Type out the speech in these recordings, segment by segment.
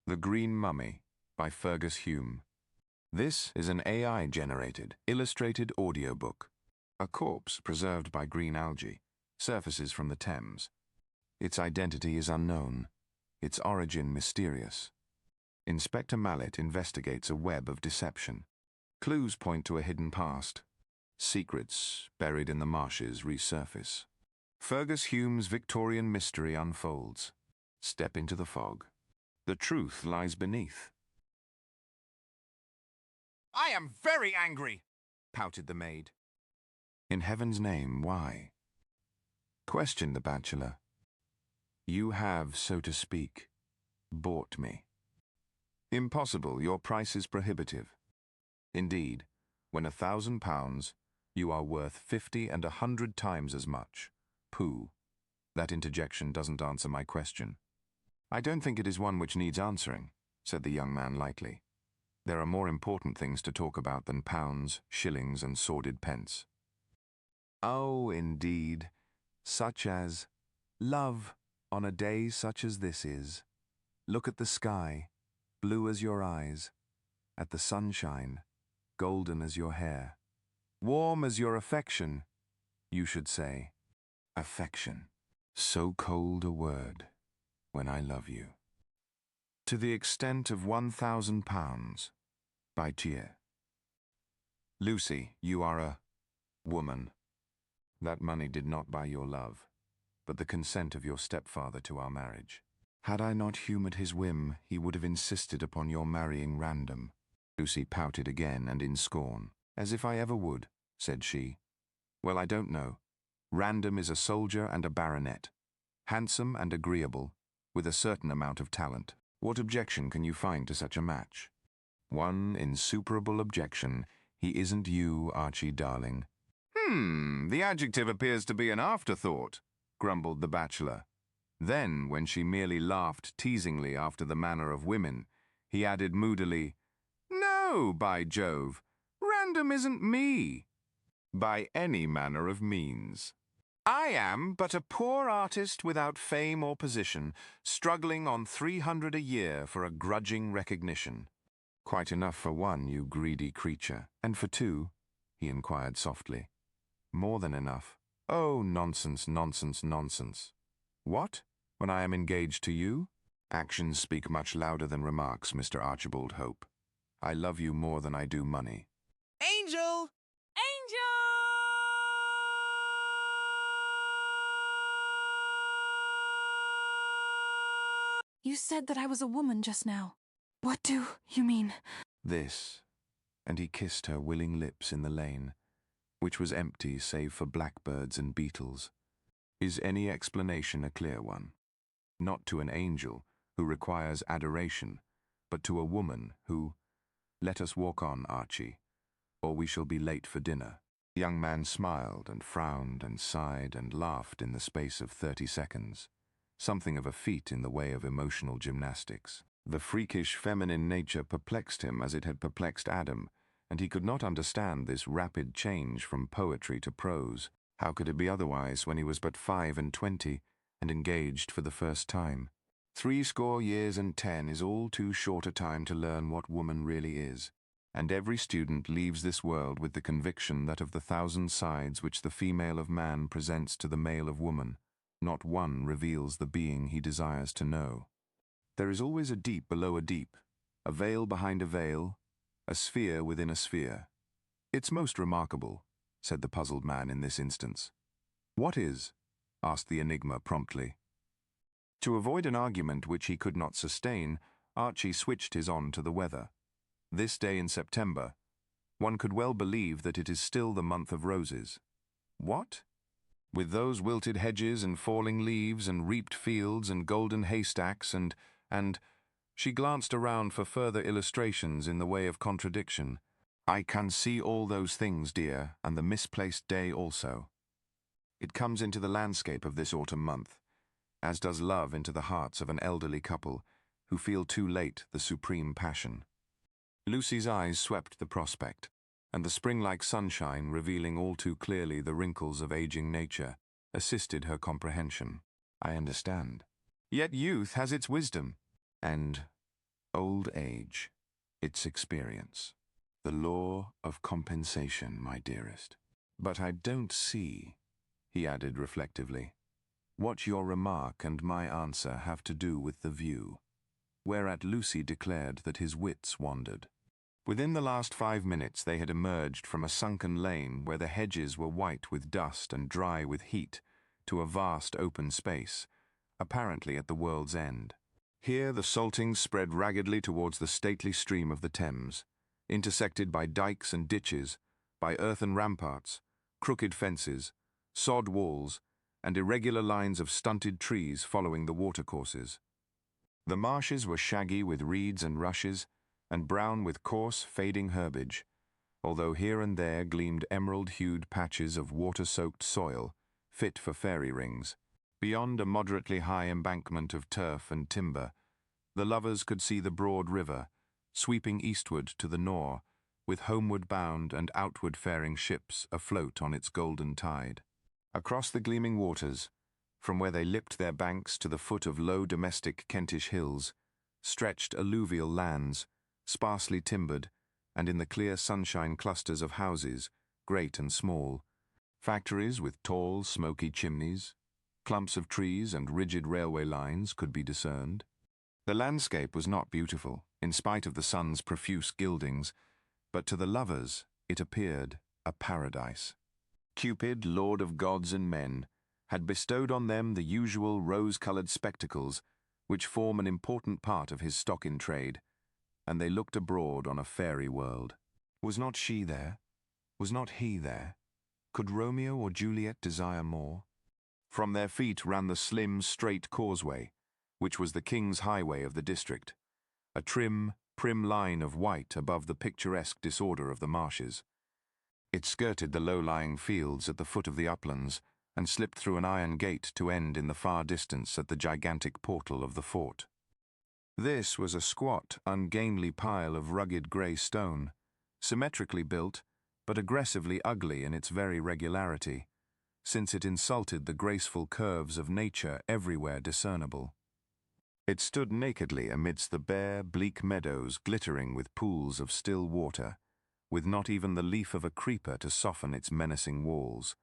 The Green Mummy by Fergus Hume. This is an AI-generated, illustrated audiobook. A corpse preserved by green algae surfaces from the Thames. Its identity is unknown, its origin mysterious. Inspector Mallet investigates a web of deception. Clues point to a hidden past. Secrets buried in the marshes resurface. Fergus Hume's Victorian mystery unfolds. Step into the fog. The truth lies beneath. "I am very angry," pouted the maid. In heaven's name, why? Questioned the bachelor. You have, so to speak, bought me. Impossible, your price is prohibitive. Indeed, when £1,000, you are worth 50 and 100 times as much. Pooh. That interjection doesn't answer my question. I don't think it is one which needs answering, said the young man lightly. There are more important things to talk about than pounds, shillings, and sordid pence. Oh, indeed, such as love on a day such as this is. Look at the sky, blue as your eyes, at the sunshine, golden as your hair, warm as your affection, you should say. Affection, so cold a word. When I love you. To the extent of £1,000, by Thiers. Lucy, you are a woman. That money did not buy your love, but the consent of your stepfather to our marriage. Had I not humoured his whim, he would have insisted upon your marrying Random. Lucy pouted again and in scorn. As if I ever would, said she. Well, I don't know. Random is a soldier and a baronet, handsome and agreeable, with a certain amount of talent. What objection can you find to such a match? One insuperable objection. He isn't you, Archie darling. The adjective appears to be an afterthought, grumbled the bachelor. Then, when she merely laughed teasingly after the manner of women, he added moodily, No, by Jove, Random isn't me. By any manner of means. I am but a poor artist without fame or position, struggling on 300 a year for a grudging recognition. Quite enough for one, you greedy creature. And for two? He inquired softly. More than enough. Oh, nonsense, nonsense, nonsense. What? When I am engaged to you? Actions speak much louder than remarks, Mr. Archibald Hope. I love you more than I do money. Angel! Angel! You said that I was a woman just now. What do you mean? This. And he kissed her willing lips in the lane, which was empty save for blackbirds and beetles. Is any explanation a clear one? Not to an angel, who requires adoration, but to a woman who... Let us walk on, Archie, or we shall be late for dinner. The young man smiled and frowned and sighed and laughed in the space of 30 seconds. Something of a feat in the way of emotional gymnastics. The freakish feminine nature perplexed him as it had perplexed Adam, and he could not understand this rapid change from poetry to prose. How could it be otherwise when he was but 25 and engaged for the first time? 70 years and 10 is all too short a time to learn what woman really is, and every student leaves this world with the conviction that of the 1,000 sides which the female of man presents to the male of woman, not one reveals the being he desires to know. There is always a deep below a deep, a veil behind a veil, a sphere within a sphere. It's most remarkable, said the puzzled man in this instance. What is? Asked the enigma promptly. To avoid an argument which he could not sustain, Archie switched his on to the weather. This day in September, one could well believe that it is still the month of roses. What? With those wilted hedges and falling leaves and reaped fields and golden haystacks and... She glanced around for further illustrations in the way of contradiction. I can see all those things, dear, and the misplaced day also. It comes into the landscape of this autumn month, as does love into the hearts of an elderly couple who feel too late the supreme passion. Lucy's eyes swept the prospect, and the spring-like sunshine, revealing all too clearly the wrinkles of aging nature, assisted her comprehension. I understand. Yet youth has its wisdom, and Old age, its experience. The law of compensation, my dearest. But I don't see, he added reflectively, what your remark and my answer have to do with the view, whereat Lucy declared that his wits wandered. Within the last 5 minutes they had emerged from a sunken lane where the hedges were white with dust and dry with heat to a vast open space, apparently at the world's end. Here the saltings spread raggedly towards the stately stream of the Thames, intersected by dikes and ditches, by earthen ramparts, crooked fences, sod walls, and irregular lines of stunted trees following the watercourses. The marshes were shaggy with reeds and rushes, and brown with coarse, fading herbage, although here and there gleamed emerald-hued patches of water-soaked soil, fit for fairy rings. Beyond a moderately high embankment of turf and timber, the lovers could see the broad river, sweeping eastward to the Nore, with homeward-bound and outward-faring ships afloat on its golden tide. Across the gleaming waters, from where they lipped their banks to the foot of low domestic Kentish hills, stretched alluvial lands, sparsely timbered, and in the clear sunshine clusters of houses, great and small, factories with tall, smoky chimneys, clumps of trees and rigid railway lines could be discerned. The landscape was not beautiful, in spite of the sun's profuse gildings, but to the lovers it appeared a paradise. Cupid, lord of gods and men, had bestowed on them the usual rose-coloured spectacles which form an important part of his stock-in-trade, and they looked abroad on a fairy world. Was not she there? Was not he there? Could Romeo or Juliet desire more? From their feet ran the slim, straight causeway, which was the king's highway of the district, a trim, prim line of white above the picturesque disorder of the marshes. It skirted the low-lying fields at the foot of the uplands and slipped through an iron gate to end in the far distance at the gigantic portal of the fort. This was a squat, ungainly pile of rugged grey stone, symmetrically built, but aggressively ugly in its very regularity, since it insulted the graceful curves of nature everywhere discernible. It stood nakedly amidst the bare, bleak meadows glittering with pools of still water, with not even the leaf of a creeper to soften its menacing walls,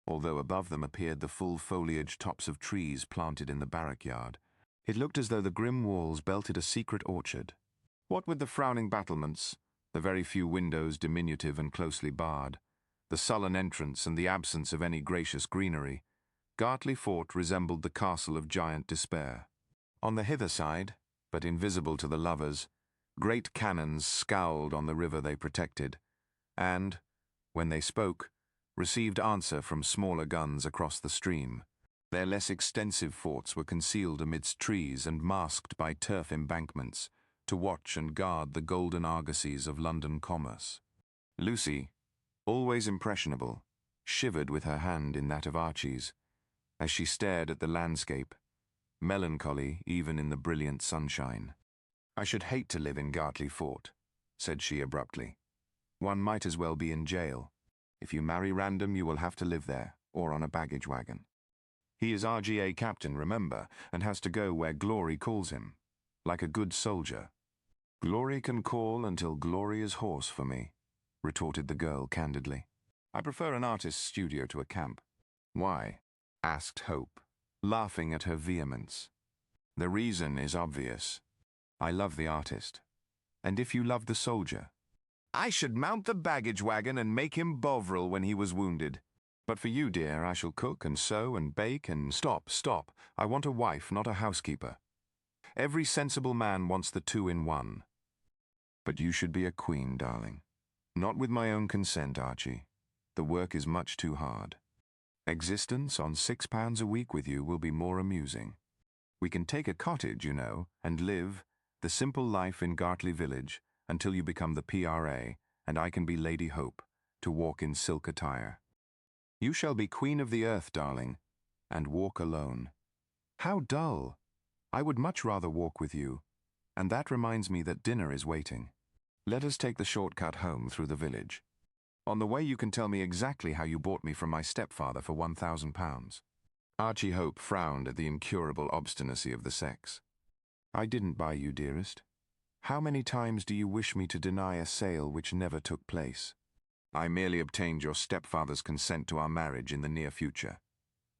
although above them appeared the full-foliaged tops of trees planted in the barrack yard. It looked as though the grim walls belted a secret orchard. What with the frowning battlements, the very few windows diminutive and closely barred, the sullen entrance and the absence of any gracious greenery, Gartley Fort resembled the castle of giant despair. On the hither side, but invisible to the lovers, great cannons scowled on the river they protected, and, when they spoke, received answer from smaller guns across the stream. Their less extensive forts were concealed amidst trees and masked by turf embankments, to watch and guard the golden argosies of London commerce. Lucy, always impressionable, shivered with her hand in that of Archie's, as she stared at the landscape, melancholy even in the brilliant sunshine. "I should hate to live in Gartley Fort," said she abruptly. "One might as well be in jail. If you marry Random, you will have to live there, or on a baggage wagon. He is RGA captain, remember, and has to go where glory calls him, like a good soldier." "Glory can call until glory is hoarse for me," retorted the girl candidly. "I prefer an artist's studio to a camp." "Why?" asked Hope, laughing at her vehemence. "The reason is obvious. I love the artist. And if you love the soldier, I should mount the baggage wagon and make him Bovril when he was wounded. But for you, dear, I shall cook and sew and bake and—" Stop. I want a wife, not a housekeeper. Every sensible man wants the two in one. But you should be a queen, darling. Not with my own consent, Archie. The work is much too hard. Existence on £6 a week with you will be more amusing. We can take a cottage, you know, and live the simple life in Gartley Village until you become the PRA, and I can be Lady Hope, to walk in silk attire. You shall be queen of the earth, darling, and walk alone. How dull! I would much rather walk with you, and that reminds me that dinner is waiting. Let us take the shortcut home through the village. On the way you can tell me exactly how you bought me from my stepfather for £1,000. Archie Hope frowned at the incurable obstinacy of the sex. I didn't buy you, dearest. How many times do you wish me to deny a sale which never took place? I merely obtained your stepfather's consent to our marriage in the near future,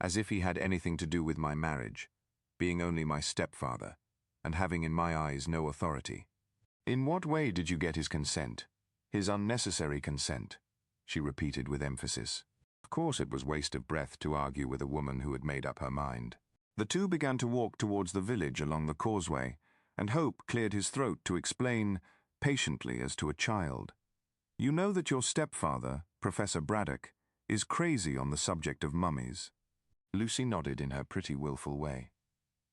as if he had anything to do with my marriage, being only my stepfather, and having in my eyes no authority. In what way did you get his consent? His unnecessary consent, she repeated with emphasis. Of course it was waste of breath to argue with a woman who had made up her mind. The two began to walk towards the village along the causeway, and Hope cleared his throat to explain, patiently as to a child. You know that your stepfather, Professor Braddock, is crazy on the subject of mummies. Lucy nodded in her pretty wilful way.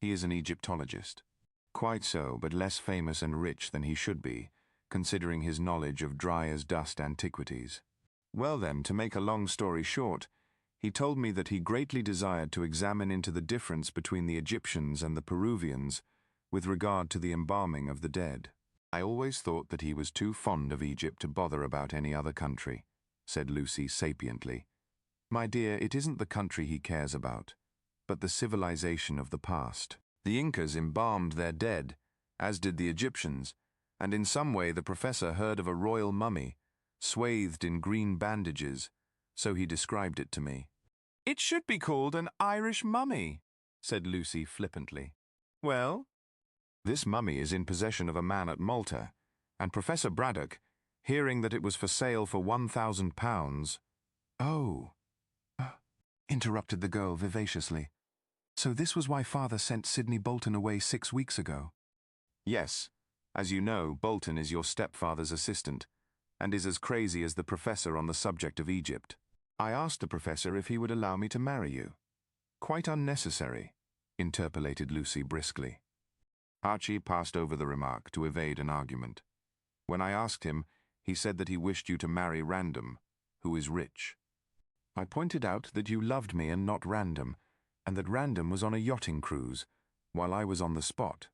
He is an Egyptologist. Quite so, but less famous and rich than he should be, considering his knowledge of dry-as-dust antiquities. Well then, to make a long story short, he told me that he greatly desired to examine into the difference between the Egyptians and the Peruvians with regard to the embalming of the dead. I always thought that he was too fond of Egypt to bother about any other country, said Lucy sapiently. My dear, it isn't the country he cares about, but the civilization of the past. The Incas embalmed their dead, as did the Egyptians, and in some way the professor heard of a royal mummy, swathed in green bandages, so he described it to me. It should be called an Irish mummy, said Lucy flippantly. Well? This mummy is in possession of a man at Malta, and Professor Braddock, hearing that it was for sale for £1,000... Oh, interrupted the girl vivaciously. So this was why Father sent Sidney Bolton away 6 weeks ago? Yes. As you know, Bolton is your stepfather's assistant, and is as crazy as the professor on the subject of Egypt. I asked the professor if he would allow me to marry you. Quite unnecessary, interpolated Lucy briskly. Archie passed over the remark to evade an argument. When I asked him, he said that he wished you to marry Random, who is rich. I pointed out that you loved me and not Random, and that Random was on a yachting cruise, while I was on the spot.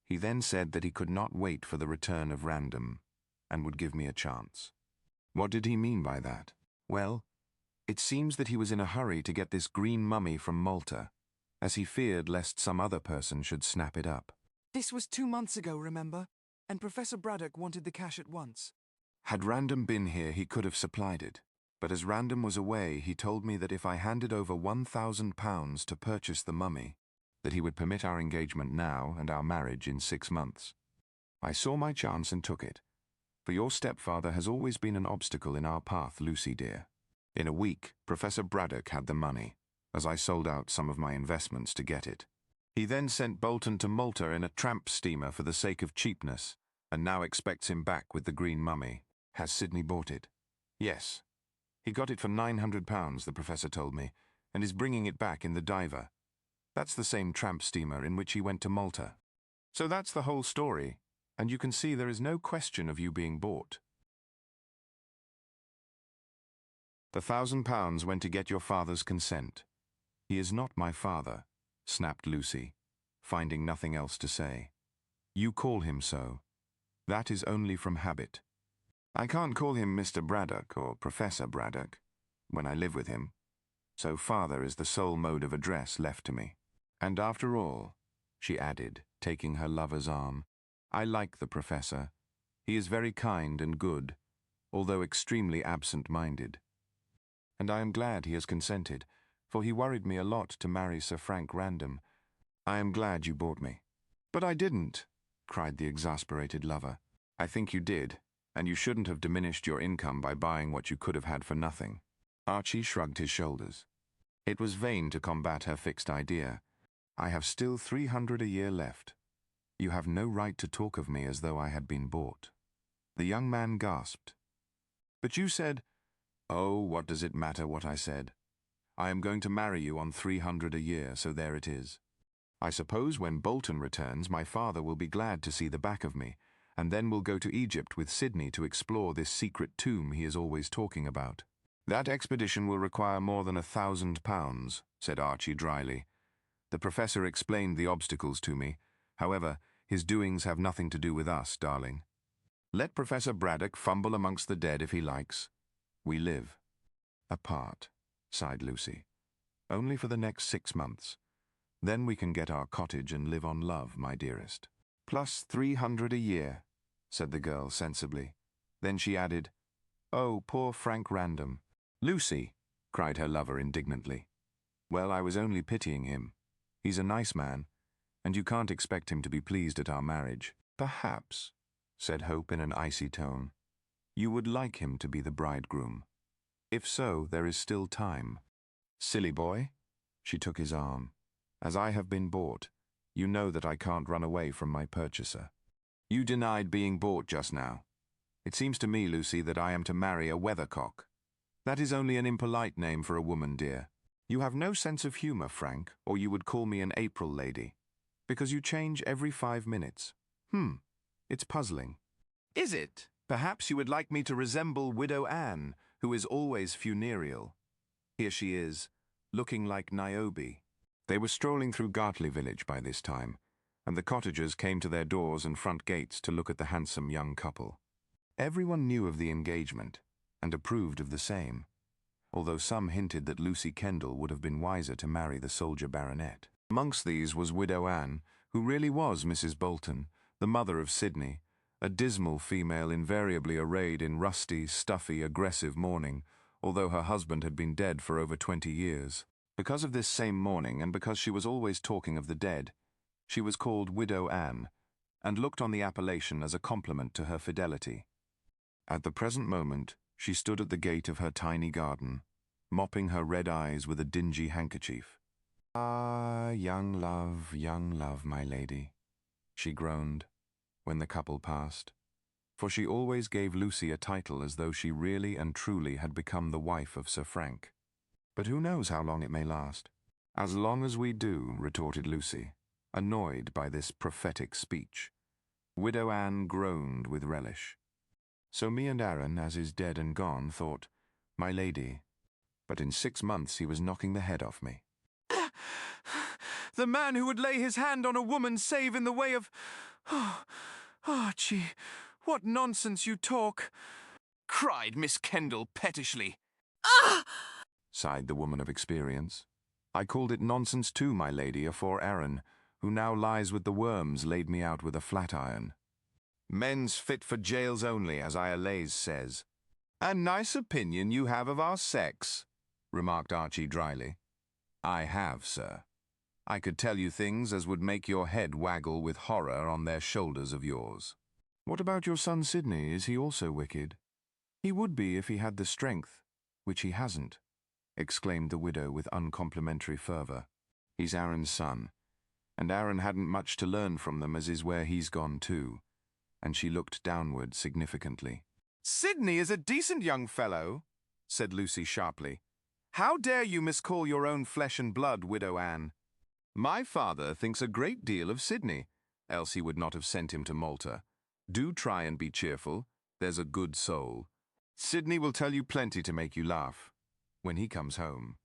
He then said that he could not wait for the return of Random, and would give me a chance. What did he mean by that? Well, it seems that he was in a hurry to get this green mummy from Malta, as he feared lest some other person should snap it up. This was 2 months ago, remember? And Professor Braddock wanted the cash at once. Had Random been here, he could have supplied it. But as Random was away, he told me that if I handed over £1,000 to purchase the mummy, that he would permit our engagement now and our marriage in 6 months. I saw my chance and took it. For your stepfather has always been an obstacle in our path, Lucy dear. In a week, Professor Braddock had the money, as I sold out some of my investments to get it. He then sent Bolton to Malta in a tramp steamer for the sake of cheapness, and now expects him back with the green mummy. Has Sidney bought it? Yes. He got it for £900, the professor told me, and is bringing it back in the Diver. That's the same tramp steamer in which he went to Malta. So that's the whole story, and you can see there is no question of you being bought. The £1,000 went to get your father's consent. He is not my father, snapped Lucy, finding nothing else to say. You call him so. That is only from habit. I can't call him Mr. Braddock or Professor Braddock when I live with him, so father is the sole mode of address left to me. And after all, she added, taking her lover's arm, I like the professor. He is very kind and good, although extremely absent-minded. And I am glad he has consented, for he worried me a lot to marry Sir Frank Random. I am glad you bought me. But I didn't, cried the exasperated lover. I think you did, and you shouldn't have diminished your income by buying what you could have had for nothing. Archie shrugged his shoulders. It was vain to combat her fixed idea. I have still 300 a year left. You have no right to talk of me as though I had been bought. The young man gasped. But you said, oh, what does it matter what I said? I am going to marry you on 300 a year, so there it is. I suppose when Bolton returns, my father will be glad to see the back of me, and then we'll go to Egypt with Sidney to explore this secret tomb he is always talking about. That expedition will require more than £1,000, said Archie dryly. The professor explained the obstacles to me. However, his doings have nothing to do with us, darling. Let Professor Braddock fumble amongst the dead if he likes. We live. Apart, sighed Lucy. Only for the next 6 months. Then we can get our cottage and live on love, my dearest. Plus 300 a year. said the girl sensibly. Then she added, "Oh, poor Frank Random." "Lucy," cried her lover indignantly. "Well, I was only pitying him. He's a nice man, and you can't expect him to be pleased at our marriage." "Perhaps," said Hope in an icy tone, "you would like him to be the bridegroom. If so, there is still time." "Silly boy." She took his arm. "As I have been bought, you know that I can't run away from my purchaser." "You denied being bought just now. It seems to me, Lucy, that I am to marry a weathercock. That is only an impolite name for a woman, dear. You have no sense of humor, Frank, or you would call me an April lady, because you change every 5 minutes. It's puzzling." "Is it? Perhaps you would like me to resemble Widow Anne, who is always funereal. Here she is, looking like Niobe." They were strolling through Gartley village by this time, and the cottagers came to their doors and front gates to look at the handsome young couple. Everyone knew of the engagement, and approved of the same, although some hinted that Lucy Kendall would have been wiser to marry the soldier baronet. Amongst these was Widow Anne, who really was Mrs. Bolton, the mother of Sidney, a dismal female invariably arrayed in rusty, stuffy, aggressive mourning, although her husband had been dead for over 20 years. Because of this same mourning, and because she was always talking of the dead, she was called Widow Anne, and looked on the appellation as a compliment to her fidelity. At the present moment, she stood at the gate of her tiny garden, mopping her red eyes with a dingy handkerchief. "Ah, young love, my lady," she groaned, when the couple passed, for she always gave Lucy a title as though she really and truly had become the wife of Sir Frank. "But who knows how long it may last?" "As long as we do," retorted Lucy, annoyed by this prophetic speech. Widow Anne groaned with relish. "So me and Aaron, as is dead and gone, thought, my lady, but in 6 months he was knocking the head off me." The man who would lay his hand on a woman save in the way of... Oh, Archie, what nonsense you talk, cried Miss Kendall pettishly. Ah! Sighed the woman of experience. "I called it nonsense too, my lady, afore Aaron, who now lies with the worms, laid me out with a flat iron." "Men's fit for jails only, as Iolays says." "A nice opinion you have of our sex," remarked Archie dryly. "I have, sir. I could tell you things as would make your head waggle with horror on their shoulders of yours." "What about your son Sidney? Is he also wicked?" "He would be if he had the strength, which he hasn't," exclaimed the widow with uncomplimentary fervour. "He's Aaron's son, and Aaron hadn't much to learn from them, as is where he's gone too," and she looked downward significantly. "Sidney is a decent young fellow," said Lucy sharply. "How dare you miscall your own flesh and blood, Widow Anne? My father thinks a great deal of Sidney, else he would not have sent him to Malta. Do try and be cheerful, there's a good soul. Sidney will tell you plenty to make you laugh, when he comes home."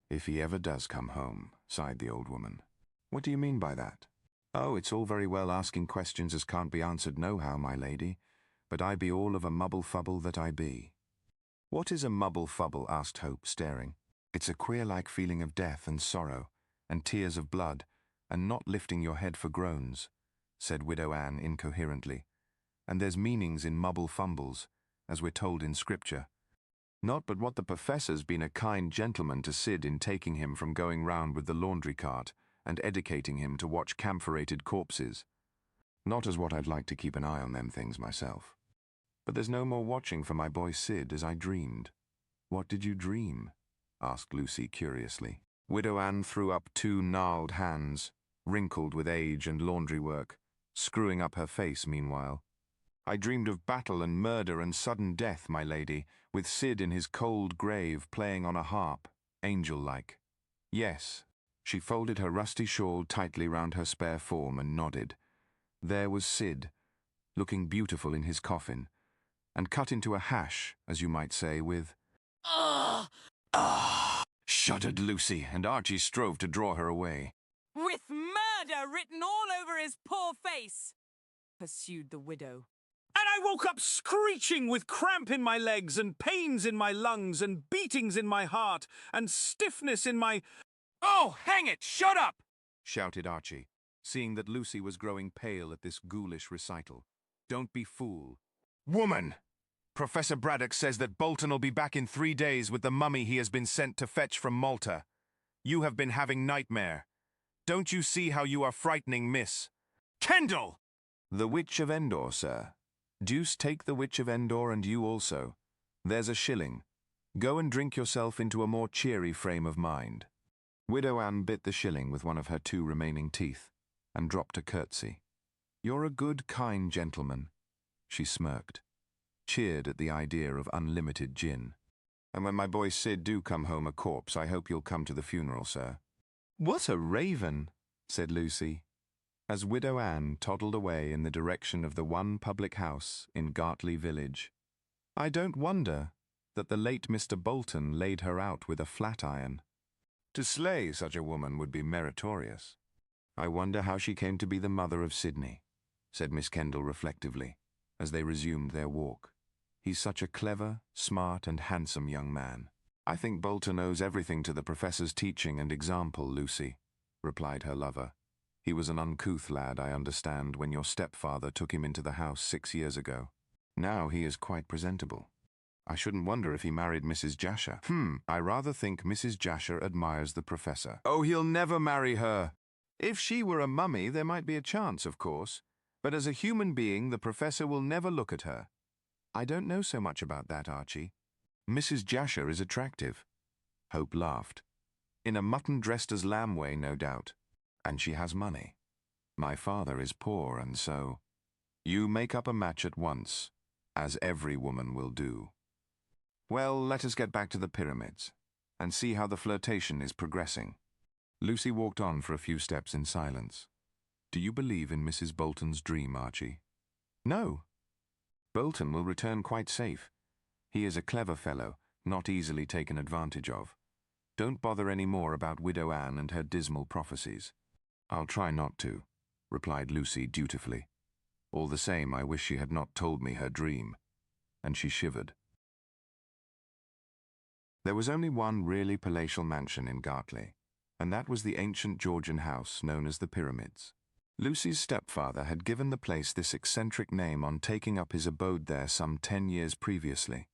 "If he ever does come home," sighed the old woman. "What do you mean by that?" "Oh, it's all very well asking questions as can't be answered nohow, my lady, but I be all of a mubble-fubble that I be." "What is a mubble-fubble?" asked Hope, staring. "It's a queer-like feeling of death and sorrow, and tears of blood, and not lifting your head for groans," said Widow Anne incoherently. "And there's meanings in mubble-fumbles, as we're told in Scripture. Not but what the Professor's been a kind gentleman to Sid in taking him from going round with the laundry cart and educating him to watch camphorated corpses. Not as what I'd like to keep an eye on them things myself. But there's no more watching for my boy Sid as I dreamed." "What did you dream?" asked Lucy curiously. Widow Anne threw up 2 gnarled hands, wrinkled with age and laundry work, screwing up her face meanwhile. "I dreamed of battle and murder and sudden death, my lady, with Sid in his cold grave playing on a harp, angel-like. Yes." She folded her rusty shawl tightly round her spare form and nodded. There was Sid, looking beautiful in his coffin, and cut into a hash, as you might say, with... Ah! shuddered Lucy, and Archie strove to draw her away. "With murder written all over his poor face," pursued the widow. And I woke up screeching with cramp in my legs and pains in my lungs and beatings in my heart and stiffness in my... "Oh, hang it, shut up!" shouted Archie, seeing that Lucy was growing pale at this ghoulish recital. Don't be fool. Woman! Professor Braddock says that Bolton will be back in 3 days with the mummy he has been sent to fetch from Malta. You have been having nightmare. Don't you see how you are frightening Miss Kendall? The Witch of Endor, sir. Deuce take the Witch of Endor and you also. There's a shilling. Go and drink yourself into a more cheery frame of mind. Widow Anne bit the shilling with one of her 2 remaining teeth and dropped a curtsy. You're a good, kind gentleman. She smirked, cheered at the idea of unlimited gin. And when my boy Sid do come home a corpse, I hope you'll come to the funeral, sir. What a raven, said Lucy, as Widow Anne toddled away in the direction of the one public house in Gartley village. I don't wonder that the late Mr. Bolton laid her out with a flat iron. To slay such a woman would be meritorious. I wonder how she came to be the mother of Sidney, said Miss Kendall reflectively, as they resumed their walk. He's such a clever, smart, and handsome young man. I think Bolton owes everything to the professor's teaching and example, Lucy, replied her lover. He was an uncouth lad, I understand, when your stepfather took him into the house 6 years ago. Now he is quite presentable. I shouldn't wonder if he married Mrs. Jasher. I rather think Mrs. Jasher admires the professor. Oh, he'll never marry her. If she were a mummy, there might be a chance, of course. But as a human being, the professor will never look at her. I don't know so much about that, Archie. Mrs. Jasher is attractive. Hope laughed. In a mutton dressed as lamb way, no doubt. And she has money. My father is poor, and so... You make up a match at once, as every woman will do. Well, let us get back to the pyramids, and see how the flirtation is progressing. Lucy walked on for a few steps in silence. Do you believe in Mrs. Bolton's dream, Archie? No. Bolton will return quite safe. He is a clever fellow, not easily taken advantage of. Don't bother any more about Widow Anne and her dismal prophecies. I'll try not to, replied Lucy dutifully. All the same, I wish she had not told me her dream. And she shivered. There was only one really palatial mansion in Gartley, and that was the ancient Georgian house known as the Pyramids. Lucy's stepfather had given the place this eccentric name on taking up his abode there some 10 years previously.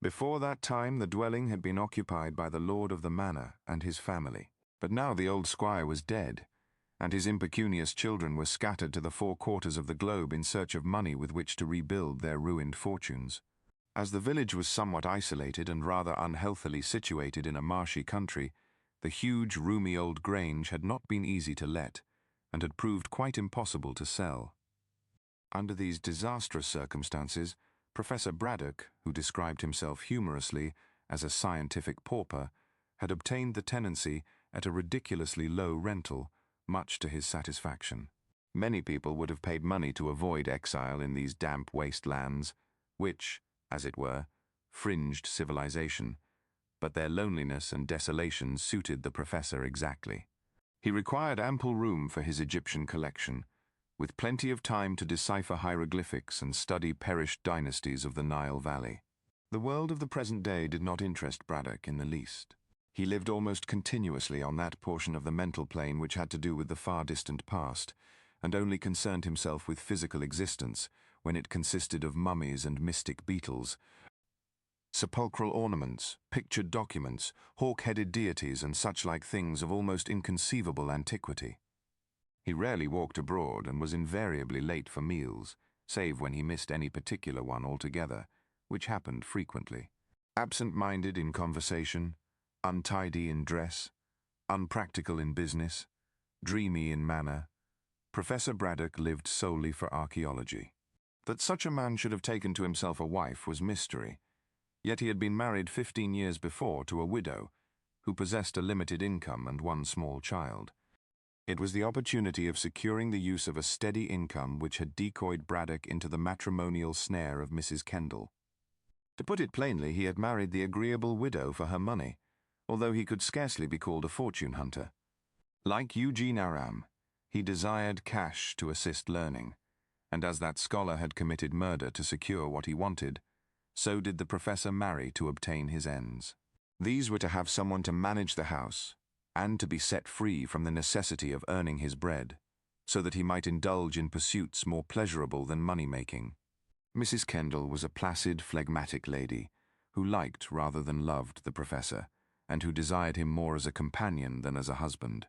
Before that time, the dwelling had been occupied by the lord of the manor and his family, but now the old squire was dead, and his impecunious children were scattered to the 4 quarters of the globe in search of money with which to rebuild their ruined fortunes. As the village was somewhat isolated and rather unhealthily situated in a marshy country, the huge, roomy old grange had not been easy to let, and had proved quite impossible to sell. Under these disastrous circumstances, Professor Braddock, who described himself humorously as a scientific pauper, had obtained the tenancy at a ridiculously low rental, much to his satisfaction. Many people would have paid money to avoid exile in these damp wastelands, which, as it were, fringed civilization, but their loneliness and desolation suited the professor exactly. He required ample room for his Egyptian collection, with plenty of time to decipher hieroglyphics and study perished dynasties of the Nile Valley. The world of the present day did not interest Braddock in the least. He lived almost continuously on that portion of the mental plane which had to do with the far-distant past, and only concerned himself with physical existence when it consisted of mummies and mystic beetles, sepulchral ornaments, pictured documents, hawk-headed deities, and such-like things of almost inconceivable antiquity. He rarely walked abroad and was invariably late for meals, save when he missed any particular one altogether, which happened frequently. Absent-minded in conversation, untidy in dress, unpractical in business, dreamy in manner, Professor Braddock lived solely for archaeology. That such a man should have taken to himself a wife was mystery, yet he had been married 15 years before to a widow, who possessed a limited income and one small child. It was the opportunity of securing the use of a steady income which had decoyed Braddock into the matrimonial snare of Mrs. Kendall. To put it plainly, he had married the agreeable widow for her money, although he could scarcely be called a fortune hunter. Like Eugene Aram, he desired cash to assist learning, and as that scholar had committed murder to secure what he wanted, so did the professor marry to obtain his ends. These were to have someone to manage the house, and to be set free from the necessity of earning his bread, so that he might indulge in pursuits more pleasurable than money-making. Mrs. Kendall was a placid, phlegmatic lady who liked rather than loved the professor, and who desired him more as a companion than as a husband.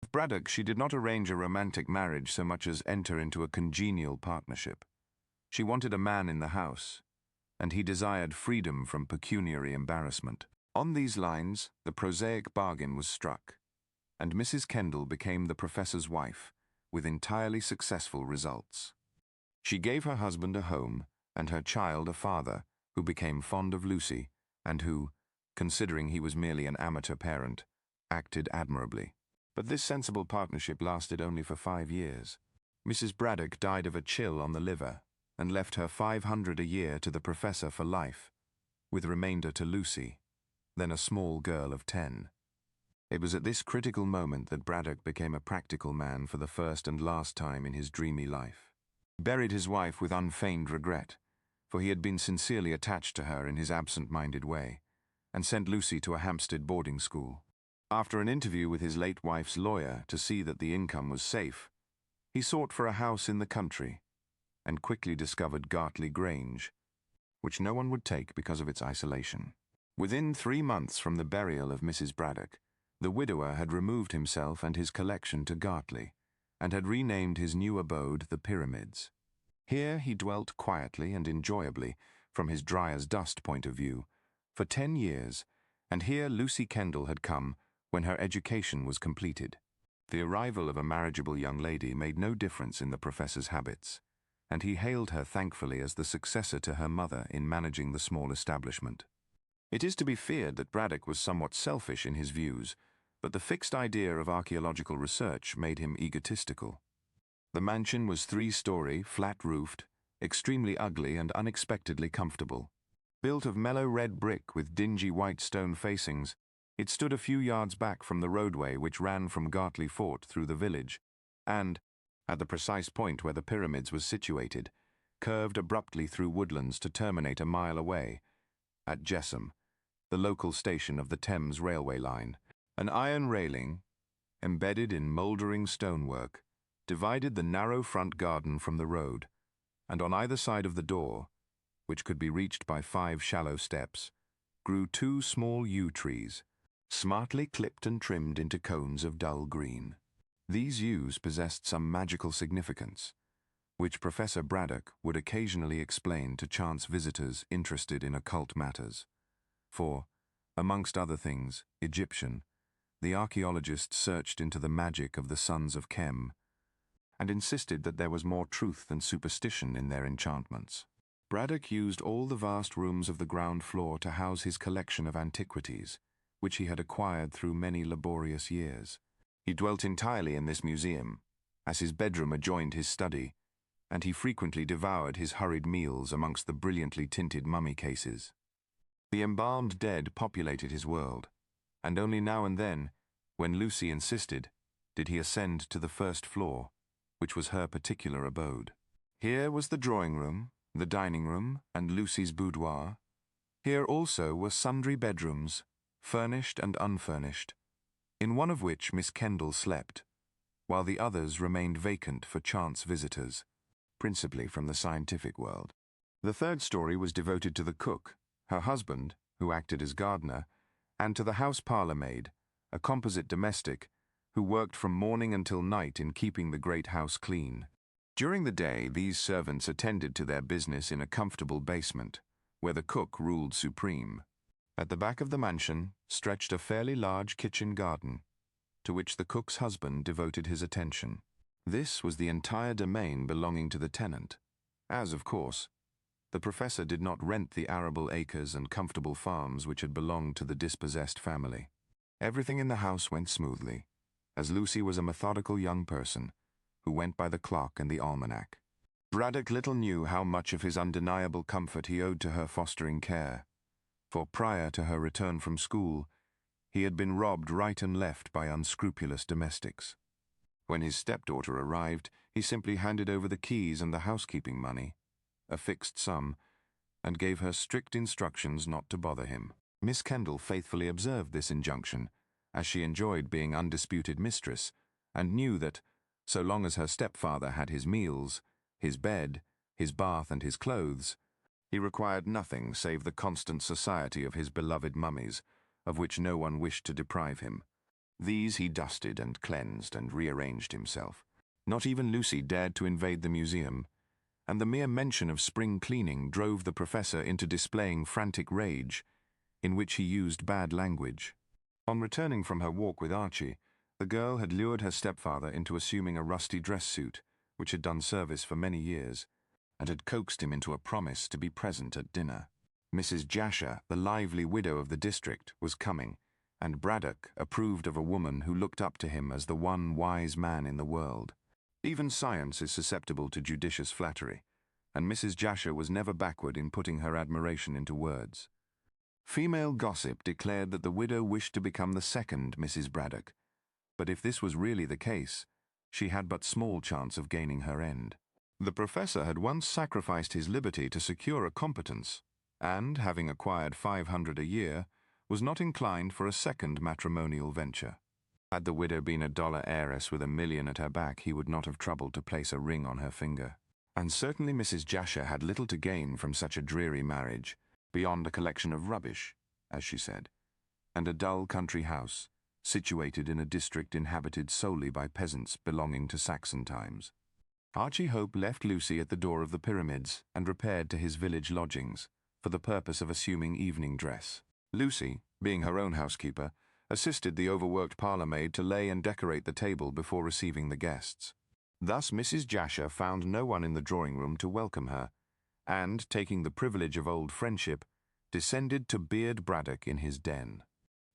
With Braddock, she did not arrange a romantic marriage so much as enter into a congenial partnership. She wanted a man in the house, and he desired freedom from pecuniary embarrassment. On these lines, the prosaic bargain was struck, and Mrs. Kendall became the professor's wife, with entirely successful results. She gave her husband a home and her child a father who became fond of Lucy and who, considering he was merely an amateur parent, acted admirably. But this sensible partnership lasted only for 5 years. Mrs. Braddock died of a chill on the liver and left her $500 a year to the professor for life, with remainder to Lucy, then a small girl of 10. It was at this critical moment that Braddock became a practical man for the first and last time in his dreamy life. He buried his wife with unfeigned regret, for he had been sincerely attached to her in his absent-minded way, and sent Lucy to a Hampstead boarding school. After an interview with his late wife's lawyer to see that the income was safe, he sought for a house in the country, and quickly discovered Gartley Grange, which no one would take because of its isolation. Within 3 months from the burial of Mrs. Braddock, the widower had removed himself and his collection to Gartley, and had renamed his new abode the Pyramids. Here he dwelt quietly and enjoyably, from his dry-as-dust point of view, for 10 years, and here Lucy Kendall had come when her education was completed. The arrival of a marriageable young lady made no difference in the professor's habits, and he hailed her thankfully as the successor to her mother in managing the small establishment. It is to be feared that Braddock was somewhat selfish in his views, but the fixed idea of archaeological research made him egotistical. The mansion was 3-story, flat-roofed, extremely ugly and unexpectedly comfortable. Built of mellow red brick with dingy white stone facings, it stood a few yards back from the roadway which ran from Gartley Fort through the village, and, at the precise point where the Pyramids was situated, curved abruptly through woodlands to terminate a mile away, at JASHER'S, the local station of the Thames railway line. An iron railing, embedded in mouldering stonework, divided the narrow front garden from the road, and on either side of the door, which could be reached by 5 shallow steps, grew 2 small yew trees, smartly clipped and trimmed into cones of dull green. These yews possessed some magical significance, which Professor Braddock would occasionally explain to chance visitors interested in occult matters. For, amongst other things, Egyptian, the archaeologist searched into the magic of the sons of Chem, and insisted that there was more truth than superstition in their enchantments. Braddock used all the vast rooms of the ground floor to house his collection of antiquities, which he had acquired through many laborious years. He dwelt entirely in this museum, as his bedroom adjoined his study, and he frequently devoured his hurried meals amongst the brilliantly tinted mummy cases. The embalmed dead populated his world, and only now and then, when Lucy insisted, did he ascend to the 1st floor, which was her particular abode. Here was the drawing-room, the dining-room, and Lucy's boudoir. Here also were sundry bedrooms, furnished and unfurnished, in one of which Miss Kendall slept, while the others remained vacant for chance visitors, principally from the scientific world. The 3rd story was devoted to the cook, her husband, who acted as gardener, and to the house parlour-maid, a composite domestic, who worked from morning until night in keeping the great house clean. During the day, these servants attended to their business in a comfortable basement, where the cook ruled supreme. At the back of the mansion stretched a fairly large kitchen garden, to which the cook's husband devoted his attention. This was the entire domain belonging to the tenant, as, of course, the professor did not rent the arable acres and comfortable farms which had belonged to the dispossessed family. Everything in the house went smoothly, as Lucy was a methodical young person, who went by the clock and the almanac. Braddock little knew how much of his undeniable comfort he owed to her fostering care, for prior to her return from school, he had been robbed right and left by unscrupulous domestics. When his stepdaughter arrived, he simply handed over the keys and the housekeeping money, a fixed sum, and gave her strict instructions not to bother him. Miss Kendall faithfully observed this injunction, as she enjoyed being undisputed mistress, and knew that, So long as her stepfather had his meals, his bed, his bath and his clothes, he required nothing save the constant society of his beloved mummies, of which no one wished to deprive him. These he dusted and cleansed and rearranged himself. Not even Lucy dared to invade the museum, and the mere mention of spring cleaning drove the professor into displaying frantic rage, in which he used bad language. On returning from her walk with Archie, the girl had lured her stepfather into assuming a rusty dress suit, which had done service for many years, and had coaxed him into a promise to be present at dinner. Mrs. Jasher, the lively widow of the district, was coming, and Braddock approved of a woman who looked up to him as the one wise man in the world. Even science is susceptible to judicious flattery, and Mrs. Jasher was never backward in putting her admiration into words. Female gossip declared that the widow wished to become the second Mrs. Braddock, but if this was really the case, she had but small chance of gaining her end. The professor had once sacrificed his liberty to secure a competence, and, having acquired 500 a year, was not inclined for a second matrimonial venture. Had the widow been a dollar heiress with $1 million at her back, he would not have troubled to place a ring on her finger. And certainly Mrs. Jasher had little to gain from such a dreary marriage, beyond a collection of rubbish, as she said, and a dull country house, situated in a district inhabited solely by peasants belonging to Saxon times. Archie Hope left Lucy at the door of the pyramids and repaired to his village lodgings, for the purpose of assuming evening dress. Lucy, being her own housekeeper, assisted the overworked parlour-maid to lay and decorate the table before receiving the guests. Thus Mrs. Jasher found no one in the drawing-room to welcome her, and, taking the privilege of old friendship, descended to Beard Braddock in his den.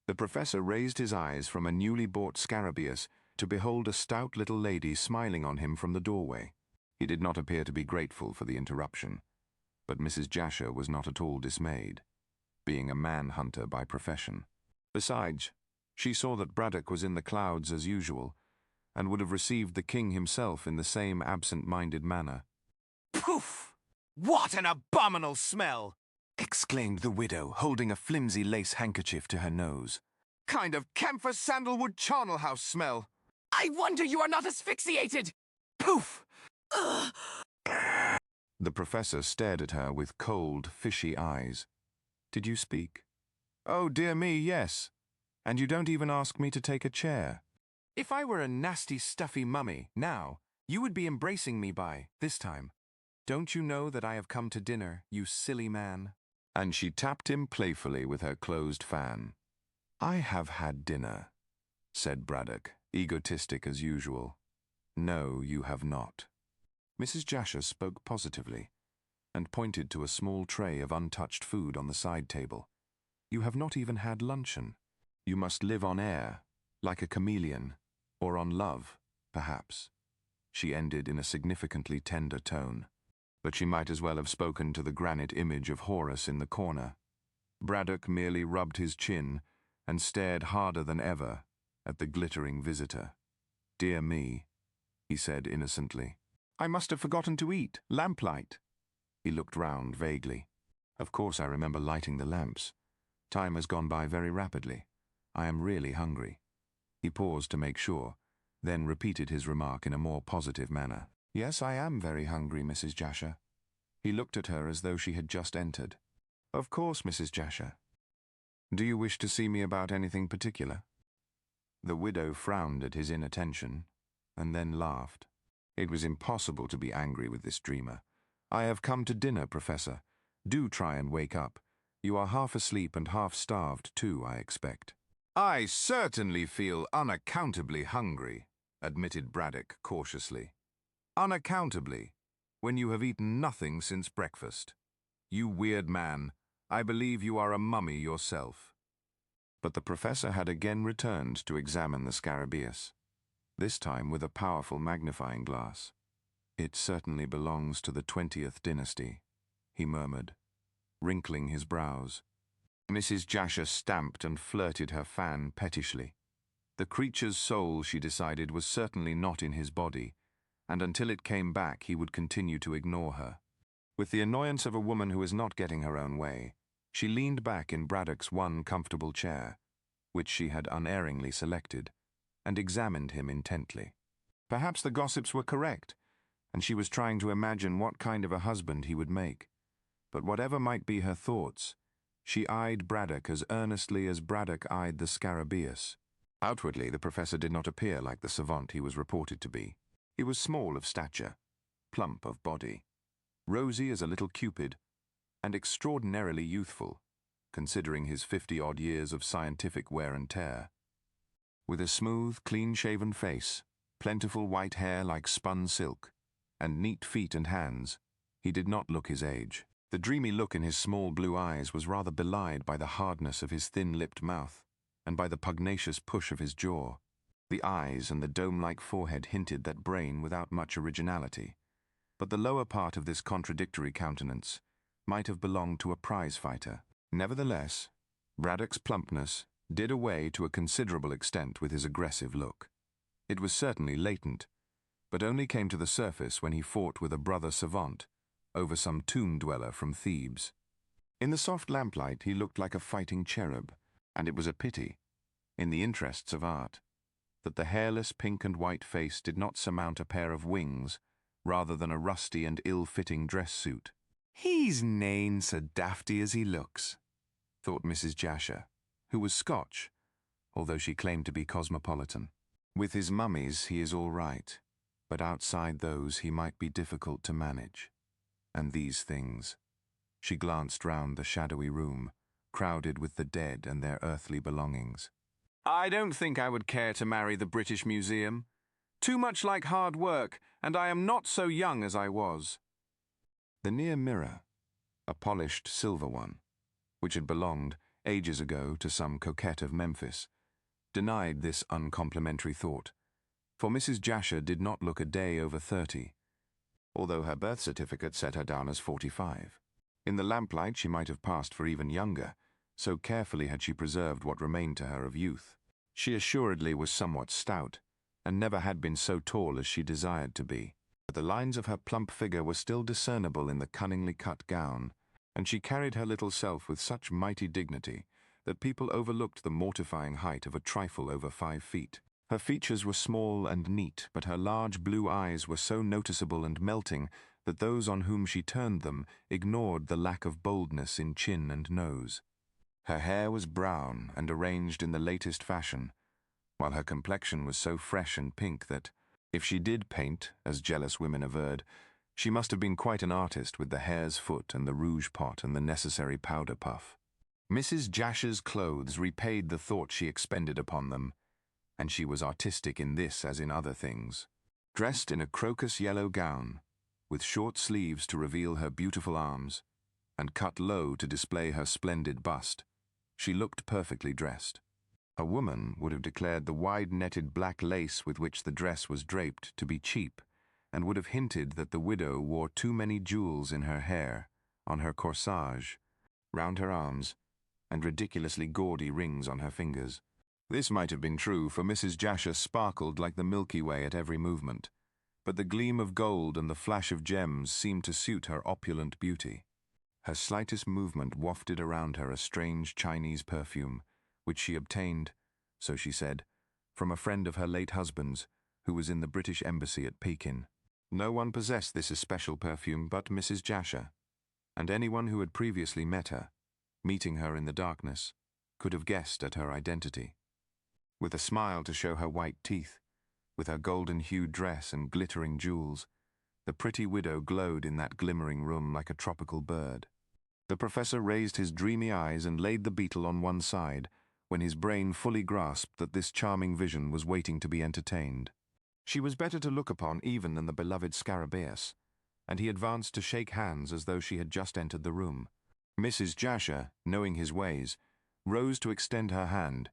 The professor raised his eyes from a newly bought scarabaeus to behold a stout little lady smiling on him from the doorway. He did not appear to be grateful for the interruption, but Mrs. Jasher was not at all dismayed, being a man-hunter by profession. Besides, she saw that Braddock was in the clouds as usual, and would have received the king himself in the same absent-minded manner. Poof! What an abominable smell! Exclaimed the widow, holding a flimsy lace handkerchief to her nose. Kind of camphor sandalwood charnel house smell. I wonder you are not asphyxiated! Poof! Ugh. The professor stared at her with cold, fishy eyes. Did you speak? Oh, dear me, yes. And you don't even ask me to take a chair. If I were a nasty, stuffy mummy, now, you would be embracing me by this time. Don't you know that I have come to dinner, you silly man? And she tapped him playfully with her closed fan. I have had dinner, said Braddock, egotistic as usual. No, you have not. Mrs. Jasher spoke positively, and pointed to a small tray of untouched food on the side table. You have not even had luncheon. You must live on air, like a chameleon, or on love, perhaps. She ended in a significantly tender tone, but she might as well have spoken to the granite image of Horus in the corner. Braddock merely rubbed his chin and stared harder than ever at the glittering visitor. Dear me, he said innocently. I must have forgotten to eat. Lamplight. He looked round vaguely. Of course I remember lighting the lamps. Time has gone by very rapidly. I am really hungry. He paused to make sure, then repeated his remark in a more positive manner. Yes, I am very hungry, Mrs. Jasher. He looked at her as though she had just entered. Of course, Mrs. Jasher. Do you wish to see me about anything particular? The widow frowned at his inattention, and then laughed. It was impossible to be angry with this dreamer. I have come to dinner, Professor. Do try and wake up. You are half asleep and half starved, too, I expect. I certainly feel unaccountably hungry, admitted Braddock cautiously. Unaccountably, when you have eaten nothing since breakfast. You weird man, I believe you are a mummy yourself. But the professor had again returned to examine the scarabaeus, this time with a powerful magnifying glass. It certainly belongs to the 20th dynasty, he murmured, wrinkling his brows. Mrs. Jasher stamped and flirted her fan pettishly. The creature's soul, she decided, was certainly not in his body, and until it came back he would continue to ignore her. With the annoyance of a woman who is not getting her own way, she leaned back in Braddock's one comfortable chair, which she had unerringly selected, and examined him intently. Perhaps the gossips were correct, and she was trying to imagine what kind of a husband he would make. But whatever might be her thoughts, she eyed Braddock as earnestly as Braddock eyed the Scarabaeus. Outwardly, the professor did not appear like the savant he was reported to be. He was small of stature, plump of body, rosy as a little cupid, and extraordinarily youthful, considering his 50-odd years of scientific wear and tear. With a smooth, clean-shaven face, plentiful white hair like spun silk, and neat feet and hands, he did not look his age. The dreamy look in his small blue eyes was rather belied by the hardness of his thin-lipped mouth, and by the pugnacious push of his jaw. The eyes and the dome-like forehead hinted that brain without much originality, but the lower part of this contradictory countenance might have belonged to a prize fighter. Nevertheless, Braddock's plumpness did away to a considerable extent with his aggressive look. It was certainly latent, but only came to the surface when he fought with a brother savant over some tomb-dweller from Thebes. In the soft lamplight he looked like a fighting cherub, and it was a pity, in the interests of art, that the hairless pink and white face did not surmount a pair of wings rather than a rusty and ill-fitting dress suit. "He's nane so dafty as he looks," thought Mrs. Jasher, who was Scotch, although she claimed to be cosmopolitan. "With his mummies he is all right, but outside those he might be difficult to manage. And these things." She glanced round the shadowy room, crowded with the dead and their earthly belongings. "I don't think I would care to marry the British Museum. Too much like hard work, and I am not so young as I was." The near mirror, a polished silver one, which had belonged, ages ago, to some coquette of Memphis, denied this uncomplimentary thought, for Mrs. Jasher did not look a day over 30, although her birth certificate set her down as 45. In the lamplight she might have passed for even younger, so carefully had she preserved what remained to her of youth. She assuredly was somewhat stout, and never had been so tall as she desired to be. But the lines of her plump figure were still discernible in the cunningly cut gown, and she carried her little self with such mighty dignity that people overlooked the mortifying height of a trifle over 5 feet. Her features were small and neat, but her large blue eyes were so noticeable and melting that those on whom she turned them ignored the lack of boldness in chin and nose. Her hair was brown and arranged in the latest fashion, while her complexion was so fresh and pink that, if she did paint, as jealous women averred, she must have been quite an artist with the hare's foot and the rouge pot and the necessary powder puff. Mrs. Jasher's clothes repaid the thought she expended upon them, and she was artistic in this as in other things. Dressed in a crocus yellow gown, with short sleeves to reveal her beautiful arms, and cut low to display her splendid bust, she looked perfectly dressed. A woman would have declared the wide-netted black lace with which the dress was draped to be cheap, and would have hinted that the widow wore too many jewels in her hair, on her corsage, round her arms, and ridiculously gaudy rings on her fingers. This might have been true, for Mrs. Jasher sparkled like the Milky Way at every movement, but the gleam of gold and the flash of gems seemed to suit her opulent beauty. Her slightest movement wafted around her a strange Chinese perfume, which she obtained, so she said, from a friend of her late husband's, who was in the British Embassy at Pekin. No one possessed this especial perfume but Mrs. Jasher, and anyone who had previously met her, meeting her in the darkness, could have guessed at her identity. With a smile to show her white teeth, with her golden-hued dress and glittering jewels, the pretty widow glowed in that glimmering room like a tropical bird. The professor raised his dreamy eyes and laid the beetle on one side, when his brain fully grasped that this charming vision was waiting to be entertained. She was better to look upon even than the beloved Scarabaeus, and he advanced to shake hands as though she had just entered the room. Mrs. Jasher, knowing his ways, rose to extend her hand,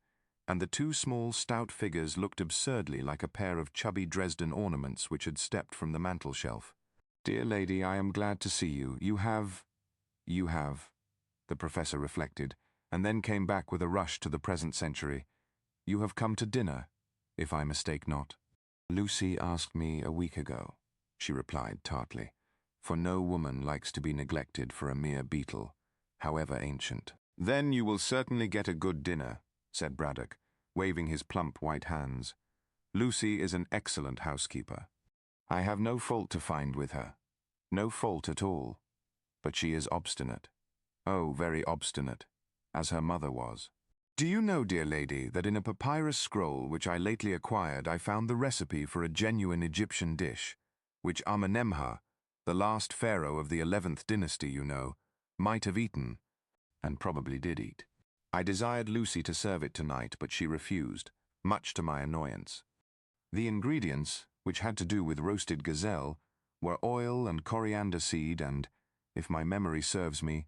and the two small, stout figures looked absurdly like a pair of chubby Dresden ornaments which had stepped from the mantel-shelf. "Dear lady, I am glad to see you. You have," the professor reflected, and then came back with a rush to the present century. "You have come to dinner, if I mistake not." "Lucy asked me a week ago," she replied tartly, "for no woman likes to be neglected for a mere beetle, however ancient." "Then you will certainly get a good dinner," said Braddock, waving his plump white hands. Lucy is an excellent housekeeper. I have no fault to find with her. No fault at all. But she is obstinate. Oh, very obstinate, as her mother was. Do you know, dear lady, that in a papyrus scroll which I lately acquired I found the recipe for a genuine Egyptian dish, which Amenemhat, the last pharaoh of the 11th dynasty, you know, might have eaten, and probably did eat. I desired Lucy to serve it tonight, but she refused, much to my annoyance. The ingredients, which had to do with roasted gazelle, were oil and coriander seed and, if my memory serves me,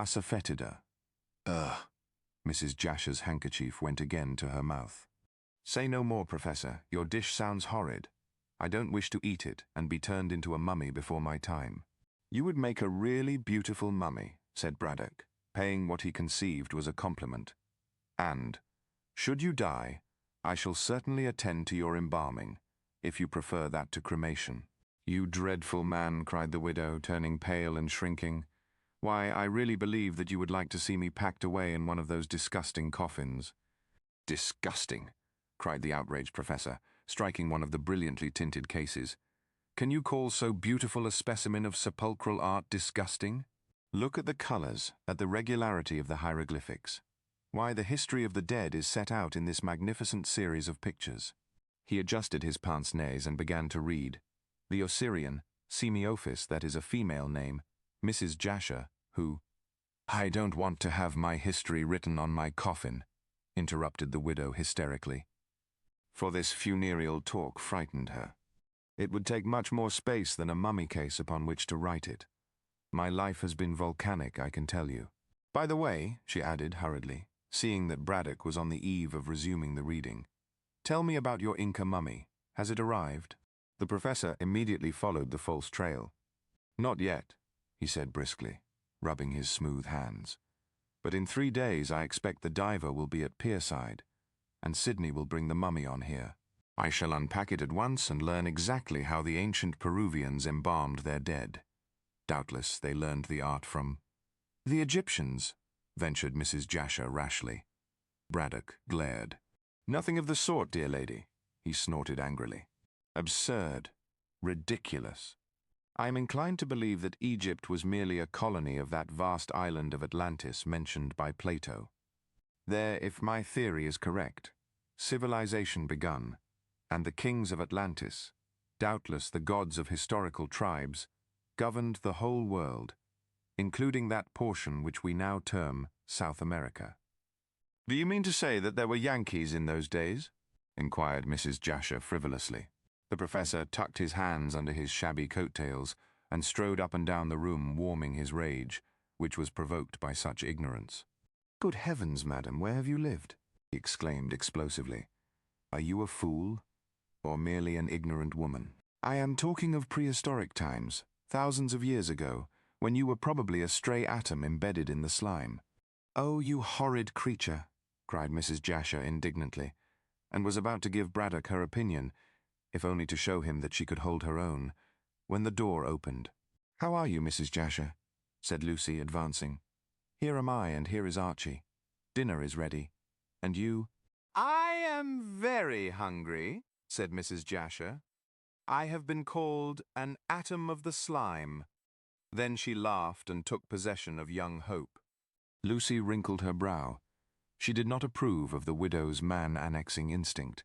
asafoetida. Ugh. Mrs. Jasher's handkerchief went again to her mouth. Say no more, Professor. Your dish sounds horrid. I don't wish to eat it and be turned into a mummy before my time. You would make a really beautiful mummy, said Braddock, paying what he conceived was a compliment. And, should you die, I shall certainly attend to your embalming, if you prefer that to cremation. You dreadful man, cried the widow, turning pale and shrinking. Why, I really believe that you would like to see me packed away in one of those disgusting coffins. Disgusting, cried the outraged professor, striking one of the brilliantly tinted cases. Can you call so beautiful a specimen of sepulchral art disgusting? Look at the colours, at the regularity of the hieroglyphics. Why, the history of the dead is set out in this magnificent series of pictures. He adjusted his pince-nez and began to read. The Osirian, Semiophis, that is a female name, Mrs. Jasher, who— I don't want to have my history written on my coffin, interrupted the widow hysterically. For this funereal talk frightened her. It would take much more space than a mummy case upon which to write it. My life has been volcanic, I can tell you. By the way, she added hurriedly, seeing that Braddock was on the eve of resuming the reading, tell me about your Inca mummy. Has it arrived? The professor immediately followed the false trail. Not yet, he said briskly, rubbing his smooth hands. But in 3 days I expect the diver will be at Pierside, and Sydney will bring the mummy on here. I shall unpack it at once and learn exactly how the ancient Peruvians embalmed their dead. Doubtless they learned the art from the Egyptians, ventured Mrs. Jasher rashly. Braddock glared. Nothing of the sort, dear lady, he snorted angrily. Absurd. Ridiculous. I am inclined to believe that Egypt was merely a colony of that vast island of Atlantis mentioned by Plato. There, if my theory is correct, civilization begun, and the kings of Atlantis, doubtless the gods of historical tribes, governed the whole world, including that portion which we now term South America. Do you mean to say that there were Yankees in those days? Inquired Mrs. Jasher frivolously. The professor tucked his hands under his shabby coat-tails and strode up and down the room, warming his rage, which was provoked by such ignorance. Good heavens, madam, where have you lived? He exclaimed explosively. Are you a fool, or merely an ignorant woman? I am talking of prehistoric times, thousands of years ago, when you were probably a stray atom embedded in the slime. Oh, you horrid creature, cried Mrs. Jasher indignantly, and was about to give Braddock her opinion, if only to show him that she could hold her own, when the door opened. How are you, Mrs. Jasher? Said Lucy, advancing. Here am I, and here is Archie. Dinner is ready. And you? I am very hungry, said Mrs. Jasher. I have been called an atom of the slime. Then she laughed and took possession of young Hope. Lucy wrinkled her brow. She did not approve of the widow's man-annexing instinct.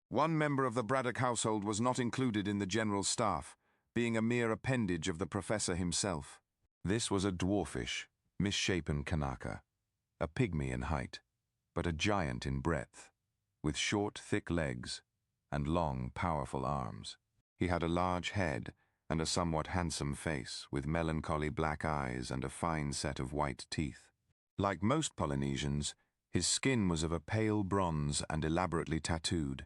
One member of the Braddock household was not included in the general staff, being a mere appendage of the professor himself. This was a dwarfish, misshapen Kanaka, a pygmy in height, but a giant in breadth, with short, thick legs and long, powerful arms. He had a large head and a somewhat handsome face, with melancholy black eyes and a fine set of white teeth. Like most Polynesians, his skin was of a pale bronze and elaborately tattooed,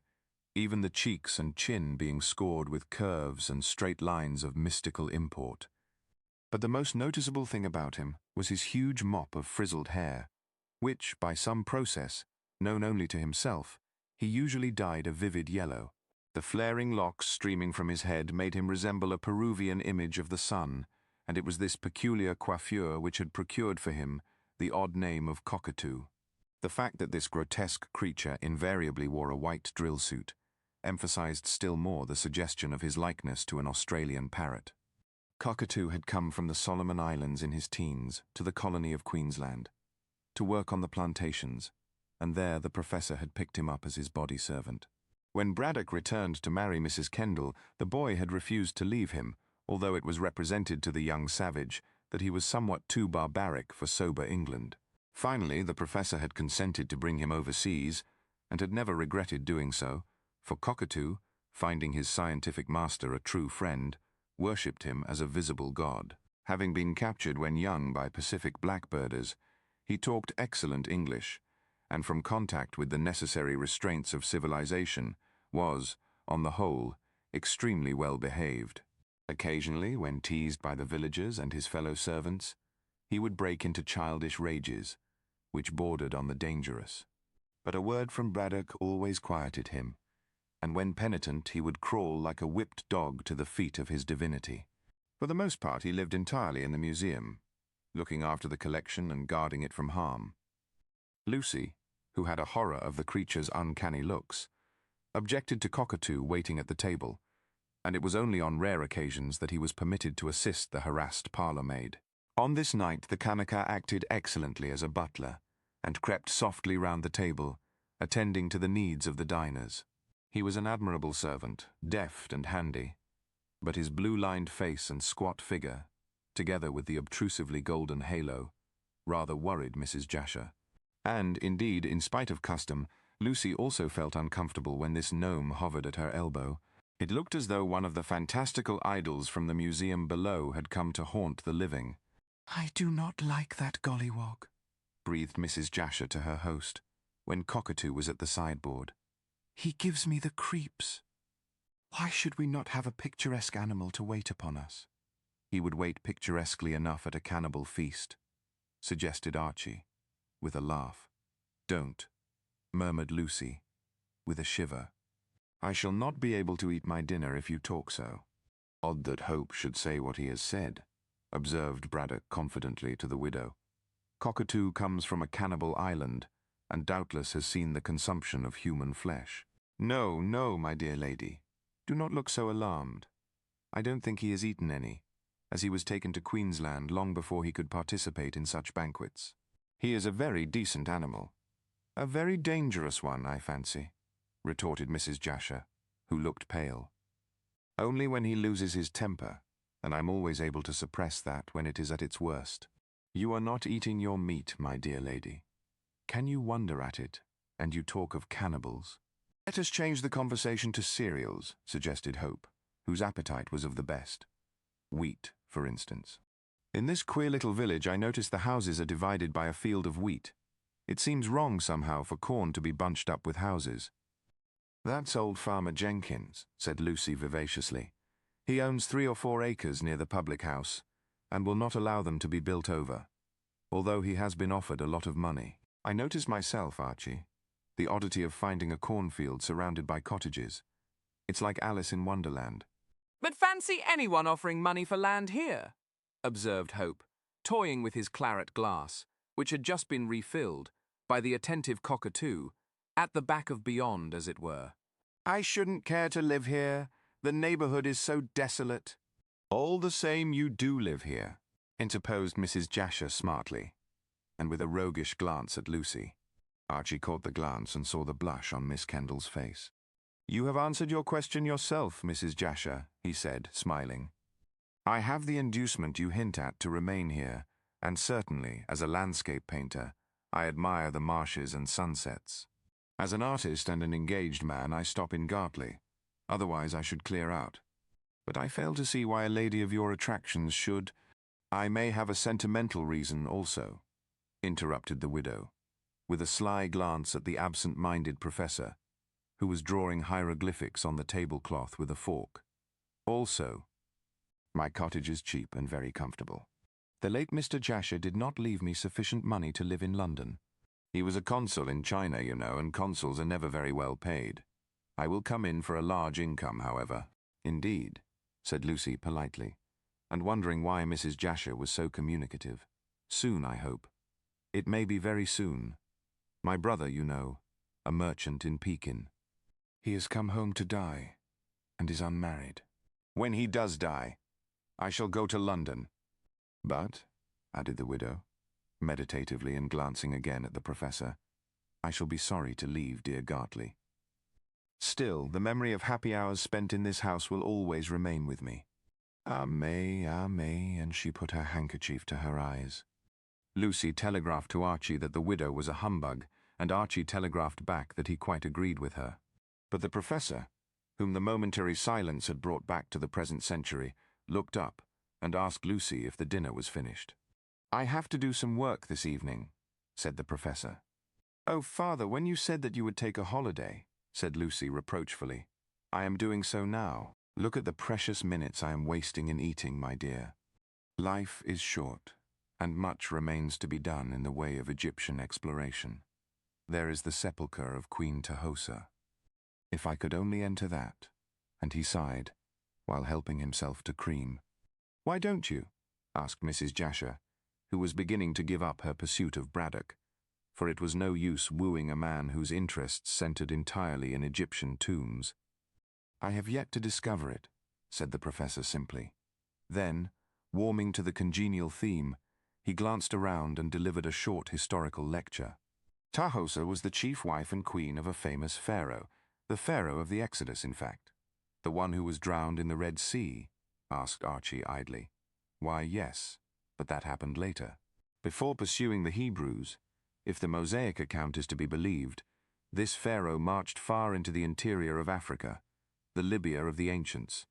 even the cheeks and chin being scored with curves and straight lines of mystical import. But the most noticeable thing about him was his huge mop of frizzled hair, which, by some process, known only to himself, he usually dyed a vivid yellow. The flaring locks streaming from his head made him resemble a Peruvian image of the sun, and it was this peculiar coiffure which had procured for him the odd name of cockatoo. The fact that this grotesque creature invariably wore a white drill suit emphasized still more the suggestion of his likeness to an Australian parrot. Cockatoo had come from the Solomon Islands in his teens to the colony of Queensland to work on the plantations, and there the professor had picked him up as his body servant. When Braddock returned to marry Mrs. Kendall, the boy had refused to leave him, although it was represented to the young savage that he was somewhat too barbaric for sober England. Finally, the professor had consented to bring him overseas, and had never regretted doing so, for Cockatoo, finding his scientific master a true friend, worshipped him as a visible god. Having been captured when young by Pacific blackbirders, he talked excellent English, and from contact with the necessary restraints of civilization, was, on the whole, extremely well behaved. Occasionally, when teased by the villagers and his fellow servants, he would break into childish rages, which bordered on the dangerous. But a word from Braddock always quieted him, and when penitent he would crawl like a whipped dog to the feet of his divinity. For the most part he lived entirely in the museum, looking after the collection and guarding it from harm. Lucy, who had a horror of the creature's uncanny looks, objected to Cockatoo waiting at the table, and it was only on rare occasions that he was permitted to assist the harassed parlour-maid. On this night the Kanaka acted excellently as a butler, and crept softly round the table, attending to the needs of the diners. He was an admirable servant, deft and handy, but his blue-lined face and squat figure, together with the obtrusively golden halo, rather worried Mrs. Jasher. And, indeed, in spite of custom, Lucy also felt uncomfortable when this gnome hovered at her elbow. It looked as though one of the fantastical idols from the museum below had come to haunt the living. "I do not like that gollywog," breathed Mrs. Jasher to her host, when Cockatoo was at the sideboard. "He gives me the creeps. Why should we not have a picturesque animal to wait upon us?" "He would wait picturesquely enough at a cannibal feast," suggested Archie, with a laugh. "Don't," murmured Lucy, with a shiver. "I shall not be able to eat my dinner if you talk so." "Odd that Hope should say what he has said," observed Braddock confidently to the widow. "Cockatoo comes from a cannibal island, and doubtless has seen the consumption of human flesh." "No, no, my dear lady. Do not look so alarmed. I don't think he has eaten any, as he was taken to Queensland long before he could participate in such banquets. He is a very decent animal. A very dangerous one, I fancy," retorted Mrs. Jasher, who looked pale. "Only when he loses his temper, and I'm always able to suppress that when it is at its worst. You are not eating your meat, my dear lady. Can you wonder at it, and you talk of cannibals?" "Let us change the conversation to cereals," suggested Hope, whose appetite was of the best. Wheat, for instance. "In this queer little village I notice the houses are divided by a field of wheat. It seems wrong somehow for corn to be bunched up with houses." "That's old Farmer Jenkins," said Lucy vivaciously. "He owns 3 or 4 acres near the public house, and will not allow them to be built over, although he has been offered a lot of money. I noticed myself, Archie, the oddity of finding a cornfield surrounded by cottages. It's like Alice in Wonderland." "But fancy anyone offering money for land here," observed Hope, toying with his claret glass, which had just been refilled, by the attentive Cockatoo, at the back of beyond, as it were. "I shouldn't care to live here. The neighbourhood is so desolate." "All the same you do live here," interposed Mrs. Jasher smartly, and with a roguish glance at Lucy. Archie caught the glance and saw the blush on Miss Kendall's face. "You have answered your question yourself, Mrs. Jasher," he said, smiling. "I have the inducement you hint at to remain here, and certainly, as a landscape painter, I admire the marshes and sunsets. As an artist and an engaged man, I stop in Gartley. Otherwise I should clear out. But I fail to see why a lady of your attractions should—" "I may have a sentimental reason also," interrupted the widow, with a sly glance at the absent-minded professor, who was drawing hieroglyphics on the tablecloth with a fork. "Also, my cottage is cheap and very comfortable. The late Mr. Jasher did not leave me sufficient money to live in London. He was a consul in China, you know, and consuls are never very well paid. I will come in for a large income, however." "Indeed," said Lucy politely, and wondering why Mrs. Jasher was so communicative. "Soon, I hope." "It may be very soon." My brother, you know, a merchant in Pekin. He has come home to die, and is unmarried. When he does die, I shall go to London. But, added the widow, meditatively and glancing again at the professor, I shall be sorry to leave dear Gartley. Still, the memory of happy hours spent in this house will always remain with me. Ah, May, and she put her handkerchief to her eyes. Lucy telegraphed to Archie that the widow was a humbug, and Archie telegraphed back that he quite agreed with her. But the professor, whom the momentary silence had brought back to the present century, looked up and asked Lucy if the dinner was finished. I have to do some work this evening, said the professor. Oh, father, when you said that you would take a holiday, said Lucy reproachfully, I am doing so now. Look at the precious minutes I am wasting in eating, my dear. Life is short, and much remains to be done in the way of Egyptian exploration. There is the sepulchre of Queen Tahosa. If I could only enter that, and he sighed, while helping himself to cream. Why don't you? Asked Mrs. Jasher, who was beginning to give up her pursuit of Braddock, for it was no use wooing a man whose interests centered entirely in Egyptian tombs. I have yet to discover it, said the professor simply. Then, warming to the congenial theme, he glanced around and delivered a short historical lecture. Tahosa was the chief wife and queen of a famous pharaoh, the pharaoh of the Exodus, in fact. The one who was drowned in the Red Sea? Asked Archie idly. Why, yes, but that happened later. Before pursuing the Hebrews, if the Mosaic account is to be believed, this pharaoh marched far into the interior of Africa, the Libya of the ancients,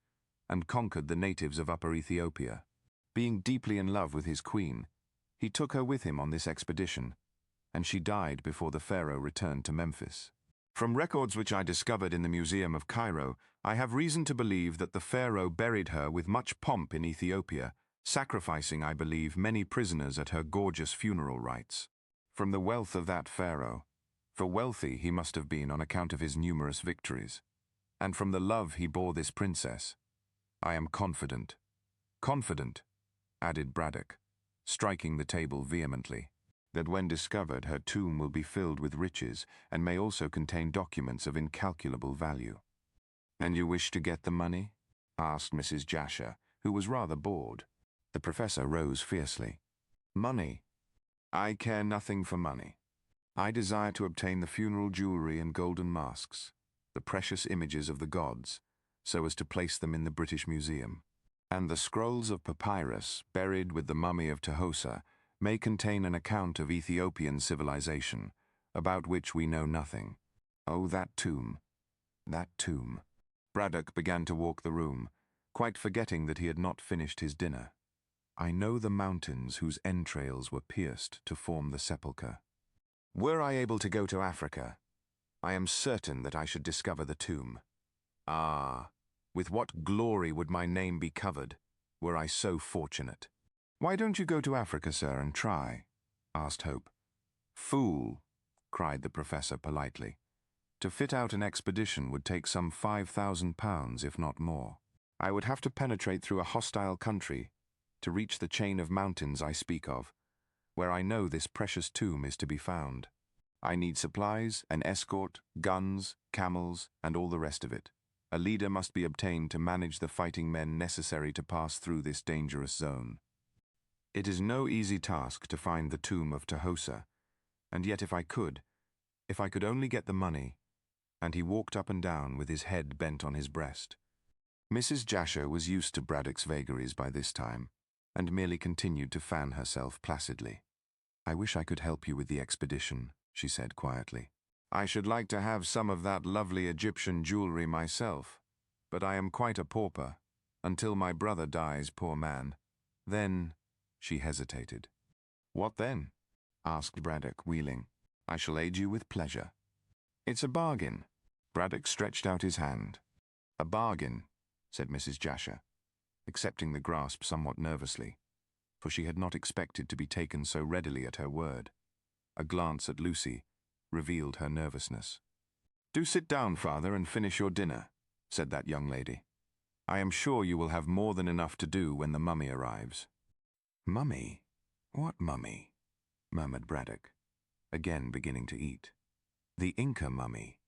and conquered the natives of Upper Ethiopia. Being deeply in love with his queen, he took her with him on this expedition, and she died before the pharaoh returned to Memphis. From records which I discovered in the Museum of Cairo, I have reason to believe that the pharaoh buried her with much pomp in Ethiopia, sacrificing, I believe, many prisoners at her gorgeous funeral rites. From the wealth of that pharaoh, for wealthy he must have been on account of his numerous victories, and from the love he bore this princess, I am confident, added Braddock, striking the table vehemently, that when discovered her tomb will be filled with riches and may also contain documents of incalculable value. And you wish to get the money? Asked Mrs. Jasher, who was rather bored. The professor rose fiercely. Money? I care nothing for money. I desire to obtain the funeral jewelry and golden masks, the precious images of the gods, so as to place them in the British Museum. And the scrolls of papyrus buried with the mummy of Tahosa may contain an account of Ethiopian civilization, about which we know nothing. Oh, that tomb, that tomb. Braddock began to walk the room, quite forgetting that he had not finished his dinner. I know the mountains whose entrails were pierced to form the sepulchre. Were I able to go to Africa, I am certain that I should discover the tomb. Ah, with what glory would my name be covered, were I so fortunate. Why don't you go to Africa, sir, and try? Asked Hope. Fool, cried the professor politely. To fit out an expedition would take some £5,000, if not more. I would have to penetrate through a hostile country to reach the chain of mountains I speak of, where I know this precious tomb is to be found. I need supplies, an escort, guns, camels, and all the rest of it. A leader must be obtained to manage the fighting men necessary to pass through this dangerous zone. It is no easy task to find the tomb of Tahosa, and yet if I could only get the money, and he walked up and down with his head bent on his breast. Mrs. Jasher was used to Braddock's vagaries by this time, and merely continued to fan herself placidly. I wish I could help you with the expedition, she said quietly. I should like to have some of that lovely Egyptian jewelry myself, but I am quite a pauper, until my brother dies, poor man. Then, she hesitated. What then? Asked Braddock, wheeling. I shall aid you with pleasure. It's a bargain. Braddock stretched out his hand. A bargain, said Mrs. Jasher, accepting the grasp somewhat nervously, for she had not expected to be taken so readily at her word. A glance at Lucy revealed her nervousness. Do sit down, father, and finish your dinner, said that young lady. I am sure you will have more than enough to do when the mummy arrives. Mummy? What mummy? Murmured Braddock. again beginning to eat. The Inca mummy.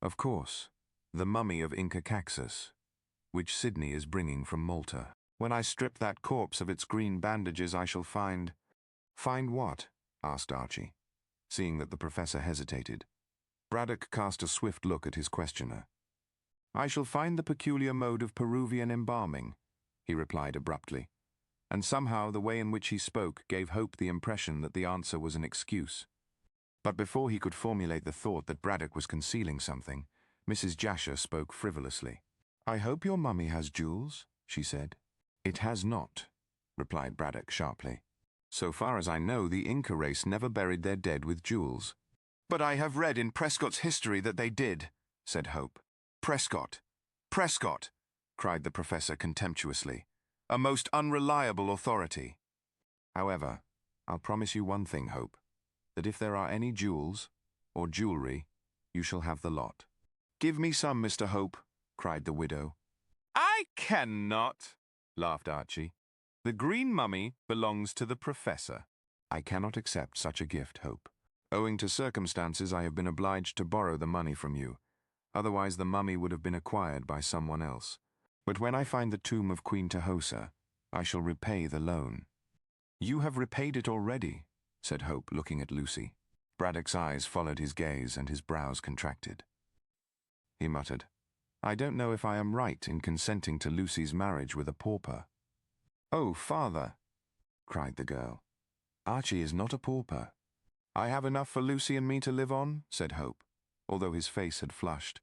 Of course, the mummy of Inca Caxus, which Sydney is bringing from Malta. When I strip that corpse of its green bandages, I shall find... Find what? Asked Archie, seeing that the professor hesitated. Braddock cast a swift look at his questioner. I shall find the peculiar mode of Peruvian embalming, he replied abruptly, and somehow the way in which he spoke gave Hope the impression that the answer was an excuse. But before he could formulate the thought that Braddock was concealing something, Mrs. Jasher spoke frivolously. I hope your mummy has jewels, she said. It has not, replied Braddock sharply. So far as I know, the Inca race never buried their dead with jewels. But I have read in Prescott's history that they did, said Hope. Prescott! Prescott! Cried the professor contemptuously. A most unreliable authority. However, I'll promise you one thing, Hope, that if there are any jewels, or jewelry, you shall have the lot. Give me some, Mr. Hope, cried the widow. I cannot, laughed Archie. The green mummy belongs to the professor. I cannot accept such a gift, Hope. Owing to circumstances, I have been obliged to borrow the money from you. Otherwise, the mummy would have been acquired by someone else. But when I find the tomb of Queen Tahosa, I shall repay the loan. You have repaid it already, said Hope, looking at Lucy. Braddock's eyes followed his gaze and his brows contracted. He muttered, I don't know if I am right in consenting to Lucy's marriage with a pauper. Oh, father, cried the girl. Archie is not a pauper. I have enough for Lucy and me to live on, said Hope, although his face had flushed.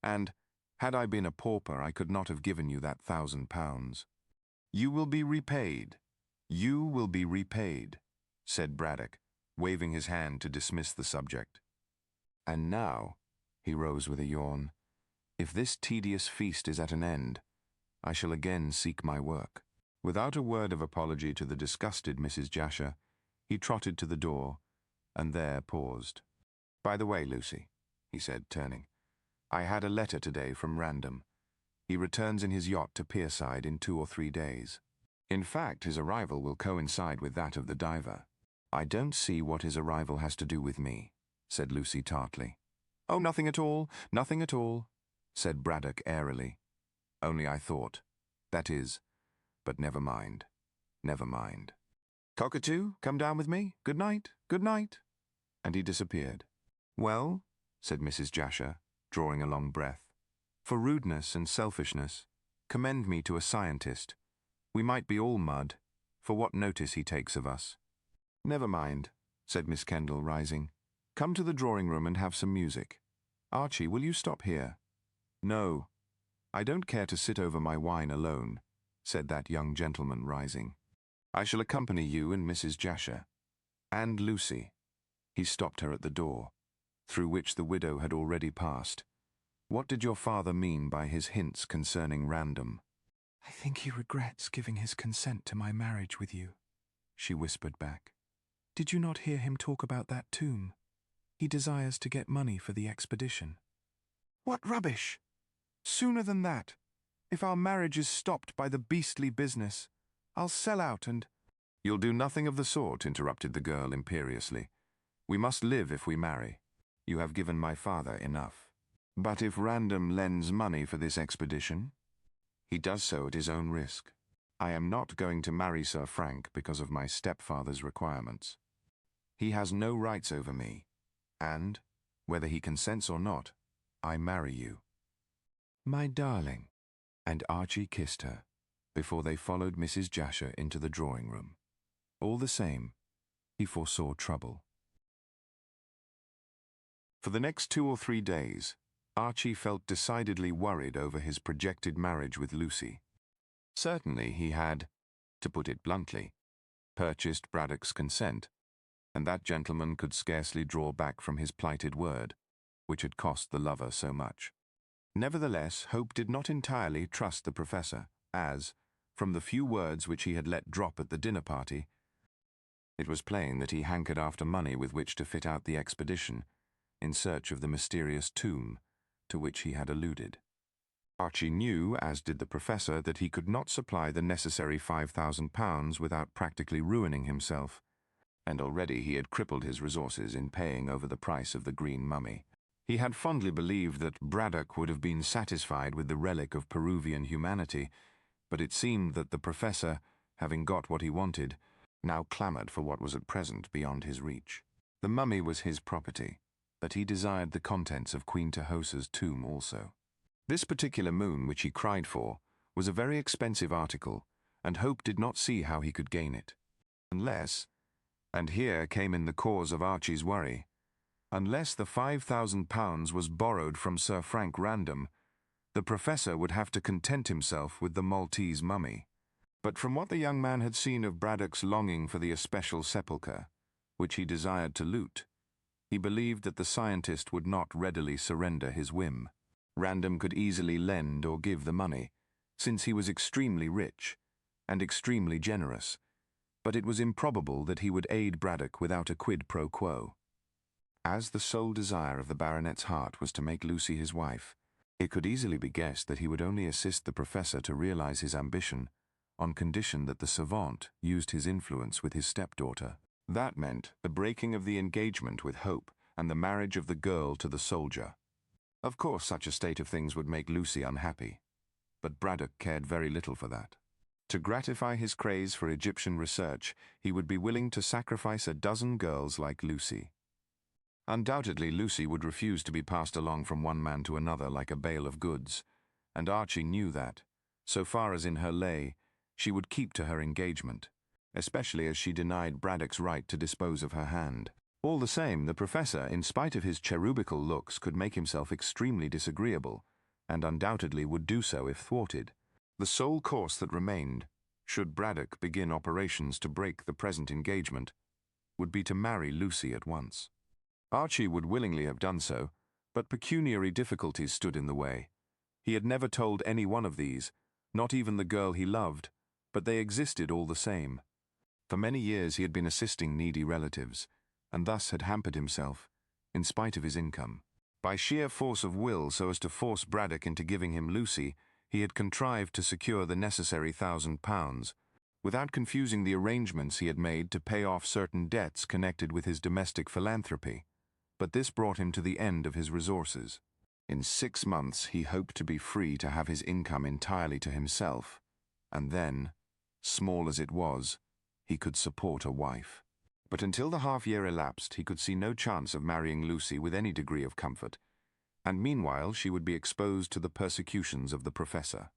And, had I been a pauper, I could not have given you that £1,000. You will be repaid. You will be repaid, said Braddock, waving his hand to dismiss the subject. And now, he rose with a yawn, if this tedious feast is at an end, I shall again seek my work. Without a word of apology to the disgusted Mrs. Jasher, he trotted to the door, and there paused. By the way, Lucy, he said, turning, I had a letter today from Random. He returns in his yacht to Pierside in 2 or 3 days. In fact, his arrival will coincide with that of the diver. I don't see what his arrival has to do with me, said Lucy tartly. Oh, nothing at all, said Braddock airily. Only I thought. That is, but never mind, never mind. Cockatoo, come down with me. Good night, good night. And he disappeared. Well, said Mrs. Jasher, drawing a long breath, for rudeness and selfishness, commend me to a scientist. We might be all mud, for what notice he takes of us. Never mind, said Miss Kendall, rising. Come to the drawing-room and have some music. Archie, will you stop here? No, I don't care to sit over my wine alone, said that young gentleman, rising. I shall accompany you and Mrs. Jasher. And Lucy. He stopped her at the door, through which the widow had already passed. What did your father mean by his hints concerning Random? I think he regrets giving his consent to my marriage with you, she whispered back. Did you not hear him talk about that tomb? He desires to get money for the expedition. What rubbish! Sooner than that. If our marriage is stopped by the beastly business, I'll sell out and— You'll do nothing of the sort, interrupted the girl imperiously. We must live if we marry. You have given my father enough. But if Random lends money for this expedition, he does so at his own risk. I am not going to marry Sir Frank because of my stepfather's requirements. He has no rights over me, and, whether he consents or not, I marry you. My darling. And Archie kissed her, before they followed Mrs. Jasher into the drawing-room. All the same, he foresaw trouble. For the next 2 or 3 days, Archie felt decidedly worried over his projected marriage with Lucy. Certainly he had, to put it bluntly, purchased Braddock's consent, and that gentleman could scarcely draw back from his plighted word, which had cost the lover so much. Nevertheless, Hope did not entirely trust the professor, as, from the few words which he had let drop at the dinner party, it was plain that he hankered after money with which to fit out the expedition, in search of the mysterious tomb to which he had alluded. Archie knew, as did the professor, that he could not supply the necessary £5,000 without practically ruining himself, and already he had crippled his resources in paying over the price of the green mummy. He had fondly believed that Braddock would have been satisfied with the relic of Peruvian humanity, but it seemed that the professor, having got what he wanted, now clamoured for what was at present beyond his reach. The mummy was his property, but he desired the contents of Queen Tahosa's tomb also. This particular moon which he cried for was a very expensive article, and Hope did not see how he could gain it. Unless, and here came in the cause of Archie's worry, unless the £5,000 was borrowed from Sir Frank Random, the professor would have to content himself with the Maltese mummy. But from what the young man had seen of Braddock's longing for the especial sepulchre, which he desired to loot, he believed that the scientist would not readily surrender his whim. Random could easily lend or give the money, since he was extremely rich and extremely generous, but it was improbable that he would aid Braddock without a quid pro quo. As the sole desire of the baronet's heart was to make Lucy his wife, it could easily be guessed that he would only assist the professor to realize his ambition on condition that the savant used his influence with his stepdaughter. That meant the breaking of the engagement with Hope and the marriage of the girl to the soldier. Of course, such a state of things would make Lucy unhappy, but Braddock cared very little for that. To gratify his craze for Egyptian research, he would be willing to sacrifice a dozen girls like Lucy. Undoubtedly, Lucy would refuse to be passed along from one man to another like a bale of goods, and Archie knew that, so far as in her lay, she would keep to her engagement, especially as she denied Braddock's right to dispose of her hand. All the same, the professor, in spite of his cherubical looks, could make himself extremely disagreeable, and undoubtedly would do so if thwarted. The sole course that remained, should Braddock begin operations to break the present engagement, would be to marry Lucy at once. Archie would willingly have done so, but pecuniary difficulties stood in the way. He had never told any one of these, not even the girl he loved, but they existed all the same. For many years he had been assisting needy relatives, and thus had hampered himself, in spite of his income. By sheer force of will, so as to force Braddock into giving him Lucy, he had contrived to secure the necessary £1,000, without confusing the arrangements he had made to pay off certain debts connected with his domestic philanthropy. But this brought him to the end of his resources. In 6 months he hoped to be free to have his income entirely to himself, and then, small as it was, he could support a wife. But until the half-year elapsed, he could see no chance of marrying Lucy with any degree of comfort, and meanwhile she would be exposed to the persecutions of the professor.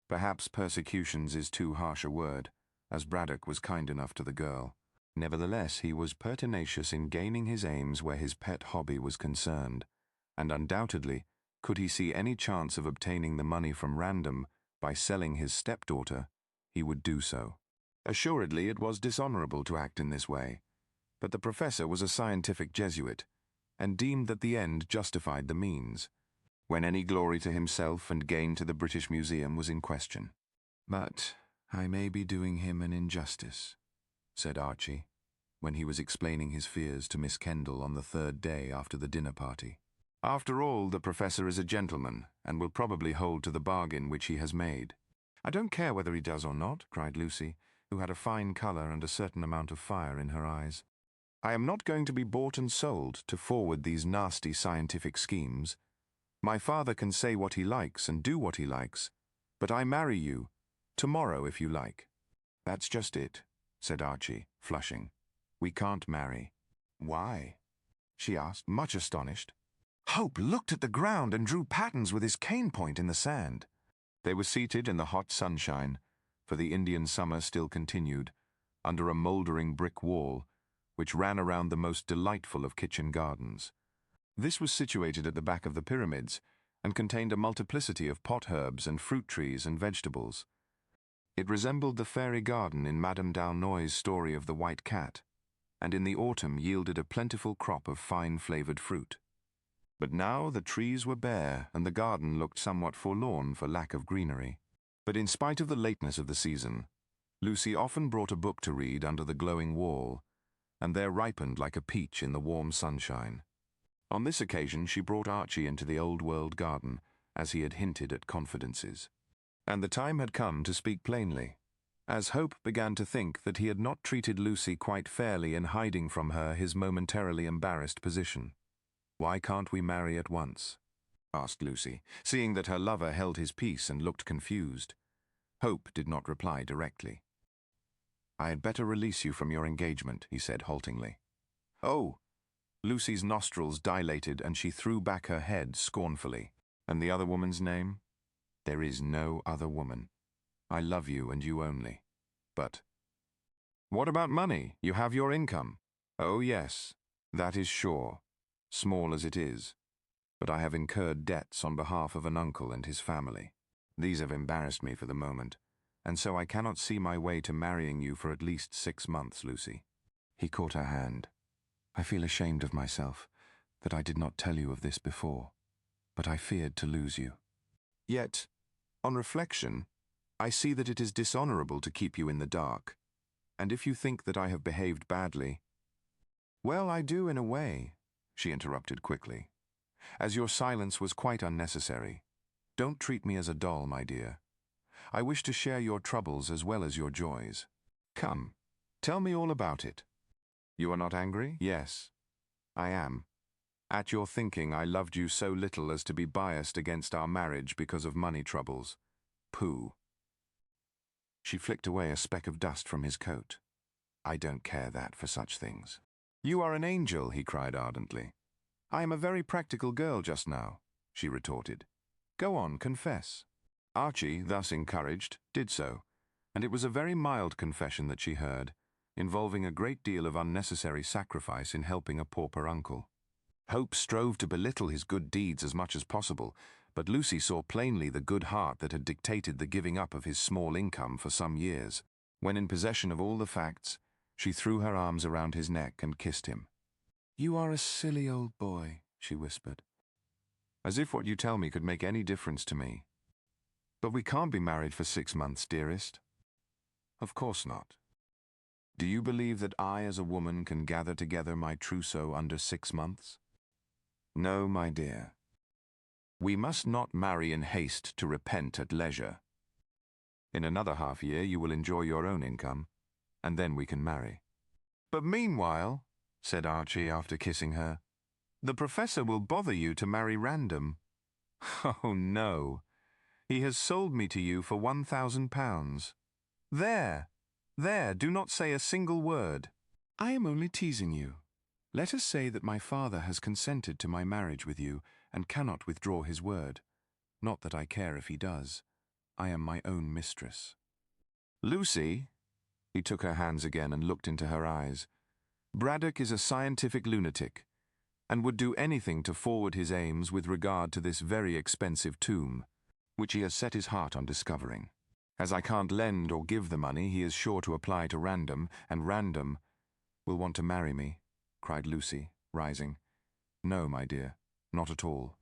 Perhaps persecutions is too harsh a word, as Braddock was kind enough to the girl. Nevertheless, he was pertinacious in gaining his aims where his pet hobby was concerned, and undoubtedly, could he see any chance of obtaining the money from Random by selling his stepdaughter, he would do so. Assuredly, it was dishonourable to act in this way, but the professor was a scientific Jesuit, and deemed that the end justified the means, when any glory to himself and gain to the British Museum was in question. "But I may be doing him an injustice," said Archie, when he was explaining his fears to Miss Kendall on the 3rd day after the dinner party. "After all, the professor is a gentleman, and will probably hold to the bargain which he has made." "I don't care whether he does or not," cried Lucy, who had a fine colour and a certain amount of fire in her eyes. "I am not going to be bought and sold to forward these nasty scientific schemes. My father can say what he likes and do what he likes, but I marry you, tomorrow if you like." "That's just it," said Archie, flushing. "We can't marry." "Why?" she asked, much astonished. Hope looked at the ground and drew patterns with his cane point in the sand. They were seated in the hot sunshine, for the Indian summer still continued, under a mouldering brick wall, which ran around the most delightful of kitchen gardens. This was situated at the back of the pyramids, and contained a multiplicity of pot herbs and fruit trees and vegetables. It resembled the fairy garden in Madame d'Aulnoy's story of the White Cat, and in the autumn yielded a plentiful crop of fine-flavoured fruit. But now the trees were bare, and the garden looked somewhat forlorn for lack of greenery. But in spite of the lateness of the season, Lucy often brought a book to read under the glowing wall, and there ripened like a peach in the warm sunshine. On this occasion she brought Archie into the old-world garden, as he had hinted at confidences. And the time had come to speak plainly. as Hope began to think that he had not treated Lucy quite fairly in hiding from her his momentarily embarrassed position. "Why can't we marry at once?" asked Lucy, seeing that her lover held his peace and looked confused. Hope did not reply directly. "I had better release you from your engagement," he said haltingly. "Oh!" Lucy's nostrils dilated and she threw back her head scornfully. "And the other woman's name?" "There is no other woman. I love you and you only. But—" "What about money? You have your income." "Oh yes, that is sure, small as it is. But I have incurred debts on behalf of an uncle and his family. These have embarrassed me for the moment, and so I cannot see my way to marrying you for at least 6 months, Lucy." He caught her hand. "I feel ashamed of myself that I did not tell you of this before, but I feared to lose you. Yet, on reflection, I see that it is dishonorable to keep you in the dark, and if you think that I have behaved badly—" "Well, I do in a way," she interrupted quickly, "as your silence was quite unnecessary. Don't treat me as a doll, my dear. I wish to share your troubles as well as your joys. Come, tell me all about it. You are not angry?" "Yes, I am. At your thinking I loved you so little as to be biased against our marriage because of money troubles. Pooh." She flicked away a speck of dust from his coat. "I don't care that for such things." "You are an angel," he cried ardently. "I am a very practical girl just now," she retorted. "Go on, confess." Archie, thus encouraged, did so, and it was a very mild confession that she heard, involving a great deal of unnecessary sacrifice in helping a pauper uncle. Hope strove to belittle his good deeds as much as possible, but Lucy saw plainly the good heart that had dictated the giving up of his small income for some years. When in possession of all the facts, she threw her arms around his neck and kissed him. "You are a silly old boy," she whispered. "As if what you tell me could make any difference to me. But we can't be married for 6 months, dearest." "Of course not. Do you believe that I as a woman can gather together my trousseau under 6 months? No, my dear. We must not marry in haste to repent at leisure. In another half-year you will enjoy your own income, and then we can marry." "But meanwhile," said Archie after kissing her, "the professor will bother you to marry random." "Oh, no. He has sold me to you for £1,000. There, do not say a single word." "I am only teasing you. Let us say that my father has consented to my marriage with you and cannot withdraw his word. Not that I care if he does. I am my own mistress." "Lucy," he took her hands again and looked into her eyes, "Braddock is a scientific lunatic, and would do anything to forward his aims with regard to this very expensive tomb, which he has set his heart on discovering. As I can't lend or give the money, he is sure to apply to Random, and Random will want to marry me," cried Lucy, rising. "No, my dear, not at all.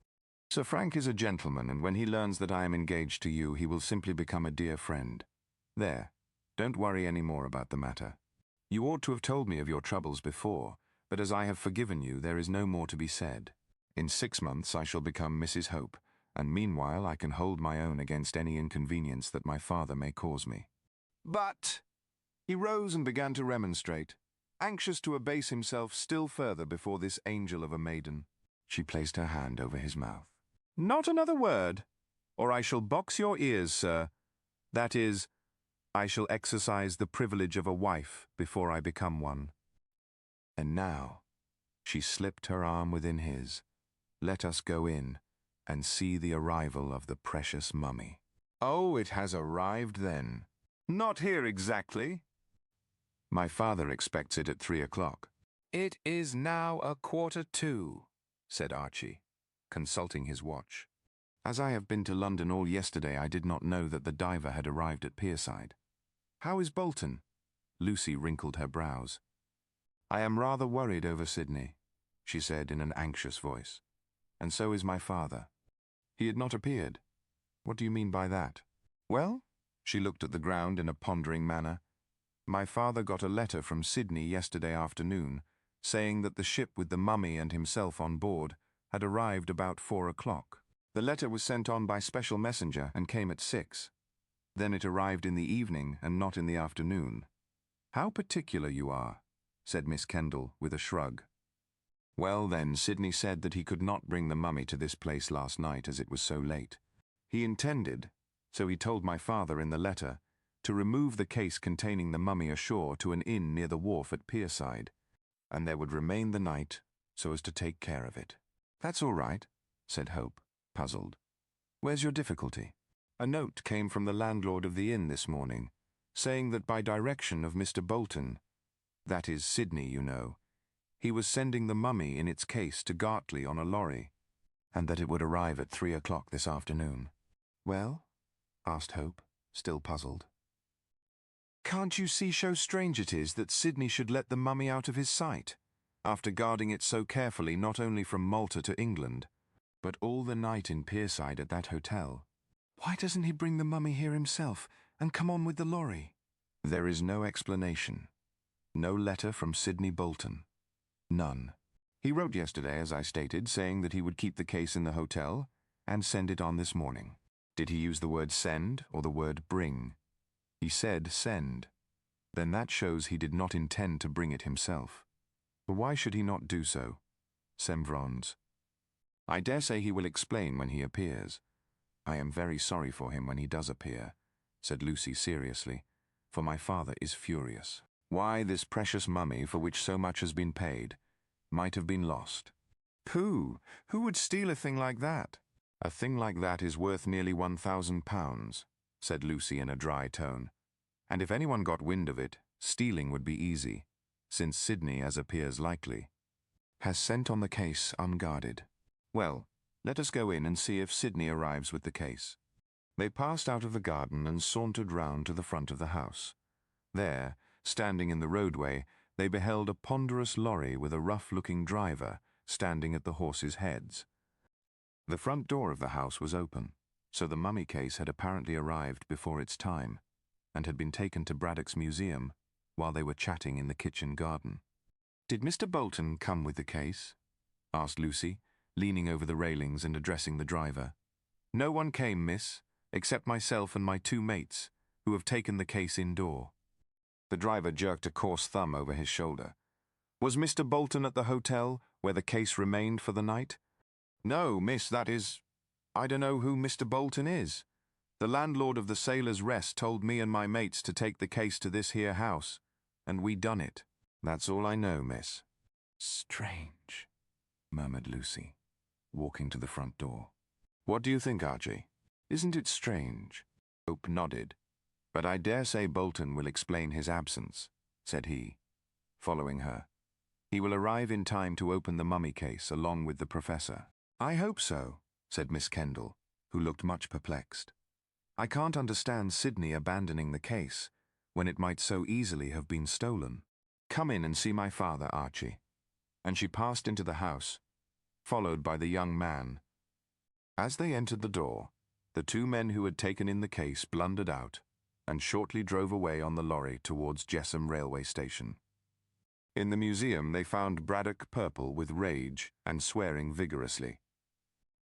Sir Frank is a gentleman, and when he learns that I am engaged to you, he will simply become a dear friend. There, don't worry any more about the matter. You ought to have told me of your troubles before, but as I have forgiven you, there is no more to be said. In 6 months I shall become Mrs. Hope, and meanwhile I can hold my own against any inconvenience that my father may cause me." "But—" He rose and began to remonstrate, anxious to abase himself still further before this angel of a maiden. She placed her hand over his mouth. "Not another word, or I shall box your ears, sir. That is, I shall exercise the privilege of a wife before I become one." And now, she slipped her arm within his. "Let us go in and see the arrival of the precious mummy." "Oh, it has arrived then." "Not here exactly." "My father expects it at 3 o'clock. "It is now 1:45, said Archie, consulting his watch. "As I have been to London all yesterday, I did not know that the diver had arrived at Pierside. How is Bolton?" Lucy wrinkled her brows. "I am rather worried over Sydney," she said in an anxious voice. "And so is my father. He had not appeared. What do you mean by that?" "Well," she looked at the ground in a pondering manner, "my father got a letter from Sydney yesterday afternoon, saying that the ship with the mummy and himself on board had arrived about 4 o'clock. The letter was sent on by special messenger and came at 6. Then it arrived in the evening and not in the afternoon. How particular you are, said Miss Kendall with a shrug. Well then, Sidney said that he could not bring the mummy to this place last night as it was so late. He intended, so he told my father in the letter, to remove the case containing the mummy ashore to an inn near the wharf at Pierside, and there would remain the night so as to take care of it. That's all right, said Hope, puzzled. Where's your difficulty? A note came from the landlord of the inn this morning, saying that by direction of Mr. Bolton, that is Sidney, you know, he was sending the mummy in its case to Gartley on a lorry, and that it would arrive at 3 o'clock this afternoon. Well? Asked Hope, still puzzled. Can't you see how strange it is that Sidney should let the mummy out of his sight, after guarding it so carefully not only from Malta to England, but all the night in Pierside at that hotel? Why doesn't he bring the mummy here himself and come on with the lorry? There is no explanation. No letter from Sidney Bolton. None. He wrote yesterday, as I stated, saying that he would keep the case in the hotel and send it on this morning. Did he use the word send or the word bring? He said send. Then that shows he did not intend to bring it himself. But why should he not do so? Semvrons. I dare say he will explain when he appears. I am very sorry for him when he does appear, said Lucy seriously, for my father is furious. Why, this precious mummy, for which so much has been paid, might have been lost. Pooh! Who would steal a thing like that? A thing like that is worth nearly £1,000, said Lucy in a dry tone. And if anyone got wind of it, stealing would be easy, since Sidney, as appears likely, has sent on the case unguarded. Well, let us go in and see if Sidney arrives with the case. They passed out of the garden and sauntered round to the front of the house. There, standing in the roadway, they beheld a ponderous lorry with a rough-looking driver standing at the horses' heads. The front door of the house was open, so the mummy case had apparently arrived before its time, and had been taken to Braddock's museum while they were chatting in the kitchen garden. "Did Mr. Bolton come with the case?" asked Lucy, leaning over the railings and addressing the driver. "No one came, miss, except myself and my 2 mates, who have taken the case indoor." The driver jerked a coarse thumb over his shoulder. "Was Mr. Bolton at the hotel, where the case remained for the night?" "No, miss, that is, I don't know who Mr. Bolton is. The landlord of the Sailor's Rest told me and my mates to take the case to this here house, and we done it. That's all I know, miss." "Strange," murmured Lucy, walking to the front door. "What do you think, Archie? Isn't it strange?" Hope nodded. "But I dare say Bolton will explain his absence," said he, following her. "He will arrive in time to open the mummy case along with the professor." "I hope so," said Miss Kendall, who looked much perplexed. "I can't understand Sidney abandoning the case, when it might so easily have been stolen. Come in and see my father, Archie." And she passed into the house, followed by the young man. As they entered the door, the 2 men who had taken in the case blundered out, and shortly drove away on the lorry towards Jessam railway station. In the museum they found Braddock purple with rage and swearing vigorously.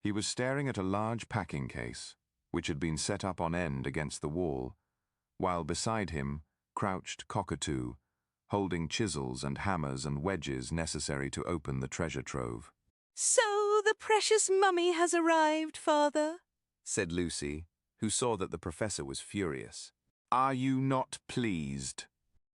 He was staring at a large packing case, which had been set up on end against the wall, while beside him crouched Cockatoo, holding chisels and hammers and wedges necessary to open the treasure trove. "So the precious mummy has arrived, father," said Lucy, who saw that the professor was furious. "Are you not pleased?"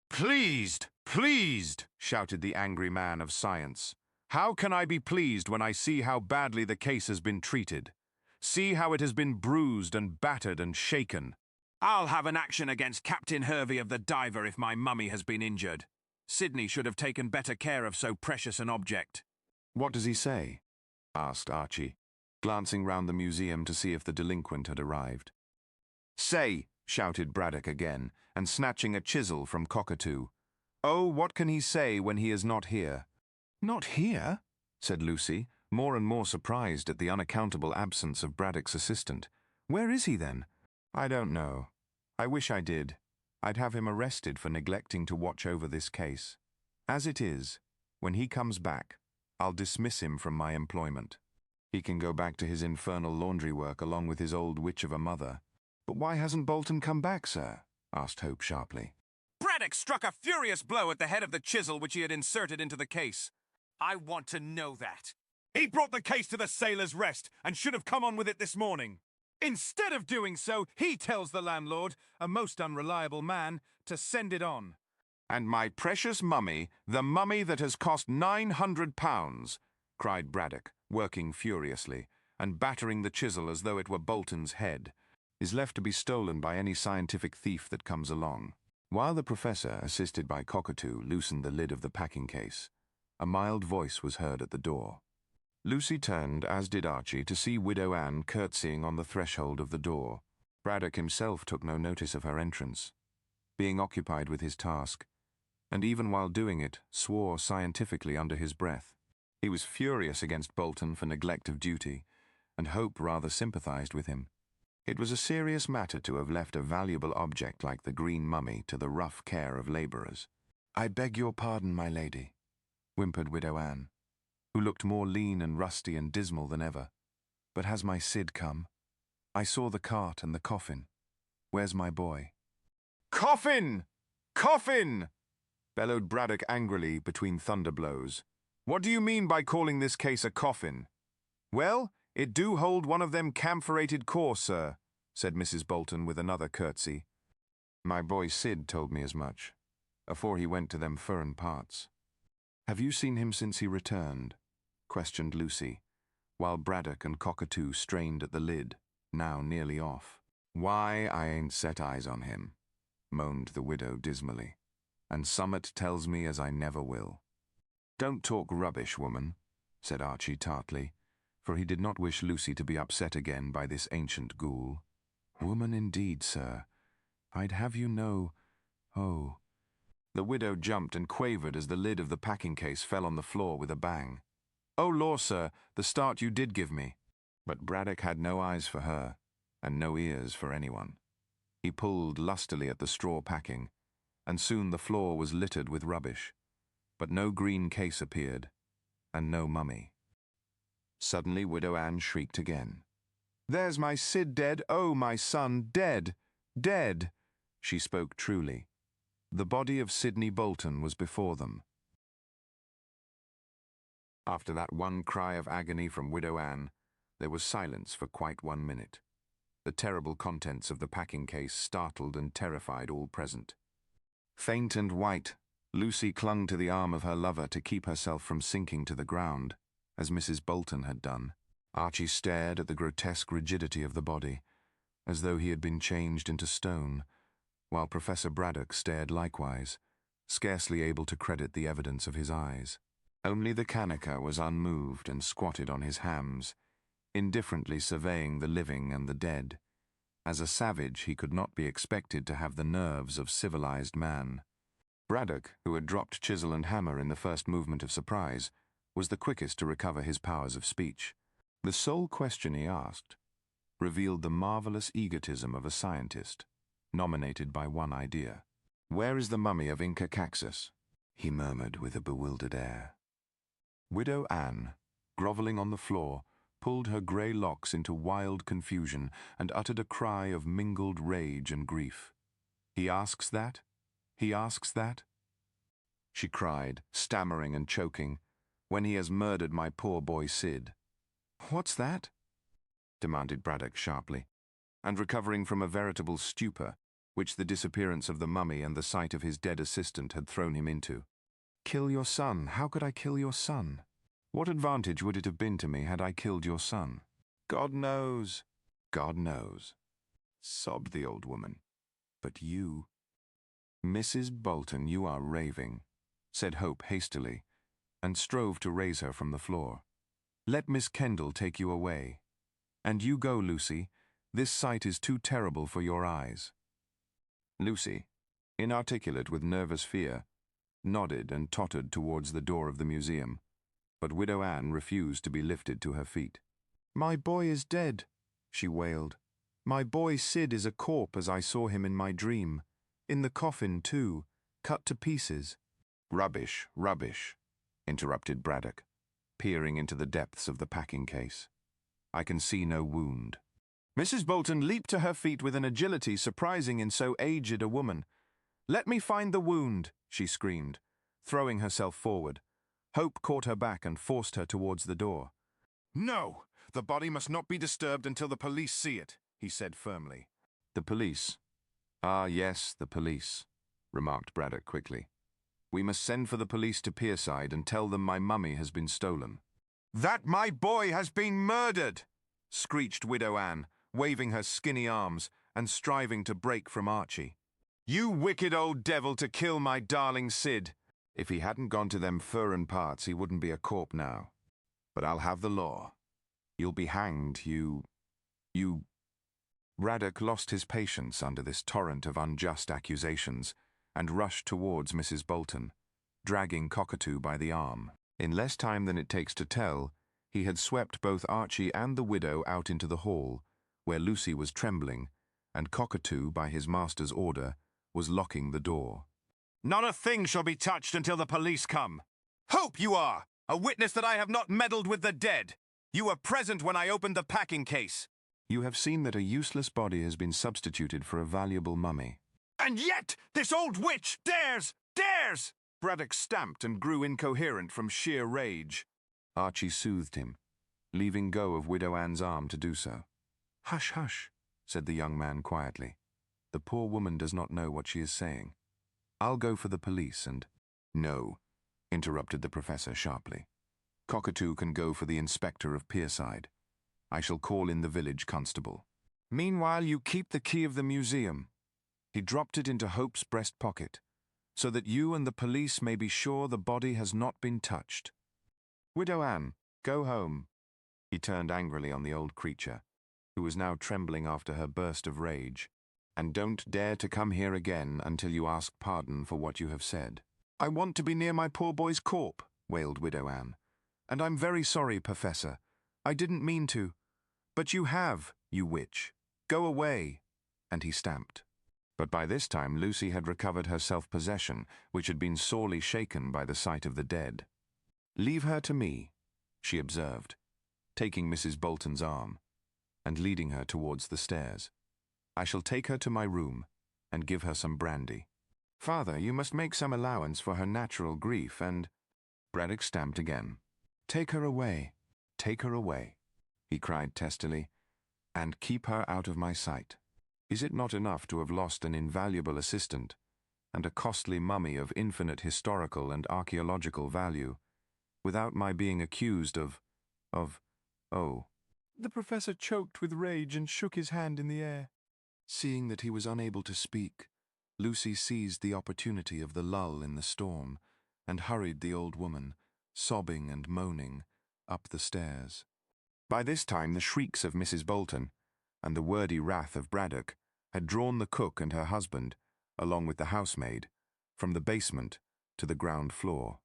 "Pleased! Pleased!" shouted the angry man of science. "How can I be pleased when I see how badly the case has been treated? See how it has been bruised and battered and shaken? I'll have an action against Captain Hervey of the Diver if my mummy has been injured. Sidney should have taken better care of so precious an object." "What does he say?" asked Archie, glancing round the museum to see if the delinquent had arrived. "Say!" shouted Braddock again, and snatching a chisel from Cockatoo. "Oh, what can he say when he is not here?" "Not here?" said Lucy, more and more surprised at the unaccountable absence of Braddock's assistant. "Where is he, then?" "I don't know. I wish I did. I'd have him arrested for neglecting to watch over this case. As it is, when he comes back, I'll dismiss him from my employment. He can go back to his infernal laundry work along with his old witch of a mother. But why hasn't Bolton come back, sir? Asked Hope sharply. Braddock struck a furious blow at the head of the chisel which he had inserted into the case. I want to know that. He brought the case to the Sailor's Rest and should have come on with it this morning. Instead of doing so, he tells the landlord, a most unreliable man, to send it on. And my precious mummy, the mummy that has cost £900, cried Braddock, working furiously, and battering the chisel as though it were Bolton's head, is left to be stolen by any scientific thief that comes along. While the professor, assisted by Cockatoo, loosened the lid of the packing case, a mild voice was heard at the door. Lucy turned, as did Archie, to see Widow Anne curtsying on the threshold of the door. Braddock himself took no notice of her entrance, being occupied with his task, and even while doing it, swore scientifically under his breath. He was furious against Bolton for neglect of duty, and Hope rather sympathized with him. It was a serious matter to have left a valuable object like the green mummy to the rough care of labourers. "I beg your pardon, my lady," whimpered Widow Anne, who looked more lean and rusty and dismal than ever. "But has my Sid come? I saw the cart and the coffin. Where's my boy?" "Coffin! Coffin!" bellowed Braddock angrily between thunder blows. "What do you mean by calling this case a coffin?" "Well, it do hold one of them camphorated core, sir," said Mrs. Bolton with another curtsy. "My boy Sid told me as much, afore he went to them furren parts." "Have you seen him since he returned?" questioned Lucy, while Braddock and Cockatoo strained at the lid, now nearly off. "Why, I ain't set eyes on him," moaned the widow dismally, "and summat tells me as I never will." "Don't talk rubbish, woman," said Archie tartly, for he did not wish Lucy to be upset again by this ancient ghoul. "Woman indeed, sir. I'd have you know... Oh." The widow jumped and quavered as the lid of the packing case fell on the floor with a bang. "Oh, law, sir, the start you did give me." But Braddock had no eyes for her, and no ears for anyone. He pulled lustily at the straw packing, and soon the floor was littered with rubbish. But no green case appeared, and no mummy. Suddenly Widow Anne shrieked again. "There's my Sid dead, oh, my son, dead, dead!" She spoke truly. The body of Sidney Bolton was before them. After that one cry of agony from Widow Anne, there was silence for quite 1 minute. The terrible contents of the packing case startled and terrified all present. Faint and white, Lucy clung to the arm of her lover to keep herself from sinking to the ground, as Mrs. Bolton had done. Archie stared at the grotesque rigidity of the body, as though he had been changed into stone, while Professor Braddock stared likewise, scarcely able to credit the evidence of his eyes. Only the Kanaka was unmoved and squatted on his hams, indifferently surveying the living and the dead. As a savage, he could not be expected to have the nerves of civilized man. Braddock, who had dropped chisel and hammer in the first movement of surprise, was the quickest to recover his powers of speech. The sole question he asked revealed the marvelous egotism of a scientist, nominated by one idea. "Where is the mummy of Inca Caxus?" he murmured with a bewildered air. Widow Anne, grovelling on the floor, pulled her grey locks into wild confusion and uttered a cry of mingled rage and grief. "He asks that? He asks that?" she cried, stammering and choking, "when he has murdered my poor boy Sid." "What's that?" demanded Braddock sharply, and recovering from a veritable stupor, which the disappearance of the mummy and the sight of his dead assistant had thrown him into. "Kill your son? How could I kill your son? What advantage would it have been to me had I killed your son?" "God knows, God knows," sobbed the old woman. "But you—" "Mrs. Bolton, you are raving," said Hope hastily, and strove to raise her from the floor. "Let Miss Kendall take you away. And you go, Lucy. This sight is too terrible for your eyes." Lucy, inarticulate with nervous fear, nodded and tottered towards the door of the museum, but Widow Anne refused to be lifted to her feet. "My boy is dead," she wailed. "My boy Sid is a corpse as I saw him in my dream. In the coffin, too, cut to pieces." "Rubbish, rubbish," interrupted Braddock, peering into the depths of the packing case. "I can see no wound." Mrs. Bolton leaped to her feet with an agility surprising in so aged a woman. "Let me find the wound," she screamed, throwing herself forward. Hope caught her back and forced her towards the door. "No! The body must not be disturbed until the police see it," he said firmly. "The police? Ah, yes, the police," remarked Braddock quickly. "We must send for the police to Pierside and tell them my mummy has been stolen." "That my boy has been murdered!" screeched Widow Anne, waving her skinny arms and striving to break from Archie. "You wicked old devil to kill my darling Sid! If he hadn't gone to them furrin parts, he wouldn't be a corp now. But I'll have the law. You'll be hanged, you... Braddock lost his patience under this torrent of unjust accusations and rushed towards Mrs. Bolton, dragging Cockatoo by the arm. In less time than it takes to tell, he had swept both Archie and the widow out into the hall, where Lucy was trembling, and Cockatoo, by his master's order, was locking the door. "Not a thing shall be touched until the police come. Hope you are! A witness that I have not meddled with the dead! You were present when I opened the packing case. You have seen that a useless body has been substituted for a valuable mummy. And yet this old witch dares! Braddock stamped and grew incoherent from sheer rage. Archie soothed him, leaving go of Widow Anne's arm to do so. "Hush, hush," said the young man quietly. "The poor woman does not know what she is saying. I'll go for the police and—" "No," interrupted the professor sharply. "Cockatoo can go for the inspector of Pierside. I shall call in the village constable. Meanwhile, you keep the key of the museum." He dropped it into Hope's breast pocket, "so that you and the police may be sure the body has not been touched. Widow Anne, go home." He turned angrily on the old creature, who was now trembling after her burst of rage. "And don't dare to come here again until you ask pardon for what you have said." "I want to be near my poor boy's corpse," wailed Widow Anne. "And I'm very sorry, Professor. I didn't mean to. But you have, you witch. Go away." And he stamped. But by this time Lucy had recovered her self-possession, which had been sorely shaken by the sight of the dead. "Leave her to me," she observed, taking Mrs. Bolton's arm and leading her towards the stairs. "I shall take her to my room and give her some brandy. Father, you must make some allowance for her natural grief and—" Braddock stamped again. Take her away," he cried testily, "and keep her out of my sight. Is it not enough to have lost an invaluable assistant and a costly mummy of infinite historical and archaeological value, without my being accused oh." The professor choked with rage and shook his hand in the air. Seeing that he was unable to speak, Lucy seized the opportunity of the lull in the storm and hurried the old woman, sobbing and moaning, up the stairs. By this time the shrieks of Mrs. Bolton and the wordy wrath of Braddock had drawn the cook and her husband, along with the housemaid, from the basement to the ground floor.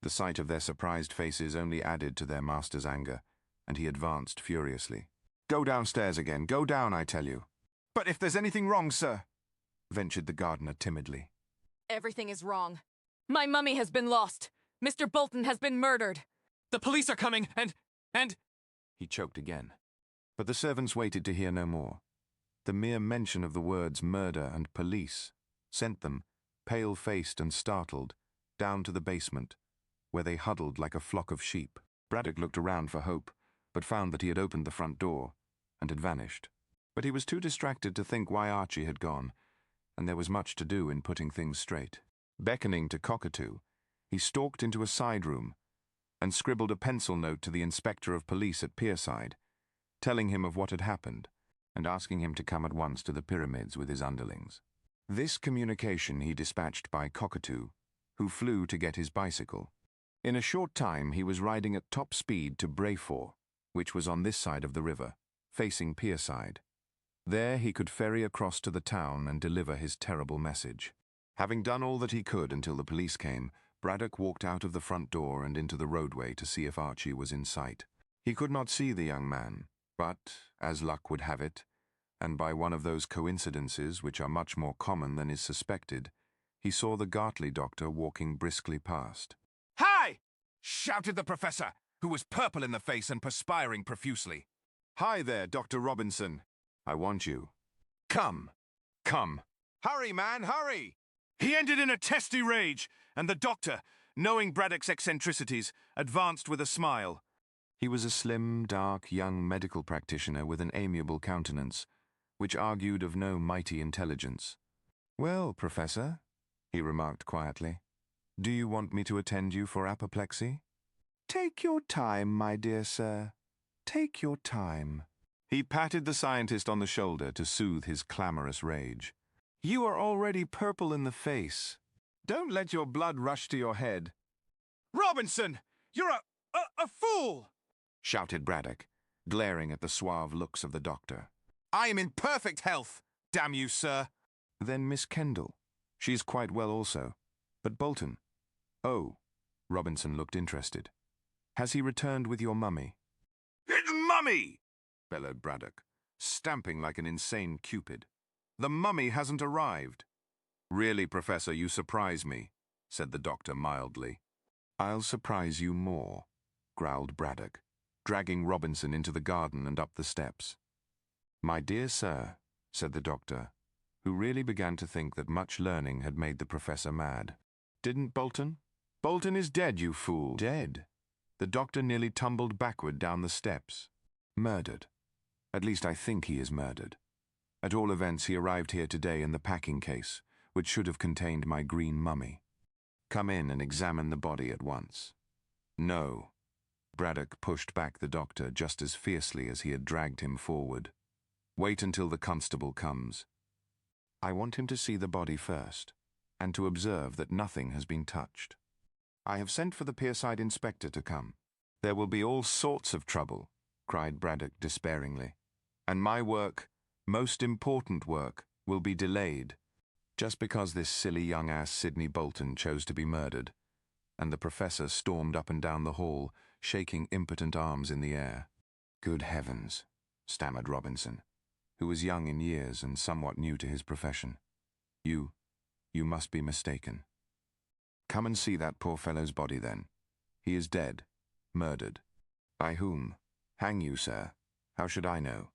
The sight of their surprised faces only added to their master's anger, and he advanced furiously. "Go downstairs again. Go down, I tell you." "But if there's anything wrong, sir," ventured the gardener timidly. Everything is wrong. My mummy has been lost. Mr. Bolton has been murdered. The police are coming, and... He choked again. But the servants waited to hear no more. The mere mention of the words murder and police sent them, pale-faced and startled, down to the basement, where they huddled like a flock of sheep. Braddock looked around for Hope, but found that he had opened the front door and had vanished. But he was too distracted to think why Archie had gone, and there was much to do in putting things straight. Beckoning to Cockatoo, he stalked into a side room and scribbled a pencil note to the inspector of police at Pierside, telling him of what had happened and asking him to come at once to the pyramids with his underlings. This communication he dispatched by Cockatoo, who flew to get his bicycle. In a short time he was riding at top speed to Brayfort, which was on this side of the river, facing Pierside. There he could ferry across to the town and deliver his terrible message. Having done all that he could until the police came, Braddock walked out of the front door and into the roadway to see if Archie was in sight. He could not see the young man, but, as luck would have it, and by one of those coincidences which are much more common than is suspected, he saw the Gartley doctor walking briskly past. "Hi!" shouted the professor, who was purple in the face and perspiring profusely. "Hi there, Dr. Robinson," I want you. Come! Come! Hurry, man, hurry! He ended in a testy rage, and the doctor, knowing Braddock's eccentricities, advanced with a smile. He was a slim, dark, young medical practitioner with an amiable countenance, which argued of no mighty intelligence. "Well, Professor," he remarked quietly, "do you want me to attend you for apoplexy?" "Take your time, my dear sir. Take your time." He patted the scientist on the shoulder to soothe his clamorous rage. "You are already purple in the face. Don't let your blood rush to your head." "Robinson, you're a fool!" shouted Braddock, glaring at the suave looks of the doctor. "I am in perfect health, damn you, sir." "Then Miss Kendall. She is quite well also. But Bolton—" "Oh," Robinson looked interested. "Has he returned with your mummy?" "His mummy!" bellowed Braddock, stamping like an insane Cupid. "The mummy hasn't arrived." "Really, Professor, you surprise me," said the doctor mildly. "I'll surprise you more," growled Braddock, dragging Robinson into the garden and up the steps. "My dear sir," said the doctor, who really began to think that much learning had made the professor mad. "Didn't Bolton? Bolton is dead, you fool." "Dead?" The doctor nearly tumbled backward down the steps. "Murdered. At least I think he is murdered. At all events, he arrived here today in the packing case, which should have contained my green mummy. Come in and examine the body at once." "No." Braddock pushed back the doctor just as fiercely as he had dragged him forward. "Wait until the constable comes. I want him to see the body first, and to observe that nothing has been touched. I have sent for the pierside inspector to come." "There will be all sorts of trouble," cried Braddock despairingly. "And my work, most important work, will be delayed, just because this silly young ass Sidney Bolton chose to be murdered." And the professor stormed up and down the hall, shaking impotent arms in the air. "Good heavens," stammered Robinson, who was young in years and somewhat new to his profession. You must be mistaken. Come and see that poor fellow's body, then. He is dead, murdered." "By whom?" "Hang you, sir. How should I know?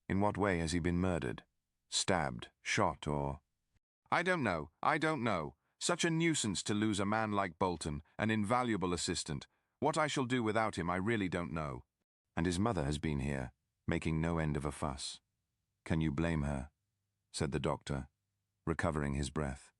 In what way has he been murdered? Stabbed, shot, or—" "I don't know. I don't know. Such a nuisance to lose a man like Bolton, an invaluable assistant. What I shall do without him I really don't know. And his mother has been here, making no end of a fuss. Can you blame her?" said the doctor, recovering his breath.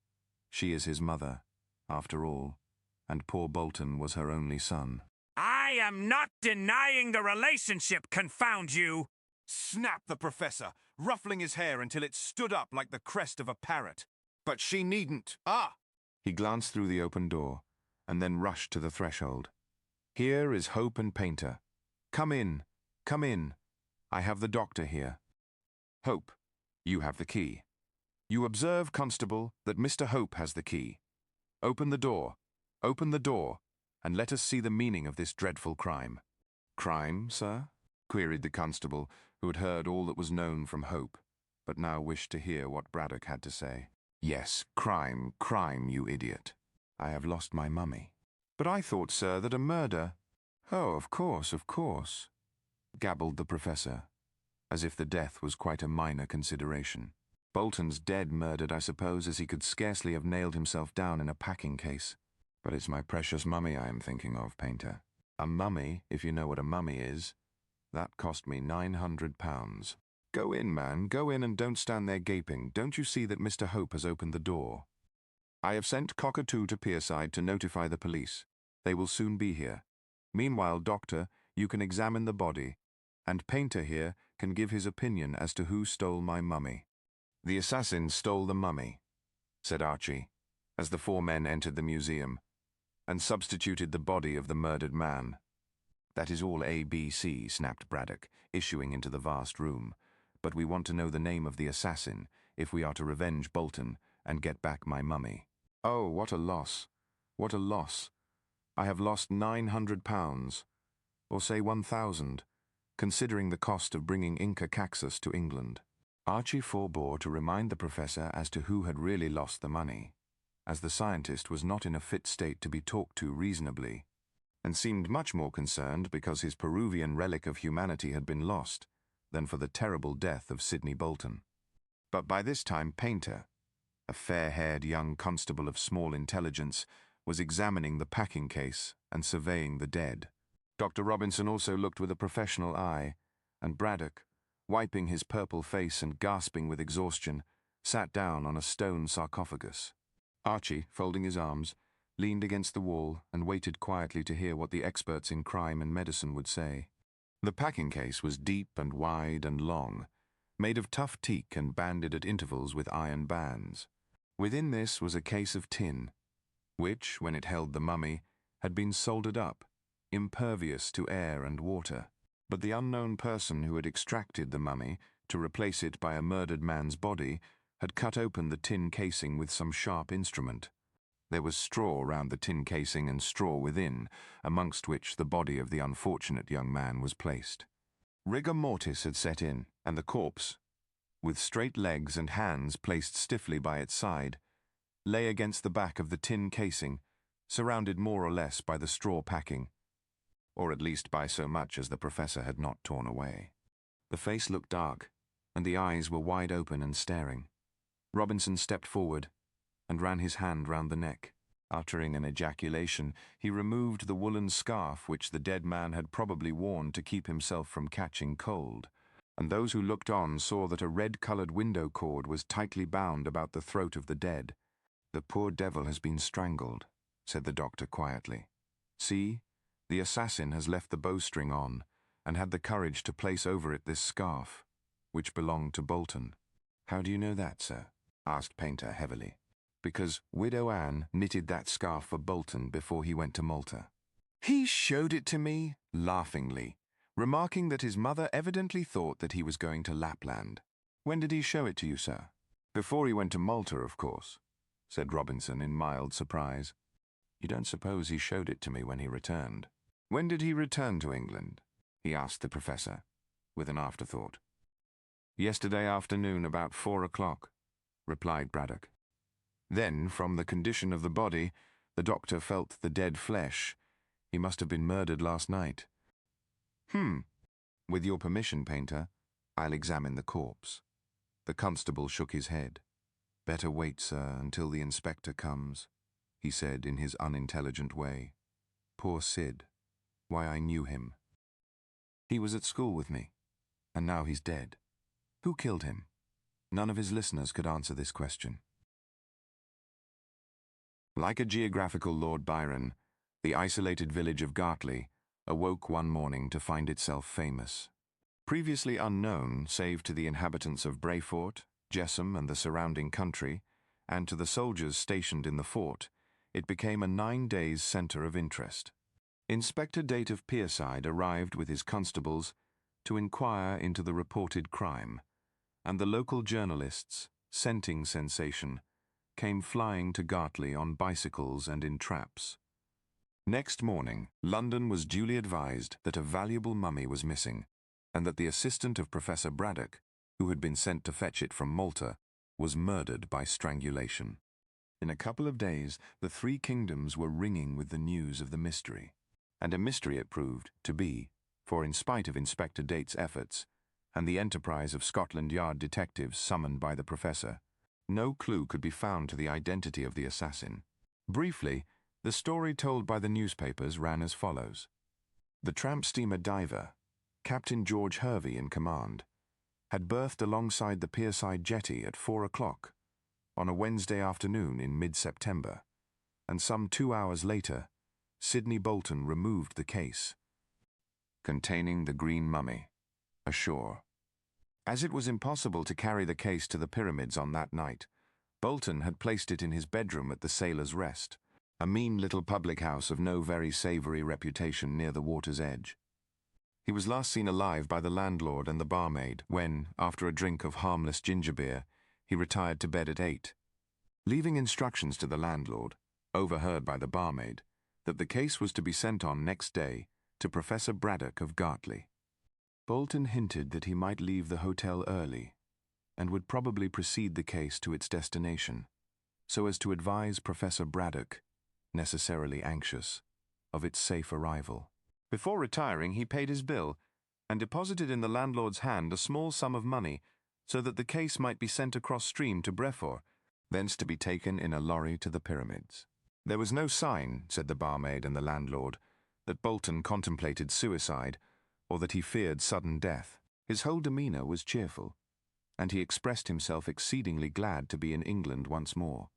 "She is his mother, after all, and poor Bolton was her only son." "I am not denying the relationship, confound you!" snapped the professor, ruffling his hair until it stood up like the crest of a parrot. "But she needn't. Ah!" He glanced through the open door, and then rushed to the threshold. "Here is Hope and Painter. Come in, come in. I have the doctor here. Hope, you have the key. You observe, Constable, that Mr. Hope has the key. Open the door, and let us see the meaning of this dreadful crime." "Crime, sir?" queried the constable, who had heard all that was known from Hope, but now wished to hear what Braddock had to say. "Yes, crime, you idiot. I have lost my mummy." "But I thought, sir, that a murder—" "Oh, of course," gabbled the professor, as if the death was quite a minor consideration. "Bolton's dead murdered, I suppose, as he could scarcely have nailed himself down in a packing case. But it's my precious mummy I am thinking of, Painter. A mummy, if you know what a mummy is. That cost me £900. Go in, man, go in and don't stand there gaping. Don't you see that Mr. Hope has opened the door? I have sent Cockatoo to Pierside to notify the police. They will soon be here. Meanwhile, Doctor, you can examine the body, and Painter here can give his opinion as to who stole my mummy." "The assassin stole the mummy," said Archie, as the four men entered the museum, "and substituted the body of the murdered man." "That is all ABC," snapped Braddock, issuing into the vast room. "But we want to know the name of the assassin, if we are to revenge Bolton and get back my mummy." "Oh, what a loss! What a loss! I have lost £900, or say 1,000, considering the cost of bringing Inca Caxus to England." Archie forbore to remind the professor as to who had really lost the money, as the scientist was not in a fit state to be talked to reasonably, and seemed much more concerned because his Peruvian relic of humanity had been lost than for the terrible death of Sidney Bolton. But by this time Painter, a fair-haired young constable of small intelligence, was examining the packing case and surveying the dead. Dr. Robinson also looked with a professional eye, and Braddock, wiping his purple face and gasping with exhaustion, sat down on a stone sarcophagus. Archie, folding his arms, leaned against the wall and waited quietly to hear what the experts in crime and medicine would say. The packing case was deep and wide and long, made of tough teak and banded at intervals with iron bands. Within this was a case of tin, which, when it held the mummy, had been soldered up, impervious to air and water. But the unknown person who had extracted the mummy to replace it by a murdered man's body had cut open the tin casing with some sharp instrument. There was straw round the tin casing and straw within, amongst which the body of the unfortunate young man was placed. Rigor mortis had set in, and the corpse, with straight legs and hands placed stiffly by its side, lay against the back of the tin casing, surrounded more or less by the straw packing, or at least by so much as the professor had not torn away. The face looked dark, and the eyes were wide open and staring. Robinson stepped forward and ran his hand round the neck. Uttering an ejaculation, he removed the woolen scarf which the dead man had probably worn to keep himself from catching cold, and those who looked on saw that a red-coloured window cord was tightly bound about the throat of the dead. "The poor devil has been strangled," said the doctor quietly. "See, the assassin has left the bowstring on, and had the courage to place over it this scarf, which belonged to Bolton." "How do you know that, sir?" asked Painter heavily. "Because Widow Anne knitted that scarf for Bolton before he went to Malta. He showed it to me, laughingly, remarking that his mother evidently thought that he was going to Lapland." "When did he show it to you, sir?" "Before he went to Malta, of course," said Robinson in mild surprise. "You don't suppose he showed it to me when he returned?" "When did he return to England?" he asked the professor, with an afterthought. "Yesterday afternoon about 4 o'clock, replied Braddock. "Then, from the condition of the body, the doctor felt the dead flesh. He must have been murdered last night." With your permission, Painter, I'll examine the corpse." The constable shook his head. "Better wait, sir, until the inspector comes," he said in his unintelligent way. "Poor Sid. Why, I knew him. He was at school with me, and now he's dead. Who killed him?" None of his listeners could answer this question. Like a geographical Lord Byron, the isolated village of Gartley awoke one morning to find itself famous. Previously unknown save to the inhabitants of Brayfort, Jessam and the surrounding country, and to the soldiers stationed in the fort, it became a 9 days' centre of interest. Inspector Date of Pierside arrived with his constables to inquire into the reported crime, and the local journalists, scenting sensation, came flying to Gartley on bicycles and in traps. Next morning, London was duly advised that a valuable mummy was missing, and that the assistant of Professor Braddock, who had been sent to fetch it from Malta, was murdered by strangulation. In a couple of days, the 3 kingdoms were ringing with the news of the mystery. And a mystery it proved to be, for in spite of Inspector Date's efforts, and the enterprise of Scotland Yard detectives summoned by the professor, no clue could be found to the identity of the assassin. Briefly, the story told by the newspapers ran as follows. The tramp steamer Diver, Captain George Hervey in command, had berthed alongside the Pierside jetty at 4 o'clock on a Wednesday afternoon in mid-September, and some 2 hours later, Sidney Bolton removed the case containing the green mummy ashore. As it was impossible to carry the case to the pyramids on that night, Bolton had placed it in his bedroom at the Sailor's Rest, a mean little public house of no very savoury reputation near the water's edge. He was last seen alive by the landlord and the barmaid when, after a drink of harmless ginger beer, he retired to bed at 8, leaving instructions to the landlord, overheard by the barmaid, that the case was to be sent on next day to Professor Braddock of Gartley. Bolton hinted that he might leave the hotel early, and would probably precede the case to its destination, so as to advise Professor Braddock, necessarily anxious, of its safe arrival. Before retiring, he paid his bill, and deposited in the landlord's hand a small sum of money so that the case might be sent across stream to Brefort, thence to be taken in a lorry to the pyramids. There was no sign, said the barmaid and the landlord, that Bolton contemplated suicide or that he feared sudden death. His whole demeanour was cheerful, and he expressed himself exceedingly glad to be in England once more.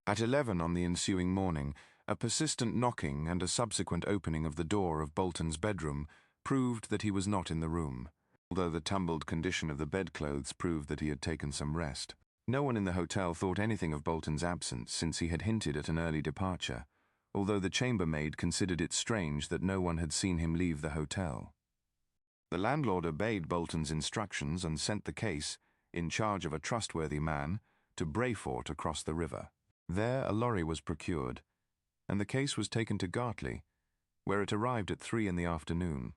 At 11 on the ensuing morning, a persistent knocking and a subsequent opening of the door of Bolton's bedroom proved that he was not in the room, although the tumbled condition of the bedclothes proved that he had taken some rest. No one in the hotel thought anything of Bolton's absence, since he had hinted at an early departure, although the chambermaid considered it strange that no one had seen him leave the hotel. The landlord obeyed Bolton's instructions and sent the case, in charge of a trustworthy man, to Brefort across the river. There a lorry was procured, and the case was taken to Gartley, where it arrived at 3 in the afternoon.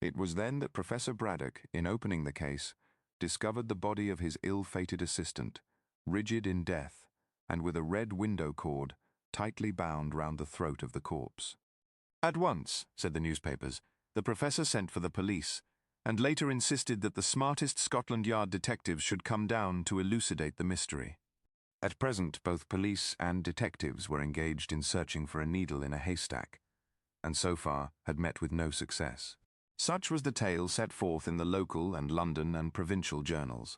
It was then that Professor Braddock, in opening the case, discovered the body of his ill-fated assistant, rigid in death, and with a red window cord tightly bound round the throat of the corpse. At once, said the newspapers, the professor sent for the police, and later insisted that the smartest Scotland Yard detectives should come down to elucidate the mystery. At present, both police and detectives were engaged in searching for a needle in a haystack, and so far had met with no success. Such was the tale set forth in the local and London and provincial journals.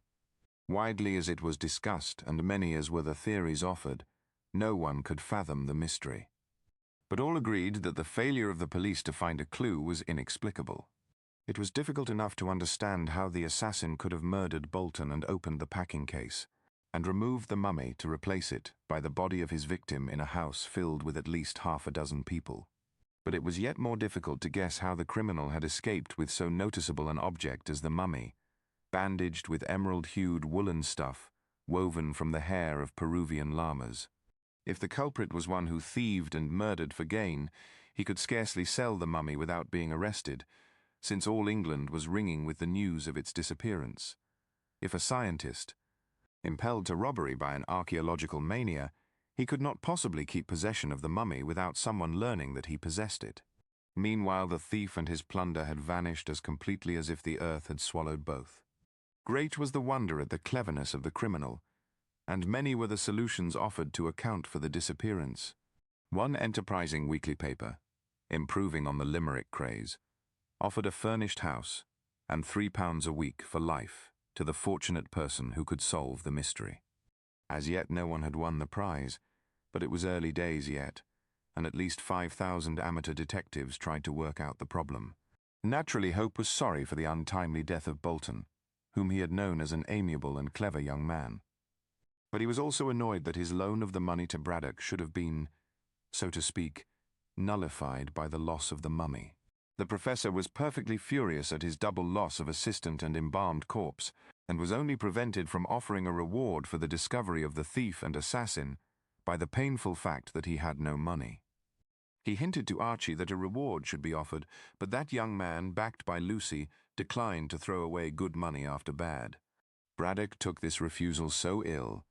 Widely as it was discussed, and many as were the theories offered, no one could fathom the mystery. But all agreed that the failure of the police to find a clue was inexplicable. It was difficult enough to understand how the assassin could have murdered Bolton and opened the packing case, and removed the mummy to replace it by the body of his victim in a house filled with at least half a dozen people. But it was yet more difficult to guess how the criminal had escaped with so noticeable an object as the mummy, bandaged with emerald-hued woolen stuff woven from the hair of Peruvian llamas. If the culprit was one who thieved and murdered for gain, he could scarcely sell the mummy without being arrested, since all England was ringing with the news of its disappearance. If a scientist, impelled to robbery by an archaeological mania, he could not possibly keep possession of the mummy without someone learning that he possessed it. Meanwhile, the thief and his plunder had vanished as completely as if the earth had swallowed both. Great was the wonder at the cleverness of the criminal, and many were the solutions offered to account for the disappearance. One enterprising weekly paper, improving on the limerick craze, offered a furnished house and £3 a week for life to the fortunate person who could solve the mystery. As yet no one had won the prize, but it was early days yet, and at least 5,000 amateur detectives tried to work out the problem. Naturally, Hope was sorry for the untimely death of Bolton, whom he had known as an amiable and clever young man. But he was also annoyed that his loan of the money to Braddock should have been, so to speak, nullified by the loss of the mummy. The professor was perfectly furious at his double loss of assistant and embalmed corpse, and was only prevented from offering a reward for the discovery of the thief and assassin by the painful fact that he had no money. He hinted to Archie that a reward should be offered, but that young man, backed by Lucy, declined to throw away good money after bad. Braddock took this refusal so ill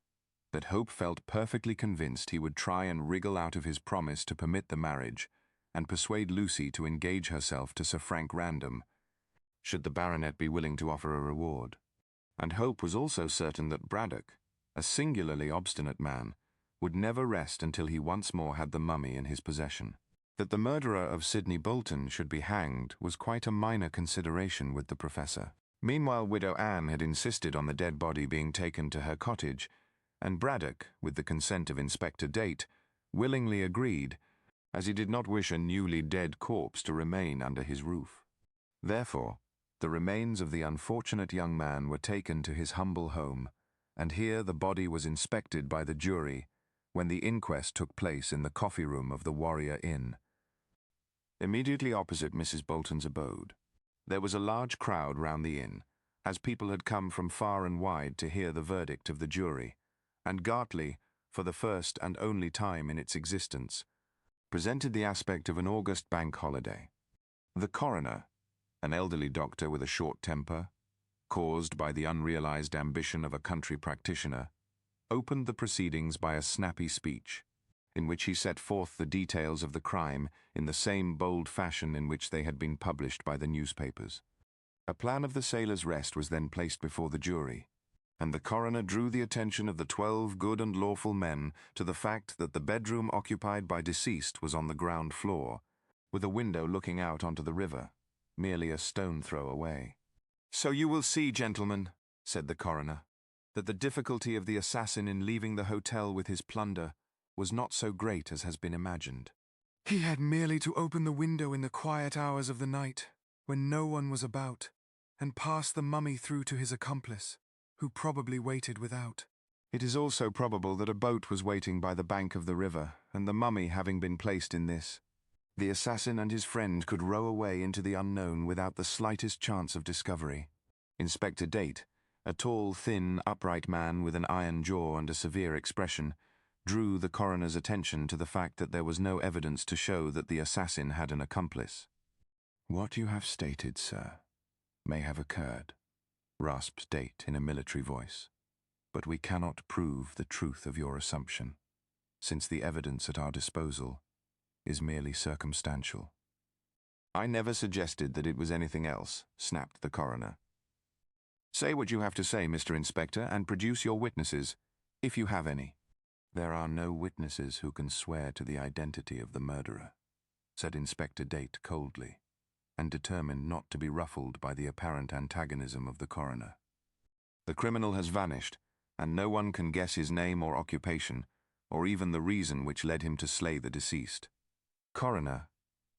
that Hope felt perfectly convinced he would try and wriggle out of his promise to permit the marriage and persuade Lucy to engage herself to Sir Frank Random, should the baronet be willing to offer a reward. And Hope was also certain that Braddock, a singularly obstinate man, would never rest until he once more had the mummy in his possession. That the murderer of Sidney Bolton should be hanged was quite a minor consideration with the professor. Meanwhile, Widow Anne had insisted on the dead body being taken to her cottage, and Braddock, with the consent of Inspector Date, willingly agreed, as he did not wish a newly dead corpse to remain under his roof. Therefore, the remains of the unfortunate young man were taken to his humble home, and here the body was inspected by the jury when the inquest took place in the coffee room of the Warrior Inn, immediately opposite Mrs. Bolton's abode. There was a large crowd round the inn, as people had come from far and wide to hear the verdict of the jury, and Gartley, for the first and only time in its existence, presented the aspect of an August bank holiday. The coroner, an elderly doctor with a short temper, caused by the unrealized ambition of a country practitioner, opened the proceedings by a snappy speech, in which he set forth the details of the crime in the same bold fashion in which they had been published by the newspapers. A plan of the Sailor's Rest was then placed before the jury, and the coroner drew the attention of the 12 good and lawful men to the fact that the bedroom occupied by deceased was on the ground floor, with a window looking out onto the river, merely a stone throw away. "So you will see, gentlemen," said the coroner, "that the difficulty of the assassin in leaving the hotel with his plunder was not so great as has been imagined. He had merely to open the window in the quiet hours of the night, when no one was about, and pass the mummy through to his accomplice, who probably waited without." It is also probable that a boat was waiting by the bank of the river, and the mummy having been placed in this, the assassin and his friend could row away into the unknown without the slightest chance of discovery. Inspector Date, a tall, thin, upright man with an iron jaw and a severe expression, drew the coroner's attention to the fact that there was no evidence to show that the assassin had an accomplice. "What you have stated, sir, may have occurred," rasped Date in a military voice, "but we cannot prove the truth of your assumption, since the evidence at our disposal is merely circumstantial." "I never suggested that it was anything else," snapped the coroner. "Say what you have to say, Mr. Inspector, and produce your witnesses, if you have any." "There are no witnesses who can swear to the identity of the murderer," said Inspector Date coldly, and determined not to be ruffled by the apparent antagonism of the coroner. "The criminal has vanished, and no one can guess his name or occupation, or even the reason which led him to slay the deceased. Coroner,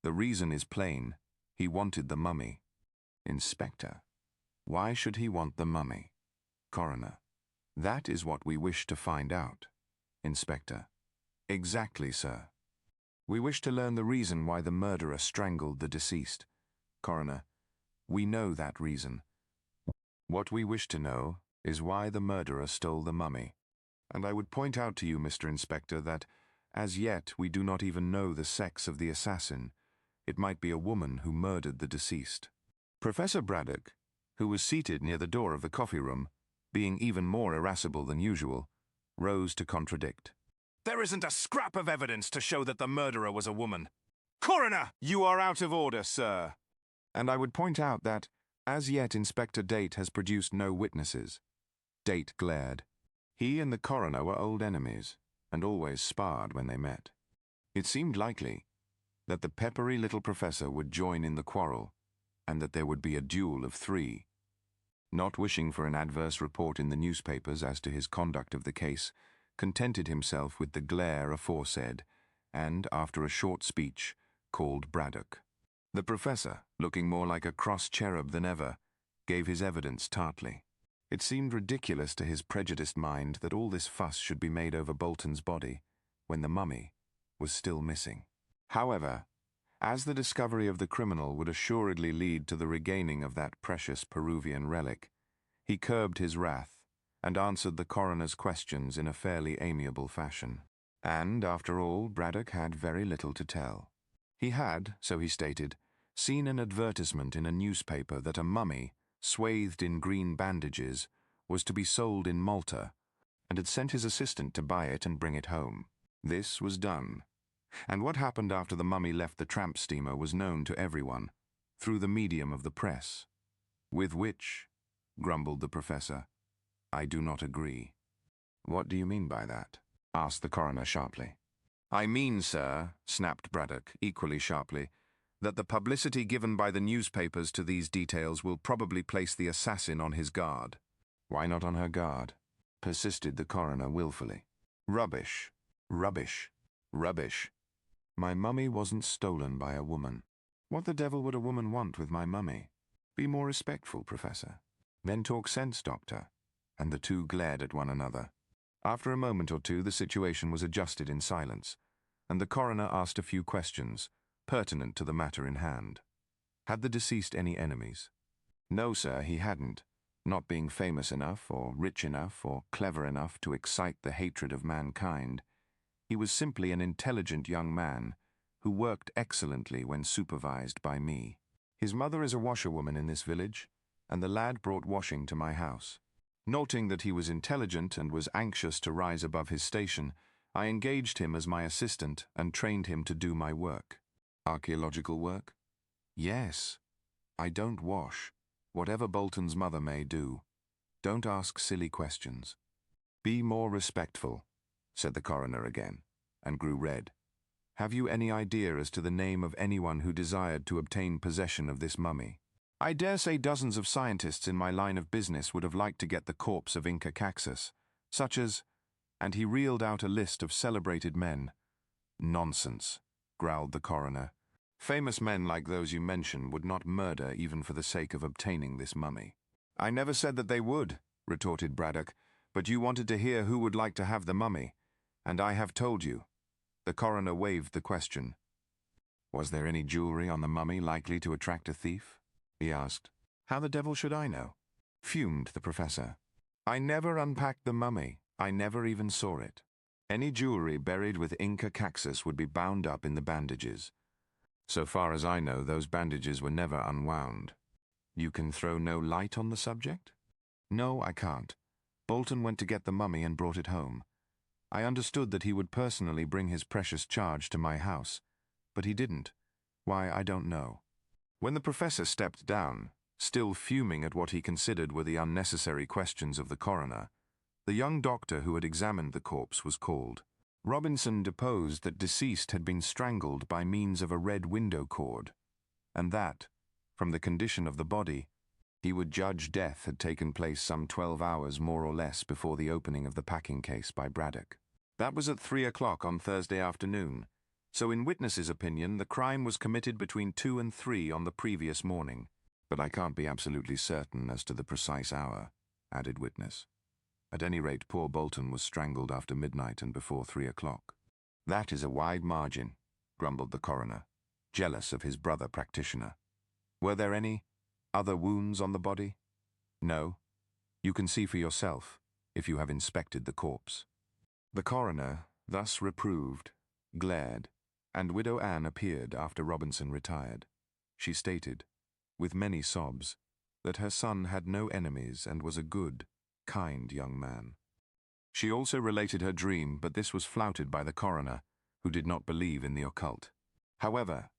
the reason is plain. He wanted the mummy." "Inspector, why should he want the mummy?" Coroner, "That is what we wish to find out." Inspector, "Exactly, sir. We wish to learn the reason why the murderer strangled the deceased." Coroner, "We know that reason. What we wish to know is why the murderer stole the mummy. And I would point out to you, Mr. Inspector, that as yet we do not even know the sex of the assassin. It might be a woman who murdered the deceased." Professor Braddock, who was seated near the door of the coffee room, being even more irascible than usual, rose to contradict. "There isn't a scrap of evidence to show that the murderer was a woman. Coroner, you are out of order, sir." And I would point out that, as yet Inspector Date has produced no witnesses. Date glared. He and the coroner were old enemies, and always sparred when they met. It seemed likely that the peppery little professor would join in the quarrel, and that there would be a duel of 3. Not wishing for an adverse report in the newspapers as to his conduct of the case, contented himself with the glare aforesaid, and, after a short speech, called Braddock. The professor, looking more like a cross cherub than ever, gave his evidence tartly. It seemed ridiculous to his prejudiced mind that all this fuss should be made over Bolton's body, when the mummy was still missing. However, as the discovery of the criminal would assuredly lead to the regaining of that precious Peruvian relic, he curbed his wrath and answered the coroner's questions in a fairly amiable fashion. And, after all, Braddock had very little to tell. He had, so he stated, seen an advertisement in a newspaper that a mummy, swathed in green bandages, was to be sold in Malta, and had sent his assistant to buy it and bring it home. This was done, and what happened after the mummy left the tramp steamer was known to everyone, through the medium of the press. "With which," grumbled the professor, "I do not agree." "What do you mean by that?" asked the coroner sharply. "I mean, sir," snapped Braddock, equally sharply, "that the publicity given by the newspapers to these details will probably place the assassin on his guard." "Why not on her guard?" persisted the coroner wilfully. "Rubbish. Rubbish. Rubbish. My mummy wasn't stolen by a woman. What the devil would a woman want with my mummy? Be more respectful, Professor. Then talk sense, Doctor." And the two glared at one another. After a moment or two, the situation was adjusted in silence, and the coroner asked a few questions, pertinent to the matter in hand. Had the deceased any enemies? No, sir, he hadn't, not being famous enough, or rich enough, or clever enough to excite the hatred of mankind. He was simply an intelligent young man who worked excellently when supervised by me. His mother is a washerwoman in this village, and the lad brought washing to my house. Noting that he was intelligent and was anxious to rise above his station, I engaged him as my assistant and trained him to do my work. Archaeological work? Yes. I don't wash. Whatever Bolton's mother may do, don't ask silly questions. Be more respectful, said the coroner again, and grew red. Have you any idea as to the name of anyone who desired to obtain possession of this mummy? I dare say dozens of scientists in my line of business would have liked to get the corpse of Inca Caxus, such as, and he reeled out a list of celebrated men. Nonsense, growled the coroner. Famous men like those you mention would not murder even for the sake of obtaining this mummy. I never said that they would, retorted Braddock, but you wanted to hear who would like to have the mummy, and I have told you. The coroner waived the question. Was there any jewelry on the mummy likely to attract a thief? He asked. How the devil should I know? Fumed the professor. I never unpacked the mummy. I never even saw it. Any jewelry buried with Inca Caxus would be bound up in the bandages. So far as I know, those bandages were never unwound. You can throw no light on the subject? No, I can't. Bolton went to get the mummy and brought it home. I understood that he would personally bring his precious charge to my house, but he didn't. Why, I don't know. When the professor stepped down, still fuming at what he considered were the unnecessary questions of the coroner, the young doctor who had examined the corpse was called. Robinson deposed that deceased had been strangled by means of a red window cord, and that, from the condition of the body, he would judge death had taken place some 12 hours more or less before the opening of the packing case by Braddock. That was at 3 o'clock on Thursday afternoon, so in witness's opinion the crime was committed between 2 and 3 on the previous morning. But I can't be absolutely certain as to the precise hour, added witness. At any rate, poor Bolton was strangled after midnight and before 3 o'clock. That is a wide margin, grumbled the coroner, jealous of his brother practitioner. Were there any other wounds on the body? No. You can see for yourself, if you have inspected the corpse. The coroner, thus reproved, glared, and Widow Anne appeared after Robinson retired. She stated, with many sobs, that her son had no enemies and was a good, kind young man. She also related her dream, but this was flouted by the coroner, who did not believe in the occult. However,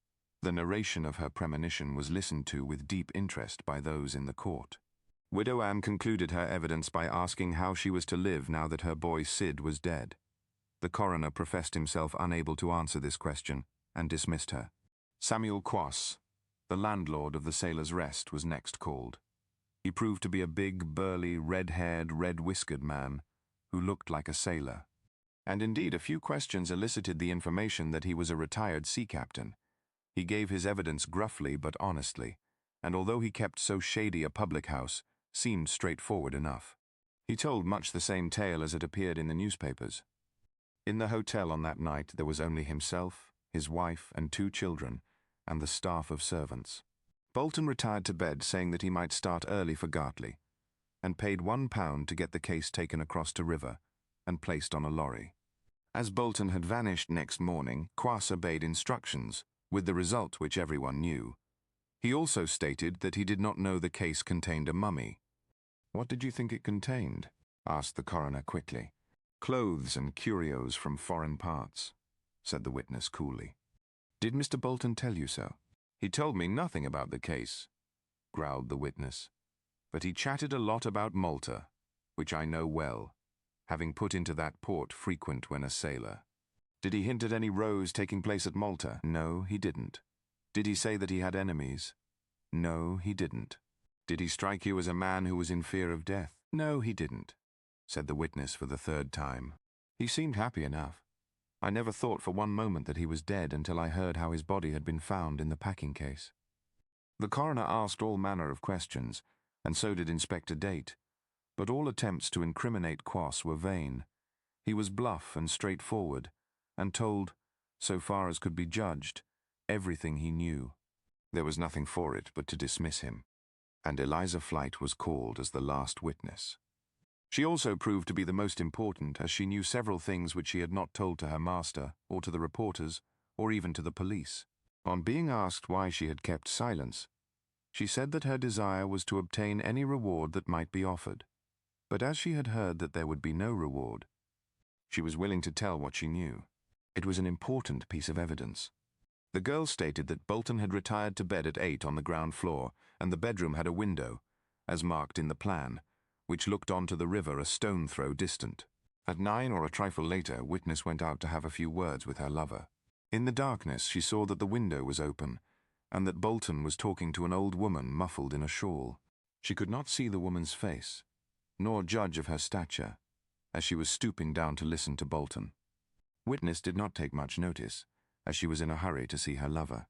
the narration of her premonition was listened to with deep interest by those in the court. Widow Anne concluded her evidence by asking how she was to live now that her boy Sid was dead. The coroner professed himself unable to answer this question and dismissed her. Samuel Quass, the landlord of the Sailor's Rest, was next called. He proved to be a big, burly, red-haired, red-whiskered man who looked like a sailor. And indeed, a few questions elicited the information that he was a retired sea captain. He gave his evidence gruffly but honestly, and although he kept so shady a public house, seemed straightforward enough. He told much the same tale as it appeared in the newspapers. In the hotel on that night there was only himself, his wife, and 2 children, and the staff of servants. Bolton retired to bed saying that he might start early for Gartley, and paid £1 to get the case taken across to River and placed on a lorry. As Bolton had vanished next morning, Quass obeyed instructions, with the result which everyone knew. He also stated that he did not know the case contained a mummy. What did you think it contained? Asked the coroner quickly. Clothes and curios from foreign parts, said the witness coolly. Did Mr. Bolton tell you so? He told me nothing about the case, growled the witness, but he chatted a lot about Malta, which I know well, having put into that port frequent when a sailor. Did he hint at any rows taking place at Malta? No, he didn't. Did he say that he had enemies? No, he didn't. Did he strike you as a man who was in fear of death? No, he didn't, said the witness for the 3rd time. He seemed happy enough. I never thought for one moment that he was dead until I heard how his body had been found in the packing case. The coroner asked all manner of questions, and so did Inspector Date, but all attempts to incriminate Quass were vain. He was bluff and straightforward, and told, so far as could be judged, everything he knew. There was nothing for it but to dismiss him, and Eliza Flight was called as the last witness. She also proved to be the most important, as she knew several things which she had not told to her master, or to the reporters, or even to the police. On being asked why she had kept silence, she said that her desire was to obtain any reward that might be offered. But as she had heard that there would be no reward, she was willing to tell what she knew. It was an important piece of evidence. The girl stated that Bolton had retired to bed at 8 on the ground floor and the bedroom had a window, as marked in the plan, which looked onto the river a stone throw distant. At 9 or a trifle later, witness went out to have a few words with her lover. In the darkness, she saw that the window was open, and that Bolton was talking to an old woman muffled in a shawl. She could not see the woman's face, nor judge of her stature, as she was stooping down to listen to Bolton. Witness did not take much notice, as she was in a hurry to see her lover.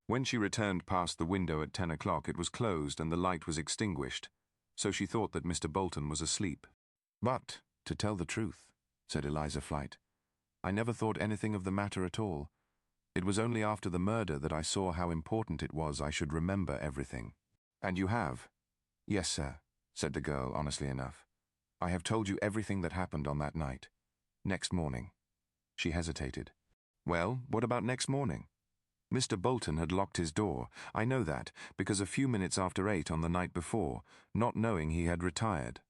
When she returned past the window at 10 o'clock, it was closed and the light was extinguished, so she thought that Mr. Bolton was asleep. "But, to tell the truth," said Eliza Flight, "I never thought anything of the matter at all. It was only after the murder that I saw how important it was I should remember everything." "And you have?" "Yes, sir," said the girl honestly enough. "I have told you everything that happened on that night. Next morning." She hesitated. "Well, what about next morning?" "Mr. Bolton had locked his door. I know that, because a few minutes after 8 on the night before, not knowing he had retired.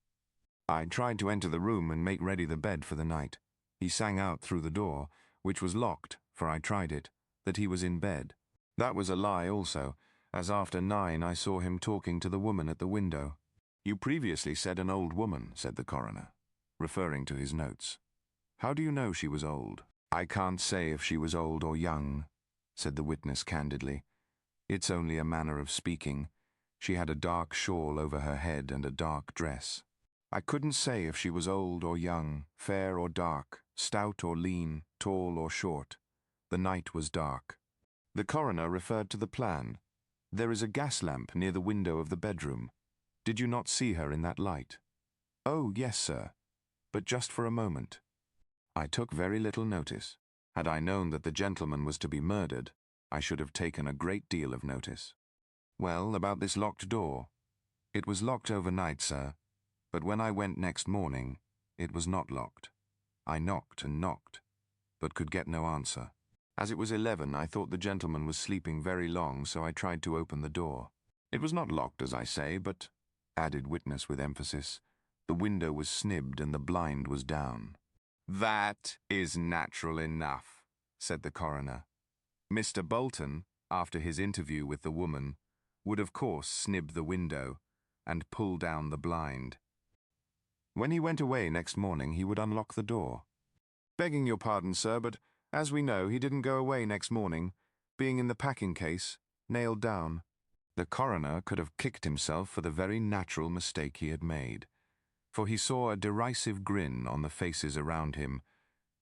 I tried to enter the room and make ready the bed for the night. He sang out through the door, which was locked, for I tried it, that he was in bed. That was a lie also, as after 9 I saw him talking to the woman at the window." "You previously said an old woman," said the coroner, referring to his notes. "How do you know she was old?" "I can't say if she was old or young," said the witness candidly. "It's only a manner of speaking. She had a dark shawl over her head and a dark dress. I couldn't say if she was old or young, fair or dark, stout or lean, tall or short. The night was dark." The coroner referred to the plan. "There is a gas lamp near the window of the bedroom. Did you not see her in that light?" "Oh, yes, sir, but just for a moment." "I took very little notice. Had I known that the gentleman was to be murdered, I should have taken a great deal of notice." "Well, about this locked door?" "It was locked overnight, sir, but when I went next morning, it was not locked. I knocked and knocked, but could get no answer. As it was 11, I thought the gentleman was sleeping very long, so I tried to open the door. It was not locked, as I say, but," added witness with emphasis, "the window was snibbed and the blind was down." "That is natural enough," said the coroner. "Mr. Bolton, after his interview with the woman, would of course snib the window and pull down the blind. When he went away next morning, he would unlock the door." "Begging your pardon, sir, but as we know, he didn't go away next morning, being in the packing case, nailed down." The coroner could have kicked himself for the very natural mistake he had made, for he saw a derisive grin on the faces around him,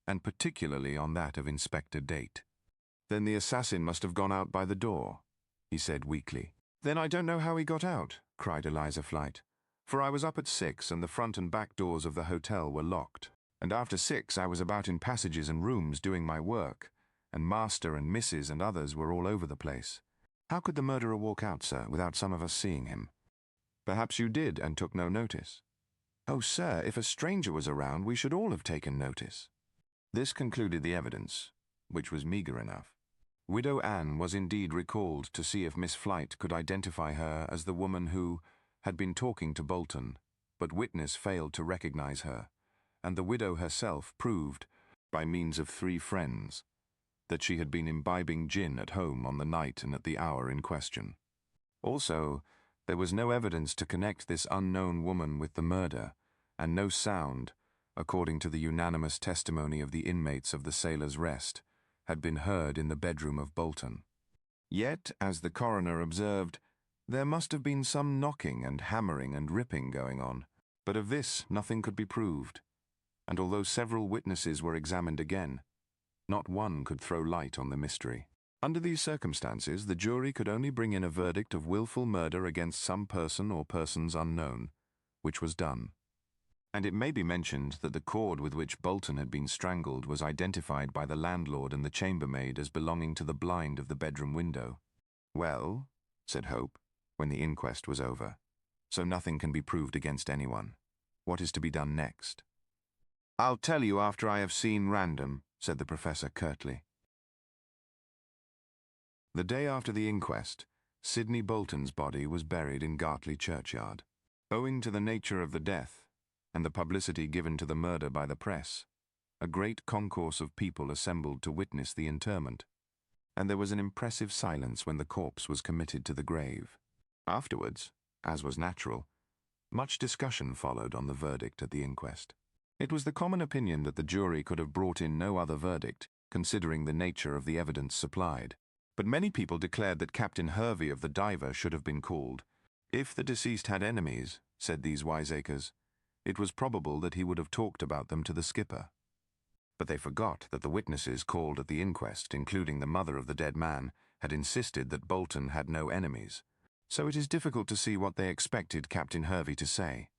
and particularly on that of Inspector Date. "Then the assassin must have gone out by the door," he said weakly. "Then I don't know how he got out," cried Eliza Flight, "for I was up at 6 and the front and back doors of the hotel were locked. And after 6 I was about in passages and rooms doing my work, and Master and Mrs. and others were all over the place. How could the murderer walk out, sir, without some of us seeing him?" "Perhaps you did and took no notice." "Oh, sir, if a stranger was around, we should all have taken notice." This concluded the evidence, which was meagre enough. Widow Anne was indeed recalled to see if Miss Flight could identify her as the woman who had been talking to Bolton, but witness failed to recognize her, and the widow herself proved, by means of 3 friends, that she had been imbibing gin at home on the night and at the hour in question. Also, there was no evidence to connect this unknown woman with the murder, and no sound, according to the unanimous testimony of the inmates of the Sailor's Rest, had been heard in the bedroom of Bolton. Yet, as the coroner observed, there must have been some knocking and hammering and ripping going on, but of this nothing could be proved, and although several witnesses were examined again, not one could throw light on the mystery. Under these circumstances, the jury could only bring in a verdict of willful murder against some person or persons unknown, which was done. And it may be mentioned that the cord with which Bolton had been strangled was identified by the landlord and the chambermaid as belonging to the blind of the bedroom window. "Well," said Hope, when the inquest was over, "so nothing can be proved against anyone. What is to be done next?" "I'll tell you after I have seen Random," said the professor curtly. The day after the inquest, Sidney Bolton's body was buried in Gartley churchyard. Owing to the nature of the death, and the publicity given to the murder by the press, a great concourse of people assembled to witness the interment, and there was an impressive silence when the corpse was committed to the grave. Afterwards, as was natural, much discussion followed on the verdict at the inquest. It was the common opinion that the jury could have brought in no other verdict, considering the nature of the evidence supplied. But many people declared that Captain Hervey of the Diver should have been called. If the deceased had enemies, said these wiseacres, it was probable that he would have talked about them to the skipper. But they forgot that the witnesses called at the inquest, including the mother of the dead man, had insisted that Bolton had no enemies. So it is difficult to see what they expected Captain Hervey to say.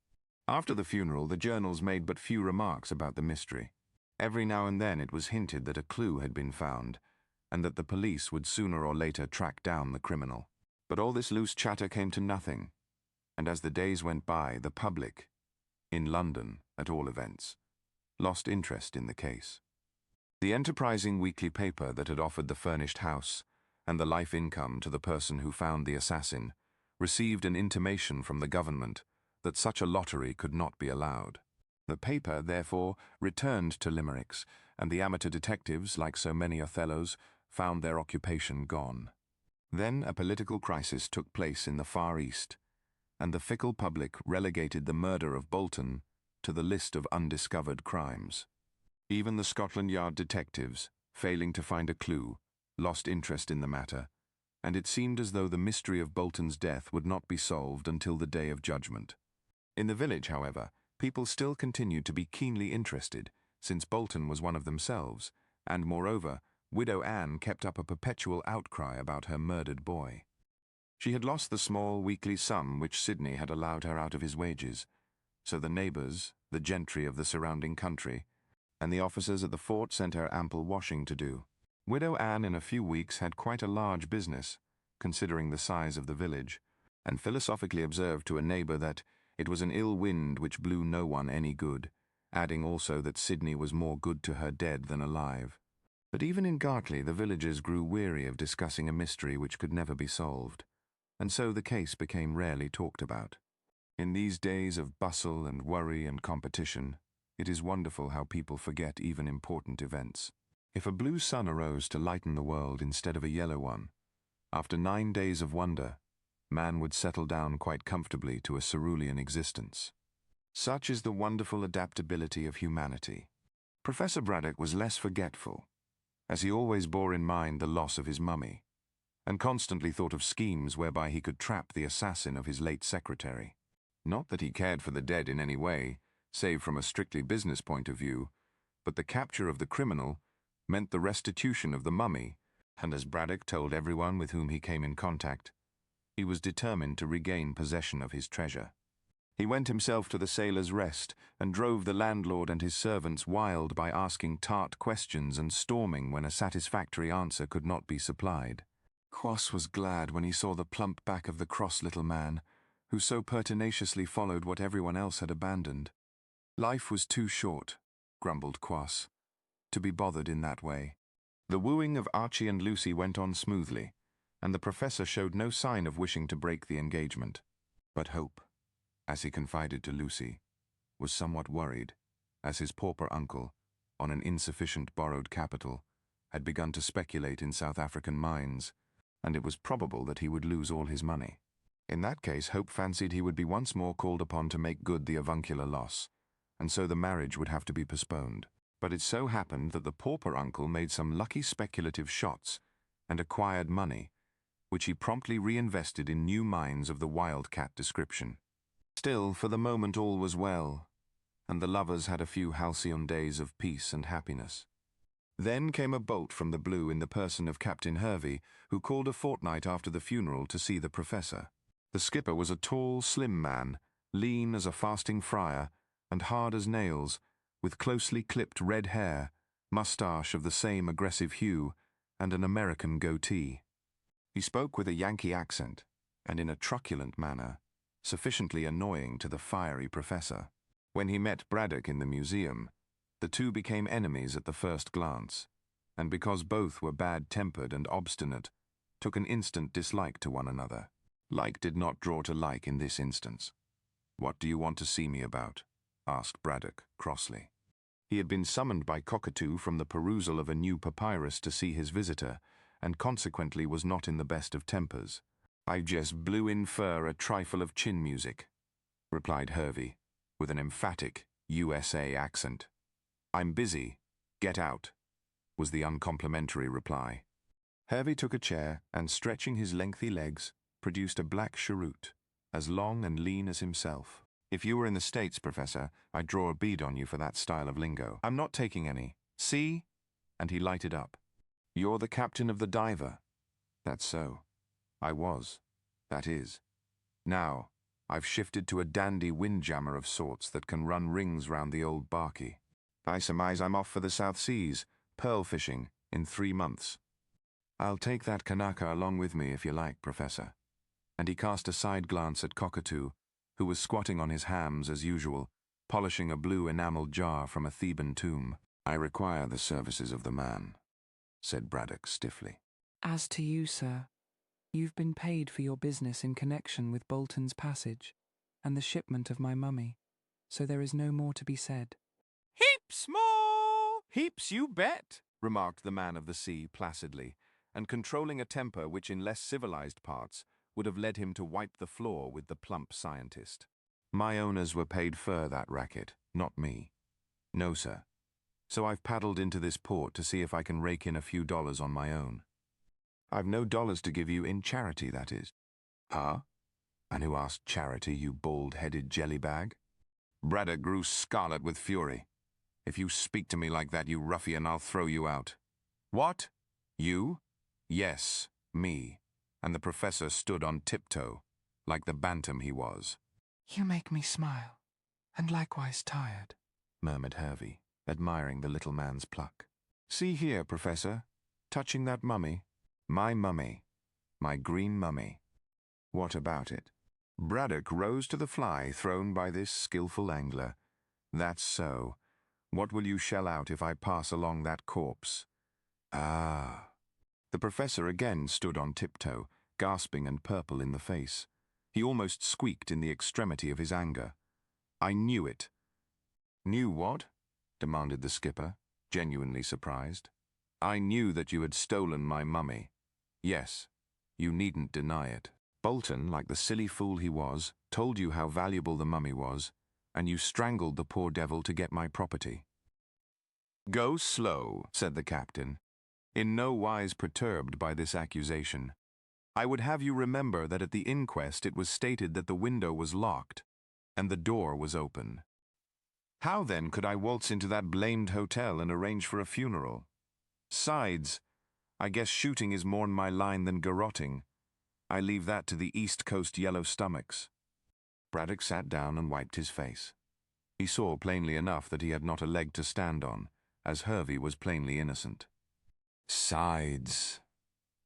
After the funeral, the journals made but few remarks about the mystery. Every now and then it was hinted that a clue had been found, and that the police would sooner or later track down the criminal. But all this loose chatter came to nothing, and as the days went by, the public, in London at all events, lost interest in the case. The enterprising weekly paper that had offered the furnished house and the life income to the person who found the assassin received an intimation from the government that such a lottery could not be allowed. The paper, therefore, returned to limericks, and the amateur detectives, like so many Othellos, found their occupation gone. Then a political crisis took place in the Far East, and the fickle public relegated the murder of Bolton to the list of undiscovered crimes. Even the Scotland Yard detectives, failing to find a clue, lost interest in the matter, and it seemed as though the mystery of Bolton's death would not be solved until the day of judgment. In the village, however, people still continued to be keenly interested, since Bolton was one of themselves, and moreover, Widow Anne kept up a perpetual outcry about her murdered boy. She had lost the small weekly sum which Sidney had allowed her out of his wages, so the neighbours, the gentry of the surrounding country, and the officers at the fort sent her ample washing to do. Widow Anne in a few weeks had quite a large business, considering the size of the village, and philosophically observed to a neighbour that it was an ill wind which blew no one any good, adding also that Sidney was more good to her dead than alive. But even in Gartley the villagers grew weary of discussing a mystery which could never be solved, and so the case became rarely talked about. In these days of bustle and worry and competition, it is wonderful how people forget even important events. If a blue sun arose to lighten the world instead of a yellow one, after 9 days of wonder, man would settle down quite comfortably to a cerulean existence. Such is the wonderful adaptability of humanity. Professor Braddock was less forgetful, as he always bore in mind the loss of his mummy, and constantly thought of schemes whereby he could trap the assassin of his late secretary. Not that he cared for the dead in any way, save from a strictly business point of view, but the capture of the criminal meant the restitution of the mummy, and as Braddock told everyone with whom he came in contact, he was determined to regain possession of his treasure. He went himself to the Sailor's Rest and drove the landlord and his servants wild by asking tart questions and storming when a satisfactory answer could not be supplied. Quoss was glad when he saw the plump back of the cross little man, who so pertinaciously followed what everyone else had abandoned. Life was too short, grumbled Quoss, to be bothered in that way. The wooing of Archie and Lucy went on smoothly, and the professor showed no sign of wishing to break the engagement. But Hope, as he confided to Lucy, was somewhat worried, as his pauper uncle, on an insufficient borrowed capital, had begun to speculate in South African mines, and it was probable that he would lose all his money. In that case, Hope fancied he would be once more called upon to make good the avuncular loss, and so the marriage would have to be postponed. But it so happened that the pauper uncle made some lucky speculative shots and acquired money, which he promptly reinvested in new mines of the wildcat description. Still, for the moment all was well, and the lovers had a few halcyon days of peace and happiness. Then came a bolt from the blue in the person of Captain Hervey, who called a fortnight after the funeral to see the professor. The skipper was a tall, slim man, lean as a fasting friar, and hard as nails, with closely clipped red hair, moustache of the same aggressive hue, and an American goatee. He spoke with a Yankee accent, and in a truculent manner, sufficiently annoying to the fiery professor. When he met Braddock in the museum, the two became enemies at the first glance, and because both were bad-tempered and obstinate, took an instant dislike to one another. Like did not draw to like in this instance. "What do you want to see me about?" asked Braddock crossly. He had been summoned by Cockatoo from the perusal of a new papyrus to see his visitor, and consequently was not in the best of tempers. "I just blew in fur a trifle of chin music," replied Hervey, with an emphatic USA accent. "I'm busy. Get out," was the uncomplimentary reply. Hervey took a chair and, stretching his lengthy legs, produced a black cheroot, as long and lean as himself. "If you were in the States, Professor, I'd draw a bead on you for that style of lingo. I'm not taking any. See?" And he lighted up. "You're the captain of the Diver." "That's so. I was. That is. Now, I've shifted to a dandy windjammer of sorts that can run rings round the old barky. I surmise I'm off for the South Seas, pearl fishing, in 3 months. I'll take that Kanaka along with me if you like, Professor." And he cast a side glance at Cockatoo, who was squatting on his hams as usual, polishing a blue enamelled jar from a Theban tomb. "I require the services of the man," said Braddock stiffly. "As to you, sir, you've been paid for your business in connection with Bolton's passage and the shipment of my mummy, so there is no more to be said." "Heaps more! Heaps, you bet," remarked the man of the sea placidly, and controlling a temper which in less civilized parts would have led him to wipe the floor with the plump scientist. "My owners were paid for that racket, not me. No, sir. So I've paddled into this port to see if I can rake in a few dollars on my own. I've no dollars to give you in charity, that is." "Huh? And who asked charity, you bald-headed jellybag?" Braddock grew scarlet with fury. "If you speak to me like that, you ruffian, I'll throw you out." "What? You?" "Yes, me." And the professor stood on tiptoe, like the bantam he was. "You make me smile, and likewise tired," murmured Hervey, admiring the little man's pluck. "See here, Professor, touching that mummy. My mummy. My green mummy. What about it?" Braddock rose to the fly thrown by this skillful angler. "That's so. What will you shell out if I pass along that corpse?" "Ah." The professor again stood on tiptoe, gasping and purple in the face. He almost squeaked in the extremity of his anger. "I knew it." "Knew what?" demanded the skipper, genuinely surprised. "I knew that you had stolen my mummy. Yes, you needn't deny it. Bolton, like the silly fool he was, told you how valuable the mummy was, and you strangled the poor devil to get my property." "Go slow," said the captain, in no wise perturbed by this accusation. "I would have you remember that at the inquest it was stated that the window was locked and the door was open. How then could I waltz into that blamed hotel and arrange for a funeral? Sides, I guess shooting is more in my line than garrotting. I leave that to the East Coast yellow stomachs." Braddock sat down and wiped his face. He saw plainly enough that he had not a leg to stand on, as Hervey was plainly innocent. "Sides,"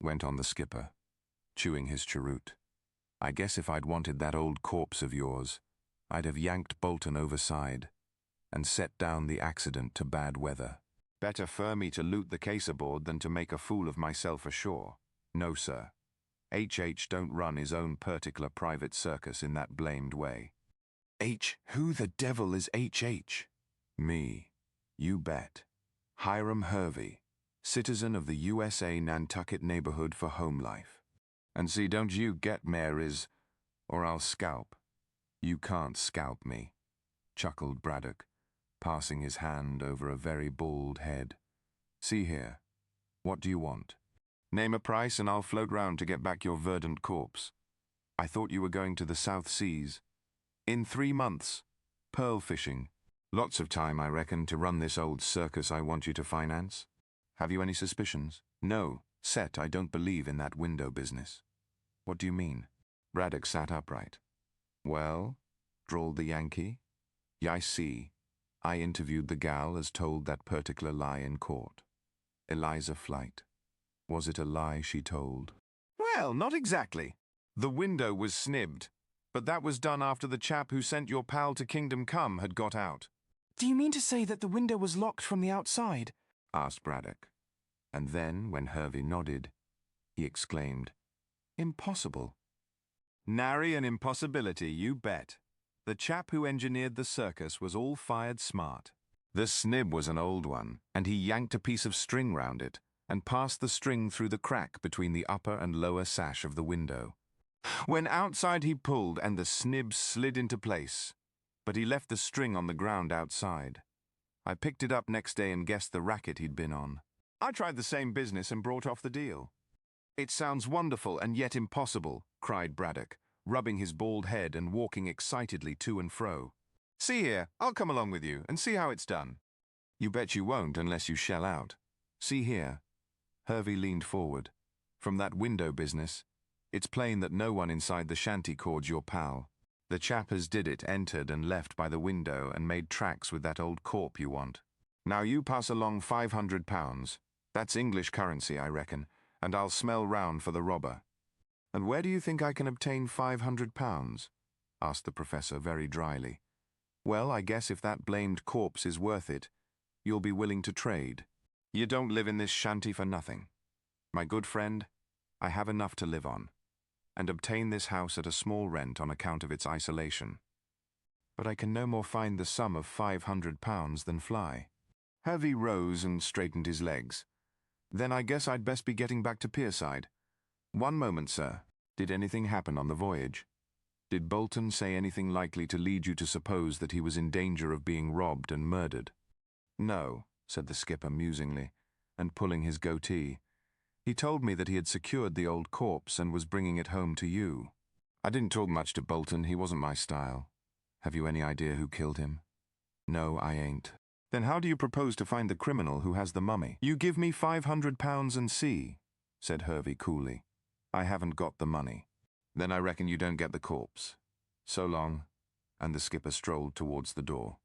went on the skipper, chewing his cheroot. "I guess if I'd wanted that old corpse of yours, I'd have yanked Bolton overside and set down the accident to bad weather. Better for me to loot the case aboard than to make a fool of myself ashore. No, sir. H.H. don't run his own particular private circus in that blamed way." Who the devil is H.H.? "Me. You bet. Hiram Hervey, citizen of the USA Nantucket neighborhood for home life. And see, don't you get Mary's, or I'll scalp." "You can't scalp me," chuckled Braddock, passing his hand over a very bald head. "See here. What do you want? Name a price and I'll float round to get back your verdant corpse. I thought you were going to the South Seas. In 3 months. Pearl fishing. Lots of time, I reckon, to run this old circus I want you to finance. Have you any suspicions?" "No. Set, I don't believe in that window business." "What do you mean?" Braddock sat upright. "Well," drawled the Yankee, "I see. I interviewed the gal as told that particular lie in court. Eliza Flight. Was it a lie she told?" "Well, not exactly. The window was snibbed, but that was done after the chap who sent your pal to Kingdom Come had got out." "Do you mean to say that the window was locked from the outside?" asked Braddock. And then, when Hervey nodded, he exclaimed, "Impossible." "Nary an impossibility, you bet. The chap who engineered the circus was all fired smart. The snib was an old one, and he yanked a piece of string round it and passed the string through the crack between the upper and lower sash of the window. When outside he pulled and the snib slid into place, but he left the string on the ground outside. I picked it up next day and guessed the racket he'd been on. I tried the same business and brought off the deal. It sounds wonderful and yet impossible, cried Braddock, rubbing his bald head and walking excitedly to and fro. See here, I'll come along with you and see how it's done. You bet you won't unless you shell out. See here. Hervey leaned forward. From that window business, it's plain that no one inside the shanty cord's your pal. The chap as did it entered and left by the window and made tracks with that old corp you want. Now you pass along £500. That's English currency, I reckon, and I'll smell round for the robber. And where do you think I can obtain £500? Asked the professor very dryly. Well, I guess if that blamed corpse is worth it, you'll be willing to trade. You don't live in this shanty for nothing. My good friend, I have enough to live on, and obtain this house at a small rent on account of its isolation. But I can no more find the sum of £500 than fly. Hervey rose and straightened his legs. Then I guess I'd best be getting back to Pierside. One moment, sir. Did anything happen on the voyage? Did Bolton say anything likely to lead you to suppose that he was in danger of being robbed and murdered? No, said the skipper musingly, and pulling his goatee. He told me that he had secured the old corpse and was bringing it home to you. I didn't talk much to Bolton, he wasn't my style. Have you any idea who killed him? No, I ain't. Then how do you propose to find the criminal who has the mummy? You give me £500 and see, said Hervey coolly. I haven't got the money. Then I reckon you don't get the corpse. So long, and the skipper strolled towards the door.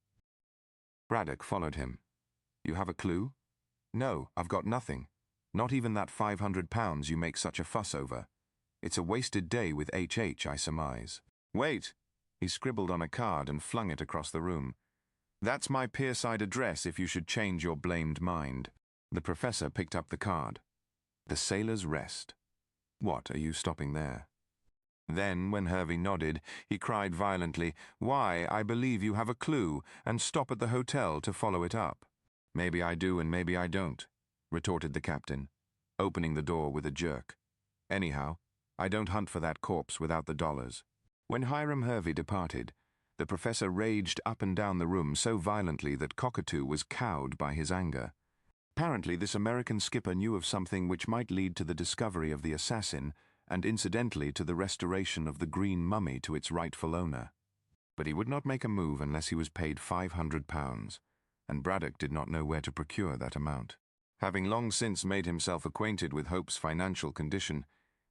Braddock followed him. You have a clue? No, I've got nothing. Not even that £500 you make such a fuss over. It's a wasted day with HH, I surmise. Wait! He scribbled on a card and flung it across the room. That's my Pierside address if you should change your blamed mind. The professor picked up the card. The Sailor's Rest. What, are you stopping there? Then, when Hervey nodded, he cried violently, Why, I believe you have a clue, and stop at the hotel to follow it up. Maybe I do and maybe I don't, retorted the captain, opening the door with a jerk. Anyhow, I don't hunt for that corpse without the dollars. When Hiram Hervey departed, the professor raged up and down the room so violently that Cockatoo was cowed by his anger. Apparently this American skipper knew of something which might lead to the discovery of the assassin, and incidentally to the restoration of the green mummy to its rightful owner. But he would not make a move unless he was paid £500, and Braddock did not know where to procure that amount. Having long since made himself acquainted with Hope's financial condition,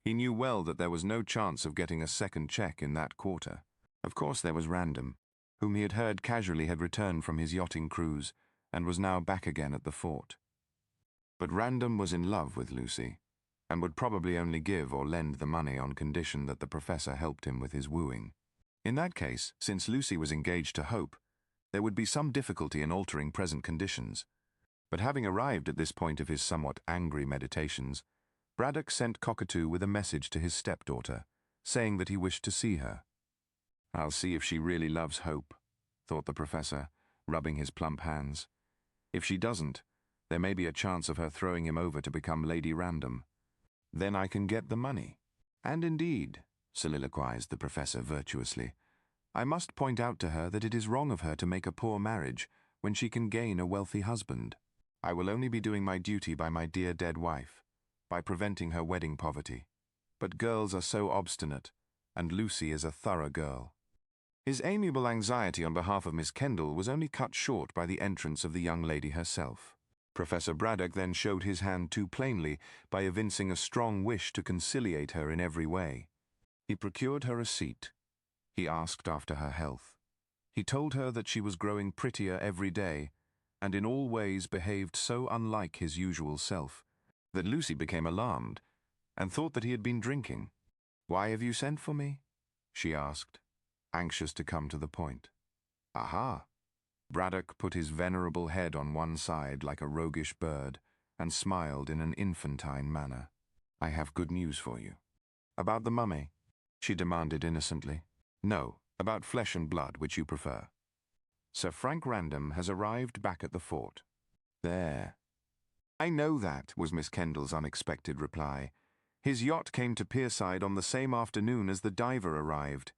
he knew well that there was no chance of getting a second cheque in that quarter. Of course there was Random, whom he had heard casually had returned from his yachting cruise, and was now back again at the fort. But Random was in love with Lucy, and would probably only give or lend the money on condition that the professor helped him with his wooing. In that case, since Lucy was engaged to Hope, there would be some difficulty in altering present conditions. But having arrived at this point of his somewhat angry meditations, Braddock sent Cockatoo with a message to his stepdaughter, saying that he wished to see her. I'll see if she really loves Hope, thought the professor, rubbing his plump hands. If she doesn't, there may be a chance of her throwing him over to become Lady Random. Then I can get the money. And indeed, soliloquized the professor virtuously, I must point out to her that it is wrong of her to make a poor marriage when she can gain a wealthy husband. I will only be doing my duty by my dear dead wife, by preventing her wedding poverty. But girls are so obstinate, and Lucy is a thorough girl. His amiable anxiety on behalf of Miss Kendall was only cut short by the entrance of the young lady herself. Professor Braddock then showed his hand too plainly by evincing a strong wish to conciliate her in every way. He procured her a seat. He asked after her health. He told her that she was growing prettier every day, and in all ways behaved so unlike his usual self, that Lucy became alarmed, and thought that he had been drinking. "Why have you sent for me?" she asked, anxious to come to the point. "Aha!" Braddock put his venerable head on one side like a roguish bird, and smiled in an infantine manner. "I have good news for you." "About the mummy?" she demanded innocently. "No, about flesh and blood, which you prefer. Sir Frank Random has arrived back at the fort." "There." "I know that," was Miss Kendall's unexpected reply. His yacht came to Pierside on the same afternoon as the diver arrived.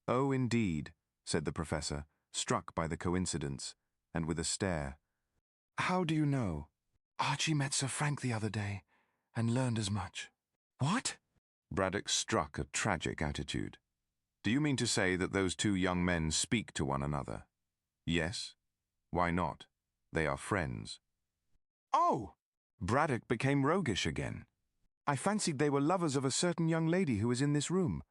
Oh, indeed, said the professor, struck by the coincidence, and with a stare. How do you know? Archie met Sir Frank the other day, and learned as much. What? Braddock struck a tragic attitude. Do you mean to say that those two young men speak to one another? Yes. Why not? They are friends. Oh! Braddock became roguish again. I fancied they were lovers of a certain young lady who is in this room.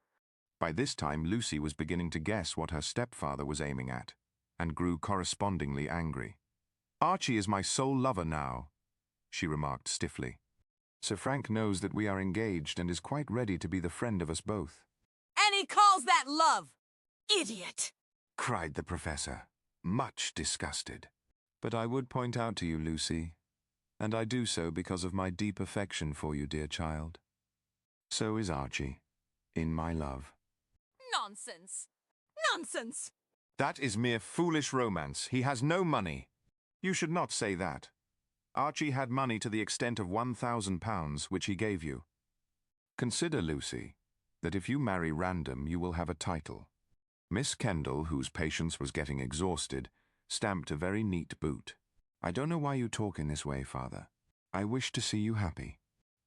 By this time, Lucy was beginning to guess what her stepfather was aiming at, and grew correspondingly angry. Archie is my sole lover now, she remarked stiffly. Sir Frank knows that we are engaged and is quite ready to be the friend of us both. And he calls that love! Idiot! Cried the professor, much disgusted. But I would point out to you, Lucy, and I do so because of my deep affection for you, dear child. So is Archie, in my love. Nonsense! Nonsense! That is mere foolish romance. He has no money. You should not say that. Archie had money to the extent of £1,000, which he gave you. Consider, Lucy, that if you marry Random, you will have a title. Miss Kendall, whose patience was getting exhausted, stamped a very neat boot. I don't know why you talk in this way, Father. I wish to see you happy.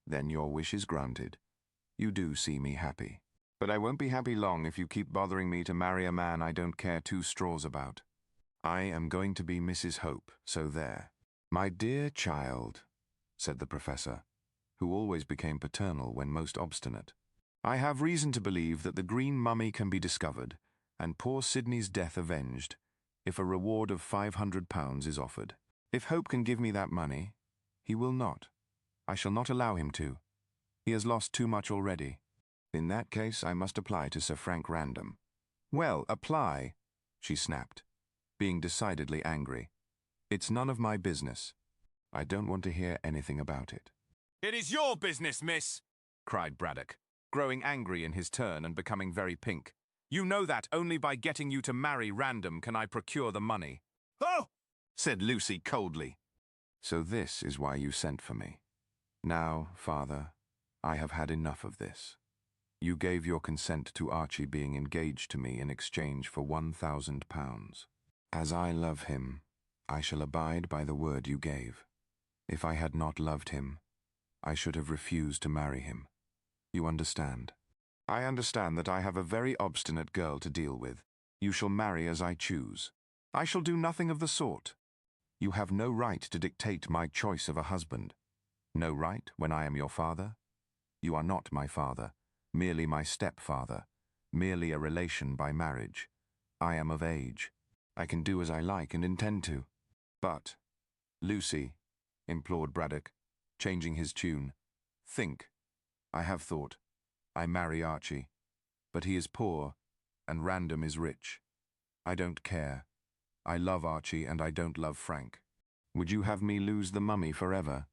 Then your wish is granted. You do see me happy. But I won't be happy long if you keep bothering me to marry a man I don't care two straws about. I am going to be Mrs. Hope, so there. My dear child, said the professor, who always became paternal when most obstinate. I have reason to believe that the green mummy can be discovered, and poor Sidney's death avenged, if a reward of £500 is offered. If Hope can give me that money, he will not. I shall not allow him to. He has lost too much already. In that case, I must apply to Sir Frank Random. Well, apply, she snapped, being decidedly angry. It's none of my business. I don't want to hear anything about it. It is your business, miss, cried Braddock, growing angry in his turn and becoming very pink. You know that only by getting you to marry Random can I procure the money. Oh! Said Lucy coldly. So this is why you sent for me. Now, Father, I have had enough of this. You gave your consent to Archie being engaged to me in exchange for £1,000. As I love him, I shall abide by the word you gave. If I had not loved him, I should have refused to marry him. You understand? I understand that I have a very obstinate girl to deal with. You shall marry as I choose. I shall do nothing of the sort. You have no right to dictate my choice of a husband. No right when I am your father? You are not my father, merely my stepfather, merely a relation by marriage. I am of age. I can do as I like and intend to. But, Lucy, implored Braddock, changing his tune, think. I have thought. I marry Archie, but he is poor, and Random is rich. I don't care. I love Archie and I don't love Frank. Would you have me lose the mummy forever?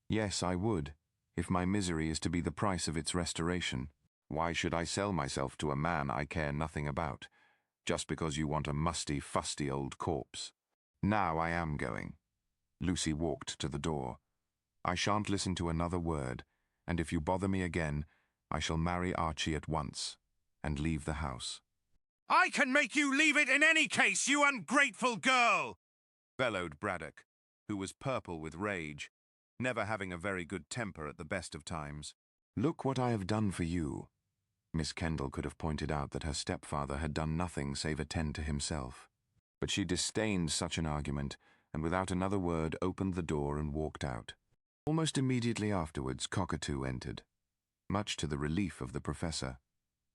Yes, I would, if my misery is to be the price of its restoration. Why should I sell myself to a man I care nothing about, just because you want a musty, fusty old corpse? Now I am going. Lucy walked to the door. I shan't listen to another word, and if you bother me again, I shall marry Archie at once, and leave the house. I can make you leave it in any case, you ungrateful girl! Bellowed Braddock, who was purple with rage, never having a very good temper at the best of times. Look what I have done for you. Miss Kendall could have pointed out that her stepfather had done nothing save attend to himself. But she disdained such an argument, and without another word opened the door and walked out. Almost immediately afterwards, Cockatoo entered, much to the relief of the professor,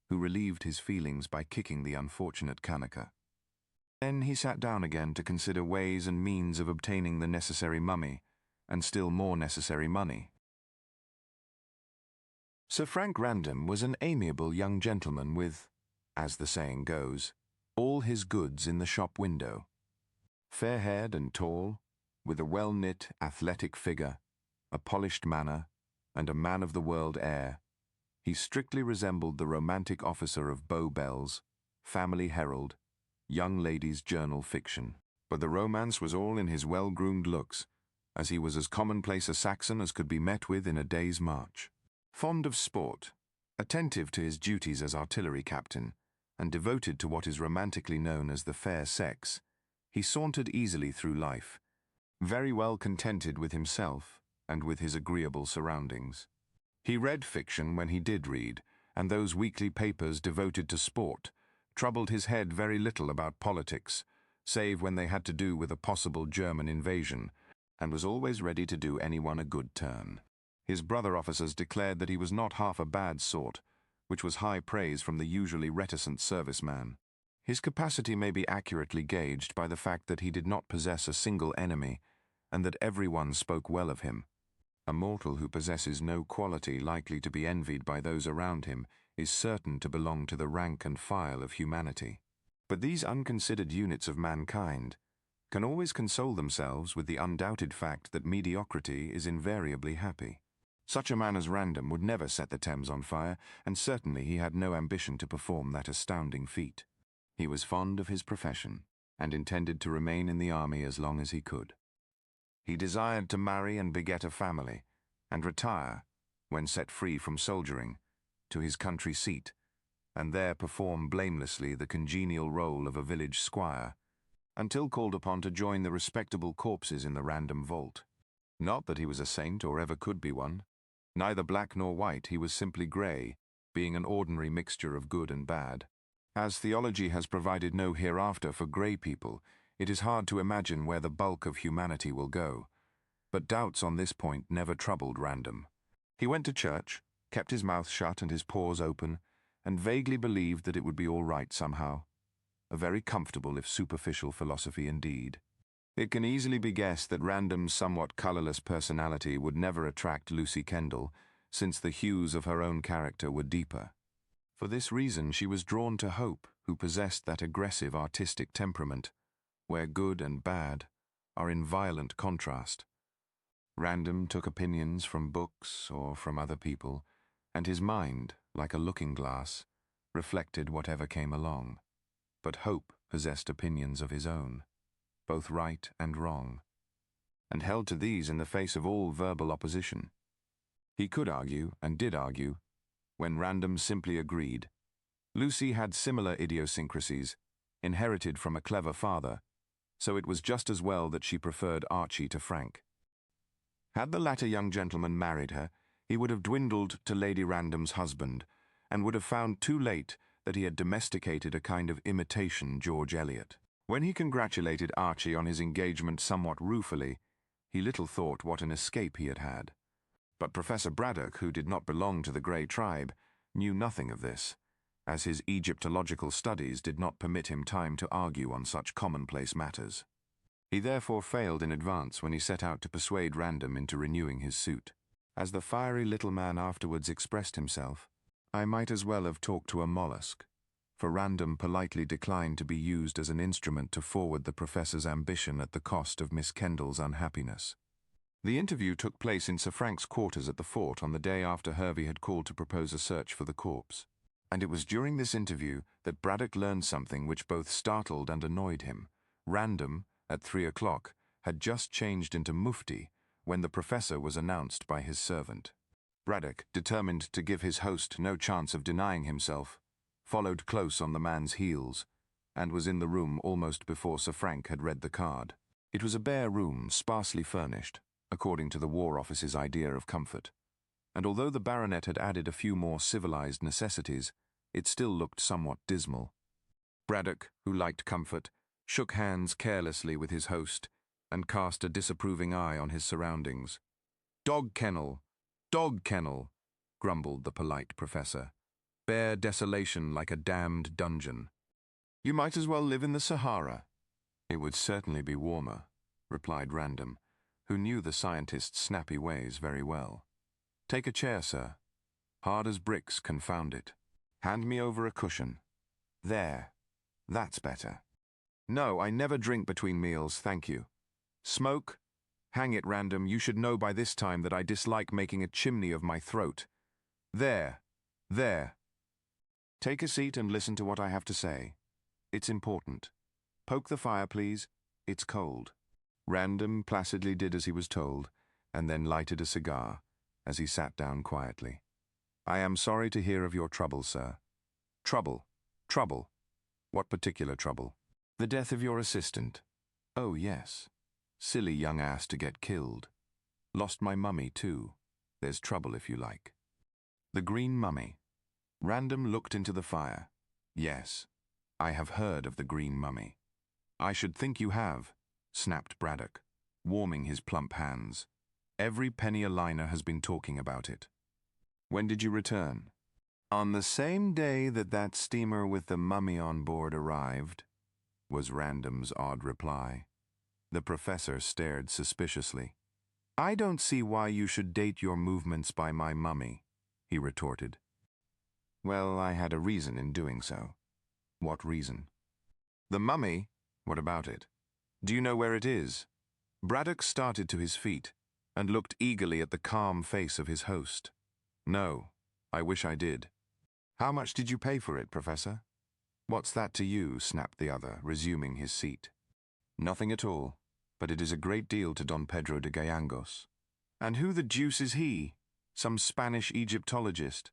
who relieved his feelings by kicking the unfortunate Kanaka. Then he sat down again to consider ways and means of obtaining the necessary mummy, and still more necessary money. Sir Frank Random was an amiable young gentleman with, as the saying goes, all his goods in the shop window. Fair-haired and tall, with a well-knit, athletic figure, a polished manner, and a man-of-the-world air, he strictly resembled the romantic officer of Bow Bells, Family Herald, Young Ladies' Journal fiction. But the romance was all in his well-groomed looks, as he was as commonplace a Saxon as could be met with in a day's march. Fond of sport, attentive to his duties as artillery captain, and devoted to what is romantically known as the fair sex, he sauntered easily through life, very well contented with himself and with his agreeable surroundings. He read fiction when he did read, and those weekly papers devoted to sport troubled his head very little about politics, save when they had to do with a possible German invasion, and was always ready to do anyone a good turn. His brother officers declared that he was not half a bad sort, which was high praise from the usually reticent serviceman. His capacity may be accurately gauged by the fact that he did not possess a single enemy, and that everyone spoke well of him. A mortal who possesses no quality likely to be envied by those around him is certain to belong to the rank and file of humanity. But these unconsidered units of mankind can always console themselves with the undoubted fact that mediocrity is invariably happy. Such a man as Random would never set the Thames on fire, and certainly he had no ambition to perform that astounding feat. He was fond of his profession, and intended to remain in the army as long as he could. He desired to marry and beget a family, and retire, when set free from soldiering, to his country seat, and there perform blamelessly the congenial role of a village squire, until called upon to join the respectable corpses in the Random vault. Not that he was a saint or ever could be one. Neither black nor white, he was simply grey, being an ordinary mixture of good and bad. As theology has provided no hereafter for grey people, it is hard to imagine where the bulk of humanity will go. But doubts on this point never troubled Random. He went to church, kept his mouth shut and his pores open, and vaguely believed that it would be all right somehow. A very comfortable if superficial philosophy indeed. It can easily be guessed that Random's somewhat colourless personality would never attract Lucy Kendall, since the hues of her own character were deeper. For this reason she was drawn to Hope, who possessed that aggressive artistic temperament, where good and bad are in violent contrast. Random took opinions from books or from other people, and his mind, like a looking-glass, reflected whatever came along. But Hope possessed opinions of his own, both right and wrong, and held to these in the face of all verbal opposition. He could argue, and did argue, when Random simply agreed. Lucy had similar idiosyncrasies, inherited from a clever father, so it was just as well that she preferred Archie to Frank. Had the latter young gentleman married her, he would have dwindled to Lady Random's husband, and would have found too late that he had domesticated a kind of imitation George Eliot. When he congratulated Archie on his engagement somewhat ruefully, he little thought what an escape he had had. But Professor Braddock, who did not belong to the Grey tribe, knew nothing of this, as his Egyptological studies did not permit him time to argue on such commonplace matters. He therefore failed in advance when he set out to persuade Random into renewing his suit. As the fiery little man afterwards expressed himself, I might as well have talked to a mollusk, for Random politely declined to be used as an instrument to forward the professor's ambition at the cost of Miss Kendall's unhappiness. The interview took place in Sir Frank's quarters at the fort on the day after Hervey had called to propose a search for the corpse, and it was during this interview that Braddock learned something which both startled and annoyed him. Random, at 3 o'clock, had just changed into Mufti when the professor was announced by his servant. Braddock, determined to give his host no chance of denying himself, followed close on the man's heels, and was in the room almost before Sir Frank had read the card. It was a bare room, sparsely furnished, according to the War Office's idea of comfort, and although the baronet had added a few more civilized necessities, it still looked somewhat dismal. Braddock, who liked comfort, shook hands carelessly with his host, and cast a disapproving eye on his surroundings. "Dog kennel, grumbled the polite professor. "Bare desolation like a damned dungeon. You might as well live in the Sahara." "It would certainly be warmer," replied Random, who knew the scientist's snappy ways very well. "Take a chair, sir. Hard as bricks, confound it. Hand me over a cushion. There, that's better. No, I never drink between meals, thank you. Smoke? Hang it, Random, you should know by this time that I dislike making a chimney of my throat. There. Take a seat and listen to what I have to say. It's important. Poke the fire, please. It's cold." Random placidly did as he was told, and then lighted a cigar, as he sat down quietly. I am sorry to hear of your trouble, sir. Trouble? Trouble? What particular trouble? The death of your assistant. Oh, yes. Silly young ass to get killed. Lost my mummy, too. There's trouble if you like. The green mummy. Random looked into the fire. Yes, I have heard of the green mummy. I should think you have, snapped Braddock, warming his plump hands. Every penny a liner has been talking about it. When did you return? On the same day that steamer with the mummy on board arrived, was Random's odd reply. The professor stared suspiciously. I don't see why you should date your movements by my mummy, he retorted. Well, I had a reason in doing so. What reason? The mummy? What about it? Do you know where it is? Braddock started to his feet and looked eagerly at the calm face of his host. No, I wish I did. How much did you pay for it, Professor? What's that to you? Snapped the other, resuming his seat. Nothing at all, but it is a great deal to Don Pedro de Gallegos. And who the deuce is he? Some Spanish Egyptologist?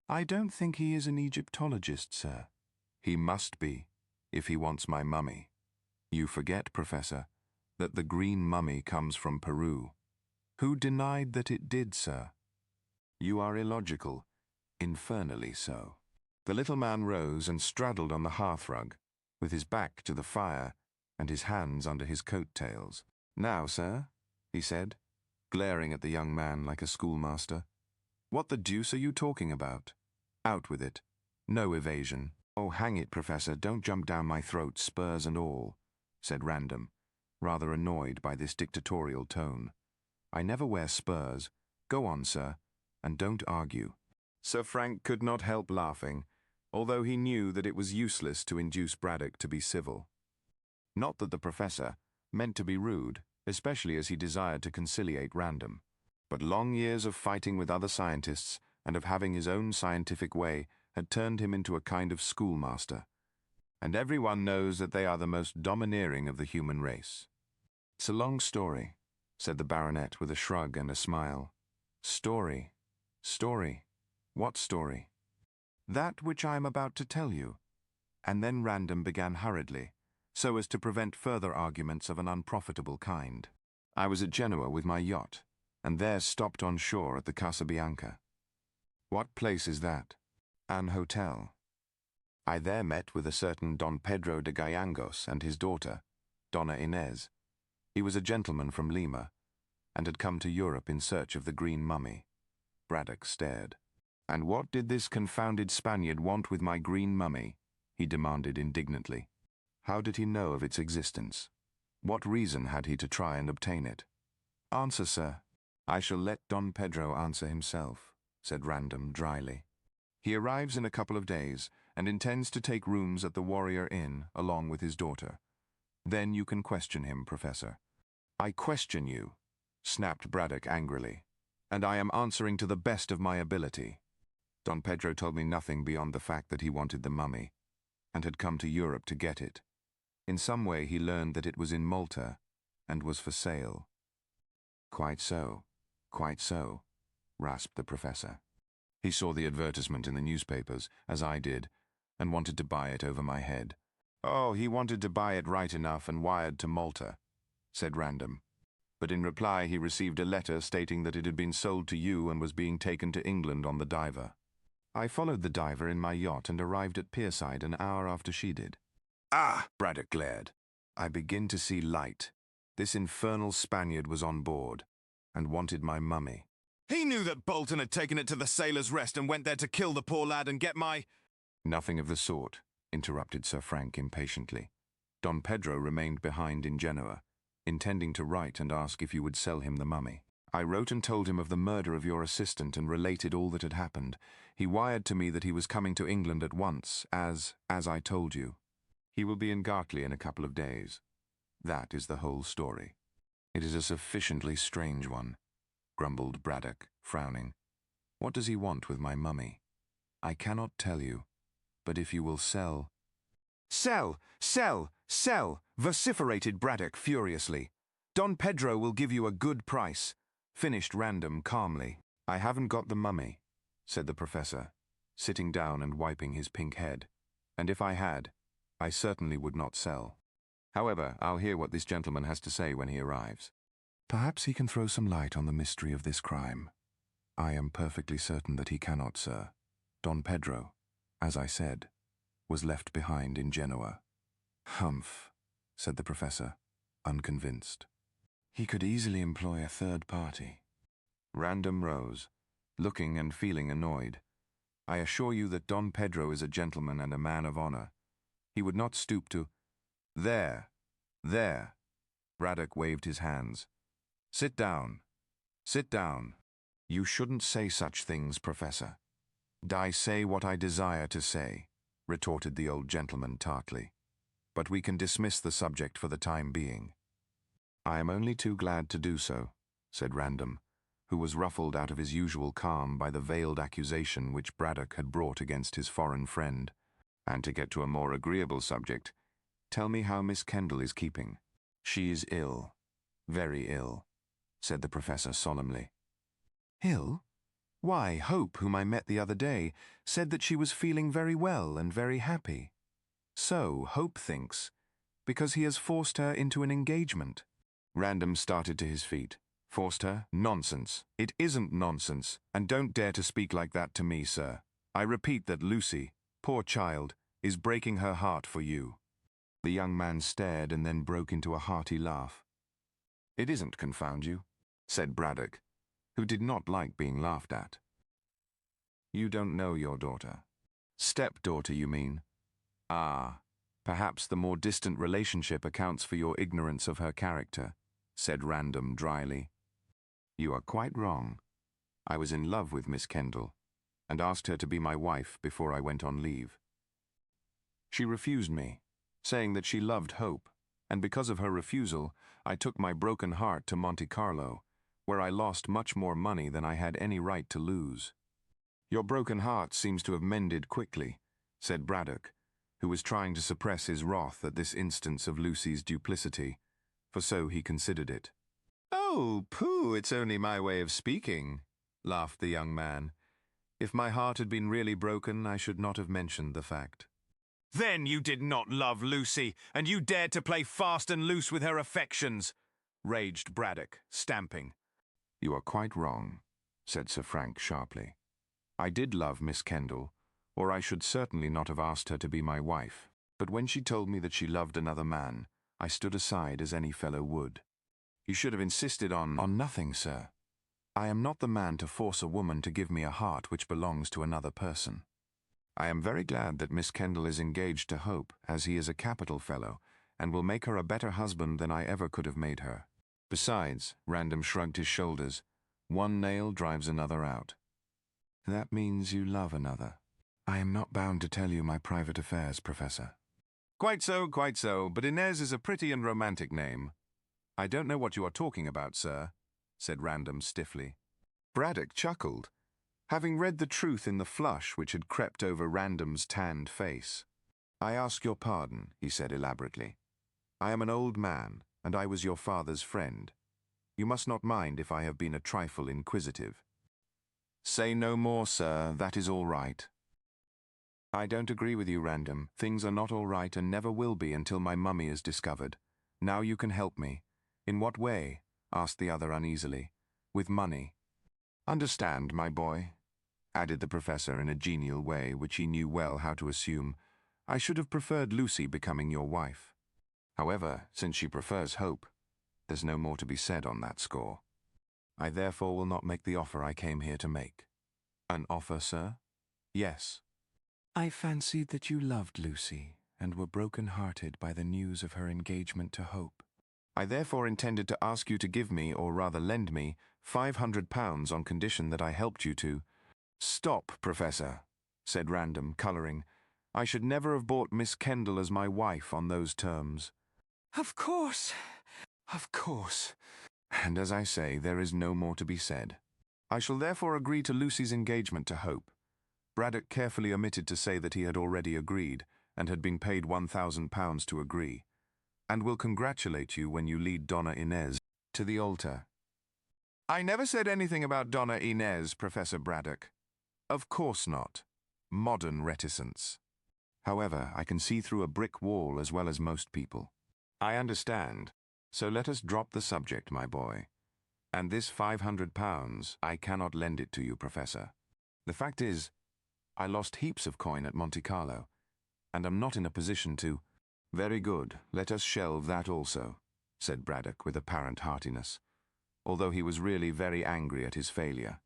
I don't think he is an Egyptologist, sir. He must be, if he wants my mummy. You forget, Professor, that the green mummy comes from Peru. Who denied that it did, sir? You are illogical, infernally so. The little man rose and straddled on the hearthrug, with his back to the fire and his hands under his coat-tails. Now, sir, he said, glaring at the young man like a schoolmaster, what the deuce are you talking about? Out with it. No evasion. Oh, hang it, Professor, don't jump down my throat, spurs and all, said Random, rather annoyed by this dictatorial tone. I never wear spurs. Go on, sir, and don't argue. Sir Frank could not help laughing, although he knew that it was useless to induce Braddock to be civil. Not that the professor meant to be rude, especially as he desired to conciliate Random, but long years of fighting with other scientists and of having his own scientific way had turned him into a kind of schoolmaster, and everyone knows that they are the most domineering of the human race. It's a long story, said the baronet with a shrug and a smile. Story? Story? What story? That which I am about to tell you. And then Random began hurriedly, so as to prevent further arguments of an unprofitable kind. I was at Genoa with my yacht, and there stopped on shore at the Casa Bianca. What place is that? An hotel. I there met with a certain Don Pedro de Gallegos and his daughter, Donna Inez. He was a gentleman from Lima, and had come to Europe in search of the green mummy. Braddock stared. And what did this confounded Spaniard want with my green mummy? He demanded indignantly. How did he know of its existence? What reason had he to try and obtain it? Answer, sir. I shall let Don Pedro answer himself, said Random dryly. He arrives in a couple of days, and intends to take rooms at the Warrior Inn along with his daughter. Then you can question him, Professor. I question you, snapped Braddock angrily, and I am answering to the best of my ability. Don Pedro told me nothing beyond the fact that he wanted the mummy, and had come to Europe to get it. In some way he learned that it was in Malta, and was for sale. Quite so, rasped the professor. He saw the advertisement in the newspapers, as I did, and wanted to buy it over my head. Oh, he wanted to buy it right enough and wired to Malta, said Random. But in reply he received a letter stating that it had been sold to you and was being taken to England on the Diver. I followed the Diver in my yacht and arrived at Pierside an hour after she did. Ah, Braddock glared. I begin to see light. This infernal Spaniard was on board, and wanted my mummy. He knew that Bolton had taken it to the Sailor's Rest and went there to kill the poor lad and get my— Nothing of the sort, interrupted Sir Frank impatiently. Don Pedro remained behind in Genoa, intending to write and ask if you would sell him the mummy. I wrote and told him of the murder of your assistant and related all that had happened. He wired to me that he was coming to England at once, as I told you. He will be in Gartley in a couple of days. That is the whole story. It is a sufficiently strange one, grumbled Braddock, frowning. What does he want with my mummy? I cannot tell you, but if you will sell— Sell! Sell! Sell! Vociferated Braddock furiously. Don Pedro will give you a good price, finished Random calmly. I haven't got the mummy, said the professor, sitting down and wiping his pink head. "And if I had, I certainly would not sell. However, I'll hear what this gentleman has to say when he arrives. Perhaps he can throw some light on the mystery of this crime. I am perfectly certain that he cannot, sir. Don Pedro, as I said, was left behind in Genoa." "Humph," said the professor, unconvinced. "He could easily employ a third party." Random rose, looking and feeling annoyed. "I assure you that Don Pedro is a gentleman and a man of honor. He would not stoop to—" There. Braddock waved his hands. Sit down. You shouldn't say such things, Professor." "I say what I desire to say," retorted the old gentleman tartly. "But we can dismiss the subject for the time being." "I am only too glad to do so," said Random, who was ruffled out of his usual calm by the veiled accusation which Braddock had brought against his foreign friend. "And to get to a more agreeable subject, tell me how Miss Kendall is keeping." "She is ill, very ill," said the professor solemnly. "Ill? Why, Hope, whom I met the other day, said that she was feeling very well and very happy. So, Hope thinks, because he has forced her into an engagement." Random started to his feet. "Forced her? Nonsense. It isn't nonsense, and don't dare to speak like that to me, sir. I repeat that Lucy, poor child, is breaking her heart for you." The young man stared and then broke into a hearty laugh. "It isn't, confound you," said Braddock, who did not like being laughed at. "You don't know your daughter." "Stepdaughter, you mean? Ah, perhaps the more distant relationship accounts for your ignorance of her character," said Random dryly. "You are quite wrong. I was in love with Miss Kendall, and asked her to be my wife before I went on leave. She refused me, saying that she loved Hope, and because of her refusal, I took my broken heart to Monte Carlo, where I lost much more money than I had any right to lose." "Your broken heart seems to have mended quickly," said Braddock, who was trying to suppress his wrath at this instance of Lucy's duplicity, for so he considered it. "Oh, pooh, it's only my way of speaking," laughed the young man. "If my heart had been really broken, I should not have mentioned the fact." "Then you did not love Lucy, and you dared to play fast and loose with her affections," raged Braddock, stamping. "You are quite wrong," said Sir Frank sharply. "I did love Miss Kendall, or I should certainly not have asked her to be my wife. But when she told me that she loved another man, I stood aside as any fellow would." "You should have insisted on—" "On nothing, sir. I am not the man to force a woman to give me a heart which belongs to another person. I am very glad that Miss Kendall is engaged to Hope, as he is a capital fellow, and will make her a better husband than I ever could have made her. Besides," Random shrugged his shoulders, "one nail drives another out." "That means you love another. I am not bound to tell you my private affairs, Professor." Quite so, but Inez is a pretty and romantic name." "I don't know what you are talking about, sir," said Random stiffly. Braddock chuckled, having read the truth in the flush which had crept over Random's tanned face. "I ask your pardon," he said elaborately. "I am an old man, and I was your father's friend. You must not mind if I have been a trifle inquisitive." "Say no more, sir. That is all right." "I don't agree with you, Random. Things are not all right and never will be until my mummy is discovered. Now you can help me." "In what way?" asked the other uneasily. "With money." "Understand, my boy," added the professor in a genial way which he knew well how to assume, "I should have preferred Lucy becoming your wife. However, since she prefers Hope, there's no more to be said on that score. I therefore will not make the offer I came here to make." "An offer, sir?" "Yes." "I fancied that you loved Lucy, and were broken-hearted by the news of her engagement to Hope. I therefore intended to ask you to give me, or rather lend me, £500 on condition that I helped you to—" "Stop, Professor," said Random, colouring. "I should never have bought Miss Kendall as my wife on those terms." Of course. And as I say, there is no more to be said. I shall therefore agree to Lucy's engagement to Hope." Braddock carefully omitted to say that he had already agreed, and had been paid £1,000 to agree, "and will congratulate you when you lead Donna Inez to the altar." "I never said anything about Donna Inez, Professor Braddock." Of course not. Modern reticence. However, I can see through a brick wall as well as most people. I understand. So let us drop the subject, my boy. And this £500, I cannot lend it to you, Professor. The fact is, I lost heaps of coin at Monte Carlo, and am not in a position to— Very good, let us shelve that also, said Braddock with apparent heartiness, although he was really very angry at his failure.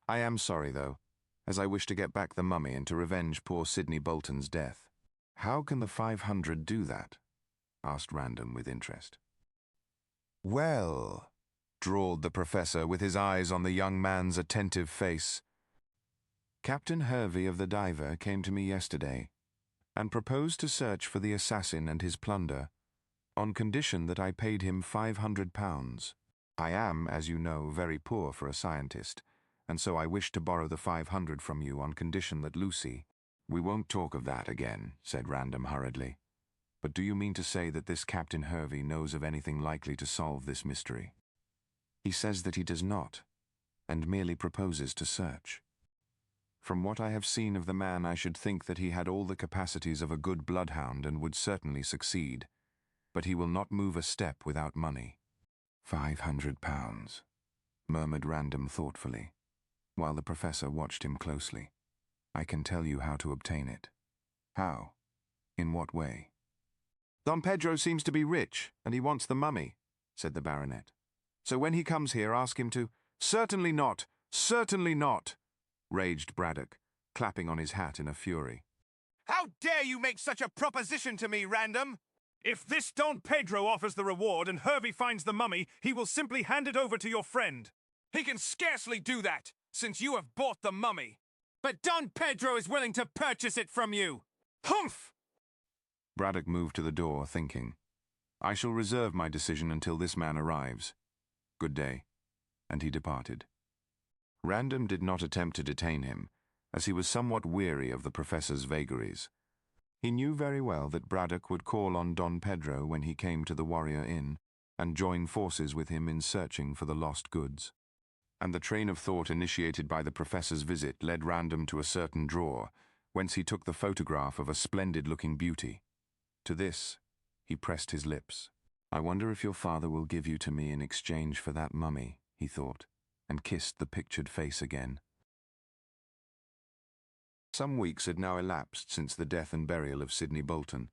I am sorry, though, as I wish to get back the mummy and to revenge poor Sidney Bolton's death. How can the 500 do that? Asked Random with interest. Well, drawled the professor with his eyes on the young man's attentive face, Captain Hervey of the Diver came to me yesterday and proposed to search for the assassin and his plunder on condition that I paid him £500. I am, as you know, very poor for a scientist, and so I wish to borrow the 500 from you on condition that Lucy— We won't talk of that again, said Random hurriedly. But do you mean to say that this Captain Hervey knows of anything likely to solve this mystery? He says that he does not, and merely proposes to search. From what I have seen of the man, I should think that he had all the capacities of a good bloodhound and would certainly succeed, but he will not move a step without money. £500, murmured Random thoughtfully, while the professor watched him closely. I can tell you how to obtain it. How? In what way? Don Pedro seems to be rich, and he wants the mummy, said the baronet. So when he comes here, ask him to— Certainly not! Certainly not! Raged Braddock, clapping on his hat in a fury. How dare you make such a proposition to me, Random? If this Don Pedro offers the reward and Hervey finds the mummy, he will simply hand it over to your friend. He can scarcely do that, since you have bought the mummy. But Don Pedro is willing to purchase it from you. Humph! Braddock moved to the door, thinking, I shall reserve my decision until this man arrives. Good day. And he departed. Random did not attempt to detain him, as he was somewhat weary of the professor's vagaries. He knew very well that Braddock would call on Don Pedro when he came to the Warrior Inn, and join forces with him in searching for the lost goods. And the train of thought initiated by the professor's visit led Random to a certain drawer, whence he took the photograph of a splendid-looking beauty. To this, he pressed his lips. I wonder if your father will give you to me in exchange for that mummy, he thought, and kissed the pictured face again. Some weeks had now elapsed since the death and burial of Sidney Bolton,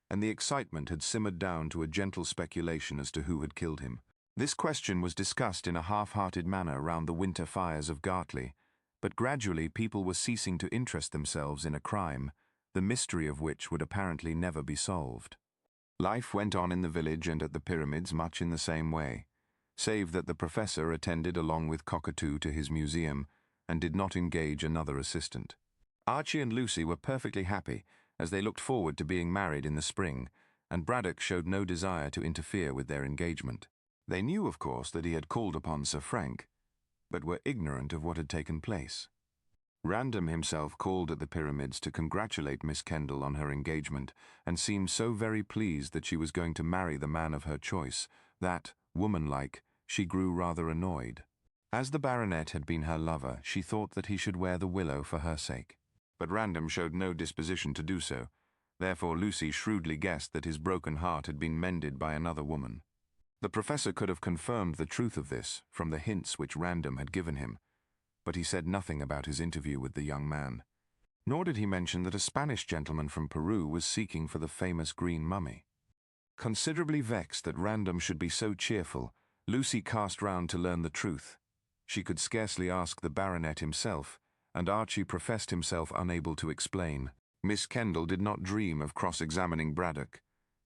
and the excitement had simmered down to a gentle speculation as to who had killed him. This question was discussed in a half-hearted manner round the winter fires of Gartley, but gradually people were ceasing to interest themselves in a crime, the mystery of which would apparently never be solved. Life went on in the village and at the pyramids much in the same way, save that the professor attended along with Cockatoo to his museum and did not engage another assistant. Archie and Lucy were perfectly happy, as they looked forward to being married in the spring, and Braddock showed no desire to interfere with their engagement. They knew, of course, that he had called upon Sir Frank, but were ignorant of what had taken place. Random himself called at the pyramids to congratulate Miss Kendall on her engagement, and seemed so very pleased that she was going to marry the man of her choice that, womanlike, she grew rather annoyed. As the baronet had been her lover, she thought that he should wear the willow for her sake. But Random showed no disposition to do so. Therefore Lucy shrewdly guessed that his broken heart had been mended by another woman. The professor could have confirmed the truth of this from the hints which Random had given him, but he said nothing about his interview with the young man. Nor did he mention that a Spanish gentleman from Peru was seeking for the famous green mummy. Considerably vexed that Random should be so cheerful, Lucy cast round to learn the truth. She could scarcely ask the baronet himself, and Archie professed himself unable to explain. Miss Kendall did not dream of cross-examining Braddock,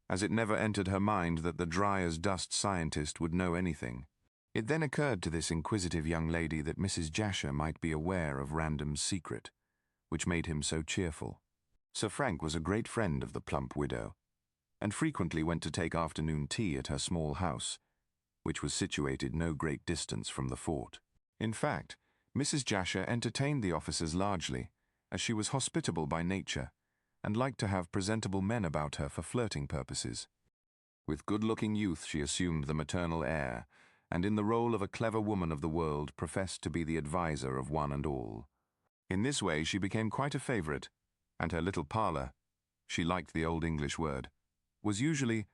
as it never entered her mind that the dry-as-dust scientist would know anything. It then occurred to this inquisitive young lady that Mrs. Jasher might be aware of Random's secret, which made him so cheerful. Sir Frank was a great friend of the plump widow, and frequently went to take afternoon tea at her small house, which was situated no great distance from the fort. In fact, Mrs. Jasher entertained the officers largely, as she was hospitable by nature, and liked to have presentable men about her for flirting purposes. With good-looking youth she assumed the maternal air, and in the role of a clever woman of the world professed to be the adviser of one and all. In this way she became quite a favourite, and her little parlour, she liked the old English word, was usually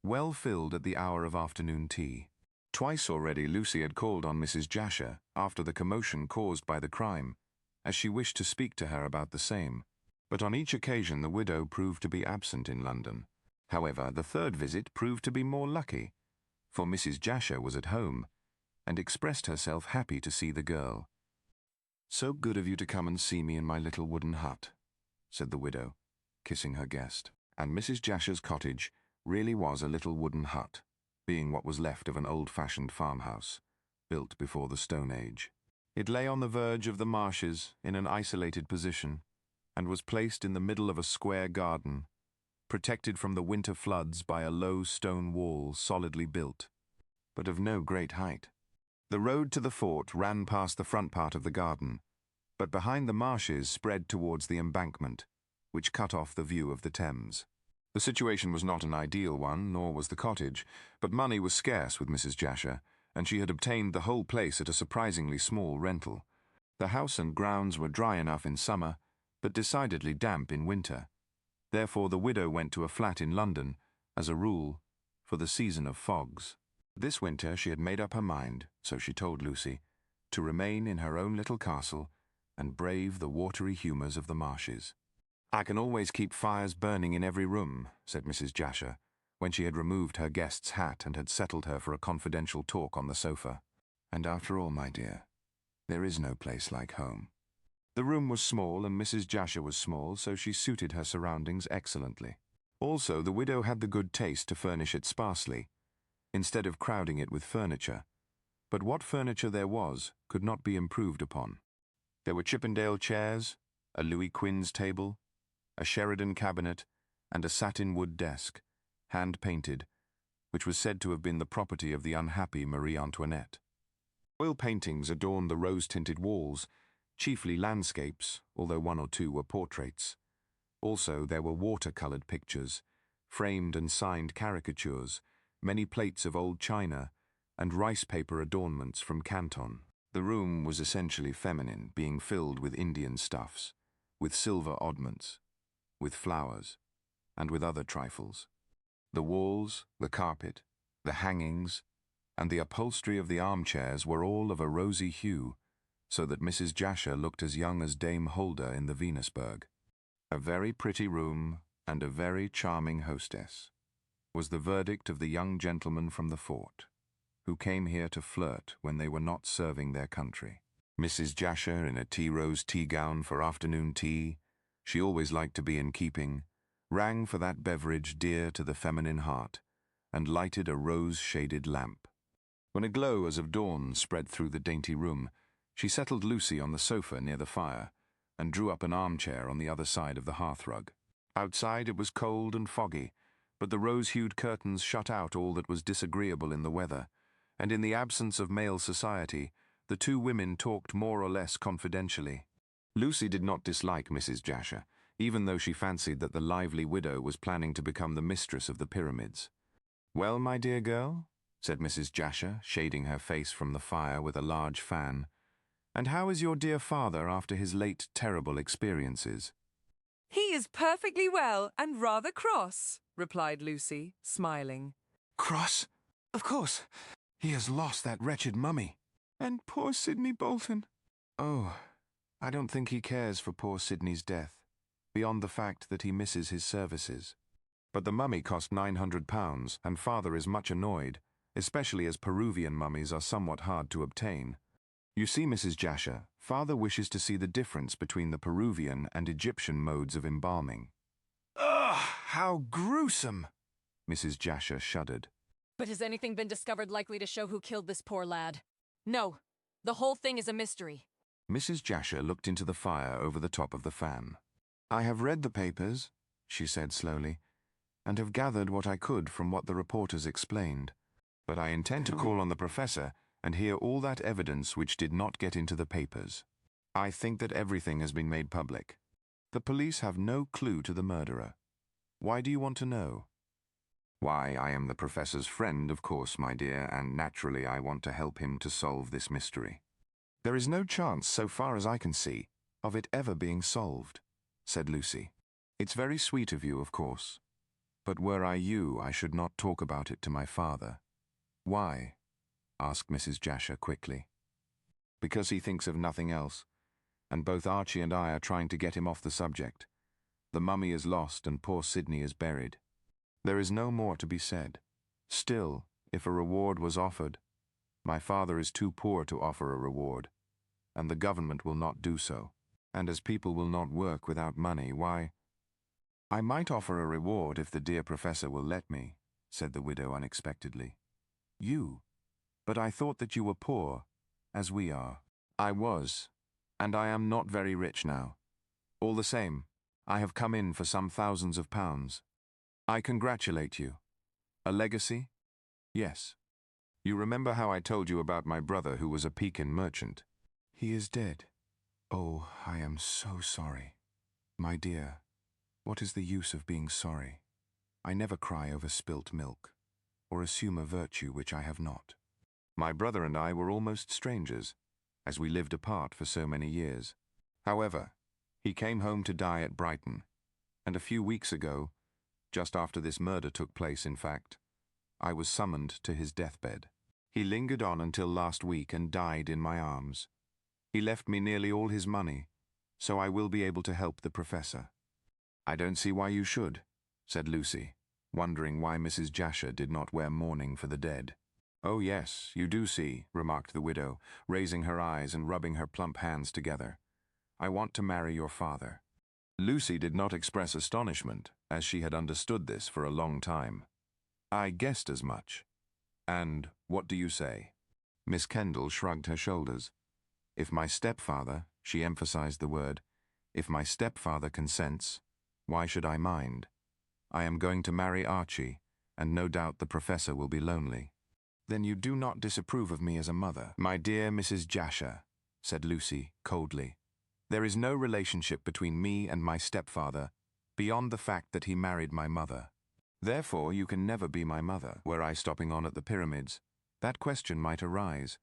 well filled at the hour of afternoon tea. Twice already Lucy had called on Mrs. Jasher after the commotion caused by the crime, as she wished to speak to her about the same, but on each occasion the widow proved to be absent in London. However, the third visit proved to be more lucky, for Mrs. Jasher was at home, and expressed herself happy to see the girl. "So good of you to come and see me in my little wooden hut," said the widow, kissing her guest. And Mrs. Jasher's cottage really was a little wooden hut, being what was left of an old-fashioned farmhouse, built before the Stone Age. It lay on the verge of the marshes in an isolated position, and was placed in the middle of a square garden, protected from the winter floods by a low stone wall solidly built, but of no great height. The road to the fort ran past the front part of the garden, but behind the marshes spread towards the embankment, which cut off the view of the Thames. The situation was not an ideal one, nor was the cottage, but money was scarce with Mrs. Jasher, and she had obtained the whole place at a surprisingly small rental. The house and grounds were dry enough in summer, but decidedly damp in winter. Therefore the widow went to a flat in London, as a rule, for the season of fogs. This winter she had made up her mind, so she told Lucy, to remain in her own little castle and brave the watery humours of the marshes. "I can always keep fires burning in every room," said Mrs. Jasher, when she had removed her guest's hat and had settled her for a confidential talk on the sofa. "And after all, my dear, there is no place like home." The room was small and Mrs. Jasher was small, so she suited her surroundings excellently. Also, the widow had the good taste to furnish it sparsely, instead of crowding it with furniture. But what furniture there was could not be improved upon. There were Chippendale chairs, a Louis Quinze table, a Sheridan cabinet, and a satin-wood desk, hand-painted, which was said to have been the property of the unhappy Marie Antoinette. Oil paintings adorned the rose-tinted walls, chiefly landscapes, although one or two were portraits. Also, there were water-coloured pictures, framed and signed caricatures, many plates of old china, and rice-paper adornments from Canton. The room was essentially feminine, being filled with Indian stuffs, with silver oddments, with flowers, and with other trifles. The walls, the carpet, the hangings, and the upholstery of the armchairs were all of a rosy hue, so that Mrs. Jasher looked as young as Dame Holder in the Venusberg. "A very pretty room, and a very charming hostess," was the verdict of the young gentlemen from the fort, who came here to flirt when they were not serving their country. Mrs. Jasher, in a tea-rose tea-gown for afternoon tea, she always liked to be in keeping, rang for that beverage dear to the feminine heart, and lighted a rose-shaded lamp. When a glow as of dawn spread through the dainty room, she settled Lucy on the sofa near the fire, and drew up an armchair on the other side of the hearthrug. Outside it was cold and foggy, but the rose-hued curtains shut out all that was disagreeable in the weather, and in the absence of male society, the two women talked more or less confidentially. Lucy did not dislike Mrs. Jasher, even though she fancied that the lively widow was planning to become the mistress of the pyramids. "Well, my dear girl," said Mrs. Jasher, shading her face from the fire with a large fan, "and how is your dear father after his late terrible experiences?" He is perfectly well and rather cross, replied Lucy, smiling. Cross? Of course. He has lost that wretched mummy. And poor Sidney Bolton. Oh, I don't think he cares for poor Sidney's death, beyond the fact that he misses his services. But the mummy cost £900, and father is much annoyed, especially as Peruvian mummies are somewhat hard to obtain. You see, Mrs. Jasher, father wishes to see the difference between the Peruvian and Egyptian modes of embalming. Ugh, how gruesome! Mrs. Jasher shuddered. But has anything been discovered likely to show who killed this poor lad? No. The whole thing is a mystery. Mrs. Jasher looked into the fire over the top of the fan. "I have read the papers," she said slowly, "and have gathered what I could from what the reporters explained. But I intend to call on the professor and hear all that evidence which did not get into the papers. I think that everything has been made public. The police have no clue to the murderer. Why do you want to know?" "Why, I am the professor's friend, of course, my dear, and naturally I want to help him to solve this mystery. There is no chance, so far as I can see, of it ever being solved, said Lucy. It's very sweet of you, of course. But were I you, I should not talk about it to my father. Why? Asked Mrs. Jasher quickly. Because he thinks of nothing else, and both Archie and I are trying to get him off the subject. The mummy is lost and poor Sidney is buried. There is no more to be said. Still, if a reward was offered, my father is too poor to offer a reward, and the government will not do so. And as people will not work without money, why, I might offer a reward if the dear professor will let me, said the widow unexpectedly. You? But I thought that you were poor, as we are. I was, and I am not very rich now. All the same, I have come in for some thousands of pounds. I congratulate you. A legacy? Yes. You remember how I told you about my brother who was a Pekin merchant? He is dead. Oh, I am so sorry. My dear, what is the use of being sorry? I never cry over spilt milk, or assume a virtue which I have not. My brother and I were almost strangers, as we lived apart for so many years. However, he came home to die at Brighton, and a few weeks ago, just after this murder took place in fact, I was summoned to his deathbed. He lingered on until last week and died in my arms. He left me nearly all his money, so I will be able to help the professor. I don't see why you should, said Lucy, wondering why Mrs. Jasher did not wear mourning for the dead. Oh yes, you do see, remarked the widow, raising her eyes and rubbing her plump hands together. I want to marry your father. Lucy did not express astonishment, as she had understood this for a long time. I guessed as much. And what do you say? Miss Kendall shrugged her shoulders. If my stepfather, she emphasized the word, if my stepfather consents, why should I mind? I am going to marry Archie, and no doubt the professor will be lonely. Then you do not disapprove of me as a mother, my dear Mrs. Jasher, said Lucy coldly. There is no relationship between me and my stepfather, beyond the fact that he married my mother. Therefore, you can never be my mother. Were I stopping on at the pyramids, that question might arise,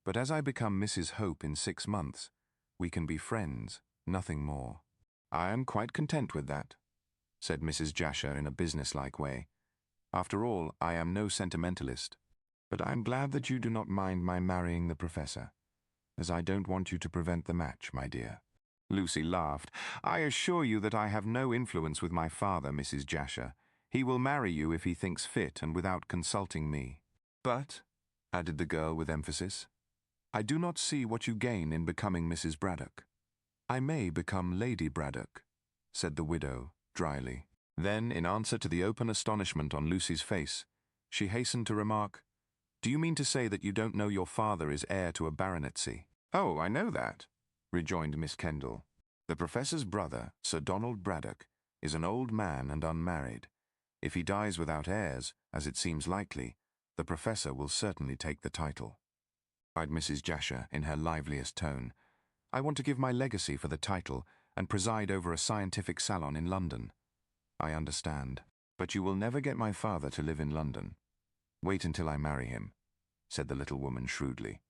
but as I become Mrs. Hope in 6 months, we can be friends, nothing more. I am quite content with that, said Mrs. Jasher in a businesslike way. After all, I am no sentimentalist. But I am glad that you do not mind my marrying the professor, as I don't want you to prevent the match, my dear. Lucy laughed. I assure you that I have no influence with my father, Mrs. Jasher. He will marry you if he thinks fit and without consulting me. But, added the girl with emphasis, I do not see what you gain in becoming Mrs. Braddock. I may become Lady Braddock, said the widow dryly. Then, in answer to the open astonishment on Lucy's face, she hastened to remark, Do you mean to say that you don't know your father is heir to a baronetcy? Oh, I know that, rejoined Miss Kendall. The professor's brother, Sir Donald Braddock, is an old man and unmarried. If he dies without heirs, as it seems likely, the professor will certainly take the title. Cried Mrs. Jasher in her liveliest tone. I want to give my legacy for the title and preside over a scientific salon in London. I understand, but you will never get my father to live in London. Wait until I marry him, said the little woman shrewdly.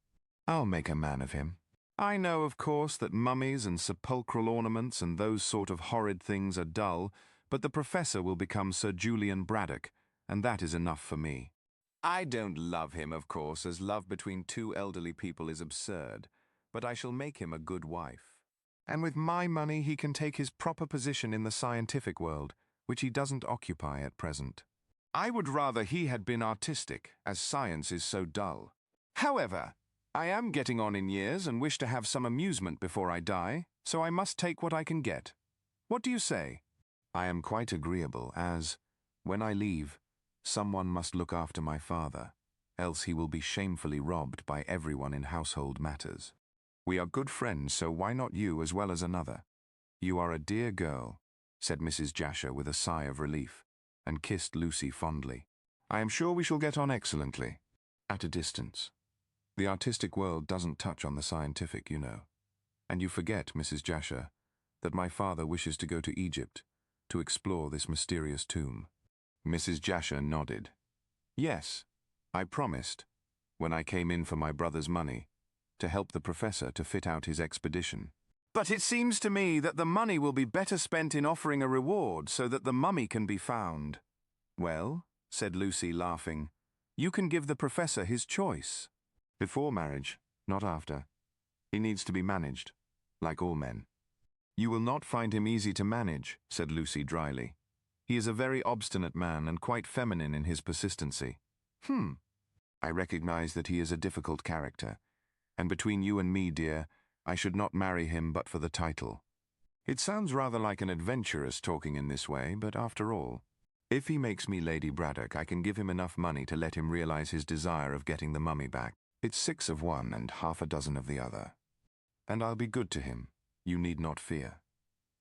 I'll make a man of him. I know, of course, that mummies and sepulchral ornaments and those sort of horrid things are dull, but the professor will become Sir Julian Braddock, and that is enough for me. I don't love him, of course, as love between two elderly people is absurd, but I shall make him a good wife. And with my money he can take his proper position in the scientific world, which he doesn't occupy at present. I would rather he had been artistic, as science is so dull. However, I am getting on in years and wish to have some amusement before I die, so I must take what I can get. What do you say? I am quite agreeable, as, when I leave, someone must look after my father, else he will be shamefully robbed by everyone in household matters. We are good friends, so why not you as well as another? You are a dear girl, said Mrs. Jasher with a sigh of relief, and kissed Lucy fondly. I am sure we shall get on excellently, at a distance. The artistic world doesn't touch on the scientific, you know. And you forget, Mrs. Jasher, that my father wishes to go to Egypt to explore this mysterious tomb. Mrs. Jasher nodded. Yes, I promised, when I came in for my brother's money, to help the professor to fit out his expedition. But it seems to me that the money will be better spent in offering a reward so that the mummy can be found. Well, said Lucy, laughing, you can give the professor his choice. Before marriage, not after. He needs to be managed, like all men. You will not find him easy to manage, said Lucy dryly. He is a very obstinate man and quite feminine in his persistency. I recognize that he is a difficult character, and between you and me, dear, I should not marry him but for the title. It sounds rather like an adventuress talking in this way, but after all, if he makes me Lady Braddock, I can give him enough money to let him realize his desire of getting the mummy back. It's 6 of one and half a dozen of the other. And I'll be good to him, you need not fear.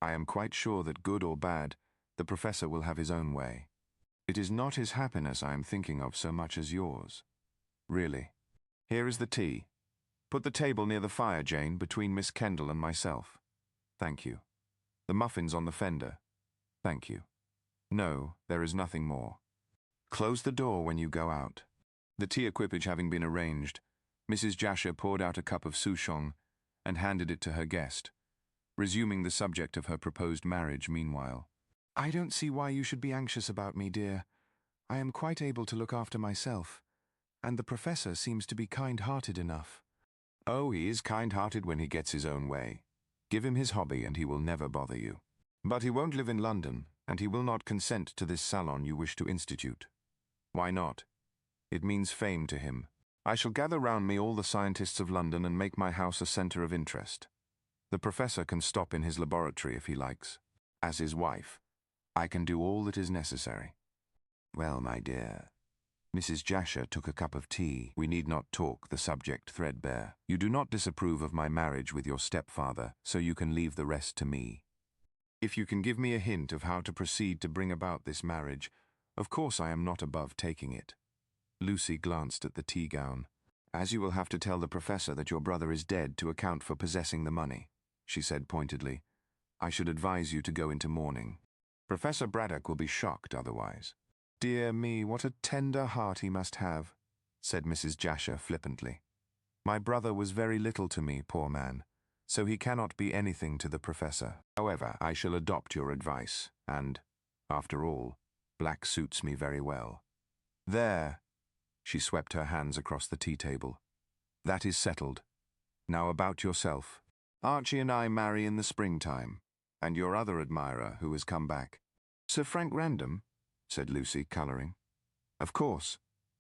I am quite sure that good or bad, the professor will have his own way. It is not his happiness I am thinking of so much as yours. Really. Here is the tea. Put the table near the fire, Jane, between Miss Kendall and myself. Thank you. The muffins on the fender. Thank you. No, there is nothing more. Close the door when you go out. The tea equipage having been arranged, Mrs. Jasher poured out a cup of souchong and handed it to her guest, resuming the subject of her proposed marriage meanwhile. I don't see why you should be anxious about me, dear. I am quite able to look after myself, and the professor seems to be kind-hearted enough. Oh, he is kind-hearted when he gets his own way. Give him his hobby and he will never bother you. But he won't live in London, and he will not consent to this salon you wish to institute. Why not? It means fame to him. I shall gather round me all the scientists of London and make my house a centre of interest. The professor can stop in his laboratory if he likes. As his wife, I can do all that is necessary. Well, my dear, Mrs. Jasher took a cup of tea. We need not talk the subject threadbare. You do not disapprove of my marriage with your stepfather, so you can leave the rest to me. If you can give me a hint of how to proceed to bring about this marriage, of course I am not above taking it. Lucy glanced at the tea gown. As you will have to tell the professor that your brother is dead to account for possessing the money, she said pointedly, I should advise you to go into mourning. Professor Braddock will be shocked otherwise. Dear me, what a tender heart he must have, said Mrs. Jasher flippantly. My brother was very little to me, poor man, so he cannot be anything to the professor. However, I shall adopt your advice, and, after all, black suits me very well. There, she swept her hands across the tea table. That is settled. Now about yourself. Archie and I marry in the springtime, and your other admirer who has come back. Sir Frank Random? Said Lucy, colouring. Of course.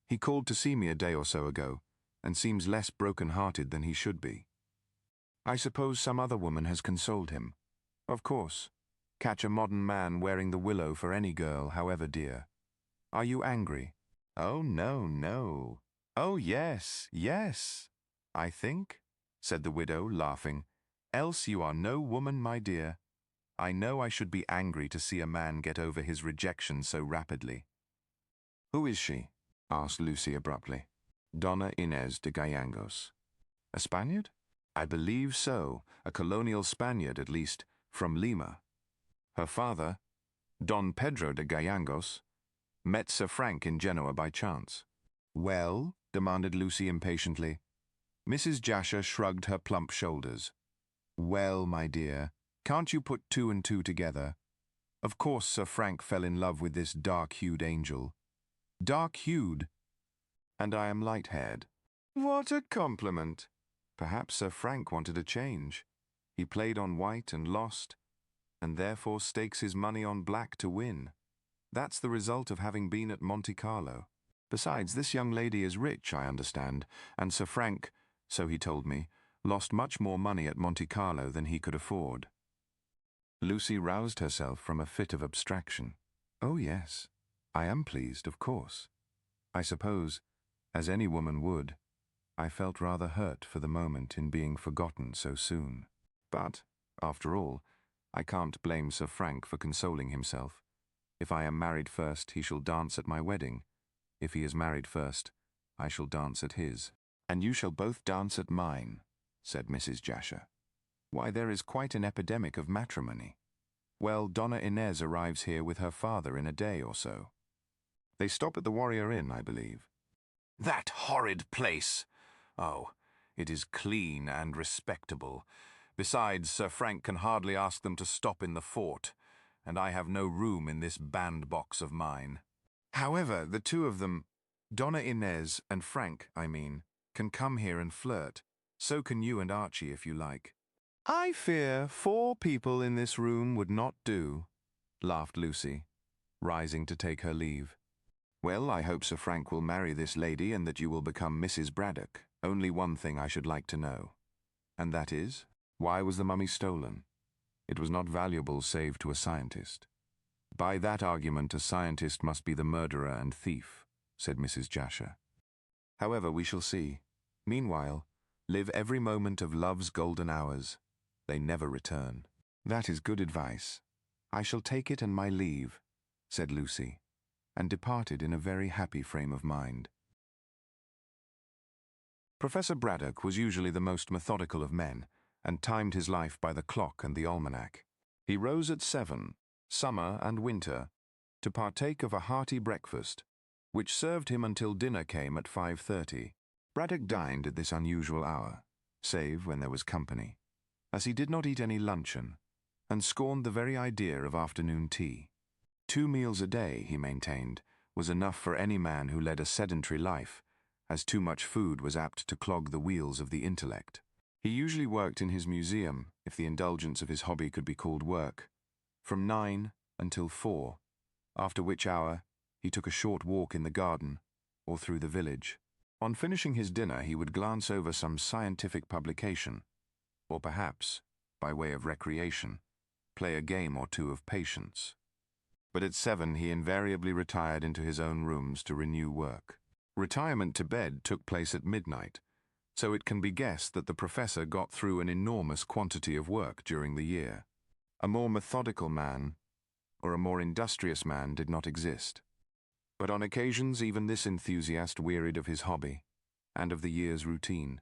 He called to see me a day or so ago, and seems less broken-hearted than he should be. I suppose some other woman has consoled him. Of course. Catch a modern man wearing the willow for any girl, however dear. Are you angry? Oh, no, no. Oh, yes, yes. I think, said the widow, laughing. Else you are no woman, my dear. I know I should be angry to see a man get over his rejection so rapidly. Who is she? Asked Lucy abruptly. Donna Inés de Gallegos. A Spaniard? I believe so, a colonial Spaniard at least, from Lima. Her father, Don Pedro de Gallegos, met Sir Frank in Genoa by chance. Well? Demanded Lucy impatiently. Mrs. Jasher shrugged her plump shoulders. Well, my dear, can't you put 2 and 2 together? Of course Sir Frank fell in love with this dark-hued angel. Dark-hued? And I am light-haired. What a compliment! Perhaps Sir Frank wanted a change. He played on white and lost, and therefore stakes his money on black to win. That's the result of having been at Monte Carlo. Besides, this young lady is rich, I understand, and Sir Frank, so he told me, lost much more money at Monte Carlo than he could afford. Lucy roused herself from a fit of abstraction. Oh, yes, I am pleased, of course. I suppose, as any woman would, I felt rather hurt for the moment in being forgotten so soon. But, after all, I can't blame Sir Frank for consoling himself. If I am married first, he shall dance at my wedding. If he is married first, I shall dance at his. And you shall both dance at mine, said Mrs. Jasher. Why, there is quite an epidemic of matrimony. Well, Donna Inés arrives here with her father in a day or so. They stop at the Warrior Inn, I believe. That horrid place! Oh, it is clean and respectable. Besides, Sir Frank can hardly ask them to stop in the fort, and I have no room in this bandbox of mine. However, the two of them, Donna Inez and Frank, I mean, can come here and flirt. So can you and Archie if you like. I fear 4 people in this room would not do, laughed Lucy, rising to take her leave. Well, I hope Sir Frank will marry this lady and that you will become Mrs. Braddock. Only one thing I should like to know. And that is, why was the mummy stolen? It was not valuable save to a scientist. By that argument, a scientist must be the murderer and thief, said Mrs. Jasher. However, we shall see. Meanwhile, live every moment of love's golden hours. They never return. That is good advice. I shall take it and my leave, said Lucy, and departed in a very happy frame of mind. Professor Braddock was usually the most methodical of men, and timed his life by the clock and the almanac. He rose at 7, summer and winter, to partake of a hearty breakfast, which served him until dinner came at 5:30. Braddock dined at this unusual hour, save when there was company, as he did not eat any luncheon, and scorned the very idea of afternoon tea. 2 meals a day, he maintained, was enough for any man who led a sedentary life, as too much food was apt to clog the wheels of the intellect. He usually worked in his museum, if the indulgence of his hobby could be called work, from 9 until 4, after which hour he took a short walk in the garden or through the village. On finishing his dinner, he would glance over some scientific publication, or perhaps, by way of recreation, play a game or two of patience. But at 7 he invariably retired into his own rooms to renew work. Retirement to bed took place at midnight, so it can be guessed that the professor got through an enormous quantity of work during the year. A more methodical man, or a more industrious man, did not exist. But on occasions even this enthusiast wearied of his hobby, and of the year's routine.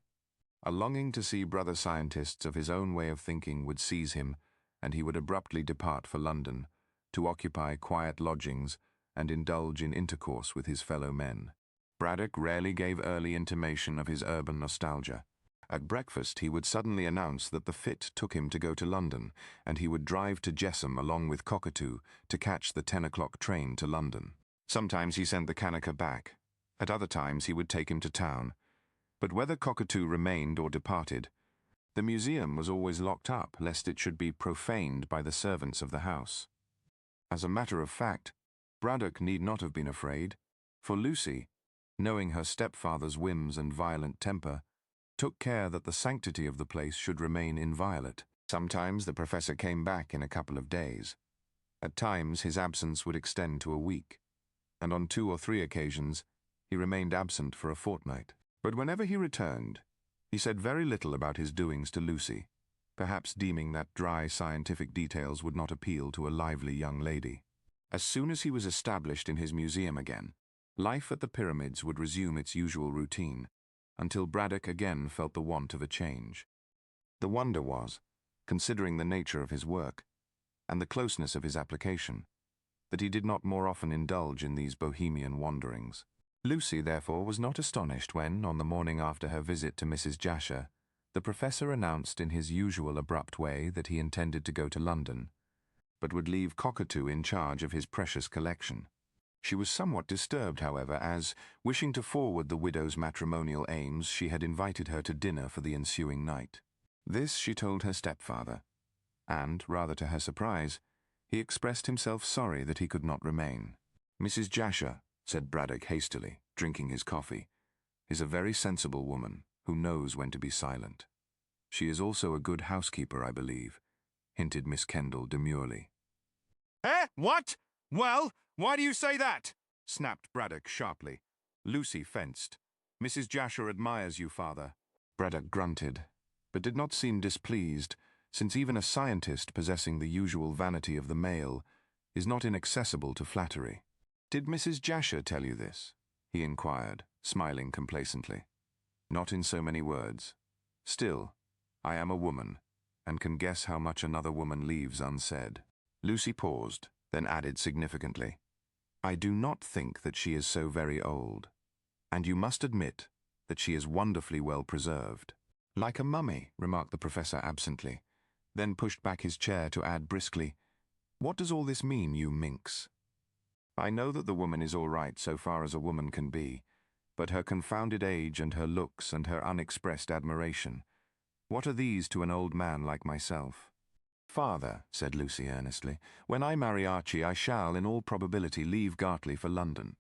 A longing to see brother scientists of his own way of thinking would seize him, and he would abruptly depart for London, to occupy quiet lodgings and indulge in intercourse with his fellow men. Braddock rarely gave early intimation of his urban nostalgia. At breakfast he would suddenly announce that the fit took him to go to London, and he would drive to Jessam along with Cockatoo to catch the 10 o'clock train to London. Sometimes he sent the Kanaka back. At other times he would take him to town. But whether Cockatoo remained or departed, the museum was always locked up lest it should be profaned by the servants of the house. As a matter of fact, Braddock need not have been afraid, for Lucy, knowing her stepfather's whims and violent temper, took care that the sanctity of the place should remain inviolate. Sometimes the professor came back in a couple of days. At times his absence would extend to a week, and on 2 or 3 occasions he remained absent for a fortnight. But whenever he returned, he said very little about his doings to Lucy, perhaps deeming that dry scientific details would not appeal to a lively young lady. As soon as he was established in his museum again, life at the pyramids would resume its usual routine, until Braddock again felt the want of a change. The wonder was, considering the nature of his work, and the closeness of his application, that he did not more often indulge in these bohemian wanderings. Lucy, therefore, was not astonished when, on the morning after her visit to Mrs. Jasher, the professor announced in his usual abrupt way that he intended to go to London, but would leave Cockatoo in charge of his precious collection. She was somewhat disturbed, however, as, wishing to forward the widow's matrimonial aims, she had invited her to dinner for the ensuing night. This she told her stepfather, and, rather to her surprise, he expressed himself sorry that he could not remain. Mrs. Jasher, said Braddock hastily, drinking his coffee, is a very sensible woman, who knows when to be silent. She is also a good housekeeper, I believe, hinted Miss Kendall demurely. Eh? What? Well, why do you say that? Snapped Braddock sharply. Lucy fenced. Mrs. Jasher admires you, father. Braddock grunted, but did not seem displeased, since even a scientist possessing the usual vanity of the male is not inaccessible to flattery. Did Mrs. Jasher tell you this? He inquired, smiling complacently. Not in so many words. Still, I am a woman, and can guess how much another woman leaves unsaid. Lucy paused, then added significantly, I do not think that she is so very old, and you must admit that she is wonderfully well preserved. Like a mummy, remarked the professor absently, then pushed back his chair to add briskly, "What does all this mean, you minx? I know that the woman is all right so far as a woman can be, but her confounded age and her looks and her unexpressed admiration, what are these to an old man like myself?" "Father," said Lucy earnestly, "when I marry Archie, I shall, in all probability, leave Gartley for London.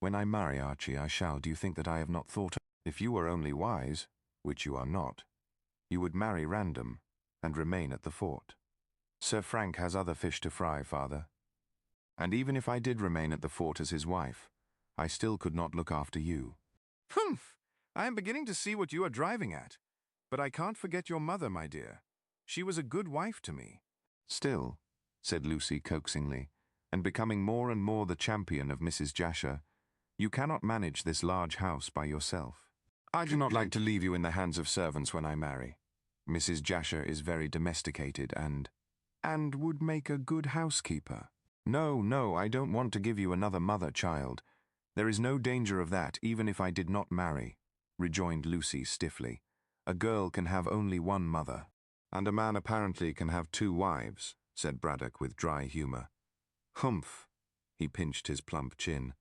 When I marry Archie, I shall. Do you think that I have not thought? If you were only wise, which you are not, you would marry Random and remain at the fort. Sir Frank has other fish to fry, father. And even if I did remain at the fort as his wife, I still could not look after you." Humph! I am beginning to see what you are driving at. But I can't forget your mother, my dear. She was a good wife to me. "Still," said Lucy coaxingly, and becoming more and more the champion of Mrs. Jasher, "you cannot manage this large house by yourself. I do not like to leave you in the hands of servants when I marry. Mrs. Jasher is very domesticated and would make a good housekeeper. No, no, I don't want to give you another mother, child. There is no danger of that, even if I did not marry," rejoined Lucy stiffly. "A girl can have only one mother." "And a man apparently can have two wives," said Braddock with dry humour. "Humph!" He pinched his plump chin.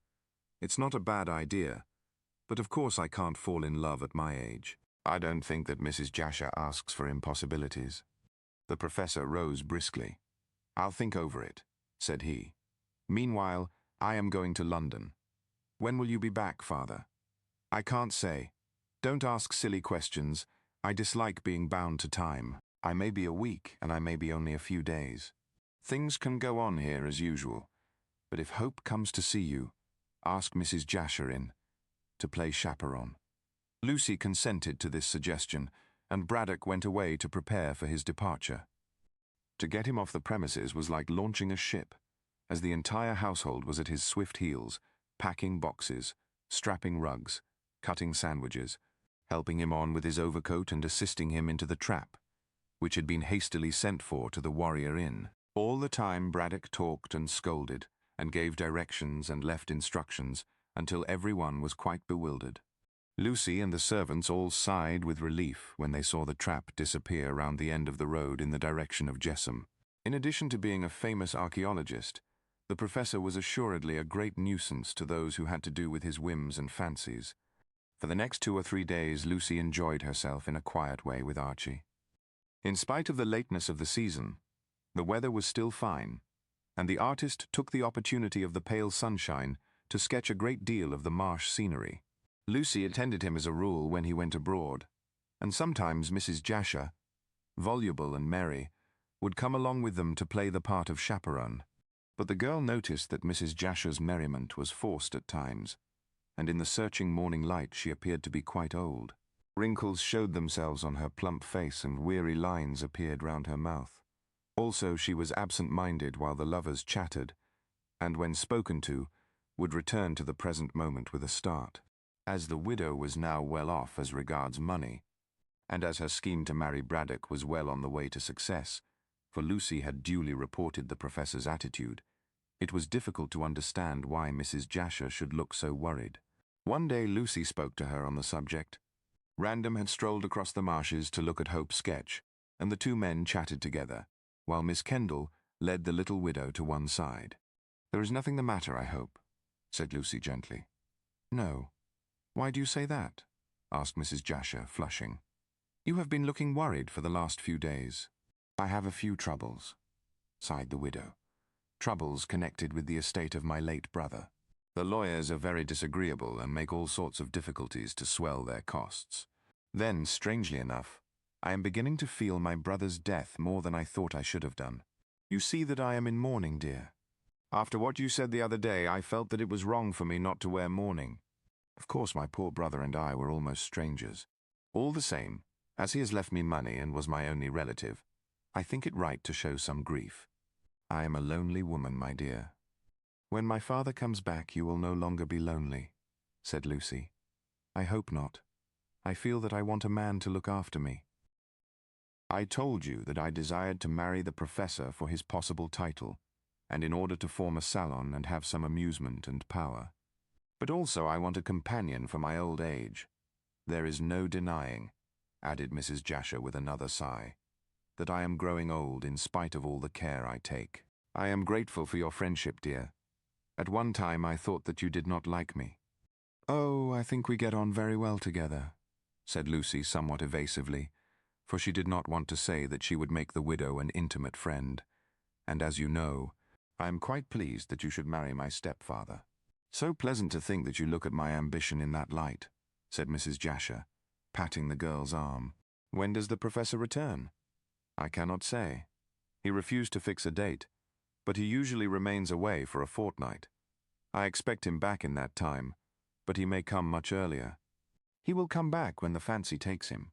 "It's not a bad idea, but of course I can't fall in love at my age." "I don't think that Mrs. Jasher asks for impossibilities." The professor rose briskly. "I'll think over it," said he. "Meanwhile, I am going to London. When will you be back, father?" "I can't say. Don't ask silly questions. I dislike being bound to time. I may be a week, and I may be only a few days. Things can go on here as usual, but if Hope comes to see you, ask Mrs. Jasher in to play chaperon." Lucy consented to this suggestion, and Braddock went away to prepare for his departure. To get him off the premises was like launching a ship, as the entire household was at his swift heels, packing boxes, strapping rugs, cutting sandwiches, helping him on with his overcoat and assisting him into the trap, which had been hastily sent for to the Warrior Inn. All the time Braddock talked and scolded, and gave directions and left instructions, until everyone was quite bewildered. Lucy and the servants all sighed with relief when they saw the trap disappear round the end of the road in the direction of Jessam. In addition to being a famous archaeologist, the professor was assuredly a great nuisance to those who had to do with his whims and fancies. For the next 2 or 3 days, Lucy enjoyed herself in a quiet way with Archie. In spite of the lateness of the season, the weather was still fine, and the artist took the opportunity of the pale sunshine to sketch a great deal of the marsh scenery. Lucy attended him as a rule when he went abroad, and sometimes Mrs. Jasher, voluble and merry, would come along with them to play the part of chaperone. But the girl noticed that Mrs. Jasher's merriment was forced at times, and in the searching morning light she appeared to be quite old. Wrinkles showed themselves on her plump face and weary lines appeared round her mouth. Also she was absent-minded while the lovers chattered, and when spoken to, would return to the present moment with a start. As the widow was now well off as regards money, and as her scheme to marry Braddock was well on the way to success, for Lucy had duly reported the professor's attitude, it was difficult to understand why Mrs. Jasher should look so worried. One day Lucy spoke to her on the subject. Random had strolled across the marshes to look at Hope's sketch, and the two men chatted together, while Miss Kendall led the little widow to one side. "There is nothing the matter, I hope," said Lucy gently. "No. Why do you say that?" asked Mrs. Jasher, flushing. "You have been looking worried for the last few days." "I have a few troubles," sighed the widow. "Troubles connected with the estate of my late brother. The lawyers are very disagreeable and make all sorts of difficulties to swell their costs. Then, strangely enough, I am beginning to feel my brother's death more than I thought I should have done. You see that I am in mourning, dear. After what you said the other day, I felt that it was wrong for me not to wear mourning. Of course, my poor brother and I were almost strangers. All the same, as he has left me money and was my only relative, I think it right to show some grief. I am a lonely woman, my dear." "When my father comes back, you will no longer be lonely," said Lucy. "I hope not. I feel that I want a man to look after me." "I told you that I desired to marry the professor for his possible title, and in order to form a salon and have some amusement and power. But also I want a companion for my old age. There is no denying," added Mrs. Jasher with another sigh, that I am growing old in spite of all the care I take. I am grateful for your friendship, dear. At one time I thought that you did not like me." "Oh, I think we get on very well together," said Lucy somewhat evasively, for she did not want to say that she would make the widow an intimate friend. "And as you know, I am quite pleased that you should marry my stepfather." "So pleasant to think that you look at my ambition in that light," said Mrs. Jasher, patting the girl's arm. "When does the professor return?" "I cannot say. He refused to fix a date, but he usually remains away for a fortnight. I expect him back in that time, but he may come much earlier. He will come back when the fancy takes him."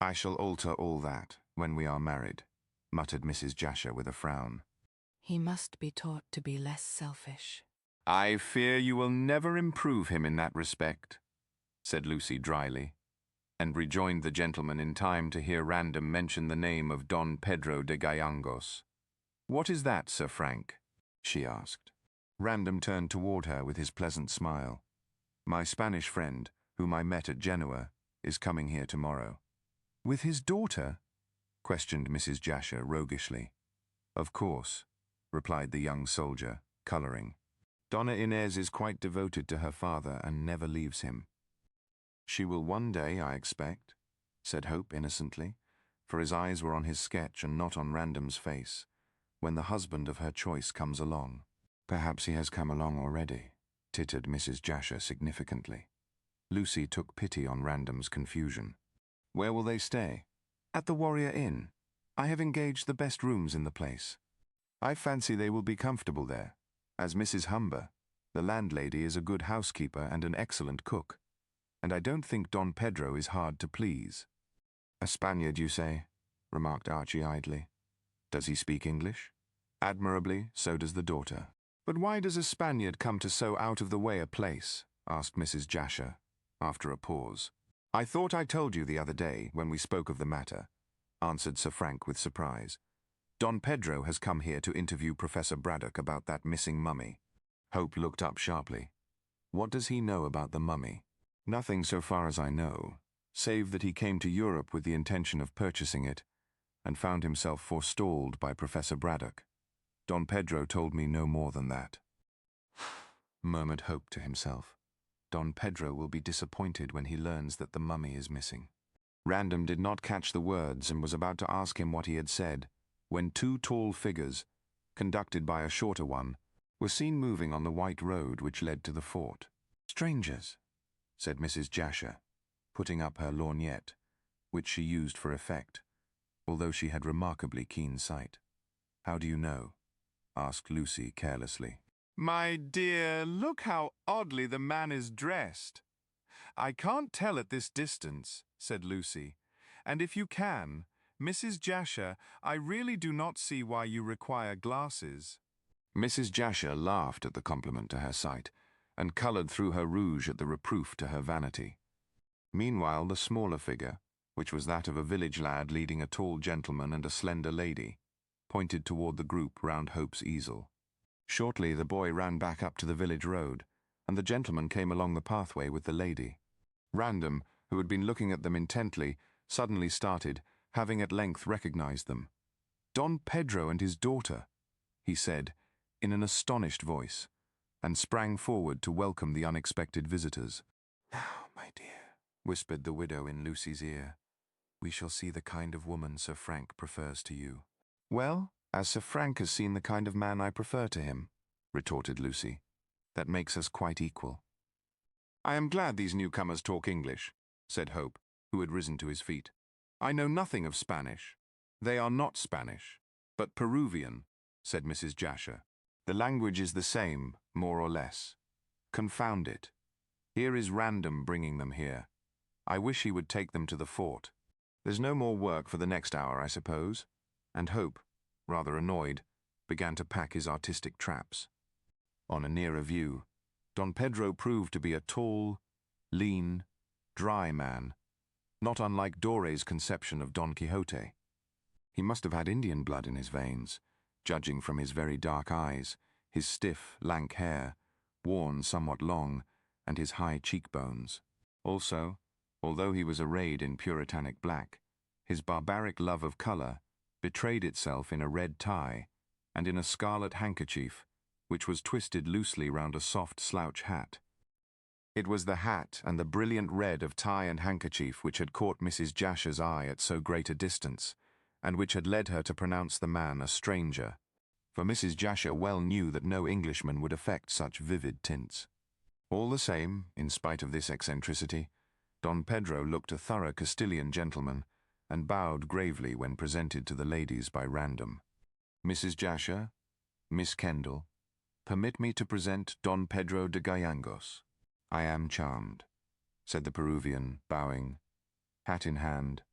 "I shall alter all that when we are married," muttered Mrs. Jasher with a frown. He must be taught to be less selfish. "I fear you will never improve him in that respect," said Lucy dryly, and rejoined the gentleman in time to hear Random mention the name of Don Pedro de Gallangos. "What is that, Sir Frank?" she asked. Random turned toward her with his pleasant smile. "My Spanish friend, whom I met at Genoa, is coming here tomorrow." "With his daughter?" questioned Mrs. Jasher roguishly. "Of course," replied the young soldier, colouring. "Donna Inez is quite devoted to her father and never leaves him." "She will one day, I expect," said Hope innocently, for his eyes were on his sketch and not on Random's face, "when the husband of her choice comes along." "Perhaps he has come along already," tittered Mrs. Jasher significantly. Lucy took pity on Random's confusion. "Where will they stay?" "At the Warrior Inn. I have engaged the best rooms in the place. I fancy they will be comfortable there, as Mrs. Humber, the landlady, is a good housekeeper and an excellent cook, and I don't think Don Pedro is hard to please." "A Spaniard, you say?" remarked Archie idly. "Does he speak English?" "Admirably, so does the daughter." "But why does a Spaniard come to so out-of-the-way a place?" asked Mrs. Jasher, after a pause. "I thought I told you the other day, when we spoke of the matter," answered Sir Frank with surprise. "Don Pedro has come here to interview Professor Braddock about that missing mummy." Hope looked up sharply. "What does he know about the mummy?" "Nothing so far as I know, save that he came to Europe with the intention of purchasing it, and found himself forestalled by Professor Braddock. Don Pedro told me no more than that," murmured Hope to himself. "Don Pedro will be disappointed when he learns that the mummy is missing." Random did not catch the words and was about to ask him what he had said, when two tall figures, conducted by a shorter one, were seen moving on the white road which led to the fort. "Strangers," said Mrs. Jasher, putting up her lorgnette, which she used for effect, although she had remarkably keen sight. "How do you know?" asked Lucy carelessly. My dear, look how oddly the man is dressed. "I can't tell at this distance," said Lucy. "And if you can, Mrs. Jasher, I really do not see why you require glasses." Mrs. Jasher laughed at the compliment to her sight, and coloured through her rouge at the reproof to her vanity. Meanwhile, the smaller figure, which was that of a village lad leading a tall gentleman and a slender lady, pointed toward the group round Hope's easel. Shortly the boy ran back up to the village road, and the gentleman came along the pathway with the lady. Random, who had been looking at them intently, suddenly started, having at length recognized them. "Don Pedro and his daughter," he said, in an astonished voice, and sprang forward to welcome the unexpected visitors. "Now, my dear," whispered the widow in Lucy's ear, "we shall see the kind of woman Sir Frank prefers to you." "Well, as Sir Frank has seen the kind of man I prefer to him," retorted Lucy, "that makes us quite equal." "I am glad these newcomers talk English," said Hope, who had risen to his feet. "I know nothing of Spanish." "They are not Spanish, but Peruvian," said Mrs. Jasher. "The language is the same, more or less. Confound it. Here is Random bringing them here. I wish he would take them to the fort. There's no more work for the next hour, I suppose." And Hope, rather annoyed, began to pack his artistic traps. On a nearer view, Don Pedro proved to be a tall, lean, dry man, not unlike Dore's conception of Don Quixote. He must have had Indian blood in his veins, judging from his very dark eyes, his stiff, lank hair, worn somewhat long, and his high cheekbones. Also, although he was arrayed in puritanic black, his barbaric love of colour betrayed itself in a red tie and in a scarlet handkerchief, which was twisted loosely round a soft slouch hat. It was the hat and the brilliant red of tie and handkerchief which had caught Mrs. Jasher's eye at so great a distance, and which had led her to pronounce the man a stranger, for Mrs. Jasher well knew that no Englishman would affect such vivid tints. All the same, in spite of this eccentricity, Don Pedro looked a thorough Castilian gentleman, and bowed gravely when presented to the ladies by random. "Mrs. Jasher, Miss Kendall, permit me to present Don Pedro de Gallegos." "I am charmed," said the Peruvian, bowing, hat in hand,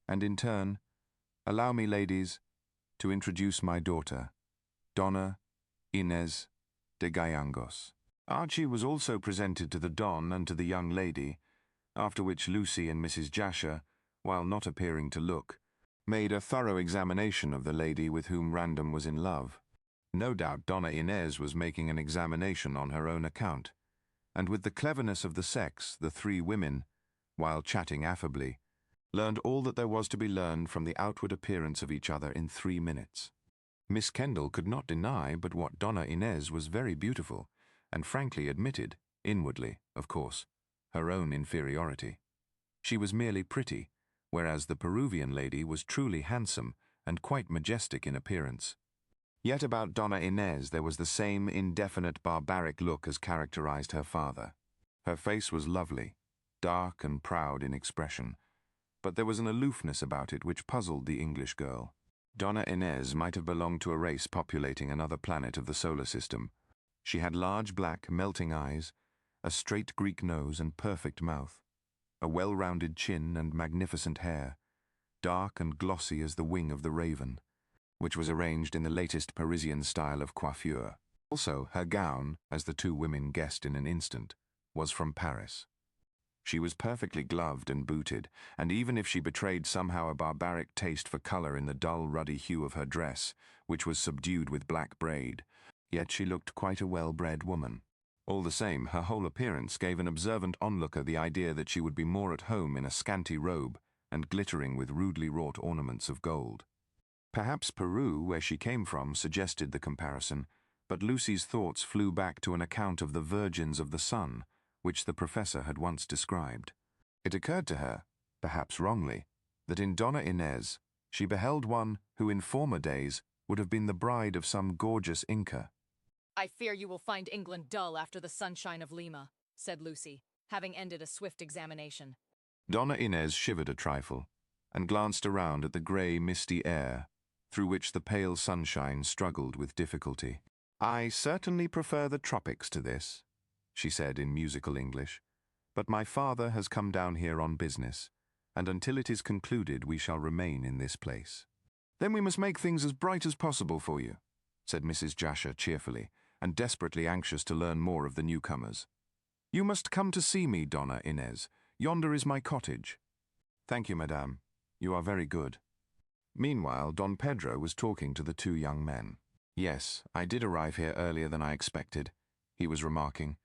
"and in turn, allow me, ladies, to introduce my daughter, Donna Inez de Gallegos." Archie was also presented to the Don and to the young lady, after which Lucy and Mrs. Jasher, while not appearing to look, made a thorough examination of the lady with whom Random was in love. No doubt Donna Inez was making an examination on her own account, and with the cleverness of the sex, the three women, while chatting affably, learned all that there was to be learned from the outward appearance of each other in 3 minutes. Miss Kendall could not deny but what Donna Inez was very beautiful, and frankly admitted, inwardly, of course, her own inferiority. She was merely pretty, whereas the Peruvian lady was truly handsome and quite majestic in appearance. Yet about Donna Inez there was the same indefinite barbaric look as characterized her father. Her face was lovely, dark and proud in expression, but there was an aloofness about it which puzzled the English girl. Donna Inez might have belonged to a race populating another planet of the solar system. She had large black, melting eyes, a straight Greek nose and perfect mouth, a well-rounded chin and magnificent hair, dark and glossy as the wing of the raven, which was arranged in the latest Parisian style of coiffure. Also, her gown, as the two women guessed in an instant, was from Paris. She was perfectly gloved and booted, and even if she betrayed somehow a barbaric taste for colour in the dull ruddy hue of her dress, which was subdued with black braid, yet she looked quite a well-bred woman. All the same, her whole appearance gave an observant onlooker the idea that she would be more at home in a scanty robe and glittering with rudely wrought ornaments of gold. Perhaps Peru, where she came from, suggested the comparison, but Lucy's thoughts flew back to an account of the virgins of the sun, which the professor had once described. It occurred to her, perhaps wrongly, that in Donna Inez she beheld one who in former days would have been the bride of some gorgeous Inca. "I fear you will find England dull after the sunshine of Lima," said Lucy, having ended a swift examination. Donna Inez shivered a trifle, and glanced around at the grey, misty air, through which the pale sunshine struggled with difficulty. "I certainly prefer the tropics to this," she said in musical English, "but my father has come down here on business, and until it is concluded we shall remain in this place." "Then we must make things as bright as possible for you," said Mrs. Jasher cheerfully, and desperately anxious to learn more of the newcomers. "You must come to see me, Donna Inez. Yonder is my cottage." "Thank you, madame. You are very good." Meanwhile, Don Pedro was talking to the two young men. "Yes, I did arrive here earlier than I expected," he was remarking,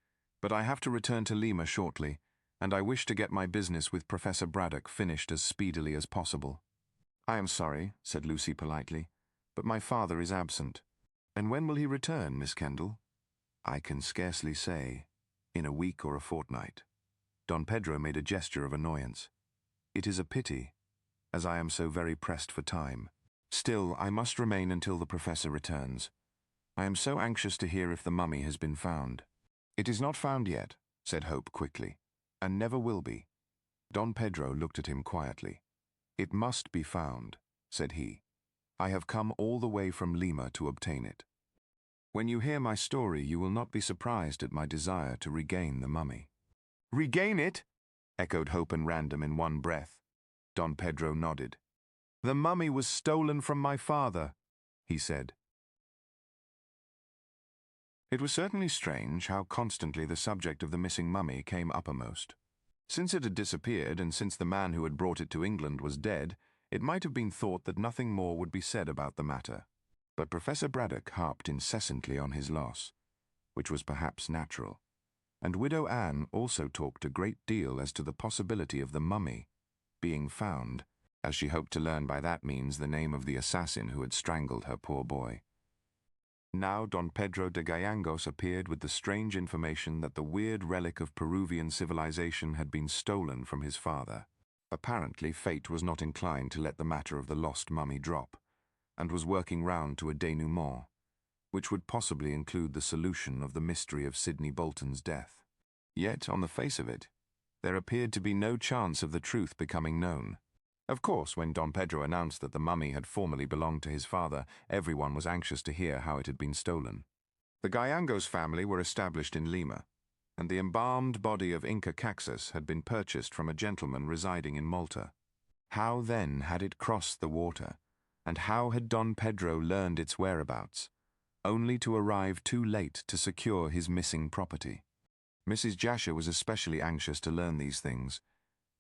"but I have to return to Lima shortly, and I wish to get my business with Professor Braddock finished as speedily as possible." "I am sorry," said Lucy politely, "but my father is absent." "And when will he return, Miss Kendall?" "I can scarcely say. In a week or a fortnight." Don Pedro made a gesture of annoyance. "It is a pity, as I am so very pressed for time. Still, I must remain until the professor returns. I am so anxious to hear if the mummy has been found." "It is not found yet," said Hope quickly, "and never will be." Don Pedro looked at him quietly. "It must be found," said he. "I have come all the way from Lima to obtain it. When you hear my story, you will not be surprised at my desire to regain the mummy." "Regain it?" echoed Hope and Random in one breath. Don Pedro nodded. "The mummy was stolen from my father," he said. It was certainly strange how constantly the subject of the missing mummy came uppermost. Since it had disappeared, and since the man who had brought it to England was dead, it might have been thought that nothing more would be said about the matter. But Professor Braddock harped incessantly on his loss, which was perhaps natural, and Widow Anne also talked a great deal as to the possibility of the mummy being found as she hoped to learn by that means the name of the assassin who had strangled her poor boy. Now Don Pedro de Gallegos appeared with the strange information that the weird relic of Peruvian civilization had been stolen from his father. Apparently, fate was not inclined to let the matter of the lost mummy drop, and was working round to a denouement, which would possibly include the solution of the mystery of Sidney Bolton's death. Yet, on the face of it, there appeared to be no chance of the truth becoming known. Of course, when Don Pedro announced that the mummy had formerly belonged to his father, everyone was anxious to hear how it had been stolen. The Gallegos family were established in Lima, and the embalmed body of Inca Caxus had been purchased from a gentleman residing in Malta. How then had it crossed the water, and how had Don Pedro learned its whereabouts, only to arrive too late to secure his missing property? Mrs. Jasher was especially anxious to learn these things,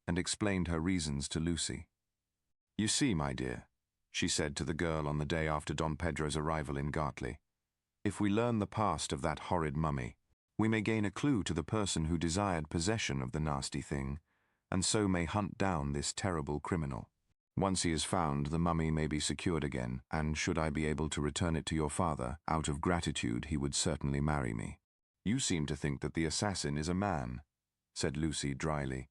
and explained her reasons to Lucy. "You see, my dear," she said to the girl on the day after Don Pedro's arrival in Gartley, "if we learn the past of that horrid mummy, we may gain a clue to the person who desired possession of the nasty thing, and so may hunt down this terrible criminal. Once he is found, the mummy may be secured again, and should I be able to return it to your father, out of gratitude he would certainly marry me." "You seem to think that the assassin is a man," said Lucy dryly.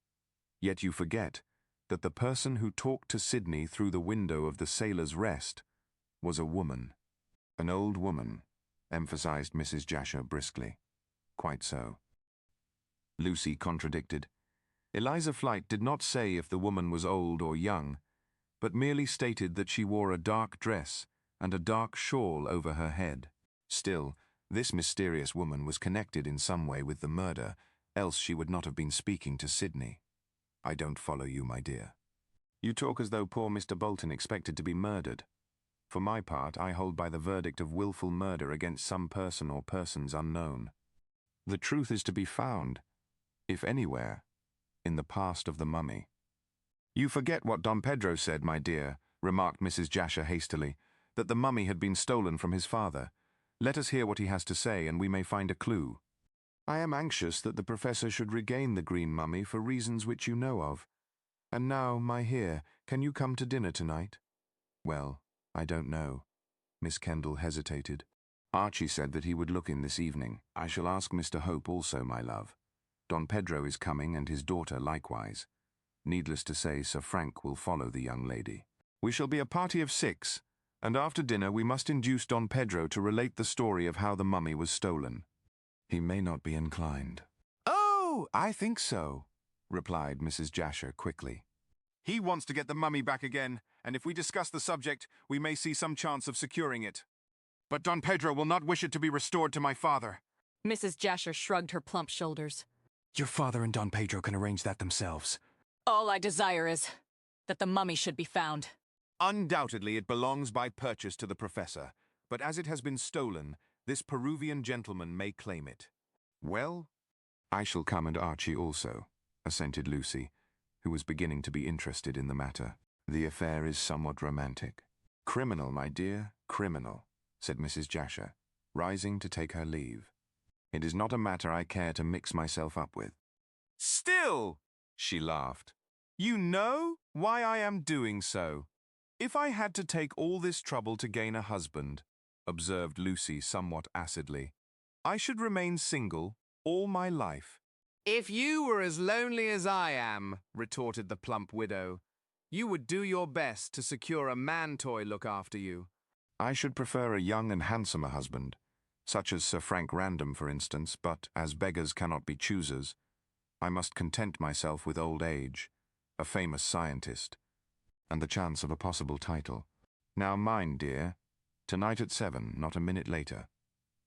"Yet you forget that the person who talked to Sidney through the window of the Sailor's Rest was a woman." "An old woman," emphasized Mrs. Jasher briskly. "Quite so," Lucy contradicted. Eliza Flight did not say if the woman was old or young, but merely stated that she wore a dark dress and a dark shawl over her head. Still, this mysterious woman was connected in some way with the murder, else she would not have been speaking to Sidney. "I don't follow you, my dear. You talk as though poor Mr. Bolton expected to be murdered. For my part, I hold by the verdict of willful murder against some person or persons unknown. The truth is to be found, if anywhere, in the past of the mummy." "You forget what Don Pedro said, my dear," remarked Mrs. Jasher hastily, "that the mummy had been stolen from his father. Let us hear what he has to say, and we may find a clue." "I am anxious that the Professor should regain the green mummy for reasons which you know of. And now, my dear, can you come to dinner tonight?" "Well, I don't know." Miss Kendall hesitated. "Archie said that he would look in this evening. I shall ask Mr. Hope also, my love. Don Pedro is coming, and his daughter likewise. Needless to say, Sir Frank will follow the young lady. We shall be a party of 6, and after dinner we must induce Don Pedro to relate the story of how the mummy was stolen." "He may not be inclined." "Oh, I think so," replied Mrs. Jasher quickly. "He wants to get the mummy back again, and if we discuss the subject, we may see some chance of securing it. But Don Pedro will not wish it to be restored to my father." Mrs. Jasher shrugged her plump shoulders. "Your father and Don Pedro can arrange that themselves." "All I desire is that the mummy should be found." "Undoubtedly it belongs by purchase to the Professor, but as it has been stolen, this Peruvian gentleman may claim it." "Well, I shall come, and Archie also," assented Lucy, who was beginning to be interested in the matter. "The affair is somewhat romantic." "Criminal, my dear, criminal," said Mrs. Jasher, rising to take her leave. "It is not a matter I care to mix myself up with." "Still," she laughed, "you know why I am doing so." "If I had to take all this trouble to gain a husband," observed Lucy somewhat acidly, "I should remain single all my life." "If you were as lonely as I am," retorted the plump widow, "you would do your best to secure a man-toy look after you." "I should prefer a young and handsomer husband, such as Sir Frank Random, for instance, but as beggars cannot be choosers, I must content myself with old age, a famous scientist, and the chance of a possible title. Now mind, dear, tonight at 7, not a minute later."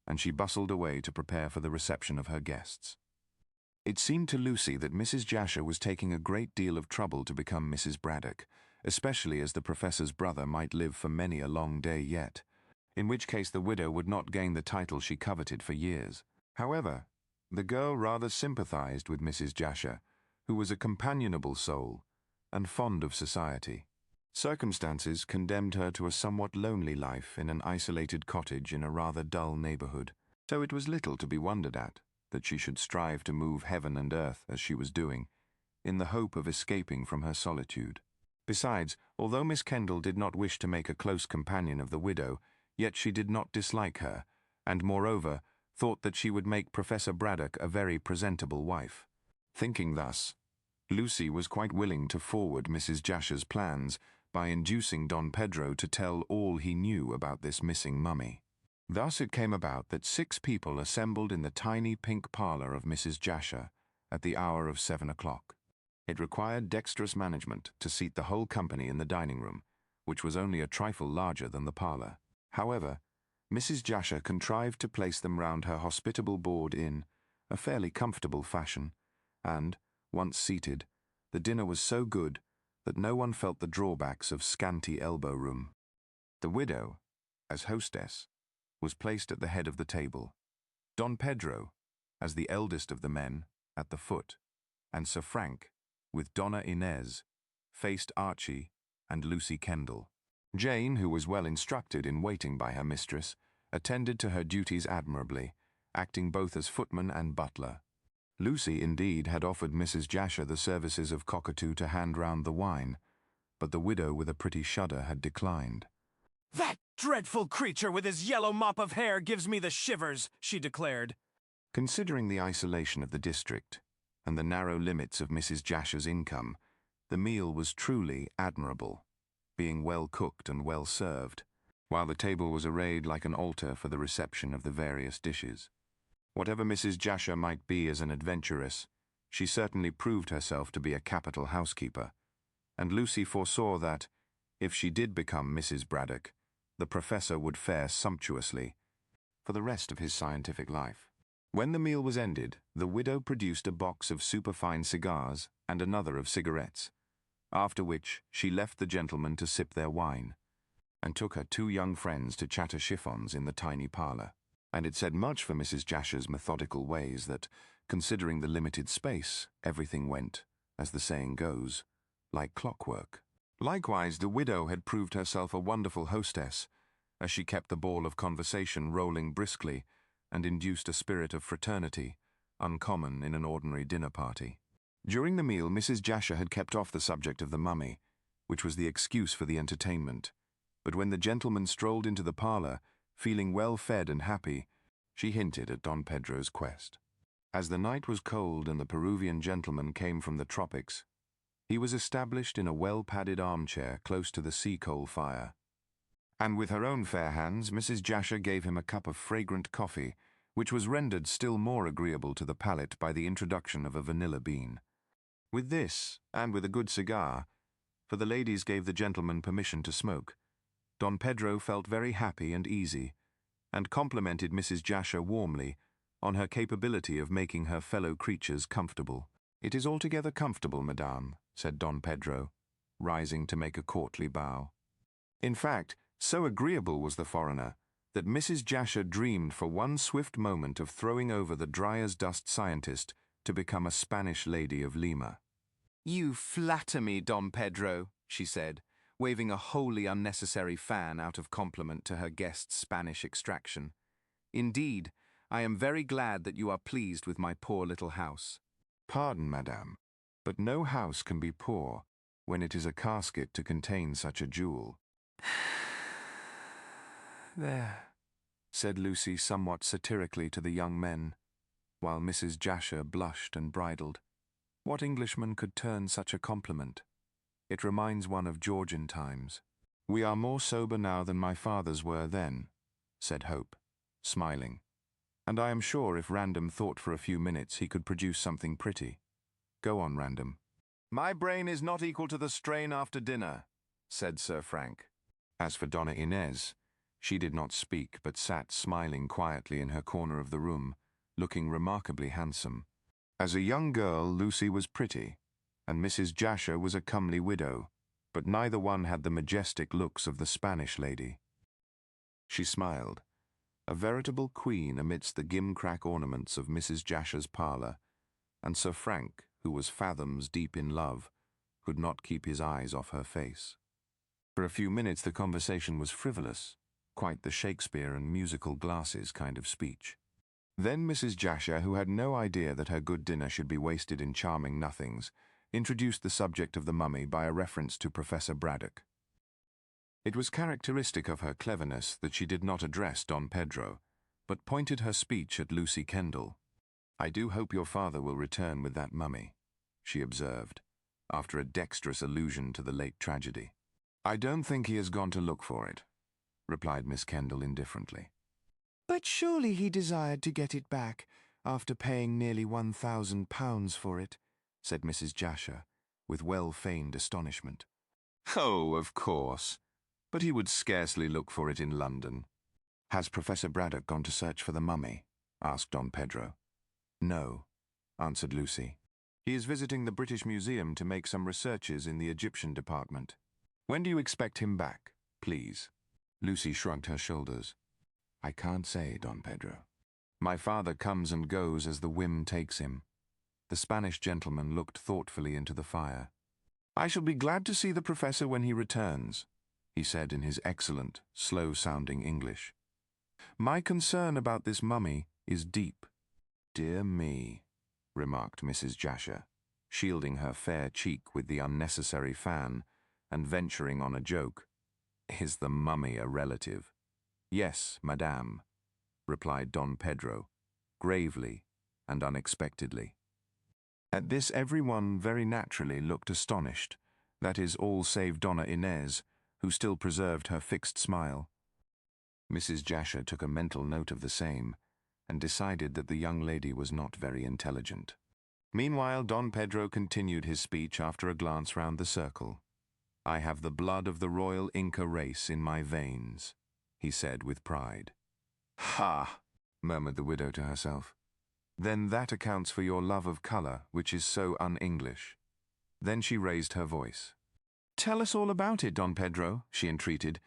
And she bustled away to prepare for the reception of her guests. It seemed to Lucy that Mrs. Jasher was taking a great deal of trouble to become Mrs. Braddock, especially as the Professor's brother might live for many a long day yet, in which case the widow would not gain the title she coveted for years. However, the girl rather sympathized with Mrs. Jasher, who was a companionable soul and fond of society. Circumstances condemned her to a somewhat lonely life in an isolated cottage in a rather dull neighborhood, so it was little to be wondered at that she should strive to move heaven and earth as she was doing, in the hope of escaping from her solitude. Besides, although Miss Kendall did not wish to make a close companion of the widow, yet she did not dislike her, and moreover, thought that she would make Professor Braddock a very presentable wife. Thinking thus, Lucy was quite willing to forward Mrs. Jasher's plans by inducing Don Pedro to tell all he knew about this missing mummy. Thus it came about that 6 people assembled in the tiny pink parlour of Mrs. Jasher at the hour of 7 o'clock. It required dexterous management to seat the whole company in the dining room, which was only a trifle larger than the parlour. However, Mrs. Jasher contrived to place them round her hospitable board in a fairly comfortable fashion, and, once seated, the dinner was so good that no one felt the drawbacks of scanty elbow room. The widow, as hostess, was placed at the head of the table, Don Pedro, as the eldest of the men, at the foot, and Sir Frank, with Donna Inez, faced Archie and Lucy Kendall. Jane, who was well instructed in waiting by her mistress, attended to her duties admirably, acting both as footman and butler. Lucy, indeed, had offered Mrs. Jasher the services of cockatoo to hand round the wine, but the widow with a pretty shudder had declined. "That dreadful creature with his yellow mop of hair gives me the shivers," she declared. Considering the isolation of the district and the narrow limits of Mrs. Jasher's income, the meal was truly admirable, being well cooked and well served, while the table was arrayed like an altar for the reception of the various dishes. Whatever Mrs. Jasher might be as an adventuress, she certainly proved herself to be a capital housekeeper, and Lucy foresaw that, if she did become Mrs. Braddock, the professor would fare sumptuously for the rest of his scientific life. When the meal was ended, the widow produced a box of superfine cigars and another of cigarettes, after which she left the gentlemen to sip their wine, and took her 2 young friends to chatter chiffons in the tiny parlour. And it said much for Mrs. Jasher's methodical ways that, considering the limited space, everything went, as the saying goes, like clockwork. Likewise, the widow had proved herself a wonderful hostess, as she kept the ball of conversation rolling briskly and induced a spirit of fraternity, uncommon in an ordinary dinner party. During the meal, Mrs. Jasher had kept off the subject of the mummy, which was the excuse for the entertainment, but when the gentlemen strolled into the parlour, feeling well fed and happy, she hinted at Don Pedro's quest. As the night was cold and the Peruvian gentleman came from the tropics, he was established in a well-padded armchair close to the sea-coal fire, and with her own fair hands Mrs. Jasher gave him a cup of fragrant coffee, which was rendered still more agreeable to the palate by the introduction of a vanilla bean. With this, and with a good cigar, for the ladies gave the gentleman permission to smoke, Don Pedro felt very happy and easy, and complimented Mrs. Jasher warmly on her capability of making her fellow creatures comfortable. "It is altogether comfortable, madame," said Don Pedro, rising to make a courtly bow. In fact, so agreeable was the foreigner that Mrs. Jasher dreamed for one swift moment of throwing over the dry-as-dust scientist to become a Spanish lady of Lima. "You flatter me, Don Pedro," she said, waving a wholly unnecessary fan out of compliment to her guest's Spanish extraction. "Indeed, I am very glad that you are pleased with my poor little house." "Pardon, madame, but no house can be poor when it is a casket to contain such a jewel." "There," said Lucy somewhat satirically to the young men, while Mrs. Jasher blushed and bridled. What Englishman could turn such a compliment? It reminds one of Georgian times. "We are more sober now than my fathers were then," said Hope, smiling, "and I am sure if Random thought for a few minutes he could produce something pretty. Go on, Random." "My brain is not equal to the strain after dinner," said Sir Frank. As for Donna Inez, she did not speak, but sat smiling quietly in her corner of the room, looking remarkably handsome. As a young girl, Lucy was pretty, and Mrs. Jasher was a comely widow, but neither one had the majestic looks of the Spanish lady. She smiled, a veritable queen amidst the gimcrack ornaments of Mrs. Jasher's parlour, and Sir Frank, who was fathoms deep in love, could not keep his eyes off her face. For a few minutes the conversation was frivolous, quite the Shakespeare and musical glasses kind of speech. Then Mrs. Jasher, who had no idea that her good dinner should be wasted in charming nothings, introduced the subject of the mummy by a reference to Professor Braddock. It was characteristic of her cleverness that she did not address Don Pedro, but pointed her speech at Lucy Kendall. "I do hope your father will return with that mummy," she observed, after a dexterous allusion to the late tragedy. "I don't think he has gone to look for it," replied Miss Kendall indifferently. But surely he desired to get it back after paying nearly £1,000 for it, said Mrs. Jasher, with well-feigned astonishment. "Oh, of course. But he would scarcely look for it in London." "Has Professor Braddock gone to search for the mummy?" asked Don Pedro. "No," answered Lucy. "He is visiting the British Museum to make some researches in the Egyptian department. When do you expect him back, please?" Lucy shrugged her shoulders. "I can't say, Don Pedro. My father comes and goes as the whim takes him." The Spanish gentleman looked thoughtfully into the fire. "I shall be glad to see the professor when he returns," he said in his excellent, slow-sounding English. "My concern about this mummy is deep." "Dear me," remarked Mrs. Jasher, shielding her fair cheek with the unnecessary fan and venturing on a joke. "Is the mummy a relative?" "Yes, madame," replied Don Pedro, gravely and unexpectedly. At this everyone very naturally looked astonished, that is, all save Donna Inez, who still preserved her fixed smile. Mrs. Jasher took a mental note of the same, and decided that the young lady was not very intelligent. Meanwhile, Don Pedro continued his speech after a glance round the circle. "I have the blood of the royal Inca race in my veins," he said with pride. "Ha!" murmured the widow to herself. "Then that accounts for your love of colour, which is so un-English." Then she raised her voice. "Tell us all about it, Don Pedro," she entreated.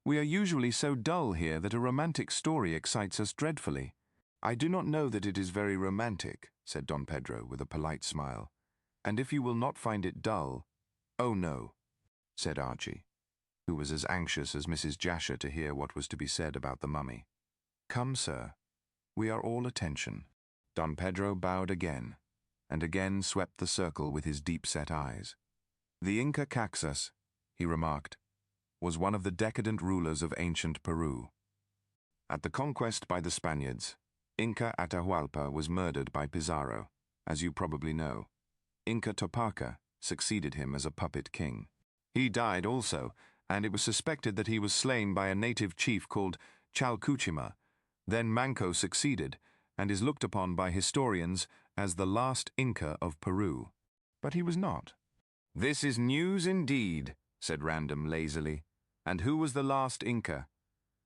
"We are usually so dull here that a romantic story excites us dreadfully." "I do not know that it is very romantic," said Don Pedro with a polite smile. "And if you will not find it dull—" "Oh, no," said Archie, who was as anxious as Mrs. Jasher to hear what was to be said about the mummy. "Come, sir. We are all attention." Don Pedro bowed again, and again swept the circle with his deep-set eyes. "The Inca Caxus," he remarked, "was one of the decadent rulers of ancient Peru. At the conquest by the Spaniards, Inca Atahualpa was murdered by Pizarro, as you probably know. Inca Topaca succeeded him as a puppet king. He died also, and it was suspected that he was slain by a native chief called Chalcuchima. Then Manco succeeded, and is looked upon by historians as the last Inca of Peru. But he was not." "This is news indeed," said Random lazily. "And who was the last Inca?"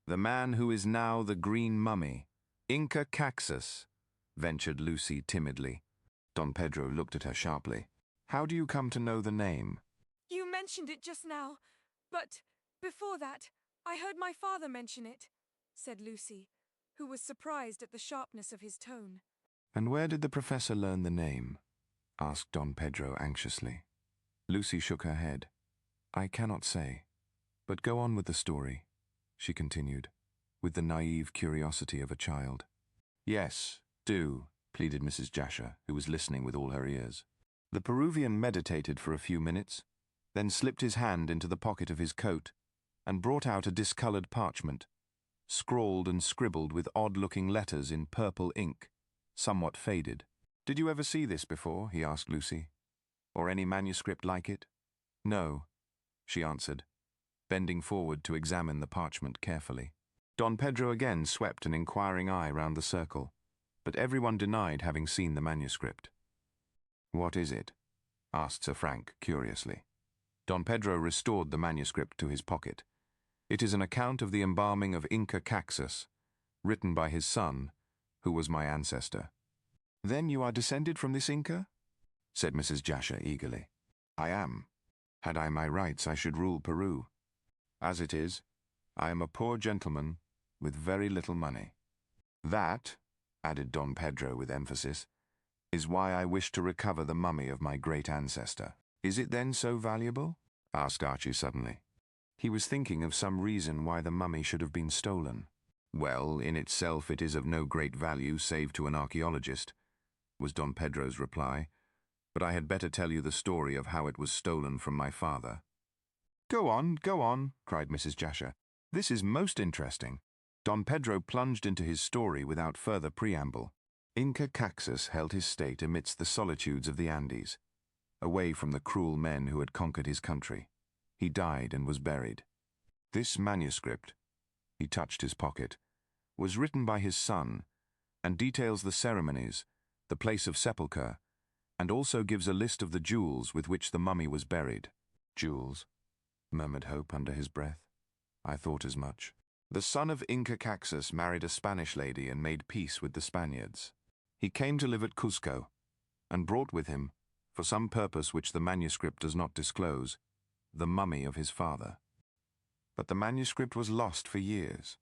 "The man who is now the green mummy. Inca Caxus," ventured Lucy timidly. Don Pedro looked at her sharply. "How do you come to know the name?" You mentioned it just now, but before that, I heard my father mention it, said Lucy, who was surprised at the sharpness of his tone. "And where did the professor learn the name?" asked Don Pedro anxiously. Lucy shook her head. "I cannot say. But go on with the story," she continued, with the naive curiosity of a child. "Yes, do," pleaded Mrs. Jasher, who was listening with all her ears. The Peruvian meditated for a few minutes, then slipped his hand into the pocket of his coat and brought out a discoloured parchment, scrawled and scribbled with odd-looking letters in purple ink, somewhat faded. "Did you ever see this before?" he asked Lucy. "Or any manuscript like it?" "No," she answered, bending forward to examine the parchment carefully. Don Pedro again swept an inquiring eye round the circle, but everyone denied having seen the manuscript. "What is it?" asked Sir Frank curiously. Don Pedro restored the manuscript to his pocket. "It is an account of the embalming of Inca Caxus, written by his son, who was my ancestor." "Then you are descended from this Inca?" said Mrs. Jasher eagerly. "I am. Had I my rights, I should rule Peru. As it is, I am a poor gentleman with very little money. That," added Don Pedro with emphasis, "is why I wish to recover the mummy of my great ancestor." "Is it then so valuable?" asked Archie suddenly. He was thinking of some reason why the mummy should have been stolen. "Well, in itself it is of no great value save to an archaeologist," was Don Pedro's reply. but I had better tell you the story of how it was stolen from my father. Go on, cried Mrs. Jasher. This is most interesting. Don Pedro plunged into his story without further preamble. Inca Caxus held his state amidst the solitudes of the Andes, away from the cruel men who had conquered his country. He died and was buried. This manuscript, he touched his pocket, was written by his son, and details the ceremonies, the place of sepulchre, and also gives a list of the jewels with which the mummy was buried. Jewels, murmured Hope under his breath. I thought as much. The son of Inca Caxus married a Spanish lady and made peace with the Spaniards. He came to live at Cusco, and brought with him, for some purpose which the manuscript does not disclose, the mummy of his father. But the manuscript was lost for years,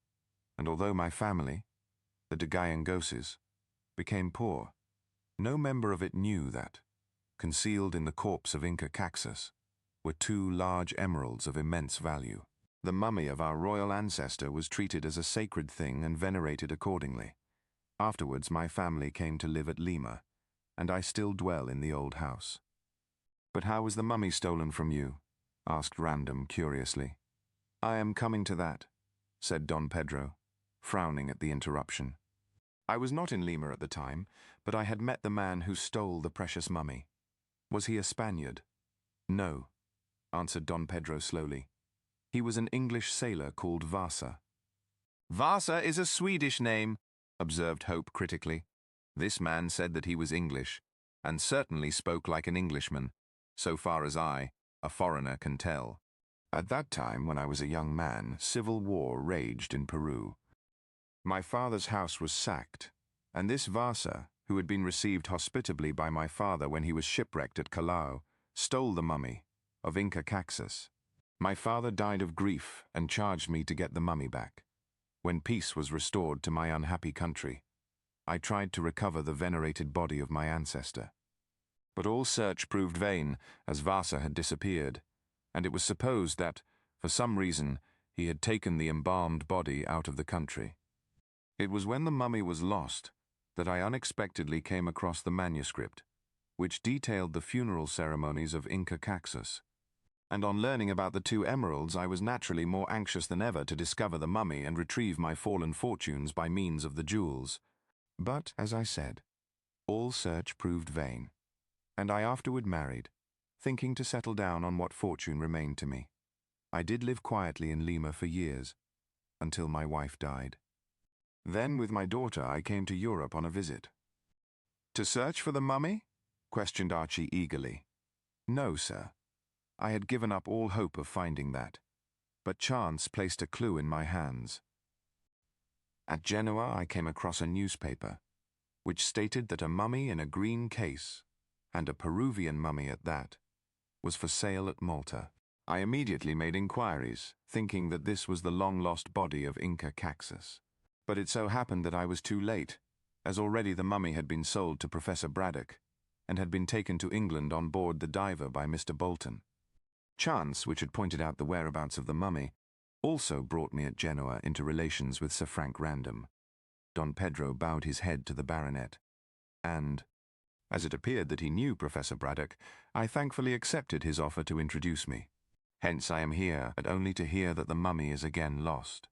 and although my family, the de Gallangoses, became poor, no member of it knew that, concealed in the corpse of Inca Caxus, were 2 large emeralds of immense value. The mummy of our royal ancestor was treated as a sacred thing and venerated accordingly. Afterwards, my family came to live at Lima, and I still dwell in the old house. But how was the mummy stolen from you? Asked Random curiously. I am coming to that, said Don Pedro, frowning at the interruption. I was not in Lima at the time, but I had met the man who stole the precious mummy. Was he a Spaniard? No, answered Don Pedro slowly. He was an English sailor called Vasa. Vasa is a Swedish name, observed Hope critically. This man said that he was English, and certainly spoke like an Englishman, so far as I, a foreigner, can tell. At that time, when I was a young man, civil war raged in Peru. My father's house was sacked, and this Vasa, who had been received hospitably by my father when he was shipwrecked at Callao, stole the mummy of Inca Caxus. My father died of grief and charged me to get the mummy back. When peace was restored to my unhappy country, I tried to recover the venerated body of my ancestor. But all search proved vain, as Vasa had disappeared, and it was supposed that, for some reason, he had taken the embalmed body out of the country. It was when the mummy was lost that I unexpectedly came across the manuscript, which detailed the funeral ceremonies of Inca Caxus. And on learning about the 2 emeralds, I was naturally more anxious than ever to discover the mummy and retrieve my fallen fortunes by means of the jewels. But, as I said, all search proved vain, and I afterward married, thinking to settle down on what fortune remained to me. I did live quietly in Lima for years, until my wife died. Then, with my daughter, I came to Europe on a visit. To search for the mummy? Questioned Archie eagerly. No, sir. I had given up all hope of finding that, but chance placed a clue in my hands. At Genoa, I came across a newspaper, which stated that a mummy in a green case, and a Peruvian mummy at that, was for sale at Malta. I immediately made inquiries, thinking that this was the long-lost body of Inca Caxus. But it so happened that I was too late, as already the mummy had been sold to Professor Braddock, and had been taken to England on board the Diver by Mr. Bolton. Chance, which had pointed out the whereabouts of the mummy, also brought me at Genoa into relations with Sir Frank Random. Don Pedro bowed his head to the baronet, and, as it appeared that he knew Professor Braddock, I thankfully accepted his offer to introduce me. Hence I am here, but only to hear that the mummy is again lost.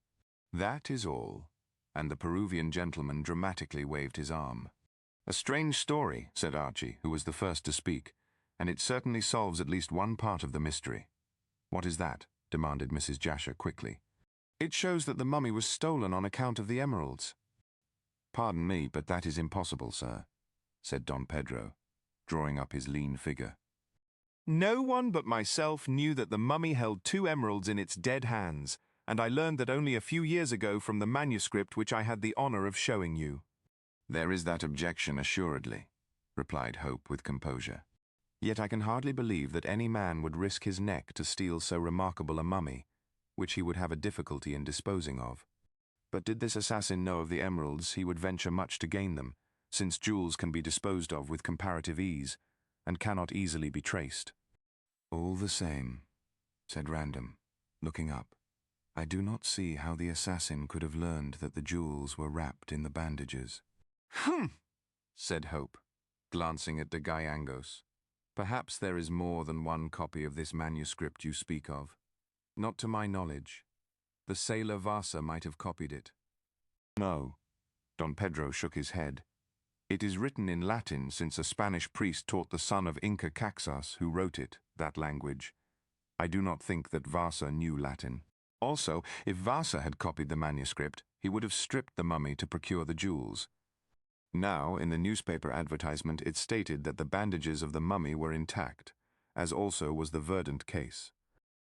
That is all, and the Peruvian gentleman dramatically waved his arm. A strange story, said Archie, who was the first to speak, and it certainly solves at least one part of the mystery. What is that? Demanded Mrs. Jasher quickly. It shows that the mummy was stolen on account of the emeralds. Pardon me, but that is impossible, sir, said Don Pedro, drawing up his lean figure. No one but myself knew that the mummy held 2 emeralds in its dead hands, and I learned that only a few years ago from the manuscript which I had the honor of showing you. There is that objection, assuredly, replied Hope with composure. Yet I can hardly believe that any man would risk his neck to steal so remarkable a mummy, which he would have a difficulty in disposing of. But did this assassin know of the emeralds, he would venture much to gain them, since jewels can be disposed of with comparative ease, and cannot easily be traced. All the same, said Random, looking up, I do not see how the assassin could have learned that the jewels were wrapped in the bandages. Said Hope, glancing at de Gallangos. Perhaps there is more than one copy of this manuscript you speak of. Not to my knowledge. The sailor Vasa might have copied it. No. Don Pedro shook his head. It is written in Latin since a Spanish priest taught the son of Inca Caxas, who wrote it, that language. I do not think that Vasa knew Latin. Also, if Vasa had copied the manuscript, he would have stripped the mummy to procure the jewels. Now, in the newspaper advertisement, it stated that the bandages of the mummy were intact, as also was the verdant case.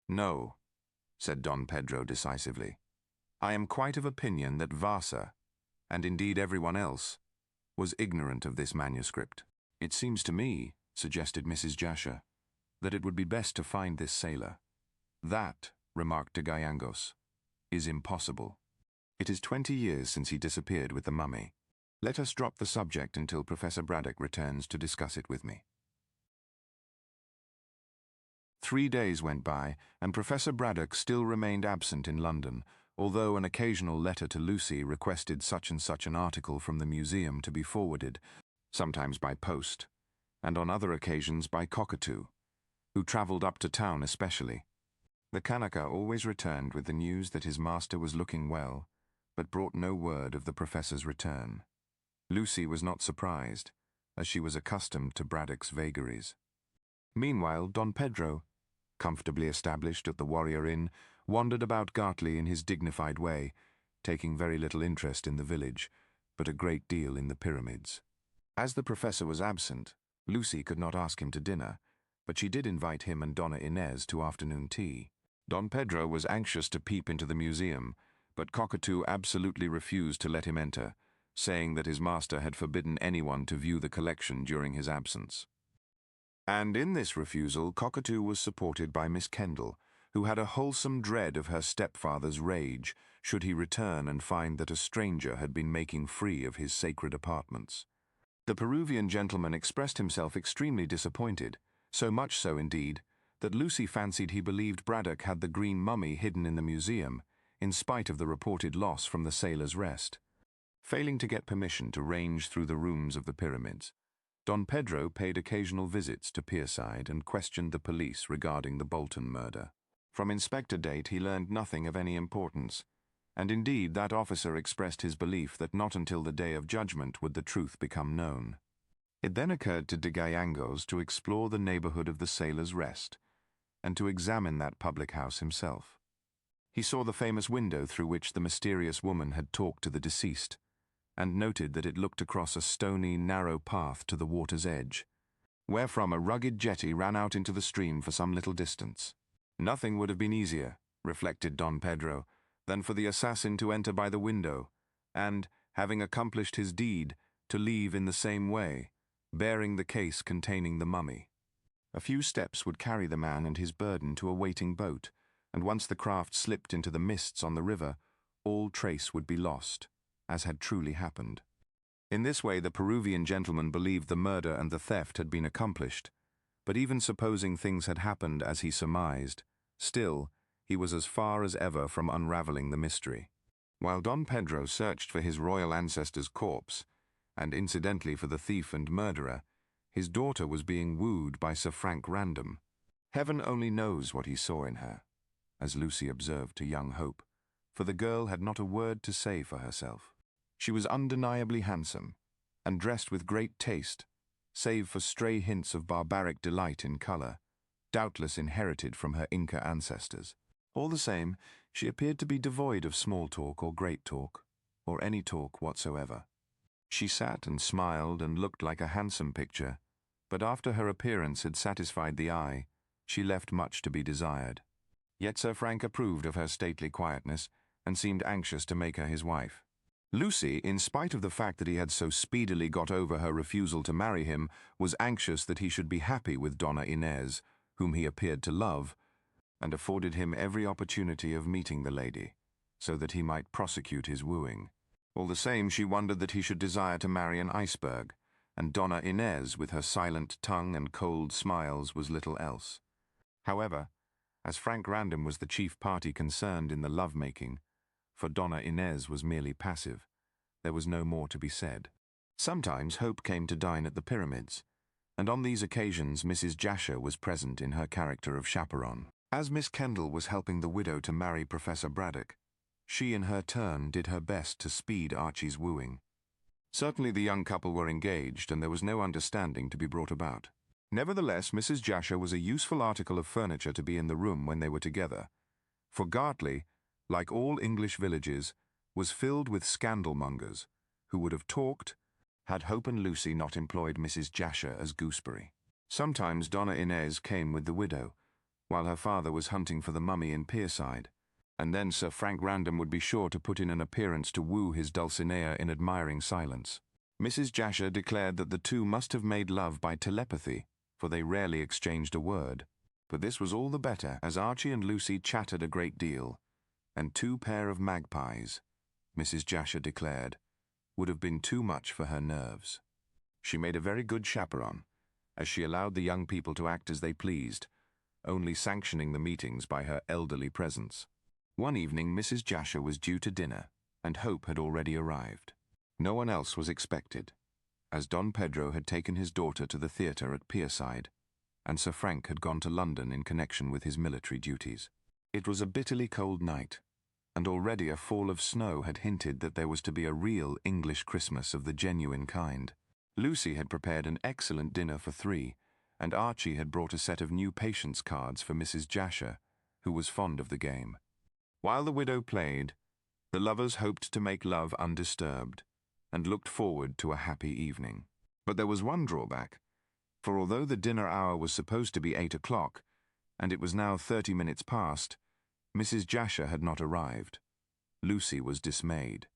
No, said Don Pedro decisively. I am quite of opinion that Vasa, and indeed everyone else, was ignorant of this manuscript. It seems to me, suggested Mrs. Jasher, that it would be best to find this sailor. That, remarked de Gallegos, is impossible. It is 20 years since he disappeared with the mummy. Let us drop the subject until Professor Braddock returns to discuss it with me. 3 days went by, and Professor Braddock still remained absent in London, although an occasional letter to Lucy requested such and such an article from the museum to be forwarded, sometimes by post, and on other occasions by Cockatoo, who travelled up to town especially. The Kanaka always returned with the news that his master was looking well, but brought no word of the professor's return. Lucy was not surprised, as she was accustomed to Braddock's vagaries. Meanwhile, Don Pedro, comfortably established at the Warrior Inn, wandered about Gartley in his dignified way, taking very little interest in the village, but a great deal in the pyramids. As the professor was absent, Lucy could not ask him to dinner, but she did invite him and Donna Inez to afternoon tea. Don Pedro was anxious to peep into the museum, but Cockatoo absolutely refused to let him enter, saying that his master had forbidden anyone to view the collection during his absence. And in this refusal, Cockatoo was supported by Miss Kendall, who had a wholesome dread of her stepfather's rage should he return and find that a stranger had been making free of his sacred apartments. The Peruvian gentleman expressed himself extremely disappointed, so much so indeed, that Lucy fancied he believed Braddock had the green mummy hidden in the museum, in spite of the reported loss from the Sailor's Rest. Failing to get permission to range through the rooms of the pyramids, Don Pedro paid occasional visits to Pierside and questioned the police regarding the Bolton murder. From Inspector Date he learned nothing of any importance, and indeed that officer expressed his belief that not until the Day of Judgment would the truth become known. It then occurred to de Gallegos to explore the neighbourhood of the Sailor's Rest, and to examine that public house himself. He saw the famous window through which the mysterious woman had talked to the deceased, and noted that it looked across a stony, narrow path to the water's edge, wherefrom a rugged jetty ran out into the stream for some little distance. Nothing would have been easier, reflected Don Pedro, than for the assassin to enter by the window, and, having accomplished his deed, to leave in the same way, bearing the case containing the mummy. A few steps would carry the man and his burden to a waiting boat, and once the craft slipped into the mists on the river, all trace would be lost, as had truly happened. In this way the Peruvian gentleman believed the murder and the theft had been accomplished, but even supposing things had happened as he surmised, still, he was as far as ever from unravelling the mystery. While Don Pedro searched for his royal ancestor's corpse, and incidentally for the thief and murderer, his daughter was being wooed by Sir Frank Random. Heaven only knows what he saw in her, as Lucy observed to young Hope, for the girl had not a word to say for herself. She was undeniably handsome, and dressed with great taste, save for stray hints of barbaric delight in colour, doubtless inherited from her Inca ancestors. All the same, she appeared to be devoid of small talk or great talk, or any talk whatsoever. She sat and smiled and looked like a handsome picture, but after her appearance had satisfied the eye, she left much to be desired. Yet Sir Frank approved of her stately quietness, and seemed anxious to make her his wife. Lucy, in spite of the fact that he had so speedily got over her refusal to marry him, was anxious that he should be happy with Donna Inez, whom he appeared to love, and afforded him every opportunity of meeting the lady, so that he might prosecute his wooing. All the same, she wondered that he should desire to marry an iceberg, and Donna Inez, with her silent tongue and cold smiles, was little else. However, as Frank Random was the chief party concerned in the love-making, for Donna Inez was merely passive, there was no more to be said. Sometimes Hope came to dine at the pyramids, and on these occasions Mrs. Jasher was present in her character of chaperone. As Miss Kendall was helping the widow to marry Professor Braddock, she in her turn did her best to speed Archie's wooing. Certainly the young couple were engaged, and there was no understanding to be brought about. Nevertheless, Mrs. Jasher was a useful article of furniture to be in the room when they were together, for Gartley, like all English villages, was filled with scandalmongers, who would have talked had Hope and Lucy not employed Mrs. Jasher as gooseberry. Sometimes Donna Inez came with the widow, while her father was hunting for the mummy in Pierside, and then Sir Frank Random would be sure to put in an appearance to woo his Dulcinea in admiring silence. Mrs. Jasher declared that the two must have made love by telepathy, for they rarely exchanged a word. But this was all the better, as Archie and Lucy chattered a great deal, and 2 pair of magpies, Mrs. Jasher declared, would have been too much for her nerves. She made a very good chaperone, as she allowed the young people to act as they pleased, only sanctioning the meetings by her elderly presence. One evening Mrs. Jasher was due to dinner, and Hope had already arrived. No one else was expected, as Don Pedro had taken his daughter to the theatre at Pierside, and Sir Frank had gone to London in connection with his military duties. It was a bitterly cold night, and already a fall of snow had hinted that there was to be a real English Christmas of the genuine kind. Lucy had prepared an excellent dinner for 3, and Archie had brought a set of new patience cards for Mrs. Jasher, who was fond of the game. While the widow played, the lovers hoped to make love undisturbed, and looked forward to a happy evening. But there was one drawback, for although the dinner hour was supposed to be 8 o'clock, and it was now 30 minutes past, Mrs. Jasher had not arrived. Lucy was dismayed.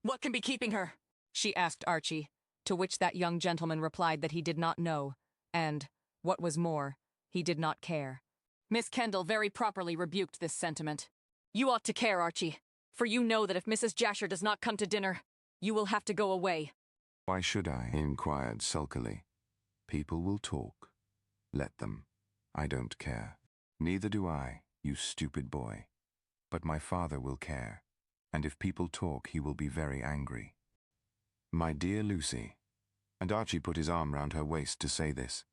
What can be keeping her? She asked Archie, to which that young gentleman replied that he did not know, and, what was more, he did not care. Miss Kendall very properly rebuked this sentiment. You ought to care, Archie, for you know that if Mrs. Jasher does not come to dinner, you will have to go away. Why should I? He inquired sulkily. People will talk. Let them. I don't care. Neither do I, you stupid boy. But my father will care, and if people talk he will be very angry. My dear Lucy, and Archie put his arm round her waist to say this,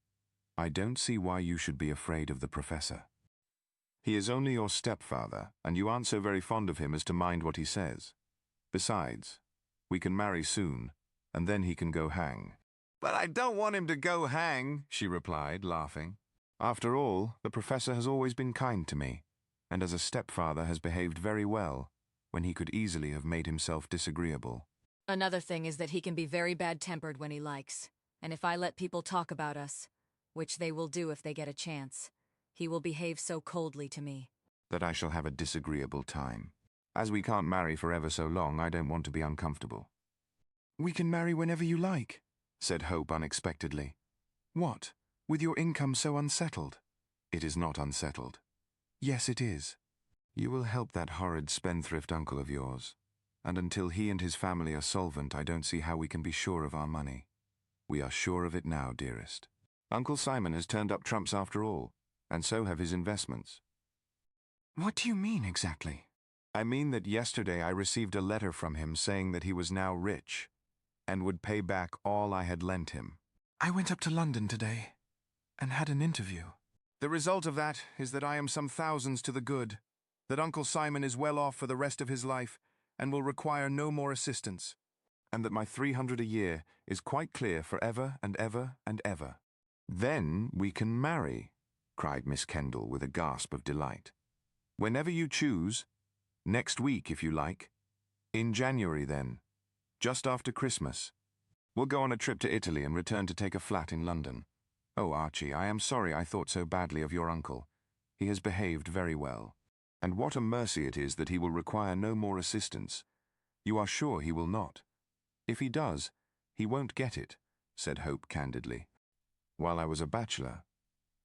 I don't see why you should be afraid of the Professor. He is only your stepfather, and you aren't so very fond of him as to mind what he says. Besides, we can marry soon, and then he can go hang. But I don't want him to go hang, she replied, laughing. After all, the Professor has always been kind to me, and as a stepfather has behaved very well, when he could easily have made himself disagreeable. Another thing is that he can be very bad-tempered when he likes, and if I let people talk about us, which they will do if they get a chance, he will behave so coldly to me that I shall have a disagreeable time. As we can't marry for ever so long, I don't want to be uncomfortable. We can marry whenever you like, said Hope unexpectedly. What, with your income so unsettled? It is not unsettled. Yes, it is. You will help that horrid spendthrift uncle of yours, and until he and his family are solvent, I don't see how we can be sure of our money. We are sure of it now, dearest. Uncle Simon has turned up trumps after all, and so have his investments. What do you mean exactly? I mean that yesterday I received a letter from him saying that he was now rich, and would pay back all I had lent him. I went up to London today, and had an interview. The result of that is that I am some thousands to the good, that Uncle Simon is well off for the rest of his life, and will require no more assistance. And that my 300 a year is quite clear for ever and ever and ever. Then we can marry, cried Miss Kendall with a gasp of delight. Whenever you choose, next week if you like. In January then, just after Christmas. We'll go on a trip to Italy and return to take a flat in London. Oh, Archie, I am sorry I thought so badly of your uncle. He has behaved very well. And what a mercy it is that he will require no more assistance. You are sure he will not? If he does, he won't get it, said Hope candidly. While I was a bachelor,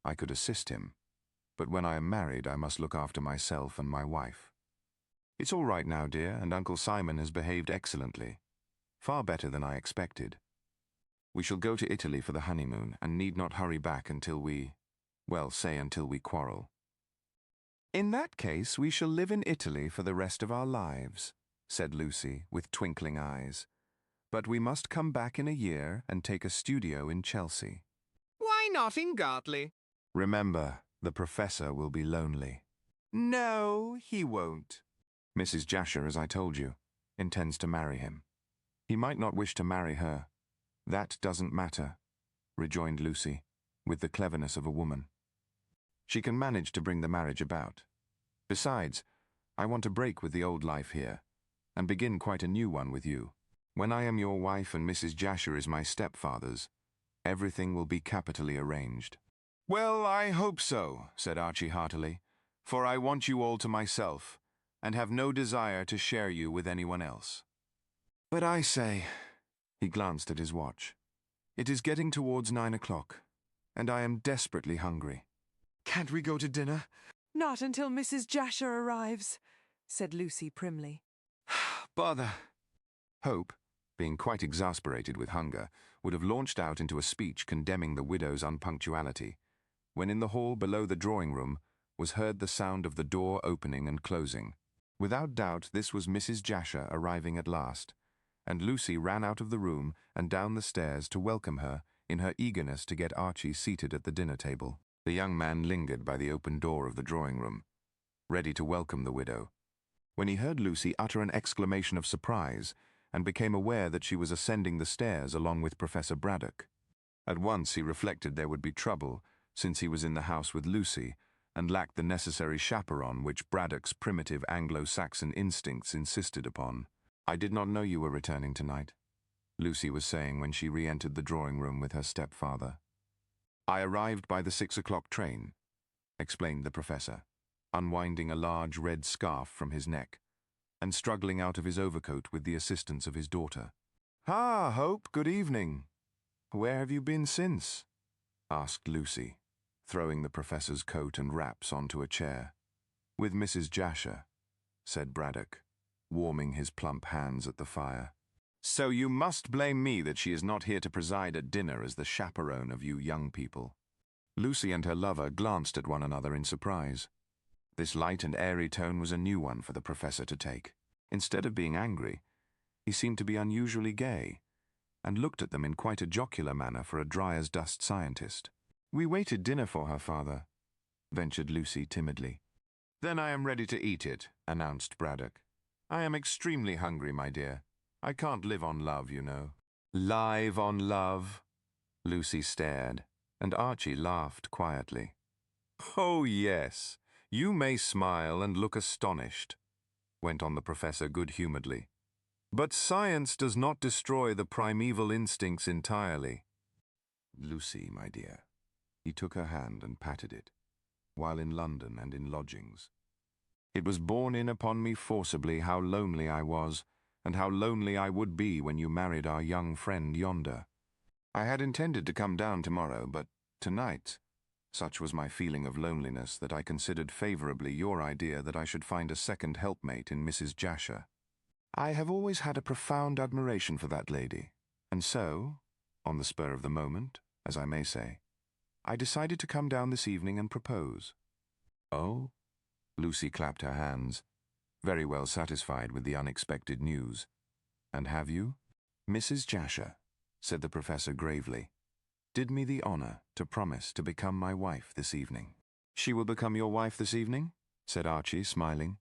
I could assist him. But when I am married, I must look after myself and my wife. It's all right now, dear, and Uncle Simon has behaved excellently. Far better than I expected. We shall go to Italy for the honeymoon, and need not hurry back until we, well, say until we quarrel. In that case, we shall live in Italy for the rest of our lives, said Lucy, with twinkling eyes. But we must come back in a year and take a studio in Chelsea. Why not in Gartley? Remember, the professor will be lonely. No, he won't. Mrs. Jasher, as I told you, intends to marry him. He might not wish to marry her. That doesn't matter, rejoined Lucy, with the cleverness of a woman. She can manage to bring the marriage about. Besides, I want to break with the old life here, and begin quite a new one with you. When I am your wife and Mrs. Jasher is my stepfather's, everything will be capitally arranged. Well, I hope so, said Archie heartily, for I want you all to myself, and have no desire to share you with anyone else. But I say, he glanced at his watch, it is getting towards 9 o'clock, and I am desperately hungry. Can't we go to dinner? Not until Mrs. Jasher arrives, said Lucy primly. Bother. Hope, being quite exasperated with hunger, would have launched out into a speech condemning the widow's unpunctuality, when in the hall below the drawing-room was heard the sound of the door opening and closing. Without doubt this was Mrs. Jasher arriving at last, and Lucy ran out of the room and down the stairs to welcome her in her eagerness to get Archie seated at the dinner table. The young man lingered by the open door of the drawing-room, ready to welcome the widow, when he heard Lucy utter an exclamation of surprise and became aware that she was ascending the stairs along with Professor Braddock. At once he reflected there would be trouble, since he was in the house with Lucy, and lacked the necessary chaperone which Braddock's primitive Anglo-Saxon instincts insisted upon. I did not know you were returning tonight, Lucy was saying when she re-entered the drawing-room with her stepfather. I arrived by the 6 o'clock train, explained the professor, unwinding a large red scarf from his neck, and struggling out of his overcoat with the assistance of his daughter. Ah, Hope, good evening. Where have you been since? Asked Lucy, throwing the professor's coat and wraps onto a chair. With Mrs. Jasher, said Braddock, warming his plump hands at the fire. So you must blame me that she is not here to preside at dinner as the chaperone of you young people. Lucy and her lover glanced at one another in surprise. This light and airy tone was a new one for the professor to take. Instead of being angry, he seemed to be unusually gay, and looked at them in quite a jocular manner for a dry-as-dust scientist. We waited dinner for her, father, ventured Lucy timidly. Then I am ready to eat it, announced Braddock. I am extremely hungry, my dear. I can't live on love, you know. Live on love? Lucy stared, and Archie laughed quietly. Oh, yes. You may smile and look astonished, went on the professor good-humouredly. But science does not destroy the primeval instincts entirely. Lucy, my dear. He took her hand and patted it, while in London and in lodgings. It was borne in upon me forcibly how lonely I was, and how lonely I would be when you married our young friend yonder. I had intended to come down tomorrow, but tonight, such was my feeling of loneliness that I considered favourably your idea that I should find a second helpmate in Mrs. Jasher. I have always had a profound admiration for that lady, and so, on the spur of the moment, as I may say, I decided to come down this evening and propose. Oh? Lucy clapped her hands, very well satisfied with the unexpected news. And have you? Mrs. Jasher, said the professor gravely, did me the honour to promise to become my wife this evening. She will become your wife this evening? Said Archie, smiling.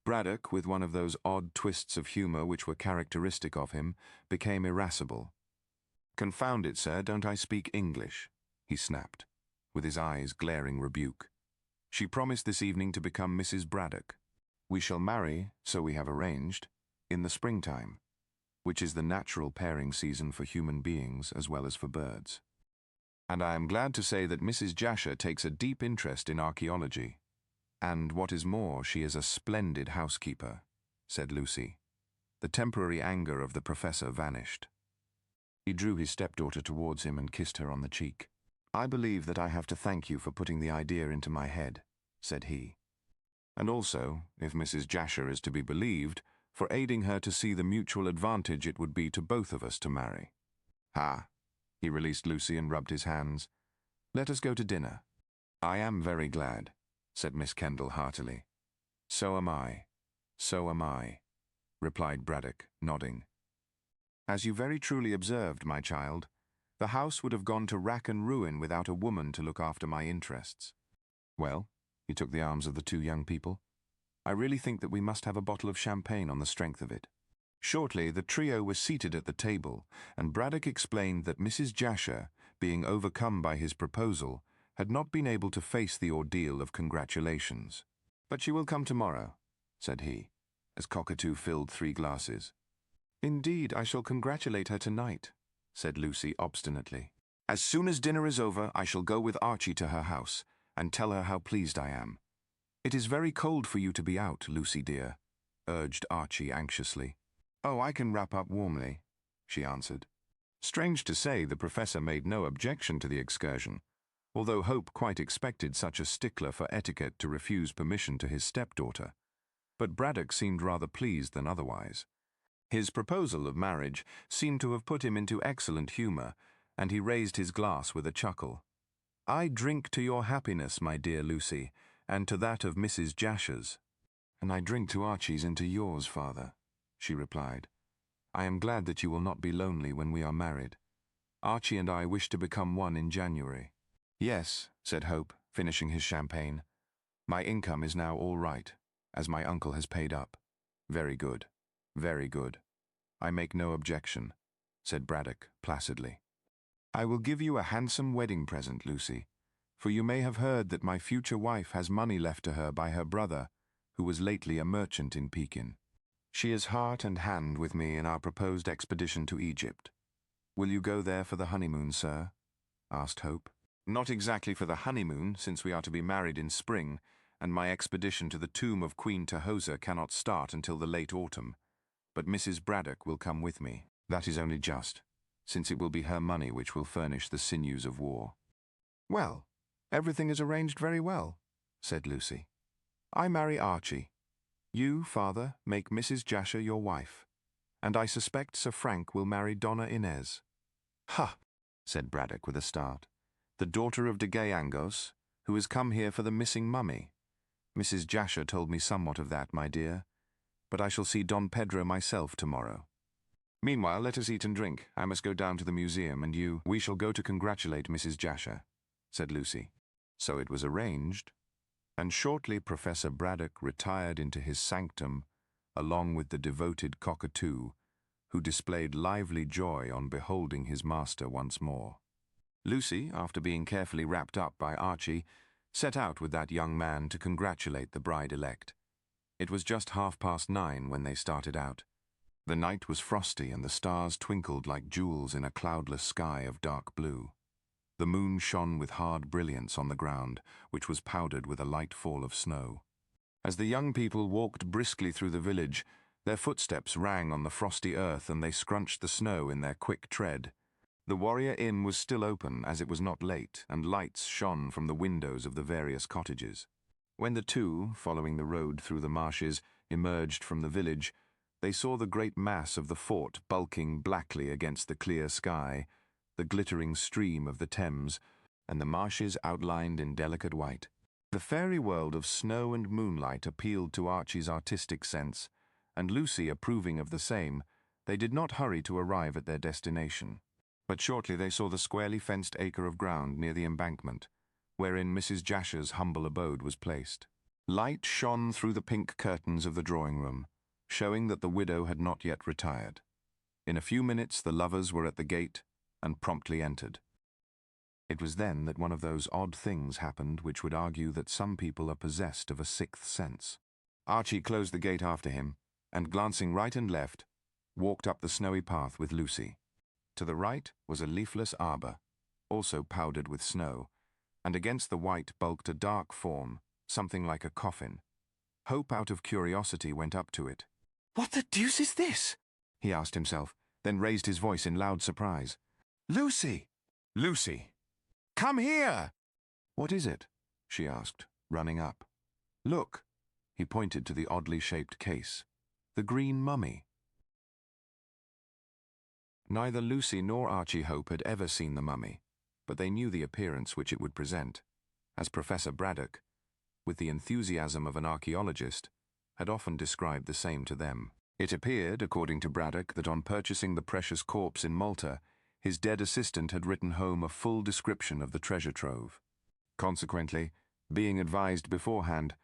Braddock, with one of those odd twists of humour which were characteristic of him, became irascible. Confound it, sir, don't I speak English? He snapped, with his eyes glaring rebuke. She promised this evening to become Mrs. Braddock. We shall marry, so we have arranged, in the springtime, which is the natural pairing season for human beings as well as for birds. And I am glad to say that Mrs. Jasher takes a deep interest in archaeology. And what is more, she is a splendid housekeeper, said Lucy. The temporary anger of the professor vanished. He drew his stepdaughter towards him and kissed her on the cheek. I believe that I have to thank you for putting the idea into my head, said he. And also, if Mrs. Jasher is to be believed, for aiding her to see the mutual advantage it would be to both of us to marry. Ha! He released Lucy and rubbed his hands. Let us go to dinner. I am very glad, said Miss Kendall heartily. So am I. So am I, replied Braddock, nodding. As you very truly observed, my child, The house would have gone to rack and ruin without a woman to look after my interests. Well, he took the arms of the two young people. I really think that we must have a bottle of champagne on the strength of it. Shortly, the trio was seated at the table, and Braddock explained that Mrs. Jasher, being overcome by his proposal, had not been able to face the ordeal of congratulations. "But she will come tomorrow," said he, as Cockatoo filled 3 glasses. "Indeed, I shall congratulate her tonight," said Lucy obstinately. "As soon as dinner is over, I shall go with Archie to her house, and tell her how pleased I am." "It is very cold for you to be out, Lucy dear," urged Archie anxiously. "Oh, I can wrap up warmly," she answered. Strange to say, the professor made no objection to the excursion, although Hope quite expected such a stickler for etiquette to refuse permission to his stepdaughter. But Braddock seemed rather pleased than otherwise. His proposal of marriage seemed to have put him into excellent humour, and he raised his glass with a chuckle. "I drink to your happiness, my dear Lucy, and to that of Mrs. Jasher's." "And I drink to Archie's and to yours, father," she replied. "I am glad that you will not be lonely when we are married. Archie and I wish to become one in January." "Yes," said Hope, finishing his champagne. "My income is now all right, as my uncle has paid up." "Very good, very good. I make no objection," said Braddock placidly. "I will give you a handsome wedding present, Lucy, for you may have heard that my future wife has money left to her by her brother, who was lately a merchant in Pekin. She is heart and hand with me in our proposed expedition to Egypt. Will you go there for the honeymoon, sir?" asked Hope. "Not exactly for the honeymoon, since we are to be married in spring, and my expedition to the tomb of Queen Tahoser cannot start until the late autumn. But Mrs. Braddock will come with me. That is only just, since it will be her money which will furnish the sinews of war." "Well, everything is arranged very well," said Lucy. "I marry Archie. You, father, make Mrs. Jasher your wife, and I suspect Sir Frank will marry Donna Inez." "Ha!" said Braddock with a start. "The daughter of de Gayangos, who has come here for the missing mummy. Mrs. Jasher told me somewhat of that, my dear, but I shall see Don Pedro myself tomorrow. Meanwhile, let us eat and drink. I must go down to the museum, and you—" "We shall go to congratulate Mrs. Jasher," said Lucy. So it was arranged, and shortly Professor Braddock retired into his sanctum along with the devoted Cockatoo, who displayed lively joy on beholding his master once more. Lucy, after being carefully wrapped up by Archie, set out with that young man to congratulate the bride-elect. It was just 9:30 when they started out. The night was frosty and the stars twinkled like jewels in a cloudless sky of dark blue. The moon shone with hard brilliance on the ground, which was powdered with a light fall of snow. As the young people walked briskly through the village, their footsteps rang on the frosty earth and they scrunched the snow in their quick tread. The Warrior Inn was still open, as it was not late, and lights shone from the windows of the various cottages. When the two, following the road through the marshes, emerged from the village, they saw the great mass of the fort bulking blackly against the clear sky, the glittering stream of the Thames, and the marshes outlined in delicate white. The fairy world of snow and moonlight appealed to Archie's artistic sense, and Lucy approving of the same, they did not hurry to arrive at their destination. But shortly they saw the squarely fenced acre of ground near the embankment, wherein Mrs. Jasher's humble abode was placed. Light shone through the pink curtains of the drawing-room, showing that the widow had not yet retired. In a few minutes the lovers were at the gate and promptly entered. It was then that one of those odd things happened which would argue that some people are possessed of a sixth sense. Archie closed the gate after him, and glancing right and left, walked up the snowy path with Lucy. To the right was a leafless arbour, also powdered with snow, and against the white bulked a dark form, something like a coffin. Hope, out of curiosity, went up to it. "What the deuce is this?" he asked himself, then raised his voice in loud surprise. "Lucy! Lucy! Come here!" "What is it?" she asked, running up. "Look!" He pointed to the oddly shaped case. "The green mummy." Neither Lucy nor Archie Hope had ever seen the mummy, but they knew the appearance which it would present, as Professor Braddock, with the enthusiasm of an archaeologist, had often described the same to them. It appeared, according to Braddock, that on purchasing the precious corpse in Malta, his dead assistant had written home a full description of the treasure trove. Consequently, being advised beforehand,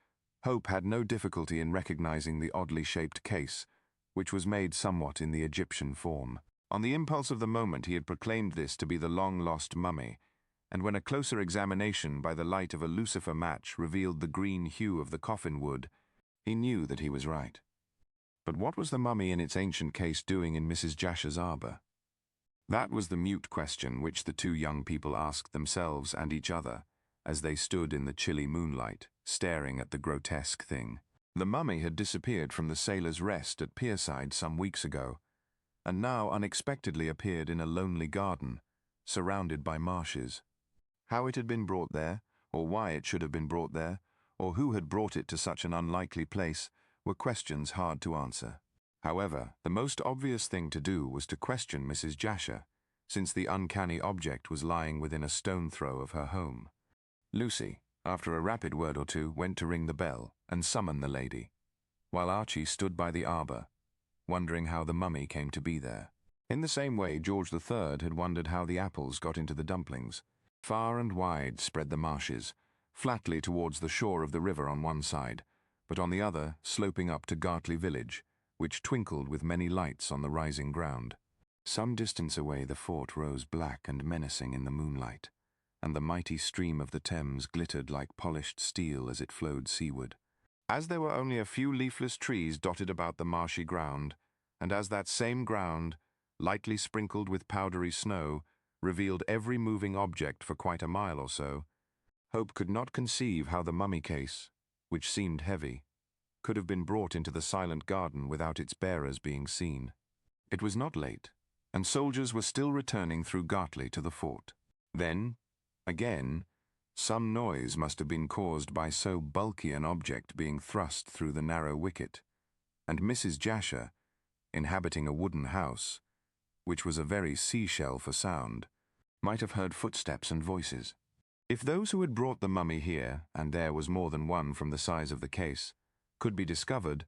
Hope had no difficulty in recognizing the oddly shaped case, which was made somewhat in the Egyptian form. On the impulse of the moment he had proclaimed this to be the long-lost mummy, and when a closer examination by the light of a lucifer match revealed the green hue of the coffin wood, he knew that he was right. But what was the mummy in its ancient case doing in Mrs. Jasher's arbour? That was the mute question which the two young people asked themselves and each other, as they stood in the chilly moonlight, staring at the grotesque thing. The mummy had disappeared from the Sailor's Rest at Pierside some weeks ago, and now unexpectedly appeared in a lonely garden, surrounded by marshes. How it had been brought there, or why it should have been brought there, or who had brought it to such an unlikely place, were questions hard to answer. However, the most obvious thing to do was to question Mrs. Jasher, since the uncanny object was lying within a stone throw of her home. Lucy, after a rapid word or two, went to ring the bell and summon the lady, while Archie stood by the arbour, wondering how the mummy came to be there. In the same way, George III had wondered how the apples got into the dumplings. Far and wide spread the marshes, flatly towards the shore of the river on one side, but on the other sloping up to Gartley village, which twinkled with many lights on the rising ground. Some distance away the fort rose black and menacing in the moonlight, and the mighty stream of the Thames glittered like polished steel as it flowed seaward. As there were only a few leafless trees dotted about the marshy ground, and as that same ground, lightly sprinkled with powdery snow, revealed every moving object for quite a mile or so, Hope could not conceive how the mummy case, which seemed heavy, could have been brought into the silent garden without its bearers being seen. It was not late, and soldiers were still returning through Gartley to the fort. Then, again, some noise must have been caused by so bulky an object being thrust through the narrow wicket, and Mrs. Jasher, inhabiting a wooden house, which was a very seashell for sound, might have heard footsteps and voices. If those who had brought the mummy here, and there was more than one from the size of the case, could be discovered,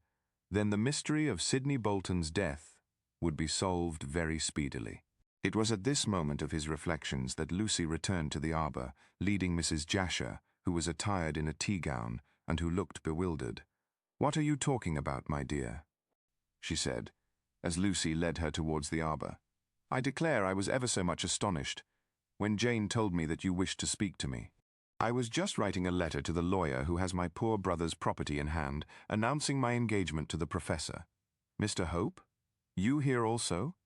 then the mystery of Sidney Bolton's death would be solved very speedily. It was at this moment of his reflections that Lucy returned to the arbour, leading Mrs. Jasher, who was attired in a tea-gown and who looked bewildered. "What are you talking about, my dear?" she said, as Lucy led her towards the arbour. "I declare I was ever so much astonished when Jane told me that you wished to speak to me. I was just writing a letter to the lawyer who has my poor brother's property in hand, announcing my engagement to the professor. Mr. Hope? You here also?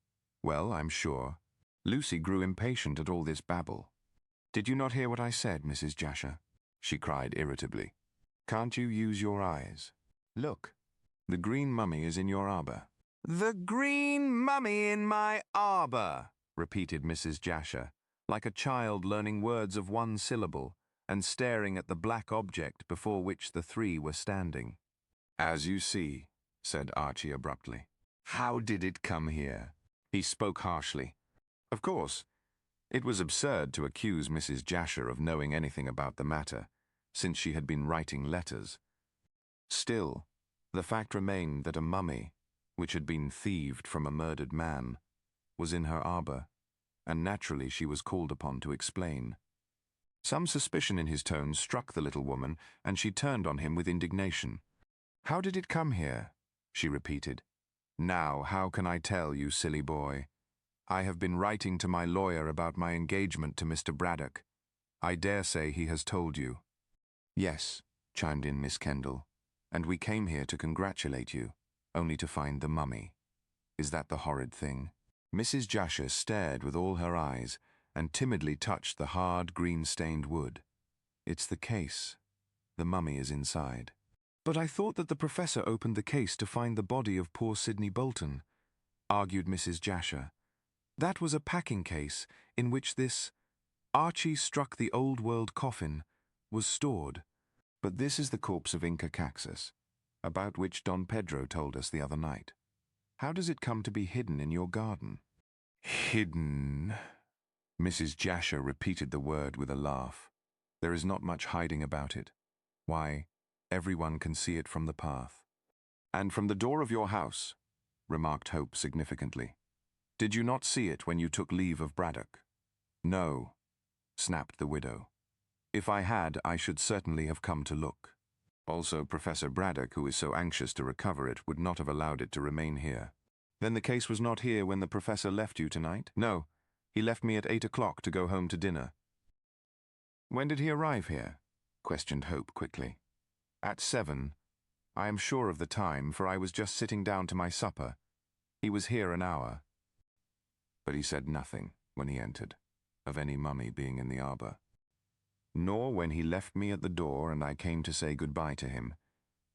Well, I'm sure." Lucy grew impatient at all this babble. "Did you not hear what I said, Mrs. Jasher?" she cried irritably. "Can't you use your eyes? Look, the green mummy is in your arbour." "The green mummy in my arbour," repeated Mrs. Jasher, like a child learning words of one syllable and staring at the black object before which the three were standing. "As you see," said Archie abruptly. "How did it come here?" He spoke harshly. Of course, it was absurd to accuse Mrs. Jasher of knowing anything about the matter, since she had been writing letters. Still, the fact remained that a mummy, which had been thieved from a murdered man, was in her arbour, and naturally she was called upon to explain. Some suspicion in his tone struck the little woman, and she turned on him with indignation. "How did it come here?" she repeated. "Now, how can I tell, you silly boy? I have been writing to my lawyer about my engagement to Mr. Braddock. I dare say he has told you." "Yes," chimed in Miss Kendall, "and we came here to congratulate you, only to find the mummy. Is that the horrid thing?" Mrs. Jasher stared with all her eyes and timidly touched the hard, green-stained wood. "It's the case. The mummy is inside." "But I thought that the professor opened the case to find the body of poor Sidney Bolton," argued Mrs. Jasher. "That was a packing case in which this Archie struck the old-world coffin was stored. But this is the corpse of Inca Caxus, about which Don Pedro told us the other night. How does it come to be hidden in your garden?" "Hidden?" Mrs. Jasher repeated the word with a laugh. "There is not much hiding about it. Why, everyone can see it from the path." "And from the door of your house," remarked Hope significantly. Did you not see it when you took leave of Braddock? No, snapped the widow. If I had, I should certainly have come to look. Also, Professor Braddock, who is so anxious to recover it, would not have allowed it to remain here. Then the case was not here when the professor left you tonight? No, he left me at 8 o'clock to go home to dinner. When did he arrive here? Questioned Hope quickly. At 7. I am sure of the time, for I was just sitting down to my supper. He was here an hour. But he said nothing, when he entered, of any mummy being in the arbour. Nor when he left me at the door and I came to say goodbye to him,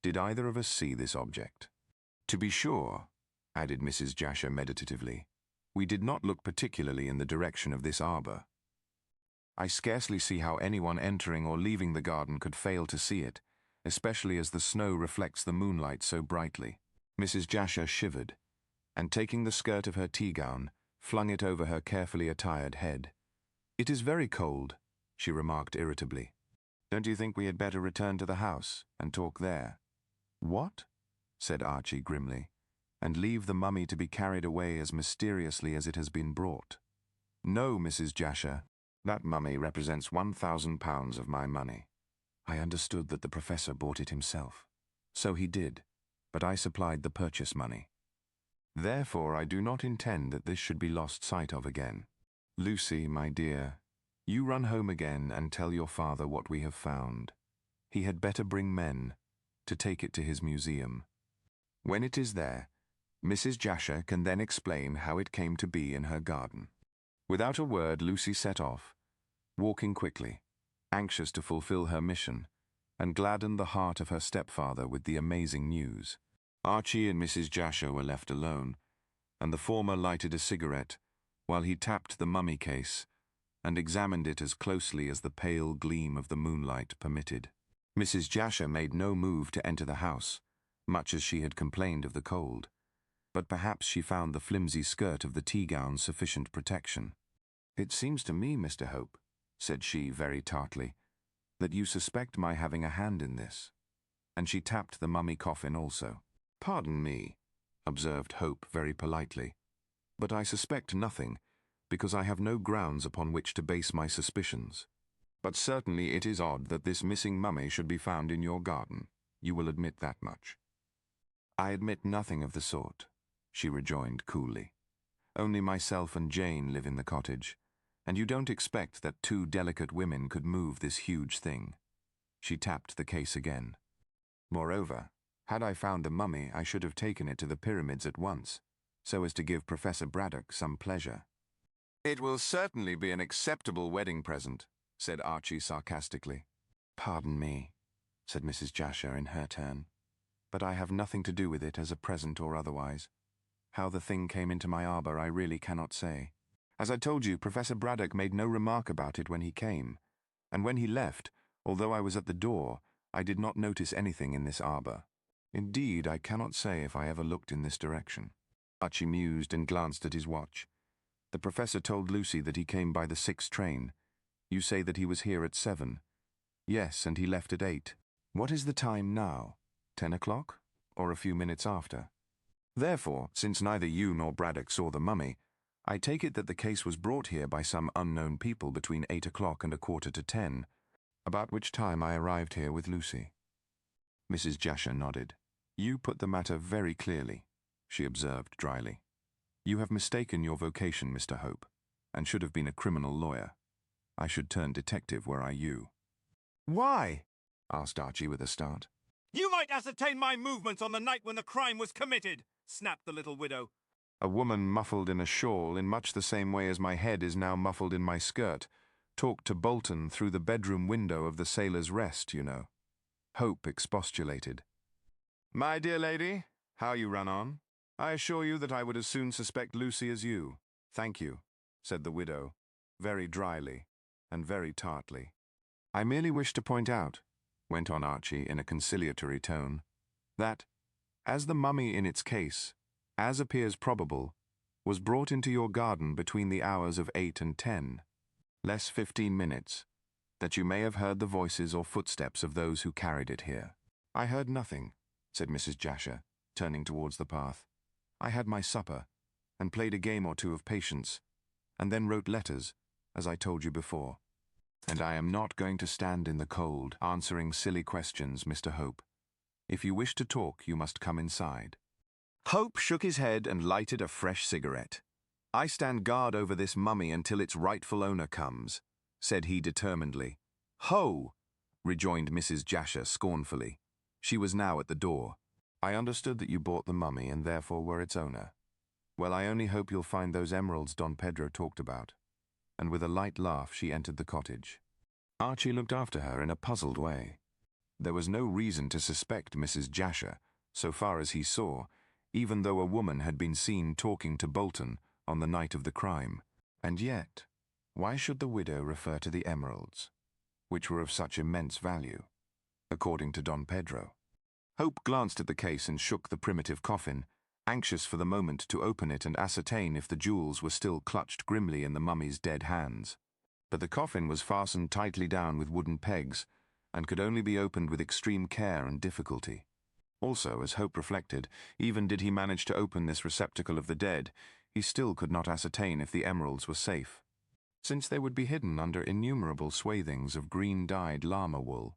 did either of us see this object. To be sure, added Mrs. Jasher meditatively, we did not look particularly in the direction of this arbour. I scarcely see how anyone entering or leaving the garden could fail to see it, especially as the snow reflects the moonlight so brightly. Mrs. Jasher shivered, and taking the skirt of her tea-gown, flung it over her carefully attired head. It is very cold, she remarked irritably. Don't you think we had better return to the house and talk there? What? Said Archie grimly, and leave the mummy to be carried away as mysteriously as it has been brought. No, Mrs. Jasher, that mummy represents £1,000 of my money. I understood that the professor bought it himself. So he did, but I supplied the purchase money. Therefore, I do not intend that this should be lost sight of again. Lucy, my dear, you run home again and tell your father what we have found. He had better bring men to take it to his museum. When it is there, Mrs. Jasher can then explain how it came to be in her garden. Without a word, Lucy set off, walking quickly, anxious to fulfill her mission, and gladden the heart of her stepfather with the amazing news. Archie and Mrs. Jasher were left alone, and the former lighted a cigarette while he tapped the mummy case and examined it as closely as the pale gleam of the moonlight permitted. Mrs. Jasher made no move to enter the house, much as she had complained of the cold, but perhaps she found the flimsy skirt of the tea-gown sufficient protection. It seems to me, Mr. Hope, said she very tartly, that you suspect my having a hand in this. And she tapped the mummy coffin also. Pardon me, observed Hope very politely, but I suspect nothing, because I have no grounds upon which to base my suspicions. But certainly it is odd that this missing mummy should be found in your garden. You will admit that much. I admit nothing of the sort, she rejoined coolly. Only myself and Jane live in the cottage, and you don't expect that 2 delicate women could move this huge thing. She tapped the case again. Moreover, had I found the mummy, I should have taken it to the pyramids at once, so as to give Professor Braddock some pleasure. It will certainly be an acceptable wedding present, said Archie sarcastically. Pardon me, said Mrs. Jasher in her turn, but I have nothing to do with it as a present or otherwise. How the thing came into my arbour I really cannot say. As I told you, Professor Braddock made no remark about it when he came, and when he left, although I was at the door, I did not notice anything in this arbour. Indeed, I cannot say if I ever looked in this direction. Archie mused and glanced at his watch. The professor told Lucy that he came by the 6 train. You say that he was here at 7. Yes, and he left at 8. What is the time now? 10 o'clock? Or a few minutes after? Therefore, since neither you nor Braddock saw the mummy, I take it that the case was brought here by some unknown people between 8 o'clock and 9:45, about which time I arrived here with Lucy. Mrs. Jasher nodded. You put the matter very clearly, she observed dryly. You have mistaken your vocation, Mr. Hope, and should have been a criminal lawyer. I should turn detective were I you. Why? Asked Archie with a start. You might ascertain my movements on the night when the crime was committed, snapped the little widow. A woman muffled in a shawl in much the same way as my head is now muffled in my skirt talked to Bolton through the bedroom window of the Sailor's Rest, you know. Hope expostulated. My dear lady, how you run on. I assure you that I would as soon suspect Lucy as you. Thank you, said the widow, very dryly and very tartly. I merely wish to point out, went on Archie in a conciliatory tone, that, as the mummy in its case, as appears probable, was brought into your garden between the hours of 8 and 10, less 15 minutes, that you may have heard the voices or footsteps of those who carried it here. I heard nothing, said Mrs. Jasher, turning towards the path. I had my supper, and played a game or two of patience, and then wrote letters, as I told you before. And I am not going to stand in the cold, answering silly questions, Mr. Hope. If you wish to talk, you must come inside." Hope shook his head and lighted a fresh cigarette. "I stand guard over this mummy until its rightful owner comes," said he determinedly. "Ho!" rejoined Mrs. Jasher scornfully. She was now at the door. "I understood that you bought the mummy and therefore were its owner. Well, I only hope you'll find those emeralds Don Pedro talked about." And with a light laugh she entered the cottage. Archie looked after her in a puzzled way. There was no reason to suspect Mrs. Jasher, so far as he saw, even though a woman had been seen talking to Bolton on the night of the crime. And yet, why should the widow refer to the emeralds, which were of such immense value, according to Don Pedro? Hope glanced at the case and shook the primitive coffin, anxious for the moment to open it and ascertain if the jewels were still clutched grimly in the mummy's dead hands. But the coffin was fastened tightly down with wooden pegs, and could only be opened with extreme care and difficulty. Also, as Hope reflected, even did he manage to open this receptacle of the dead, he still could not ascertain if the emeralds were safe, since they would be hidden under innumerable swathings of green-dyed llama wool.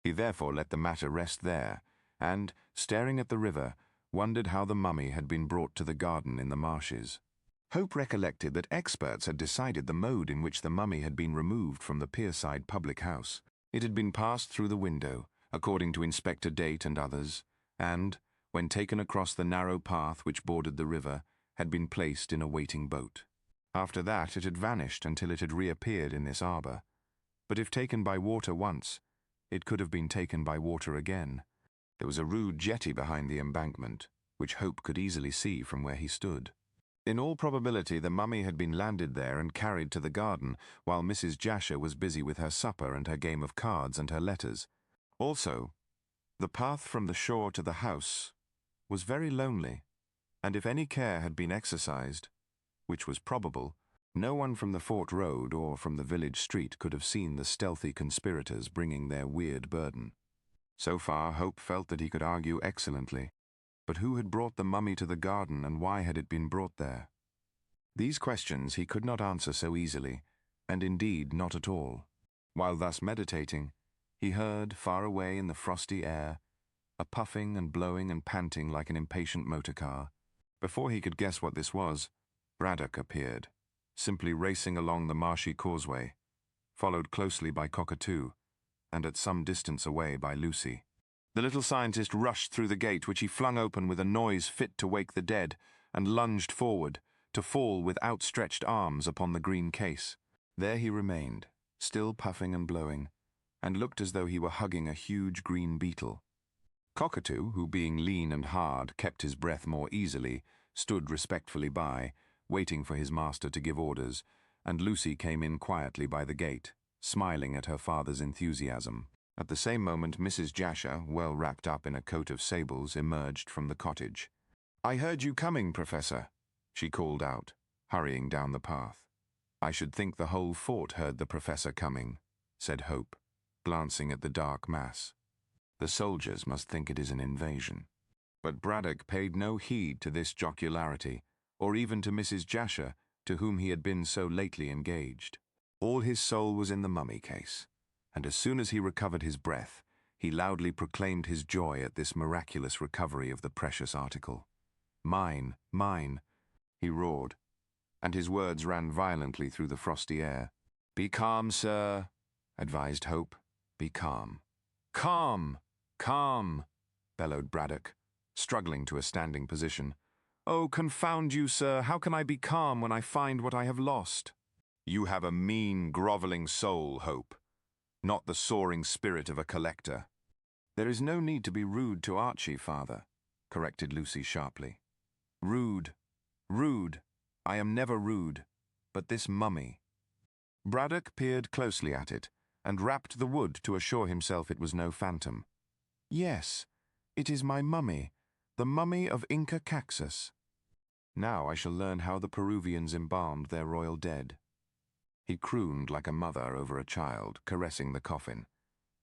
He therefore let the matter rest there, and, staring at the river, wondered how the mummy had been brought to the garden in the marshes. Hope recollected that experts had decided the mode in which the mummy had been removed from the pierside public house. It had been passed through the window, according to Inspector Date and others, and, when taken across the narrow path which bordered the river, had been placed in a waiting boat. After that it had vanished until it had reappeared in this arbour. But if taken by water once, it could have been taken by water again. There was a rude jetty behind the embankment, which Hope could easily see from where he stood. In all probability the mummy had been landed there and carried to the garden, while Mrs. Jasher was busy with her supper and her game of cards and her letters. Also, the path from the shore to the house was very lonely, and if any care had been exercised, which was probable, no one from the fort road or from the village street could have seen the stealthy conspirators bringing their weird burden. So far, Hope felt that he could argue excellently. But who had brought the mummy to the garden, and why had it been brought there? These questions he could not answer so easily, and indeed not at all. While thus meditating, he heard, far away in the frosty air, a puffing and blowing and panting like an impatient motor car. Before he could guess what this was, Braddock appeared, simply racing along the marshy causeway, followed closely by Cockatoo, and at some distance away by Lucy. The little scientist rushed through the gate, which he flung open with a noise fit to wake the dead, and lunged forward, to fall with outstretched arms upon the green case. There he remained, still puffing and blowing, and looked as though he were hugging a huge green beetle. Cockatoo, who being lean and hard kept his breath more easily, stood respectfully by, waiting for his master to give orders, and Lucy came in quietly by the gate, smiling at her father's enthusiasm. At the same moment Mrs. Jasher, well wrapped up in a coat of sables, emerged from the cottage. "I heard you coming, Professor," she called out, hurrying down the path. "I should think the whole fort heard the Professor coming," said Hope, glancing at the dark mass. "The soldiers must think it is an invasion." But Braddock paid no heed to this jocularity, or even to Mrs. Jasher, to whom he had been so lately engaged. All his soul was in the mummy case, and as soon as he recovered his breath, he loudly proclaimed his joy at this miraculous recovery of the precious article. "Mine, mine," he roared, and his words ran violently through the frosty air. "Be calm, sir," advised Hope. "Be calm." "Calm! Calm!" bellowed Braddock, struggling to a standing position. "Oh, confound you, sir, how can I be calm when I find what I have lost?" "You have a mean, grovelling soul, Hope, not the soaring spirit of a collector." "There is no need to be rude to Archie, father," corrected Lucy sharply. "Rude, rude. I am never rude. But this mummy." Braddock peered closely at it, and rapped the wood to assure himself it was no phantom. "Yes, it is my mummy, the mummy of Inca Caxus. Now I shall learn how the Peruvians embalmed their royal dead." He crooned like a mother over a child, caressing the coffin,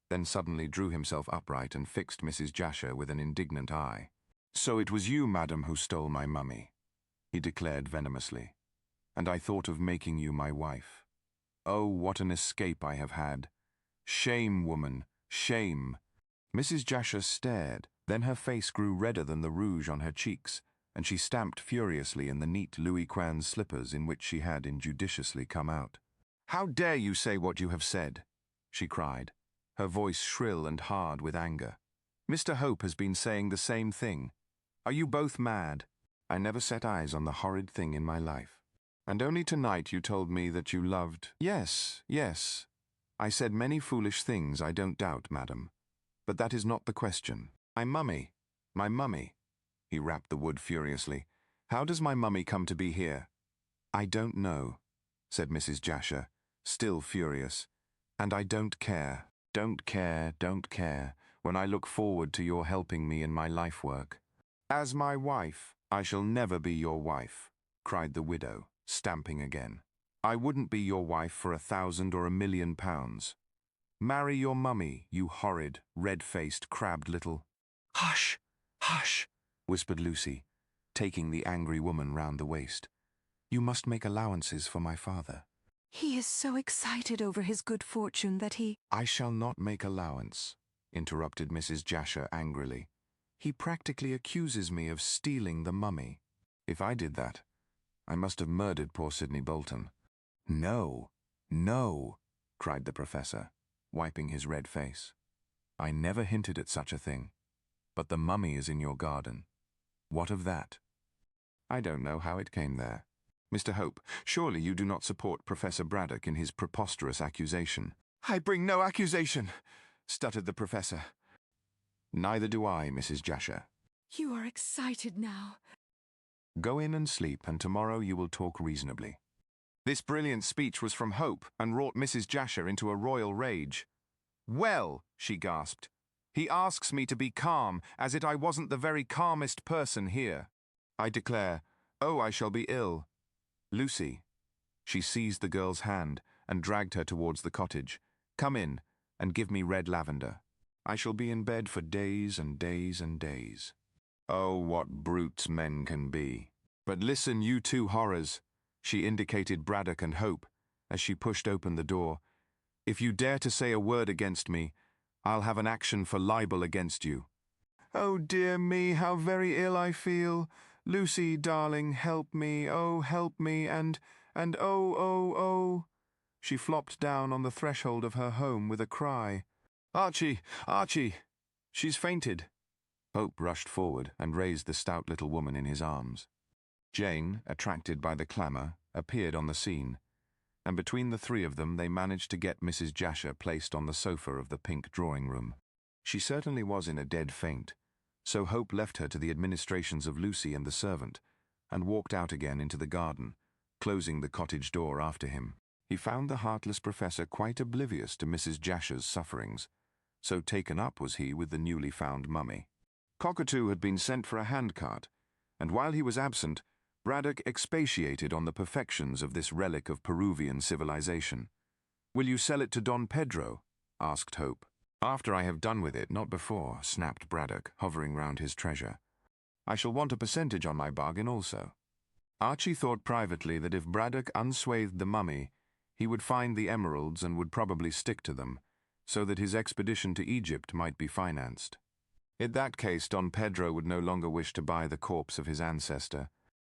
then suddenly drew himself upright and fixed Mrs. Jasher with an indignant eye. "So it was you, madam, who stole my mummy?" he declared venomously, "and I thought of making you my wife. Oh, what an escape I have had! Shame, woman, shame!" Mrs. Jasher stared, then her face grew redder than the rouge on her cheeks, and she stamped furiously in the neat Louis Quinze slippers in which she had injudiciously come out. "How dare you say what you have said?" she cried, her voice shrill and hard with anger. "Mr. Hope has been saying the same thing. Are you both mad? I never set eyes on the horrid thing in my life. And only tonight you told me that you loved—" "Yes, yes. I said many foolish things, I don't doubt, madam. But that is not the question. My mummy. He rapped the wood furiously. "How does my mummy come to be here?" "I don't know," said Mrs. Jasher, still furious. "And I don't care. Don't care, when I look forward to your helping me in my life work." "As my wife, I shall never be your wife," cried the widow, stamping again. "I wouldn't be your wife for 1,000 or 1,000,000 pounds. Marry your mummy, you horrid, red-faced, crabbed little—" "Hush, hush," whispered Lucy, taking the angry woman round the waist. "You must make allowances for my father. He is so excited over his good fortune that he—" "I shall not make allowance," interrupted Mrs. Jasher angrily. "He practically accuses me of stealing the mummy. If I did that, I must have murdered poor Sidney Bolton." "No, no," cried the professor, wiping his red face. "I never hinted at such a thing. But the mummy is in your garden. What of that?" "I don't know how it came there. Mr. Hope, surely you do not support Professor Braddock in his preposterous accusation." "I bring no accusation," stuttered the professor. "Neither do I, Mrs. Jasher." "You are excited now." "Go in and sleep, and tomorrow you will talk reasonably." This brilliant speech was from Hope and wrought Mrs. Jasher into a royal rage. "Well," she gasped, "he asks me to be calm, as if I wasn't the very calmest person here. I declare, I shall be ill. Lucy." She seized the girl's hand and dragged her towards the cottage. "Come in, and give me red lavender. I shall be in bed for days and days and days. Oh, what brutes men can be. But listen, you two horrors." She indicated Braddock and Hope as she pushed open the door. "If you dare to say a word against me, I'll have an action for libel against you." "Oh, dear me, how very ill I feel. Lucy, darling, help me, oh, help me, and oh. She flopped down on the threshold of her home with a cry. "Archie, Archie, she's fainted." Hope rushed forward and raised the stout little woman in his arms. Jane, attracted by the clamour, appeared on the scene, and between the three of them they managed to get Mrs. Jasher placed on the sofa of the pink drawing-room. She certainly was in a dead faint, so Hope left her to the administrations of Lucy and the servant, and walked out again into the garden, closing the cottage door after him. He found the heartless professor quite oblivious to Mrs. Jasher's sufferings, so taken up was he with the newly found mummy. Cockatoo had been sent for a handcart, and while he was absent, Braddock expatiated on the perfections of this relic of Peruvian civilization. "Will you sell it to Don Pedro?" asked Hope. "After I have done with it, not before," snapped Braddock, hovering round his treasure. "I shall want a percentage on my bargain also." Archie thought privately that if Braddock unswathed the mummy, he would find the emeralds and would probably stick to them, so that his expedition to Egypt might be financed. In that case, Don Pedro would no longer wish to buy the corpse of his ancestor.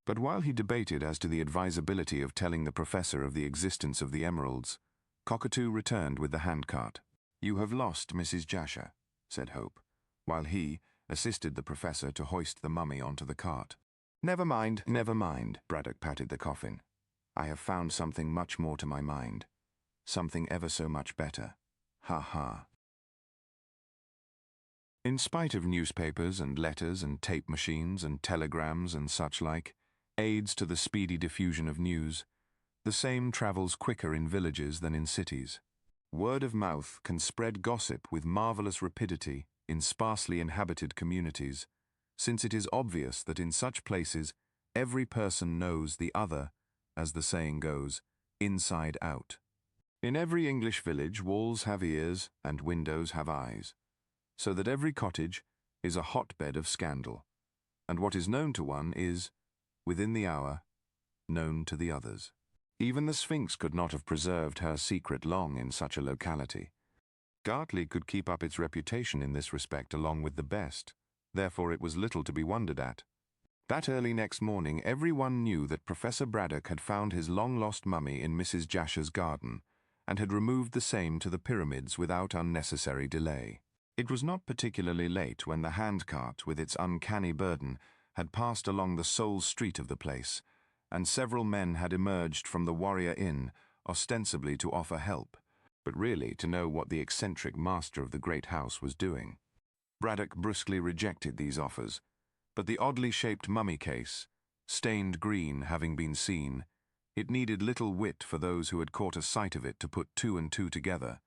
But while he debated as to the advisability of telling the professor of the existence of the emeralds, Cockatoo returned with the handcart. "You have lost Mrs. Jasher," said Hope, while he assisted the professor to hoist the mummy onto the cart. Never mind, Braddock patted the coffin. "I have found something much more to my mind. Something ever so much better. Ha ha." In spite of newspapers and letters and tape machines and telegrams and such like, aids to the speedy diffusion of news, the same travels quicker in villages than in cities. Word of mouth can spread gossip with marvelous rapidity in sparsely inhabited communities, since it is obvious that in such places every person knows the other, as the saying goes, inside out. In every English village, walls have ears and windows have eyes, so that every cottage is a hotbed of scandal, and what is known to one is, within the hour, known to the others. Even the Sphinx could not have preserved her secret long in such a locality. Gartley could keep up its reputation in this respect along with the best, therefore it was little to be wondered at. That early next morning everyone knew that Professor Braddock had found his long-lost mummy in Mrs. JASHER'S garden, and had removed the same to the pyramids without unnecessary delay. It was not particularly late when the handcart, with its uncanny burden, had passed along the sole street of the place, and several men had emerged from the Warrior Inn, ostensibly to offer help, but really to know what the eccentric master of the great house was doing. Braddock brusquely rejected these offers, but the oddly shaped mummy case, stained green having been seen, it needed little wit for those who had caught a sight of it to put two and two together,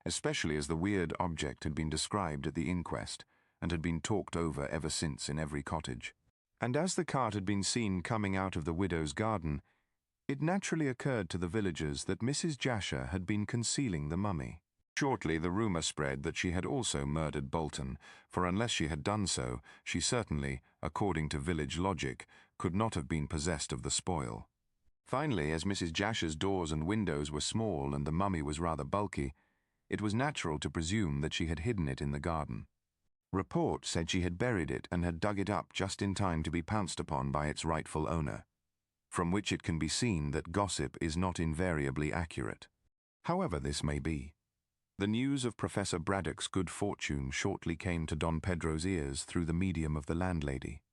especially as the weird object had been described at the inquest and had been talked over ever since in every cottage. And as the cart had been seen coming out of the widow's garden, it naturally occurred to the villagers that Mrs. Jasher had been concealing the mummy. Shortly the rumour spread that she had also murdered Bolton, for unless she had done so, she certainly, according to village logic, could not have been possessed of the spoil. Finally, as Mrs. Jasher's doors and windows were small and the mummy was rather bulky, it was natural to presume that she had hidden it in the garden. Report said she had buried it and had dug it up just in time to be pounced upon by its rightful owner, from which it can be seen that gossip is not invariably accurate. However this may be, the news of Professor Braddock's good fortune shortly came to Don Pedro's ears through the medium of the landlady.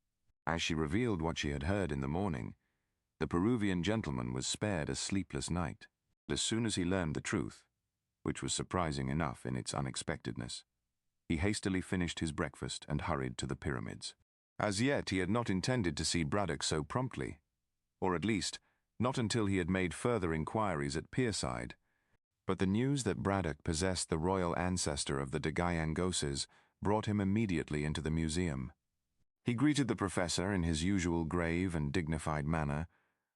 As she revealed what she had heard in the morning, the Peruvian gentleman was spared a sleepless night. As soon as he learned the truth, which was surprising enough in its unexpectedness, he hastily finished his breakfast and hurried to the pyramids. As yet he had not intended to see Braddock so promptly, or at least not until he had made further inquiries at Pierside, but the news that Braddock possessed the royal ancestor of the de Gayangoses brought him immediately into the museum. He greeted the professor in his usual grave and dignified manner,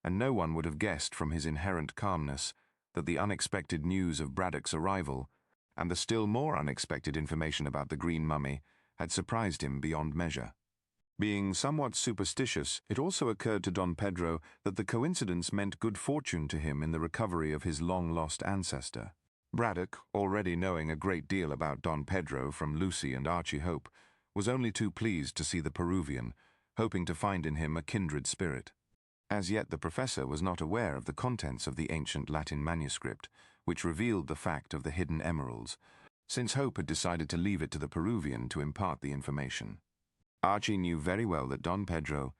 and no one would have guessed from his inherent calmness that the unexpected news of Braddock's arrival, and the still more unexpected information about the green mummy, had surprised him beyond measure. Being somewhat superstitious, it also occurred to Don Pedro that the coincidence meant good fortune to him in the recovery of his long-lost ancestor. Braddock, already knowing a great deal about Don Pedro from Lucy and Archie Hope, was only too pleased to see the Peruvian, hoping to find in him a kindred spirit. As yet the professor was not aware of the contents of the ancient Latin manuscript, which revealed the fact of the hidden emeralds, since Hope had decided to leave it to the Peruvian to impart the information. Archie knew very well that Don Pedro,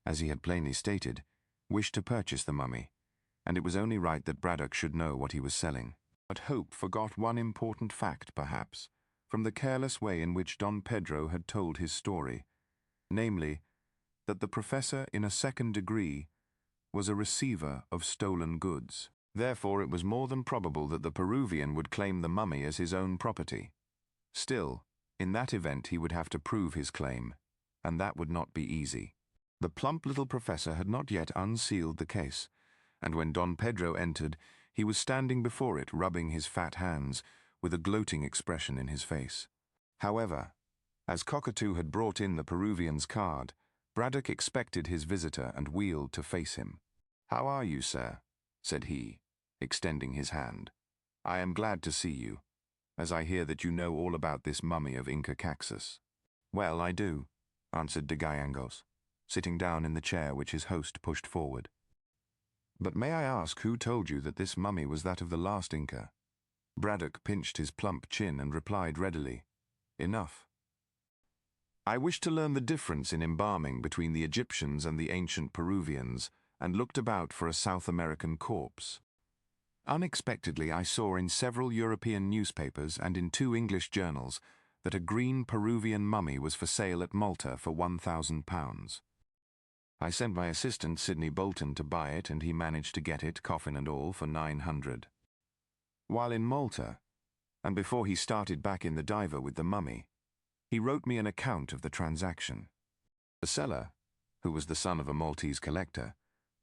as he had plainly stated, wished to purchase the mummy, and it was only right that Braddock should know what he was selling. But Hope forgot one important fact, perhaps, from the careless way in which Don Pedro had told his story, namely, that the professor in a second degree was a receiver of stolen goods. Therefore it was more than probable that the Peruvian would claim the mummy as his own property. Still, in that event he would have to prove his claim, and that would not be easy. The plump little professor had not yet unsealed the case, and when Don Pedro entered, he was standing before it rubbing his fat hands, with a gloating expression in his face. However, as Cockatoo had brought in the Peruvian's card, Braddock expected his visitor and wheeled to face him. "How are you, sir?" said he, extending his hand. "I am glad to see you, as I hear that you know all about this mummy of Inca Caxus." "Well, I do," answered de Gayangos, sitting down in the chair which his host pushed forward. "But may I ask who told you that this mummy was that of the last Inca?" Braddock pinched his plump chin and replied readily, "Enough. I wished to learn the difference in embalming between the Egyptians and the ancient Peruvians, and looked about for a South American corpse. Unexpectedly, I saw in several European newspapers and in 2 English journals that a green Peruvian mummy was for sale at Malta for £1,000. I sent my assistant Sidney Bolton to buy it, and he managed to get it, coffin and all, for £900. While in Malta, and before he started back in the diver with the mummy, he wrote me an account of the transaction. The seller, who was the son of a Maltese collector,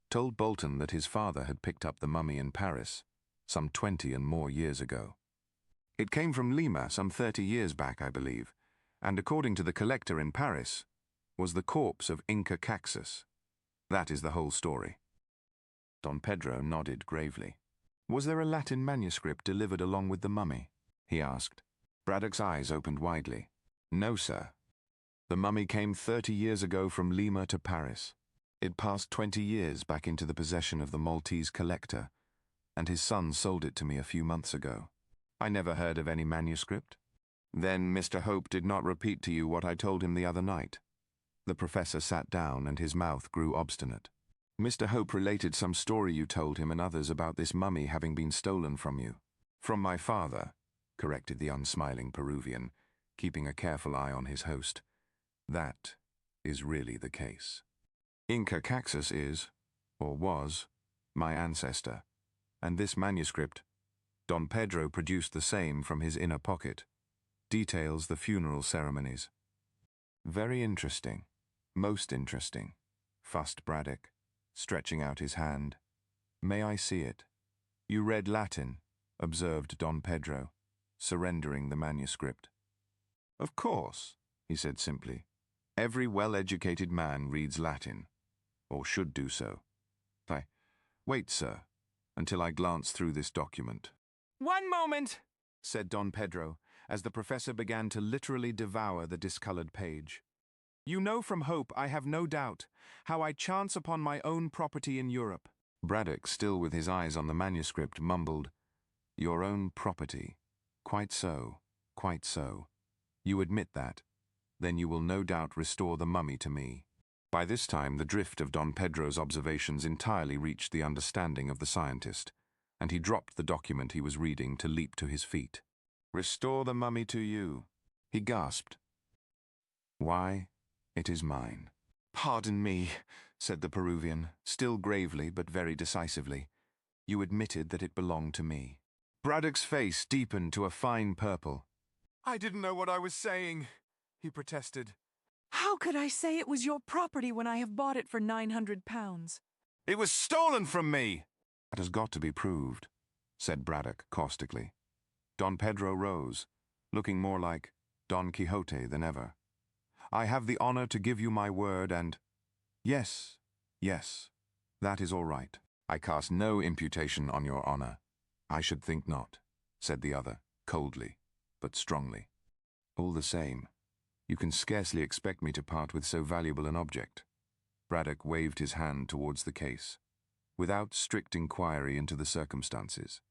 told Bolton that his father had picked up the mummy in Paris, some 20 and more years ago. It came from Lima some 30 years back, I believe, and according to the collector in Paris, was the corpse of Inca Caxus. That is the whole story. Don Pedro nodded gravely. Was there a Latin manuscript delivered along with the mummy? He asked. Braddock's eyes opened widely. No, sir. The mummy came 30 years ago from Lima to Paris. It passed 20 years back into the possession of the Maltese collector, and his son sold it to me a few months ago. I never heard of any manuscript. Then Mr. Hope did not repeat to you what I told him the other night. The professor sat down and his mouth grew obstinate. Mr. Hope related some story you told him and others about this mummy having been stolen from you. From my father, corrected the unsmiling Peruvian, keeping a careful eye on his host. That is really the case. Inca Caxus is, or was, my ancestor, and this manuscript, Don Pedro produced the same from his inner pocket, details the funeral ceremonies. Very interesting, most interesting, fussed Braddock, stretching out his hand. May I see it? You read Latin, observed Don Pedro, surrendering the manuscript. Of course, he said simply. Every well-educated man reads Latin, or should do so. Wait, sir, until I glance through this document. One moment, said Don Pedro, as the professor began to literally devour the discolored page. You know from Hope, I have no doubt, how I chance upon my own property in Europe. Braddock, still with his eyes on the manuscript, mumbled, Your own property. Quite so, quite so. You admit that. Then you will no doubt restore the mummy to me. By this time, the drift of Don Pedro's observations entirely reached the understanding of the scientist, and he dropped the document he was reading to leap to his feet. Restore the mummy to you, he gasped. Why, it is mine. Pardon me, said the Peruvian, still gravely but very decisively. You admitted that it belonged to me. Braddock's face deepened to a fine purple. I didn't know what I was saying, he protested. How could I say it was your property when I have bought it for £900? It was stolen from me! That has got to be proved, said Braddock caustically. Don Pedro rose, looking more like Don Quixote than ever. I have the honor to give you my word and... Yes, that is all right. I cast no imputation on your honor. I should think not, said the other, coldly, but strongly. All the same, you can scarcely expect me to part with so valuable an object. Braddock waved his hand towards the case, without strict inquiry into the circumstances.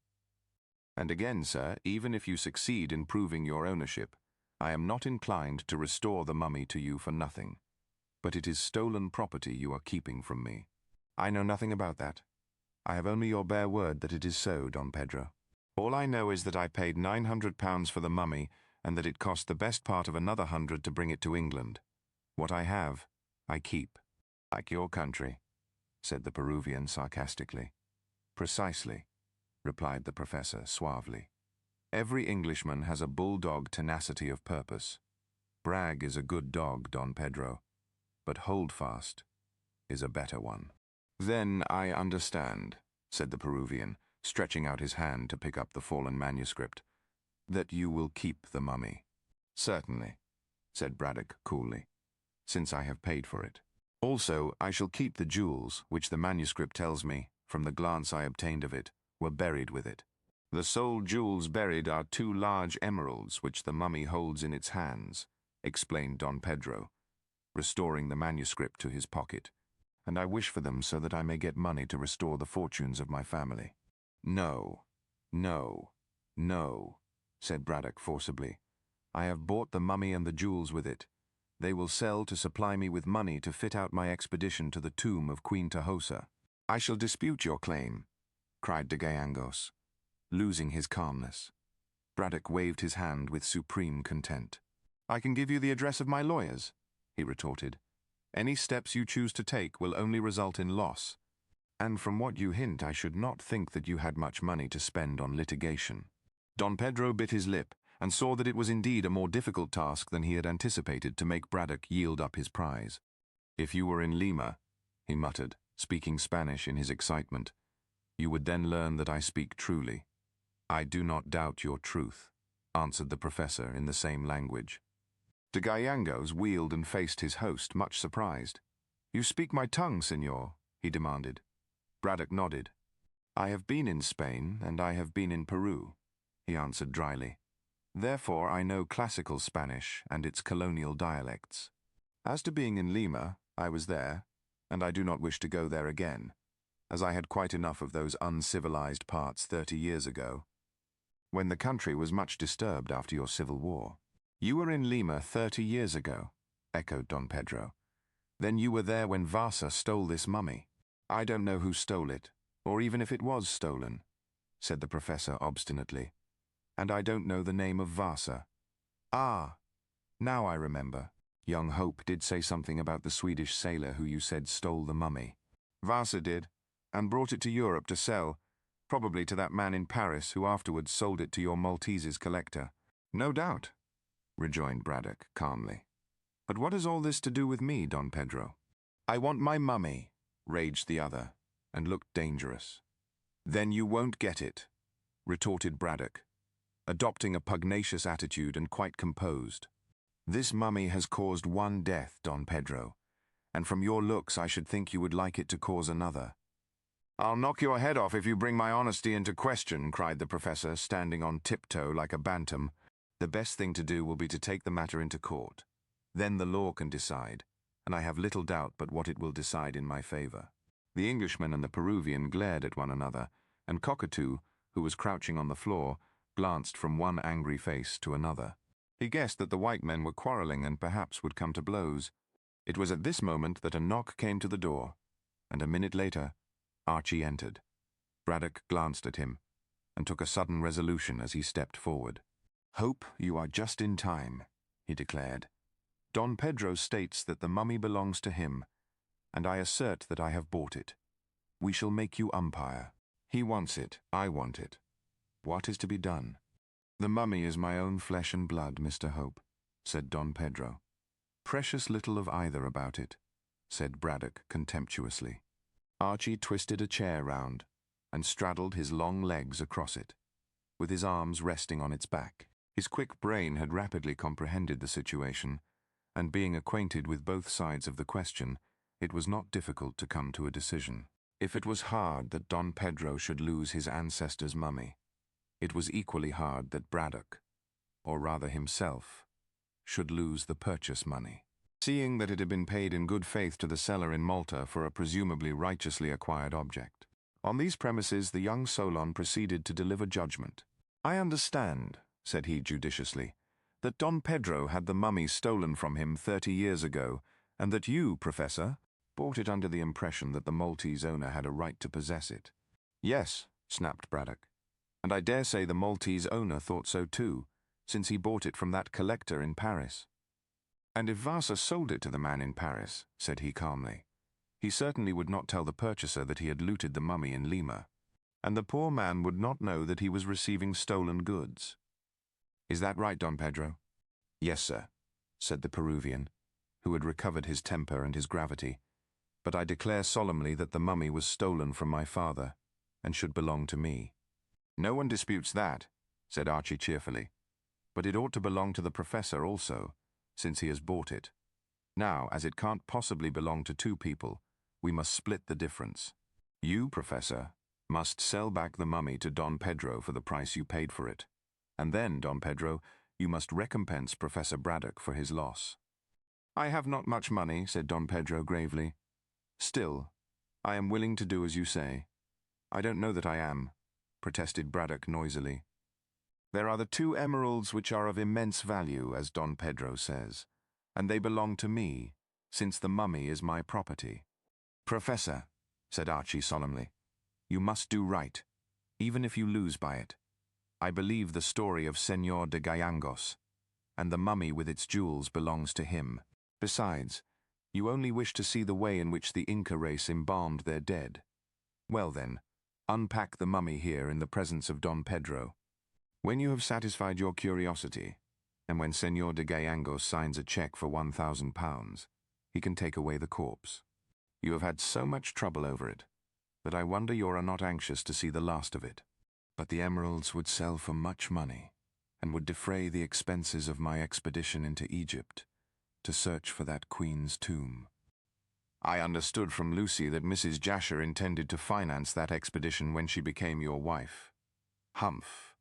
And again, sir, even if you succeed in proving your ownership, I am not inclined to restore the mummy to you for nothing. But it is stolen property you are keeping from me. I know nothing about that. I have only your bare word that it is so, Don Pedro. All I know is that I paid £900 for the mummy and that it cost the best part of another 100 to bring it to England. What I have, I keep. Like your country, said the Peruvian sarcastically. Precisely, replied the professor suavely. Every Englishman has a bulldog tenacity of purpose. Bragg is a good dog, Don Pedro, but Holdfast is a better one. Then I understand, said the Peruvian, stretching out his hand to pick up the fallen manuscript, that you will keep the mummy. Certainly, said Braddock coolly, since I have paid for it. Also, I shall keep the jewels, which the manuscript tells me, from the glance I obtained of it, were buried with it. The sole jewels buried are 2 large emeralds which the mummy holds in its hands, explained Don Pedro, restoring the manuscript to his pocket. And I wish for them so that I may get money to restore the fortunes of my family. No, said Braddock forcibly. I have bought the mummy and the jewels with it. They will sell to supply me with money to fit out my expedition to the tomb of Queen Tahosa. I shall dispute your claim, cried de Gallegos, losing his calmness. Braddock waved his hand with supreme content. I can give you the address of my lawyers, he retorted. Any steps you choose to take will only result in loss. And from what you hint, I should not think that you had much money to spend on litigation. Don Pedro bit his lip and saw that it was indeed a more difficult task than he had anticipated to make Braddock yield up his prize. If you were in Lima, he muttered, speaking Spanish in his excitement, you would then learn that I speak truly. I do not doubt your truth, answered the professor in the same language. De Gallegos wheeled and faced his host, much surprised. You speak my tongue, senor, he demanded. Braddock nodded. I have been in Spain, and I have been in Peru, he answered dryly. Therefore I know classical Spanish and its colonial dialects. As to being in Lima, I was there, and I do not wish to go there again, as I had quite enough of those uncivilized parts 30 years ago, when the country was much disturbed after your civil war. You were in Lima 30 years ago, echoed Don Pedro. Then you were there when Vasa stole this mummy. I don't know who stole it, or even if it was stolen, said the professor obstinately. And I don't know the name of Vasa. Ah, now I remember. Young Hope did say something about the Swedish sailor who you said stole the mummy. Vasa did, and brought it to Europe to sell, probably to that man in Paris who afterwards sold it to your Maltese's collector. No doubt, rejoined Braddock calmly. But what has all this to do with me, Don Pedro? I want my mummy, raged the other, and looked dangerous. Then you won't get it, retorted Braddock, adopting a pugnacious attitude and quite composed. This mummy has caused one death, Don Pedro, and from your looks I should think you would like it to cause another. I'll knock your head off if you bring my honesty into question, cried the professor, standing on tiptoe like a bantam. The best thing to do will be to take the matter into court. Then the law can decide, and I have little doubt but what it will decide in my favor. The Englishman and the Peruvian glared at one another, and Cockatoo, who was crouching on the floor, glanced from one angry face to another. He guessed that the white men were quarreling and perhaps would come to blows. It was at this moment that a knock came to the door, and a minute later, Archie entered. Braddock glanced at him, and took a sudden resolution as he stepped forward. Hope, you are just in time, he declared. Don Pedro states that the mummy belongs to him, and I assert that I have bought it. We shall make you umpire. He wants it, I want it. What is to be done? The mummy is my own flesh and blood, Mr. Hope, said Don Pedro. Precious little of either about it, said Braddock contemptuously. Archie twisted a chair round and straddled his long legs across it, with his arms resting on its back. His quick brain had rapidly comprehended the situation, and being acquainted with both sides of the question, it was not difficult to come to a decision. If it was hard that Don Pedro should lose his ancestor's mummy, it was equally hard that Braddock, or rather himself, should lose the purchase money. Seeing that it had been paid in good faith to the seller in Malta for a presumably righteously acquired object. On these premises the young Solon proceeded to deliver judgment. I understand, said he judiciously, that Don Pedro had the mummy stolen from him 30 years ago, and that you, Professor, bought it under the impression that the Maltese owner had a right to possess it. Yes, snapped Braddock, and I dare say the Maltese owner thought so too, since he bought it from that collector in Paris. And if Vasa sold it to the man in Paris, said he calmly, he certainly would not tell the purchaser that he had looted the mummy in Lima, and the poor man would not know that he was receiving stolen goods. Is that right, Don Pedro? Yes, sir, said the Peruvian, who had recovered his temper and his gravity, but I declare solemnly that the mummy was stolen from my father, and should belong to me. No one disputes that, said Archie cheerfully, but it ought to belong to the professor also, since he has bought it. Now, as it can't possibly belong to two people, we must split the difference. You, Professor, must sell back the mummy to Don Pedro for the price you paid for it. And then, Don Pedro, you must recompense Professor Braddock for his loss. I have not much money, said Don Pedro gravely. Still, I am willing to do as you say. I don't know that I am, protested Braddock noisily. There are the 2 emeralds which are of immense value, as Don Pedro says, and they belong to me, since the mummy is my property. Professor, said Archie solemnly, you must do right, even if you lose by it. I believe the story of Senor de Gallangos, and the mummy with its jewels belongs to him. Besides, you only wish to see the way in which the Inca race embalmed their dead. Well then, unpack the mummy here in the presence of Don Pedro. When you have satisfied your curiosity, and when Senor de Gallangos signs a check for £1,000, he can take away the corpse. You have had so much trouble over it, that I wonder you are not anxious to see the last of it. But the emeralds would sell for much money, and would defray the expenses of my expedition into Egypt, to search for that queen's tomb. I understood from Lucy that Mrs. Jasher intended to finance that expedition when she became your wife. Humph,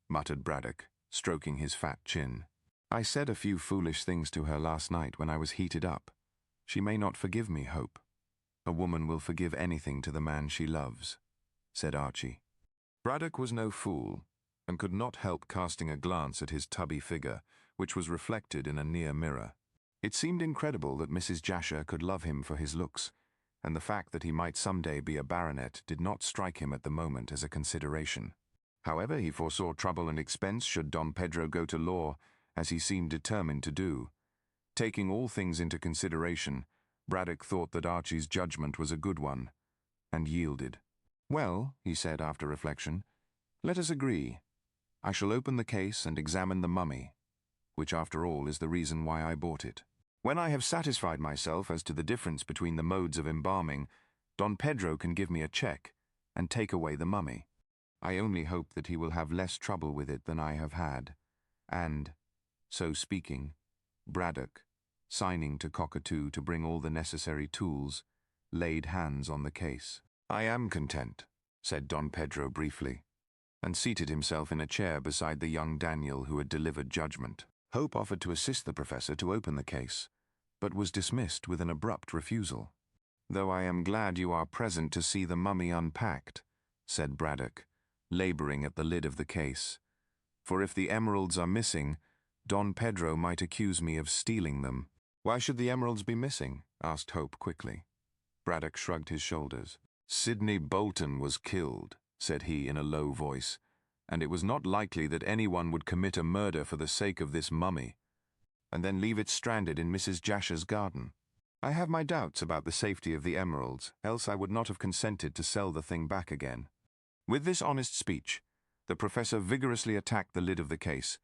muttered Braddock, stroking his fat chin. I said a few foolish things to her last night when I was heated up. She may not forgive me, Hope. A woman will forgive anything to the man she loves, said Archie. Braddock was no fool, and could not help casting a glance at his tubby figure, which was reflected in a near mirror. It seemed incredible that Mrs. Jasher could love him for his looks, and the fact that he might someday be a baronet did not strike him at the moment as a consideration. However, he foresaw trouble and expense should Don Pedro go to law, as he seemed determined to do. Taking all things into consideration, Braddock thought that Archie's judgment was a good one, and yielded. Well, he said after reflection, let us agree. I shall open the case and examine the mummy, which after all is the reason why I bought it. When I have satisfied myself as to the difference between the modes of embalming, Don Pedro can give me a check and take away the mummy. I only hope that he will have less trouble with it than I have had. And, so speaking, Braddock, signing to Cockatoo to bring all the necessary tools, laid hands on the case. I am content, said Don Pedro briefly, and seated himself in a chair beside the young Daniel who had delivered judgment. Hope offered to assist the professor to open the case, but was dismissed with an abrupt refusal. Though I am glad you are present to see the mummy unpacked, said Braddock, labouring at the lid of the case. For if the emeralds are missing, Don Pedro might accuse me of stealing them. Why should the emeralds be missing? Asked Hope quickly. Braddock shrugged his shoulders. Sidney Bolton was killed, said he in a low voice, and it was not likely that anyone would commit a murder for the sake of this mummy, and then leave it stranded in Mrs. Jasher's garden. I have my doubts about the safety of the emeralds, else I would not have consented to sell the thing back again. With this honest speech, the professor vigorously attacked the lid of the case,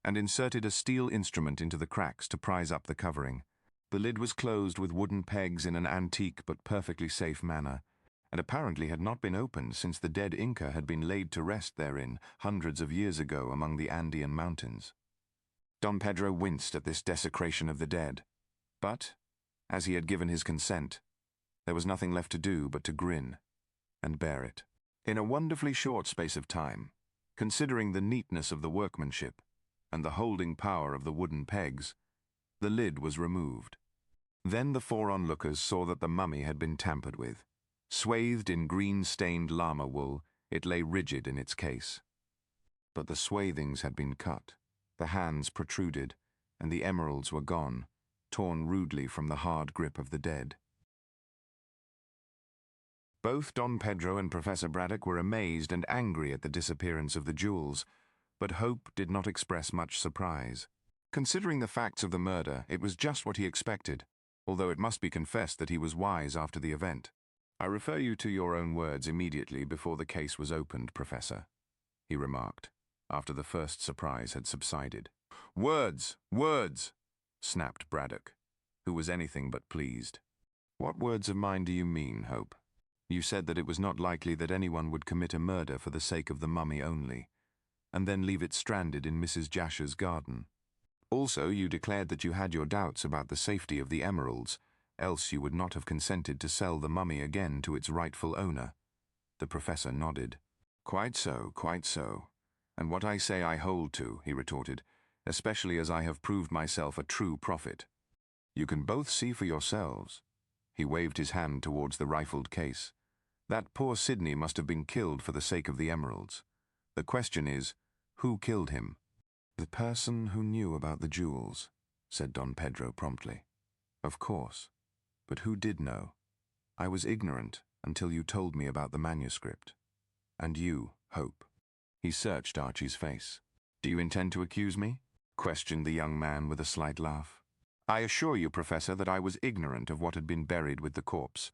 and inserted a steel instrument into the cracks to prise up the covering. The lid was closed with wooden pegs in an antique but perfectly safe manner, and apparently had not been opened since the dead Inca had been laid to rest therein hundreds of years ago among the Andean mountains. Don Pedro winced at this desecration of the dead, but, as he had given his consent, there was nothing left to do but to grin and bear it. In a wonderfully short space of time, considering the neatness of the workmanship and the holding power of the wooden pegs, the lid was removed. Then the four onlookers saw that the mummy had been tampered with. Swathed in green-stained llama wool, it lay rigid in its case. But the swathings had been cut, the hands protruded, and the emeralds were gone, torn rudely from the hard grip of the dead. Both Don Pedro and Professor Braddock were amazed and angry at the disappearance of the jewels, but Hope did not express much surprise. Considering the facts of the murder, it was just what he expected, although it must be confessed that he was wise after the event. I refer you to your own words immediately before the case was opened, Professor, he remarked, after the first surprise had subsided. Words! Words! Snapped Braddock, who was anything but pleased. What words of mine do you mean, Hope? You said that it was not likely that anyone would commit a murder for the sake of the mummy only, and then leave it stranded in Mrs. Jasher's garden. Also, you declared that you had your doubts about the safety of the emeralds, else you would not have consented to sell the mummy again to its rightful owner. The professor nodded. Quite so, quite so. And what I say I hold to, he retorted, especially as I have proved myself a true prophet. You can both see for yourselves. He waved his hand towards the rifled case. That poor Sidney must have been killed for the sake of the emeralds. The question is, who killed him? The person who knew about the jewels, said Don Pedro promptly. Of course. But who did know? I was ignorant until you told me about the manuscript. And you, Hope. He searched Archie's face. Do you intend to accuse me? Questioned the young man with a slight laugh. I assure you, Professor, that I was ignorant of what had been buried with the corpse,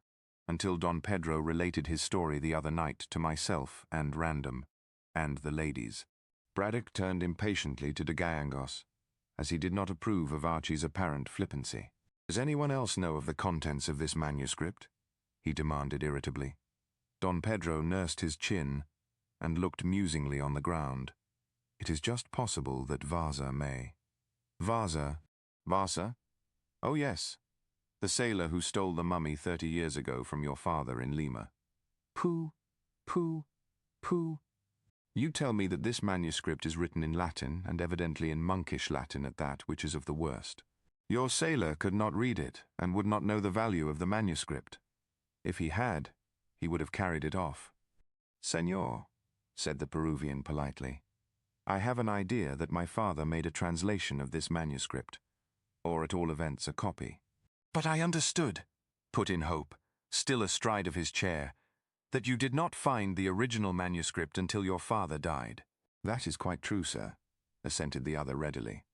until Don Pedro related his story the other night to myself and Random, and the ladies. Braddock turned impatiently to de Gallegos, as he did not approve of Archie's apparent flippancy. Does anyone else know of the contents of this manuscript? He demanded irritably. Don Pedro nursed his chin and looked musingly on the ground. It is just possible that Vasa may. Vasa? Oh yes. The sailor who stole the mummy 30 years ago from your father in Lima. Pooh, pooh, pooh. You tell me that this manuscript is written in Latin, and evidently in monkish Latin at that, which is of the worst. Your sailor could not read it, and would not know the value of the manuscript. If he had, he would have carried it off. Senor, said the Peruvian politely, I have an idea that my father made a translation of this manuscript, or at all events a copy. But I understood, put in Hope, still astride of his chair, that you did not find the original manuscript until your father died. That is quite true, sir, assented the other readily.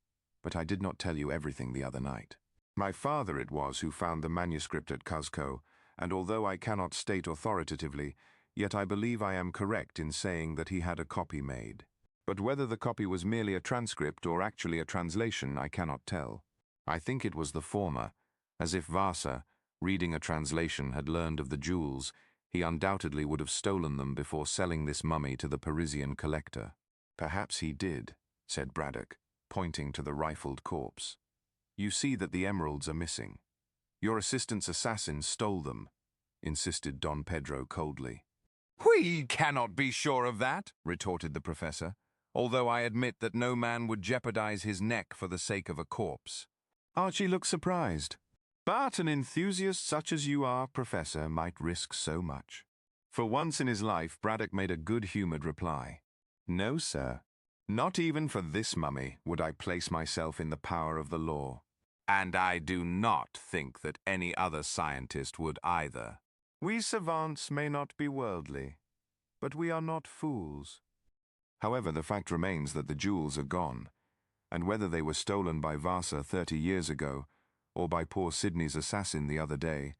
But I did not tell you everything the other night. My father it was who found the manuscript at Cuzco, and although I cannot state authoritatively, yet I believe I am correct in saying that he had a copy made. But whether the copy was merely a transcript or actually a translation, I cannot tell. I think it was the former, as if Vasa, reading a translation, had learned of the jewels. He undoubtedly would have stolen them before selling this mummy to the Parisian collector. Perhaps he did, said Braddock, pointing to the rifled corpse. You see that the emeralds are missing. Your assistant's assassin stole them, insisted Don Pedro coldly. We cannot be sure of that, retorted the professor, although I admit that no man would jeopardize his neck for the sake of a corpse. Archie looked surprised. But an enthusiast such as you are, Professor, might risk so much. For once in his life, Braddock made a good-humored reply. No, sir. Not even for this mummy would I place myself in the power of the law. And I do not think that any other scientist would either. We savants may not be worldly, but we are not fools. However, the fact remains that the jewels are gone, and whether they were stolen by Vasa 30 years ago, or by poor Sidney's assassin the other day,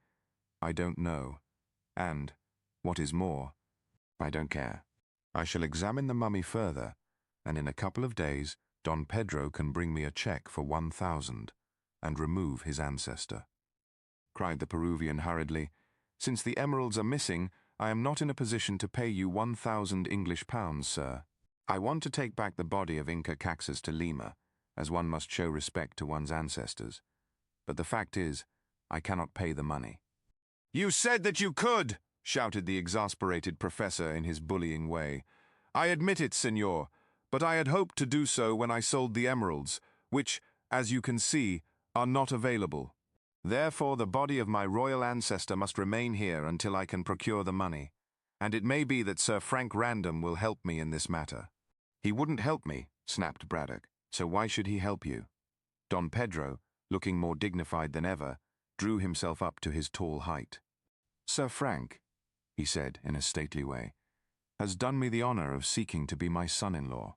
I don't know. And, what is more, I don't care. I shall examine the mummy further, and in a couple of days, Don Pedro can bring me a check for 1,000 and remove his ancestor. Cried the Peruvian hurriedly, Since the emeralds are missing, I am not in a position to pay you 1,000 English pounds, sir. I want to take back the body of Inca Caxus to Lima, as one must show respect to one's ancestors. But the fact is, I cannot pay the money. You said that you could, shouted the exasperated professor in his bullying way. I admit it, senor, but I had hoped to do so when I sold the emeralds, which, as you can see, are not available. Therefore, the body of my royal ancestor must remain here until I can procure the money, and it may be that Sir Frank Random will help me in this matter. He wouldn't help me, snapped Braddock, so why should he help you? Don Pedro, looking more dignified than ever, drew himself up to his tall height. Sir Frank, he said in a stately way, has done me the honor of seeking to be my son-in-law.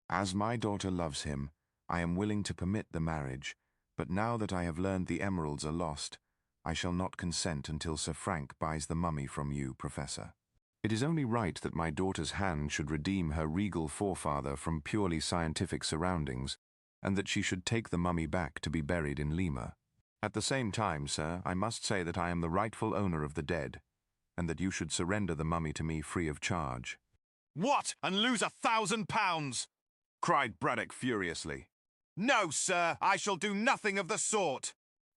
As my daughter loves him, I am willing to permit the marriage, but now that I have learned the emeralds are lost, I shall not consent until Sir Frank buys the mummy from you, Professor. It is only right that my daughter's hand should redeem her regal forefather from purely scientific surroundings, and that she should take the mummy back to be buried in Lima. At the same time, sir, I must say that I am the rightful owner of the dead, and that you should surrender the mummy to me free of charge. What, and lose £1,000? cried Braddock furiously. No, sir, I shall do nothing of the sort.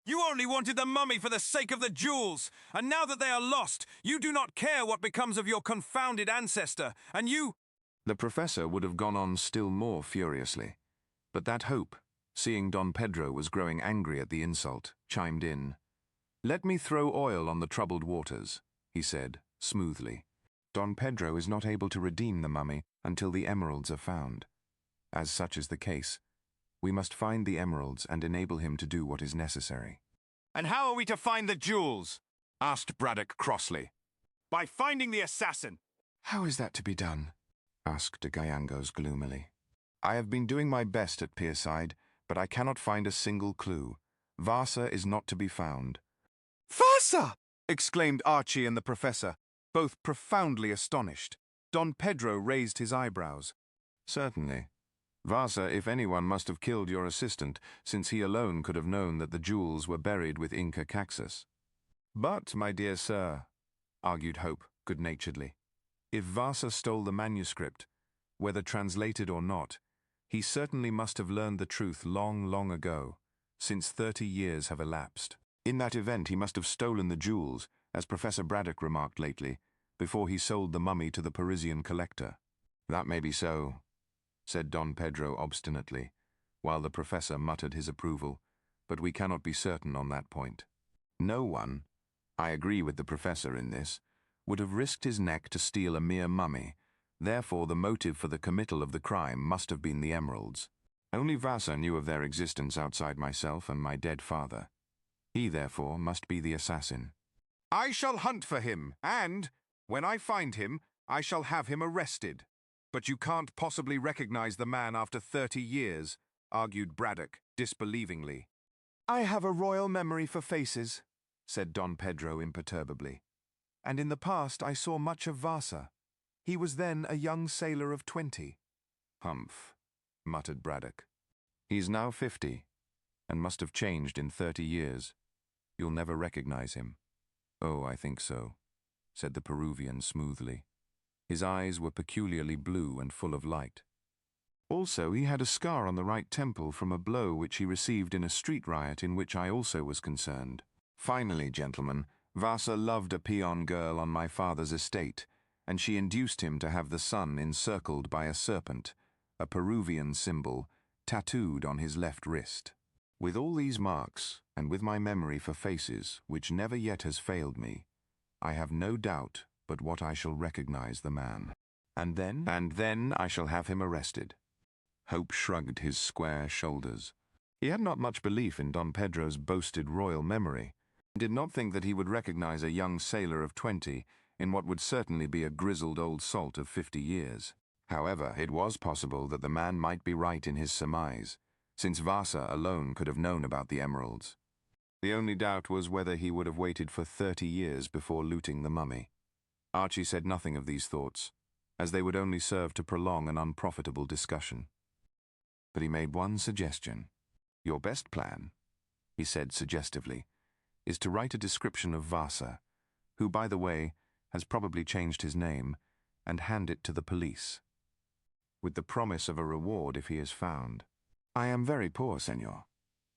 You only wanted the mummy for the sake of the jewels, and now that they are lost, you do not care what becomes of your confounded ancestor, and you— The professor would have gone on still more furiously, but that Hope, seeing Don Pedro was growing angry at the insult, chimed in. Let me throw oil on the troubled waters, he said, smoothly. Don Pedro is not able to redeem the mummy until the emeralds are found. As such is the case, we must find the emeralds and enable him to do what is necessary. And how are we to find the jewels? Asked Braddock crossly. By finding the assassin. How is that to be done? Asked de Gallegos gloomily. I have been doing my best at Pierside, but I cannot find a single clue. Vasa is not to be found. Vasa! Exclaimed Archie and the professor, both profoundly astonished. Don Pedro raised his eyebrows. Certainly. Vasa, if anyone, must have killed your assistant, since he alone could have known that the jewels were buried with Inca Caxus. But, my dear sir, argued Hope good-naturedly, if Vasa stole the manuscript, whether translated or not, he certainly must have learned the truth long, long ago, since 30 years have elapsed. In that event, he must have stolen the jewels, as Professor Braddock remarked lately, before he sold the mummy to the Parisian collector. That may be so, said Don Pedro obstinately, while the professor muttered his approval, but we cannot be certain on that point. No one, I agree with the professor in this, would have risked his neck to steal a mere mummy. Therefore, the motive for the committal of the crime must have been the emeralds. Only Vasa knew of their existence outside myself and my dead father. He, therefore, must be the assassin. I shall hunt for him, and, when I find him, I shall have him arrested. But you can't possibly recognize the man after 30 years, argued Braddock, disbelievingly. I have a royal memory for faces, said Don Pedro imperturbably. And in the past I saw much of Vasa. He was then a young sailor of 20. Humph, muttered Braddock. He's now 50, and must have changed in 30 years. You'll never recognize him. Oh, I think so, said the Peruvian smoothly. His eyes were peculiarly blue and full of light. Also, he had a scar on the right temple from a blow which he received in a street riot in which I also was concerned. Finally, gentlemen, Vasa loved a peon girl on my father's estate, and she induced him to have the sun encircled by a serpent, a Peruvian symbol, tattooed on his left wrist. With all these marks, and with my memory for faces, which never yet has failed me, I have no doubt but what I shall recognize the man. And then I shall have him arrested. Hope shrugged his square shoulders. He had not much belief in Don Pedro's boasted royal memory, and did not think that he would recognize a young sailor of 20 in what would certainly be a grizzled old salt of 50 years. However, it was possible that the man might be right in his surmise, since Vasa alone could have known about the emeralds. The only doubt was whether he would have waited for 30 years before looting the mummy. Archie said nothing of these thoughts, as they would only serve to prolong an unprofitable discussion. But he made one suggestion. Your best plan, he said suggestively, is to write a description of Vasa, who, by the way, has probably changed his name, and hand it to the police, with the promise of a reward if he is found. I am very poor, senor.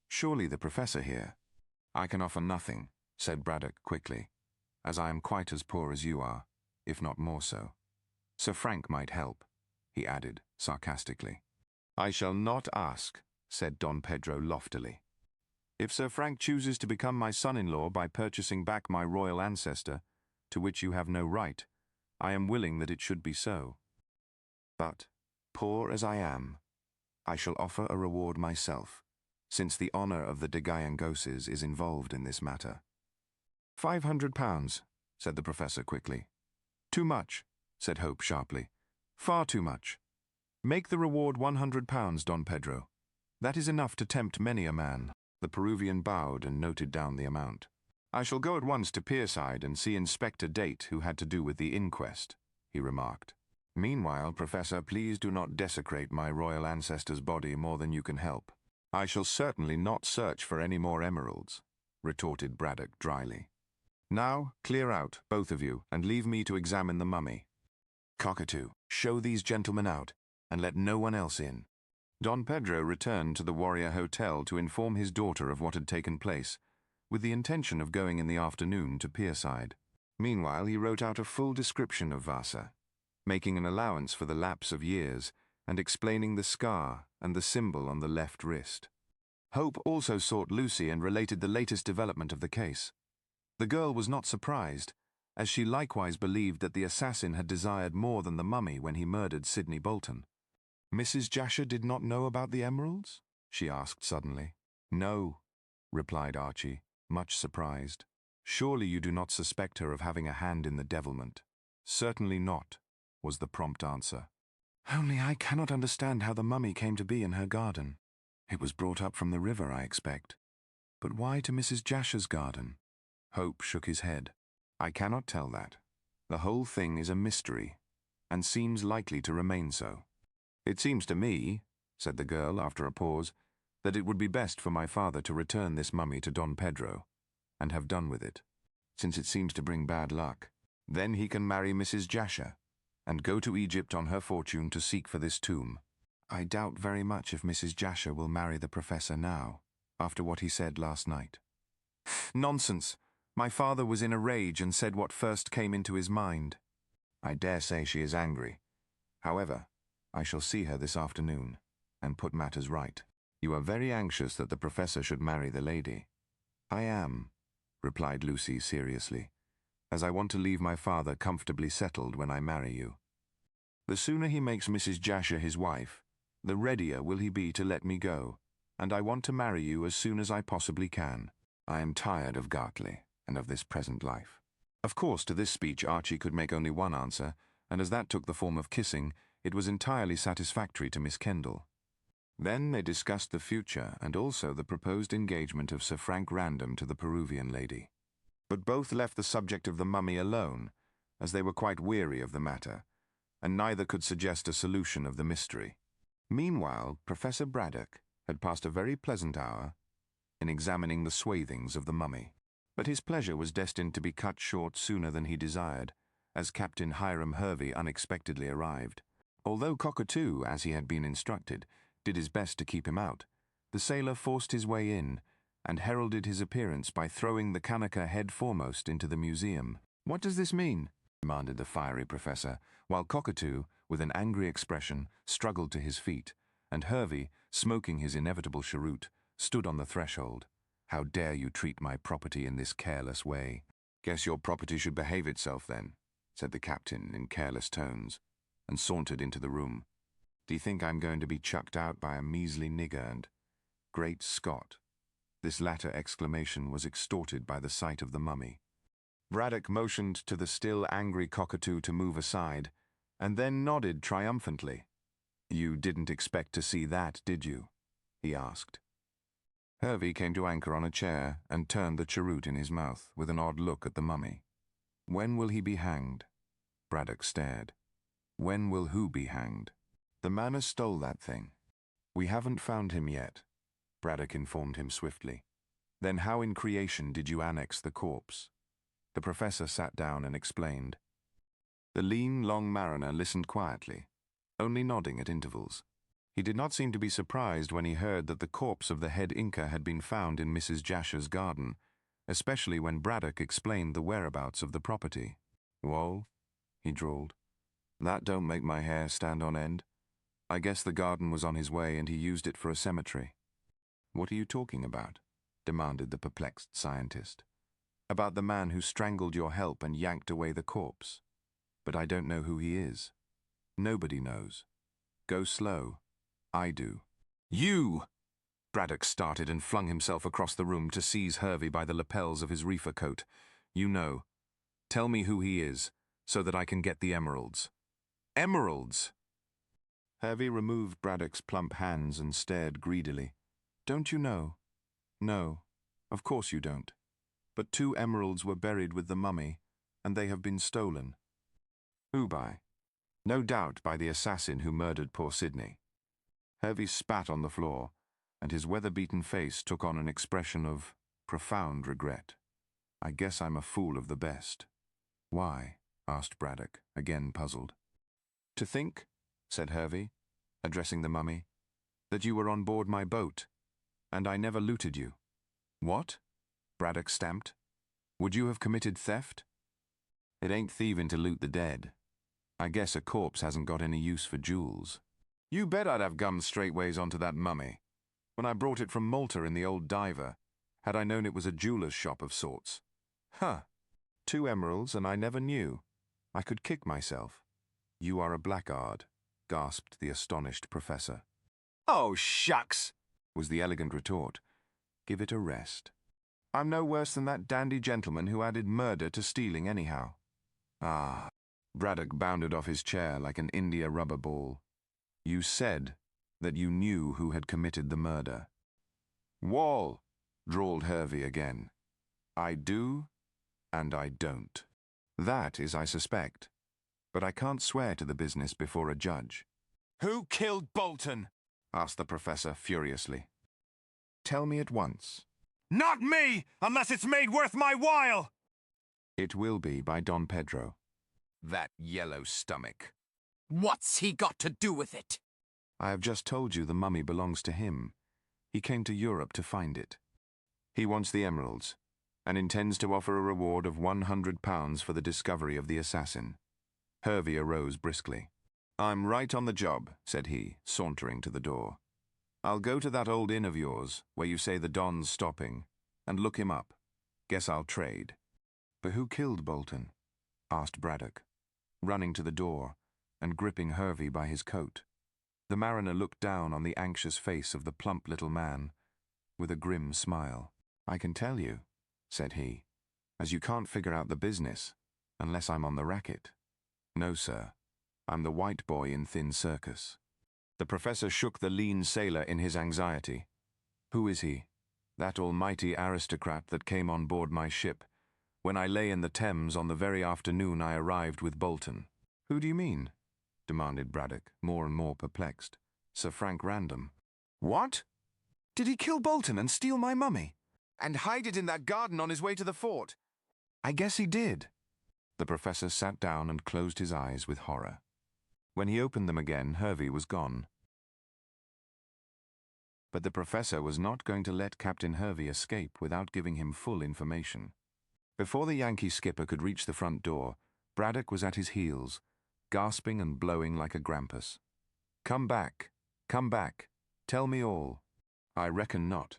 Surely the professor here. I can offer nothing, said Braddock quickly, as I am quite as poor as you are, if not more so. Sir Frank might help, he added sarcastically. I shall not ask, said Don Pedro loftily. If Sir Frank chooses to become my son-in-law by purchasing back my royal ancestor, to which you have no right, I am willing that it should be so. But, poor as I am, I shall offer a reward myself, since the honor of the de Gallangoses is involved in this matter. 500 pounds, said the professor quickly. Too much, said Hope sharply. Far too much. Make the reward 100 pounds, Don Pedro. That is enough to tempt many a man. The Peruvian bowed and noted down the amount. I shall go at once to Pierside and see Inspector Date, who had to do with the inquest, he remarked. Meanwhile, Professor, please do not desecrate my royal ancestor's body more than you can help. I shall certainly not search for any more emeralds, retorted Braddock dryly. Now, clear out, both of you, and leave me to examine the mummy. Cockatoo, show these gentlemen out, and let no one else in. Don Pedro returned to the Warrior Hotel to inform his daughter of what had taken place, with the intention of going in the afternoon to Pierside. Meanwhile, he wrote out a full description of Vasa, making an allowance for the lapse of years, and explaining the scar and the symbol on the left wrist. Hope also sought Lucy and related the latest development of the case. The girl was not surprised, as she likewise believed that the assassin had desired more than the mummy when he murdered Sidney Bolton. Mrs. Jasher did not know about the emeralds? She asked suddenly. No, replied Archie, much surprised. Surely you do not suspect her of having a hand in the devilment? Certainly not, was the prompt answer. Only I cannot understand how the mummy came to be in her garden. It was brought up from the river, I expect. But why to Mrs. Jasher's garden? Hope shook his head. I cannot tell that. The whole thing is a mystery, and seems likely to remain so. It seems to me, said the girl after a pause, that it would be best for my father to return this mummy to Don Pedro, and have done with it, since it seems to bring bad luck. Then he can marry Mrs. Jasher, and go to Egypt on her fortune to seek for this tomb. I doubt very much if Mrs. Jasher will marry the professor now, after what he said last night. Nonsense. My father was in a rage and said what first came into his mind. I dare say she is angry. However, I shall see her this afternoon and put matters right. You are very anxious that the professor should marry the lady. I am, replied Lucy seriously, as I want to leave my father comfortably settled when I marry you. The sooner he makes Mrs. Jasher his wife, the readier will he be to let me go, and I want to marry you as soon as I possibly can. I am tired of Gartley and of this present life. Of course, to this speech Archie could make only one answer, and as that took the form of kissing, it was entirely satisfactory to Miss Kendall. Then they discussed the future and also the proposed engagement of Sir Frank Random to the Peruvian lady. But both left the subject of the mummy alone, as they were quite weary of the matter, and neither could suggest a solution of the mystery. Meanwhile, Professor Braddock had passed a very pleasant hour in examining the swathings of the mummy. But his pleasure was destined to be cut short sooner than he desired, as Captain Hiram Hervey unexpectedly arrived. Although Cockatoo, as he had been instructed, did his best to keep him out, the sailor forced his way in, and heralded his appearance by throwing the Kanaka head foremost into the museum. "What does this mean?" demanded the fiery professor, while Cockatoo, with an angry expression, struggled to his feet, and Hervey, smoking his inevitable cheroot, stood on the threshold. "How dare you treat my property in this careless way?" "Guess your property should behave itself then," said the captain in careless tones, and sauntered into the room. "Do you think I'm going to be chucked out by a measly nigger and—" Great Scott! This latter exclamation was extorted by the sight of the mummy. Braddock motioned to the still angry Cockatoo to move aside, and then nodded triumphantly. "You didn't expect to see that, did you?" he asked. Hervey came to anchor on a chair and turned the cheroot in his mouth with an odd look at the mummy. "When will he be hanged?" Braddock stared. "When will who be hanged?" "The man who stole that thing." "We haven't found him yet," Braddock informed him swiftly. "Then how in creation did you annex the corpse?" The professor sat down and explained. The lean, long mariner listened quietly, only nodding at intervals. He did not seem to be surprised when he heard that the corpse of the head Inca had been found in Mrs. Jasher's garden, especially when Braddock explained the whereabouts of the property. "Wall," he drawled, "that don't make my hair stand on end. I guess the garden was on his way and he used it for a cemetery." "What are you talking about?" demanded the perplexed scientist. "About the man who strangled your help and yanked away the corpse. But I don't know who he is. Nobody knows. Go slow. I do." "You!" Braddock started and flung himself across the room to seize Hervey by the lapels of his reefer coat. "You know. Tell me who he is, so that I can get the emeralds." "Emeralds!" Hervey removed Braddock's plump hands and stared greedily. "Don't you know?" "No, of course you don't. But 2 emeralds were buried with the mummy, and they have been stolen." "Who by?" "No doubt by the assassin who murdered poor Sidney." Hervey spat on the floor, and his weather-beaten face took on an expression of profound regret. "I guess I'm a fool of the best." "Why?" asked Braddock, again puzzled. "To think," said Hervey, addressing the mummy, "that you were on board my boat, and I never looted you." "What?" Braddock stamped. "Would you have committed theft?" "It ain't thieving to loot the dead. I guess a corpse hasn't got any use for jewels." "You bet I'd have gummed straightways onto that mummy. When I brought it from Malta in the old diver, had I known it was a jeweller's shop of sorts." "Huh. 2 emeralds, and I never knew. I could kick myself." "You are a blackguard," gasped the astonished professor. "Oh, shucks," was the elegant retort. "Give it a rest. I'm no worse than that dandy gentleman who added murder to stealing anyhow." "Ah." Braddock bounded off his chair like an India rubber ball. "You said that you knew who had committed the murder." "Wall," drawled Hervey again. "I do, and I don't. That is I suspect, but I can't swear to the business before a judge." "Who killed Bolton?" asked the professor furiously. "Tell me at once." "Not me, unless it's made worth my while!" "It will be by Don Pedro." "That yellow stomach. What's he got to do with it?" "I have just told you the mummy belongs to him. He came to Europe to find it. He wants the emeralds, and intends to offer a reward of £100 for the discovery of the assassin. Hervey arose briskly. I'm right on the job, said he, sauntering to the door. I'll go to that old inn of yours, where you say the Don's stopping, and look him up. Guess I'll trade. But who killed Bolton? Asked Braddock, running to the door and gripping Hervey by his coat. The mariner looked down on the anxious face of the plump little man with a grim smile. I can tell you, said he, as you can't figure out the business unless I'm on the racket. No, sir. I'm the white boy in thin circus. The professor shook the lean sailor in his anxiety. Who is he? That almighty aristocrat that came on board my ship when I lay in the Thames on the very afternoon I arrived with Bolton. Who do you mean? Demanded Braddock, more and more perplexed. Sir Frank Random. What? Did he kill Bolton and steal my mummy? And hide it in that garden on his way to the fort? I guess he did. The professor sat down and closed his eyes with horror. When he opened them again, Hervey was gone. But the professor was not going to let Captain Hervey escape without giving him full information. Before the Yankee skipper could reach the front door, Braddock was at his heels, gasping and blowing like a grampus. Come back, tell me all. I reckon not,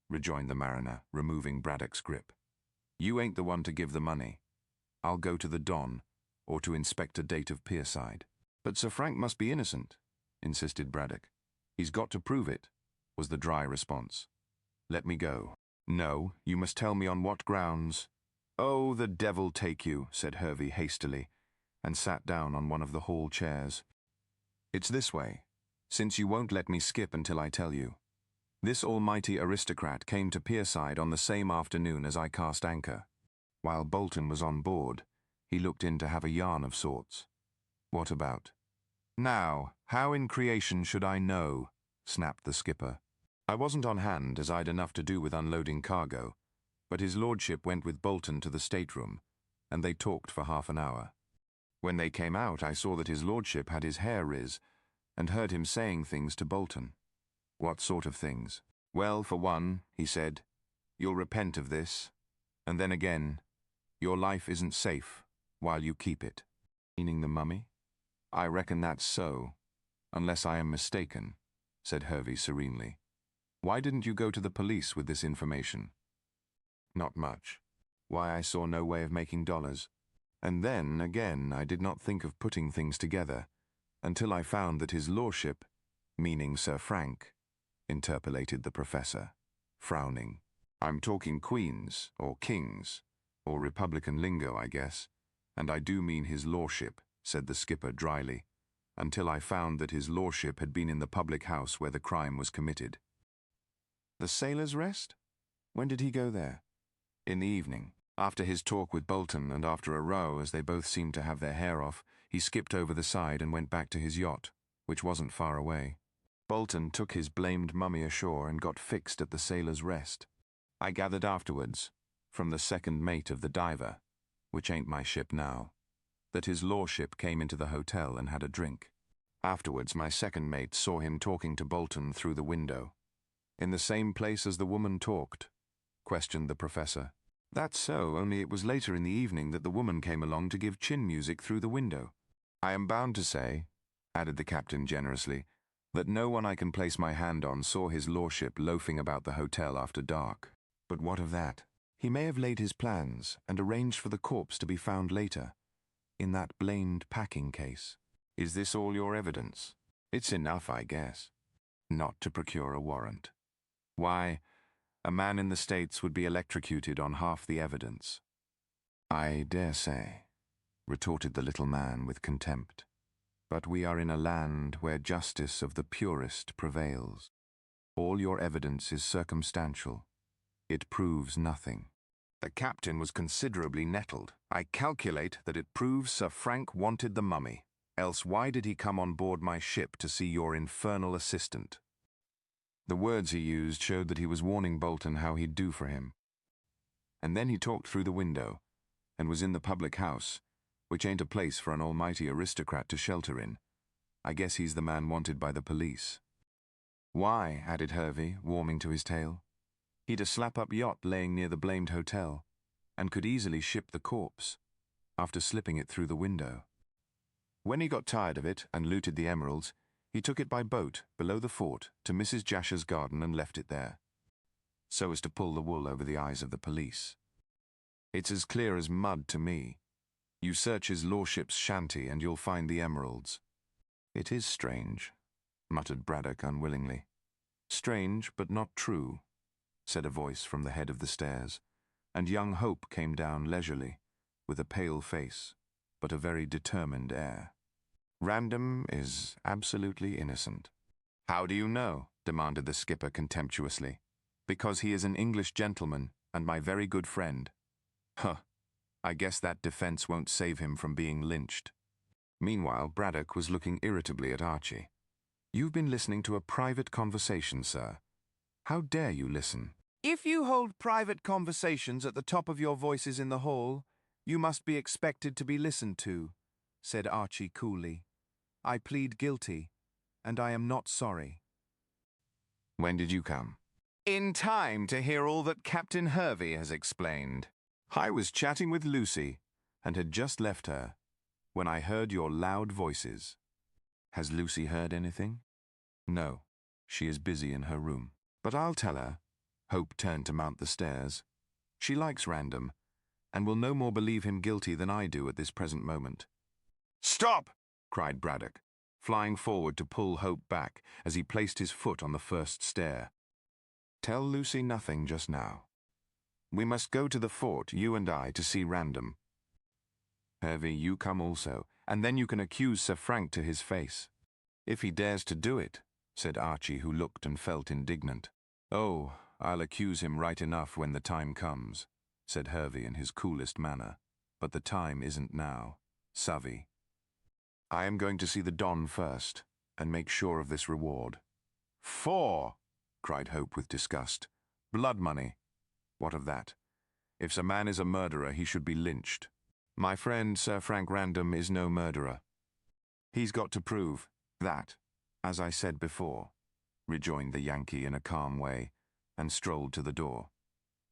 rejoined the mariner, removing Braddock's grip. You ain't the one to give the money. I'll go to the Don, or to Inspector Date of Pierside. But Sir Frank must be innocent, insisted Braddock. He's got to prove it, was the dry response. Let me go. No, you must tell me on what grounds. Oh, the devil take you, said Hervey hastily, and sat down on one of the hall chairs. It's this way, since you won't let me skip until I tell you. This almighty aristocrat came to Pierside on the same afternoon as I cast anchor. While Bolton was on board, he looked in to have a yarn of sorts. What about? Now, how in creation should I know? Snapped the skipper. I wasn't on hand, as I'd enough to do with unloading cargo, but his lordship went with Bolton to the stateroom, and they talked for half an hour. When they came out, I saw that his lordship had his hair riz, and heard him saying things to Bolton. What sort of things? Well, for one, he said, you'll repent of this, and then again, your life isn't safe while you keep it. Meaning the mummy? I reckon that's so, unless I am mistaken, said Hervey serenely. Why didn't you go to the police with this information? Not much. Why, I saw no way of making dollars. And then, again, I did not think of putting things together, until I found that his lordship, meaning Sir Frank, interpolated the professor, frowning. I'm talking queens, or kings, or Republican lingo, I guess, and I do mean his lordship, said the skipper dryly, until I found that his lordship had been in the public house where the crime was committed. The Sailor's Rest? When did he go there? In the evening. After his talk with Bolton and after a row, as they both seemed to have their hair off, he skipped over the side and went back to his yacht, which wasn't far away. Bolton took his blamed mummy ashore and got fixed at the Sailor's Rest. I gathered afterwards, from the second mate of the Diver, which ain't my ship now, that his lordship came into the hotel and had a drink. Afterwards, my second mate saw him talking to Bolton through the window. In the same place as the woman talked? Questioned the professor. That's so, only it was later in the evening that the woman came along to give chin music through the window. I am bound to say, added the captain generously, that no one I can place my hand on saw his lordship loafing about the hotel after dark. But what of that? He may have laid his plans and arranged for the corpse to be found later, in that blamed packing case. Is this all your evidence? It's enough, I guess. Not to procure a warrant. Why, a man in the States would be electrocuted on half the evidence. I dare say, retorted the little man with contempt. But we are in a land where justice of the purest prevails. All your evidence is circumstantial. It proves nothing. The captain was considerably nettled. I calculate that it proves Sir Frank wanted the mummy. Else why did he come on board my ship to see your infernal assistant? The words he used showed that he was warning Bolton how he'd do for him. And then he talked through the window, and was in the public house, which ain't a place for an almighty aristocrat to shelter in. I guess he's the man wanted by the police. Why, added Hervey, warming to his tale. He'd a slap-up yacht laying near the blamed hotel. and could easily ship the corpse, after slipping it through the window. When he got tired of it and looted the emeralds, he took it by boat below the fort to Mrs. JASHER'S garden and left it there, so as to pull the wool over the eyes of the police. It's as clear as mud to me. You search his lordship's shanty and you'll find the emeralds. It is strange, muttered Braddock unwillingly. Strange, but not true, said a voice from the head of the stairs, and young Hope came down leisurely, with a pale face, but a very determined air. Random is absolutely innocent. How do you know? Demanded the skipper contemptuously. Because he is an English gentleman and my very good friend. Huh, I guess that defense won't save him from being lynched. Meanwhile, Braddock was looking irritably at Archie. You've been listening to a private conversation, sir. How dare you listen? If you hold private conversations at the top of your voices in the hall, you must be expected to be listened to, said Archie coolly. I plead guilty, and I am not sorry. When did you come? In time to hear all that Captain Hervey has explained. I was chatting with Lucy, and had just left her, when I heard your loud voices. Has Lucy heard anything? No, she is busy in her room. But I'll tell her. Hope turned to mount the stairs. She likes Random, and will no more believe him guilty than I do at this present moment. Stop! Cried Braddock, flying forward to pull Hope back as he placed his foot on the first stair. Tell Lucy nothing just now. We must go to the fort, you and I, to see Random. Hervey, you come also, and then you can accuse Sir Frank to his face. If he dares to do it, said Archie, who looked and felt indignant. Oh, I'll accuse him right enough when the time comes, said Hervey in his coolest manner. But the time isn't now. Savvy. I am going to see the Don first, and make sure of this reward. 4! cried Hope with disgust. Blood money. What of that? If a man is a murderer, he should be lynched. My friend Sir Frank Random is no murderer. He's got to prove that, as I said before, rejoined the Yankee in a calm way, and strolled to the door.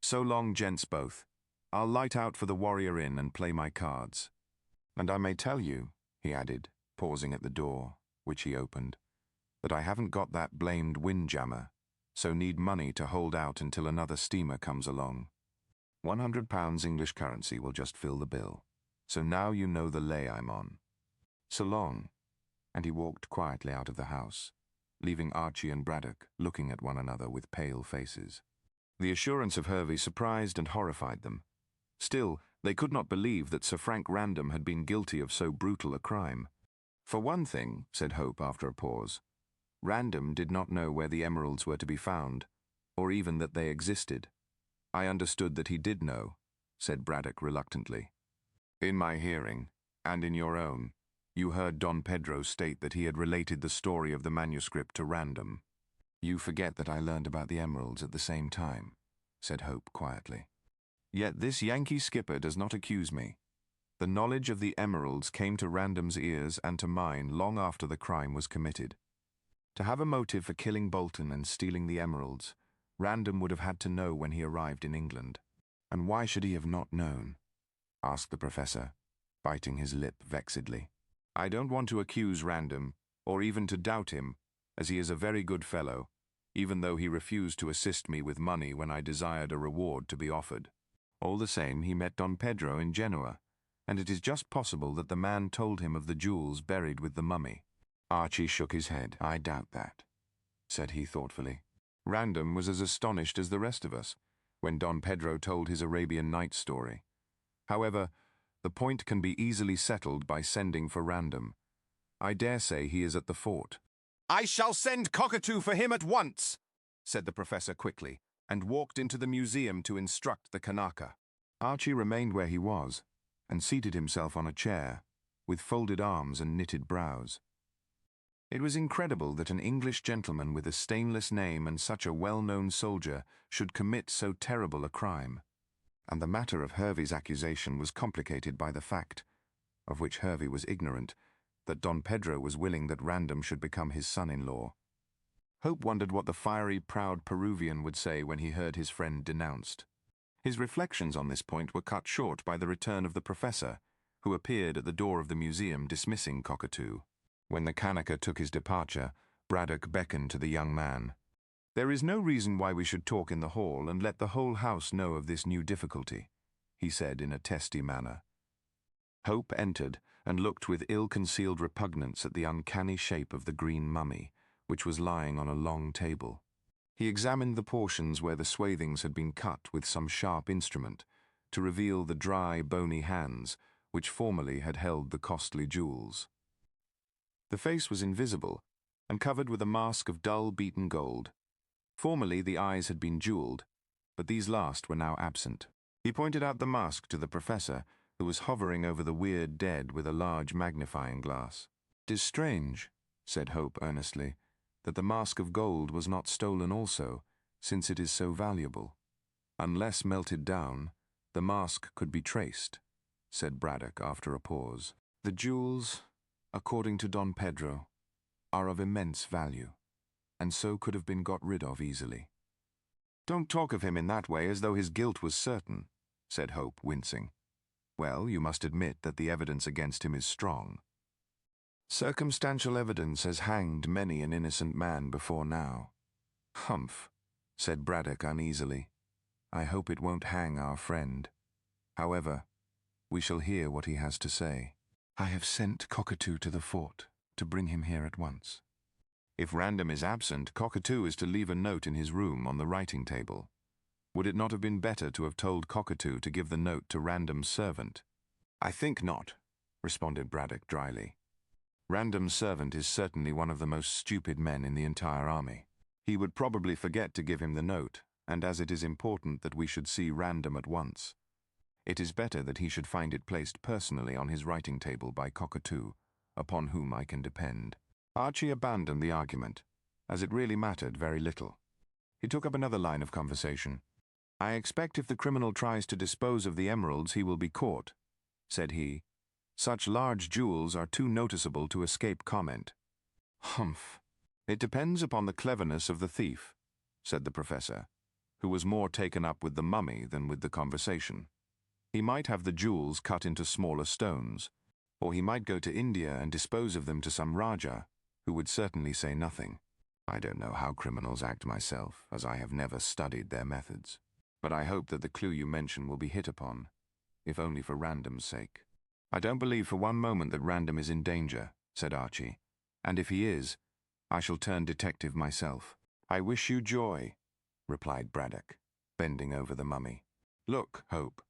So long, gents both. I'll light out for the Warrior Inn and play my cards. And I may tell you, he added, pausing at the door, which he opened, that I haven't got that blamed windjammer, so need money to hold out until another steamer comes along. £100 English currency will just fill the bill. So now you know the lay I'm on. So long. And he walked quietly out of the house, leaving Archie and Braddock looking at one another with pale faces. The assurance of Hervey surprised and horrified them. Still, they could not believe that Sir Frank Random had been guilty of so brutal a crime. For one thing, said Hope after a pause, Random did not know where the emeralds were to be found, or even that they existed. I understood that he did know, said Braddock reluctantly. In my hearing, and in your own, you heard Don Pedro state that he had related the story of the manuscript to Random. You forget that I learned about the emeralds at the same time, said Hope quietly. Yet this Yankee skipper does not accuse me. The knowledge of the emeralds came to Random's ears and to mine long after the crime was committed. To have a motive for killing Bolton and stealing the emeralds, Random would have had to know when he arrived in England. And why should he have not known? Asked the professor, biting his lip vexedly. I don't want to accuse Random, or even to doubt him, as he is a very good fellow, even though he refused to assist me with money when I desired a reward to be offered. All the same, he met Don Pedro in Genoa, and it is just possible that the man told him of the jewels buried with the mummy. Archie shook his head. I doubt that, said he thoughtfully. Random was as astonished as the rest of us when Don Pedro told his Arabian Nights story. However, the point can be easily settled by sending for Random. I dare say he is at the fort. I shall send Cockatoo for him at once, said the professor quickly, and walked into the museum to instruct the Kanaka. Archie remained where he was, and seated himself on a chair, with folded arms and knitted brows. It was incredible that an English gentleman with a stainless name and such a well-known soldier should commit so terrible a crime. And the matter of Hervey's accusation was complicated by the fact, of which Hervey was ignorant, that Don Pedro was willing that Random should become his son-in-law. Hope wondered what the fiery, proud Peruvian would say when he heard his friend denounced. His reflections on this point were cut short by the return of the professor, who appeared at the door of the museum dismissing Cockatoo. When the Kanaka took his departure, Braddock beckoned to the young man. "There is no reason why we should talk in the hall and let the whole house know of this new difficulty," he said in a testy manner. Hope entered and looked with ill-concealed repugnance at the uncanny shape of the green mummy, which was lying on a long table. He examined the portions where the swathings had been cut with some sharp instrument, to reveal the dry, bony hands which formerly had held the costly jewels. The face was invisible, and covered with a mask of dull beaten gold. Formerly the eyes had been jeweled, but these last were now absent. He pointed out the mask to the professor, who was hovering over the weird dead with a large magnifying glass. "It is strange," said Hope earnestly, "that the mask of gold was not stolen also, since it is so valuable. Unless melted down, the mask could be traced," said Braddock after a pause. "The jewels, according to Don Pedro, are of immense value, and so could have been got rid of easily." "Don't talk of him in that way as though his guilt was certain," said Hope, wincing. "Well, you must admit that the evidence against him is strong." "Circumstantial evidence has hanged many an innocent man before now." "Humph," said Braddock uneasily. "I hope it won't hang our friend. However, we shall hear what he has to say. I have sent Cockatoo to the fort to bring him here at once." "If Random is absent, Cockatoo is to leave a note in his room on the writing table. Would it not have been better to have told Cockatoo to give the note to Random's servant?" "I think not," responded Braddock dryly. "Random's servant is certainly one of the most stupid men in the entire army. He would probably forget to give him the note, and as it is important that we should see Random at once, it is better that he should find it placed personally on his writing table by Cockatoo, upon whom I can depend." Archie abandoned the argument, as it really mattered very little. He took up another line of conversation. "I expect if the criminal tries to dispose of the emeralds he will be caught," said he. "Such large jewels are too noticeable to escape comment." "Humph. It depends upon the cleverness of the thief," said the professor, who was more taken up with the mummy than with the conversation. "He might have the jewels cut into smaller stones, or he might go to India and dispose of them to some Raja, who would certainly say nothing. I don't know how criminals act myself, as I have never studied their methods. But I hope that the clue you mention will be hit upon, if only for Random's sake." "I don't believe for one moment that Random is in danger," said Archie. "And if he is, I shall turn detective myself." "I wish you joy," replied Braddock, bending over the mummy. "Look, Hope,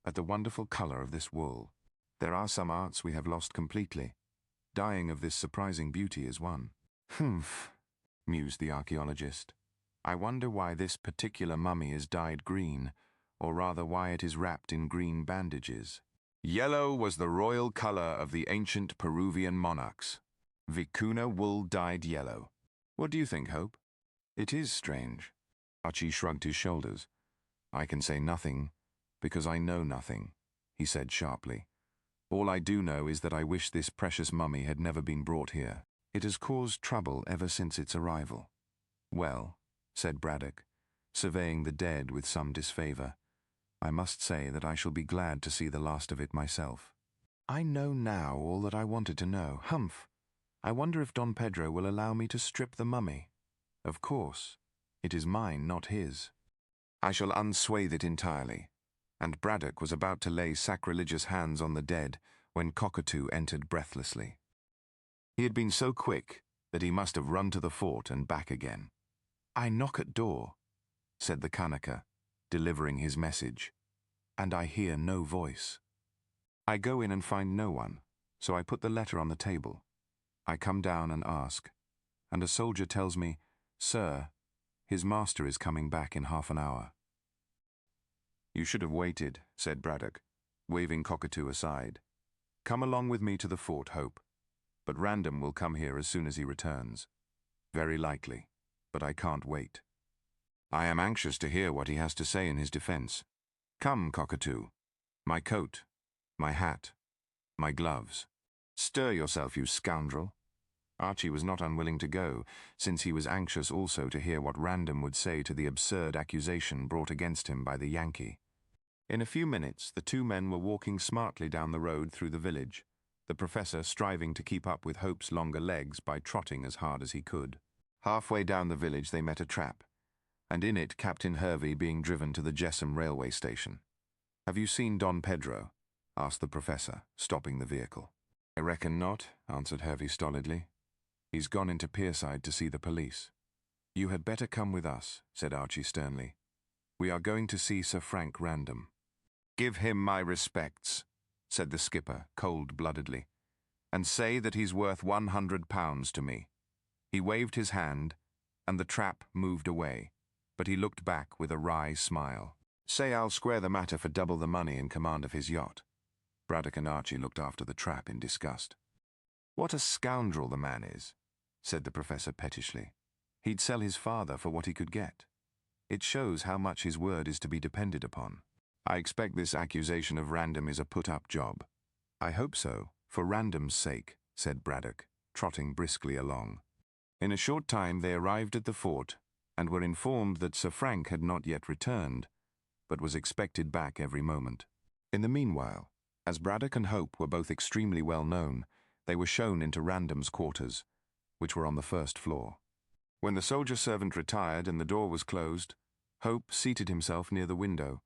at the wonderful colour of this wool. There are some arts we have lost completely. Dyeing of this surprising beauty is one." "Humph," mused the archaeologist. "I wonder why this particular mummy is dyed green, or rather why it is wrapped in green bandages." "Yellow was the royal colour of the ancient Peruvian monarchs. Vicuna wool dyed yellow. What do you think, Hope?" "It is strange." Archie shrugged his shoulders. "I can say nothing, because I know nothing," he said sharply. "All I do know is that I wish this precious mummy had never been brought here. It has caused trouble ever since its arrival." "Well," said Braddock, surveying the dead with some disfavour, "I must say that I shall be glad to see the last of it myself. I know now all that I wanted to know. Humph! I wonder if Don Pedro will allow me to strip the mummy. Of course, it is mine, not his. I shall unswathe it entirely." And Braddock was about to lay sacrilegious hands on the dead when Cockatoo entered breathlessly. He had been so quick that he must have run to the fort and back again. "I knock at door," said the Kanaka, delivering his message, "and I hear no voice. I go in and find no one, so I put the letter on the table. I come down and ask, and a soldier tells me, 'Sir, his master is coming back in half an hour.'" "You should have waited," said Braddock, waving Cockatoo aside. "Come along with me to the fort, Hope. But Random will come here as soon as he returns. Very likely, but I can't wait. I am anxious to hear what he has to say in his defense. Come, Cockatoo. My coat, my hat, my gloves. Stir yourself, you scoundrel." Archie was not unwilling to go, since he was anxious also to hear what Random would say to the absurd accusation brought against him by the Yankee. In a few minutes, the two men were walking smartly down the road through the village, the professor striving to keep up with Hope's longer legs by trotting as hard as he could. Halfway down the village they met a trap, and in it Captain Hervey being driven to the JASHER'S railway station. "Have you seen Don Pedro?" asked the professor, stopping the vehicle. "I reckon not," answered Hervey stolidly. "He's gone into Pierside to see the police." "You had better come with us," said Archie sternly. "We are going to see Sir Frank Random." "Give him my respects," said the skipper cold-bloodedly, "and say that he's worth £100 to me." He waved his hand, and the trap moved away, but he looked back with a wry smile. "Say I'll square the matter for double the money in command of his yacht." Braddock and Archie looked after the trap in disgust. "What a scoundrel the man is," said the professor pettishly. "He'd sell his father for what he could get. It shows how much his word is to be depended upon. I expect this accusation of Random is a put-up job." "I hope so, for Random's sake," said Braddock, trotting briskly along. In a short time they arrived at the fort, and were informed that Sir Frank had not yet returned, but was expected back every moment. In the meanwhile, as Braddock and Hope were both extremely well known, they were shown into Random's quarters, which were on the first floor. When the soldier servant retired and the door was closed, Hope seated himself near the window,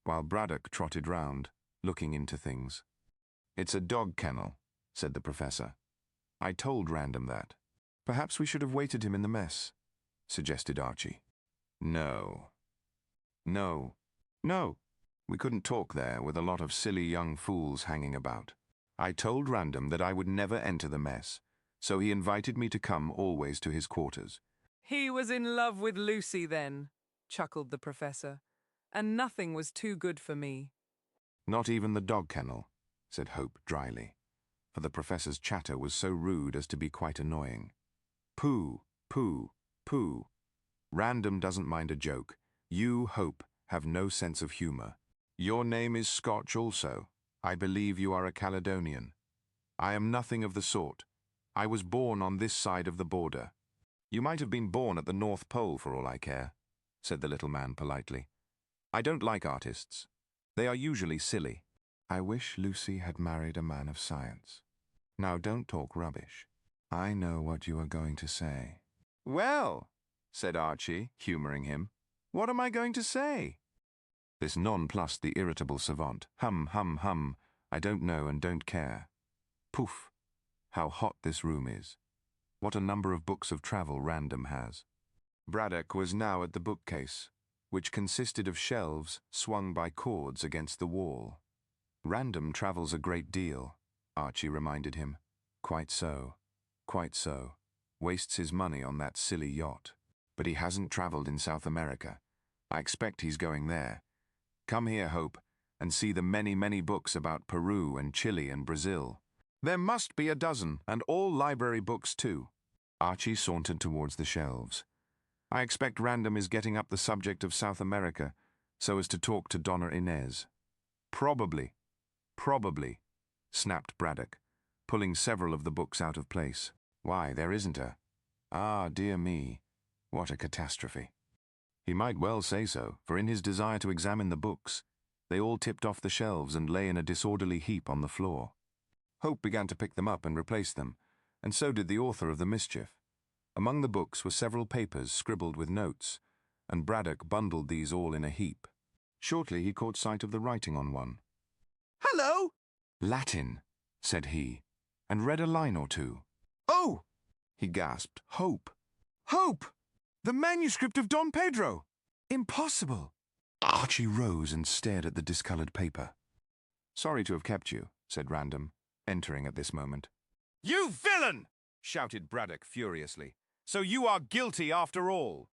while Braddock trotted round, looking into things. "It's a dog kennel," said the professor. "I told Random that." "Perhaps we should have waited him in the mess," suggested Archie. No. We couldn't talk there with a lot of silly young fools hanging about. I told Random that I would never enter the mess, so he invited me to come always to his quarters." He was in love with Lucy then, chuckled the professor, and nothing was too good for me. "Not even the dog kennel," said Hope dryly, for the professor's chatter was so rude as to be quite annoying. "Pooh, pooh, pooh. Random doesn't mind a joke. You, Hope, have no sense of humour. Your name is Scotch also. I believe you are a Caledonian. I am nothing of the sort. I was born on this side of the border." "You might have been born at the North Pole for all I care," said the little man politely. "I don't like artists. They are usually silly." "I wish Lucy had married a man of science. Now don't talk rubbish. I know what you are going to say." "Well," said Archie, humouring him, "what am I going to say?" This nonplussed the irritable savant. Hum, hum, hum. I don't know and don't care. Poof. How hot this room is. What a number of books of travel Random has. Braddock was now at the bookcase, which consisted of shelves swung by cords against the wall. "Random travels a great deal," Archie reminded him. "Quite so. Quite so. Wastes his money on that silly yacht. But he hasn't travelled in South America. I expect he's going there. Come here, Hope, and see the many, many books about Peru and Chile and Brazil. There must be a dozen, and all library books too." Archie sauntered towards the shelves. "I expect Random is getting up the subject of South America so as to talk to Donna Inez." Probably, snapped Braddock, pulling several of the books out of place. "Why, there isn't a... Ah, dear me, what a catastrophe." He might well say so, for in his desire to examine the books, they all tipped off the shelves and lay in a disorderly heap on the floor. Hope began to pick them up and replace them, and so did the author of the mischief. Among the books were several papers scribbled with notes, and Braddock bundled these all in a heap. Shortly he caught sight of the writing on one. "Hello!" "Latin," said he, and read a line or two. "Oh!" He gasped. "Hope! Hope! The manuscript of Don Pedro! Impossible!" Archie rose and stared at the discoloured paper. "Sorry to have kept you," said Random, entering at this moment. "You villain!" shouted Braddock furiously. "So you are guilty after all!"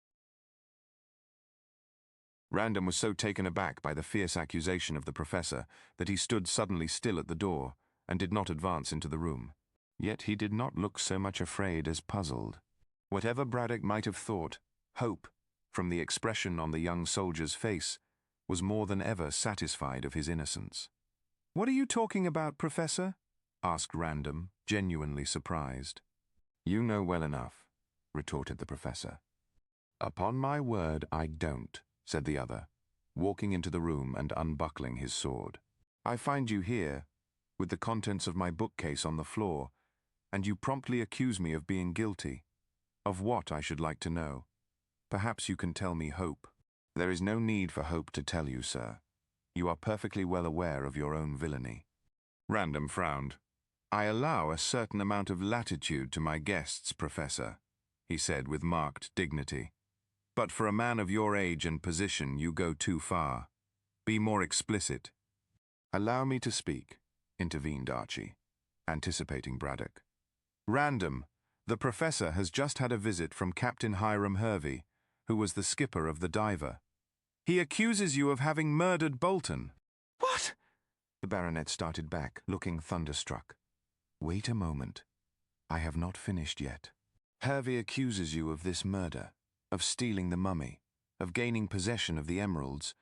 Random was so taken aback by the fierce accusation of the professor that he stood suddenly still at the door and did not advance into the room. Yet he did not look so much afraid as puzzled. Whatever Braddock might have thought, Hope, from the expression on the young soldier's face, was more than ever satisfied of his innocence. "What are you talking about, Professor?" asked Random, genuinely surprised. "You know well enough," retorted the professor. "Upon my word, I don't," said the other, walking into the room and unbuckling his sword. "I find you here, with the contents of my bookcase on the floor, and you promptly accuse me of being guilty. Of what, I should like to know? Perhaps you can tell me, Hope." "There is no need for Hope to tell you, sir. You are perfectly well aware of your own villainy." Random frowned. "I allow a certain amount of latitude to my guests, Professor," he said with marked dignity. "But for a man of your age and position, you go too far. Be more explicit." "Allow me to speak," intervened Archie, anticipating Braddock. "Random, the Professor has just had a visit from Captain Hiram Hervey, who was the skipper of the Diver. He accuses you of having murdered Bolton." What? The baronet started back, looking thunderstruck. "Wait a moment. I have not finished yet. Hervey accuses you of this murder, of stealing the mummy, of gaining possession of the emeralds,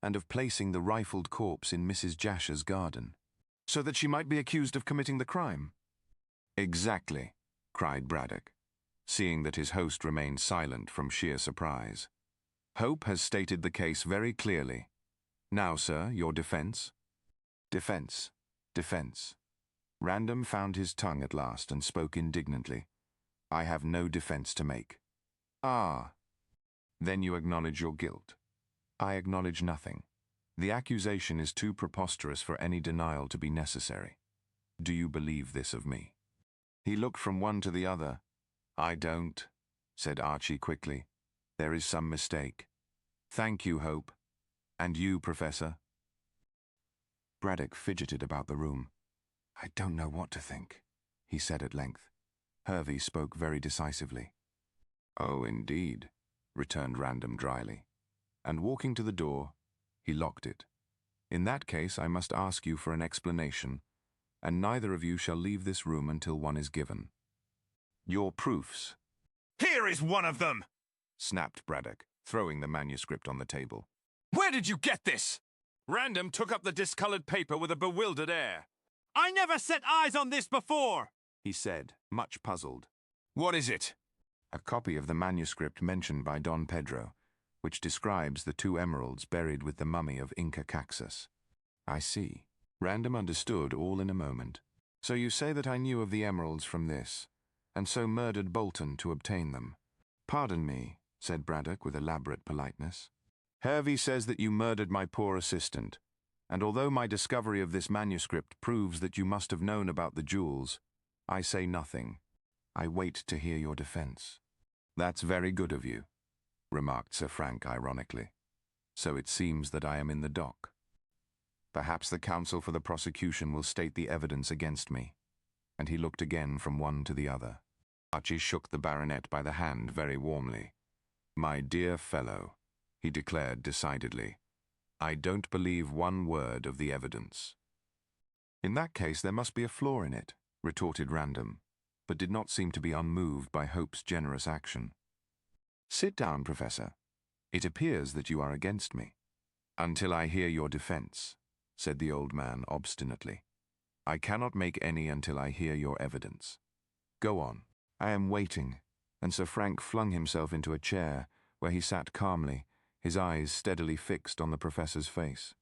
and of placing the rifled corpse in Mrs. JASHER'S garden." "So that she might be accused of committing the crime?" "Exactly," cried Braddock, seeing that his host remained silent from sheer surprise. "Hope has stated the case very clearly. Now, sir, your defense?" "Defense. Defense." Random found his tongue at last and spoke indignantly. "I have no defense to make." "Ah. Then you acknowledge your guilt." "I acknowledge nothing. The accusation is too preposterous for any denial to be necessary. Do you believe this of me?" He looked from one to the other. "I don't," said Archie quickly. "There is some mistake. Thank you, Hope. And you, Professor?" Braddock fidgeted about the room. "I don't know what to think," he said at length. Hervey spoke very decisively. "Oh, indeed," returned Random dryly. And walking to the door, he locked it. "In that case, I must ask you for an explanation, and neither of you shall leave this room until one is given. Your proofs." Here is one of them! Snapped Braddock, throwing the manuscript on the table. Where did you get this? Random took up the discolored paper with a bewildered air. I never set eyes on this before! He said, much puzzled. What is it? A copy of the manuscript mentioned by Don Pedro, which describes the 2 emeralds buried with the mummy of Inca Caxus. I see. Random understood all in a moment. So you say that I knew of the emeralds from this, and so murdered Bolton to obtain them. Pardon me, said Braddock with elaborate politeness. Hervey says that you murdered my poor assistant, and although my discovery of this manuscript proves that you must have known about the jewels, I say nothing. I wait to hear your defense. That's very good of you, remarked Sir Frank ironically. So it seems that I am in the dock. Perhaps the counsel for the prosecution will state the evidence against me. And he looked again from one to the other. Archie shook the baronet by the hand very warmly. My dear fellow, he declared decidedly, I don't believe one word of the evidence. In that case, there must be a flaw in it, retorted Random, but did not seem to be unmoved by Hope's generous action. Sit down, Professor. It appears that you are against me. Until I hear your defense, said the old man obstinately. I cannot make any until I hear your evidence. Go on. I am waiting, and Sir Frank flung himself into a chair, where he sat calmly, his eyes steadily fixed on the professor's face.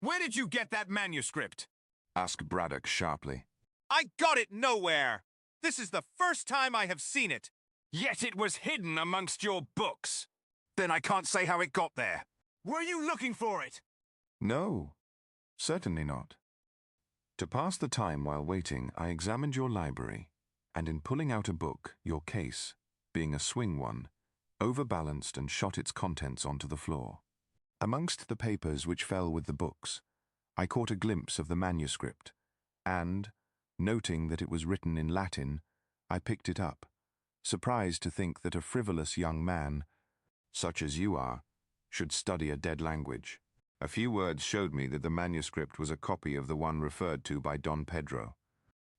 Where did you get that manuscript? Asked Braddock sharply. I got it nowhere! This is the first time I have seen it. Yet it was hidden amongst your books. Then I can't say how it got there. Were you looking for it? No, certainly not. To pass the time while waiting, I examined your library, and in pulling out a book, your case, being a swing one, overbalanced and shot its contents onto the floor. Amongst the papers which fell with the books, I caught a glimpse of the manuscript, and, noting that it was written in Latin, I picked it up, surprised to think that a frivolous young man, such as you are, should study a dead language. A few words showed me that the manuscript was a copy of the one referred to by Don Pedro.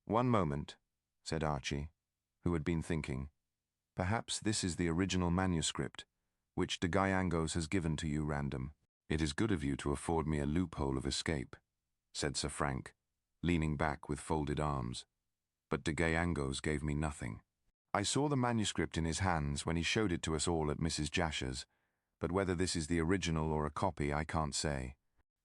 One moment, said Archie, who had been thinking. Perhaps this is the original manuscript, which de Gallangos has given to you, Random. It is good of you to afford me a loophole of escape, said Sir Frank, leaning back with folded arms. But de Gallangos gave me nothing. I saw the manuscript in his hands when he showed it to us all at Mrs. Jasher's, but whether this is the original or a copy, I can't say.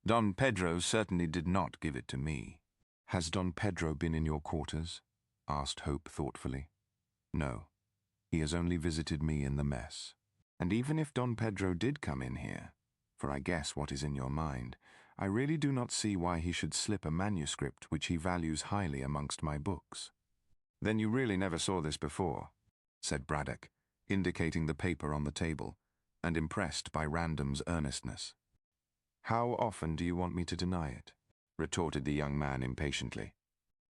Don Pedro certainly did not give it to me. Has Don Pedro been in your quarters? Asked Hope thoughtfully. No, he has only visited me in the mess. And even if Don Pedro did come in here, for I guess what is in your mind, I really do not see why he should slip a manuscript which he values highly amongst my books. Then you really never saw this before, said Braddock, indicating the paper on the table, and impressed by Random's earnestness. How often do you want me to deny it? Retorted the young man impatiently.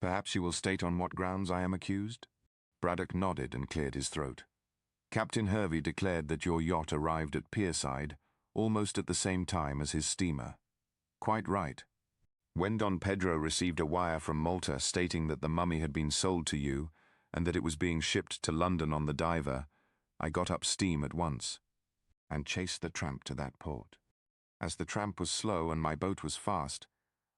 Perhaps you will state on what grounds I am accused? Braddock nodded and cleared his throat. Captain Hervey declared that your yacht arrived at Pierside almost at the same time as his steamer. Quite right. When Don Pedro received a wire from Malta stating that the mummy had been sold to you and that it was being shipped to London on the Diver, I got up steam at once and chased the tramp to that port. As the tramp was slow and my boat was fast,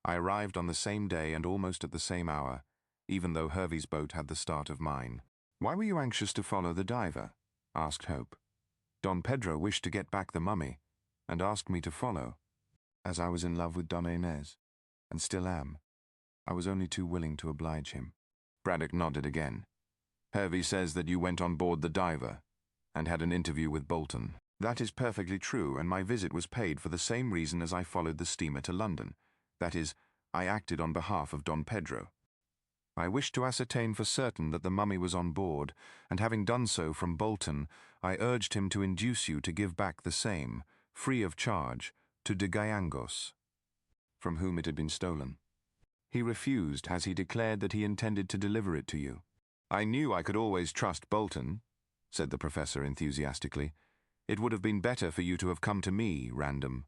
I arrived on the same day and almost at the same hour, even though Hervey's boat had the start of mine. Why were you anxious to follow the Diver? Asked Hope. Don Pedro wished to get back the mummy and asked me to follow. As I was in love with Donna Inez, and still am, I was only too willing to oblige him. Braddock nodded again. Hervey says that you went on board the Diver and had an interview with Bolton. That is perfectly true, and my visit was paid for the same reason as I followed the steamer to London. That is, I acted on behalf of Don Pedro. I wished to ascertain for certain that the mummy was on board, and having done so from Bolton, I urged him to induce you to give back the same, free of charge, to de Gallangos, from whom it had been stolen. He refused, as he declared that he intended to deliver it to you. I knew I could always trust Bolton, said the professor enthusiastically. It would have been better for you to have come to me, Random.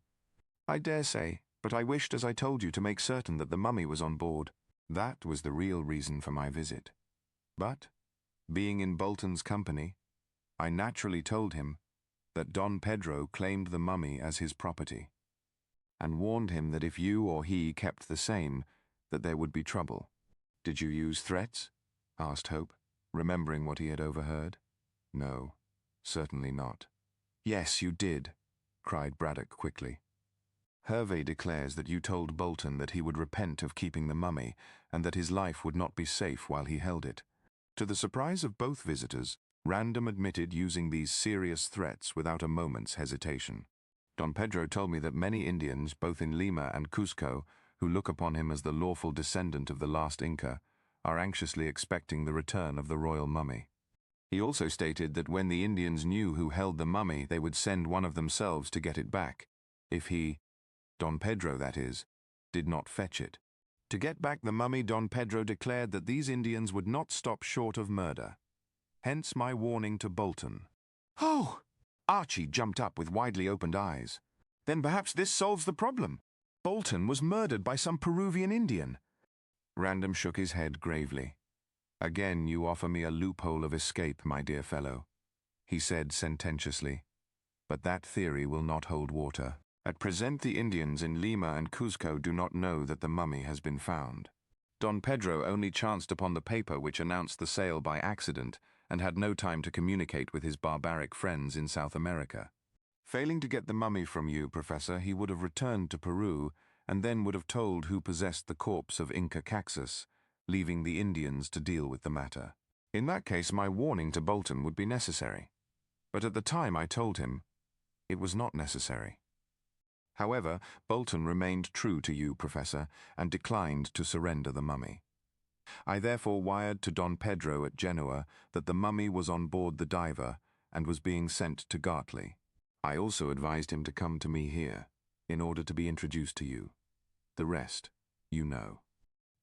I dare say, but I wished, as I told you, to make certain that the mummy was on board. That was the real reason for my visit. But, being in Bolton's company, I naturally told him that Don Pedro claimed the mummy as his property, and warned him that if you or he kept the same, that there would be trouble. Did you use threats? Asked Hope, remembering what he had overheard. No, certainly not. Yes, you did, cried Braddock quickly. Hervey declares that you told Bolton that he would repent of keeping the mummy, and that his life would not be safe while he held it. To the surprise of both visitors, Random admitted using these serious threats without a moment's hesitation. Don Pedro told me that many Indians, both in Lima and Cusco, who look upon him as the lawful descendant of the last Inca, are anxiously expecting the return of the royal mummy. He also stated that when the Indians knew who held the mummy, they would send one of themselves to get it back, if he, Don Pedro that is, did not fetch it. To get back the mummy, Don Pedro declared that these Indians would not stop short of murder. Hence my warning to Bolton. Oh! Archie jumped up with widely opened eyes. Then perhaps this solves the problem. Bolton was murdered by some Peruvian Indian. Random shook his head gravely. Again you offer me a loophole of escape, my dear fellow, he said sententiously. But that theory will not hold water. At present the Indians in Lima and Cuzco do not know that the mummy has been found. Don Pedro only chanced upon the paper which announced the sale by accident, and had no time to communicate with his barbaric friends in South America. Failing to get the mummy from you, Professor, he would have returned to Peru, and then would have told who possessed the corpse of Inca Caxus, leaving the Indians to deal with the matter. In that case, my warning to Bolton would be necessary. But at the time I told him, it was not necessary. However, Bolton remained true to you, Professor, and declined to surrender the mummy. I therefore wired to Don Pedro at Genoa that the mummy was on board the Diver and was being sent to Gartley. I also advised him to come to me here, in order to be introduced to you. The rest, you know.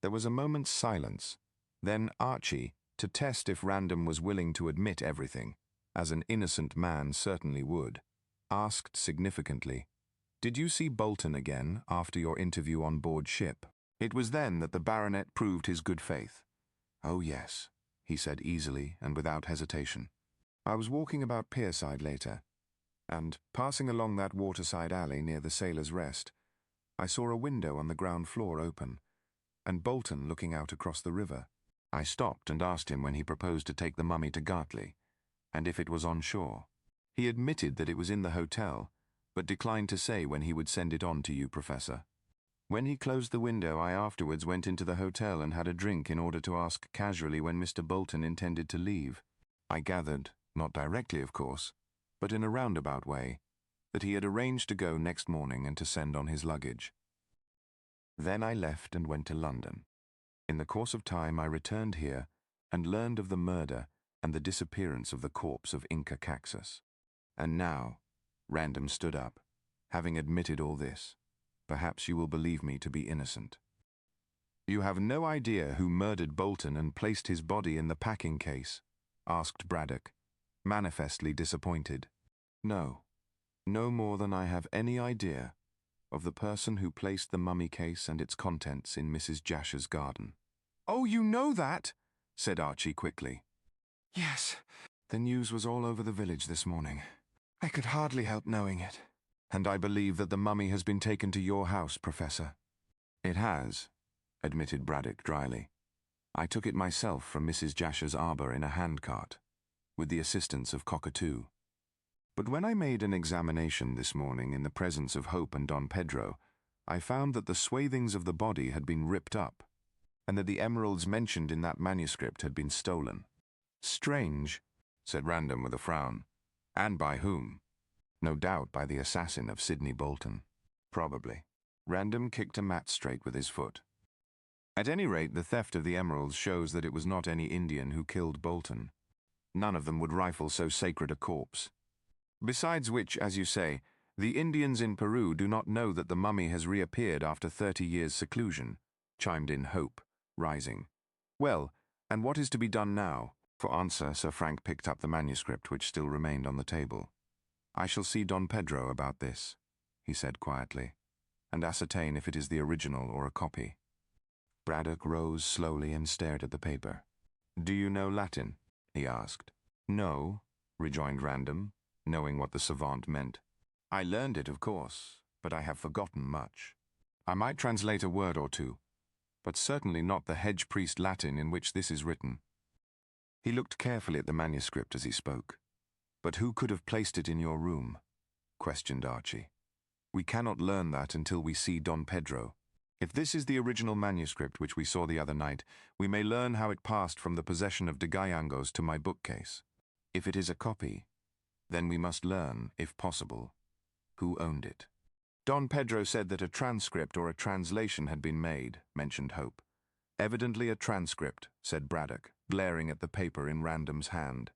There was a moment's silence. Then Archie, to test if Random was willing to admit everything, as an innocent man certainly would, asked significantly, "Did you see Bolton again after your interview on board ship?" It was then that the baronet proved his good faith. "Oh yes," he said easily and without hesitation. "I was walking about Pierside later, and, passing along that waterside alley near the Sailor's Rest, I saw a window on the ground floor open, and Bolton looking out across the river. I stopped and asked him when he proposed to take the mummy to Gartley, and if it was on shore. He admitted that it was in the hotel, but declined to say when he would send it on to you, Professor. When he closed the window, I afterwards went into the hotel and had a drink in order to ask casually when Mr. Bolton intended to leave. I gathered, not directly of course, but in a roundabout way, that he had arranged to go next morning and to send on his luggage. Then I left and went to London. In the course of time I returned here and learned of the murder and the disappearance of the corpse of Inca Caxus. And now, Random stood up, having admitted all this. Perhaps you will believe me to be innocent. You have no idea who murdered Bolton and placed his body in the packing case? Asked Braddock, manifestly disappointed. No, no more than I have any idea of the person who placed the mummy case and its contents in Mrs. JASHER'S garden. Oh, you know that? Said Archie quickly. Yes, the news was all over the village this morning. I could hardly help knowing it. And I believe that the mummy has been taken to your house, Professor. It has, admitted Braddock dryly. I took it myself from Mrs. Jasher's arbour in a handcart, with the assistance of Cockatoo. But when I made an examination this morning in the presence of Hope and Don Pedro, I found that the swathings of the body had been ripped up, and that the emeralds mentioned in that manuscript had been stolen. Strange, said Random with a frown. And by whom? No doubt by the assassin of Sidney Bolton. Probably. Random kicked a mat straight with his foot. At any rate, the theft of the emeralds shows that it was not any Indian who killed Bolton. None of them would rifle so sacred a corpse. Besides which, as you say, the Indians in Peru do not know that the mummy has reappeared after 30 years' seclusion, chimed in Hope, rising. Well, and what is to be done now? For answer, Sir Frank picked up the manuscript which still remained on the table. I shall see Don Pedro about this, he said quietly, and ascertain if it is the original or a copy. Braddock rose slowly and stared at the paper. Do you know Latin? He asked. No, rejoined Random, knowing what the savant meant. I learned it, of course, but I have forgotten much. I might translate a word or two, but certainly not the hedge priest Latin in which this is written. He looked carefully at the manuscript as he spoke. But who could have placed it in your room? Questioned Archie. We cannot learn that until we see Don Pedro. If this is the original manuscript which we saw the other night, we may learn how it passed from the possession of de Gallangos to my bookcase. If it is a copy, then we must learn, if possible, who owned it. Don Pedro said that a transcript or a translation had been made, mentioned Hope. Evidently a transcript, said Braddock, glaring at the paper in Random's hand.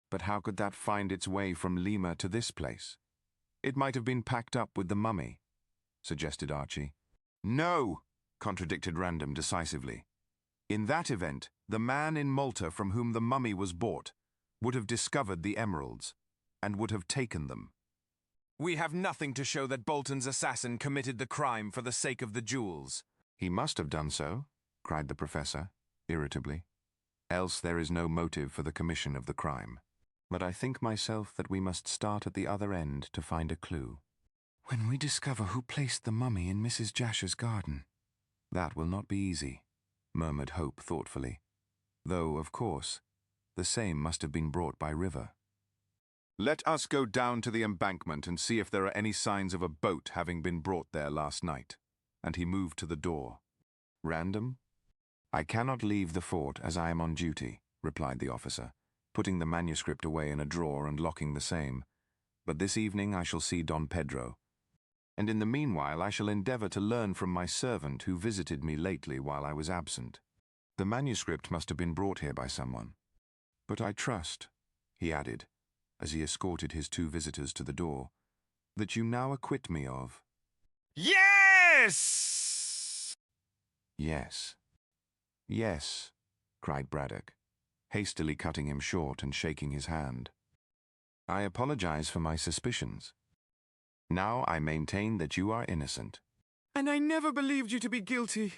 But how could that find its way from Lima to this place? It might have been packed up with the mummy, suggested Archie. No, contradicted Random decisively. In that event, the man in Malta from whom the mummy was bought would have discovered the emeralds and would have taken them. We have nothing to show that Bolton's assassin committed the crime for the sake of the jewels. He must have done so, cried the Professor, irritably. Else there is no motive for the commission of the crime. But I think myself that we must start at the other end to find a clue. When we discover who placed the mummy in Mrs. Jasher's garden. That will not be easy, murmured Hope thoughtfully. Though, of course, the same must have been brought by river. Let us go down to the embankment and see if there are any signs of a boat having been brought there last night. And he moved to the door. Random? I cannot leave the fort as I am on duty, replied the officer, putting the manuscript away in a drawer and locking the same. But this evening I shall see Don Pedro. And in the meanwhile I shall endeavour to learn from my servant who visited me lately while I was absent. The manuscript must have been brought here by someone. But I trust, he added, as he escorted his two visitors to the door, that you now acquit me of... Yes! Yes. Yes, cried Braddock, hastily cutting him short and shaking his hand. I apologize for my suspicions. Now I maintain that you are innocent. And I never believed you to be guilty,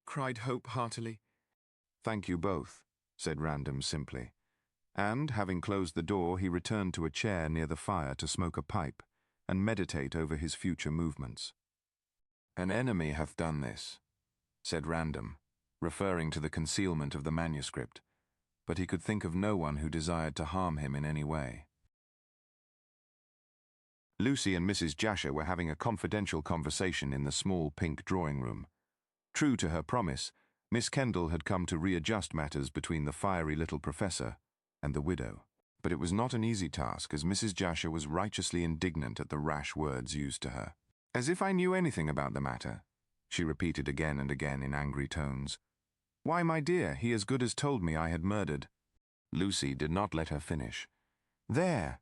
cried Hope heartily. Thank you both, said Random simply. And, having closed the door, he returned to a chair near the fire to smoke a pipe and meditate over his future movements. An enemy hath done this, said Random, referring to the concealment of the manuscript, but he could think of no one who desired to harm him in any way. Lucy and Mrs. Jasher were having a confidential conversation in the small pink drawing room. True to her promise, Miss Kendall had come to readjust matters between the fiery little professor and the widow. But it was not an easy task, as Mrs. Jasher was righteously indignant at the rash words used to her. "As if I knew anything about the matter," she repeated again and again in angry tones. "Why, my dear, he as good as told me I had murdered." Lucy did not let her finish. There,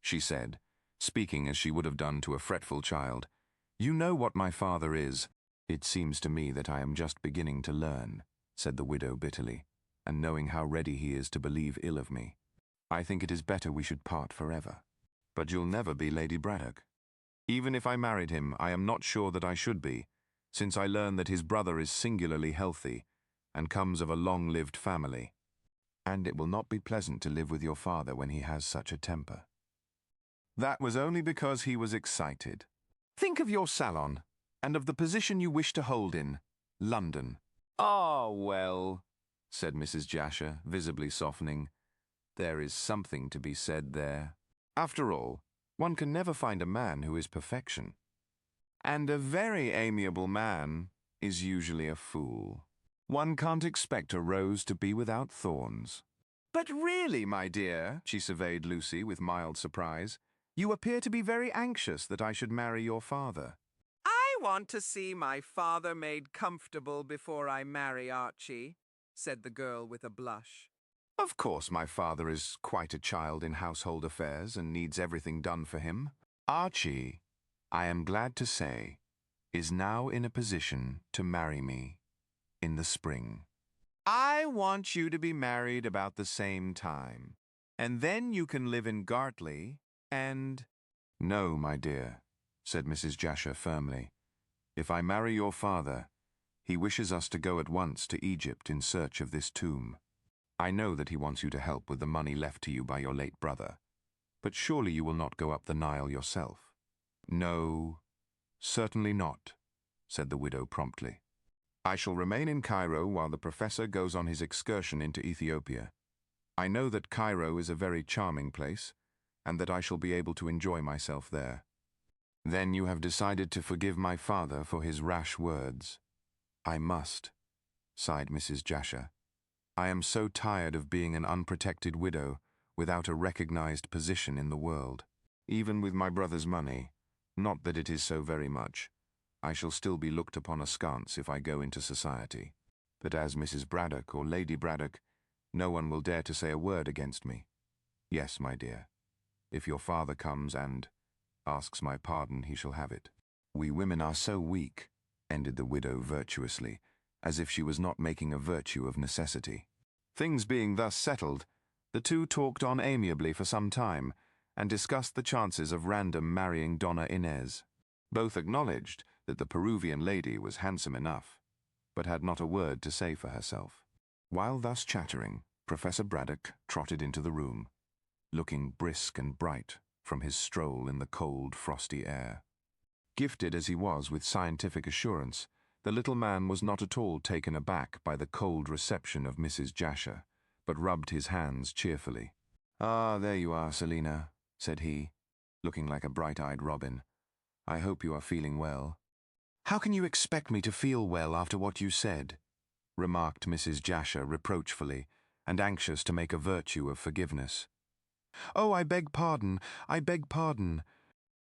she said, speaking as she would have done to a fretful child. "You know what my father is." "It seems to me that I am just beginning to learn," said the widow bitterly, "and knowing how ready he is to believe ill of me. I think it is better we should part forever." "But you'll never be Lady Braddock." "Even if I married him, I am not sure that I should be, since I learn that his brother is singularly healthy and comes of a long-lived family. And it will not be pleasant to live with your father when he has such a temper." "That was only because he was excited. Think of your salon, and of the position you wish to hold in London." "Ah, well," said Mrs. Jasher, visibly softening, "there is something to be said there. After all, one can never find a man who is perfection. And a very amiable man is usually a fool. One can't expect a rose to be without thorns." "But really, my dear," she surveyed Lucy with mild surprise, "you appear to be very anxious that I should marry your father." I want to see my father made comfortable before I marry Archie, said the girl with a blush. "Of course my father is quite a child in household affairs and needs everything done for him. Archie, I am glad to say, is now in a position to marry me in the spring." "I want you to be married about the same time, and then you can live in Gartley and—" "No, my dear," said Mrs. Jasher firmly. "If I marry your father, he wishes us to go at once to Egypt in search of this tomb. I know that he wants you to help with the money left to you by your late brother, but surely you will not go up the Nile yourself." "No, certainly not," said the widow promptly. "I shall remain in Cairo while the professor goes on his excursion into Ethiopia. I know that Cairo is a very charming place, and that I shall be able to enjoy myself there." "Then you have decided to forgive my father for his rash words." "I must," sighed Mrs. Jasher. "I am so tired of being an unprotected widow without a recognized position in the world. Even with my brother's money, not that it is so very much, I shall still be looked upon askance if I go into society. But as Mrs. Braddock or Lady Braddock, no one will dare to say a word against me. Yes, my dear, if your father comes and asks my pardon, he shall have it." "We women are so weak," ended the widow virtuously, as if she was not making a virtue of necessity. Things being thus settled, the two talked on amiably for some time, and discussed the chances of random marrying Donna Inez. Both acknowledged that the Peruvian lady was handsome enough, but had not a word to say for herself. While thus chattering, Professor Braddock trotted into the room, looking brisk and bright from his stroll in the cold, frosty air. Gifted as he was with scientific assurance, the little man was not at all taken aback by the cold reception of Mrs. Jasher, but rubbed his hands cheerfully. "Ah, there you are, Selina," said he, looking like a bright-eyed robin. "I hope you are feeling well." "How can you expect me to feel well after what you said?" remarked Mrs. Jasher reproachfully, and anxious to make a virtue of forgiveness. "Oh, I beg pardon, I beg pardon."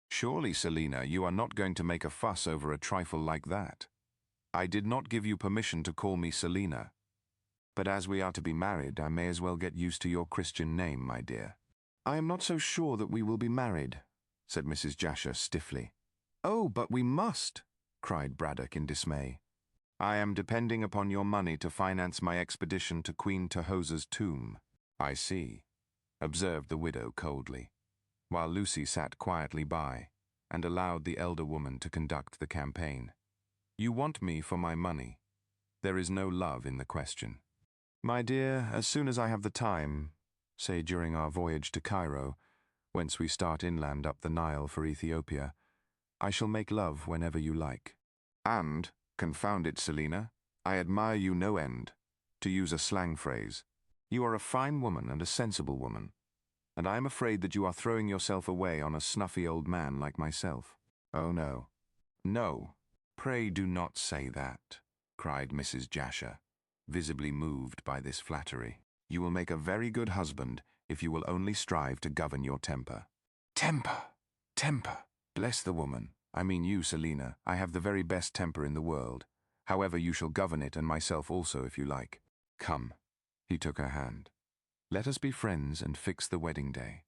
"Surely, Selina, you are not going to make a fuss over a trifle like that. I did not give you permission to call me Selina. But as we are to be married, I may as well get used to your Christian name, my dear." "I am not so sure that we will be married," said Mrs. Jasher stiffly. "Oh, but we must," cried Braddock in dismay. "I am depending upon your money to finance my expedition to Queen Tahosa's tomb." "I see," observed the widow coldly, while Lucy sat quietly by and allowed the elder woman to conduct the campaign. "You want me for my money. There is no love in the question." "My dear, as soon as I have the time, say during our voyage to Cairo, whence we start inland up the Nile for Ethiopia, I shall make love whenever you like. And, confound it, Selina, I admire you no end. To use a slang phrase, you are a fine woman and a sensible woman. and I am afraid that you are throwing yourself away on a snuffy old man like myself. Oh no. No, pray do not say that, cried Mrs. Jasher, visibly moved by this flattery. You will make a very good husband if you will only strive to govern your temper. Temper! Temper! Bless the woman. I mean you, Selina. I have the very best temper in the world. However, you shall govern it, and myself also, if you like. Come. He took her hand. Let us be friends and fix the wedding day.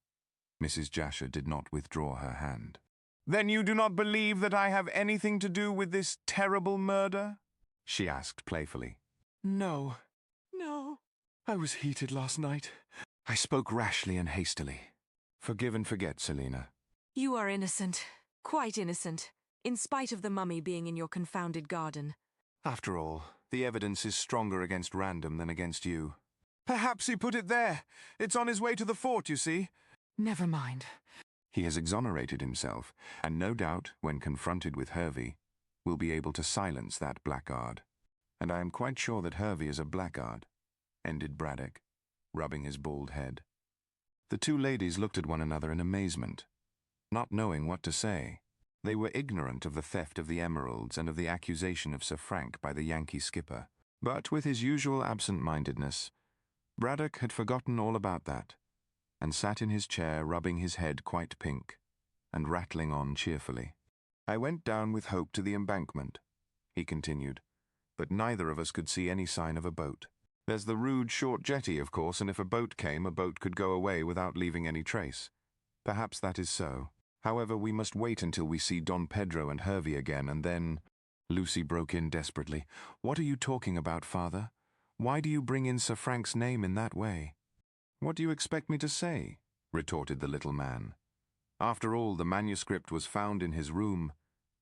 Mrs. Jasher did not withdraw her hand. Then you do not believe that I have anything to do with this terrible murder? She asked playfully. No. No. I was heated last night. I spoke rashly and hastily. Forgive and forget, Selina. You are innocent. Quite innocent, in spite of the mummy being in your confounded garden. After all, the evidence is stronger against Random than against you. Perhaps he put it there. It's on his way to the fort, you see. Never mind. He has exonerated himself, and no doubt, when confronted with Hervey, will be able to silence that blackguard. And I am quite sure that Hervey is a blackguard, ended Braddock, rubbing his bald head. The two ladies looked at one another in amazement, not knowing what to say. They were ignorant of the theft of the emeralds and of the accusation of Sir Frank by the Yankee skipper. But with his usual absent-mindedness, Braddock had forgotten all about that, and sat in his chair rubbing his head quite pink, and rattling on cheerfully. I went down with Hope to the embankment, he continued, but neither of us could see any sign of a boat. There's the rude short jetty, of course, and if a boat came, a boat could go away without leaving any trace. Perhaps that is so. However, we must wait until we see Don Pedro and Hervey again, and then— Lucy broke in desperately. What are you talking about, father? Why do you bring in Sir Frank's name in that way? What do you expect me to say? Retorted the little man. After all, the manuscript was found in his room,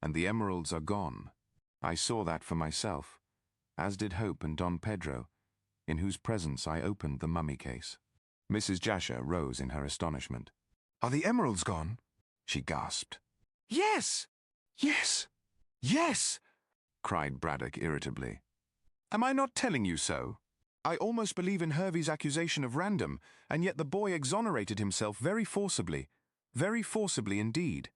and the emeralds are gone. I saw that for myself, as did Hope and Don Pedro, in whose presence I opened the mummy case. Mrs. Jasher rose in her astonishment. Are the emeralds gone? She gasped. Yes! Yes! Yes! Cried Braddock irritably. Am I not telling you so? I almost believe in Hervey's accusation of Random, and yet the boy exonerated himself very forcibly indeed.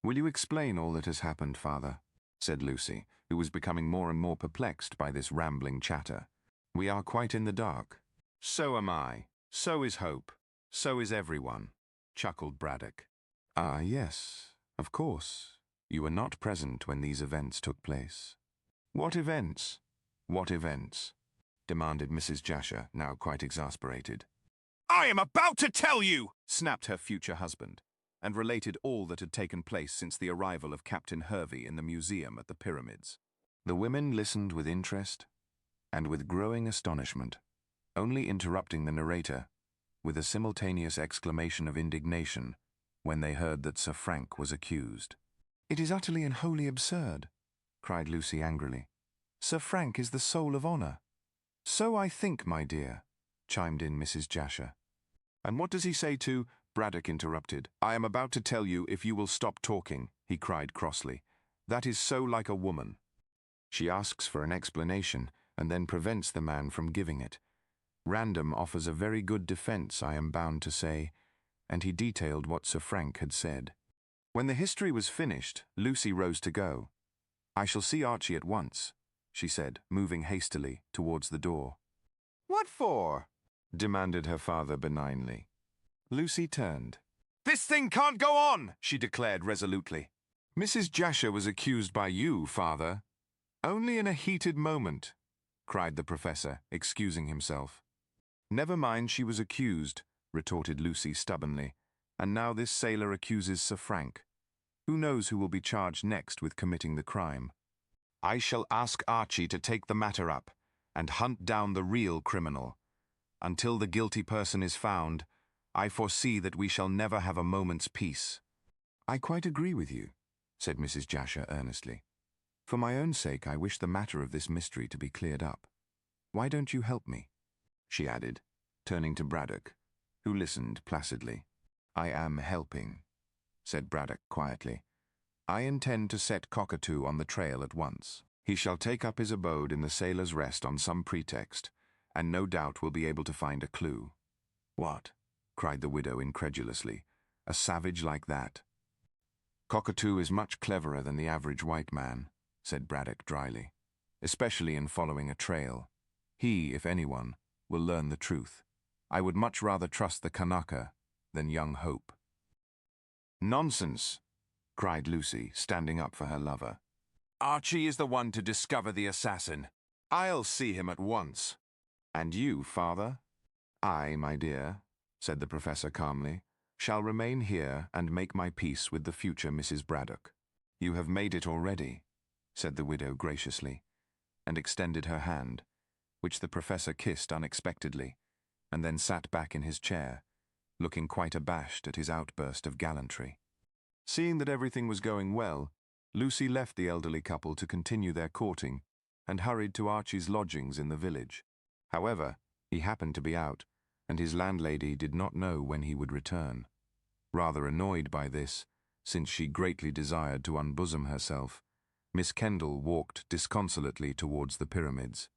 Will you explain all that has happened, father? Said Lucy, who was becoming more and more perplexed by this rambling chatter. We are quite in the dark. So am I. So is Hope. So is everyone, chuckled Braddock. Ah, yes, of course. You were not present when these events took place. What events? What events? Demanded Mrs. Jasher, now quite exasperated. I am about to tell you, snapped her future husband, and related all that had taken place since the arrival of Captain Hervey in the museum at the pyramids. The women listened with interest and with growing astonishment, only interrupting the narrator with a simultaneous exclamation of indignation when they heard that Sir Frank was accused. It is utterly and wholly absurd, cried Lucy angrily. Sir Frank is the soul of honour. So I think, my dear, chimed in Mrs. Jasher. And what does he say to— Braddock interrupted. I am about to tell you if you will stop talking, he cried crossly. That is so like a woman. She asks for an explanation and then prevents the man from giving it. Random offers a very good defence, I am bound to say, and he detailed what Sir Frank had said. When the history was finished, Lucy rose to go. I shall see Archie at once, she said, moving hastily towards the door. What for? Demanded her father benignly. Lucy turned. This thing can't go on, she declared resolutely. Mrs. Jasher was accused by you, father. Only in a heated moment, cried the professor, excusing himself. Never mind, she was accused, retorted Lucy stubbornly, and now this sailor accuses Sir Frank. Who knows who will be charged next with committing the crime? I shall ask Archie to take the matter up and hunt down the real criminal. Until the guilty person is found, I foresee that we shall never have a moment's peace. I quite agree with you, said Mrs. Jasher earnestly. For my own sake, I wish the matter of this mystery to be cleared up. Why don't you help me? She added, turning to Braddock, who listened placidly. I am helping, said Braddock quietly. I intend to set Cockatoo on the trail at once. He shall take up his abode in the Sailor's Rest on some pretext, and no doubt will be able to find a clue. What? cried the widow incredulously. "A savage like that?" "Cockatoo is much cleverer than the average white man," said Braddock dryly, "especially in following a trail. He, if anyone, will learn the truth. I would much rather trust the Kanaka than young Hope." "Nonsense!" cried Lucy, standing up for her lover. "Archie is the one to discover the assassin. I'll see him at once." "And you, father?" "I, my dear," said the professor calmly, "shall remain here and make my peace with the future Mrs. Braddock." "You have made it already," said the widow graciously, and extended her hand, which the professor kissed unexpectedly, and then sat back in his chair, looking quite abashed at his outburst of gallantry. Seeing that everything was going well, Lucy left the elderly couple to continue their courting and hurried to Archie's lodgings in the village. However, he happened to be out, and his landlady did not know when he would return. Rather annoyed by this, since she greatly desired to unbosom herself, Miss Kendall walked disconsolately towards the pyramids.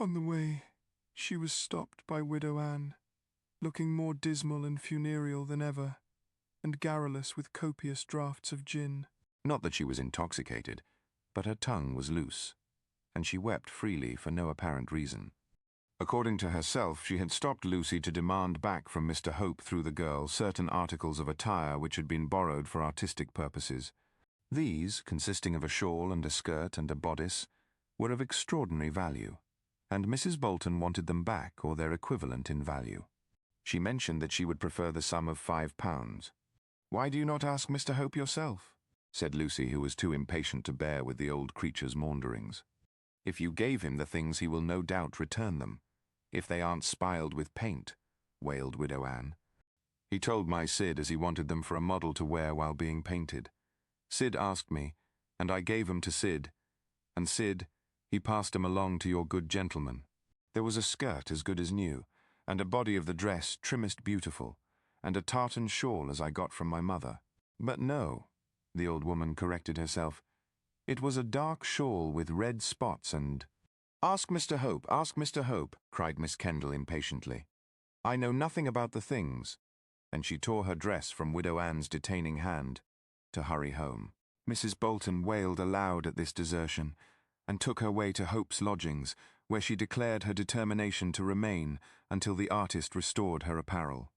On the way, she was stopped by Widow Anne, looking more dismal and funereal than ever, and garrulous with copious draughts of gin. Not that she was intoxicated, but her tongue was loose, and she wept freely for no apparent reason. According to herself, she had stopped Lucy to demand back from Mr. Hope through the girl certain articles of attire which had been borrowed for artistic purposes. These, consisting of a shawl and a skirt and a bodice, were of extraordinary value, and Mrs. Bolton wanted them back or their equivalent in value. She mentioned that she would prefer the sum of £5. "Why do you not ask Mr. Hope yourself?" said Lucy, who was too impatient to bear with the old creature's maunderings. "If you gave him the things, he will no doubt return them, if they aren't spiled with paint," wailed Widow Anne. "He told my Sid as he wanted them for a model to wear while being painted. Sid asked me, and I gave 'em to Sid, and Sid, he passed 'em along to your good gentleman. There was a skirt as good as new, and a body of the dress trimmest beautiful, and a tartan shawl as I got from my mother. But no," the old woman corrected herself, "it was a dark shawl with red spots and—" "Ask Mr. Hope, ask Mr. Hope," cried Miss Kendall impatiently. "I know nothing about the things," and she tore her dress from Widow Anne's detaining hand to hurry home. Mrs. Bolton wailed aloud at this desertion, and took her way to Hope's lodgings, where she declared her determination to remain until the artist restored her apparel.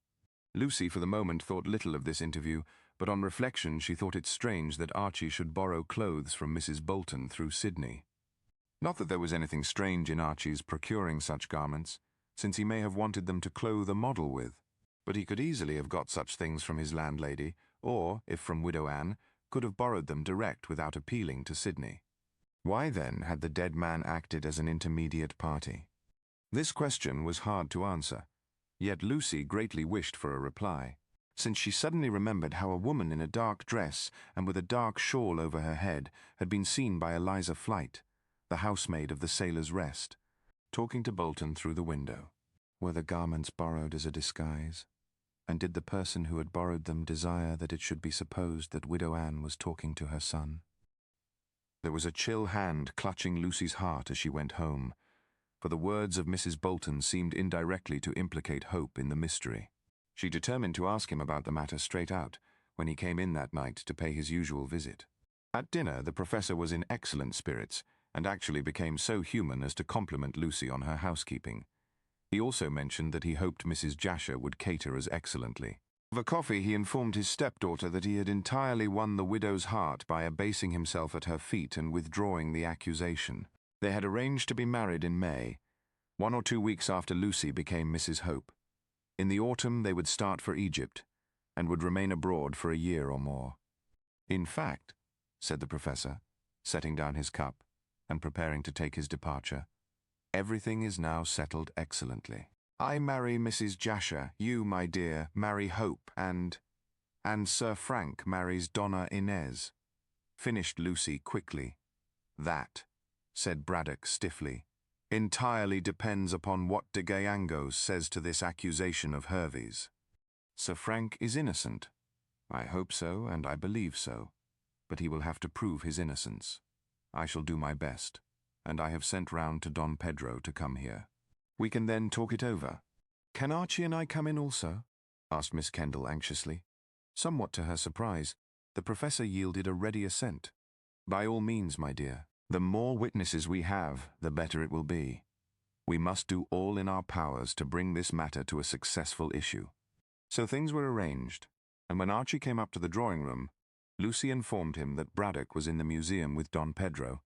Lucy for the moment thought little of this interview, but on reflection she thought it strange that Archie should borrow clothes from Mrs. Bolton through Sydney. Not that there was anything strange in Archie's procuring such garments, since he may have wanted them to clothe a model with, but he could easily have got such things from his landlady, or, if from Widow Anne, could have borrowed them direct without appealing to Sydney. Why then had the dead man acted as an intermediate party? This question was hard to answer, yet Lucy greatly wished for a reply, since she suddenly remembered how a woman in a dark dress and with a dark shawl over her head had been seen by Eliza Flight, the housemaid of the Sailor's Rest, talking to Bolton through the window. Were the garments borrowed as a disguise? And did the person who had borrowed them desire that it should be supposed that Widow Anne was talking to her son? There was a chill hand clutching Lucy's heart as she went home, for the words of Mrs. Bolton seemed indirectly to implicate Hope in the mystery. She determined to ask him about the matter straight out, when he came in that night to pay his usual visit. At dinner, the professor was in excellent spirits, and actually became so human as to compliment Lucy on her housekeeping. He also mentioned that he hoped Mrs. Jasher would cater as excellently. Over coffee he informed his stepdaughter that he had entirely won the widow's heart by abasing himself at her feet and withdrawing the accusation. They had arranged to be married in May, 1 or 2 weeks after Lucy became Mrs. Hope. In the autumn they would start for Egypt, and would remain abroad for a year or more. "In fact," said the professor, setting down his cup and preparing to take his departure, "everything is now settled excellently. I marry Mrs. Jasher, you, my dear, marry Hope, and Sir Frank marries Donna Inez," finished Lucy quickly. "That," said Braddock stiffly, "entirely depends upon what de Gayangos says to this accusation of Hervey's. Sir Frank is innocent. I hope so, and I believe so, but he will have to prove his innocence. I shall do my best, and I have sent round to Don Pedro to come here. We can then talk it over. Can Archie and I come in also?" asked Miss Kendall anxiously. Somewhat to her surprise, the professor yielded a ready assent. By all means, my dear. The more witnesses we have, the better it will be. We must do all in our powers to bring this matter to a successful issue. So things were arranged, and when Archie came up to the drawing room, Lucy informed him that Braddock was in the museum with Don Pedro,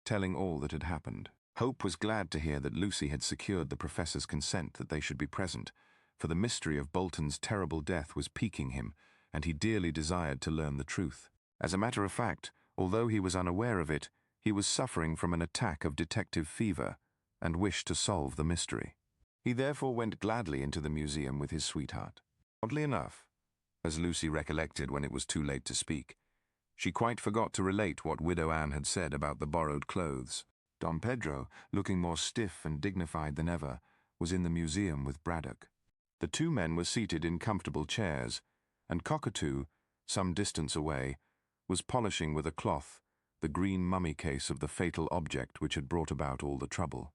telling all that had happened. Hope was glad to hear that Lucy had secured the professor's consent that they should be present, for the mystery of Bolton's terrible death was piquing him, and he dearly desired to learn the truth. As a matter of fact, although he was unaware of it, he was suffering from an attack of detective fever and wished to solve the mystery. He therefore went gladly into the museum with his sweetheart. Oddly enough, as Lucy recollected when it was too late to speak, she quite forgot to relate what Widow Anne had said about the borrowed clothes. Don Pedro, looking more stiff and dignified than ever, was in the museum with Braddock. The two men were seated in comfortable chairs, and Cockatoo, some distance away, was polishing with a cloth the green mummy case of the fatal object which had brought about all the trouble.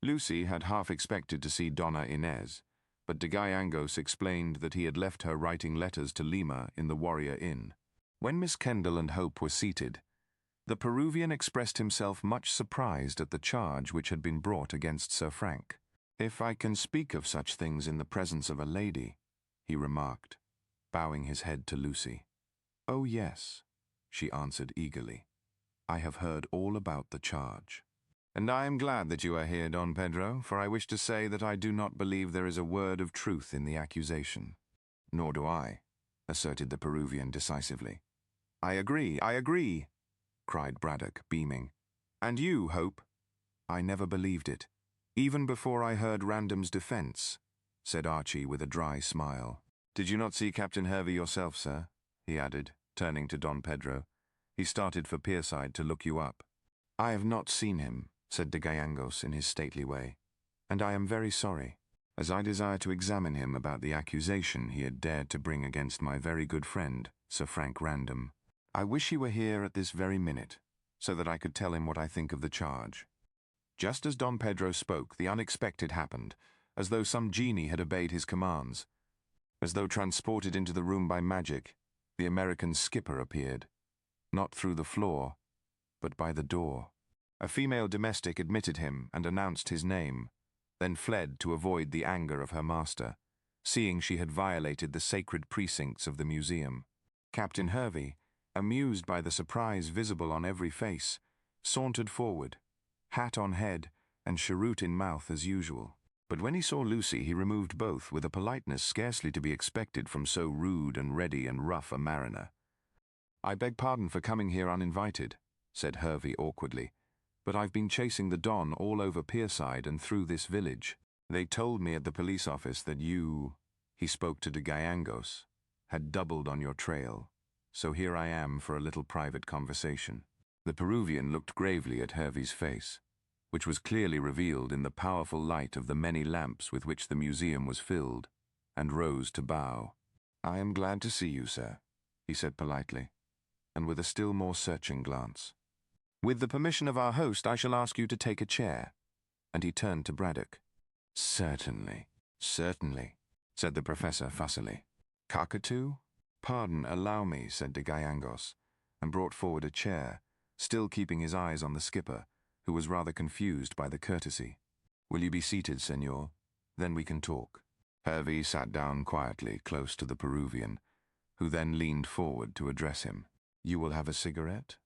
Lucy had half expected to see Donna Inez, but de Gallegos explained that he had left her writing letters to Lima in the Warrior Inn. When Miss Kendall and Hope were seated, the Peruvian expressed himself much surprised at the charge which had been brought against Sir Frank. "If I can speak of such things in the presence of a lady," he remarked, bowing his head to Lucy. "Oh, yes," she answered eagerly. "I have heard all about the charge." "And I am glad that you are here, Don Pedro, for I wish to say that I do not believe there is a word of truth in the accusation." "Nor do I," asserted the Peruvian decisively. I agree," cried Braddock, beaming. "And you, Hope?" "I never believed it, even before I heard Random's defense," said Archie with a dry smile. "Did you not see Captain Hervey yourself, sir?" he added, turning to Don Pedro. "He started for Pierside to look you up." "I have not seen him," said de Gallegos in his stately way, "and I am very sorry, as I desire to examine him about the accusation he had dared to bring against my very good friend, Sir Frank Random. I wish he were here at this very minute, so that I could tell him what I think of the charge." Just as Don Pedro spoke, the unexpected happened, as though some genie had obeyed his commands. As though transported into the room by magic, the American skipper appeared, not through the floor, but by the door. A female domestic admitted him and announced his name, then fled to avoid the anger of her master, seeing she had violated the sacred precincts of the museum. Captain Hervey, amused by the surprise visible on every face, sauntered forward, hat on head and cheroot in mouth as usual. But when he saw Lucy, he removed both with a politeness scarcely to be expected from so rude and ready and rough a mariner. "I beg pardon for coming here uninvited," said Hervey awkwardly, "but I've been chasing the Don all over Pierside and through this village. They told me at the police office that you," he spoke to de Gallegos, "had doubled on your trail, so here I am for a little private conversation." The Peruvian looked gravely at Hervey's face, which was clearly revealed in the powerful light of the many lamps with which the museum was filled, and rose to bow. "I am glad to see you, sir," he said politely, and with a still more searching glance. "With the permission of our host, I shall ask you to take a chair," and he turned to Braddock. "Certainly, certainly," said the professor fussily. "Cockatoo?" "Pardon, allow me," said de Gallegos, and brought forward a chair, still keeping his eyes on the skipper, who was rather confused by the courtesy. "Will you be seated, senor? Then we can talk." Hervey sat down quietly close to the Peruvian, who then leaned forward to address him. "You will have a cigarette?"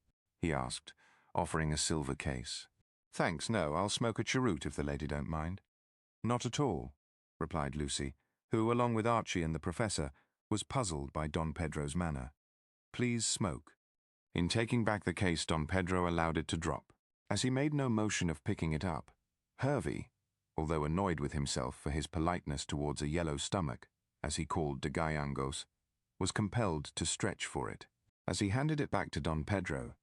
he asked, offering a silver case. "Thanks, no, I'll smoke a cheroot if the lady don't mind." "Not at all," replied Lucy, who, along with Archie and the professor, was puzzled by Don Pedro's manner. "Please smoke." In taking back the case, Don Pedro allowed it to drop. As he made no motion of picking it up, Hervey, although annoyed with himself for his politeness towards a yellow stomach, as he called de Gallegos, was compelled to stretch for it. As he handed it back to Don Pedro,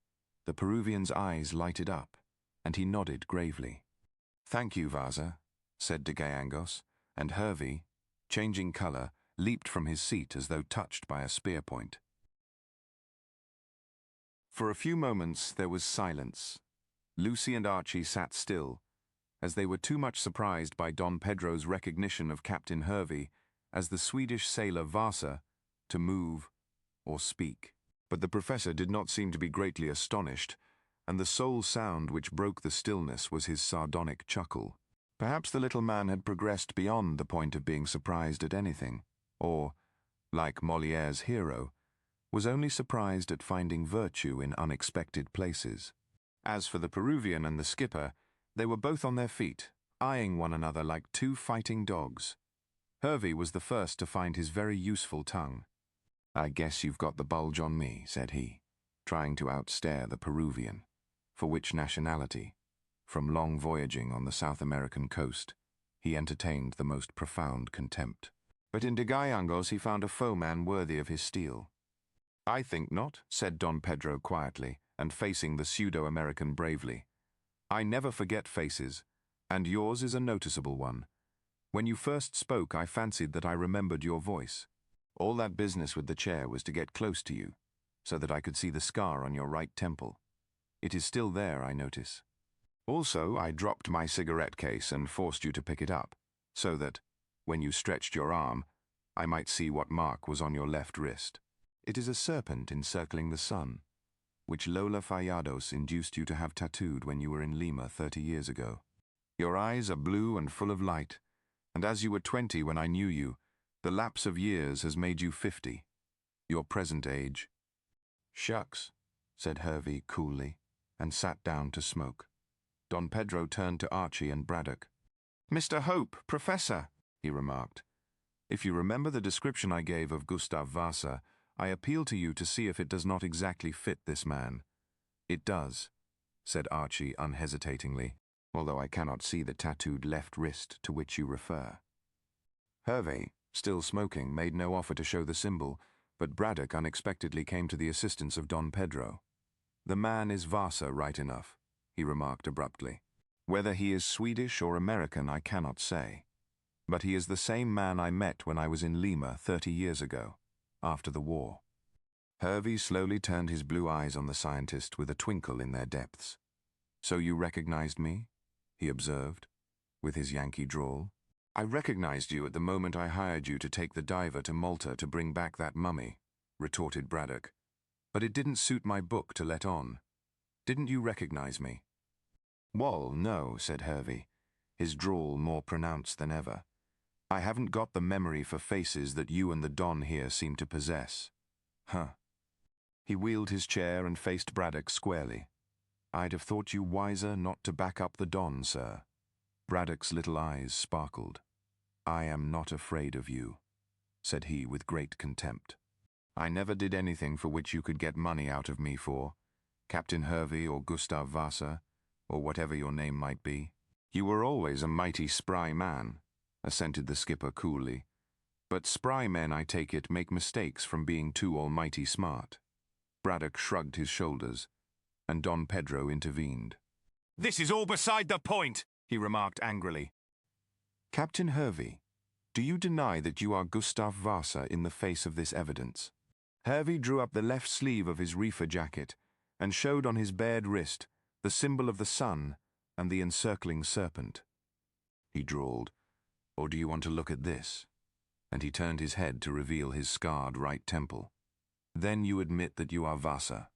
the Peruvian's eyes lighted up, and he nodded gravely. "Thank you, Vaza," said de Gallegos, and Hervey, changing colour, leaped from his seat as though touched by a spear point. For a few moments there was silence. Lucy and Archie sat still, as they were too much surprised by Don Pedro's recognition of Captain Hervey as the Swedish sailor Vasa, to move or speak. But the professor did not seem to be greatly astonished, and the sole sound which broke the stillness was his sardonic chuckle. Perhaps the little man had progressed beyond the point of being surprised at anything, or, like Molière's hero, was only surprised at finding virtue in unexpected places. As for the Peruvian and the skipper, they were both on their feet, eyeing one another like two fighting dogs. Hervey was the first to find his very useful tongue. "I guess you've got the bulge on me," said he, trying to outstare the Peruvian. For which nationality, from long voyaging on the South American coast, he entertained the most profound contempt. But in de Gallegos he found a foeman worthy of his steel. "I think not," said Don Pedro quietly, and facing the pseudo-American bravely. "I never forget faces, and yours is a noticeable one. When you first spoke, I fancied that I remembered your voice. All that business with the chair was to get close to you, so that I could see the scar on your right temple. It is still there, I notice. Also, I dropped my cigarette case and forced you to pick it up, so that, when you stretched your arm, I might see what mark was on your left wrist. It is a serpent encircling the sun, which Lola Fallados induced you to have tattooed when you were in Lima 30 years ago. Your eyes are blue and full of light, and as you were 20 when I knew you, the lapse of years has made you 50, your present age." "Shucks," said Hervey coolly, and sat down to smoke. Don Pedro turned to Archie and Braddock. "Mr. Hope, Professor," he remarked, "if you remember the description I gave of Gustav Vasa, I appeal to you to see if it does not exactly fit this man." "It does," said Archie unhesitatingly, "although I cannot see the tattooed left wrist to which you refer." Hervey, still smoking, made no offer to show the symbol, but Braddock unexpectedly came to the assistance of Don Pedro. "The man is Vasa right enough," he remarked abruptly. "Whether he is Swedish or American I cannot say. But he is the same man I met when I was in Lima 30 years ago, after the war." Hervey slowly turned his blue eyes on the scientist with a twinkle in their depths. "So you recognized me?" he observed, with his Yankee drawl. "I recognized you at the moment I hired you to take the diver to Malta to bring back that mummy," retorted Braddock. "But it didn't suit my book to let on. Didn't you recognize me?" "Well, no," said Hervey, his drawl more pronounced than ever. "I haven't got the memory for faces that you and the Don here seem to possess." "Huh." He wheeled his chair and faced Braddock squarely. "I'd have thought you wiser not to back up the Don, sir." Braddock's little eyes sparkled. "I am not afraid of you," said he with great contempt. "I never did anything for which you could get money out of me for, Captain Hervey or Gustav Vasa, or whatever your name might be." "You were always a mighty spry man," assented the skipper coolly. "But spry men, I take it, make mistakes from being too almighty smart." Braddock shrugged his shoulders, and Don Pedro intervened. "This is all beside the point," he remarked angrily. "Captain Hervey, do you deny that you are Gustav Vasa in the face of this evidence?" Hervey drew up the left sleeve of his reefer jacket and showed on his bared wrist the symbol of the sun and the encircling serpent. He drawled, "Or do you want to look at this?" And he turned his head to reveal his scarred right temple. "Then you admit that you are Vasa."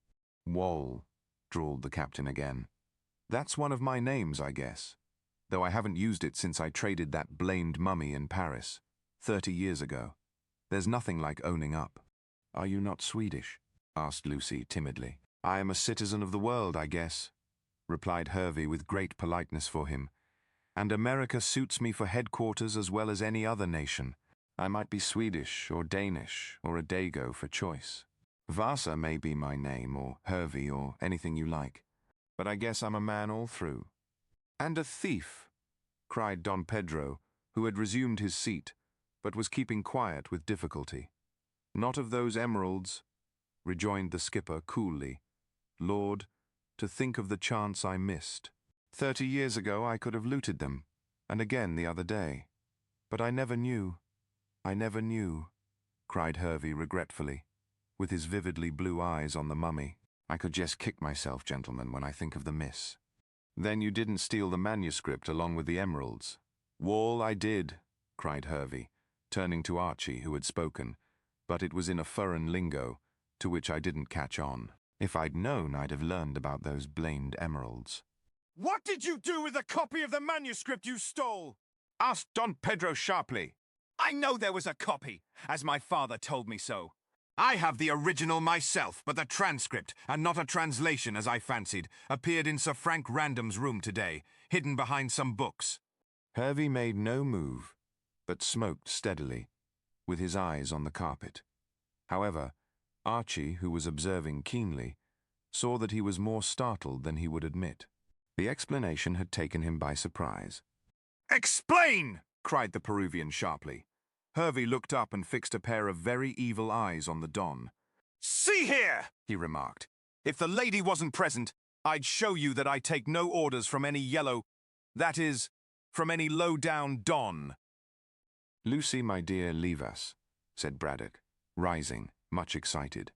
"Wall," drawled the captain again. "That's one of my names, I guess, though I haven't used it since I traded that blamed mummy in Paris, 30 years ago. There's nothing like owning up." "Are you not Swedish?" asked Lucy timidly. "I am a citizen of the world, I guess," replied Hervey with great politeness for him. "And America suits me for headquarters as well as any other nation. I might be Swedish or Danish or a Dago for choice. Vasa may be my name, or Hervey, or anything you like. But I guess I'm a man all through." "And a thief," cried Don Pedro, who had resumed his seat, but was keeping quiet with difficulty. "Not of those emeralds," rejoined the skipper coolly. "Lord, to think of the chance I missed. 30 years ago I could have looted them, and again the other day. But I never knew, cried Hervey regretfully, with his vividly blue eyes on the mummy. "I could just kick myself, gentlemen, when I think of the miss." "Then you didn't steal the manuscript along with the emeralds?" "Wall, I did," cried Hervey, turning to Archie, who had spoken, but it was in a foreign lingo, to which I didn't catch on. If I'd known, I'd have learned about those blamed emeralds. What did you do with the copy of the manuscript you stole? Ask Don Pedro sharply. I know there was a copy, as my father told me so. I have the original myself, but the transcript, and not a translation as I fancied, appeared in Sir Frank Random's room today, hidden behind some books. Hervey made no move, but smoked steadily, with his eyes on the carpet. However, Archie, who was observing keenly, saw that he was more startled than he would admit. The explanation had taken him by surprise. Explain! Cried the Peruvian sharply. Hervey looked up and fixed a pair of very evil eyes on the Don. See here, he remarked. If the lady wasn't present, I'd show you that I take no orders from any that is, from any low-down Don. Lucy, my dear, leave us, said Braddock, rising, much excited.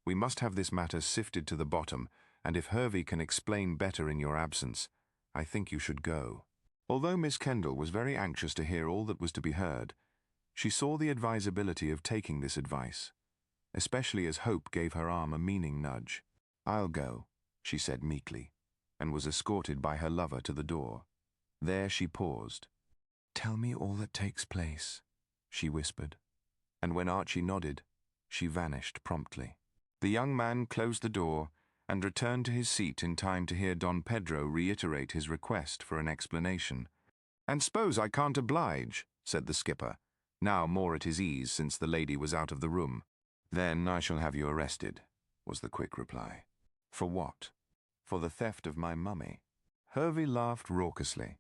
We must have this matter sifted to the bottom, and if Hervey can explain better in your absence, I think you should go. Although Miss Kendall was very anxious to hear all that was to be heard, she saw the advisability of taking this advice, especially as Hope gave her arm a meaning nudge. I'll go, she said meekly, and was escorted by her lover to the door. There she paused. Tell me all that takes place, she whispered, and when Archie nodded, she vanished promptly. The young man closed the door and returned to his seat in time to hear Don Pedro reiterate his request for an explanation. And suppose I can't oblige, said the skipper, now more at his ease since the lady was out of the room. Then I shall have you arrested, was the quick reply. For what? For the theft of my mummy. Hervey laughed raucously.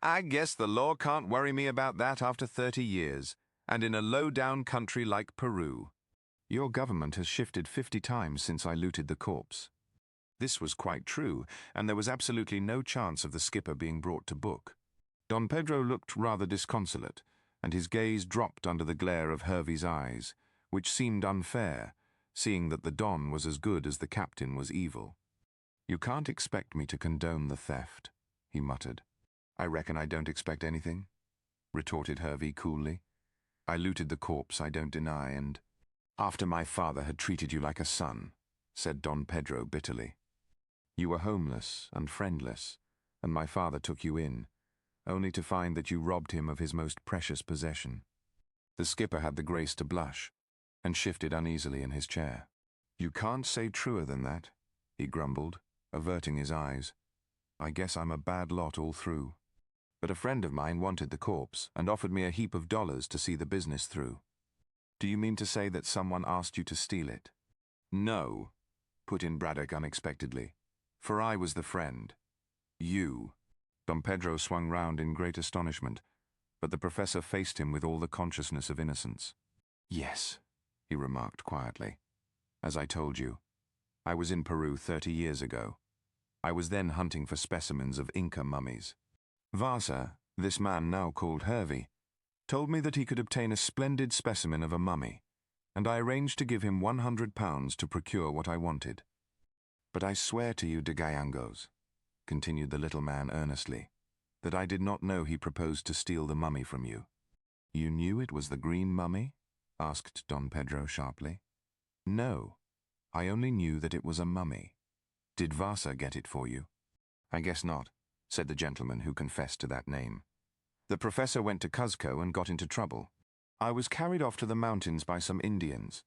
I guess the law can't worry me about that after 30 years, and in a low-down country like Peru. Your government has shifted 50 times since I looted the corpse. This was quite true, and there was absolutely no chance of the skipper being brought to book. Don Pedro looked rather disconsolate, and his gaze dropped under the glare of Hervey's eyes, which seemed unfair, seeing that the Don was as good as the captain was evil. You can't expect me to condone the theft, he muttered. I reckon I don't expect anything, retorted Hervey coolly. I looted the corpse, I don't deny, and after my father had treated you like a son, said Don Pedro bitterly. You were homeless and friendless, and my father took you in, only to find that you robbed him of his most precious possession. The skipper had the grace to blush, and shifted uneasily in his chair. You can't say truer than that, he grumbled, averting his eyes. I guess I'm a bad lot all through. But a friend of mine wanted the corpse, and offered me a heap of dollars to see the business through. Do you mean to say that someone asked you to steal it? No, put in Braddock unexpectedly, for I was the friend. You. Don Pedro swung round in great astonishment, but the professor faced him with all the consciousness of innocence. Yes, he remarked quietly. As I told you, I was in Peru 30 years ago. I was then hunting for specimens of Inca mummies. Vasa, this man now called Hervey, told me that he could obtain a splendid specimen of a mummy, and I arranged to give him £100 to procure what I wanted. But I swear to you, de Gallangos, continued the little man earnestly, that I did not know he proposed to steal the mummy from you. You knew it was the green mummy? Asked Don Pedro sharply. No, I only knew that it was a mummy. Did Vasa get it for you? I guess not, said the gentleman who confessed to that name. The professor went to Cuzco and got into trouble. I was carried off to the mountains by some Indians,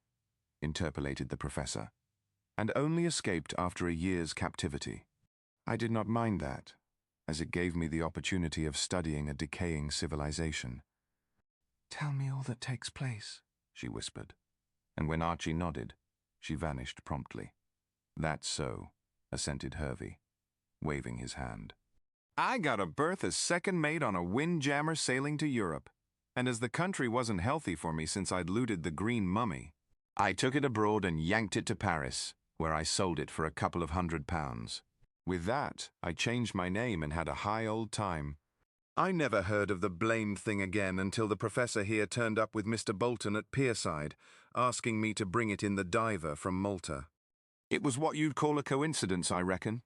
interpolated the professor, and only escaped after a year's captivity. I did not mind that, as it gave me the opportunity of studying a decaying civilization. Tell me all that takes place, she whispered, and when Archie nodded, she vanished promptly. That's so, assented Hervey, waving his hand. I got a berth as second mate on a windjammer sailing to Europe, and as the country wasn't healthy for me since I'd looted the green mummy, I took it abroad and yanked it to Paris, where I sold it for a couple of £100. With that, I changed my name and had a high old time. I never heard of the blamed thing again until the professor here turned up with Mr. Bolton at Pierside, asking me to bring it in the diver from Malta. It was what you'd call a coincidence, I reckon,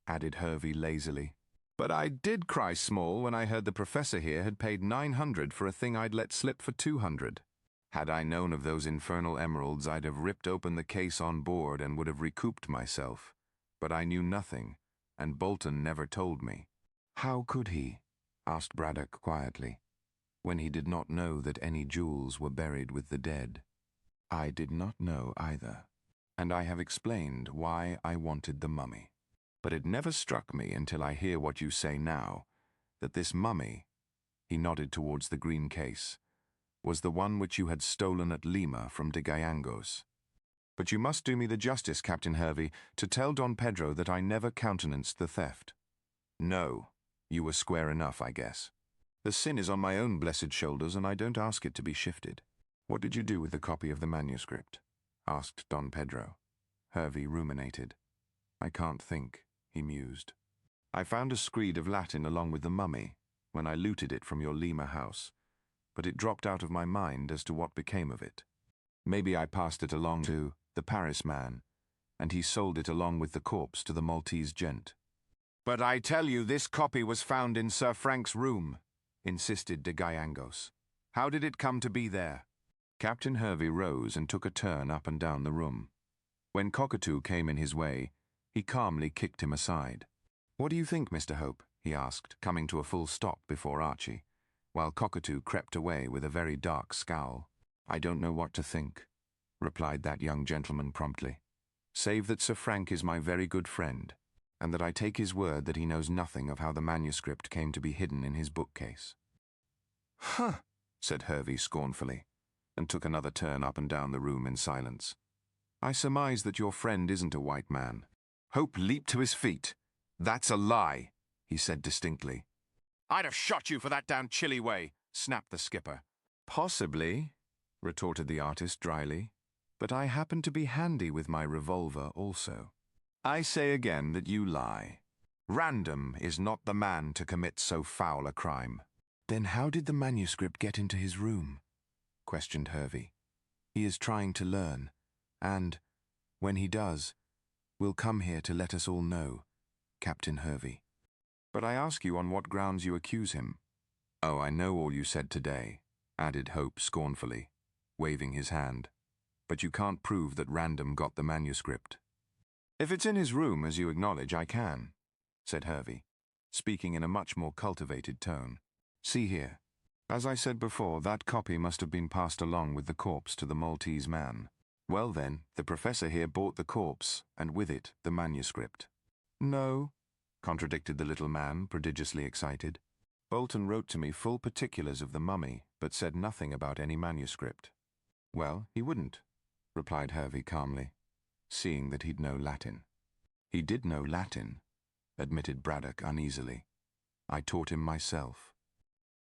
added Hervey lazily. But I did cry small when I heard the professor here had paid 900 for a thing I'd let slip for 200. Had I known of those infernal emeralds, I'd have ripped open the case on board and would have recouped myself. But I knew nothing, and Bolton never told me. How could he? Asked Braddock quietly, when he did not know that any jewels were buried with the dead. I did not know either, and I have explained why I wanted the mummy. But it never struck me until I hear what you say now, that this mummy, he nodded towards the green case, was the one which you had stolen at Lima from de Gallegos. But you must do me the justice, Captain Hervey, to tell Don Pedro that I never countenanced the theft. No, you were square enough, I guess. The sin is on my own blessed shoulders, and I don't ask it to be shifted. What did you do with the copy of the manuscript? Asked Don Pedro. Hervey ruminated. I can't think, he mused. I found a screed of Latin along with the mummy when I looted it from your Lima house, but it dropped out of my mind as to what became of it. Maybe I passed it along to the Paris man, and he sold it along with the corpse to the Maltese gent. But I tell you, this copy was found in Sir Frank's room, insisted de Gallegos. How did it come to be there? Captain Hervey rose and took a turn up and down the room. When Cockatoo came in his way, he calmly kicked him aside. What do you think, Mr. Hope? He asked, coming to a full stop before Archie, while Cockatoo crept away with a very dark scowl. I don't know what to think, replied that young gentleman promptly, save that Sir Frank is my very good friend, and that I take his word that he knows nothing of how the manuscript came to be hidden in his bookcase. Huh, said Hervey scornfully, and took another turn up and down the room in silence. I surmise that your friend isn't a white man. Hope leaped to his feet. That's a lie, he said distinctly. I'd have shot you for that down Chile way, snapped the skipper. Possibly, retorted the artist dryly, but I happen to be handy with my revolver also. I say again that you lie. Random is not the man to commit so foul a crime. Then how did the manuscript get into his room? Questioned Hervey. He is trying to learn, and, when he does, will come here to let us all know, Captain Hervey. But I ask you on what grounds you accuse him. Oh, I know all you said today, added Hope scornfully, waving his hand. But you can't prove that Random got the manuscript. If it's in his room, as you acknowledge, I can, said Hervey, speaking in a much more cultivated tone. See here. As I said before, that copy must have been passed along with the corpse to the Maltese man. Well then, the professor here bought the corpse, and with it, the manuscript. No, contradicted the little man, prodigiously excited. Bolton wrote to me full particulars of the mummy, but said nothing about any manuscript. Well, he wouldn't, replied Hervey calmly, seeing that he'd know Latin. He did know Latin, admitted Braddock uneasily. I taught him myself.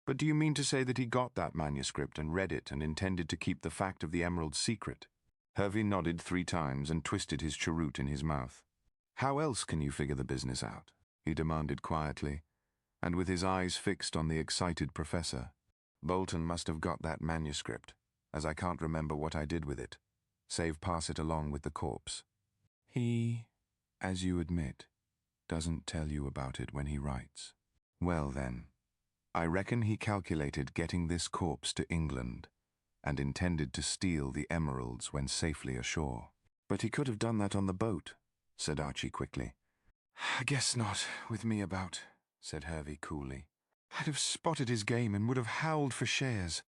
But do you mean to say that he got that manuscript and read it and intended to keep the fact of the emerald secret? Hervey nodded 3 times and twisted his cheroot in his mouth. How else can you figure the business out? He demanded quietly, and with his eyes fixed on the excited professor. Bolton must have got that manuscript, as I can't remember what I did with it, save pass it along with the corpse. He, as you admit, doesn't tell you about it when he writes. Well then, I reckon he calculated getting this corpse to England and intended to steal the emeralds when safely ashore. But he could have done that on the boat, said Archie quickly. I guess not, with me about, said Hervey coolly. I'd have spotted his game and would have howled for shares.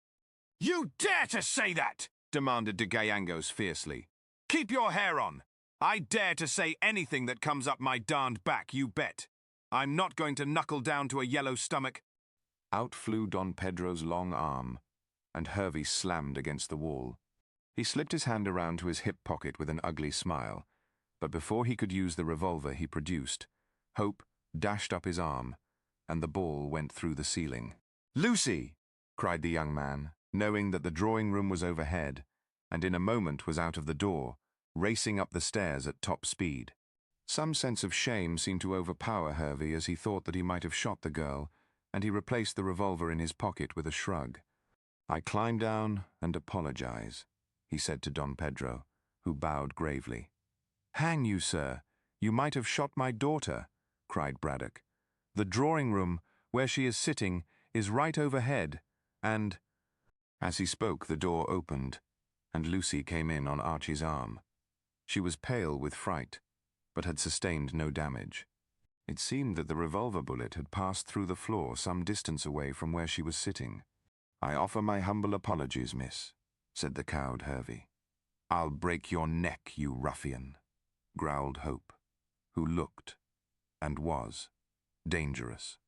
You dare to say that! Demanded de Gallegos fiercely. Keep your hair on! I dare to say anything that comes up my darned back, you bet. I'm not going to knuckle down to a yellow stomach. Out flew Don Pedro's long arm, and Hervey slammed against the wall. He slipped his hand around to his hip pocket with an ugly smile, but before he could use the revolver he produced, Hope dashed up his arm, and the ball went through the ceiling. Lucy! Cried the young man, knowing that the drawing-room was overhead, and in a moment was out of the door, racing up the stairs at top speed. Some sense of shame seemed to overpower Hervey as he thought that he might have shot the girl, and he replaced the revolver in his pocket with a shrug. I climb down and apologize, he said to Don Pedro, who bowed gravely. Hang you, sir! You might have shot my daughter, cried Braddock. The drawing room, where she is sitting, is right overhead, and—" As he spoke, the door opened, and Lucy came in on Archie's arm. She was pale with fright, but had sustained no damage. It seemed that the revolver bullet had passed through the floor some distance away from where she was sitting. "I offer my humble apologies, miss," said the cowed Hervey. "I'll break your neck, you ruffian," growled Hope, who looked, and was, dangerous.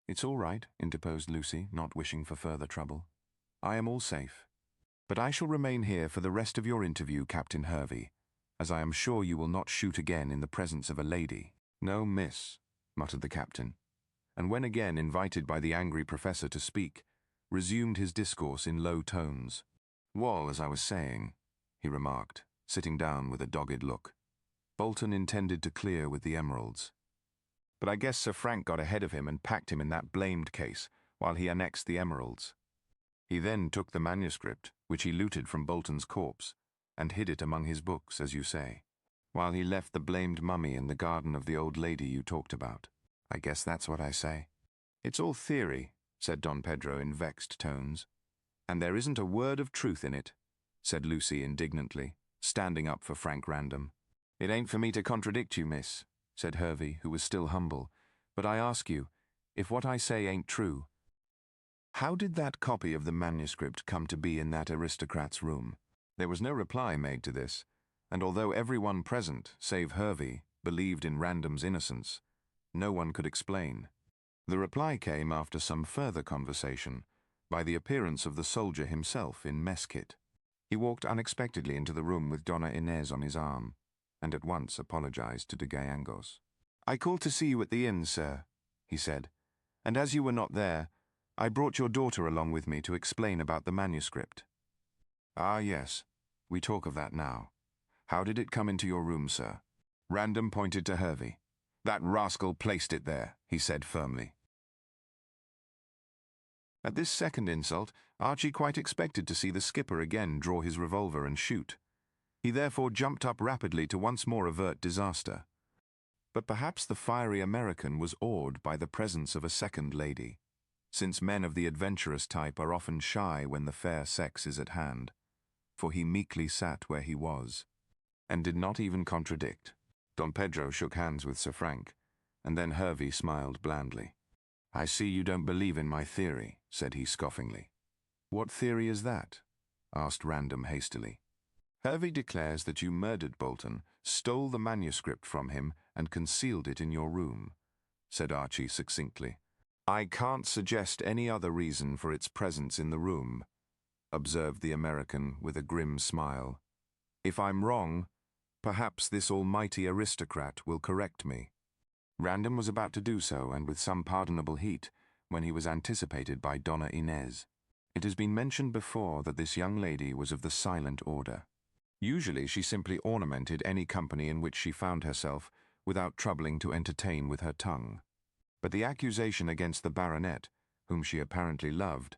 "It's all right," interposed Lucy, not wishing for further trouble. "I am all safe. But I shall remain here for the rest of your interview, Captain Hervey, as I am sure you will not shoot again in the presence of a lady." "No, miss," muttered the captain, and when again invited by the angry professor to speak, resumed his discourse in low tones. "Well, as I was saying," he remarked, sitting down with a dogged look, "Bolton intended to clear with the emeralds. But I guess Sir Frank got ahead of him and packed him in that blamed case while he annexed the emeralds. He then took the manuscript, which he looted from Bolton's corpse, and hid it among his books, as you say, while he left the blamed mummy in the garden of the old lady you talked about. I guess that's what I say." "It's all theory," said Don Pedro in vexed tones. "And there isn't a word of truth in it," said Lucy indignantly, standing up for Frank Random. "It ain't for me to contradict you, miss," said Hervey, who was still humble, "but I ask you, if what I say ain't true, how did that copy of the manuscript come to be in that aristocrat's room?" There was no reply made to this, and although everyone present, save Hervey, believed in Random's innocence, no one could explain. The reply came after some further conversation, by the appearance of the soldier himself in mess kit. He walked unexpectedly into the room with Donna Inez on his arm, and at once apologized to de Gallegos. "I called to see you at the inn, sir," he said, "and as you were not there, I brought your daughter along with me to explain about the manuscript." "Ah, yes. We talk of that now. How did it come into your room, sir?" Random pointed to Hervey. "That rascal placed it there," he said firmly. At this second insult, Archie quite expected to see the skipper again draw his revolver and shoot. He therefore jumped up rapidly to once more avert disaster. But perhaps the fiery American was awed by the presence of a second lady, since men of the adventurous type are often shy when the fair sex is at hand, for he meekly sat where he was, and did not even contradict. Don Pedro shook hands with Sir Frank, and then Hervey smiled blandly. "I see you don't believe in my theory," said he scoffingly. "What theory is that?" asked Random hastily. "Hervey declares that you murdered Bolton, stole the manuscript from him, and concealed it in your room," said Archie succinctly. "I can't suggest any other reason for its presence in the room," observed the American with a grim smile. "If I'm wrong, perhaps this almighty aristocrat will correct me." Random was about to do so, and with some pardonable heat, when he was anticipated by Donna Inez. It has been mentioned before that this young lady was of the silent order. Usually she simply ornamented any company in which she found herself without troubling to entertain with her tongue. But the accusation against the baronet, whom she apparently loved,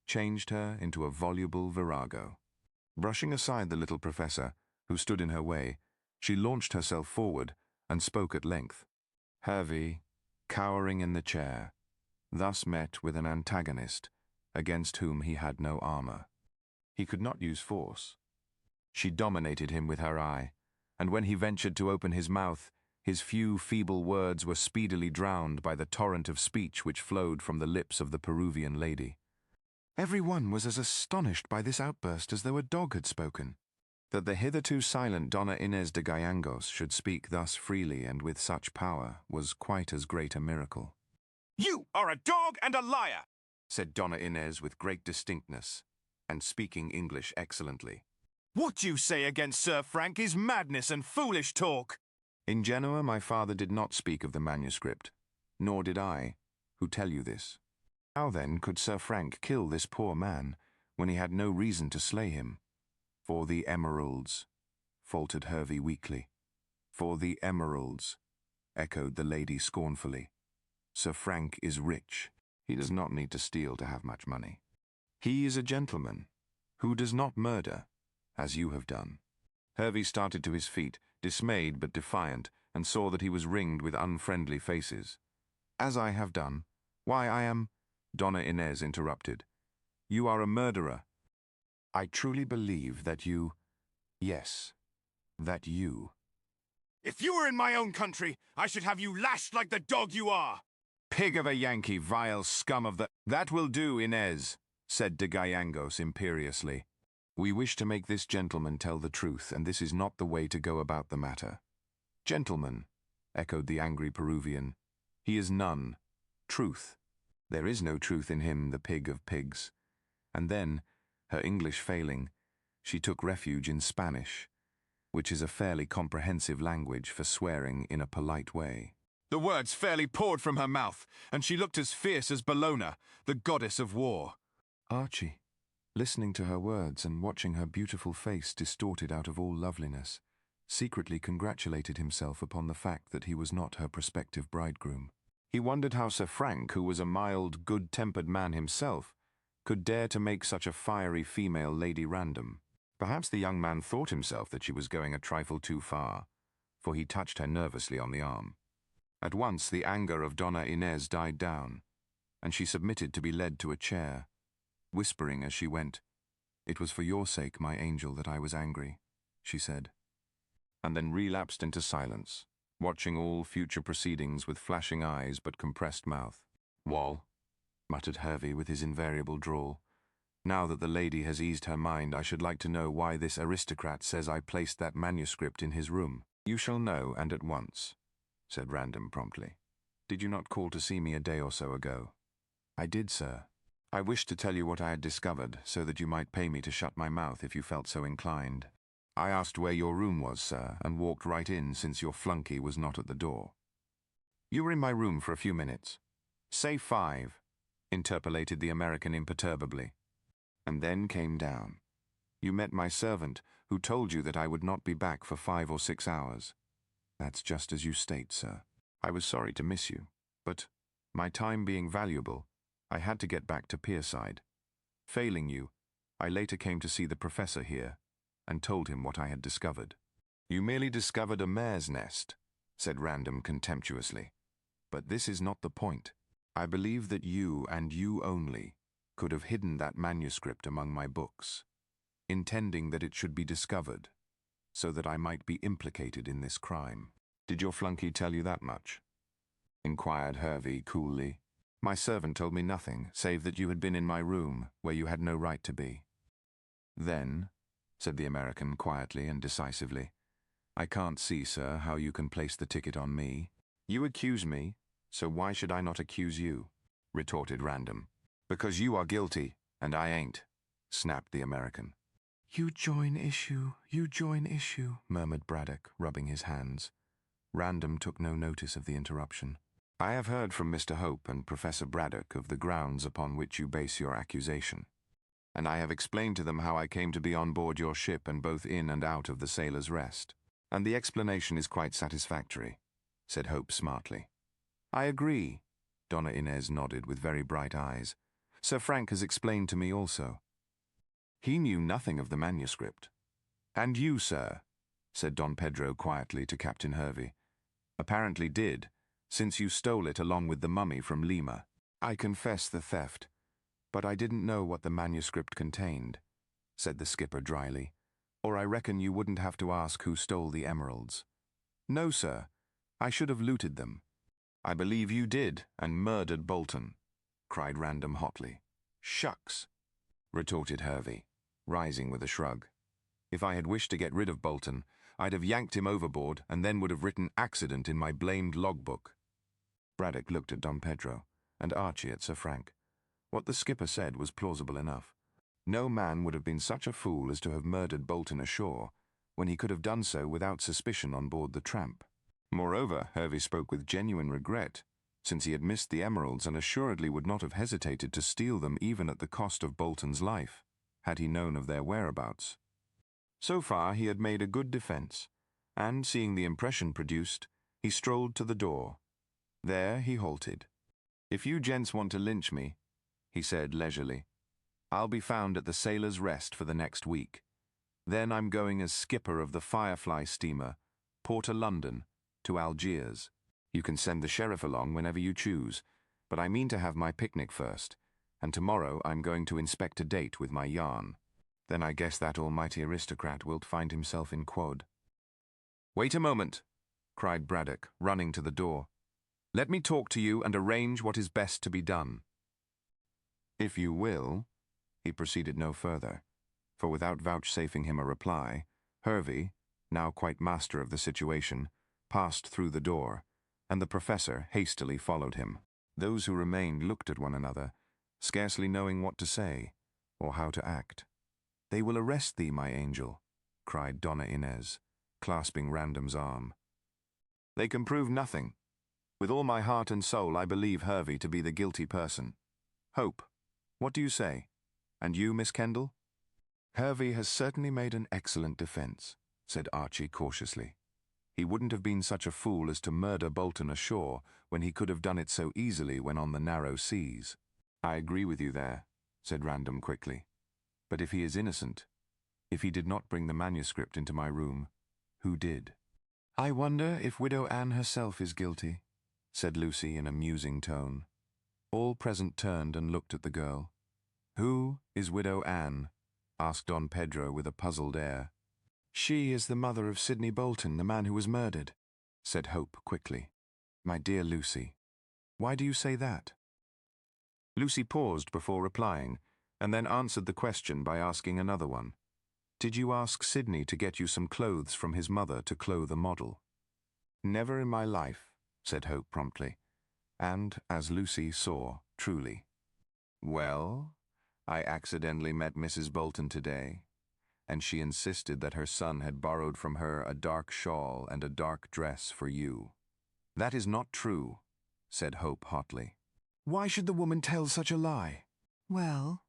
changed her into a voluble virago. Brushing aside the little professor, who stood in her way, she launched herself forward and spoke at length. Hervey, cowering in the chair, thus met with an antagonist against whom he had no armor. He could not use force. She dominated him with her eye, and when he ventured to open his mouth, his few feeble words were speedily drowned by the torrent of speech which flowed from the lips of the Peruvian lady. Everyone was as astonished by this outburst as though a dog had spoken. That the hitherto silent Donna Inez de Gallegos should speak thus freely and with such power was quite as great a miracle. "You are a dog and a liar," said Donna Inez with great distinctness, and speaking English excellently. "What you say against Sir Frank is madness and foolish talk." In Genoa, my father did not speak of the manuscript, nor did I, who tell you this. How then could Sir Frank kill this poor man, when he had no reason to slay him? "For the emeralds," faltered Hervey weakly. "For the emeralds," echoed the lady scornfully. "Sir Frank is rich. He does not need to steal to have much money. He is a gentleman, who does not murder, as you have done." Hervey started to his feet, dismayed but defiant, and saw that he was ringed with unfriendly faces. As I have done. Why, I am— Donna Inez interrupted. You are a murderer. I truly believe that you— Yes, that you— If you were in my own country, I should have you lashed like the dog you are. Pig of a Yankee, vile scum of the— That will do, Inez, said de Gallegos imperiously. We wish to make this gentleman tell the truth, and this is not the way to go about the matter. Gentleman, echoed the angry Peruvian. He is none. Truth. There is no truth in him, the pig of pigs. And then, her English failing, she took refuge in Spanish, which is a fairly comprehensive language for swearing in a polite way. The words fairly poured from her mouth, and she looked as fierce as Bellona, the goddess of war. Archie, listening to her words and watching her beautiful face distorted out of all loveliness, secretly congratulated himself upon the fact that he was not her prospective bridegroom. He wondered how Sir Frank, who was a mild, good-tempered man himself, could dare to make such a fiery female lady random. Perhaps the young man thought himself that she was going a trifle too far, for he touched her nervously on the arm. At once the anger of Donna Inez died down, and she submitted to be led to a chair, whispering as she went, "It was for your sake, my angel, that I was angry," she said, and then relapsed into silence, watching all future proceedings with flashing eyes but compressed mouth. "Wall," muttered Hervey with his invariable drawl. "Now that the lady has eased her mind, I should like to know why this aristocrat says I placed that manuscript in his room." "You shall know, and at once," said Random promptly. "Did you not call to see me a day or so ago?" "I did, sir. I wished to tell you what I had discovered, so that you might pay me to shut my mouth if you felt so inclined. I asked where your room was, sir, and walked right in since your flunky was not at the door." "You were in my room for a few minutes." "Say 5, interpolated the American imperturbably. "And then came down. You met my servant, who told you that I would not be back for 5 or 6 hours. That's just as you state, sir. I was sorry to miss you, but, my time being valuable, I had to get back to Pierside. Failing you, I later came to see the professor here, and told him what I had discovered." "You merely discovered a mare's nest," said Random contemptuously. "But this is not the point. I believe that you, and you only, could have hidden that manuscript among my books, intending that it should be discovered, so that I might be implicated in this crime." "Did your flunky tell you that much?" inquired Hervey coolly. "My servant told me nothing, save that you had been in my room, where you had no right to be." "Then," said the American quietly and decisively, "I can't see, sir, how you can place the ticket on me." "You accuse me, so why should I not accuse you?" retorted Random. "Because you are guilty, and I ain't," snapped the American. "You join issue, murmured Braddock, rubbing his hands. Random took no notice of the interruption. "I have heard from Mr. Hope and Professor Braddock of the grounds upon which you base your accusation, and I have explained to them how I came to be on board your ship and both in and out of the Sailor's Rest, and the explanation is quite satisfactory," said Hope smartly. "I agree," Donna Inez nodded with very bright eyes. "Sir Frank has explained to me also. He knew nothing of the manuscript." "And you, sir," said Don Pedro quietly to Captain Hervey, "apparently did, since you stole it along with the mummy from Lima." "I confess the theft, but I didn't know what the manuscript contained," said the skipper dryly, "or I reckon you wouldn't have to ask who stole the emeralds." "No, sir. I should have looted them." "I believe you did, and murdered Bolton," cried Random hotly. "Shucks," retorted Hervey, rising with a shrug. "If I had wished to get rid of Bolton, I'd have yanked him overboard and then would have written accident in my blamed logbook." Braddock looked at Don Pedro, and Archie at Sir Frank. What the skipper said was plausible enough. No man would have been such a fool as to have murdered Bolton ashore, when he could have done so without suspicion on board the Tramp. Moreover, Hervey spoke with genuine regret, since he had missed the emeralds and assuredly would not have hesitated to steal them even at the cost of Bolton's life, had he known of their whereabouts. So far he had made a good defense, and, seeing the impression produced, he strolled to the door. There he halted. "If you gents want to lynch me," he said leisurely, "I'll be found at the Sailor's Rest for the next week. Then I'm going as skipper of the Firefly steamer, Port of London, to Algiers." You can send the sheriff along whenever you choose, but I mean to have my picnic first, and tomorrow I'm going to inspect a date with my yarn. Then I guess that almighty aristocrat will find himself in quod. Wait a moment, cried Braddock, running to the door. Let me talk to you and arrange what is best to be done. If you will, he proceeded no further, for without vouchsafing him a reply, Hervey, now quite master of the situation, passed through the door, and the professor hastily followed him. Those who remained looked at one another, scarcely knowing what to say, or how to act. They will arrest thee, my angel, cried Donna Inez, clasping Random's arm. They can prove nothing. With all my heart and soul I believe Hervey to be the guilty person. Hope, what do you say? And you, Miss Kendall? Hervey has certainly made an excellent defense, said Archie cautiously. He wouldn't have been such a fool as to murder Bolton ashore when he could have done it so easily when on the narrow seas. I agree with you there, said Random quickly. But if he is innocent, if he did not bring the manuscript into my room, who did? I wonder if Widow Anne herself is guilty, said Lucy in a musing tone. All present turned and looked at the girl. Who is Widow Anne? Asked Don Pedro with a puzzled air. She is the mother of Sidney Bolton, the man who was murdered, said Hope quickly. My dear Lucy, why do you say that? Lucy paused before replying, and then answered the question by asking another one. Did you ask Sidney to get you some clothes from his mother to clothe a model? Never in my life, said Hope promptly, and, as Lucy saw, truly. Well, I accidentally met Mrs. Bolton today, and she insisted that her son had borrowed from her a dark shawl and a dark dress for you. That is not true, said Hope hotly. Why should the woman tell such a lie? Well,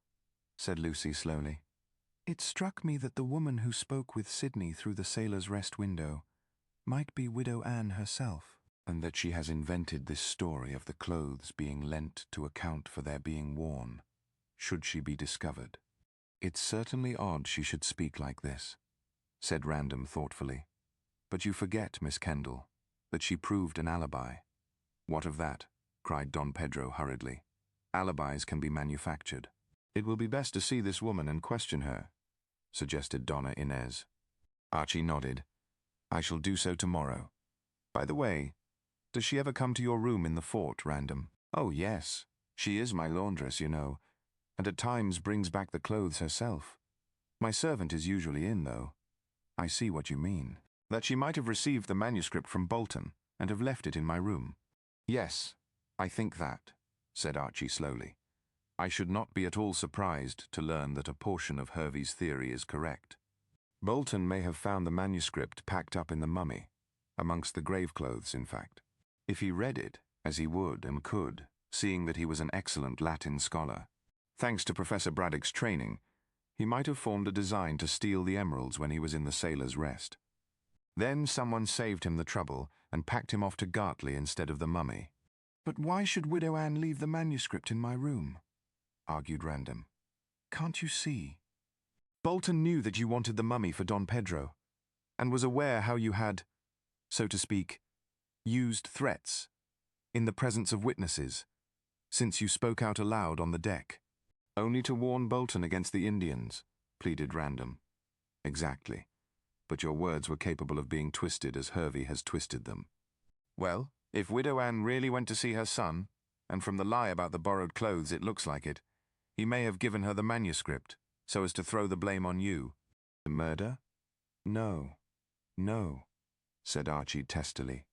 said Lucy slowly, it struck me that the woman who spoke with Sidney through the Sailor's Rest window might be Widow Anne herself, and that she has invented this story of the clothes being lent to account for their being worn, should she be discovered. It's certainly odd she should speak like this, said Random thoughtfully. But you forget, Miss Kendall, that she proved an alibi. What of that? Cried Don Pedro hurriedly. Alibis can be manufactured. It will be best to see this woman and question her, suggested Donna Inez. Archie nodded. I shall do so tomorrow. By the way, does she ever come to your room in the fort, Random? Oh, yes. She is my laundress, you know, and at times brings back the clothes herself. My servant is usually in, though. I see what you mean. That she might have received the manuscript from Bolton and have left it in my room. Yes, I think that, said Archie slowly. I should not be at all surprised to learn that a portion of Hervey's theory is correct. Bolton may have found the manuscript packed up in the mummy, amongst the grave clothes, in fact. If he read it, as he would and could, seeing that he was an excellent Latin scholar, thanks to Professor Braddock's training, he might have formed a design to steal the emeralds when he was in the Sailor's Rest. Then someone saved him the trouble and packed him off to Gartley instead of the mummy. But why should Widow Anne leave the manuscript in my room? Argued Random. Can't you see? Bolton knew that you wanted the mummy for Don Pedro, and was aware how you had, so to speak, used threats in the presence of witnesses, since you spoke out aloud on the deck. Only to warn Bolton against the Indians, pleaded Random. Exactly. But your words were capable of being twisted as Hervey has twisted them. Well, if Widow Anne really went to see her son, and from the lie about the borrowed clothes it looks like it, he may have given her the manuscript, so as to throw the blame on you. The murder? No, said Archie testily.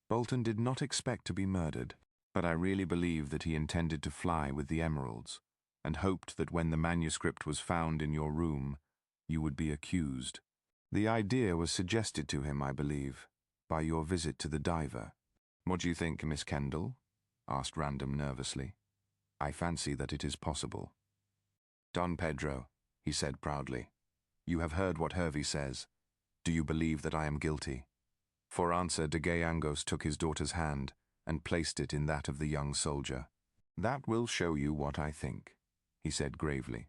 Bolton did not expect to be murdered, but I really believe that he intended to fly with the emeralds, and hoped that when the manuscript was found in your room, you would be accused. The idea was suggested to him, I believe, by your visit to the diver. What do you think, Miss Kendall? Asked Random nervously. I fancy that it is possible. Don Pedro, he said proudly, you have heard what Hervey says. Do you believe that I am guilty? For answer, de Gayangos took his daughter's hand and placed it in that of the young soldier. That will show you what I think, he said gravely.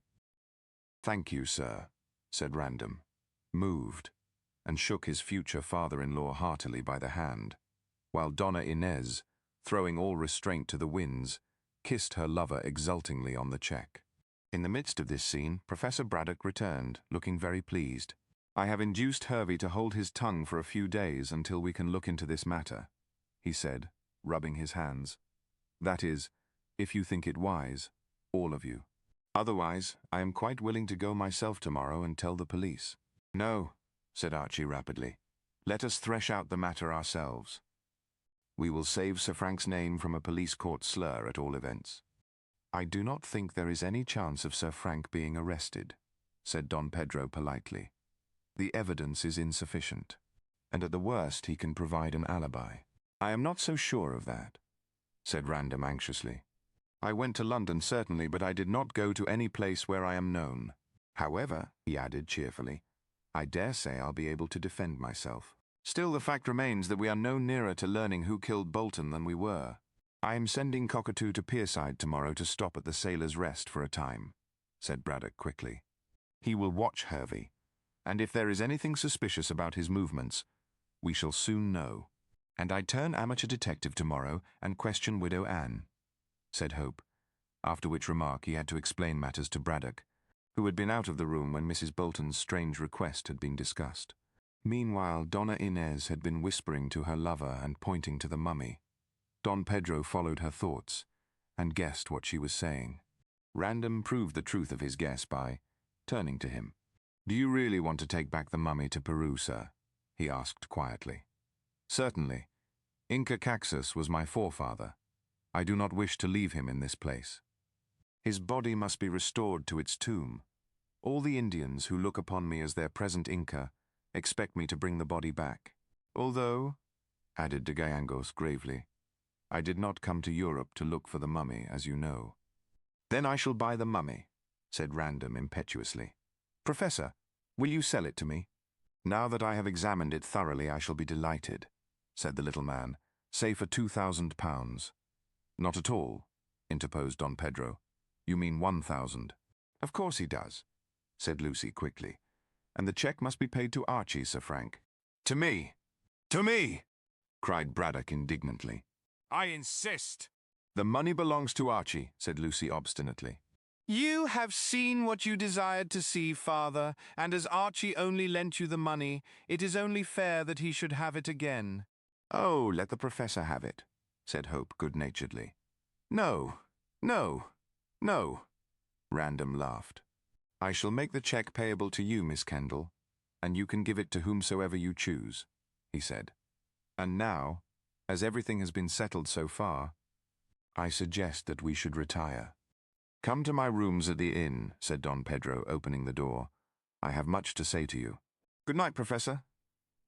Thank you, sir, said Random, moved, and shook his future father-in-law heartily by the hand. while Donna Inez, throwing all restraint to the winds, kissed her lover exultingly on the cheek. In the midst of this scene, Professor Braddock returned, looking very pleased. "I have induced Hervey to hold his tongue for a few days until we can look into this matter," he said, rubbing his hands. "That is, if you think it wise, all of you. Otherwise, I am quite willing to go myself tomorrow and tell the police." "No," said Archie rapidly. "Let us thresh out the matter ourselves. We will save Sir Frank's name from a police court slur at all events." "I do not think there is any chance of Sir Frank being arrested," said Don Pedro politely. "The evidence is insufficient, and at the worst he can provide an alibi." "I am not so sure of that," said Random anxiously. "I went to London certainly, but I did not go to any place where I am known. However," he added cheerfully, "I dare say I'll be able to defend myself. Still, the fact remains that we are no nearer to learning who killed Bolton than we were. I am sending Cockatoo to Pierside tomorrow to stop at the Sailor's Rest for a time," said Braddock quickly. "He will watch Hervey, and if there is anything suspicious about his movements, we shall soon know." "And I turn amateur detective tomorrow and question Widow Anne," said Hope, after which remark he had to explain matters to Braddock, who had been out of the room when Mrs. Bolton's strange request had been discussed. Meanwhile, Donna Inez had been whispering to her lover and pointing to the mummy. Don Pedro followed her thoughts and guessed what she was saying. Random proved the truth of his guess by turning to him. "Do you really want to take back the mummy to Peru, sir?" he asked quietly. "Certainly. Inca Caxus was my forefather. I do not wish to leave him in this place. His body must be restored to its tomb. All the Indians who look upon me as their present Inca expect me to bring the body back. Although," added de Gallegos gravely, "I did not come to Europe to look for the mummy, as you know." "Then I shall buy the mummy," said Random impetuously. "Professor, will you sell it to me?" "Now that I have examined it thoroughly, I shall be delighted," said the little man, "say for £2,000. "Not at all," interposed Don Pedro. "You mean 1,000. "Of course he does," said Lucy quickly. "And the cheque must be paid to Archie, Sir Frank." To me! To me! cried Braddock indignantly. I insist! "The money belongs to Archie," said Lucy obstinately. "You have seen what you desired to see, father, and as Archie only lent you the money, it is only fair that he should have it again." "Oh, let the Professor have it," said Hope good-naturedly. "No, no, no," Random laughed. "I shall make the cheque payable to you, Miss Kendall, and you can give it to whomsoever you choose," he said. "And now, as everything has been settled so far, I suggest that we should retire." "Come to my rooms at the inn," said Don Pedro, opening the door. "I have much to say to you." "Good night, Professor.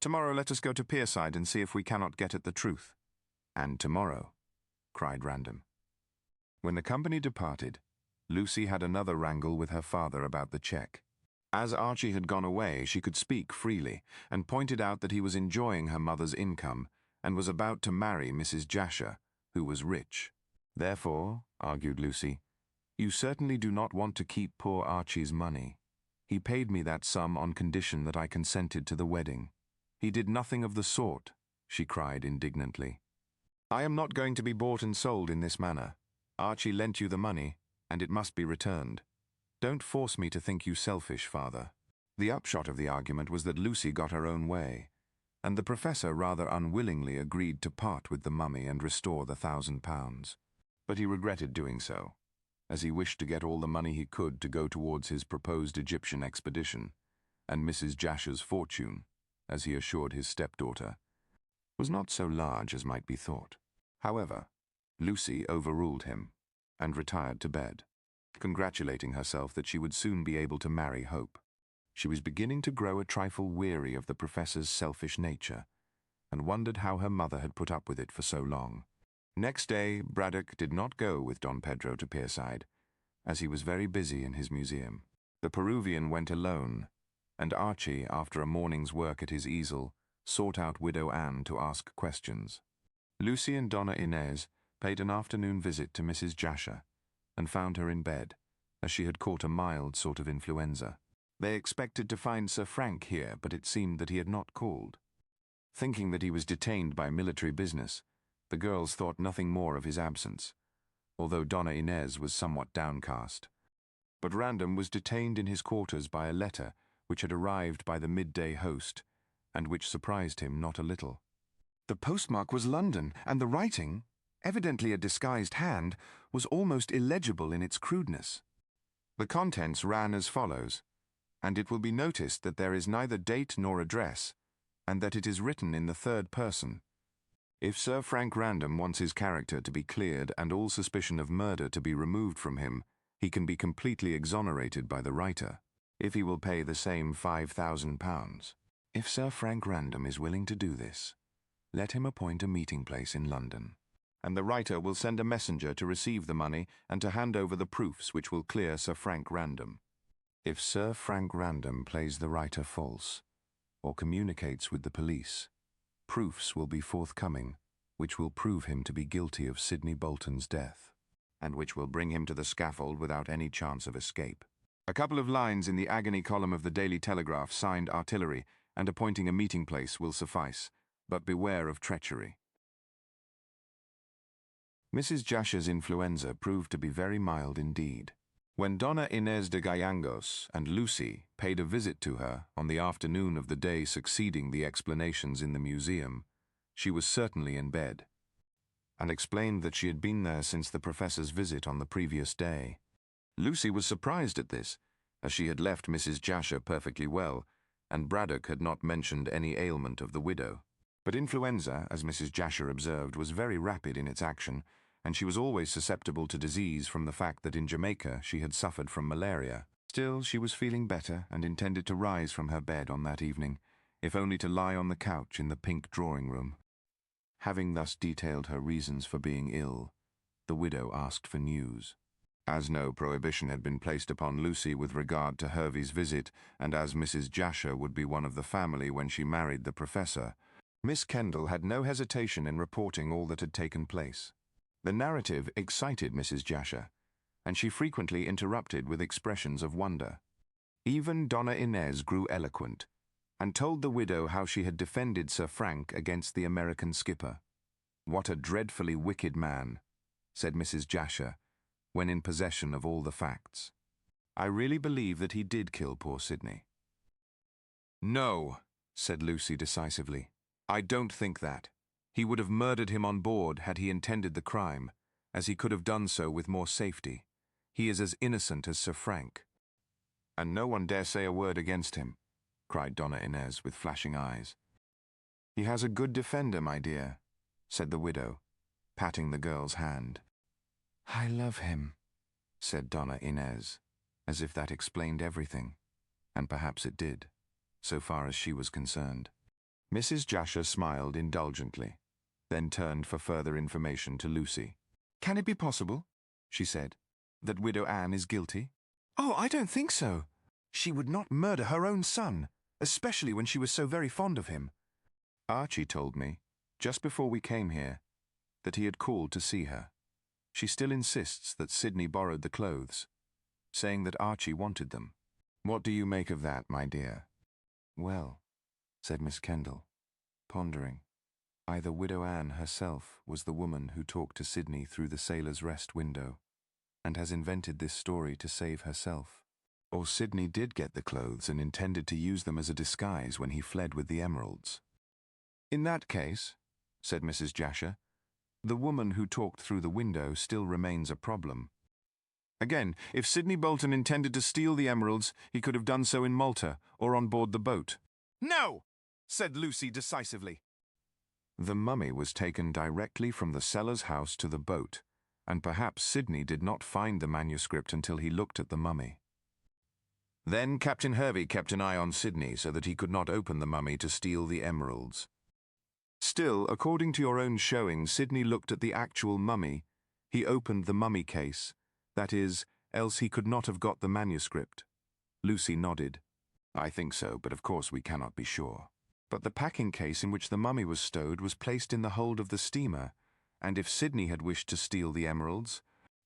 Tomorrow let us go to Pierside and see if we cannot get at the truth." "And tomorrow," cried Random. When the company departed, Lucy had another wrangle with her father about the cheque. As Archie had gone away, she could speak freely, and pointed out that he was enjoying her mother's income and was about to marry Mrs. Jasher, who was rich. "Therefore," argued Lucy, "you certainly do not want to keep poor Archie's money. He paid me that sum on condition that I consented to the wedding." "He did nothing of the sort," she cried indignantly. "I am not going to be bought and sold in this manner. Archie lent you the money, and it must be returned. Don't force me to think you selfish, father." The upshot of the argument was that Lucy got her own way, and the Professor rather unwillingly agreed to part with the mummy and restore the £1,000. But he regretted doing so, as he wished to get all the money he could to go towards his proposed Egyptian expedition, and Mrs. Jasher's fortune, as he assured his stepdaughter, was not so large as might be thought. However, Lucy overruled him and retired to bed, congratulating herself that she would soon be able to marry Hope. She was beginning to grow a trifle weary of the Professor's selfish nature, and wondered how her mother had put up with it for so long. Next day, Braddock did not go with Don Pedro to Pierside, as he was very busy in his museum. The Peruvian went alone, and Archie, after a morning's work at his easel, sought out Widow Anne to ask questions. Lucy and Donna Inez paid an afternoon visit to Mrs. Jasher, and found her in bed, as she had caught a mild sort of influenza. They expected to find Sir Frank here, but it seemed that he had not called. Thinking that he was detained by military business, the girls thought nothing more of his absence, although Donna Inez was somewhat downcast. But Random was detained in his quarters by a letter which had arrived by the midday host, and which surprised him not a little. The postmark was London, and the writing, evidently a disguised hand, was almost illegible in its crudeness. The contents ran as follows, and it will be noticed that there is neither date nor address, and that it is written in the third person. If Sir Frank Random wants his character to be cleared and all suspicion of murder to be removed from him, he can be completely exonerated by the writer, if he will pay the same £5,000. If Sir Frank Random is willing to do this, let him appoint a meeting place in London, and the writer will send a messenger to receive the money and to hand over the proofs which will clear Sir Frank Random. If Sir Frank Random plays the writer false, or communicates with the police, proofs will be forthcoming which will prove him to be guilty of Sidney Bolton's death, and which will bring him to the scaffold without any chance of escape. A couple of lines in the agony column of the Daily Telegraph signed artillery and appointing a meeting place will suffice, but beware of treachery. Mrs. Jasher's influenza proved to be very mild indeed. When Donna Inez de Gallegos and Lucy paid a visit to her on the afternoon of the day succeeding the explanations in the museum, she was certainly in bed, and explained that she had been there since the professor's visit on the previous day. Lucy was surprised at this, as she had left Mrs. Jasher perfectly well, and Braddock had not mentioned any ailment of the widow. But influenza, as Mrs. Jasher observed, was very rapid in its action, and she was always susceptible to disease from the fact that in Jamaica she had suffered from malaria. Still, she was feeling better and intended to rise from her bed on that evening, if only to lie on the couch in the pink drawing-room. Having thus detailed her reasons for being ill, the widow asked for news. As no prohibition had been placed upon Lucy with regard to Hervey's visit, and as Mrs. Jasher would be one of the family when she married the professor, Miss Kendall had no hesitation in reporting all that had taken place. The narrative excited Mrs. Jasher, and she frequently interrupted with expressions of wonder. Even Donna Inez grew eloquent, and told the widow how she had defended Sir Frank against the American skipper. "What a dreadfully wicked man," said Mrs. Jasher, when in possession of all the facts. "I really believe that he did kill poor Sidney." "No," said Lucy decisively. "I don't think that. He would have murdered him on board had he intended the crime, as he could have done so with more safety. He is as innocent as Sir Frank." "And no one dare say a word against him," cried Donna Inez with flashing eyes. "He has a good defender, my dear," said the widow, patting the girl's hand. "I love him," said Donna Inez, as if that explained everything, and perhaps it did, so far as she was concerned. Mrs. Jasher smiled indulgently, then turned for further information to Lucy. "Can it be possible," she said, "that Widow Anne is guilty?" "Oh, I don't think so. She would not murder her own son, especially when she was so very fond of him. Archie told me, just before we came here, that he had called to see her. She still insists that Sidney borrowed the clothes, saying that Archie wanted them. What do you make of that, my dear?" "Well," said Miss Kendall, pondering, "either Widow Anne herself was the woman who talked to Sidney through the Sailor's Rest window, and has invented this story to save herself, or Sidney did get the clothes and intended to use them as a disguise when he fled with the emeralds." "In that case," said Mrs. Jasher, "the woman who talked through the window still remains a problem. Again, if Sidney Bolton intended to steal the emeralds, he could have done so in Malta or on board the boat." "No!" said Lucy decisively. "The mummy was taken directly from the seller's house to the boat, and perhaps Sidney did not find the manuscript until he looked at the mummy. Then Captain Hervey kept an eye on Sidney so that he could not open the mummy to steal the emeralds. Still, according to your own showing, Sidney looked at the actual mummy. He opened the mummy case, that is, else he could not have got the manuscript." Lucy nodded. "I think so, but of course we cannot be sure. But the packing case in which the mummy was stowed was placed in the hold of the steamer, and if Sidney had wished to steal the emeralds,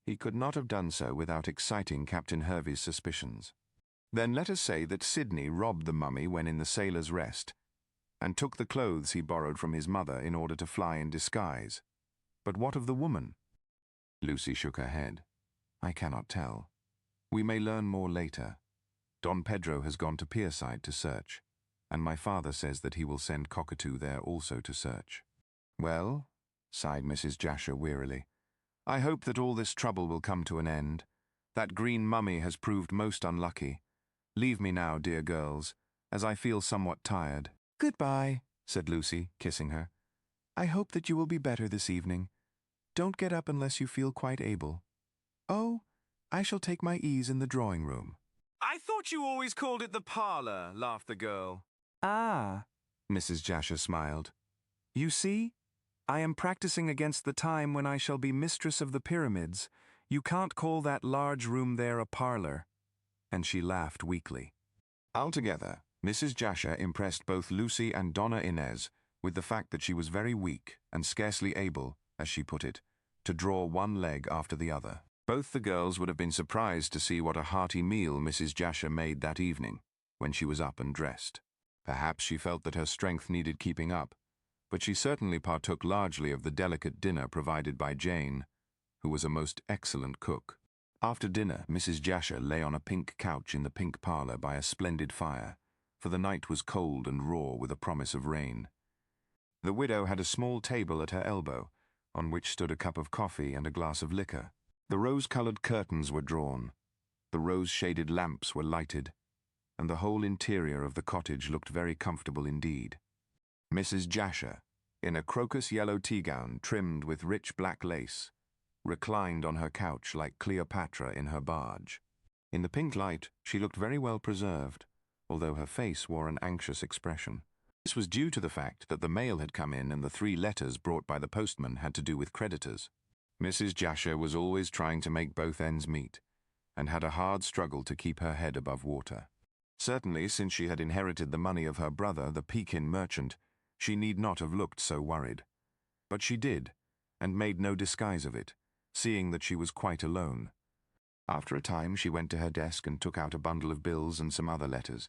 he could not have done so without exciting Captain Hervey's suspicions. Then let us say that Sidney robbed the mummy when in the Sailor's Rest, and took the clothes he borrowed from his mother in order to fly in disguise. But what of the woman? Lucy shook her head. I cannot tell. We may learn more later. Don Pedro has gone to Pierside to search, and my father says that he will send Cockatoo there also to search. Well, sighed Mrs. Jasher wearily, I hope that all this trouble will come to an end. That green mummy has proved most unlucky. Leave me now, dear girls, as I feel somewhat tired. Goodbye, said Lucy, kissing her. I hope that you will be better this evening. Don't get up unless you feel quite able. Oh, I shall take my ease in the drawing-room. I thought you always called it the parlour, laughed the girl. Ah, Mrs. Jasher smiled. You see, I am practicing against the time when I shall be mistress of the pyramids. You can't call that large room there a parlour. And she laughed weakly. Altogether, Mrs. Jasher impressed both Lucy and Donna Inez with the fact that she was very weak and scarcely able, as she put it, to draw one leg after the other. Both the girls would have been surprised to see what a hearty meal Mrs. Jasher made that evening, when she was up and dressed. Perhaps she felt that her strength needed keeping up, but she certainly partook largely of the delicate dinner provided by Jane, who was a most excellent cook. After dinner, Mrs. Jasher lay on a pink couch in the pink parlour by a splendid fire, for the night was cold and raw with a promise of rain. The widow had a small table at her elbow, on which stood a cup of coffee and a glass of liquor. The rose-coloured curtains were drawn, the rose-shaded lamps were lighted, and the whole interior of the cottage looked very comfortable indeed. Mrs. Jasher, in a crocus-yellow tea-gown trimmed with rich black lace, reclined on her couch like Cleopatra in her barge. In the pink light, she looked very well preserved, although her face wore an anxious expression. This was due to the fact that the mail had come in and the 3 letters brought by the postman had to do with creditors. Mrs. Jasher was always trying to make both ends meet, and had a hard struggle to keep her head above water. Certainly, since she had inherited the money of her brother, the Pekin merchant, she need not have looked so worried. But she did, and made no disguise of it, seeing that she was quite alone. After a time, she went to her desk and took out a bundle of bills and some other letters,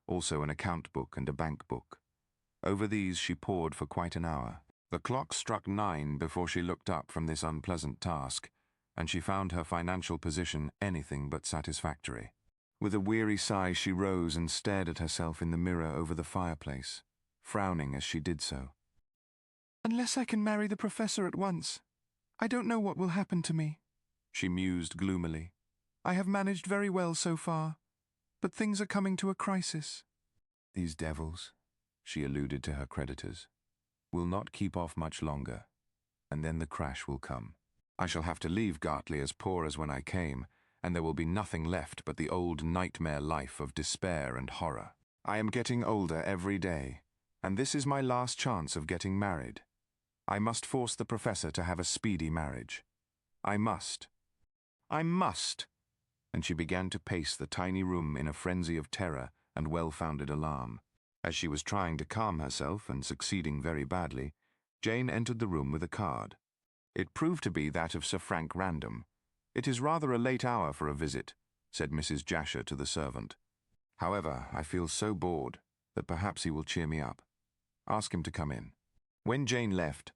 also an account book and a bank book. Over these she pored for quite an hour. The clock struck 9 before she looked up from this unpleasant task, and she found her financial position anything but satisfactory. With a weary sigh she rose and stared at herself in the mirror over the fireplace, frowning as she did so. Unless I can marry the professor at once, I don't know what will happen to me, she mused gloomily. I have managed very well so far, but things are coming to a crisis. These devils, she alluded to her creditors, will not keep off much longer, and then the crash will come. I shall have to leave Gartley as poor as when I came, and there will be nothing left but the old nightmare life of despair and horror. I am getting older every day, and this is my last chance of getting married. I must force the professor to have a speedy marriage. I must. I must! And she began to pace the tiny room in a frenzy of terror and well-founded alarm. As she was trying to calm herself and succeeding very badly, Jane entered the room with a card. It proved to be that of Sir Frank Random. It is rather a late hour for a visit, said Mrs. Jasher to the servant. However, I feel so bored that perhaps he will cheer me up. Ask him to come in. When Jane left,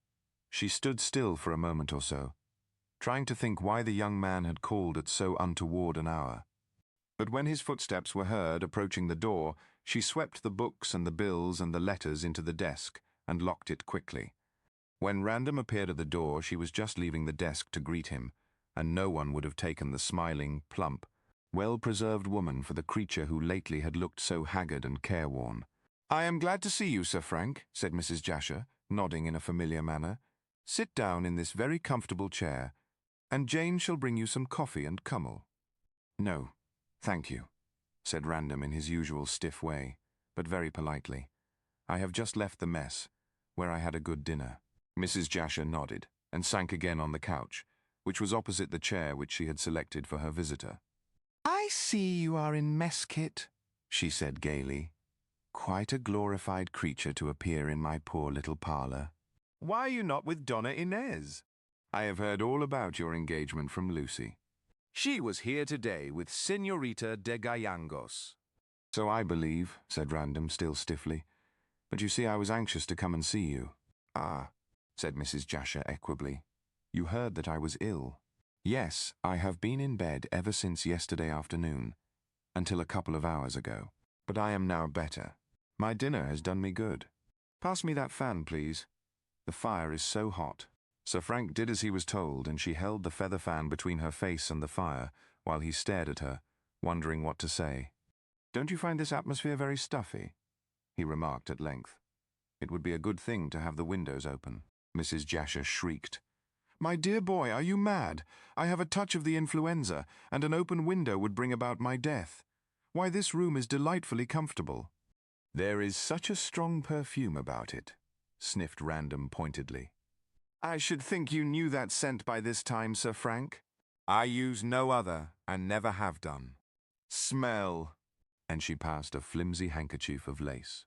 she stood still for a moment or so, trying to think why the young man had called at so untoward an hour. But when his footsteps were heard approaching the door, she swept the books and the bills and the letters into the desk and locked it quickly. When Random appeared at the door, she was just leaving the desk to greet him, and no one would have taken the smiling, plump, well-preserved woman for the creature who lately had looked so haggard and careworn. I am glad to see you, Sir Frank, said Mrs. Jasher, nodding in a familiar manner. Sit down in this very comfortable chair, and Jane shall bring you some coffee and kummel. No, thank you, said Random in his usual stiff way, but very politely. I have just left the mess, where I had a good dinner. Mrs. Jasher nodded, and sank again on the couch, which was opposite the chair which she had selected for her visitor. I see you are in mess kit, she said gaily. Quite a glorified creature to appear in my poor little parlour. Why are you not with Donna Inez? I have heard all about your engagement from Lucy. She was here today with Señorita de Gallangos. So I believe, said Random, still stiffly. But you see, I was anxious to come and see you. Ah, said Mrs. Jasher equably. You heard that I was ill. Yes, I have been in bed ever since yesterday afternoon, until a couple of hours ago. But I am now better. My dinner has done me good. Pass me that fan, please. The fire is so hot. Sir Frank did as he was told, and she held the feather fan between her face and the fire, while he stared at her, wondering what to say. Don't you find this atmosphere very stuffy? He remarked at length. It would be a good thing to have the windows open. Mrs. Jasher shrieked. My dear boy, are you mad? I have a touch of the influenza, and an open window would bring about my death. Why, this room is delightfully comfortable. There is such a strong perfume about it, sniffed Random pointedly. I should think you knew that scent by this time, Sir Frank. I use no other, and never have done. Smell. And she passed a flimsy handkerchief of lace.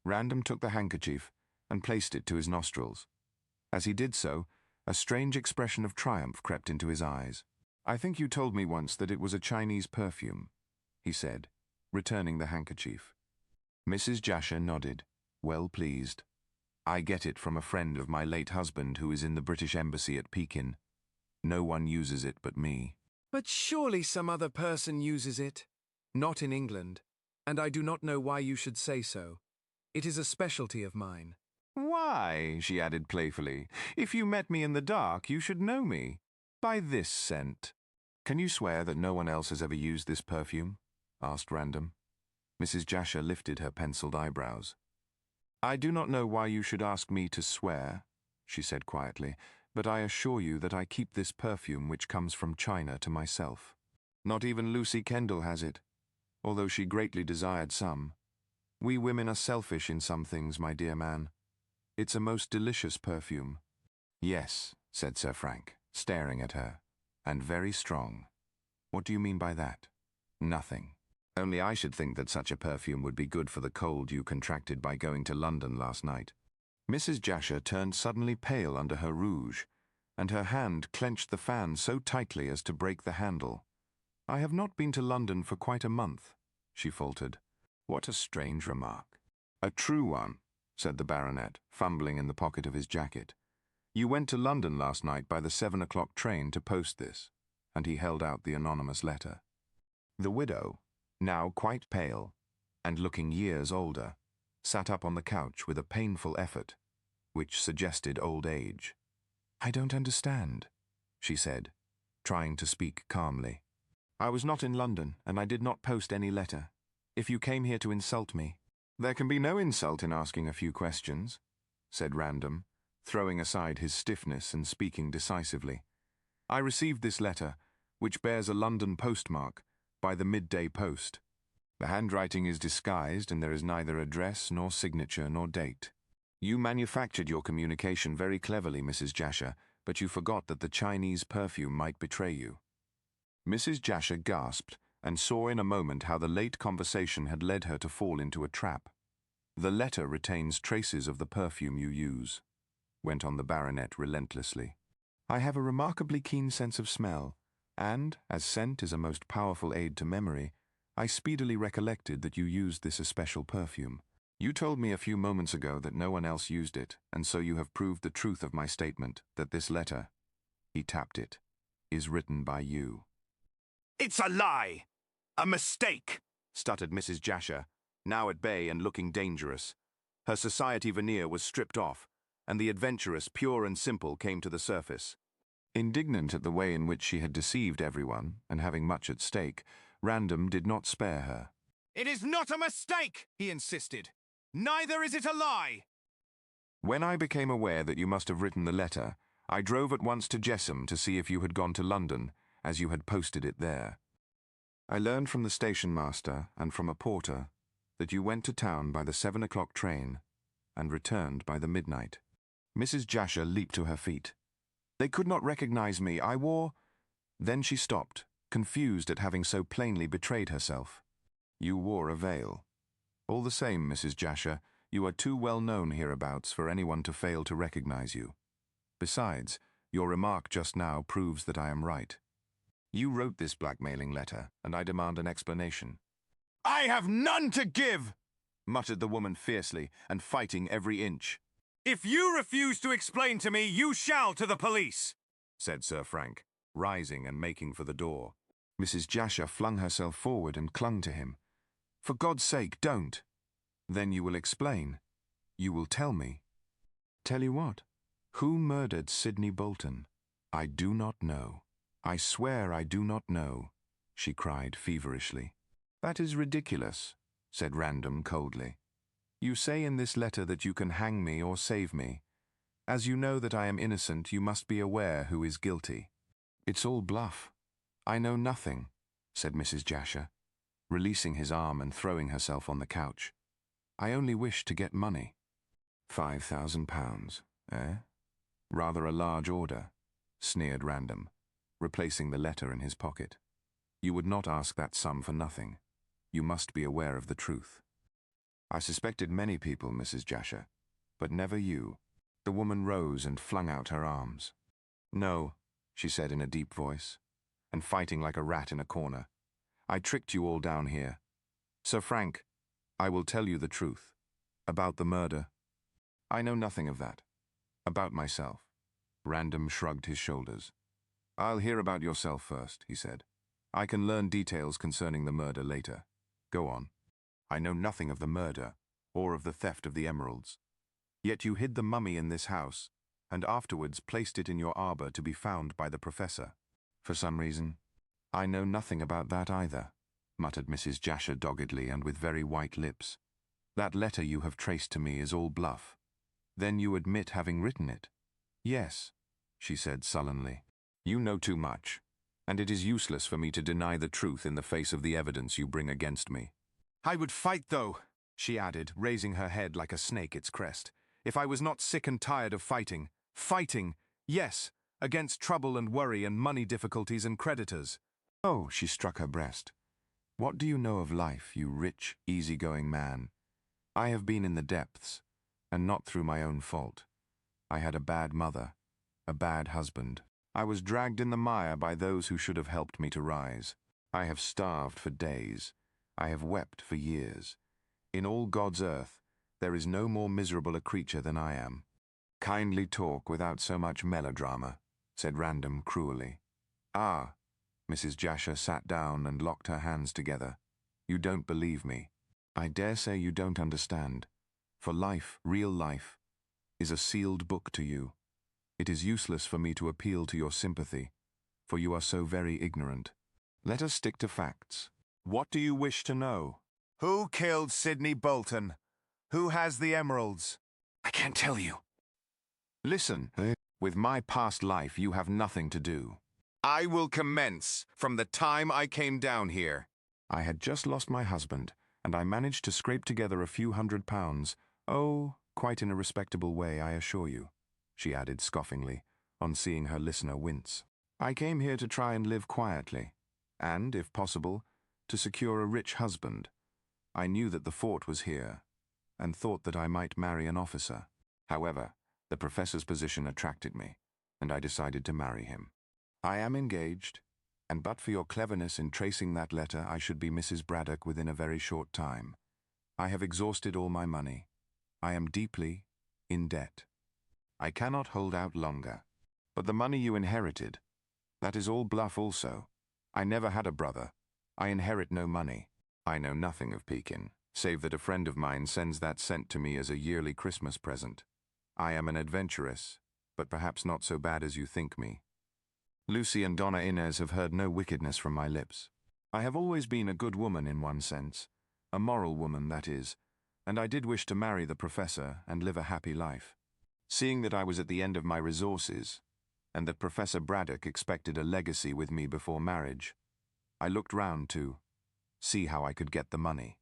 Random took the handkerchief and placed it to his nostrils. As he did so, a strange expression of triumph crept into his eyes. I think you told me once that it was a Chinese perfume, he said, returning the handkerchief. Mrs. Jasher nodded, well pleased. I get it from a friend of my late husband who is in the British Embassy at Pekin. No one uses it but me. But surely some other person uses it. Not in England, and I do not know why you should say so. It is a specialty of mine. Why, she added playfully, if you met me in the dark, you should know me. By this scent. Can you swear that no one else has ever used this perfume? Asked Random. Mrs. Jasher lifted her penciled eyebrows. I do not know why you should ask me to swear, she said quietly, but I assure you that I keep this perfume which comes from China to myself. Not even Lucy Kendall has it, although she greatly desired some. We women are selfish in some things, my dear man. It's a most delicious perfume. Yes, said Sir Frank, staring at her, and very strong. What do you mean by that? Nothing. Only I should think that such a perfume would be good for the cold you contracted by going to London last night. Mrs. Jasher turned suddenly pale under her rouge, and her hand clenched the fan so tightly as to break the handle. I have not been to London for quite a month, she faltered. What a strange remark. A true one, said the baronet, fumbling in the pocket of his jacket. You went to London last night by the 7 o'clock train to post this, and he held out the anonymous letter. The widow, now quite pale, and looking years older, sat up on the couch with a painful effort, which suggested old age. I don't understand, she said, trying to speak calmly. I was not in London, and I did not post any letter. If you came here to insult me, there can be no insult in asking a few questions, said Random, throwing aside his stiffness and speaking decisively. I received this letter, which bears a London postmark, by the midday post. The handwriting is disguised, and there is neither address nor signature nor date. You manufactured your communication very cleverly, Mrs. Jasher, but you forgot that the Chinese perfume might betray you. Mrs. Jasher gasped, and saw in a moment how the late conversation had led her to fall into a trap. The letter retains traces of the perfume you use, went on the baronet relentlessly. I have a remarkably keen sense of smell, and, as scent is a most powerful aid to memory, I speedily recollected that you used this especial perfume. You told me a few moments ago that no one else used it, and so you have proved the truth of my statement that this letter, he tapped it, is written by you. It's a lie! A mistake! Stuttered Mrs. Jasher, now at bay and looking dangerous. Her society veneer was stripped off, and the adventuress, pure and simple, came to the surface. Indignant at the way in which she had deceived everyone, and having much at stake, Random did not spare her. It is not a mistake, he insisted. Neither is it a lie. When I became aware that you must have written the letter, I drove at once to JASHER'S to see if you had gone to London, as you had posted it there. I learned from the station master and from a porter that you went to town by the 7 o'clock train and returned by the midnight. Mrs. Jasher leaped to her feet. They could not recognize me. I wore... Then she stopped, confused at having so plainly betrayed herself. You wore a veil. All the same, Mrs. Jasher, you are too well known hereabouts for anyone to fail to recognize you. Besides, your remark just now proves that I am right. You wrote this blackmailing letter, and I demand an explanation. I have none to give! muttered the woman fiercely and fighting every inch. If you refuse to explain to me, you shall to the police, said Sir Frank, rising and making for the door. Mrs. Jasher flung herself forward and clung to him. For God's sake, don't. Then you will explain. You will tell me. Tell you what? Who murdered Sidney Bolton? I do not know. I swear I do not know, she cried feverishly. That is ridiculous, said Random coldly. You say in this letter that you can hang me or save me. As you know that I am innocent, you must be aware who is guilty. It's all bluff. I know nothing, said Mrs. Jasher, releasing his arm and throwing herself on the couch. I only wish to get money. £5,000, eh? Rather a large order, sneered Random, replacing the letter in his pocket. You would not ask that sum for nothing. You must be aware of the truth. I suspected many people, Mrs. Jasher, but never you. The woman rose and flung out her arms. No, she said in a deep voice, and fighting like a rat in a corner. I tricked you all down here. Sir Frank, I will tell you the truth. About the murder. I know nothing of that. About myself. Random shrugged his shoulders. I'll hear about yourself first, he said. I can learn details concerning the murder later. Go on. I know nothing of the murder, or of the theft of the emeralds. Yet you hid the mummy in this house, and afterwards placed it in your arbor to be found by the professor. For some reason. I know nothing about that either, muttered Mrs. Jasher doggedly and with very white lips. That letter you have traced to me is all bluff. Then you admit having written it? Yes, she said sullenly. You know too much, and it is useless for me to deny the truth in the face of the evidence you bring against me. I would fight, though, she added, raising her head like a snake its crest, if I was not sick and tired of fighting. Fighting, yes, against trouble and worry and money difficulties and creditors. Oh, she struck her breast. What do you know of life, you rich, easy-going man? I have been in the depths, and not through my own fault. I had a bad mother, a bad husband. I was dragged in the mire by those who should have helped me to rise. I have starved for days. I have wept for years. In all God's earth, there is no more miserable a creature than I am. Kindly talk without so much melodrama, said Random cruelly. Ah, Mrs. Jasher sat down and locked her hands together. You don't believe me. I dare say you don't understand. For life, real life, is a sealed book to you. It is useless for me to appeal to your sympathy, for you are so very ignorant. Let us stick to facts. What do you wish to know? Who killed Sidney Bolton? Who has the emeralds? I can't tell you. Listen, with my past life you have nothing to do. I will commence from the time I came down here. I had just lost my husband, and I managed to scrape together a few £100. Oh, quite in a respectable way, I assure you, she added scoffingly, on seeing her listener wince. I came here to try and live quietly, and, if possible, to secure a rich husband. I knew that the fort was here, and thought that I might marry an officer. However, the professor's position attracted me, and I decided to marry him. I am engaged, and but for your cleverness in tracing that letter, I should be Mrs. Braddock within a very short time. I have exhausted all my money. I am deeply in debt. I cannot hold out longer. But the money you inherited, that is all bluff also. I never had a brother. I inherit no money. I know nothing of Pekin, save that a friend of mine sends that sent to me as a yearly Christmas present. I am an adventuress, but perhaps not so bad as you think me. Lucy and Donna Inez have heard no wickedness from my lips. I have always been a good woman in one sense, a moral woman, that is, and I did wish to marry the professor and live a happy life. Seeing that I was at the end of my resources, and that Professor Braddock expected a legacy with me before marriage, I looked round to see how I could get the money.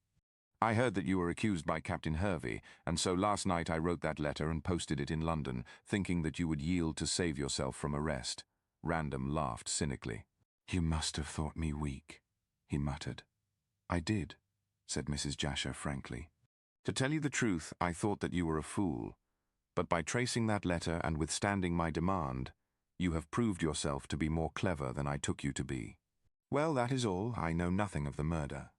I heard that you were accused by Captain Hervey, and so last night I wrote that letter and posted it in London, thinking that you would yield to save yourself from arrest. Random laughed cynically. You must have thought me weak, he muttered. I did, said Mrs. Jasher frankly. To tell you the truth, I thought that you were a fool, but by tracing that letter and withstanding my demand, you have proved yourself to be more clever than I took you to be. Well, that is all. I know nothing of the murder.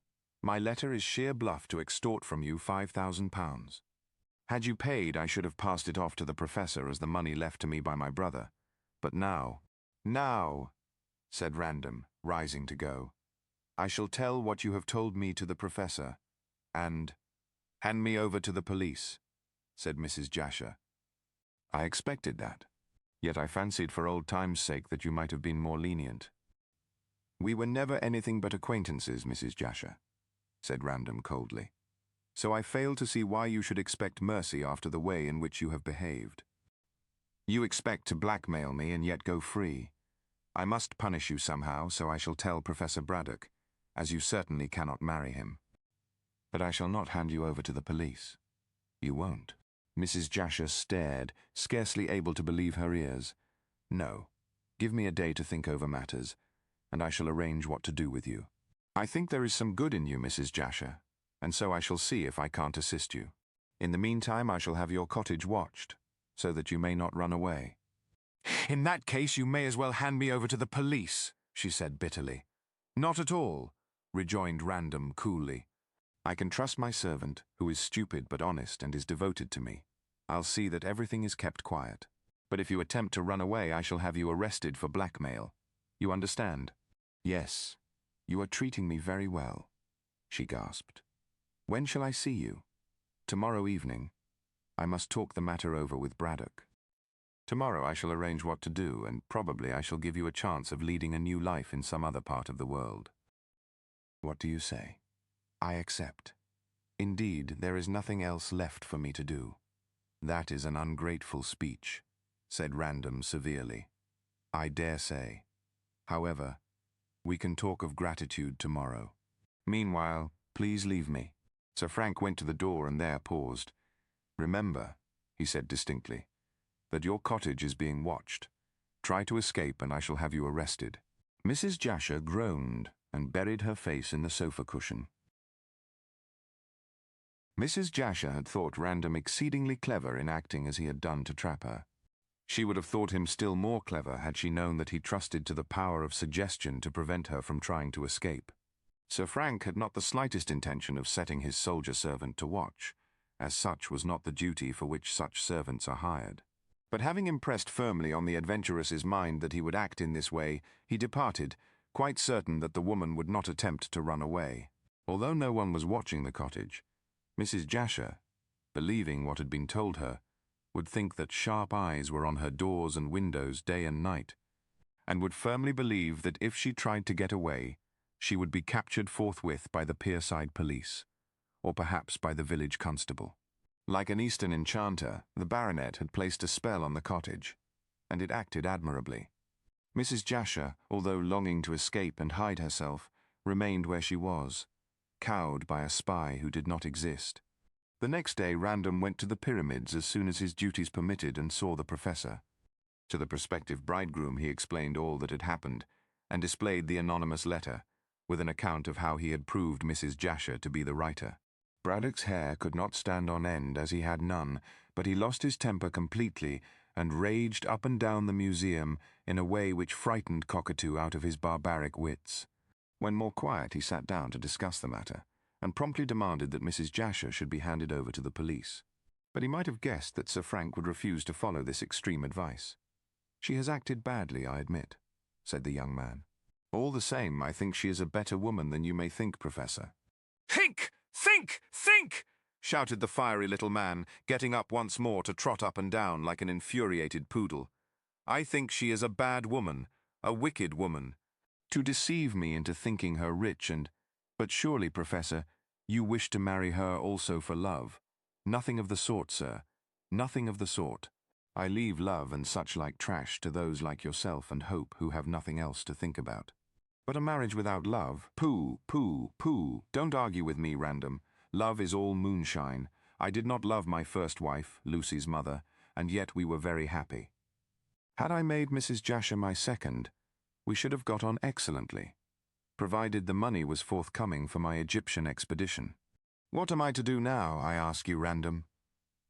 My letter is sheer bluff to extort from you £5,000. Had you paid, I should have passed it off to the professor as the money left to me by my brother. But now, said Random, rising to go, I shall tell what you have told me to the professor, and hand me over to the police, said Mrs. Jasher. I expected that, yet I fancied for old time's sake that you might have been more lenient. We were never anything but acquaintances, Mrs. Jasher, said Random coldly. So I fail to see why you should expect mercy after the way in which you have behaved. You expect to blackmail me and yet go free. I must punish you somehow, so I shall tell Professor Braddock, as you certainly cannot marry him. But I shall not hand you over to the police. You won't. Mrs. Jasher stared, scarcely able to believe her ears. No. Give me a day to think over matters, and I shall arrange what to do with you. I think there is some good in you, Mrs. Jasher, and so I shall see if I can't assist you. In the meantime, I shall have your cottage watched, so that you may not run away. In that case, you may as well hand me over to the police, she said bitterly. Not at all, rejoined Random coolly. I can trust my servant, who is stupid but honest and is devoted to me. I'll see that everything is kept quiet. But if you attempt to run away, I shall have you arrested for blackmail. You understand? Yes, you are treating me very well, she gasped. When shall I see you? Tomorrow evening. I must talk the matter over with Braddock. Tomorrow I shall arrange what to do, and probably I shall give you a chance of leading a new life in some other part of the world. What do you say? I accept. Indeed, there is nothing else left for me to do. That is an ungrateful speech, said Random severely. I dare say. However, we can talk of gratitude tomorrow. Meanwhile, please leave me. Sir Frank went to the door and there paused. Remember, he said distinctly, that your cottage is being watched. Try to escape and I shall have you arrested. Mrs. Jasher groaned and buried her face in the sofa cushion. Mrs. Jasher had thought Random exceedingly clever in acting as he had done to trap her. She would have thought him still more clever had she known that he trusted to the power of suggestion to prevent her from trying to escape. Sir Frank had not the slightest intention of setting his soldier servant to watch, as such was not the duty for which such servants are hired. But having impressed firmly on the adventuress's mind that he would act in this way, he departed, quite certain that the woman would not attempt to run away. Although no one was watching the cottage, Mrs. Jasher, believing what had been told her, would think that sharp eyes were on her doors and windows day and night, and would firmly believe that if she tried to get away, she would be captured forthwith by the pierside police, or perhaps by the village constable. Like an Eastern enchanter, the baronet had placed a spell on the cottage, and it acted admirably. Mrs. Jasher, although longing to escape and hide herself, remained where she was, cowed by a spy who did not exist. The next day Random went to the pyramids as soon as his duties permitted and saw the professor. To the prospective bridegroom he explained all that had happened, and displayed the anonymous letter, with an account of how he had proved Mrs. Jasher to be the writer. Braddock's hair could not stand on end, as he had none, but he lost his temper completely and raged up and down the museum in a way which frightened Cockatoo out of his barbaric wits. When more quiet, he sat down to discuss the matter, and promptly demanded that Mrs. Jasher should be handed over to the police. But he might have guessed that Sir Frank would refuse to follow this extreme advice. "She has acted badly, I admit," said the young man. "All the same, I think she is a better woman than you may think, Professor." "Think! Think! Think!" shouted the fiery little man, getting up once more to trot up and down like an infuriated poodle. "I think she is a bad woman, a wicked woman." "To deceive me into thinking her rich and— But surely, Professor, you wish to marry her also for love. Nothing of the sort, sir. Nothing of the sort. I leave love and such like trash to those like yourself and Hope who have nothing else to think about. But a marriage without love? Pooh, pooh, pooh. Don't argue with me, Random. Love is all moonshine. I did not love my first wife, Lucy's mother, and yet we were very happy. Had I made Mrs. Jasher my second, we should have got on excellently, provided the money was forthcoming for my Egyptian expedition. What am I to do now, I ask you, Random?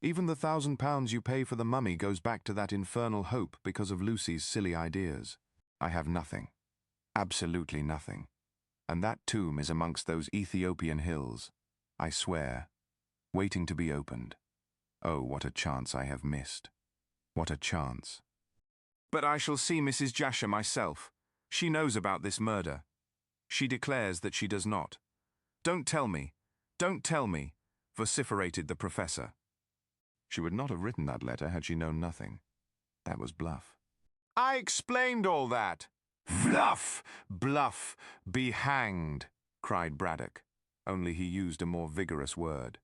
Even the £1,000 you pay for the mummy goes back to that infernal Hope because of Lucy's silly ideas. I have nothing. Absolutely nothing. And that tomb is amongst those Ethiopian hills, I swear, waiting to be opened. Oh, what a chance I have missed. What a chance. But I shall see Mrs. Jasher myself. She knows about this murder. She declares that she does not. Don't tell me, vociferated the professor. She would not have written that letter had she known nothing. That was bluff. I explained all that. Bluff! Bluff! Be hanged, cried Braddock, only he used a more vigorous word.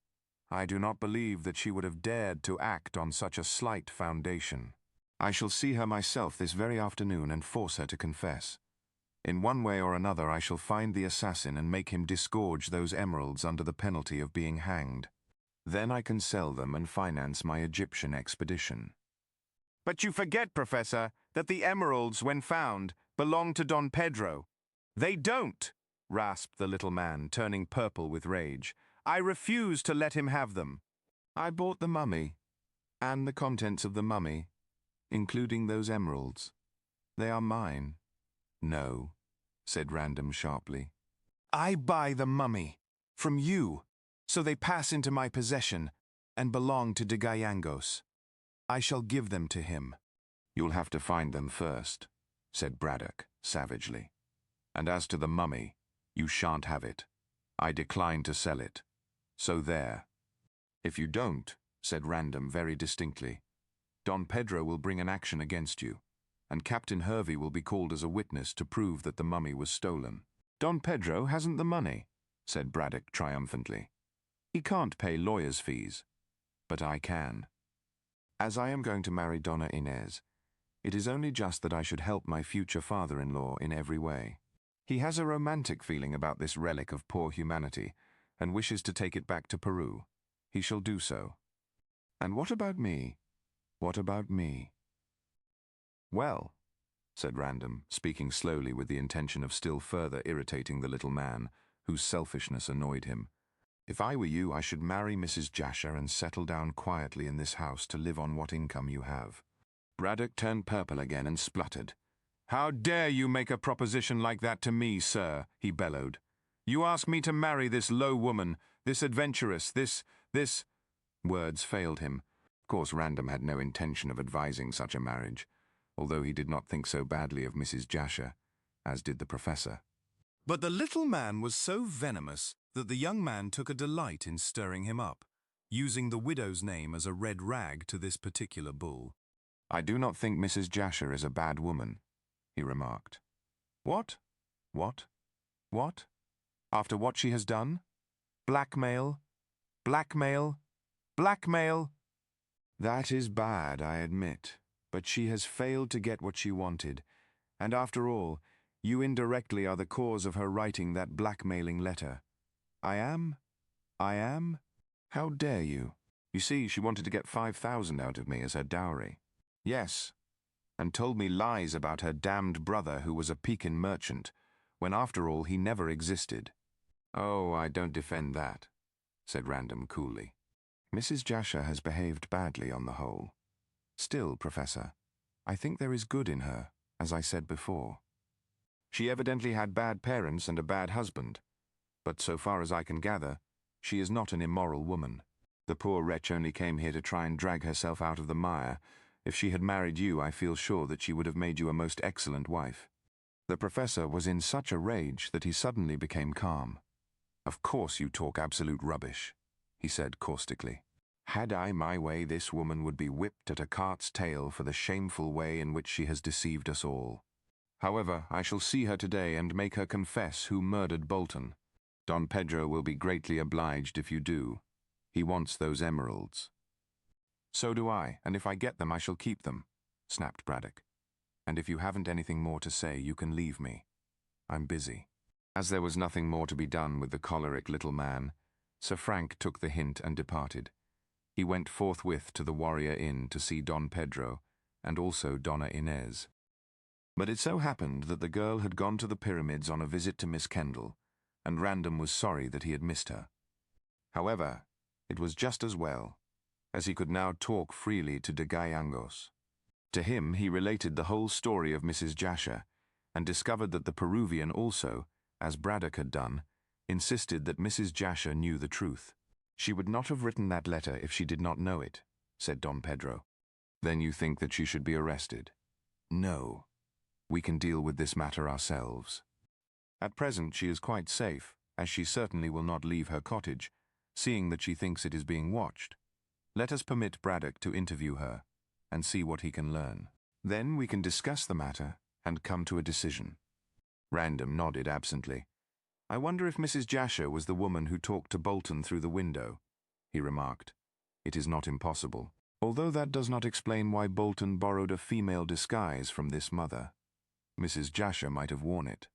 I do not believe that she would have dared to act on such a slight foundation. I shall see her myself this very afternoon and force her to confess. In one way or another I shall find the assassin and make him disgorge those emeralds under the penalty of being hanged. Then I can sell them and finance my Egyptian expedition. But you forget, Professor, that the emeralds, when found, belong to Don Pedro. They don't, rasped the little man, turning purple with rage. I refuse to let him have them. I bought the mummy, and the contents of the mummy, including those emeralds. They are mine. No, said Random sharply. I buy the mummy from you, so they pass into my possession and belong to de Gayangos. I shall give them to him. You'll have to find them first, said Braddock savagely. And as to the mummy, you shan't have it. I decline to sell it. So there. If you don't, said Random very distinctly, Don Pedro will bring an action against you, and Captain Hervey will be called as a witness to prove that the mummy was stolen. Don Pedro hasn't the money, said Braddock triumphantly. He can't pay lawyers' fees, but I can. As I am going to marry Donna Inez, it is only just that I should help my future father-in-law in every way. He has a romantic feeling about this relic of poor humanity, and wishes to take it back to Peru. He shall do so. And what about me? What about me? Well, said Random, speaking slowly with the intention of still further irritating the little man, whose selfishness annoyed him, if I were you, I should marry Mrs. Jasher and settle down quietly in this house to live on what income you have. Braddock turned purple again and spluttered. How dare you make a proposition like that to me, sir, he bellowed. You ask me to marry this low woman, this adventuress, this... Words failed him. Of course, Random had no intention of advising such a marriage, although he did not think so badly of Mrs. Jasher, as did the professor. But the little man was so venomous that the young man took a delight in stirring him up, using the widow's name as a red rag to this particular bull. I do not think Mrs. Jasher is a bad woman, he remarked. What? What? What? After what she has done? Blackmail? Blackmail? Blackmail? That is bad, I admit, but she has failed to get what she wanted, and after all, you indirectly are the cause of her writing that blackmailing letter. I am? How dare you? You see, she wanted to get 5,000 out of me as her dowry. Yes, and told me lies about her damned brother who was a Pekin merchant, when after all he never existed. Oh, I don't defend that, said Random coolly. Mrs. Jasher has behaved badly on the whole. Still, Professor, I think there is good in her, as I said before. She evidently had bad parents and a bad husband, but so far as I can gather, she is not an immoral woman. The poor wretch only came here to try and drag herself out of the mire. If she had married you, I feel sure that she would have made you a most excellent wife. The professor was in such a rage that he suddenly became calm. Of course you talk absolute rubbish, he said caustically. Had I my way, this woman would be whipped at a cart's tail for the shameful way in which she has deceived us all. However, I shall see her today and make her confess who murdered Bolton. Don Pedro will be greatly obliged if you do. He wants those emeralds. So do I, and if I get them, I shall keep them, snapped Braddock. And if you haven't anything more to say, you can leave me. I'm busy. As there was nothing more to be done with the choleric little man, Sir Frank took the hint and departed. He went forthwith to the Warrior Inn to see Don Pedro, and also Donna Inez. But it so happened that the girl had gone to the pyramids on a visit to Miss Kendall, and Random was sorry that he had missed her. However, it was just as well, as he could now talk freely to de Gayangos. To him he related the whole story of Mrs. Jasher, and discovered that the Peruvian also, as Braddock had done, insisted that Mrs. Jasher knew the truth. "She would not have written that letter if she did not know it," said Don Pedro. "Then you think that she should be arrested?" "No. We can deal with this matter ourselves. At present she is quite safe, as she certainly will not leave her cottage, seeing that she thinks it is being watched. Let us permit Braddock to interview her, and see what he can learn. Then we can discuss the matter and come to a decision." Random nodded absently. "I wonder if Mrs. Jasher was the woman who talked to Bolton through the window," he remarked. "It is not impossible, although that does not explain why Bolton borrowed a female disguise from this mother. Mrs. Jasher might have worn it.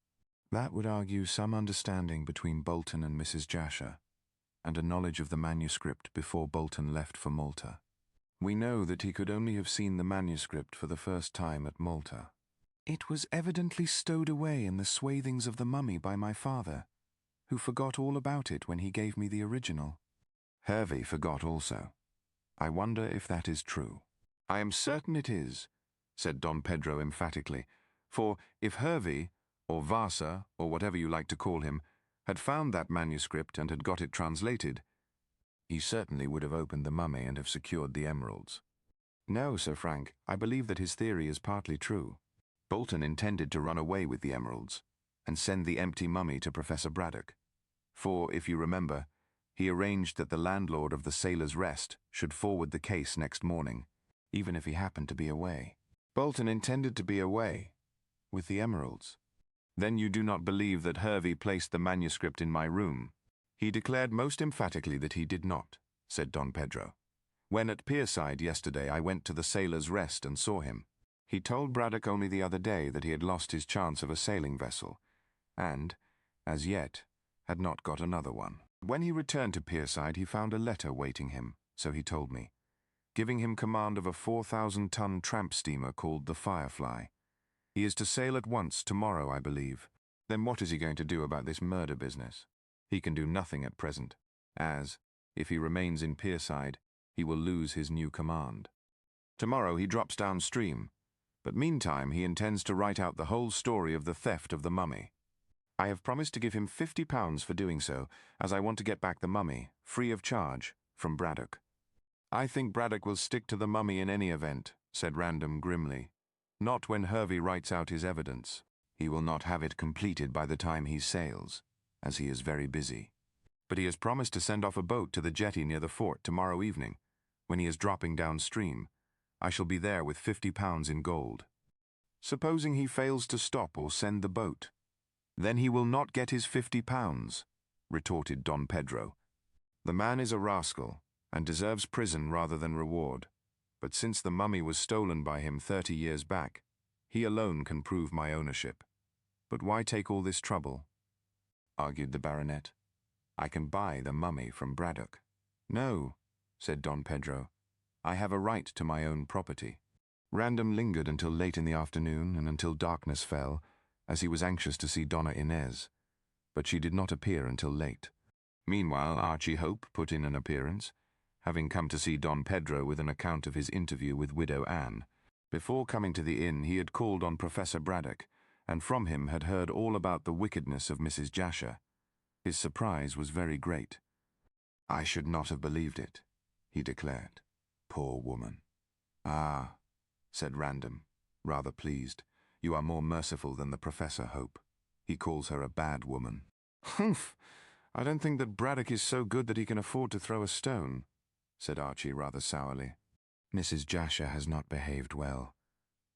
That would argue some understanding between Bolton and Mrs. Jasher, and a knowledge of the manuscript before Bolton left for Malta. We know that he could only have seen the manuscript for the first time at Malta. It was evidently stowed away in the swathings of the mummy by my father, who forgot all about it when he gave me the original. Hervey forgot also. I wonder if that is true." "I am certain it is," said Don Pedro emphatically, "for if Hervey, or Vasa, or whatever you like to call him, had found that manuscript and had got it translated, he certainly would have opened the mummy and have secured the emeralds. No, Sir Frank, I believe that his theory is partly true. Bolton intended to run away with the emeralds and send the empty mummy to Professor Braddock. For, if you remember, he arranged that the landlord of the Sailor's Rest should forward the case next morning, even if he happened to be away. Bolton intended to be away with the emeralds. Then you do not believe that Hervey placed the manuscript in my room?" "He declared most emphatically that he did not," said Don Pedro. "When at Pierside yesterday I went to the Sailor's Rest and saw him. He told Braddock only the other day that he had lost his chance of a sailing vessel, and, as yet, had not got another one. When he returned to Pierside he found a letter waiting him, so he told me, giving him command of a 4,000-ton tramp steamer called the Firefly. He is to sail at once tomorrow, I believe. Then what is he going to do about this murder business? He can do nothing at present, as, if he remains in Pierside, he will lose his new command. Tomorrow he drops downstream, but meantime he intends to write out the whole story of the theft of the mummy. I have promised to give him £50 for doing so, as I want to get back the mummy, free of charge, from Braddock." "I think Braddock will stick to the mummy in any event," said Random grimly. "Not when Hervey writes out his evidence. He will not have it completed by the time he sails, as he is very busy. But he has promised to send off a boat to the jetty near the fort tomorrow evening, when he is dropping downstream. I shall be there with £50 in gold. Supposing he fails to stop or send the boat? Then he will not get his £50, retorted Don Pedro. The man is a rascal, and deserves prison rather than reward. But since the mummy was stolen by him 30 years back, he alone can prove my ownership. But why take all this trouble?" argued the baronet. "I can buy the mummy from Braddock." "No," said Don Pedro. "I have a right to my own property." Random lingered until late in the afternoon and until darkness fell, as he was anxious to see Donna Inez, but she did not appear until late. Meanwhile, Archie Hope put in an appearance, having come to see Don Pedro with an account of his interview with Widow Anne. Before coming to the inn, he had called on Professor Braddock, and from him had heard all about the wickedness of Mrs. Jasher. His surprise was very great. "I should not have believed it," he declared. "Poor woman." "Ah," said Random, rather pleased. "You are more merciful than the Professor, Hope. He calls her a bad woman." "Humph! I don't think that Braddock is so good that he can afford to throw a stone," said Archie rather sourly. "Mrs. Jasher has not behaved well,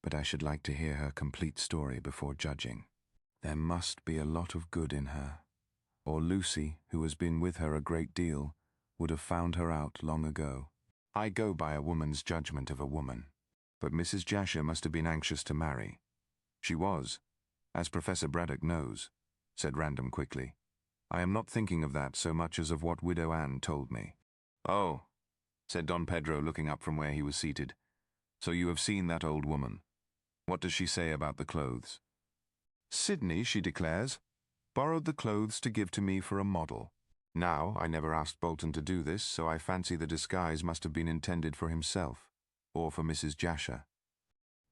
but I should like to hear her complete story before judging. There must be a lot of good in her, or Lucy, who has been with her a great deal, would have found her out long ago. I go by a woman's judgment of a woman, but Mrs. Jasher must have been anxious to marry. She was, as Professor Braddock knows," said Random quickly. "I am not thinking of that so much as of what Widow Anne told me." "Oh," said Don Pedro, looking up from where he was seated. "So you have seen that old woman. What does she say about the clothes?" "Sidney, she declares, borrowed the clothes to give to me for a model. Now, I never asked Bolton to do this, so I fancy the disguise must have been intended for himself, or for Mrs. Jasher."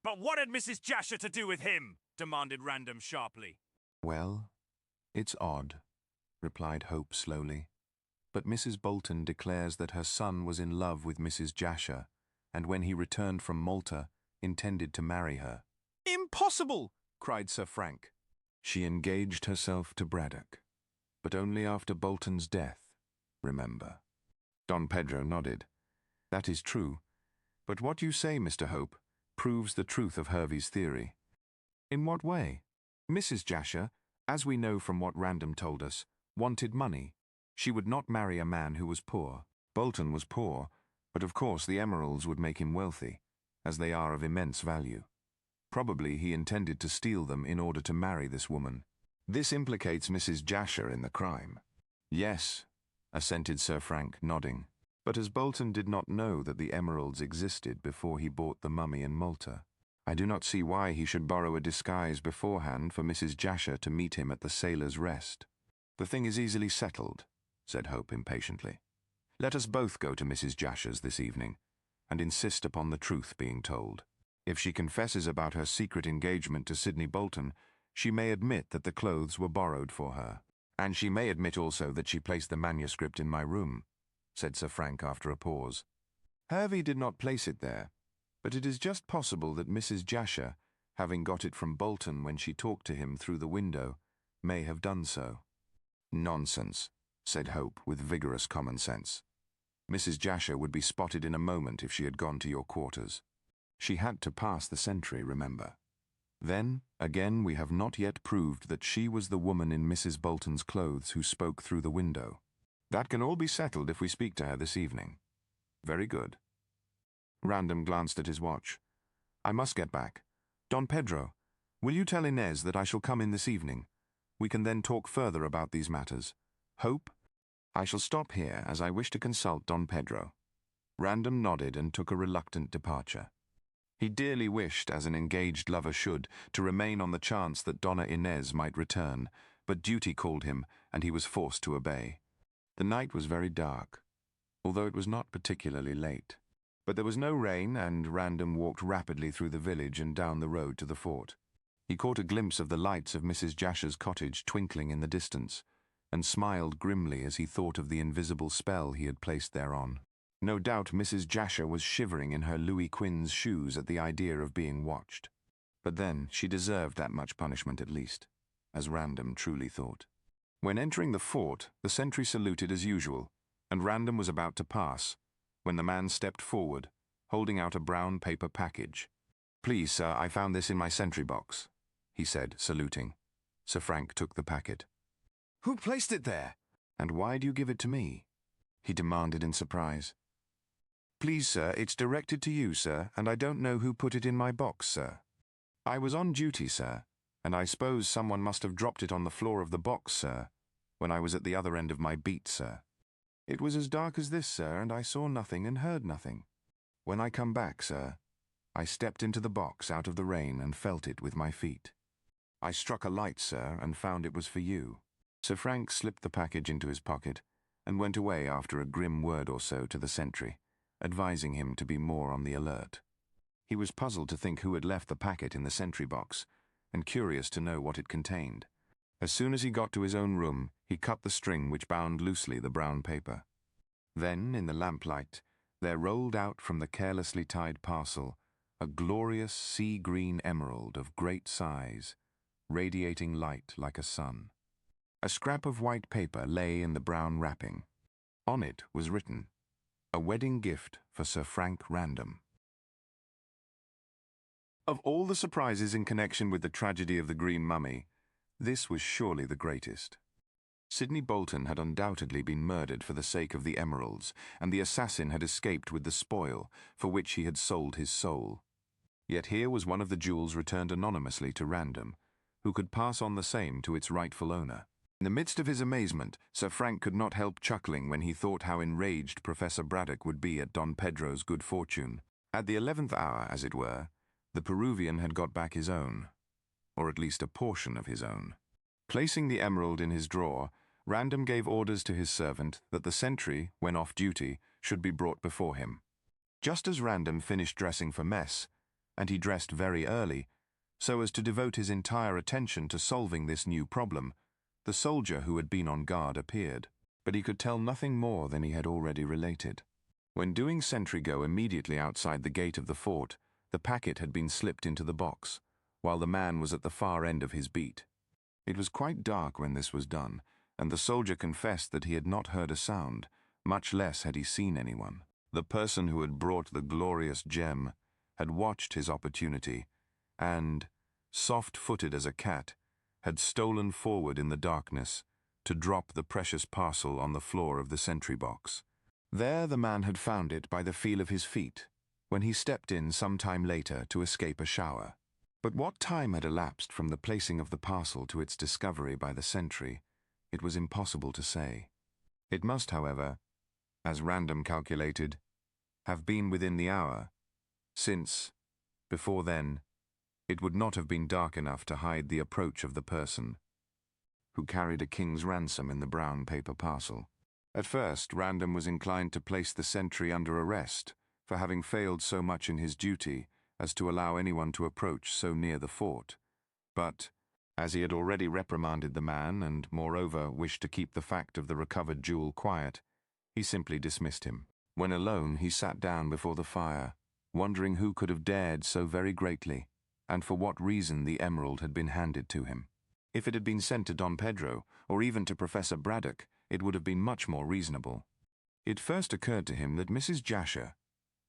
"But what had Mrs. Jasher to do with him?" demanded Random sharply. "Well," "It's odd," replied Hope slowly, "but Mrs. Bolton declares that her son was in love with Mrs. Jasher, and when he returned from Malta, intended to marry her." Impossible! Cried Sir Frank. "She engaged herself to Braddock, but only after Bolton's death, remember." Don Pedro nodded. "That is true, but what you say, Mr. Hope, proves the truth of Hervey's theory." "In what way?" "Mrs. Jasher, as we know from what Random told us, wanted money. She would not marry a man who was poor. Bolton was poor, but of course the emeralds would make him wealthy, as they are of immense value. Probably he intended to steal them in order to marry this woman. This implicates Mrs. Jasher in the crime." "Yes," assented Sir Frank, nodding. "But as Bolton did not know that the emeralds existed before he bought the mummy in Malta, I do not see why he should borrow a disguise beforehand for Mrs. Jasher to meet him at the Sailor's Rest." "The thing is easily settled," said Hope impatiently. "Let us both go to Mrs. Jasher's this evening, and insist upon the truth being told. If she confesses about her secret engagement to Sidney Bolton, she may admit that the clothes were borrowed for her. And she may admit also that she placed the manuscript in my room," said Sir Frank after a pause. "Hervey did not place it there, but it is just possible that Mrs. Jasher, having got it from Bolton when she talked to him through the window, may have done so." "Nonsense," said Hope with vigorous common sense. "Mrs. Jasher would be spotted in a moment if she had gone to your quarters. She had to pass the sentry, remember. Then, again, we have not yet proved that she was the woman in Mrs. Bolton's clothes who spoke through the window. That can all be settled if we speak to her this evening." "Very good." Random glanced at his watch. "I must get back. Don Pedro, will you tell Inez that I shall come in this evening? We can then talk further about these matters. Hope, I shall stop here as I wish to consult Don Pedro." Random nodded and took a reluctant departure. He dearly wished, as an engaged lover should, to remain on the chance that Donna Inez might return, but duty called him, and he was forced to obey. The night was very dark, although it was not particularly late. But there was no rain, and Random walked rapidly through the village and down the road to the fort. He caught a glimpse of the lights of Mrs. Jasher's cottage twinkling in the distance, and smiled grimly as he thought of the invisible spell he had placed thereon. No doubt Mrs. Jasher was shivering in her Louis Quinze shoes at the idea of being watched. But then she deserved that much punishment at least, as Random truly thought. When entering the fort, the sentry saluted as usual, and Random was about to pass, when the man stepped forward, holding out a brown paper package. "Please, sir, I found this in my sentry box," he said, saluting. Sir Frank took the packet. Who placed it there? "And why do you give it to me?" he demanded in surprise. "Please, sir, it's directed to you, sir, and I don't know who put it in my box, sir. I was on duty, sir, and I suppose someone must have dropped it on the floor of the box, sir, when I was at the other end of my beat, sir. It was as dark as this, sir, and I saw nothing and heard nothing. When I come back, sir, I stepped into the box out of the rain and felt it with my feet. I struck a light, sir, and found it was for you." Sir Frank slipped the package into his pocket and went away after a grim word or so to the sentry, advising him to be more on the alert. He was puzzled to think who had left the packet in the sentry box, and curious to know what it contained. As soon as he got to his own room, he cut the string which bound loosely the brown paper. Then, in the lamplight, there rolled out from the carelessly tied parcel a glorious sea-green emerald of great size, radiating light like a sun. A scrap of white paper lay in the brown wrapping. On it was written, "A wedding gift for Sir Frank Random." Of all the surprises in connection with the tragedy of the Green Mummy, this was surely the greatest. Sidney Bolton had undoubtedly been murdered for the sake of the emeralds, and the assassin had escaped with the spoil, for which he had sold his soul. Yet here was one of the jewels returned anonymously to Random, who could pass on the same to its rightful owner. In the midst of his amazement, Sir Frank could not help chuckling when he thought how enraged Professor Braddock would be at Don Pedro's good fortune. At the 11th hour, as it were, the Peruvian had got back his own, or at least a portion of his own. Placing the emerald in his drawer, Random gave orders to his servant that the sentry, when off duty, should be brought before him. Just as Random finished dressing for mess, and he dressed very early, so as to devote his entire attention to solving this new problem, The soldier who had been on guard appeared, but he could tell nothing more than he had already related. When doing sentry go immediately outside the gate of the fort, the packet had been slipped into the box, while the man was at the far end of his beat. It was quite dark when this was done, and the soldier confessed that he had not heard a sound, much less had he seen anyone. The person who had brought the glorious gem had watched his opportunity, and, soft-footed as a cat, had stolen forward in the darkness to drop the precious parcel on the floor of the sentry box. There the man had found it by the feel of his feet, when he stepped in some time later to escape a shower. But what time had elapsed from the placing of the parcel to its discovery by the sentry, it was impossible to say. It must, however, as random calculated, have been within the hour, since, before then, it would not have been dark enough to hide the approach of the person who carried a king's ransom in the brown paper parcel. At first, Random was inclined to place the sentry under arrest for having failed so much in his duty as to allow anyone to approach so near the fort. But, as he had already reprimanded the man and, moreover, wished to keep the fact of the recovered jewel quiet, he simply dismissed him. When alone, he sat down before the fire, wondering who could have dared so very greatly, and for what reason the emerald had been handed to him. If it had been sent to Don Pedro, or even to Professor Braddock, it would have been much more reasonable. It first occurred to him that Mrs. Jasher,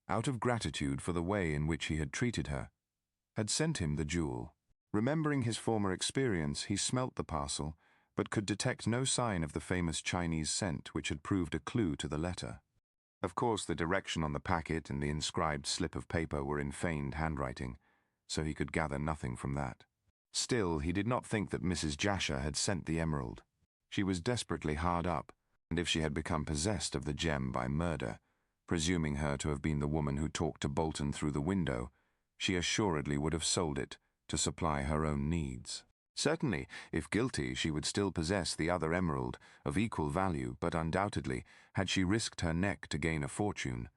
out of gratitude for the way in which he had treated her, had sent him the jewel. Remembering his former experience, he smelt the parcel, but could detect no sign of the famous Chinese scent which had proved a clue to the letter. Of course, the direction on the packet and the inscribed slip of paper were in feigned handwriting, so he could gather nothing from that. Still, he did not think that Mrs. Jasher had sent the emerald. She was desperately hard up, and if she had become possessed of the gem by murder, presuming her to have been the woman who talked to Bolton through the window, she assuredly would have sold it to supply her own needs. Certainly, if guilty, she would still possess the other emerald, of equal value, but undoubtedly, had she risked her neck to gain a fortune,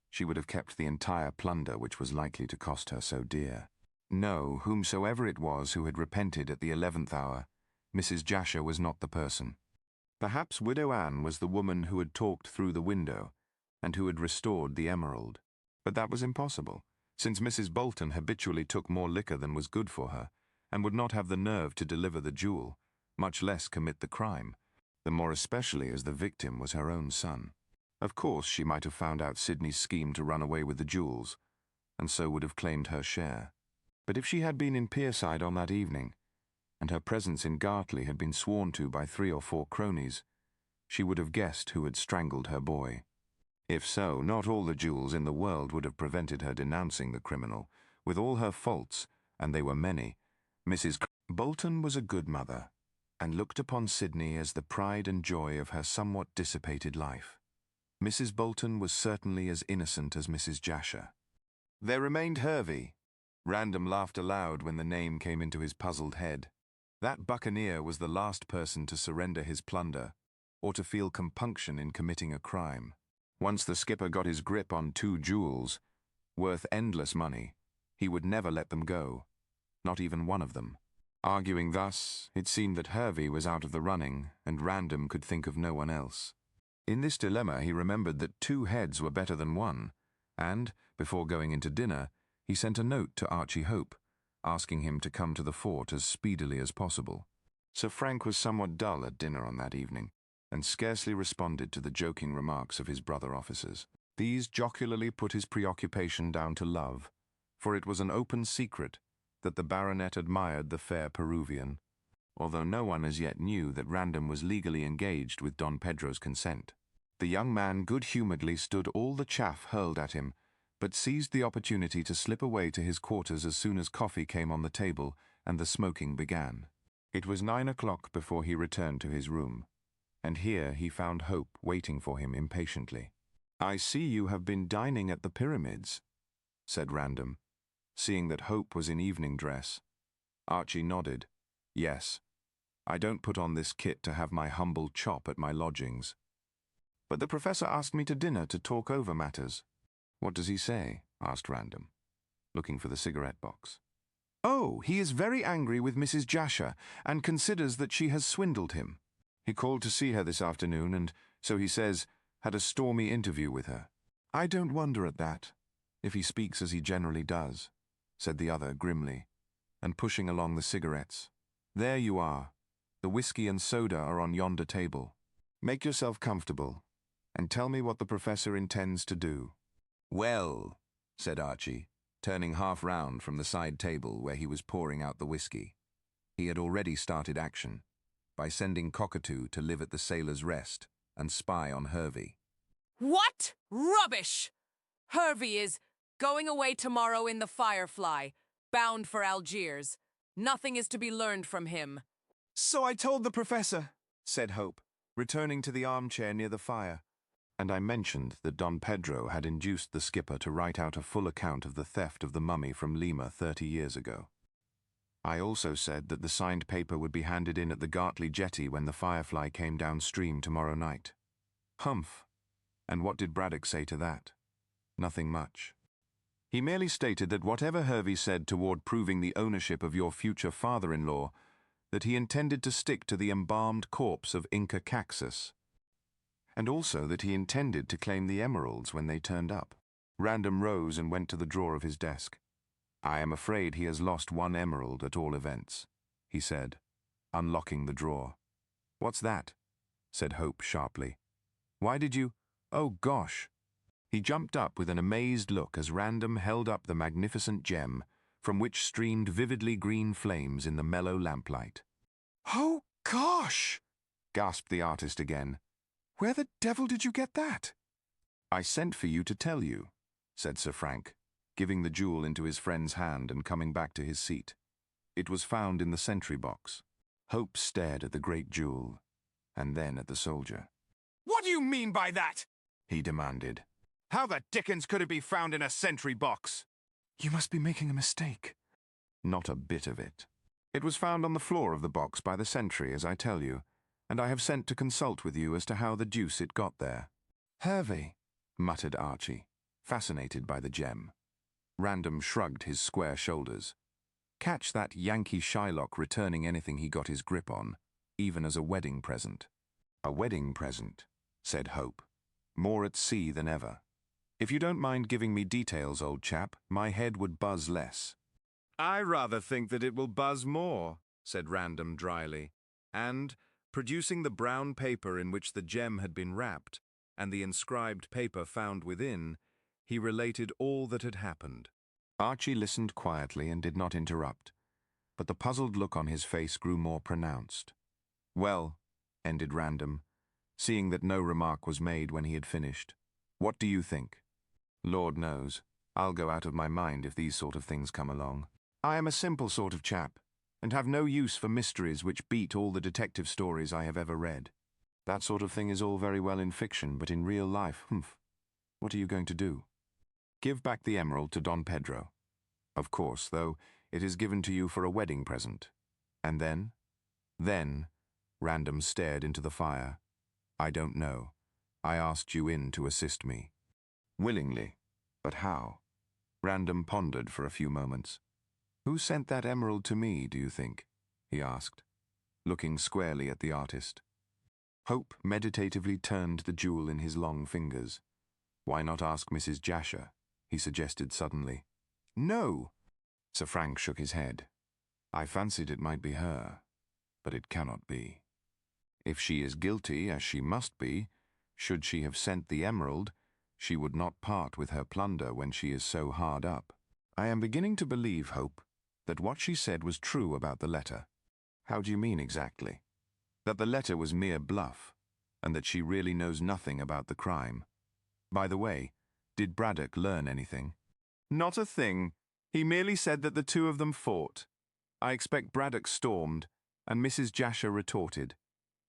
she would have kept the entire plunder which was likely to cost her so dear. No, whomsoever it was who had repented at the 11th hour, Mrs. Jasher was not the person. Perhaps Widow Anne was the woman who had talked through the window, and who had restored the emerald. But that was impossible, since Mrs. Bolton habitually took more liquor than was good for her, and would not have the nerve to deliver the jewel, much less commit the crime, the more especially as the victim was her own son. Of course, she might have found out Sidney's scheme to run away with the jewels, and so would have claimed her share. But if she had been in Pierside on that evening, and her presence in Gartley had been sworn to by 3 or 4 cronies, she would have guessed who had strangled her boy. If so, not all the jewels in the world would have prevented her denouncing the criminal. With all her faults, and they were many, Mrs. Bolton was a good mother, and looked upon Sidney as the pride and joy of her somewhat dissipated life. Mrs. Bolton was certainly as innocent as Mrs. Jasher. There remained Hervey. Random laughed aloud when the name came into his puzzled head. That buccaneer was the last person to surrender his plunder, or to feel compunction in committing a crime. Once the skipper got his grip on 2 jewels, worth endless money, he would never let them go, not even one of them. Arguing thus, it seemed that Hervey was out of the running, and Random could think of no one else. In this dilemma, he remembered that 2 heads were better than 1, and, before going into dinner, he sent a note to Archie Hope, asking him to come to the fort as speedily as possible. Sir Frank was somewhat dull at dinner on that evening, and scarcely responded to the joking remarks of his brother officers. These jocularly put his preoccupation down to love, for it was an open secret that the baronet admired the fair Peruvian, although no one as yet knew that Random was legally engaged with Don Pedro's consent. The young man good-humouredly stood all the chaff hurled at him, but seized the opportunity to slip away to his quarters as soon as coffee came on the table and the smoking began. It was 9 o'clock before he returned to his room, and here he found Hope waiting for him impatiently. "I see you have been dining at the Pyramids," said Random, seeing that Hope was in evening dress. Archie nodded. "Yes. I don't put on this kit to have my humble chop at my lodgings. But the Professor asked me to dinner to talk over matters." "What does he say?" asked Random, looking for the cigarette box. Oh, he is very angry with Mrs. Jasher and considers that she has swindled him. He called to see her this afternoon and, so he says, had a stormy interview with her. I don't wonder at that, if he speaks as he generally does, said the other grimly, and pushing along the cigarettes. There you are. The whiskey and soda are on yonder table. Make yourself comfortable, and tell me what the professor intends to do. Well, said Archie, turning half round from the side table where he was pouring out the whiskey. He had already started action, by sending Cockatoo to live at the Sailor's Rest and spy on Hervey. What rubbish! Hervey is going away tomorrow in the Firefly, bound for Algiers. Nothing is to be learned from him. So I told the professor, said Hope, returning to the armchair near the fire. And I mentioned that Don Pedro had induced the skipper to write out a full account of the theft of the mummy from Lima 30 years ago. I also said that the signed paper would be handed in at the Gartley jetty when the Firefly came downstream tomorrow night. Humph. And what did Braddock say to that? Nothing much. He merely stated that whatever Hervey said toward proving the ownership of your future father-in-law, that he intended to stick to the embalmed corpse of Inca Caxus, and also that he intended to claim the emeralds when they turned up. Random rose and went to the drawer of his desk. I am afraid he has lost one emerald at all events, he said, unlocking the drawer. What's that? Said Hope sharply. Why did you— Oh, gosh. He jumped up with an amazed look as Random held up the magnificent gem, from which streamed vividly green flames in the mellow lamplight. Oh, gosh, gasped the artist again. Where the devil did you get that? I sent for you to tell you, said Sir Frank, giving the jewel into his friend's hand and coming back to his seat. It was found in the sentry box. Hope stared at the great jewel, and then at the soldier. What do you mean by that? He demanded. How the dickens could it be found in a sentry box? You must be making a mistake. Not a bit of it. It was found on the floor of the box by the sentry, as I tell you, and I have sent to consult with you as to how the deuce it got there. Hervey, muttered Archie, fascinated by the gem. Random shrugged his square shoulders. Catch that Yankee Shylock returning anything he got his grip on, even as a wedding present. A wedding present, said Hope, more at sea than ever. If you don't mind giving me details, old chap, my head would buzz less. I rather think that it will buzz more, said Random dryly, and, producing the brown paper in which the gem had been wrapped, and the inscribed paper found within, he related all that had happened. Archie listened quietly and did not interrupt, but the puzzled look on his face grew more pronounced. Well, ended Random, seeing that no remark was made when he had finished, what do you think? Lord knows, I'll go out of my mind if these sort of things come along. I am a simple sort of chap, and have no use for mysteries which beat all the detective stories I have ever read. That sort of thing is all very well in fiction, but in real life, what are you going to do? Give back the emerald to Don Pedro. Of course, though, it is given to you for a wedding present. And then? Then, Random stared into the fire. I don't know. I asked you in to assist me. Willingly. But how? Random pondered for a few moments. Who sent that emerald to me, do you think? He asked, looking squarely at the artist. Hope meditatively turned the jewel in his long fingers. Why not ask Mrs. Jasher? He suggested suddenly. No! Sir Frank shook his head. I fancied it might be her, but it cannot be. If she is guilty, as she must be, should she have sent the emerald, she would not part with her plunder when she is so hard up. I am beginning to believe, Hope, that what she said was true about the letter. How do you mean exactly? That the letter was mere bluff, and that she really knows nothing about the crime. By the way, did Braddock learn anything? Not a thing. He merely said that the two of them fought. I expect Braddock stormed, and Mrs. Jasher retorted.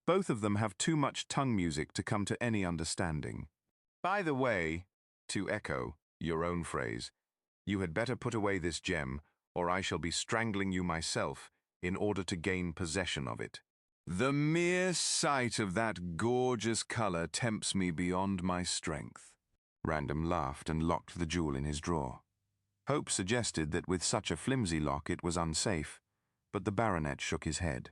Both of them have too much tongue music to come to any understanding. By the way, to echo your own phrase, you had better put away this gem, or I shall be strangling you myself in order to gain possession of it. The mere sight of that gorgeous color tempts me beyond my strength. Random laughed and locked the jewel in his drawer. Hope suggested that with such a flimsy lock it was unsafe, but the baronet shook his head.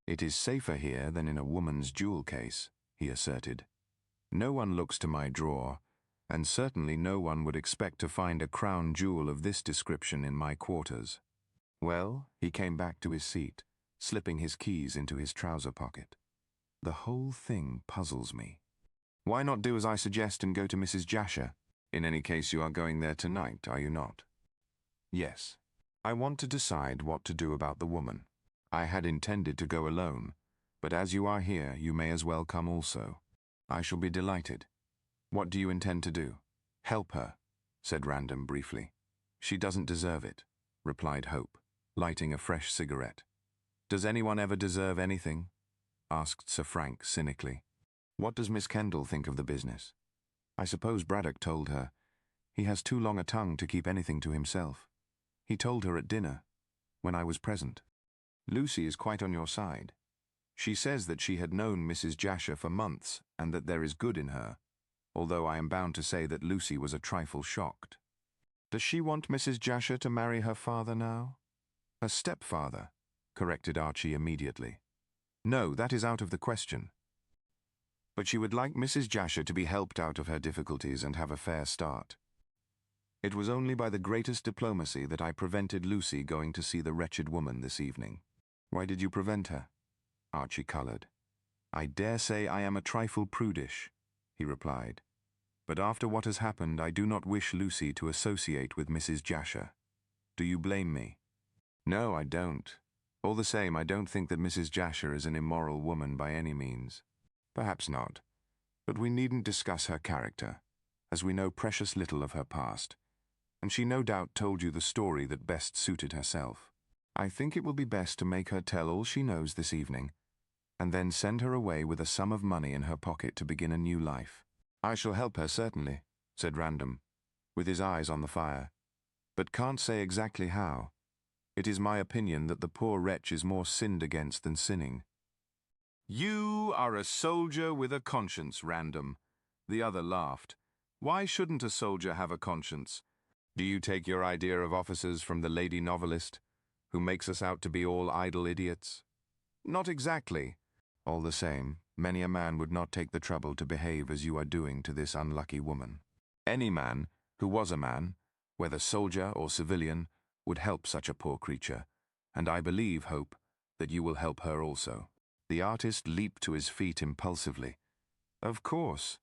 "It is safer here than in a woman's jewel case," he asserted. "No one looks to my drawer, and certainly no one would expect to find a crown jewel of this description in my quarters." Well, he came back to his seat, slipping his keys into his trouser pocket. "The whole thing puzzles me. Why not do as I suggest and go to Mrs. Jasher? In any case, you are going there tonight, are you not?" "Yes. I want to decide what to do about the woman. I had intended to go alone, but as you are here, you may as well come also. I shall be delighted. What do you intend to do?" "Help her," said Random briefly. "She doesn't deserve it," replied Hope, lighting a fresh cigarette. "Does anyone ever deserve anything?" asked Sir Frank cynically. "What does Miss Kendall think of the business? I suppose Braddock told her. He has too long a tongue to keep anything to himself. He told her at dinner, when I was present. Lucy is quite on your side. She says that she had known Mrs. Jasher for months and that there is good in her, although I am bound to say that Lucy was a trifle shocked. Does she want Mrs. Jasher to marry her father now?" "Her stepfather," corrected Archie immediately. "No, that is out of the question. But she would like Mrs. Jasher to be helped out of her difficulties and have a fair start. It was only by the greatest diplomacy that I prevented Lucy going to see the wretched woman this evening." "Why did you prevent her?" Archie coloured. "I dare say I am a trifle prudish," he replied. "But after what has happened, I do not wish Lucy to associate with Mrs. Jasher. Do you blame me?" "No, I don't. All the same, I don't think that Mrs. Jasher is an immoral woman by any means." "Perhaps not. But we needn't discuss her character, as we know precious little of her past, and she no doubt told you the story that best suited herself. I think it will be best to make her tell all she knows this evening, and then send her away with a sum of money in her pocket to begin a new life." "I shall help her, certainly," said Random, with his eyes on the fire, "but can't say exactly how. It is my opinion that the poor wretch is more sinned against than sinning." "You are a soldier with a conscience, Random." The other laughed. "Why shouldn't a soldier have a conscience? Do you take your idea of officers from the lady novelist, who makes us out to be all idle idiots?" "Not exactly. All the same, many a man would not take the trouble to behave as you are doing to this unlucky woman. Any man who was a man, whether soldier or civilian, would help such a poor creature, and I believe, Hope, that you will help her also." The artist leaped to his feet impulsively. "Of course.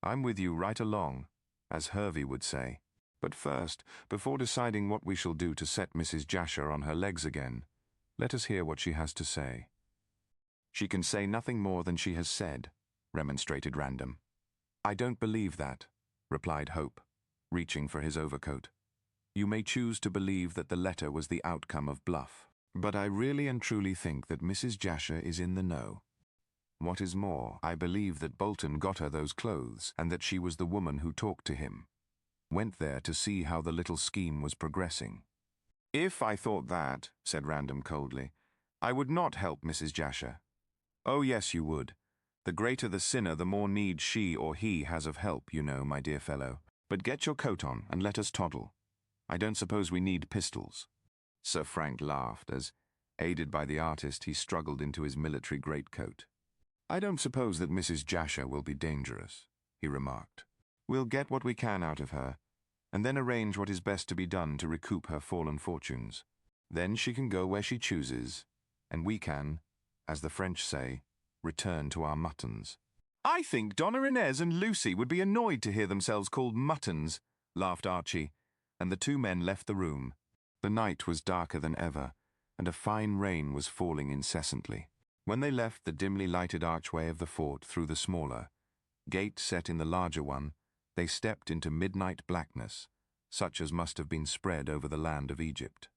I'm with you right along, as Hervey would say. But first, before deciding what we shall do to set Mrs. Jasher on her legs again, let us hear what she has to say." "She can say nothing more than she has said," remonstrated Random. "I don't believe that," replied Hope, reaching for his overcoat. "You may choose to believe that the letter was the outcome of bluff, but I really and truly think that Mrs. Jasher is in the know. What is more, I believe that Bolton got her those clothes, and that she was the woman who talked to him. Went there to see how the little scheme was progressing." "If I thought that," said Random coldly, "I would not help Mrs. Jasher." "Oh, yes, you would. The greater the sinner, the more need she or he has of help, you know, my dear fellow. But get your coat on, and let us toddle. I don't suppose we need pistols." Sir Frank laughed as, aided by the artist, he struggled into his military greatcoat. "I don't suppose that Mrs. Jasher will be dangerous," he remarked. "We'll get what we can out of her, and then arrange what is best to be done to recoup her fallen fortunes. Then she can go where she chooses, and we can, as the French say, return to our muttons." "I think Donna Inez and Lucy would be annoyed to hear themselves called muttons," laughed Archie, and the two men left the room. The night was darker than ever, and a fine rain was falling incessantly. When they left the dimly lighted archway of the fort through the smaller, gate set in the larger one, they stepped into midnight blackness, such as must have been spread over the land of Egypt.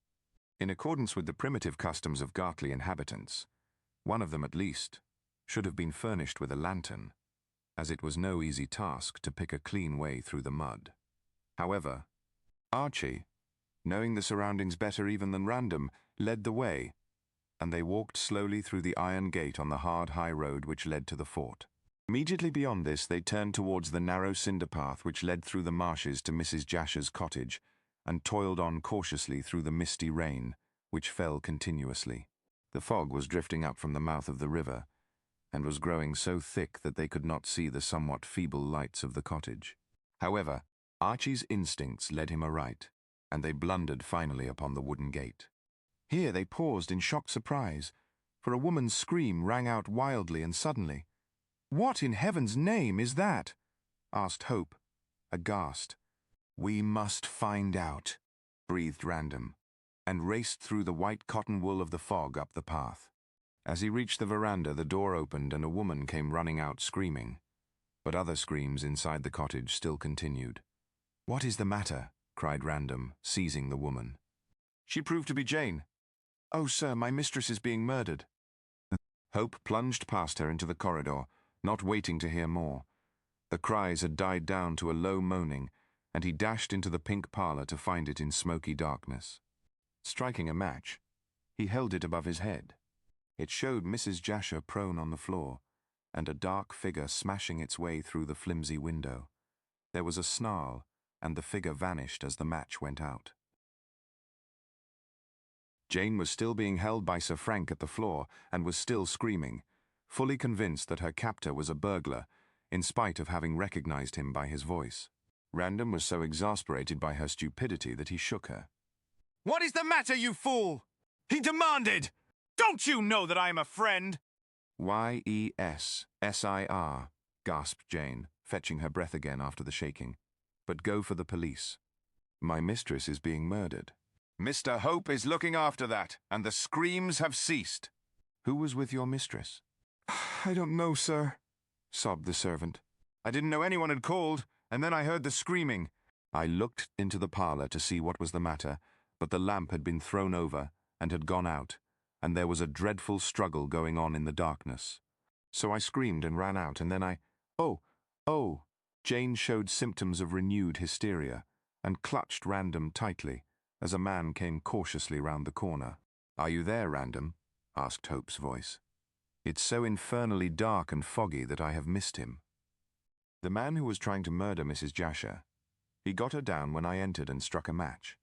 In accordance with the primitive customs of Gartley inhabitants, one of them at least should have been furnished with a lantern, as it was no easy task to pick a clean way through the mud. However, Archie, knowing the surroundings better even than Random, led the way, and they walked slowly through the iron gate on the hard high road which led to the fort. Immediately beyond this they turned towards the narrow cinder path which led through the marshes to Mrs. Jasher's cottage, and toiled on cautiously through the misty rain, which fell continuously. The fog was drifting up from the mouth of the river, and was growing so thick that they could not see the somewhat feeble lights of the cottage. However, Archie's instincts led him aright, and they blundered finally upon the wooden gate. Here they paused in shocked surprise, for a woman's scream rang out wildly and suddenly. "What in heaven's name is that?" asked Hope, aghast. "We must find out," breathed Random, and raced through the white cotton wool of the fog up the path. As he reached the veranda, the door opened and a woman came running out screaming. But other screams inside the cottage still continued. "What is the matter?" cried Random, seizing the woman. "She proved to be Jane. Oh, sir, my mistress is being murdered." Hope plunged past her into the corridor, not waiting to hear more. The cries had died down to a low moaning, and he dashed into the pink parlor to find it in smoky darkness. Striking a match, he held it above his head. It showed Mrs. Jasher prone on the floor, and a dark figure smashing its way through the flimsy window. There was a snarl, and the figure vanished as the match went out. Jane was still being held by Sir Frank at the floor, and was still screaming, fully convinced that her captor was a burglar, in spite of having recognized him by his voice. Random was so exasperated by her stupidity that he shook her. What is the matter, you fool? He demanded! Don't you know that I am a friend? "YESSIR, gasped Jane, fetching her breath again after the shaking. "But go for the police. My mistress is being murdered." Mr. Hope is looking after that, and the screams have ceased. "Who was with your mistress?" I don't know, sir," sobbed the servant. I didn't know anyone had called, and then I heard the screaming. I looked into the parlor to see what was the matter, but the lamp had been thrown over and had gone out, and there was a dreadful struggle going on in the darkness. So I screamed and ran out, and then Oh! Jane showed symptoms of renewed hysteria, and clutched Random tightly, as a man came cautiously round the corner. "Are you there, Random?" asked Hope's voice. "It's so infernally dark and foggy that I have missed him." The man who was trying to murder Mrs. Jasher. He got her down when I entered and struck a match.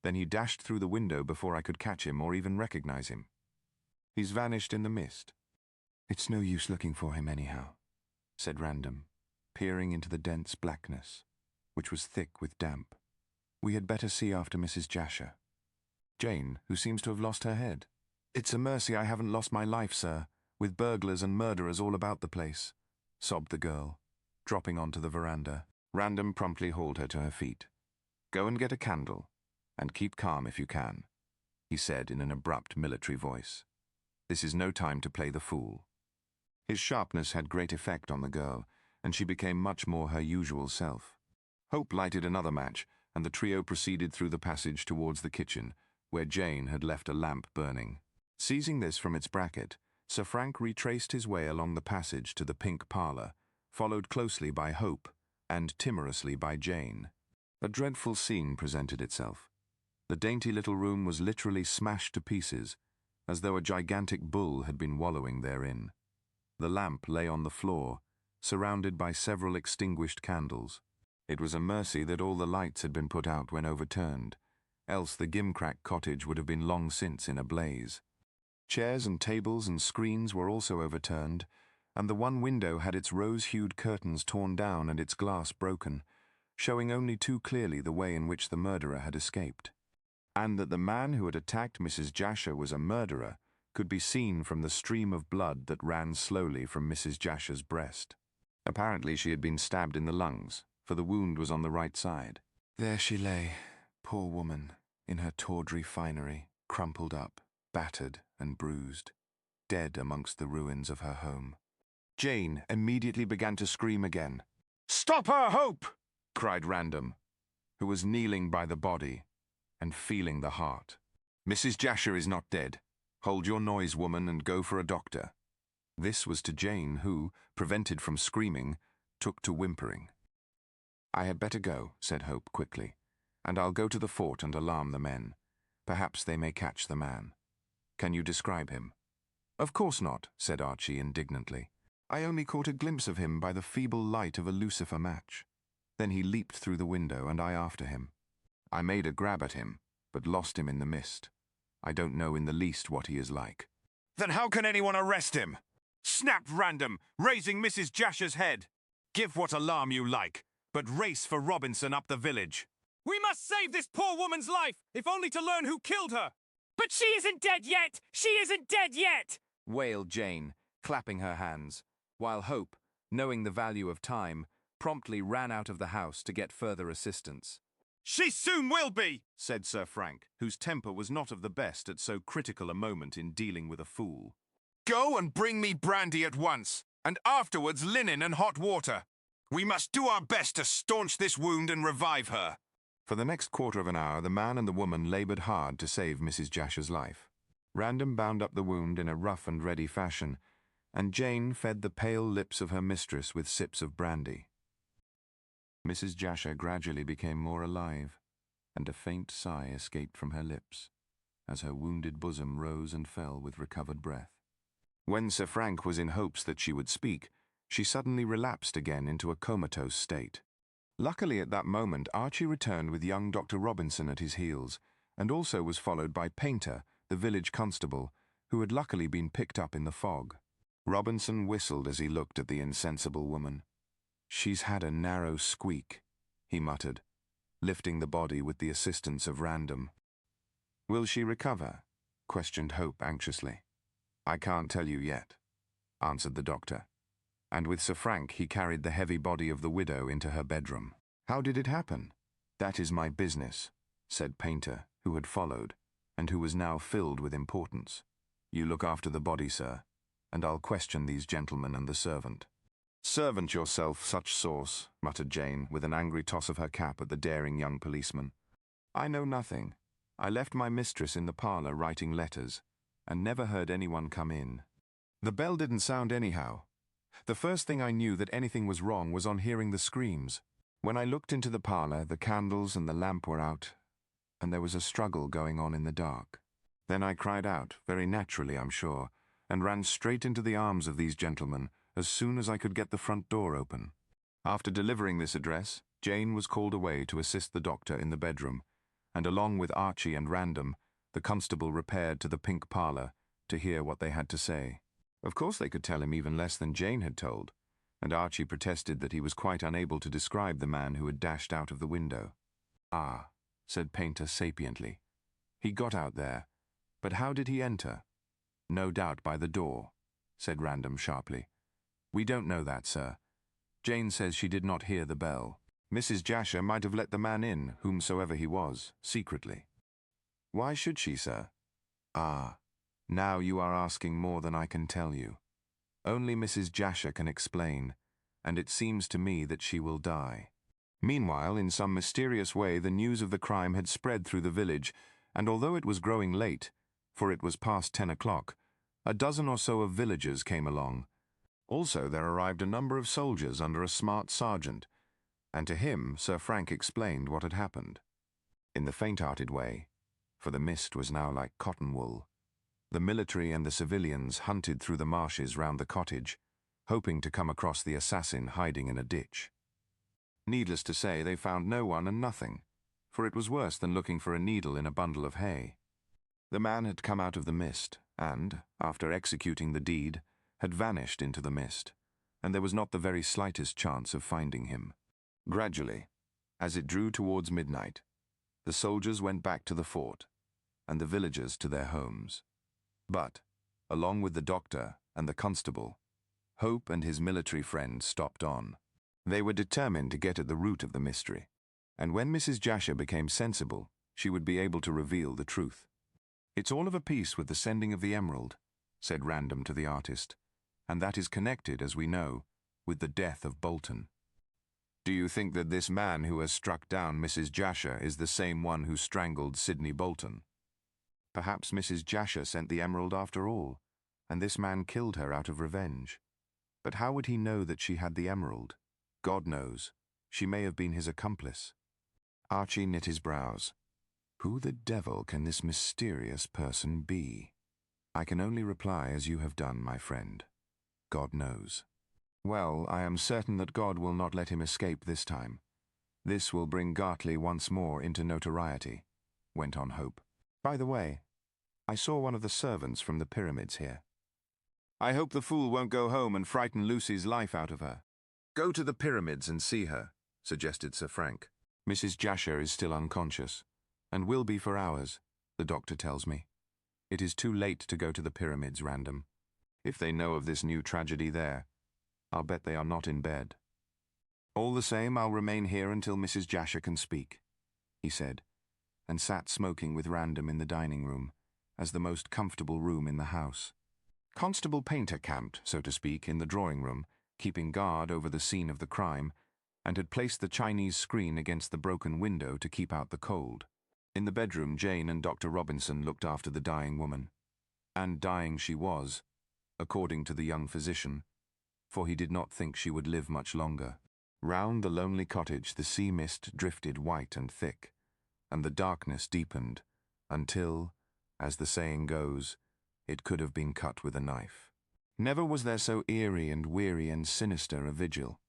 Then he dashed through the window before I could catch him or even recognize him. He's vanished in the mist. "It's no use looking for him anyhow," said Random, peering into the dense blackness, which was thick with damp. "We had better see after Mrs. Jasher." Jane, who seems to have lost her head. "It's a mercy I haven't lost my life, sir, with burglars and murderers all about the place," sobbed the girl, dropping onto the veranda. Random promptly hauled her to her feet. "Go and get a candle, and keep calm if you can," he said in an abrupt military voice. "This is no time to play the fool." His sharpness had great effect on the girl, and she became much more her usual self. Hope lighted another match, and the trio proceeded through the passage towards the kitchen, where Jane had left a lamp burning. Seizing this from its bracket, Sir Frank retraced his way along the passage to the pink parlor, followed closely by Hope, and timorously by Jane. A dreadful scene presented itself. The dainty little room was literally smashed to pieces, as though a gigantic bull had been wallowing therein. The lamp lay on the floor, surrounded by several extinguished candles. It was a mercy that all the lights had been put out when overturned, else the gimcrack cottage would have been long since in a blaze. Chairs and tables and screens were also overturned, and the one window had its rose-hued curtains torn down and its glass broken, showing only too clearly the way in which the murderer had escaped. And that the man who had attacked Mrs. Jasher was a murderer could be seen from the stream of blood that ran slowly from Mrs. Jasher's breast. Apparently she had been stabbed in the lungs, for the wound was on the right side. There she lay, poor woman, in her tawdry finery, crumpled up, battered and bruised, dead amongst the ruins of her home. Jane immediately began to scream again. "Stop her, Hope!" cried Random, who was kneeling by the body and feeling the heart. "Mrs. Jasher is not dead. Hold your noise, woman, and go for a doctor." This was to Jane, who, prevented from screaming, took to whimpering. "I had better go," said Hope quickly, "and I'll go to the fort and alarm the men. Perhaps they may catch the man. Can you describe him?" "Of course not," said Archie indignantly. "I only caught a glimpse of him by the feeble light of a lucifer match. Then he leaped through the window, and I after him." I made a grab at him, but lost him in the mist. I don't know in the least what he is like. Then how can anyone arrest him? Snapped random, raising Mrs. Jasher's head. Give what alarm you like, but race for Robinson up the village. We must save this poor woman's life, if only to learn who killed her. But she isn't dead yet! She isn't dead yet! Wailed Jane, clapping her hands, while Hope, knowing the value of time, promptly ran out of the house to get further assistance. She soon will be, said Sir Frank, whose temper was not of the best at so critical a moment in dealing with a fool. Go and bring me brandy at once, and afterwards linen and hot water. We must do our best to staunch this wound and revive her. For the next quarter of an hour, the man and the woman labored hard to save Mrs. Jasher's life. Random bound up the wound in a rough and ready fashion, and Jane fed the pale lips of her mistress with sips of brandy. Mrs. Jasher gradually became more alive, and a faint sigh escaped from her lips, as her wounded bosom rose and fell with recovered breath. When Sir Frank was in hopes that she would speak, she suddenly relapsed again into a comatose state. Luckily at that moment Archie returned with young Dr. Robinson at his heels, and also was followed by Painter, the village constable, who had luckily been picked up in the fog. Robinson whistled as he looked at the insensible woman. "She's had a narrow squeak," he muttered, lifting the body with the assistance of Random. "Will she recover?" questioned Hope anxiously. "I can't tell you yet," answered the doctor, and with Sir Frank he carried the heavy body of the widow into her bedroom. "How did it happen?" "That is my business," said Painter, who had followed, and who was now filled with importance. "You look after the body, sir, and I'll question these gentlemen and the servant." "Servant yourself, such sauce," muttered Jane, with an angry toss of her cap at the daring young policeman. "I know nothing. I left my mistress in the parlour writing letters, and never heard anyone come in. The bell didn't sound anyhow. The first thing I knew that anything was wrong was on hearing the screams. When I looked into the parlour, the candles and the lamp were out, and there was a struggle going on in the dark. Then I cried out, very naturally I'm sure, and ran straight into the arms of these gentlemen as soon as I could get the front door open." After delivering this address, Jane was called away to assist the doctor in the bedroom, and along with Archie and Random, the constable repaired to the pink parlour to hear what they had to say. Of course they could tell him even less than Jane had told, and Archie protested that he was quite unable to describe the man who had dashed out of the window. "Ah," said Painter sapiently. "He got out there, but how did he enter?" "No doubt by the door," said Random sharply. "We don't know that, sir. Jane says she did not hear the bell. Mrs. Jasher might have let the man in, whomsoever he was, secretly." "Why should she, sir?" "Ah, now you are asking more than I can tell you. Only Mrs. Jasher can explain, and it seems to me that she will die." Meanwhile, in some mysterious way, the news of the crime had spread through the village, and although it was growing late, for it was past 10 o'clock, a dozen or so of villagers came along. Also there arrived a number of soldiers under a smart sergeant, and to him Sir Frank explained what had happened. In the faint-hearted way, for the mist was now like cotton wool, the military and the civilians hunted through the marshes round the cottage, hoping to come across the assassin hiding in a ditch. Needless to say, they found no one and nothing, for it was worse than looking for a needle in a bundle of hay. The man had come out of the mist, and, after executing the deed, had vanished into the mist, and there was not the very slightest chance of finding him. Gradually, as it drew towards midnight, the soldiers went back to the fort, and the villagers to their homes. But, along with the doctor and the constable, Hope and his military friend stopped on. They were determined to get at the root of the mystery, and when Mrs. Jasher became sensible, she would be able to reveal the truth. "It's all of a piece with the sending of the emerald," said Random to the artist, "and that is connected, as we know, with the death of Bolton." "Do you think that this man who has struck down Mrs. Jasher is the same one who strangled Sidney Bolton? Perhaps Mrs. Jasher sent the emerald after all, and this man killed her out of revenge. But how would he know that she had the emerald? God knows. She may have been his accomplice." Archie knit his brows. Who the devil can this mysterious person be? I can only reply as you have done, my friend. God knows. Well, I am certain that God will not let him escape this time. This will bring Gartley once more into notoriety, went on Hope. By the way, I saw one of the servants from the pyramids here. I hope the fool won't go home and frighten Lucy's life out of her. Go to the pyramids and see her, suggested Sir Frank. Mrs. Jasher is still unconscious, and will be for hours, the doctor tells me. It is too late to go to the pyramids, Random. If they know of this new tragedy there, I'll bet they are not in bed. All the same, I'll remain here until Mrs. Jasher can speak, he said, and sat smoking with Random in the dining room, as the most comfortable room in the house. Constable Painter camped, so to speak, in the drawing room, keeping guard over the scene of the crime, and had placed the Chinese screen against the broken window to keep out the cold. In the bedroom, Jane and Dr. Robinson looked after the dying woman. And dying she was, according to the young physician, for he did not think she would live much longer. Round the lonely cottage the sea mist drifted white and thick, and the darkness deepened, until, as the saying goes, it could have been cut with a knife. Never was there so eerie and weary and sinister a vigil.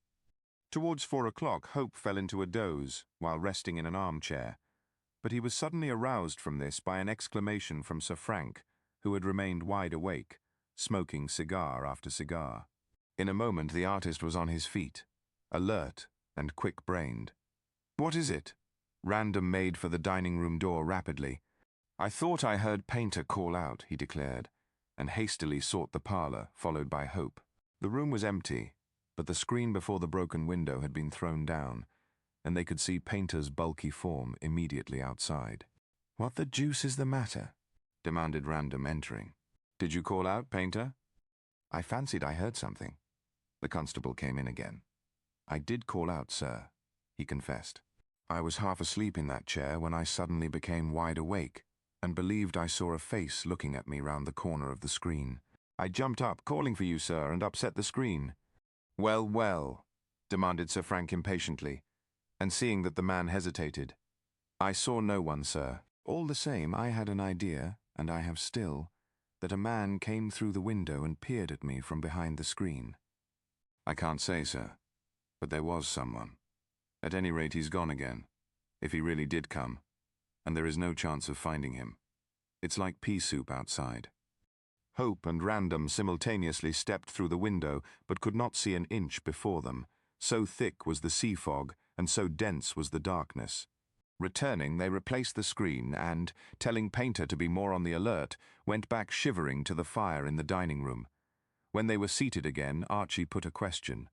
Towards 4 o'clock, Hope fell into a doze while resting in an armchair, but he was suddenly aroused from this by an exclamation from Sir Frank, who had remained wide awake, smoking cigar after cigar. In a moment the artist was on his feet, alert and quick-brained. "What is it?" Random made for the dining-room door rapidly. "I thought I heard Painter call out," he declared, and hastily sought the parlour, followed by Hope. The room was empty, but the screen before the broken window had been thrown down, and they could see Painter's bulky form immediately outside. "What the deuce is the matter?" demanded Random, entering. "Did you call out, Painter?" "I fancied I heard something." The constable came in again. "I did call out, sir," he confessed. "I was half asleep in that chair when I suddenly became wide awake, and believed I saw a face looking at me round the corner of the screen. I jumped up, calling for you, sir, and upset the screen." "Well, well," demanded Sir Frank impatiently, and seeing that the man hesitated. "I saw no one, sir. All the same, I had an idea, and I have still, that a man came through the window and peered at me from behind the screen." "I can't say, sir, but there was someone. At any rate, he's gone again, if he really did come, and there is no chance of finding him. It's like pea soup outside." Hope and Random simultaneously stepped through the window, but could not see an inch before them. So thick was the sea fog, and so dense was the darkness. Returning, they replaced the screen and, telling Painter to be more on the alert, went back shivering to the fire in the dining room. When they were seated again, Archie put a question.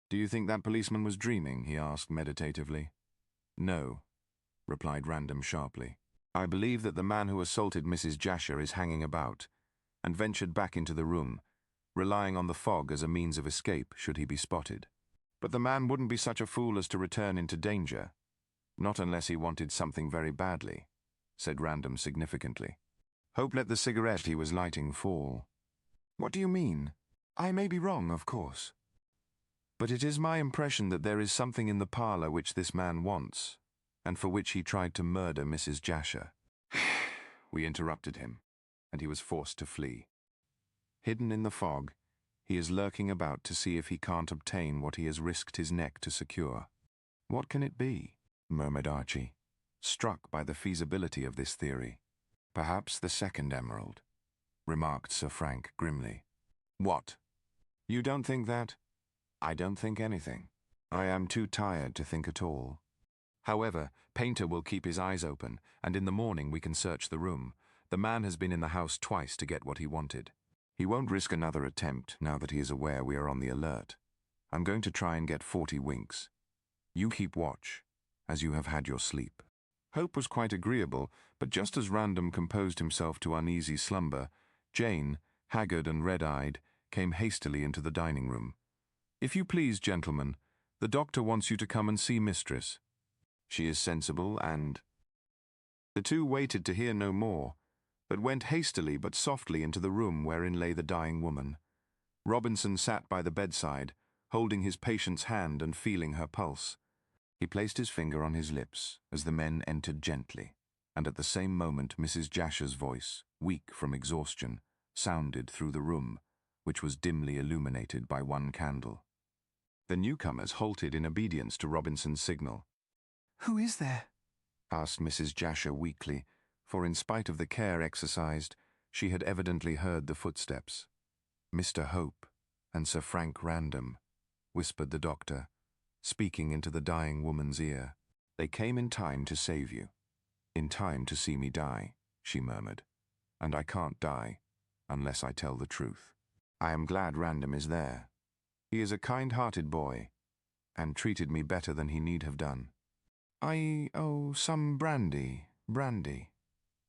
"Do you think that policeman was dreaming?" he asked meditatively. "No," replied Random sharply. "I believe that the man who assaulted Mrs. Jasher is hanging about, and ventured back into the room, relying on the fog as a means of escape should he be spotted. But the man wouldn't be such a fool as to return into danger. Not unless he wanted something very badly," said Random significantly. Hope let the cigarette he was lighting fall. "What do you mean? I may be wrong, of course. But it is my impression that there is something in the parlour which this man wants, and for which he tried to murder Mrs. Jasher." We interrupted him, and he was forced to flee. Hidden in the fog, he is lurking about to see if he can't obtain what he has risked his neck to secure. "What can it be?" murmured Archie, struck by the feasibility of this theory. "Perhaps the second emerald," remarked Sir Frank grimly. "What? You don't think that?" "I don't think anything. I am too tired to think at all. However, Painter will keep his eyes open, and in the morning we can search the room. The man has been in the house twice to get what he wanted. He won't risk another attempt now that he is aware we are on the alert. I'm going to try and get 40 winks. You keep watch, as you have had your sleep." Hope was quite agreeable, but just as Random composed himself to uneasy slumber, Jane, haggard and red-eyed, came hastily into the dining room. "If you please, gentlemen, the doctor wants you to come and see Mistress. She is sensible and—" The two waited to hear no more, but went hastily but softly into the room wherein lay the dying woman. Robinson sat by the bedside, holding his patient's hand and feeling her pulse. He placed his finger on his lips as the men entered gently, and at the same moment Mrs. Jasher's voice, weak from exhaustion, sounded through the room, which was dimly illuminated by one candle. The newcomers halted in obedience to Robinson's signal. Who is there? Asked Mrs. Jasher weakly, for in spite of the care exercised, she had evidently heard the footsteps. Mr. Hope and Sir Frank Random, whispered the doctor, speaking into the dying woman's ear. They came in time to save you. In time to see me die, she murmured. And I can't die unless I tell the truth. I am glad Random is there. He is a kind-hearted boy, and treated me better than he need have done. I owe some brandy.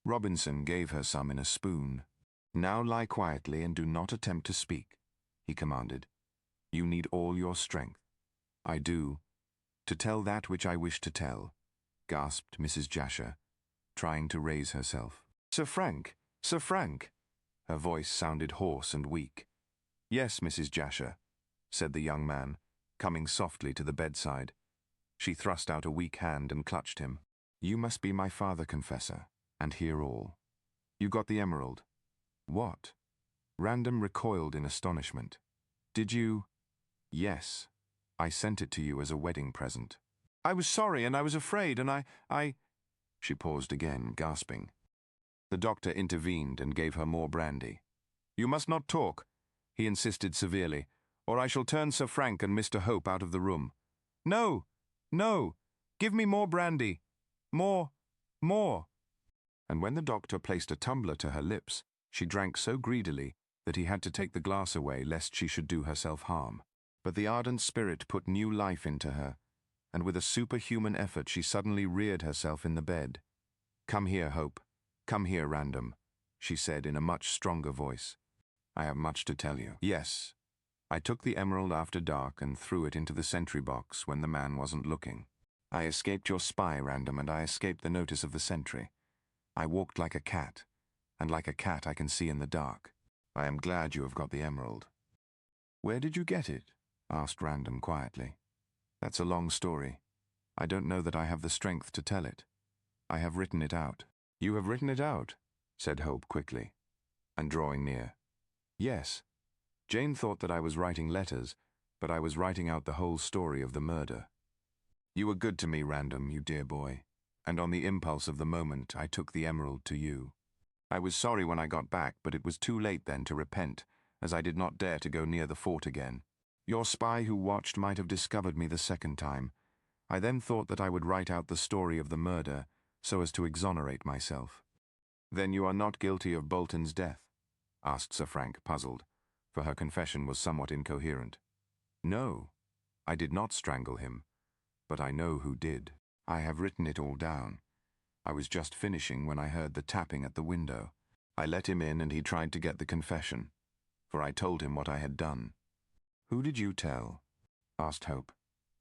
Robinson gave her some in a spoon. Now lie quietly and do not attempt to speak, he commanded. You need all your strength. I do. To tell that which I wish to tell, gasped Mrs. Jasher, trying to raise herself. Sir Frank! Sir Frank! Her voice sounded hoarse and weak. Yes, Mrs. Jasher, said the young man, coming softly to the bedside. She thrust out a weak hand and clutched him. You must be my father confessor, and hear all. You got the emerald. What? Random recoiled in astonishment. Did you? Yes. I sent it to you as a wedding present. I was sorry and I was afraid and I... She paused again, gasping. The doctor intervened and gave her more brandy. You must not talk, he insisted severely, or I shall turn Sir Frank and Mr. Hope out of the room. No, no, give me more brandy. More. And when the doctor placed a tumbler to her lips, she drank so greedily that he had to take the glass away lest she should do herself harm. But the ardent spirit put new life into her, and with a superhuman effort she suddenly reared herself in the bed. Come here, Hope. Come here, Random, she said in a much stronger voice. I have much to tell you. Yes. I took the emerald after dark and threw it into the sentry box when the man wasn't looking. I escaped your spy, Random, and I escaped the notice of the sentry. I walked like a cat, and like a cat I can see in the dark. I am glad you have got the emerald. Where did you get it? Asked Random quietly. That's a long story. I don't know that I have the strength to tell it. I have written it out. You have written it out, said Hope quickly, and drawing near. Yes. Jane thought that I was writing letters, but I was writing out the whole story of the murder. You were good to me, Random, you dear boy, and on the impulse of the moment I took the emerald to you. I was sorry when I got back, but it was too late then to repent, as I did not dare to go near the fort again. Your spy who watched might have discovered me the second time. I then thought that I would write out the story of the murder, so as to exonerate myself. Then you are not guilty of Bolton's death? Asked Sir Frank, puzzled, for her confession was somewhat incoherent. No, I did not strangle him, but I know who did. I have written it all down. I was just finishing when I heard the tapping at the window. I let him in and he tried to get the confession, for I told him what I had done. Who did you tell? Asked Hope,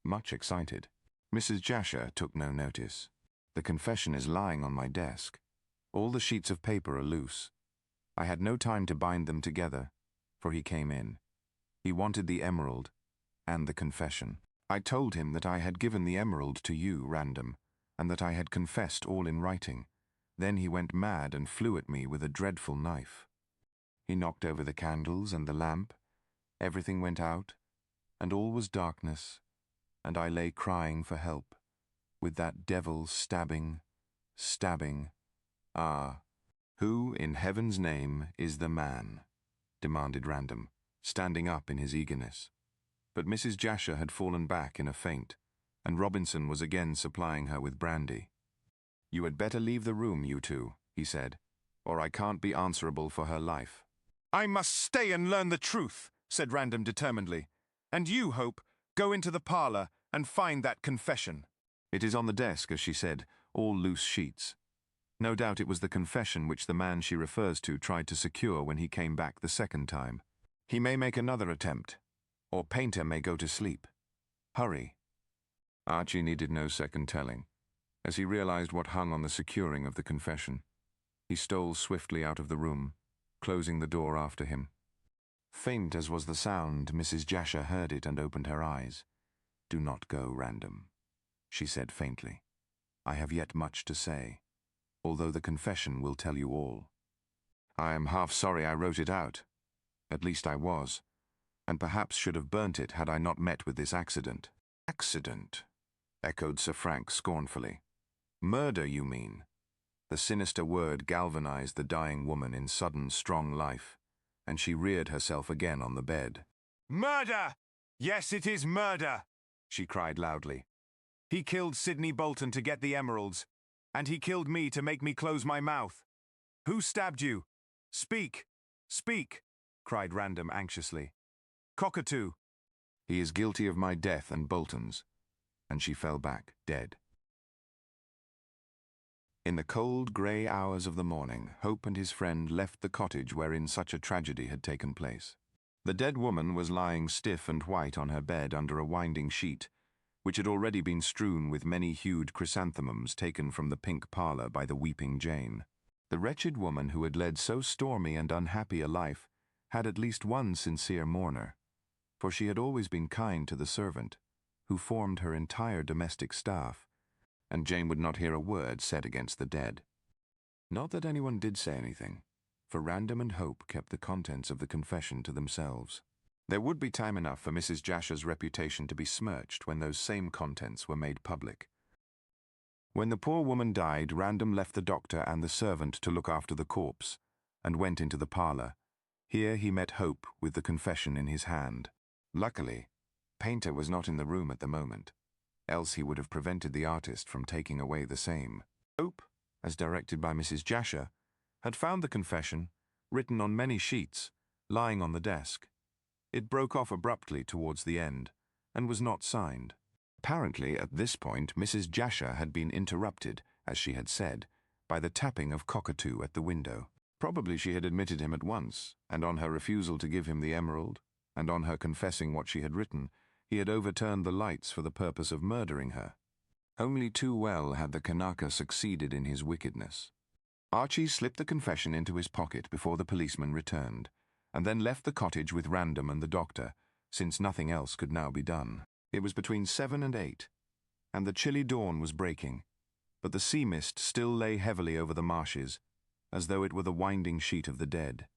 much excited. Mrs. Jasher took no notice. The confession is lying on my desk. All the sheets of paper are loose. I had no time to bind them together, for he came in. He wanted the emerald and the confession. I told him that I had given the emerald to you, Random, and that I had confessed all in writing. Then he went mad and flew at me with a dreadful knife. He knocked over the candles and the lamp. Everything went out, and all was darkness, and I lay crying for help, with that devil stabbing. Ah, who in heaven's name is the man? Demanded Random, standing up in his eagerness. But Mrs. Jasher had fallen back in a faint, and Robinson was again supplying her with brandy. You had better leave the room, you two, he said, or I can't be answerable for her life. I must stay and learn the truth, said Random determinedly. And you, Hope, go into the parlour and find that confession. It is on the desk, as she said, all loose sheets. No doubt it was the confession which the man she refers to tried to secure when he came back the second time. He may make another attempt, or Painter may go to sleep. Hurry. Archie needed no second telling. As he realized what hung on the securing of the confession, he stole swiftly out of the room, closing the door after him. Faint as was the sound, Mrs. Jasher heard it and opened her eyes. Do not go, Random, she said faintly. I have yet much to say, although the confession will tell you all. I am half sorry I wrote it out. At least I was, and perhaps should have burnt it had I not met with this accident. Accident? echoed Sir Frank scornfully. Murder, you mean? The sinister word galvanized the dying woman in sudden, strong life, and she reared herself again on the bed. Murder! Yes, it is murder, she cried loudly. He killed Sidney Bolton to get the emeralds, and he killed me to make me close my mouth. Who stabbed you? Speak! Speak! Cried Random anxiously. Cockatoo! He is guilty of my death and Bolton's. And she fell back, dead. In the cold, grey hours of the morning, Hope and his friend left the cottage wherein such a tragedy had taken place. The dead woman was lying stiff and white on her bed under a winding sheet, which had already been strewn with many-hued chrysanthemums taken from the pink parlour by the weeping Jane. The wretched woman who had led so stormy and unhappy a life had at least one sincere mourner, for she had always been kind to the servant, who formed her entire domestic staff, and Jane would not hear a word said against the dead. Not that anyone did say anything, for Random and Hope kept the contents of the confession to themselves. There would be time enough for Mrs. Jasher's reputation to be smirched when those same contents were made public. When the poor woman died, Random left the doctor and the servant to look after the corpse, and went into the parlour. Here he met Hope with the confession in his hand. Luckily, Painter was not in the room at the moment, else he would have prevented the artist from taking away the same. Hope, as directed by Mrs. Jasher, had found the confession, written on many sheets, lying on the desk. It broke off abruptly towards the end, and was not signed. Apparently, at this point, Mrs. Jasher had been interrupted, as she had said, by the tapping of Cockatoo at the window. Probably she had admitted him at once, and on her refusal to give him the emerald, and on her confessing what she had written, he had overturned the lights for the purpose of murdering her. Only too well had the Kanaka succeeded in his wickedness. Archie slipped the confession into his pocket before the policeman returned, and then left the cottage with Random and the doctor, since nothing else could now be done. It was between 7 and 8, and the chilly dawn was breaking, but the sea mist still lay heavily over the marshes, as though it were the winding sheet of the dead.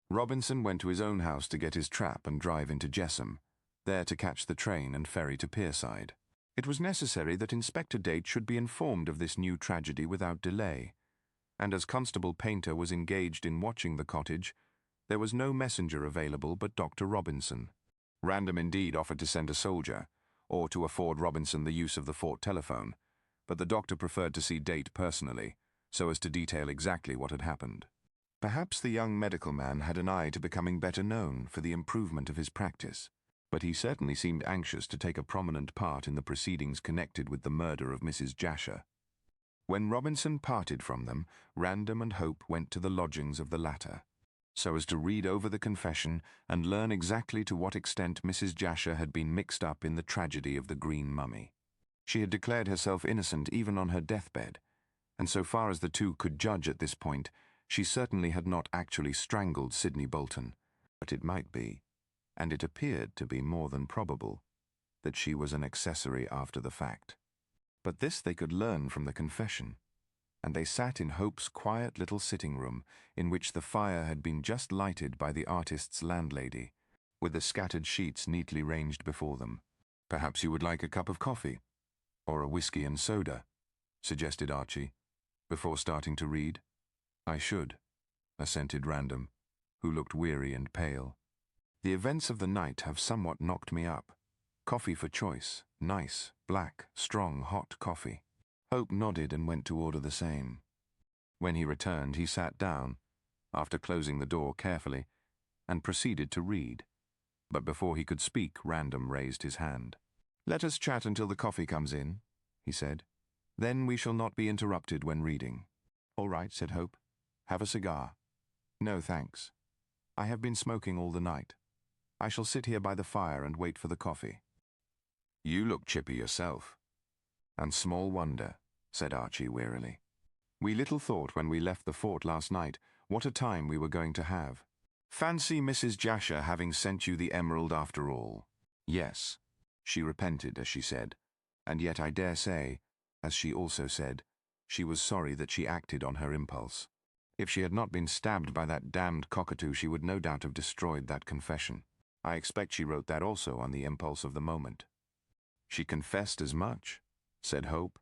Robinson went to his own house to get his trap and drive into Jessam, there to catch the train and ferry to Pierside. It was necessary that Inspector Date should be informed of this new tragedy without delay, and as Constable Painter was engaged in watching the cottage, there was no messenger available but Dr. Robinson. Random indeed offered to send a soldier, or to afford Robinson the use of the fort telephone, but the doctor preferred to see Date personally, so as to detail exactly what had happened. Perhaps the young medical man had an eye to becoming better known for the improvement of his practice, but he certainly seemed anxious to take a prominent part in the proceedings connected with the murder of Mrs. Jasher. When Robinson parted from them, Random and Hope went to the lodgings of the latter, so as to read over the confession and learn exactly to what extent Mrs. Jasher had been mixed up in the tragedy of the Green Mummy. She had declared herself innocent even on her deathbed, and so far as the two could judge at this point, she certainly had not actually strangled Sidney Bolton, but it might be, and it appeared to be more than probable, that she was an accessory after the fact. But this they could learn from the confession, and they sat in Hope's quiet little sitting room, in which the fire had been just lighted by the artist's landlady, with the scattered sheets neatly ranged before them. "Perhaps you would like a cup of coffee, or a whiskey and soda," suggested Archie, before starting to read. "I should," assented Random, who looked weary and pale. "The events of the night have somewhat knocked me up. Coffee for choice, nice, black, strong, hot coffee." Hope nodded and went to order the same. When he returned, he sat down, after closing the door carefully, and proceeded to read. But before he could speak, Random raised his hand. "Let us chat until the coffee comes in," he said. "Then we shall not be interrupted when reading." "All right," said Hope. "Have a cigar?" "No, thanks. I have been smoking all the night. I shall sit here by the fire and wait for the coffee." "You look chippy yourself." "And small wonder," said Archie wearily. "We little thought when we left the fort last night what a time we were going to have. Fancy Mrs. Jasher having sent you the emerald after all." "Yes, she repented, as she said, and yet I dare say, as she also said, she was sorry that she acted on her impulse. If she had not been stabbed by that damned Cockatoo, she would no doubt have destroyed that confession. I expect she wrote that also on the impulse of the moment." "She confessed as much," said Hope,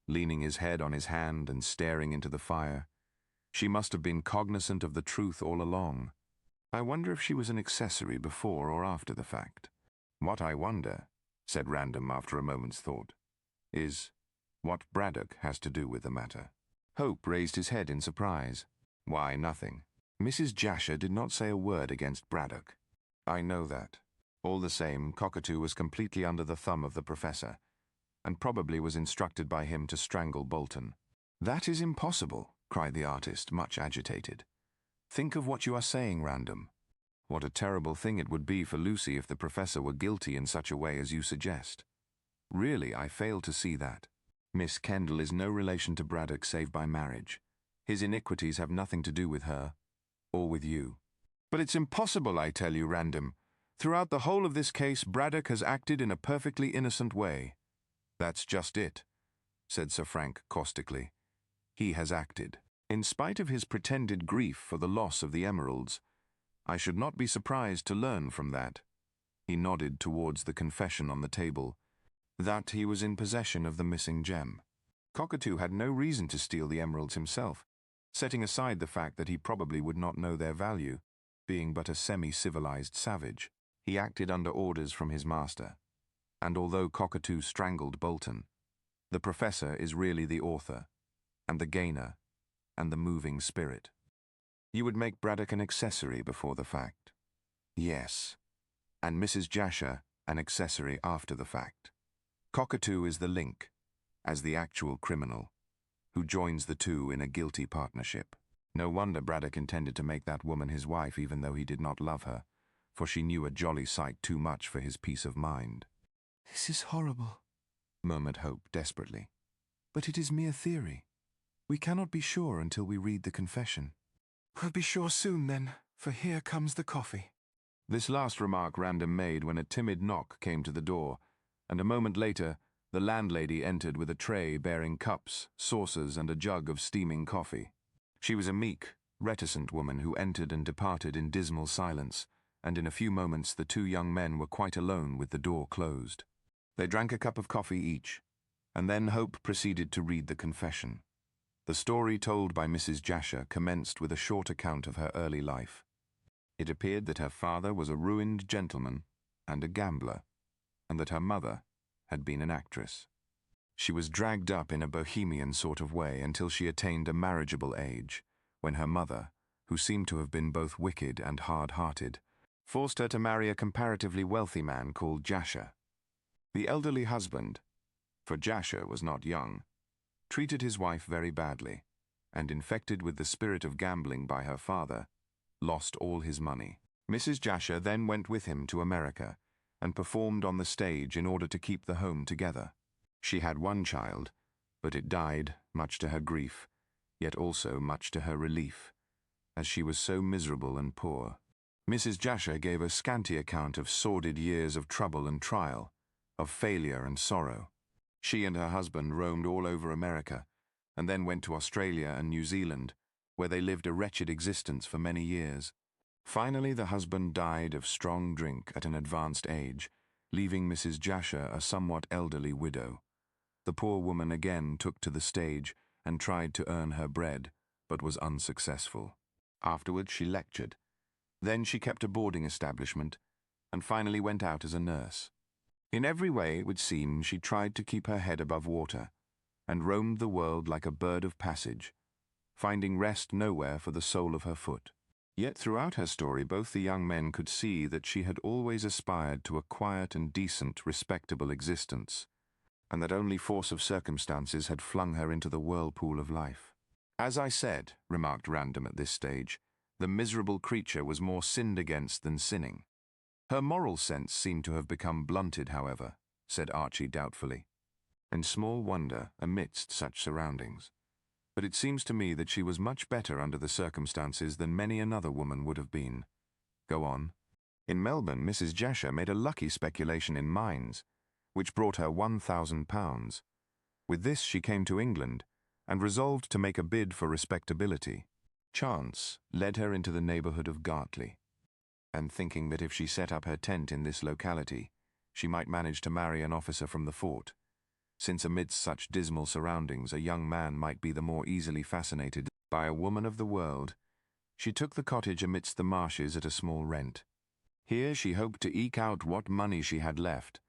leaning his head on his hand and staring into the fire. She must have been cognizant of the truth all along. I wonder if she was an accessory before or after the fact. What I wonder, said Random after a moment's thought, is what Braddock has to do with the matter. Hope raised his head in surprise. Why, nothing. Mrs. Jasher did not say a word against Braddock. I know that. All the same, Cockatoo was completely under the thumb of the professor, and probably was instructed by him to strangle Bolton. That is impossible, cried the artist, much agitated. Think of what you are saying, Random. What a terrible thing it would be for Lucy if the professor were guilty in such a way as you suggest. Really, I fail to see that. Miss Kendall is no relation to Braddock save by marriage. His iniquities have nothing to do with her, or with you. But it's impossible, I tell you, Random. Throughout the whole of this case, Braddock has acted in a perfectly innocent way. That's just it, said Sir Frank caustically. He has acted. In spite of his pretended grief for the loss of the emeralds, I should not be surprised to learn from that. He nodded towards the confession on the table, that he was in possession of the missing gem. Cockatoo had no reason to steal the emeralds himself, setting aside the fact that he probably would not know their value, being but a semi-civilized savage. He acted under orders from his master, and although Cockatoo strangled Bolton, the professor is really the author, and the gainer, and the moving spirit. You would make Braddock an accessory before the fact. Yes, and Mrs. Jasher an accessory after the fact. Cockatoo is the link, as the actual criminal, who joins the two in a guilty partnership. No wonder Braddock intended to make that woman his wife even though he did not love her, for she knew a jolly sight too much for his peace of mind. This is horrible, murmured Hope desperately. but it is mere theory. We cannot be sure until we read the confession. We'll be sure soon then, for here comes the coffee. This last remark Random made when a timid knock came to the door, and a moment later the landlady entered with a tray bearing cups, saucers, and a jug of steaming coffee. She was a meek, reticent woman who entered and departed in dismal silence, and in a few moments the two young men were quite alone with the door closed. They drank a cup of coffee each, and then Hope proceeded to read the confession. The story told by Mrs. Jasher commenced with a short account of her early life. It appeared that her father was a ruined gentleman and a gambler, and that her mother had been an actress. She was dragged up in a bohemian sort of way until she attained a marriageable age, when her mother, who seemed to have been both wicked and hard-hearted, forced her to marry a comparatively wealthy man called Jasher. The elderly husband, for Jasher was not young, treated his wife very badly, and infected with the spirit of gambling by her father, lost all his money. Mrs. Jasher then went with him to America and performed on the stage in order to keep the home together. She had one child, but it died, much to her grief, yet also much to her relief, as she was so miserable and poor. Mrs. Jasher gave a scanty account of sordid years of trouble and trial, of failure and sorrow. She and her husband roamed all over America, and then went to Australia and New Zealand, where they lived a wretched existence for many years. Finally, the husband died of strong drink at an advanced age, leaving Mrs. Jasher a somewhat elderly widow. The poor woman again took to the stage and tried to earn her bread, but was unsuccessful. Afterwards she lectured. Then she kept a boarding establishment, and finally went out as a nurse. In every way, it would seem, she tried to keep her head above water, and roamed the world like a bird of passage, finding rest nowhere for the sole of her foot. Yet throughout her story both the young men could see that she had always aspired to a quiet and decent, respectable existence, and that only force of circumstances had flung her into the whirlpool of life. As I said, remarked Random at this stage, the miserable creature was more sinned against than sinning. Her moral sense seemed to have become blunted, however, said Archie doubtfully. And small wonder amidst such surroundings. But it seems to me that she was much better under the circumstances than many another woman would have been. Go on. In Melbourne, Mrs. Jasher made a lucky speculation in mines, which brought her £1,000. With this she came to England, and resolved to make a bid for respectability. Chance led her into the neighbourhood of Gartley, and thinking that if she set up her tent in this locality, she might manage to marry an officer from the fort, since amidst such dismal surroundings a young man might be the more easily fascinated by a woman of the world, she took the cottage amidst the marshes at a small rent. Here she hoped to eke out what money she had left,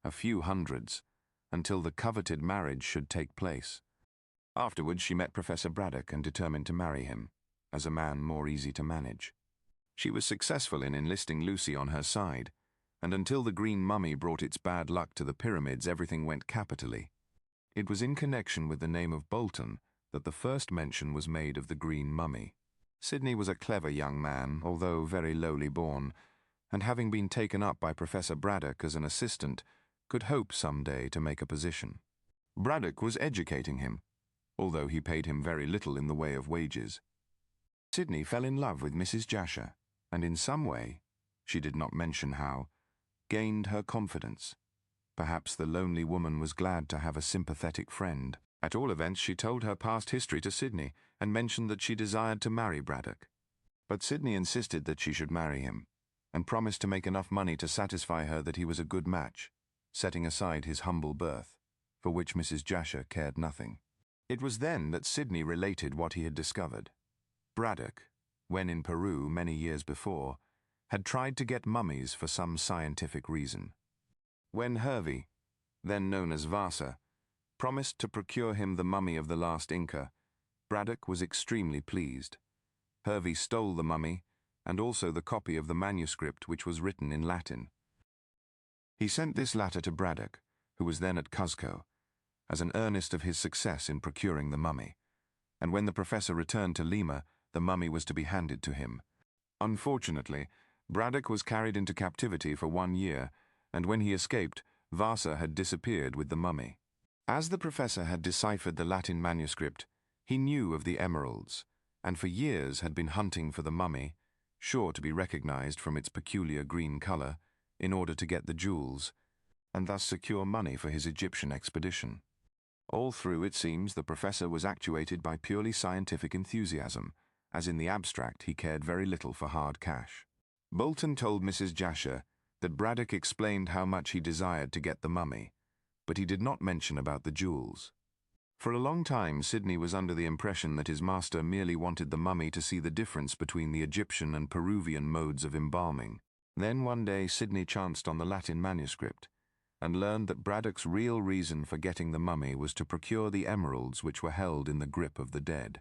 a few hundreds, until the coveted marriage should take place. Afterwards she met Professor Braddock and determined to marry him, as a man more easy to manage. She was successful in enlisting Lucy on her side, and until the green mummy brought its bad luck to the pyramids, everything went capitally. It was in connection with the name of Bolton that the first mention was made of the green mummy. Sidney was a clever young man, although very lowly born, and having been taken up by Professor Braddock as an assistant, could hope some day to make a position. Braddock was educating him, although he paid him very little in the way of wages. Sidney fell in love with Mrs. Jasher, and in some way, she did not mention how, gained her confidence. Perhaps the lonely woman was glad to have a sympathetic friend. At all events, she told her past history to Sidney and mentioned that she desired to marry Braddock. But Sidney insisted that she should marry him, and promised to make enough money to satisfy her that he was a good match, setting aside his humble birth, for which Mrs. Jasher cared nothing. It was then that Sidney related what he had discovered. Braddock, when in Peru many years before, had tried to get mummies for some scientific reason. When Hervey, then known as Vasa, promised to procure him the mummy of the last Inca, Braddock was extremely pleased. Hervey stole the mummy, and also the copy of the manuscript which was written in Latin. He sent this latter to Braddock, who was then at Cuzco, as an earnest of his success in procuring the mummy, and when the professor returned to Lima, the mummy was to be handed to him. Unfortunately, Braddock was carried into captivity for 1 year, and when he escaped, Vasa had disappeared with the mummy. As the professor had deciphered the Latin manuscript, he knew of the emeralds, and for years had been hunting for the mummy, sure to be recognized from its peculiar green color, in order to get the jewels, and thus secure money for his Egyptian expedition. All through, it seems, the professor was actuated by purely scientific enthusiasm, as in the abstract he cared very little for hard cash. Bolton told Mrs. Jasher that Braddock explained how much he desired to get the mummy, but he did not mention about the jewels. For a long time, Sidney was under the impression that his master merely wanted the mummy to see the difference between the Egyptian and Peruvian modes of embalming. Then one day Sidney chanced on the Latin manuscript, and learned that Braddock's real reason for getting the mummy was to procure the emeralds which were held in the grip of the dead.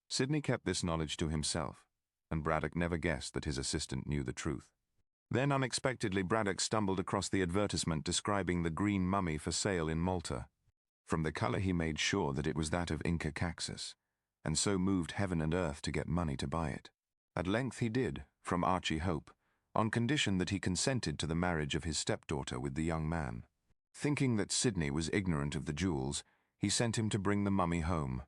Sidney kept this knowledge to himself, and Braddock never guessed that his assistant knew the truth. Then unexpectedly Braddock stumbled across the advertisement describing the green mummy for sale in Malta. From the color he made sure that it was that of Inca Caxus, and so moved heaven and earth to get money to buy it. At length he did, from Archie Hope, on condition that he consented to the marriage of his stepdaughter with the young man. Thinking that Sidney was ignorant of the jewels, he sent him to bring the mummy home.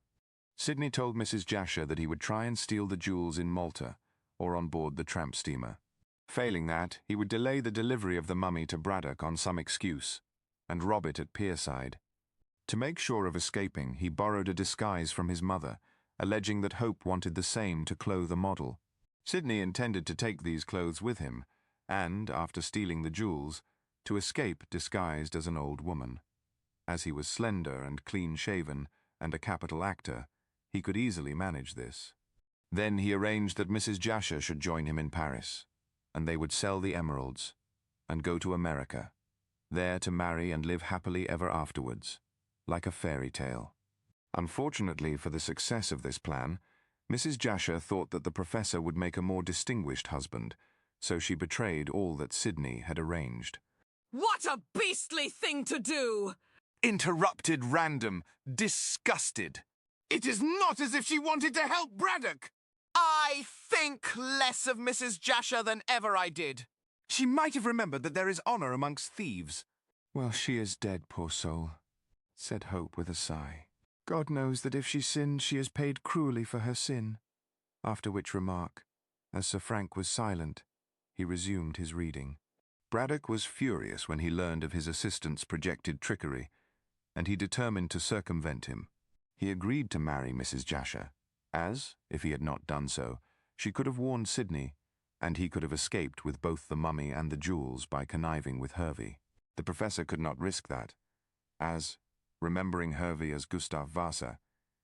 Sidney told Mrs. Jasher that he would try and steal the jewels in Malta, or on board the tramp steamer. Failing that, he would delay the delivery of the mummy to Braddock on some excuse, and rob it at pierside. To make sure of escaping, he borrowed a disguise from his mother, alleging that Hope wanted the same to clothe a model. Sidney intended to take these clothes with him, and, after stealing the jewels, to escape disguised as an old woman. As he was slender and clean-shaven, and a capital actor, he could easily manage this. Then he arranged that Mrs. Jasher should join him in Paris, and they would sell the emeralds, and go to America, there to marry and live happily ever afterwards, like a fairy tale. Unfortunately for the success of this plan, Mrs. Jasher thought that the professor would make a more distinguished husband, so she betrayed all that Sidney had arranged. What a beastly thing to do! Interrupted Random, disgusted. It is not as if she wanted to help Braddock. I think less of Mrs. Jasher than ever I did. She might have remembered that there is honor amongst thieves. Well, she is dead, poor soul, said Hope with a sigh. God knows that if she sinned, she has paid cruelly for her sin. After which remark, as Sir Frank was silent, he resumed his reading. Braddock was furious when he learned of his assistant's projected trickery, and he determined to circumvent him. He agreed to marry Mrs. Jasher, as, if he had not done so, she could have warned Sidney, and he could have escaped with both the mummy and the jewels by conniving with Hervey. The professor could not risk that, as, remembering Hervey as Gustav Vasa,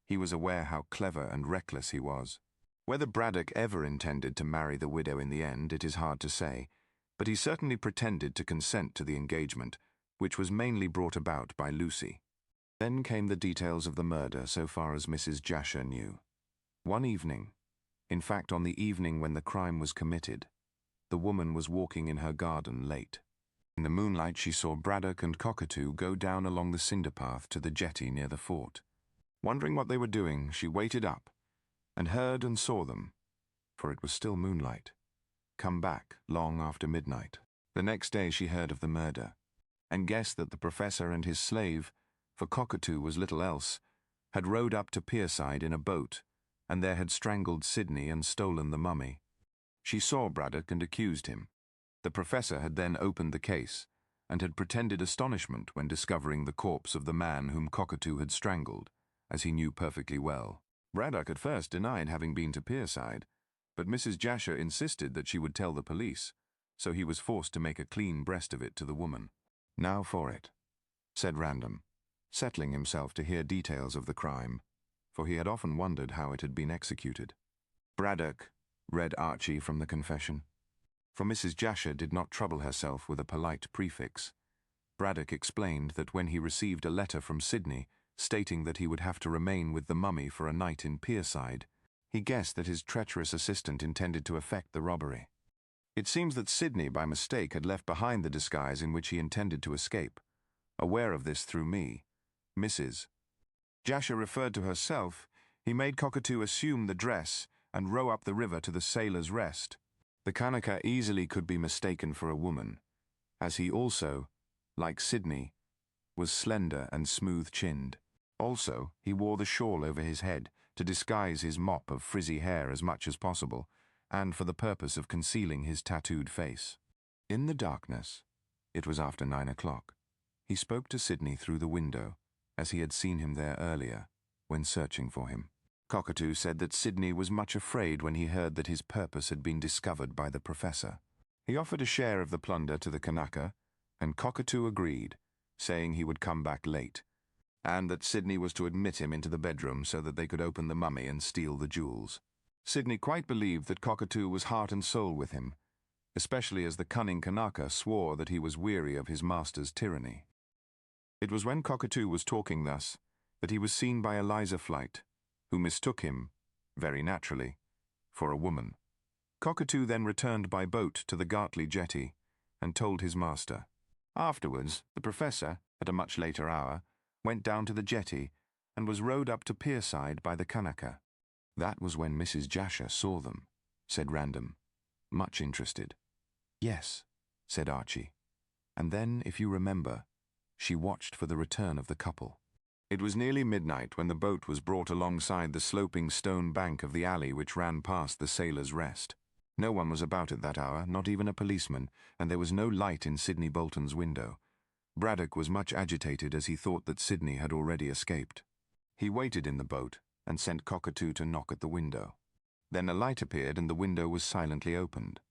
he was aware how clever and reckless he was. Whether Braddock ever intended to marry the widow in the end, it is hard to say, but he certainly pretended to consent to the engagement, which was mainly brought about by Lucy. Then came the details of the murder so far as Mrs. Jasher knew. One evening, in fact on the evening when the crime was committed, the woman was walking in her garden late. In the moonlight she saw Braddock and Cockatoo go down along the cinder path to the jetty near the fort. Wondering what they were doing, she waited up, and heard and saw them, for it was still moonlight, come back long after midnight. The next day she heard of the murder, and guessed that the professor and his slave, for Cockatoo was little else, had rowed up to Pierside in a boat, and there had strangled Sidney and stolen the mummy. She saw Braddock and accused him. The professor had then opened the case, and had pretended astonishment when discovering the corpse of the man whom Cockatoo had strangled, as he knew perfectly well. Braddock at first denied having been to Pierside, but Mrs. Jasher insisted that she would tell the police, so he was forced to make a clean breast of it to the woman. "Now for it," said Random, settling himself to hear details of the crime, for he had often wondered how it had been executed. "Braddock," read Archie from the confession. For Mrs. Jasher did not trouble herself with a polite prefix. Braddock explained that when he received a letter from Sidney stating that he would have to remain with the mummy for a night in Pierside, he guessed that his treacherous assistant intended to effect the robbery. It seems that Sidney, by mistake, had left behind the disguise in which he intended to escape. Aware of this through me, Mrs. Jasher referred to herself, he made Cockatoo assume the dress and row up the river to the Sailor's Rest. The Kanaka easily could be mistaken for a woman, as he also, like Sidney, was slender and smooth-chinned. Also, he wore the shawl over his head to disguise his mop of frizzy hair as much as possible, and for the purpose of concealing his tattooed face. In the darkness, it was after 9 o'clock, he spoke to Sidney through the window, as he had seen him there earlier, when searching for him. Cockatoo said that Sidney was much afraid when he heard that his purpose had been discovered by the professor. He offered a share of the plunder to the Kanaka, and Cockatoo agreed, saying he would come back late, and that Sidney was to admit him into the bedroom so that they could open the mummy and steal the jewels. Sidney quite believed that Cockatoo was heart and soul with him, especially as the cunning Kanaka swore that he was weary of his master's tyranny. It was when Cockatoo was talking thus that he was seen by Eliza Flight, who mistook him, very naturally, for a woman. Cockatoo then returned by boat to the Gartley jetty and told his master. Afterwards, the professor, at a much later hour, went down to the jetty and was rowed up to Pierside by the Kanaka. That was when Mrs. Jasher saw them, said Random, much interested. Yes, said Archie. And then, if you remember, she watched for the return of the couple. It was nearly midnight when the boat was brought alongside the sloping stone bank of the alley which ran past the Sailor's Rest. No one was about at that hour, not even a policeman, and there was no light in Sidney Bolton's window. Braddock was much agitated as he thought that Sidney had already escaped. He waited in the boat and sent Cockatoo to knock at the window. Then a light appeared and the window was silently opened.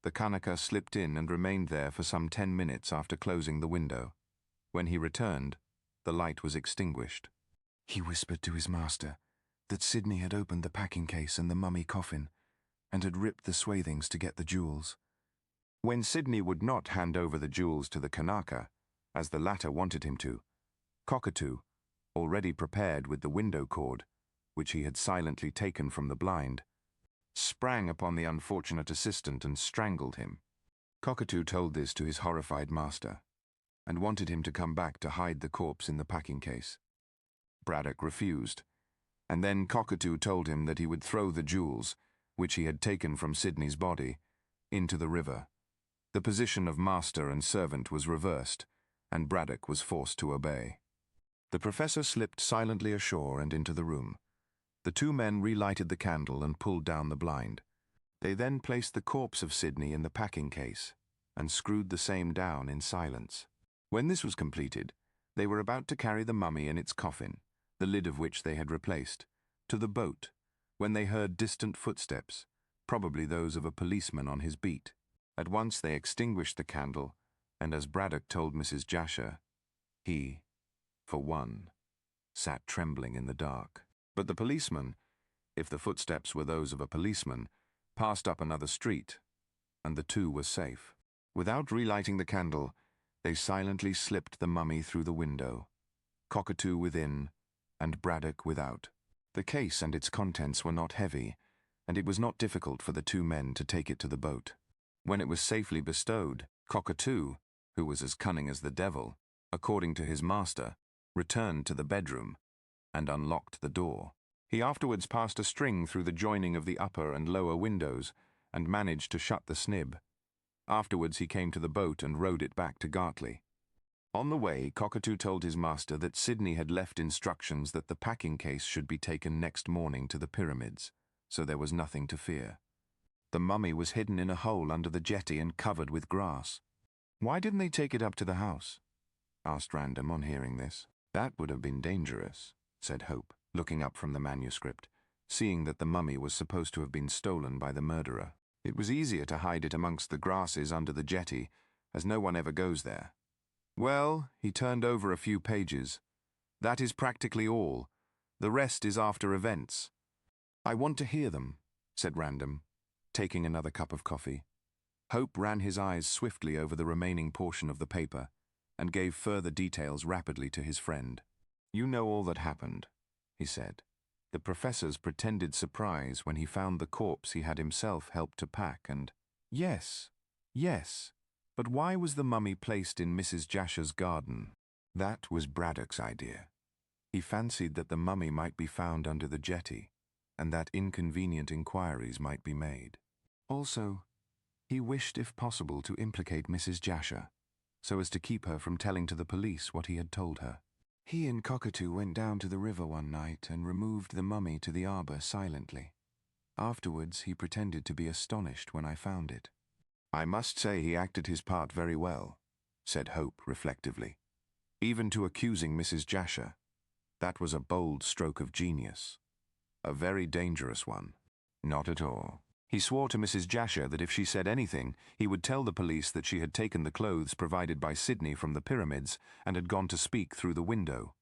The Kanaka slipped in and remained there for some 10 minutes after closing the window. When he returned, the light was extinguished. He whispered to his master that Sidney had opened the packing case and the mummy coffin, and had ripped the swathings to get the jewels. When Sidney would not hand over the jewels to the Kanaka, as the latter wanted him to, Cockatoo, already prepared with the window cord, which he had silently taken from the blind, sprang upon the unfortunate assistant and strangled him. Cockatoo told this to his horrified master, and wanted him to come back to hide the corpse in the packing case. Braddock refused, and then Cockatoo told him that he would throw the jewels, which he had taken from Sidney's body, into the river. The position of master and servant was reversed, and Braddock was forced to obey. The professor slipped silently ashore and into the room. The two men relighted the candle and pulled down the blind. They then placed the corpse of Sidney in the packing case and screwed the same down in silence. When this was completed, they were about to carry the mummy in its coffin, the lid of which they had replaced, to the boat, when they heard distant footsteps, probably those of a policeman on his beat. At once they extinguished the candle, and as Braddock told Mrs. Jasher, he, for one, sat trembling in the dark. But the policeman, if the footsteps were those of a policeman, passed up another street, and the two were safe. Without relighting the candle, they silently slipped the mummy through the window, Cockatoo within, and Braddock without. The case and its contents were not heavy, and it was not difficult for the two men to take it to the boat. When it was safely bestowed, Cockatoo, who was as cunning as the devil, according to his master, returned to the bedroom and unlocked the door. He afterwards passed a string through the joining of the upper and lower windows and managed to shut the snib. Afterwards he came to the boat and rowed it back to Gartley. On the way, Cockatoo told his master that Sydney had left instructions that the packing case should be taken next morning to the pyramids, so there was nothing to fear. The mummy was hidden in a hole under the jetty and covered with grass. "Why didn't they take it up to the house?" asked Random on hearing this. "That would have been dangerous," said Hope, looking up from the manuscript, seeing that the mummy was supposed to have been stolen by the murderer. "It was easier to hide it amongst the grasses under the jetty, as no one ever goes there." "Well," he turned over a few pages. "That is practically all. The rest is after events." "I want to hear them," said Random, taking another cup of coffee. Hope ran his eyes swiftly over the remaining portion of the paper and gave further details rapidly to his friend. "You know all that happened," he said. "The professor's pretended surprise when he found the corpse he had himself helped to pack and—" "Yes, yes. But why was the mummy placed in Mrs. JASHER'S garden?" "That was Braddock's idea. He fancied that the mummy might be found under the jetty, and that inconvenient inquiries might be made. Also, he wished, if possible, to implicate Mrs. Jasher, so as to keep her from telling to the police what he had told her. He and Cockatoo went down to the river one night and removed the mummy to the arbour silently. Afterwards, he pretended to be astonished when I found it." "I must say he acted his part very well," said Hope reflectively. "Even to accusing Mrs. Jasher. That was a bold stroke of genius. A very dangerous one." "Not at all. He swore to Mrs. Jasher that if she said anything, he would tell the police that she had taken the clothes provided by Sydney from the pyramids and had gone to speak through the window,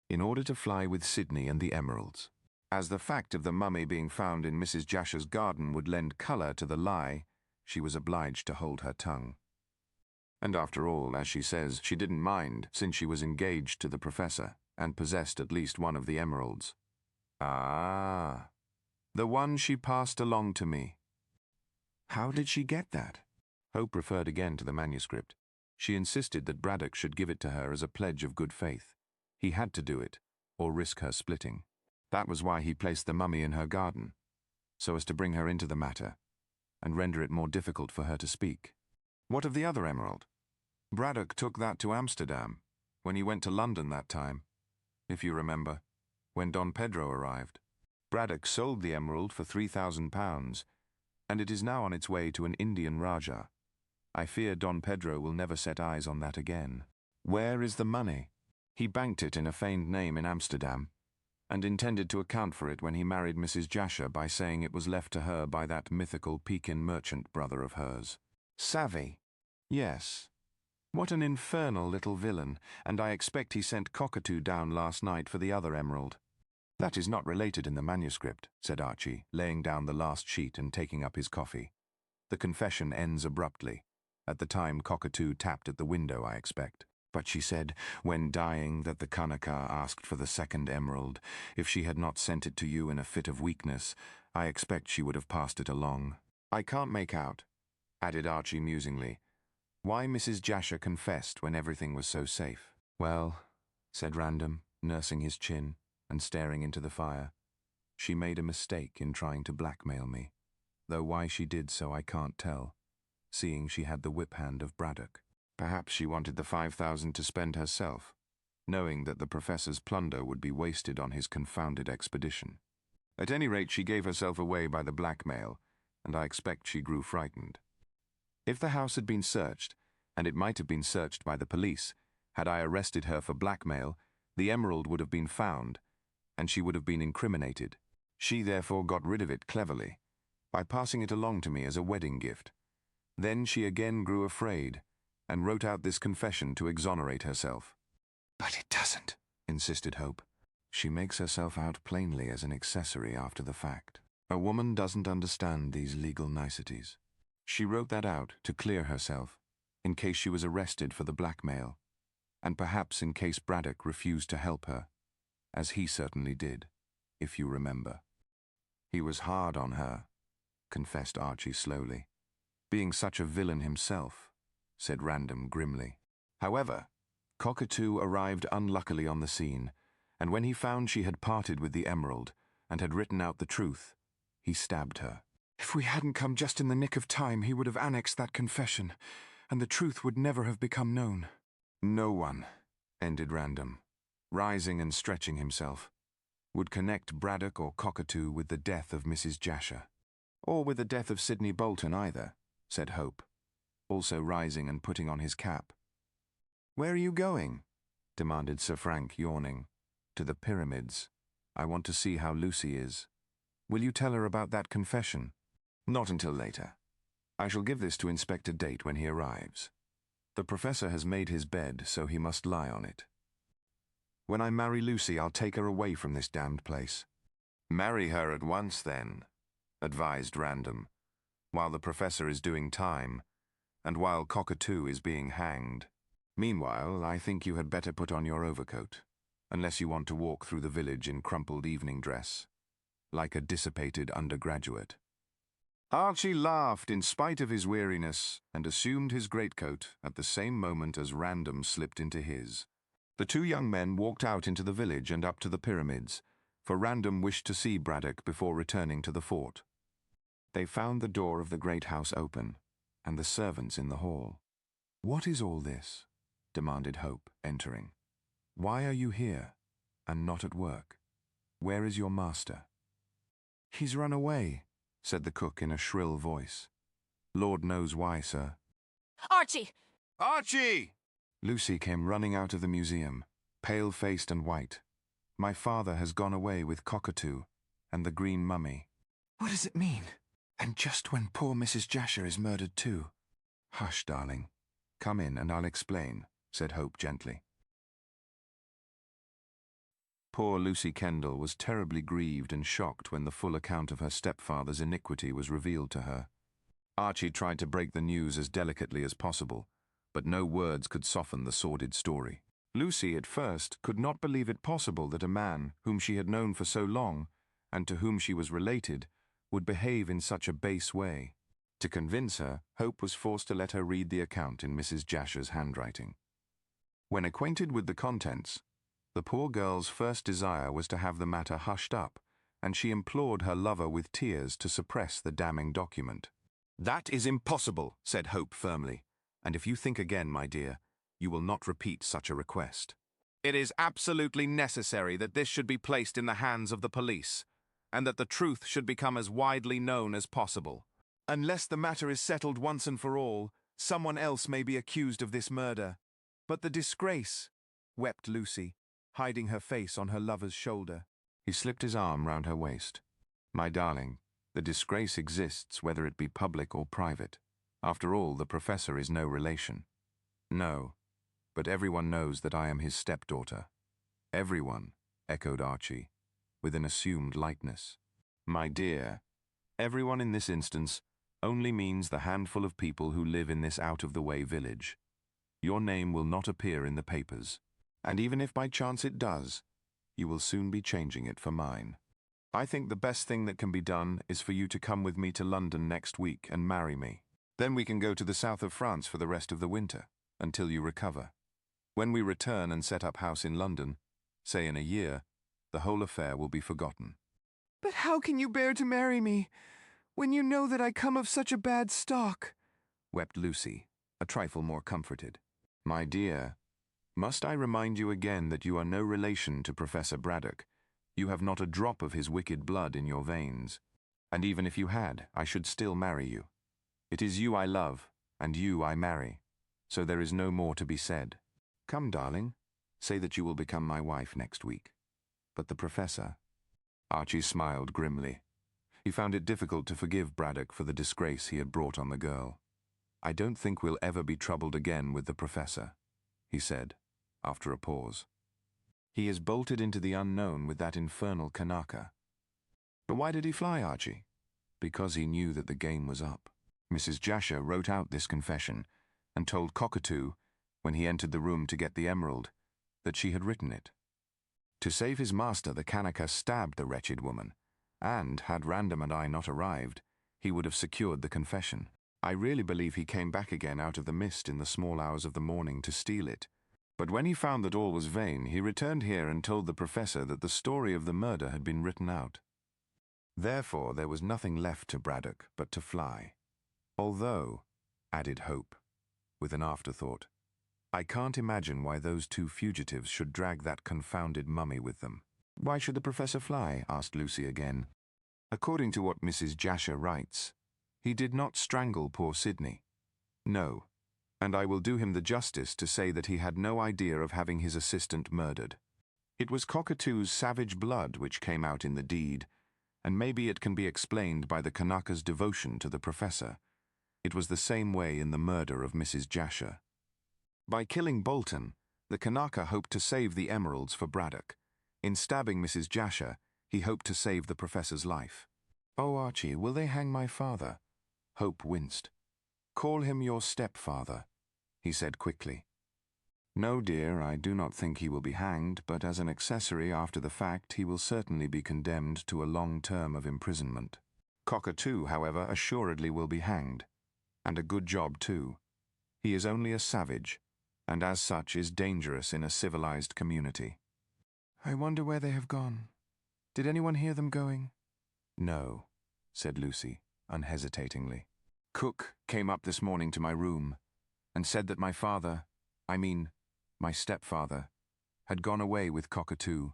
in order to fly with Sydney and the emeralds. As the fact of the mummy being found in Mrs. Jasher's garden would lend colour to the lie, she was obliged to hold her tongue. And after all, as she says, she didn't mind, since she was engaged to the professor and possessed at least one of the emeralds." "Ah, the one she passed along to me. How did she get that?" Hope referred again to the manuscript. She insisted that Braddock should give it to her as a pledge of good faith. He had to do it, or risk her splitting. That was why he placed the mummy in her garden, so as to bring her into the matter and render it more difficult for her to speak. "What of the other emerald?" "Braddock took that to Amsterdam, when he went to London that time, if you remember, when Don Pedro arrived. Braddock sold the emerald for £3,000, and it is now on its way to an Indian Rajah. I fear Don Pedro will never set eyes on that again." "Where is the money?" "He banked it in a feigned name in Amsterdam, and intended to account for it when he married Mrs. Jasher by saying it was left to her by that mythical Pekin merchant brother of hers." "Savvy?" "Yes. What an infernal little villain, and I expect he sent Cockatoo down last night for the other emerald." "That is not related in the manuscript," said Archie, laying down the last sheet and taking up his coffee. "The confession ends abruptly. At the time Cockatoo tapped at the window, I expect. But she said, when dying, that the Kanaka asked for the second emerald. If she had not sent it to you in a fit of weakness, I expect she would have passed it along. I can't make out," added Archie musingly, "why Mrs. Jasher confessed when everything was so safe." "Well," said Random, nursing his chin and staring into the fire, "she made a mistake in trying to blackmail me, though why she did so I can't tell, seeing she had the whip hand of Braddock. Perhaps she wanted the 5,000 to spend herself, knowing that the professor's plunder would be wasted on his confounded expedition. At any rate, she gave herself away by the blackmail, and I expect she grew frightened. If the house had been searched, and it might have been searched by the police, had I arrested her for blackmail, the emerald would have been found, and she would have been incriminated. She therefore got rid of it cleverly, by passing it along to me as a wedding gift. Then she again grew afraid, and wrote out this confession to exonerate herself." "But it doesn't," insisted Hope. She makes herself out plainly as an accessory after the fact. A woman doesn't understand these legal niceties. She wrote that out to clear herself, in case she was arrested for the blackmail, and perhaps in case Braddock refused to help her, as he certainly did, if you remember. He was hard on her, confessed Archie slowly. Being such a villain himself, said Random grimly. However, Cockatoo arrived unluckily on the scene, and when he found she had parted with the emerald and had written out the truth, he stabbed her. If we hadn't come just in the nick of time, he would have annexed that confession, and the truth would never have become known. No one, ended Random, rising and stretching himself, would connect Braddock or Cockatoo with the death of Mrs. Jasher. Or with the death of Sidney Bolton either, said Hope, also rising and putting on his cap. Where are you going? Demanded Sir Frank, yawning. To the pyramids. I want to see how Lucy is. Will you tell her about that confession? Not until later. I shall give this to Inspector Date when he arrives. The Professor has made his bed, so he must lie on it. When I marry Lucy, I'll take her away from this damned place. Marry her at once, then, advised Random, while the Professor is doing time, and while Cockatoo is being hanged. Meanwhile, I think you had better put on your overcoat, unless you want to walk through the village in crumpled evening dress, like a dissipated undergraduate. Archie laughed in spite of his weariness and assumed his greatcoat at the same moment as Random slipped into his. The two young men walked out into the village and up to the pyramids, for Random wished to see Braddock before returning to the fort. They found the door of the great house open, and the servants in the hall. What is all this? Demanded Hope, entering. Why are you here, and not at work? Where is your master? He's run away, said the cook in a shrill voice. Lord knows why, sir. Archie! Archie! Lucy came running out of the museum, pale-faced and white. My father has gone away with Cockatoo and the green mummy. What does it mean? And just when poor Mrs. Jasher is murdered too. Hush, darling. Come in and I'll explain, said Hope gently. Poor Lucy Kendall was terribly grieved and shocked when the full account of her stepfather's iniquity was revealed to her. Archie tried to break the news as delicately as possible, but no words could soften the sordid story. Lucy, at first, could not believe it possible that a man whom she had known for so long, and to whom she was related, would behave in such a base way. To convince her, Hope was forced to let her read the account in Mrs. Jasher's handwriting. When acquainted with the contents, the poor girl's first desire was to have the matter hushed up, and she implored her lover with tears to suppress the damning document. That is impossible, said Hope firmly, and if you think again, my dear, you will not repeat such a request. It is absolutely necessary that this should be placed in the hands of the police, and that the truth should become as widely known as possible. Unless the matter is settled once and for all, someone else may be accused of this murder. But the disgrace, wept Lucy, hiding her face on her lover's shoulder. He slipped his arm round her waist. My darling, the disgrace exists whether it be public or private. After all, the Professor is no relation. No, but everyone knows that I am his stepdaughter. Everyone, echoed Archie, with an assumed lightness. My dear, everyone in this instance only means the handful of people who live in this out-of-the-way village. Your name will not appear in the papers, and even if by chance it does, you will soon be changing it for mine. I think the best thing that can be done is for you to come with me to London next week and marry me. Then we can go to the south of France for the rest of the winter, until you recover. When we return and set up house in London, say in a year, the whole affair will be forgotten. But how can you bear to marry me, when you know that I come of such a bad stock? Wept Lucy, a trifle more comforted. My dear, must I remind you again that you are no relation to Professor Braddock? You have not a drop of his wicked blood in your veins. And even if you had, I should still marry you. It is you I love, and you I marry, so there is no more to be said. Come, darling, say that you will become my wife next week. But the Professor... Archie smiled grimly. He found it difficult to forgive Braddock for the disgrace he had brought on the girl. I don't think we'll ever be troubled again with the Professor, he said, after a pause. He is bolted into the unknown with that infernal Kanaka. But why did he fly, Archie? Because he knew that the game was up. Mrs. Jasher wrote out this confession and told Cockatoo, when he entered the room to get the emerald, that she had written it. To save his master, the Kanaka stabbed the wretched woman, and, had Random and I not arrived, he would have secured the confession. I really believe he came back again out of the mist in the small hours of the morning to steal it. But when he found that all was vain, he returned here and told the professor that the story of the murder had been written out. Therefore, there was nothing left to Braddock but to fly. Although, added Hope, with an afterthought, I can't imagine why those two fugitives should drag that confounded mummy with them. Why should the professor fly? Asked Lucy again. According to what Mrs. Jasher writes, he did not strangle poor Sidney. No, and I will do him the justice to say that he had no idea of having his assistant murdered. It was Cockatoo's savage blood which came out in the deed, and maybe it can be explained by the Kanaka's devotion to the professor. It was the same way in the murder of Mrs. Jasher. By killing Bolton, the Kanaka hoped to save the emeralds for Braddock. In stabbing Mrs. Jasher, he hoped to save the professor's life. Oh, Archie, will they hang my father? Hope winced. Call him your stepfather, he said quickly. No, dear, I do not think he will be hanged, but as an accessory after the fact, he will certainly be condemned to a long term of imprisonment. Cockatoo, however, assuredly will be hanged. And a good job, too. He is only a savage, and as such is dangerous in a civilized community. I wonder where they have gone. Did anyone hear them going? No, said Lucy, unhesitatingly. Cook came up this morning to my room and said that my father, my stepfather, had gone away with Cockatoo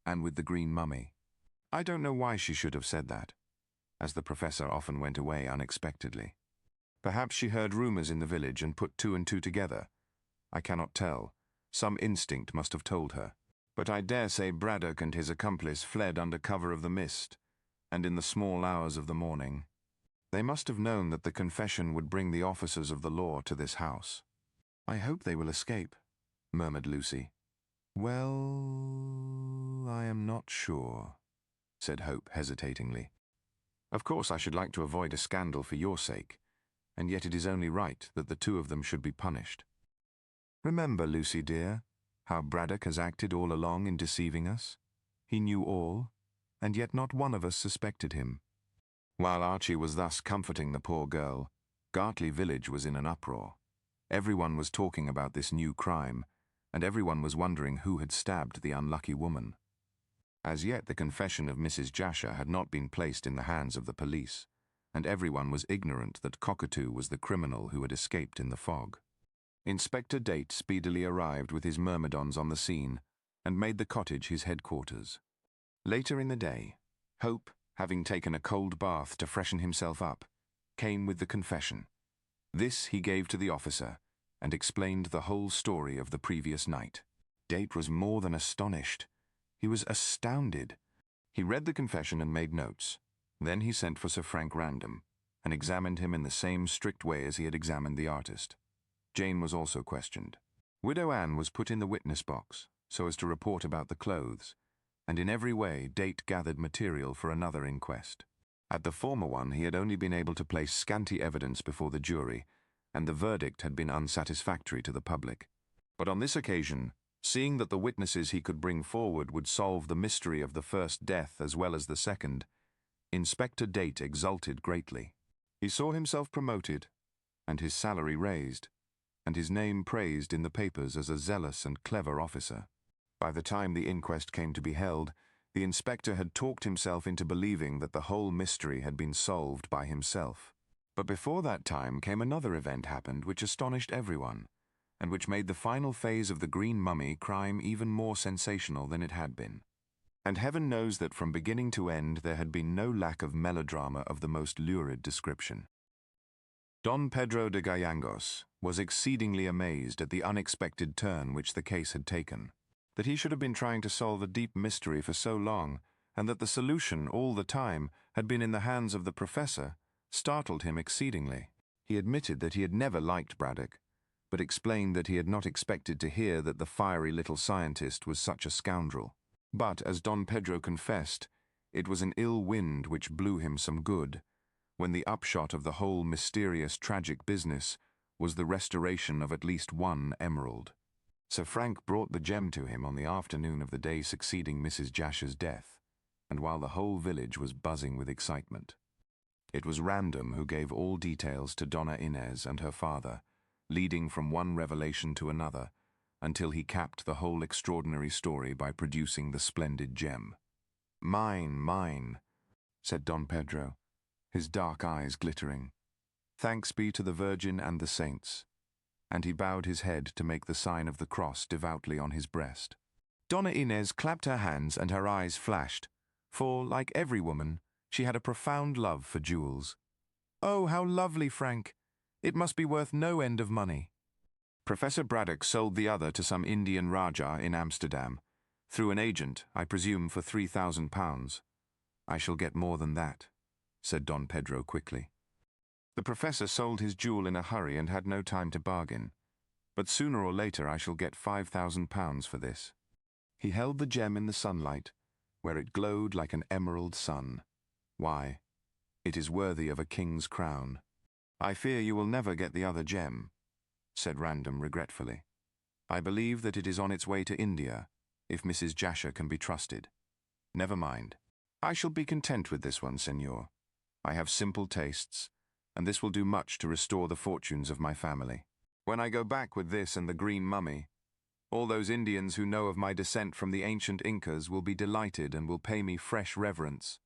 and with the green mummy. I don't know why she should have said that, as the professor often went away unexpectedly. Perhaps she heard rumors in the village and put two and two together. I cannot tell. Some instinct must have told her. But I dare say Braddock and his accomplice fled under cover of the mist, and in the small hours of the morning. They must have known that the confession would bring the officers of the law to this house. I hope they will escape, murmured Lucy. Well, I am not sure, said Hope hesitatingly. Of course I should like to avoid a scandal for your sake, and yet it is only right that the two of them should be punished. Remember, Lucy dear, how Braddock has acted all along in deceiving us. He knew all, and yet not one of us suspected him. While Archie was thus comforting the poor girl, Gartley village was in an uproar. Everyone was talking about this new crime, and everyone was wondering who had stabbed the unlucky woman. As yet the confession of Mrs. Jasher had not been placed in the hands of the police, and everyone was ignorant that Cockatoo was the criminal who had escaped in the fog. Inspector Date speedily arrived with his myrmidons on the scene, and made the cottage his headquarters. Later in the day, Hope, having taken a cold bath to freshen himself up, came with the confession. This he gave to the officer, and explained the whole story of the previous night. Date was more than astonished. He was astounded. He read the confession and made notes. Then he sent for Sir Frank Random, and examined him in the same strict way as he had examined the artist. Jane was also questioned. Widow Anne was put in the witness box, so as to report about the clothes, and in every way Date gathered material for another inquest. At the former one he had only been able to place scanty evidence before the jury, and the verdict had been unsatisfactory to the public. But on this occasion, seeing that the witnesses he could bring forward would solve the mystery of the first death as well as the second, Inspector Date exulted greatly. He saw himself promoted, and his salary raised, and his name praised in the papers as a zealous and clever officer. By the time the inquest came to be held, the inspector had talked himself into believing that the whole mystery had been solved by himself. But before that time came another event happened which astonished everyone, and which made the final phase of the Green Mummy crime even more sensational than it had been. And heaven knows that from beginning to end there had been no lack of melodrama of the most lurid description. Don Pedro de Gallangos was exceedingly amazed at the unexpected turn which the case had taken. That he should have been trying to solve a deep mystery for so long, and that the solution all the time had been in the hands of the professor, startled him exceedingly. He admitted that he had never liked Braddock, but explained that he had not expected to hear that the fiery little scientist was such a scoundrel. But, as Don Pedro confessed, it was an ill wind which blew him some good, when the upshot of the whole mysterious tragic business was the restoration of at least one emerald. Sir Frank brought the gem to him on the afternoon of the day succeeding Mrs. Jasher's death, and while the whole village was buzzing with excitement. It was Random who gave all details to Donna Inez and her father, leading from one revelation to another, until he capped the whole extraordinary story by producing the splendid gem. Mine, said Don Pedro, his dark eyes glittering. Thanks be to the Virgin and the saints. And he bowed his head to make the sign of the cross devoutly on his breast. Donna Inez clapped her hands and her eyes flashed, for, like every woman, she had a profound love for jewels. Oh, how lovely, Frank! It must be worth no end of money. Professor Braddock sold the other to some Indian Rajah in Amsterdam, through an agent, I presume for £3,000. I shall get more than that, said Don Pedro quickly. The professor sold his jewel in a hurry and had no time to bargain, but sooner or later I shall get £5,000 for this. He held the gem in the sunlight, where it glowed like an emerald sun. Why, it is worthy of a king's crown. I fear you will never get the other gem, said Random regretfully. I believe that it is on its way to India, if Mrs. Jasher can be trusted. Never mind. I shall be content with this one, senor. I have simple tastes, and this will do much to restore the fortunes of my family. When I go back with this and the green mummy, all those Indians who know of my descent from the ancient Incas will be delighted and will pay me fresh reverence.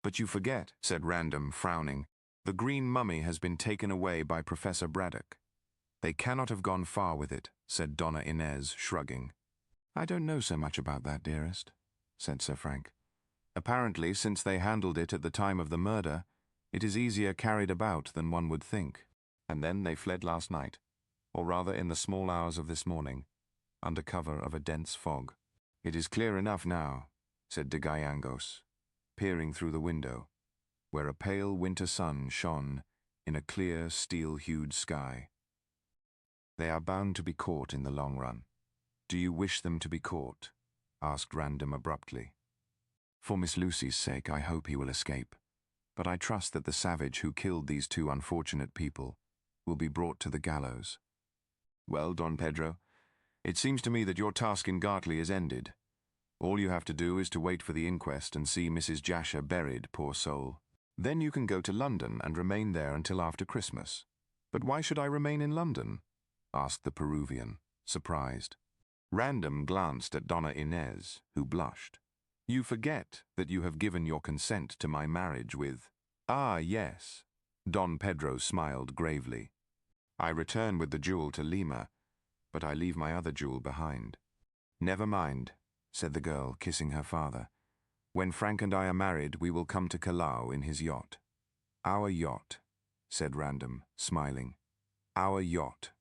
But you forget, said Random, frowning. The green mummy has been taken away by Professor Braddock. They cannot have gone far with it, said Donna Inez, shrugging. I don't know so much about that, dearest, said Sir Frank. Apparently, since they handled it at the time of the murder, it is easier carried about than one would think. And then they fled last night, or rather in the small hours of this morning, under cover of a dense fog. It is clear enough now, said de Gallegos, peering through the window, where a pale winter sun shone in a clear, steel-hued sky. They are bound to be caught in the long run. Do you wish them to be caught? Asked Random abruptly. For Miss Lucy's sake, I hope he will escape, but I trust that the savage who killed these two unfortunate people will be brought to the gallows. Well, Don Pedro, it seems to me that your task in Gartley is ended. All you have to do is to wait for the inquest and see Mrs. Jasher buried, poor soul. Then you can go to London and remain there until after Christmas. But why should I remain in London? Asked the Peruvian, surprised. Random glanced at Donna Inez, who blushed. You forget that you have given your consent to my marriage with... Ah, yes. Don Pedro smiled gravely. I return with the jewel to Lima, but I leave my other jewel behind. Never mind, said the girl, kissing her father. When Frank and I are married, we will come to Callao in his yacht. Our yacht, said Random, smiling. Our yacht,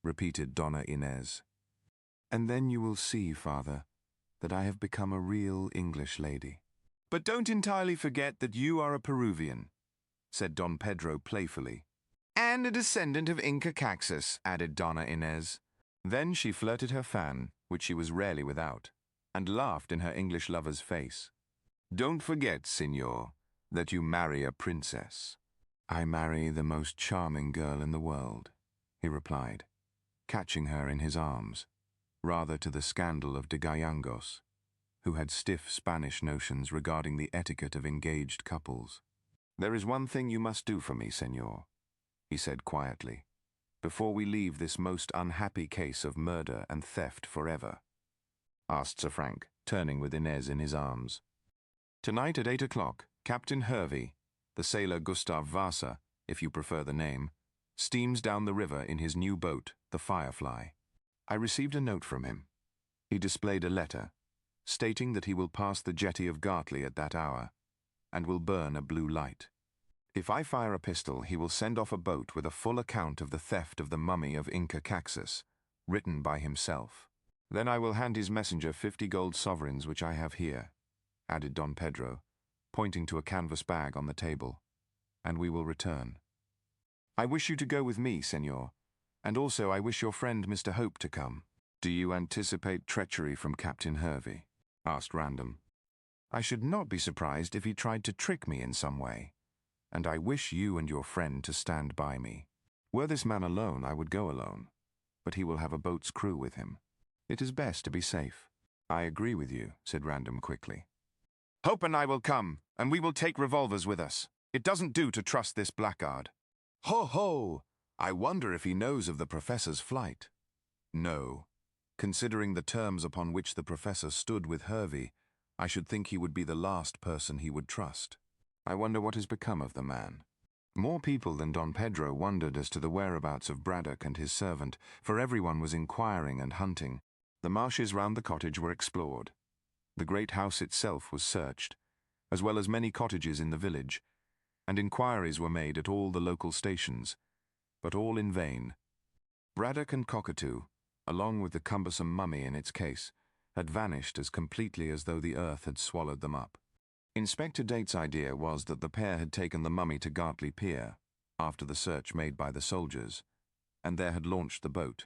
repeated Donna Inez. And then you will see, father, that I have become a real English lady. But don't entirely forget that you are a Peruvian, said Don Pedro playfully. And a descendant of Inca Caxus, added Donna Inez. Then she flirted her fan, which she was rarely without, and laughed in her English lover's face. Don't forget, senor, that you marry a princess. I marry the most charming girl in the world, he replied, catching her in his arms, rather to the scandal of de Gallegos, who had stiff Spanish notions regarding the etiquette of engaged couples. There is one thing you must do for me, senor, he said quietly, before we leave this most unhappy case of murder and theft forever, asked Sir Frank, turning with Inez in his arms. Tonight at 8 o'clock, Captain Hervey, the sailor Gustav Vasa, if you prefer the name, steams down the river in his new boat, the Firefly. I received a note from him. He displayed a letter, stating that he will pass the jetty of Gartley at that hour, and will burn a blue light. If I fire a pistol, he will send off a boat with a full account of the theft of the mummy of Inca Caxus, written by himself. Then I will hand his messenger 50 gold sovereigns which I have here, added Don Pedro, pointing to a canvas bag on the table, and we will return. I wish you to go with me, senor, And also I wish your friend Mr. Hope to come. Do you anticipate treachery from Captain Hervey? Asked Random. I should not be surprised if he tried to trick me in some way. And I wish you and your friend to stand by me. Were this man alone, I would go alone. But he will have a boat's crew with him. It is best to be safe. I agree with you, said Random quickly. Hope and I will come, and we will take revolvers with us. It doesn't do to trust this blackguard. Ho ho! I wonder if he knows of the professor's flight. No. Considering the terms upon which the professor stood with Hervey, I should think he would be the last person he would trust. I wonder what has become of the man. More people than Don Pedro wondered as to the whereabouts of Braddock and his servant, for everyone was inquiring and hunting. The marshes round the cottage were explored. The great house itself was searched, as well as many cottages in the village, and inquiries were made at all the local stations, but all in vain. Braddock and Cockatoo, along with the cumbersome mummy in its case, had vanished as completely as though the earth had swallowed them up. Inspector Date's idea was that the pair had taken the mummy to Gartley Pier, after the search made by the soldiers, and there had launched the boat,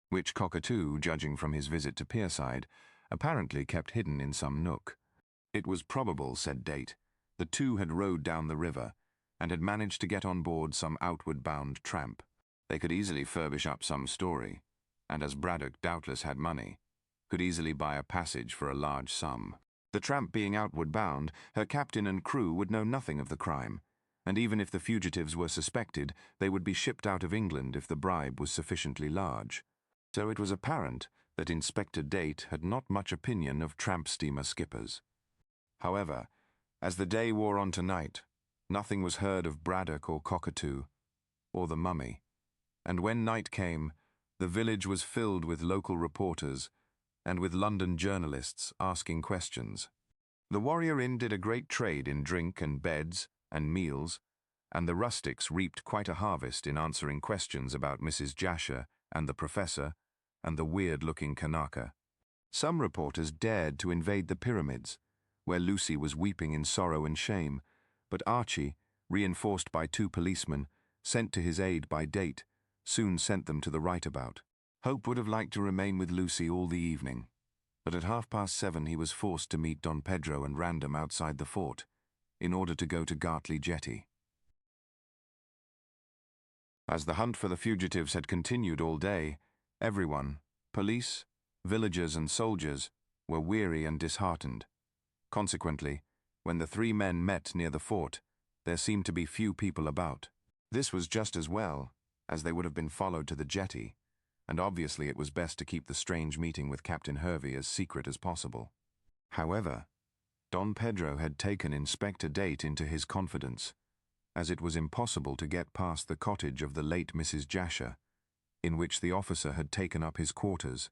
which Cockatoo, judging from his visit to Pierside, apparently kept hidden in some nook. It was probable, said Date, the two had rowed down the river, and had managed to get on board some outward-bound tramp. They could easily furbish up some story, and as Braddock doubtless had money, could easily buy a passage for a large sum. The tramp being outward bound, her captain and crew would know nothing of the crime, and even if the fugitives were suspected, they would be shipped out of England if the bribe was sufficiently large. So it was apparent that Inspector Date had not much opinion of tramp steamer skippers. However, as the day wore on to night, nothing was heard of Braddock or Cockatoo, or the mummy, and when night came, the village was filled with local reporters and with London journalists asking questions. The Warrior Inn did a great trade in drink and beds and meals, and the rustics reaped quite a harvest in answering questions about Mrs. Jasher and the Professor and the weird-looking Kanaka. Some reporters dared to invade the pyramids, where Lucy was weeping in sorrow and shame, but Archie, reinforced by 2 policemen, sent to his aid by Date, soon sent them to the right-about. Hope would have liked to remain with Lucy all the evening, but at 7:30 he was forced to meet Don Pedro and Random outside the fort, in order to go to Gartley Jetty. As the hunt for the fugitives had continued all day, everyone, police, villagers and soldiers, were weary and disheartened. Consequently, when the 3 men met near the fort, there seemed to be few people about. This was just as well, as they would have been followed to the jetty, and obviously it was best to keep the strange meeting with Captain Hervey as secret as possible. However, Don Pedro had taken Inspector Date into his confidence, as it was impossible to get past the cottage of the late Mrs. Jasher, in which the officer had taken up his quarters,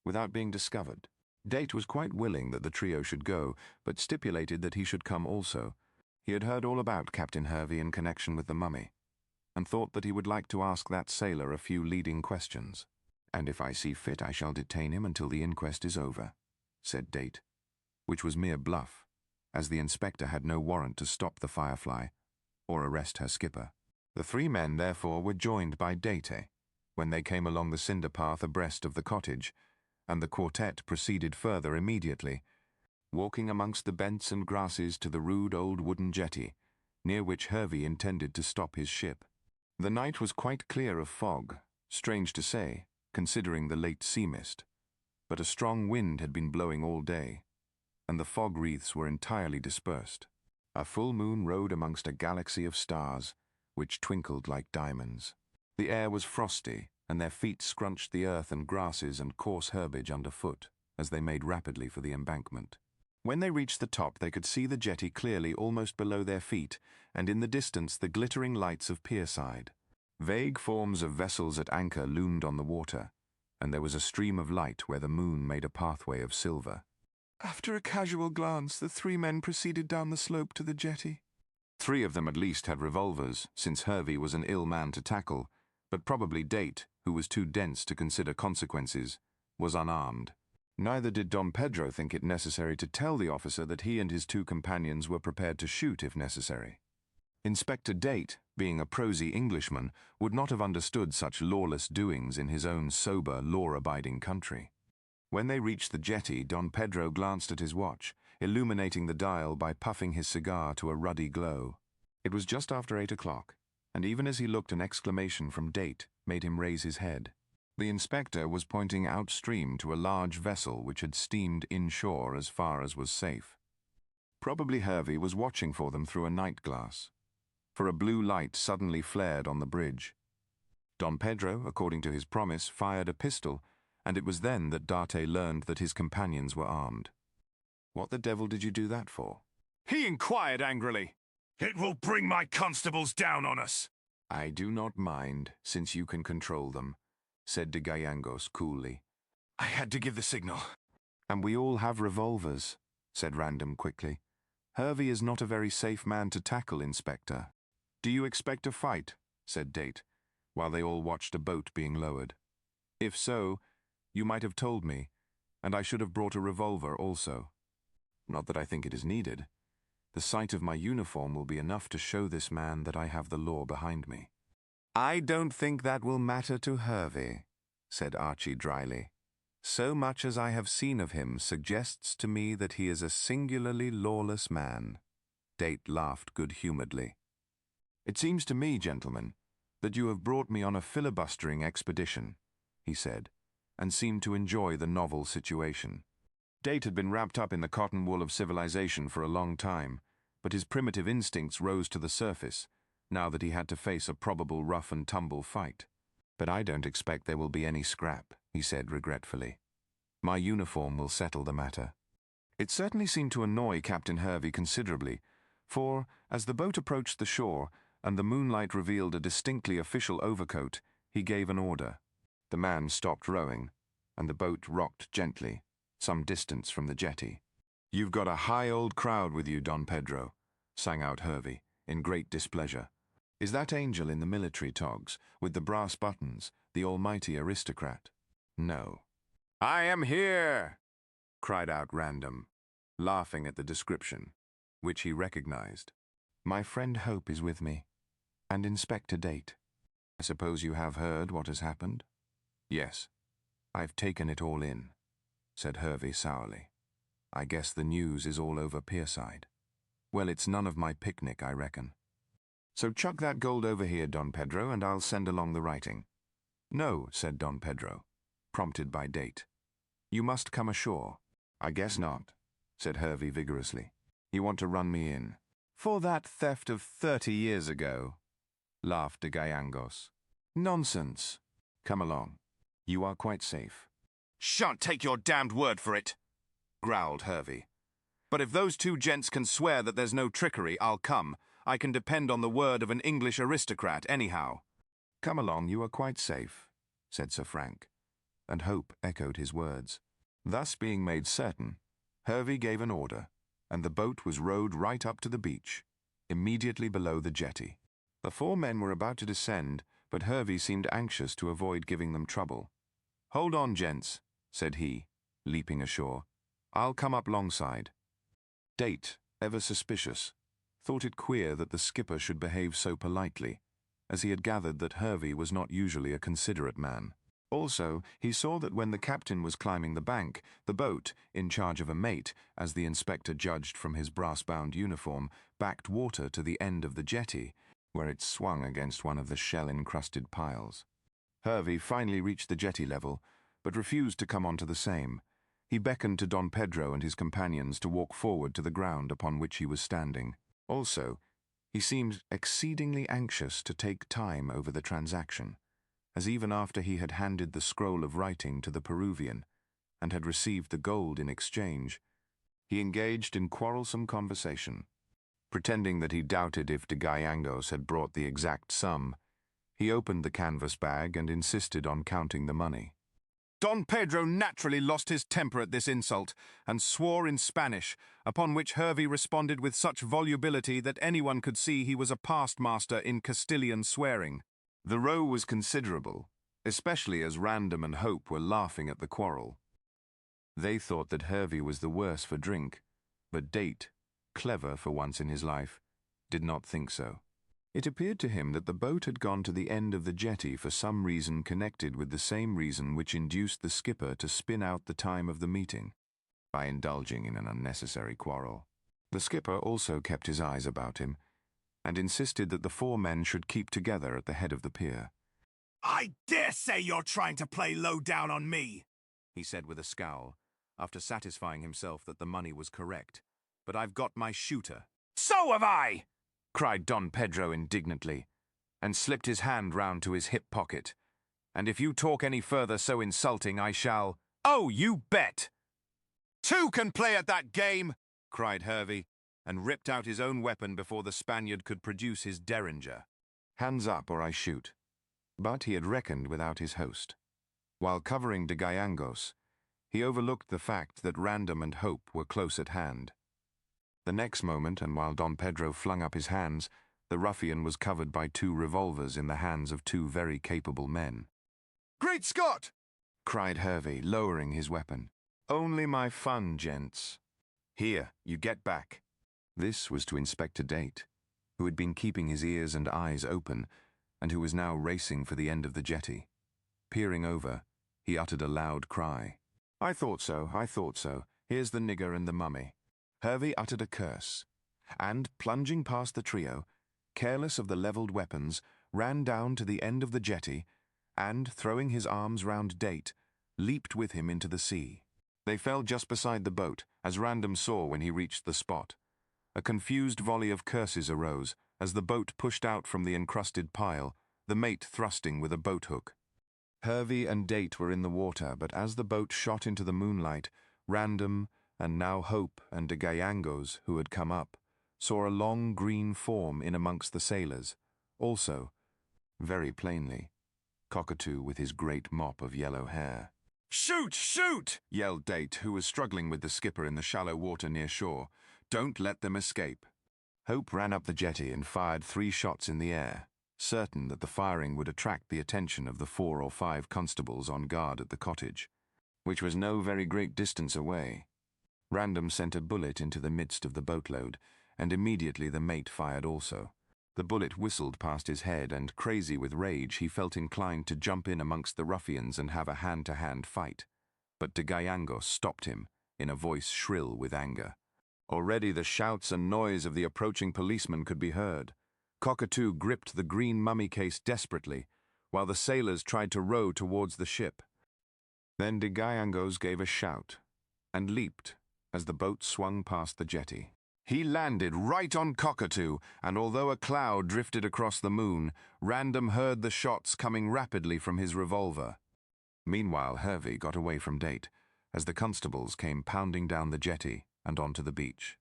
without being discovered. Date was quite willing that the trio should go, but stipulated that he should come also. He had heard all about Captain Hervey in connection with the mummy, and thought that he would like to ask that sailor a few leading questions. And if I see fit, I shall detain him until the inquest is over, said Date, which was mere bluff, as the inspector had no warrant to stop the Firefly or arrest her skipper. The 3 men, therefore, were joined by Date when they came along the cinder path abreast of the cottage, and the quartet proceeded further immediately, walking amongst the bents and grasses to the rude old wooden jetty, near which Hervey intended to stop his ship. The night was quite clear of fog, strange to say, considering the late sea mist, but a strong wind had been blowing all day, and the fog wreaths were entirely dispersed. A full moon rode amongst a galaxy of stars, which twinkled like diamonds. The air was frosty, and their feet scrunched the earth and grasses and coarse herbage underfoot as they made rapidly for the embankment. When they reached the top, they could see the jetty clearly almost below their feet, and in the distance the glittering lights of Pierside. Vague forms of vessels at anchor loomed on the water, and there was a stream of light where the moon made a pathway of silver. After a casual glance, the 3 men proceeded down the slope to the jetty. 3 of them at least had revolvers, since Hervey was an ill man to tackle, but probably Date, who was too dense to consider consequences, was unarmed. Neither did Don Pedro think it necessary to tell the officer that he and his 2 companions were prepared to shoot if necessary. Inspector Date, being a prosy Englishman, would not have understood such lawless doings in his own sober, law-abiding country. When they reached the jetty, Don Pedro glanced at his watch, illuminating the dial by puffing his cigar to a ruddy glow. It was just after 8 o'clock, and even as he looked, an exclamation from Date made him raise his head. The inspector was pointing outstream to a large vessel which had steamed inshore as far as was safe. Probably Hervey was watching for them through a night glass, for a blue light suddenly flared on the bridge. Don Pedro, according to his promise, fired a pistol, and it was then that Date learned that his companions were armed. "What the devil did you do that for?" He inquired angrily. "It will bring my constables down on us." "I do not mind, since you can control them," said de Gallegos coolly. "I had to give the signal." "And we all have revolvers," said Random quickly. "Hervey is not a very safe man to tackle, Inspector." "Do you expect a fight?" said Date, while they all watched a boat being lowered. "If so, you might have told me, and I should have brought a revolver also. Not that I think it is needed. The sight of my uniform will be enough to show this man that I have the law behind me." "I don't think that will matter to Hervey," said Archie dryly. "So much as I have seen of him suggests to me that he is a singularly lawless man." Date laughed good-humouredly. "It seems to me, gentlemen, that you have brought me on a filibustering expedition," he said, and seemed to enjoy the novel situation. Date had been wrapped up in the cotton wool of civilization for a long time, but his primitive instincts rose to the surface, now that he had to face a probable rough-and-tumble fight. "But I don't expect there will be any scrap," he said regretfully. "My uniform will settle the matter." It certainly seemed to annoy Captain Hervey considerably, for, as the boat approached the shore and the moonlight revealed a distinctly official overcoat, he gave an order. The man stopped rowing, and the boat rocked gently, some distance from the jetty. "You've got a high old crowd with you, Don Pedro," sang out Hervey, in great displeasure. "Is that angel in the military togs, with the brass buttons, the almighty aristocrat?" "No." "I am here!" cried out Random, laughing at the description, which he recognized. "My friend Hope is with me, and Inspector Date. I suppose you have heard what has happened?" "Yes, I've taken it all in," said Hervey sourly. "I guess the news is all over Pierside. Well, it's none of my picnic, I reckon. So chuck that gold over here, Don Pedro, and I'll send along the writing." "No," said Don Pedro, prompted by Date. "You must come ashore." "I guess not," said Hervey vigorously. "You want to run me in." "For that theft of 30 years ago," laughed de Gallegos. "Nonsense. Come along. You are quite safe." "Shan't take your damned word for it," growled Hervey. "But if those two gents can swear that there's no trickery, I'll come. I can depend on the word of an English aristocrat, anyhow." "Come along, you are quite safe," said Sir Frank, and Hope echoed his words. Thus being made certain, Hervey gave an order, and the boat was rowed right up to the beach, immediately below the jetty. The four men were about to descend, but Hervey seemed anxious to avoid giving them trouble. "Hold on, gents," said he, leaping ashore. "I'll come up longside." Date, ever suspicious, thought it queer that the skipper should behave so politely, as he had gathered that Hervey was not usually a considerate man. Also, he saw that when the captain was climbing the bank, the boat, in charge of a mate, as the inspector judged from his brass-bound uniform, backed water to the end of the jetty, where it swung against one of the shell-encrusted piles. Hervey finally reached the jetty level, but refused to come onto the same. He beckoned to Don Pedro and his companions to walk forward to the ground upon which he was standing. Also, he seemed exceedingly anxious to take time over the transaction, as even after he had handed the scroll of writing to the Peruvian, and had received the gold in exchange, he engaged in quarrelsome conversation. Pretending that he doubted if de Gallegos had brought the exact sum, he opened the canvas bag and insisted on counting the money. Don Pedro naturally lost his temper at this insult, and swore in Spanish, upon which Hervey responded with such volubility that anyone could see he was a past master in Castilian swearing. The row was considerable, especially as Random and Hope were laughing at the quarrel. They thought that Hervey was the worse for drink, but Date, clever for once in his life, did not think so. It appeared to him that the boat had gone to the end of the jetty for some reason connected with the same reason which induced the skipper to spin out the time of the meeting, by indulging in an unnecessary quarrel. The skipper also kept his eyes about him, and insisted that the four men should keep together at the head of the pier. "I dare say you're trying to play low down on me," he said with a scowl, after satisfying himself that the money was correct. "But I've got my shooter." "So have I!" cried Don Pedro indignantly, and slipped his hand round to his hip pocket. "And if you talk any further so insulting, I shall—" "Oh, you bet!" "Two can play at that game!" cried Hervey, and ripped out his own weapon before the Spaniard could produce his derringer. Hands up or I shoot. But he had reckoned without his host. While covering de Gallegos, he overlooked the fact that Random and Hope were close at hand. The next moment, and while Don Pedro flung up his hands, the ruffian was covered by two revolvers in the hands of two very capable men. "Great Scott!" cried Hervey, lowering his weapon. "Only my fun, gents. Here, you get back." This was to Inspector Date, who had been keeping his ears and eyes open, and who was now racing for the end of the jetty. Peering over, he uttered a loud cry. I thought so. Here's the nigger and the mummy." Hervey uttered a curse, and, plunging past the trio, careless of the levelled weapons, ran down to the end of the jetty, and, throwing his arms round Date, leaped with him into the sea. They fell just beside the boat, as Random saw when he reached the spot. A confused volley of curses arose, as the boat pushed out from the encrusted pile, the mate thrusting with a boat-hook. Hervey and Date were in the water, but as the boat shot into the moonlight, Random, and now Hope and de Gallegos, who had come up, saw a long green form in amongst the sailors. Also, very plainly, Cockatoo with his great mop of yellow hair. "Shoot! Shoot!" yelled Date, who was struggling with the skipper in the shallow water near shore. "Don't let them escape." Hope ran up the jetty and fired 3 shots in the air, certain that the firing would attract the attention of the 4 or 5 constables on guard at the cottage, which was no very great distance away. Random sent a bullet into the midst of the boatload, and immediately the mate fired also. The bullet whistled past his head, and, crazy with rage, he felt inclined to jump in amongst the ruffians and have a hand-to-hand fight. But de Gallegos stopped him, in a voice shrill with anger. Already the shouts and noise of the approaching policemen could be heard. Cockatoo gripped the green mummy case desperately, while the sailors tried to row towards the ship. Then de Gallegos gave a shout, and leaped as the boat swung past the jetty. He landed right on Cockatoo, and although a cloud drifted across the moon, Random heard the shots coming rapidly from his revolver. Meanwhile, Hervey got away from Date, as the constables came pounding down the jetty and onto the beach.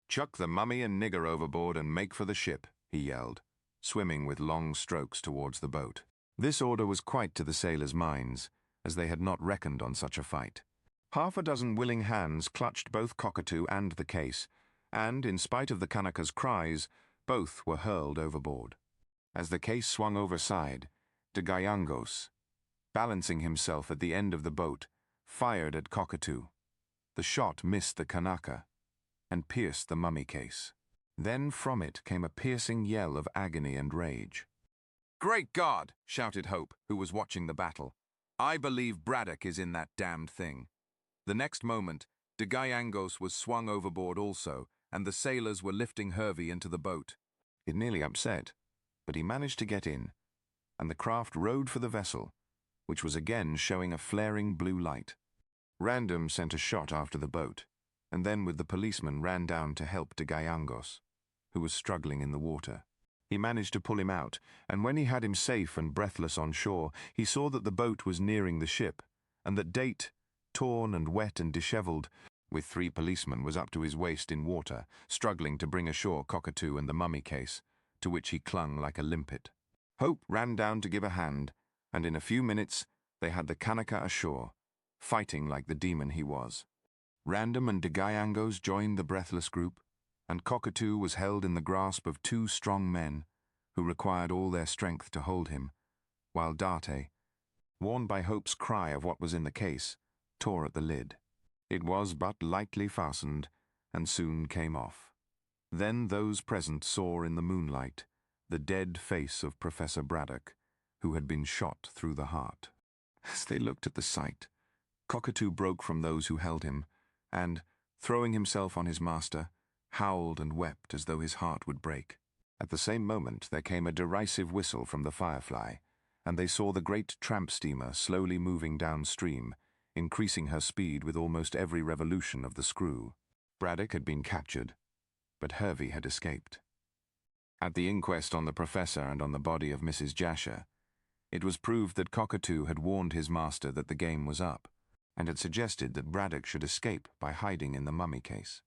"Chuck the mummy and nigger overboard and make for the ship," he yelled, swimming with long strokes towards the boat. This order was quite to the sailors' minds, as they had not reckoned on such a fight. Half a dozen willing hands clutched both Cockatoo and the case, and, in spite of the Kanaka's cries, both were hurled overboard. As the case swung overside, de Gallegos, balancing himself at the end of the boat, fired at Cockatoo. The shot missed the Kanaka and pierced the mummy case. Then from it came a piercing yell of agony and rage. "Great God!" shouted Hope, who was watching the battle. "I believe Braddock is in that damned thing." The next moment, de Gallegos was swung overboard also, and the sailors were lifting Hervey into the boat. It nearly upset, but he managed to get in, and the craft rowed for the vessel, which was again showing a flaring blue light. Random sent a shot after the boat, and then with the policeman ran down to help de Gallegos, who was struggling in the water. He managed to pull him out, and when he had him safe and breathless on shore, he saw that the boat was nearing the ship, and that Date, torn and wet and dishevelled, with 3 policemen, was up to his waist in water, struggling to bring ashore Cockatoo and the mummy case, to which he clung like a limpet. Hope ran down to give a hand, and in a few minutes they had the Kanaka ashore, fighting like the demon he was. Random and de Gallegos joined the breathless group, and Cockatoo was held in the grasp of 2 strong men, who required all their strength to hold him, while Date, warned by Hope's cry of what was in the case, tore at the lid. It was but lightly fastened, and soon came off. Then those present saw in the moonlight the dead face of Professor Braddock, who had been shot through the heart. As they looked at the sight, Cockatoo broke from those who held him, and, throwing himself on his master, howled and wept as though his heart would break. At the same moment there came a derisive whistle from the Firefly, and they saw the great tramp steamer slowly moving downstream, increasing her speed with almost every revolution of the screw. Braddock had been captured, but Hervey had escaped. At the inquest on the professor and on the body of Mrs. Jasher, it was proved that Cockatoo had warned his master that the game was up, and had suggested that Braddock should escape by hiding in the mummy case.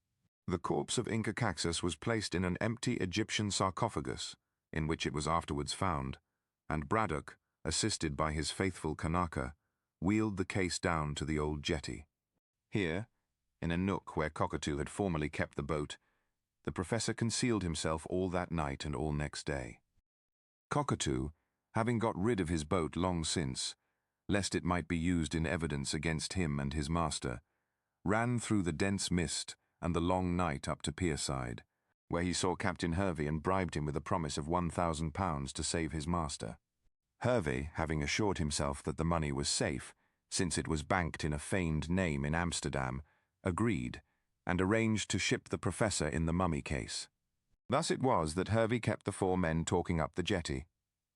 The corpse of Inca was placed in an empty Egyptian sarcophagus, in which it was afterwards found, and Braddock, assisted by his faithful Kanaka, wheeled the case down to the old jetty. Here, in a nook where Cockatoo had formerly kept the boat, the professor concealed himself all that night and all next day. Cockatoo, having got rid of his boat long since, lest it might be used in evidence against him and his master, ran through the dense mist and the long night up to Pierside, where he saw Captain Hervey and bribed him with a promise of £1,000 to save his master. Hervey, having assured himself that the money was safe, since it was banked in a feigned name in Amsterdam, agreed, and arranged to ship the professor in the mummy case. Thus it was that Hervey kept the four men talking up the jetty,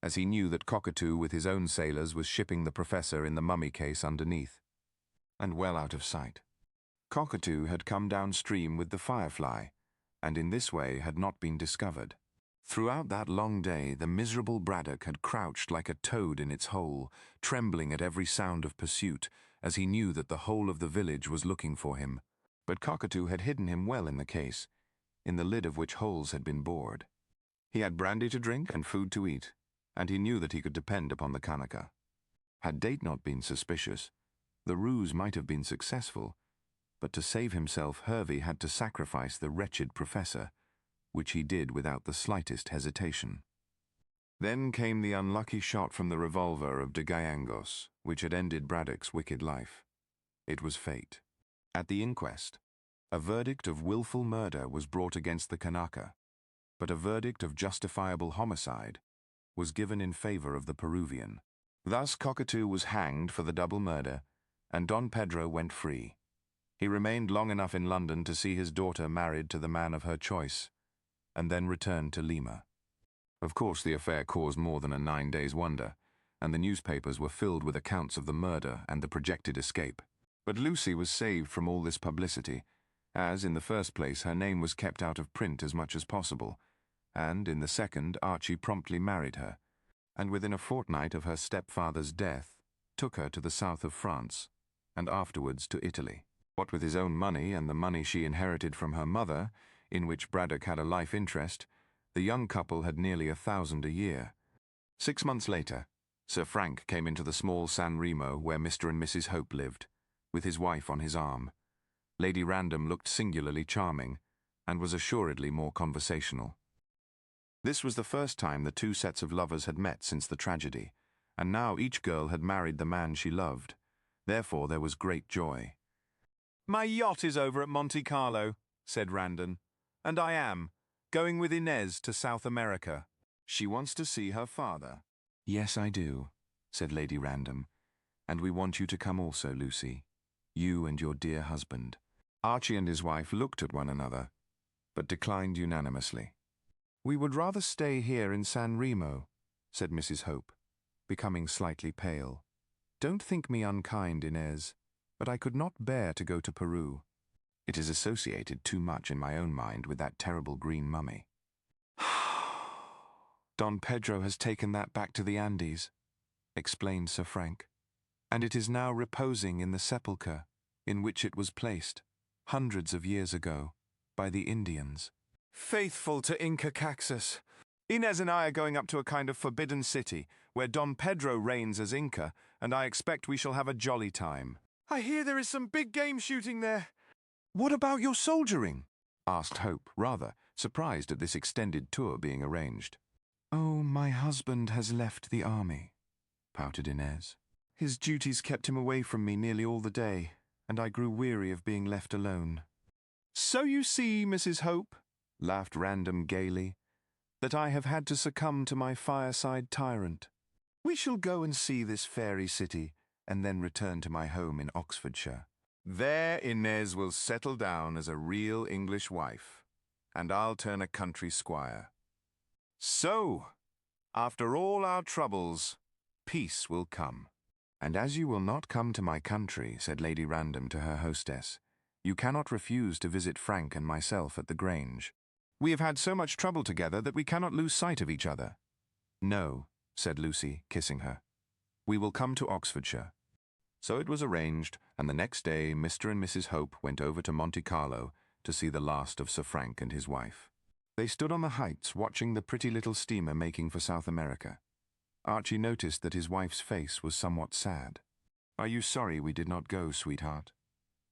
as he knew that Cockatoo with his own sailors was shipping the professor in the mummy case underneath, and well out of sight. Cockatoo had come downstream with the Firefly, and in this way had not been discovered. Throughout that long day the miserable Braddock had crouched like a toad in its hole, trembling at every sound of pursuit, as he knew that the whole of the village was looking for him. But Cockatoo had hidden him well in the case, in the lid of which holes had been bored. He had brandy to drink and food to eat, and he knew that he could depend upon the Kanaka. Had Date not been suspicious, the ruse might have been successful, but to save himself Hervey had to sacrifice the wretched professor, which he did without the slightest hesitation. Then came the unlucky shot from the revolver of de Gallegos, which had ended Braddock's wicked life. It was fate. At the inquest, a verdict of willful murder was brought against the Kanaka, but a verdict of justifiable homicide was given in favor of the Peruvian. Thus Cockatoo was hanged for the double murder, and Don Pedro went free. He remained long enough in London to see his daughter married to the man of her choice, and then returned to Lima. Of course, the affair caused more than a 9 days' wonder, and the newspapers were filled with accounts of the murder and the projected escape. But Lucy was saved from all this publicity, as, in the first place, her name was kept out of print as much as possible, and, in the second, Archie promptly married her, and within a fortnight of her stepfather's death, took her to the south of France, and afterwards to Italy. What with his own money and the money she inherited from her mother, in which Braddock had a life interest, the young couple had nearly £1,000 a year. 6 months later, Sir Frank came into the small San Remo where Mr. and Mrs. Hope lived, with his wife on his arm. Lady Random looked singularly charming, and was assuredly more conversational. This was the first time the two sets of lovers had met since the tragedy, and now each girl had married the man she loved. Therefore there was great joy. "My yacht is over at Monte Carlo," said Randon, "and I am going with Inez to South America. She wants to see her father." "Yes, I do," said Lady Random, "and we want you to come also, Lucy. You and your dear husband." Archie and his wife looked at one another, but declined unanimously. "We would rather stay here in San Remo," said Mrs. Hope, becoming slightly pale. "Don't think me unkind, Inez, but I could not bear to go to Peru. It is associated too much in my own mind with that terrible green mummy. Don Pedro has taken that back to the Andes," explained Sir Frank, "and it is now reposing in the sepulchre in which it was placed, hundreds of years ago, by the Indians." Faithful to Inca Caxus. Inez and I are going up to a kind of forbidden city, where Don Pedro reigns as Inca, and I expect we shall have a jolly time. I hear there is some big game shooting there. "What about your soldiering?" asked Hope, rather surprised at this extended tour being arranged. "Oh, my husband has left the army," pouted Inez. "His duties kept him away from me nearly all the day, and I grew weary of being left alone." "So you see, Mrs. Hope," laughed Random gaily, that I have had to succumb to my fireside tyrant. We shall go and see this fairy city, and then return to my home in Oxfordshire. There Inez will settle down as a real English wife, and I'll turn a country squire. So, after all our troubles, peace will come. And as you will not come to my country, said Lady Random to her hostess, you cannot refuse to visit Frank and myself at the Grange. We have had so much trouble together that we cannot lose sight of each other. No, said Lucy, kissing her. We will come to Oxfordshire. So it was arranged, and the next day Mr. and Mrs. Hope went over to Monte Carlo to see the last of Sir Frank and his wife. They stood on the heights watching the pretty little steamer making for South America. Archie noticed that his wife's face was somewhat sad. Are you sorry we did not go, sweetheart?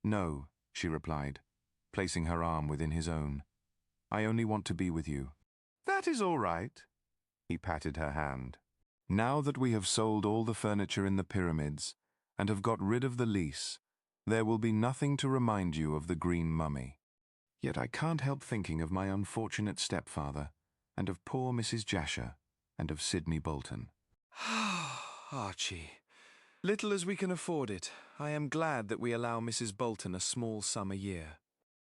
No, she replied, placing her arm within his own. I only want to be with you. That is all right. He patted her hand. Now that we have sold all the furniture in the pyramids and have got rid of the lease, there will be nothing to remind you of the green mummy. Yet I can't help thinking of my unfortunate stepfather, and of poor Mrs. Jasher, and of Sidney Bolton. Archie, little as we can afford it, I am glad that we allow Mrs. Bolton a small sum a year.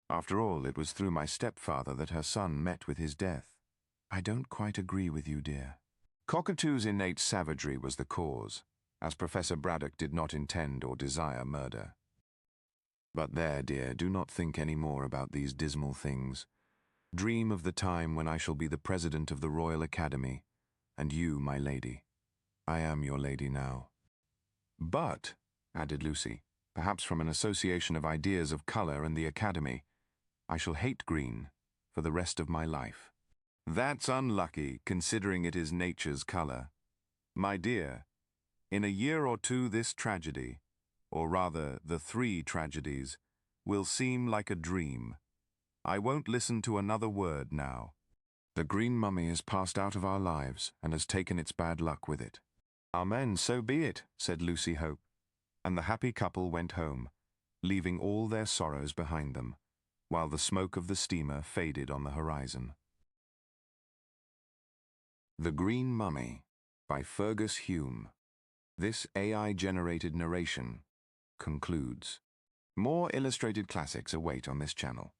After all, it was through my stepfather that her son met with his death. I don't quite agree with you, dear. Cockatoo's innate savagery was the cause, as Professor Braddock did not intend or desire murder. But there, dear, do not think any more about these dismal things. Dream of the time when I shall be the president of the Royal Academy, and you, my lady. I am your lady now. But, added Lucy, perhaps from an association of ideas of colour and the Academy, I shall hate green for the rest of my life. That's unlucky, considering it is nature's colour. My dear, in a year or two this tragedy, or rather the 3 tragedies, will seem like a dream. I won't listen to another word now. The green mummy has passed out of our lives and has taken its bad luck with it. Amen, so be it, said Lucy Hope, and the happy couple went home, leaving all their sorrows behind them, while the smoke of the steamer faded on the horizon. The Green Mummy by Fergus Hume. This AI-generated narration concludes. More illustrated classics await on this channel.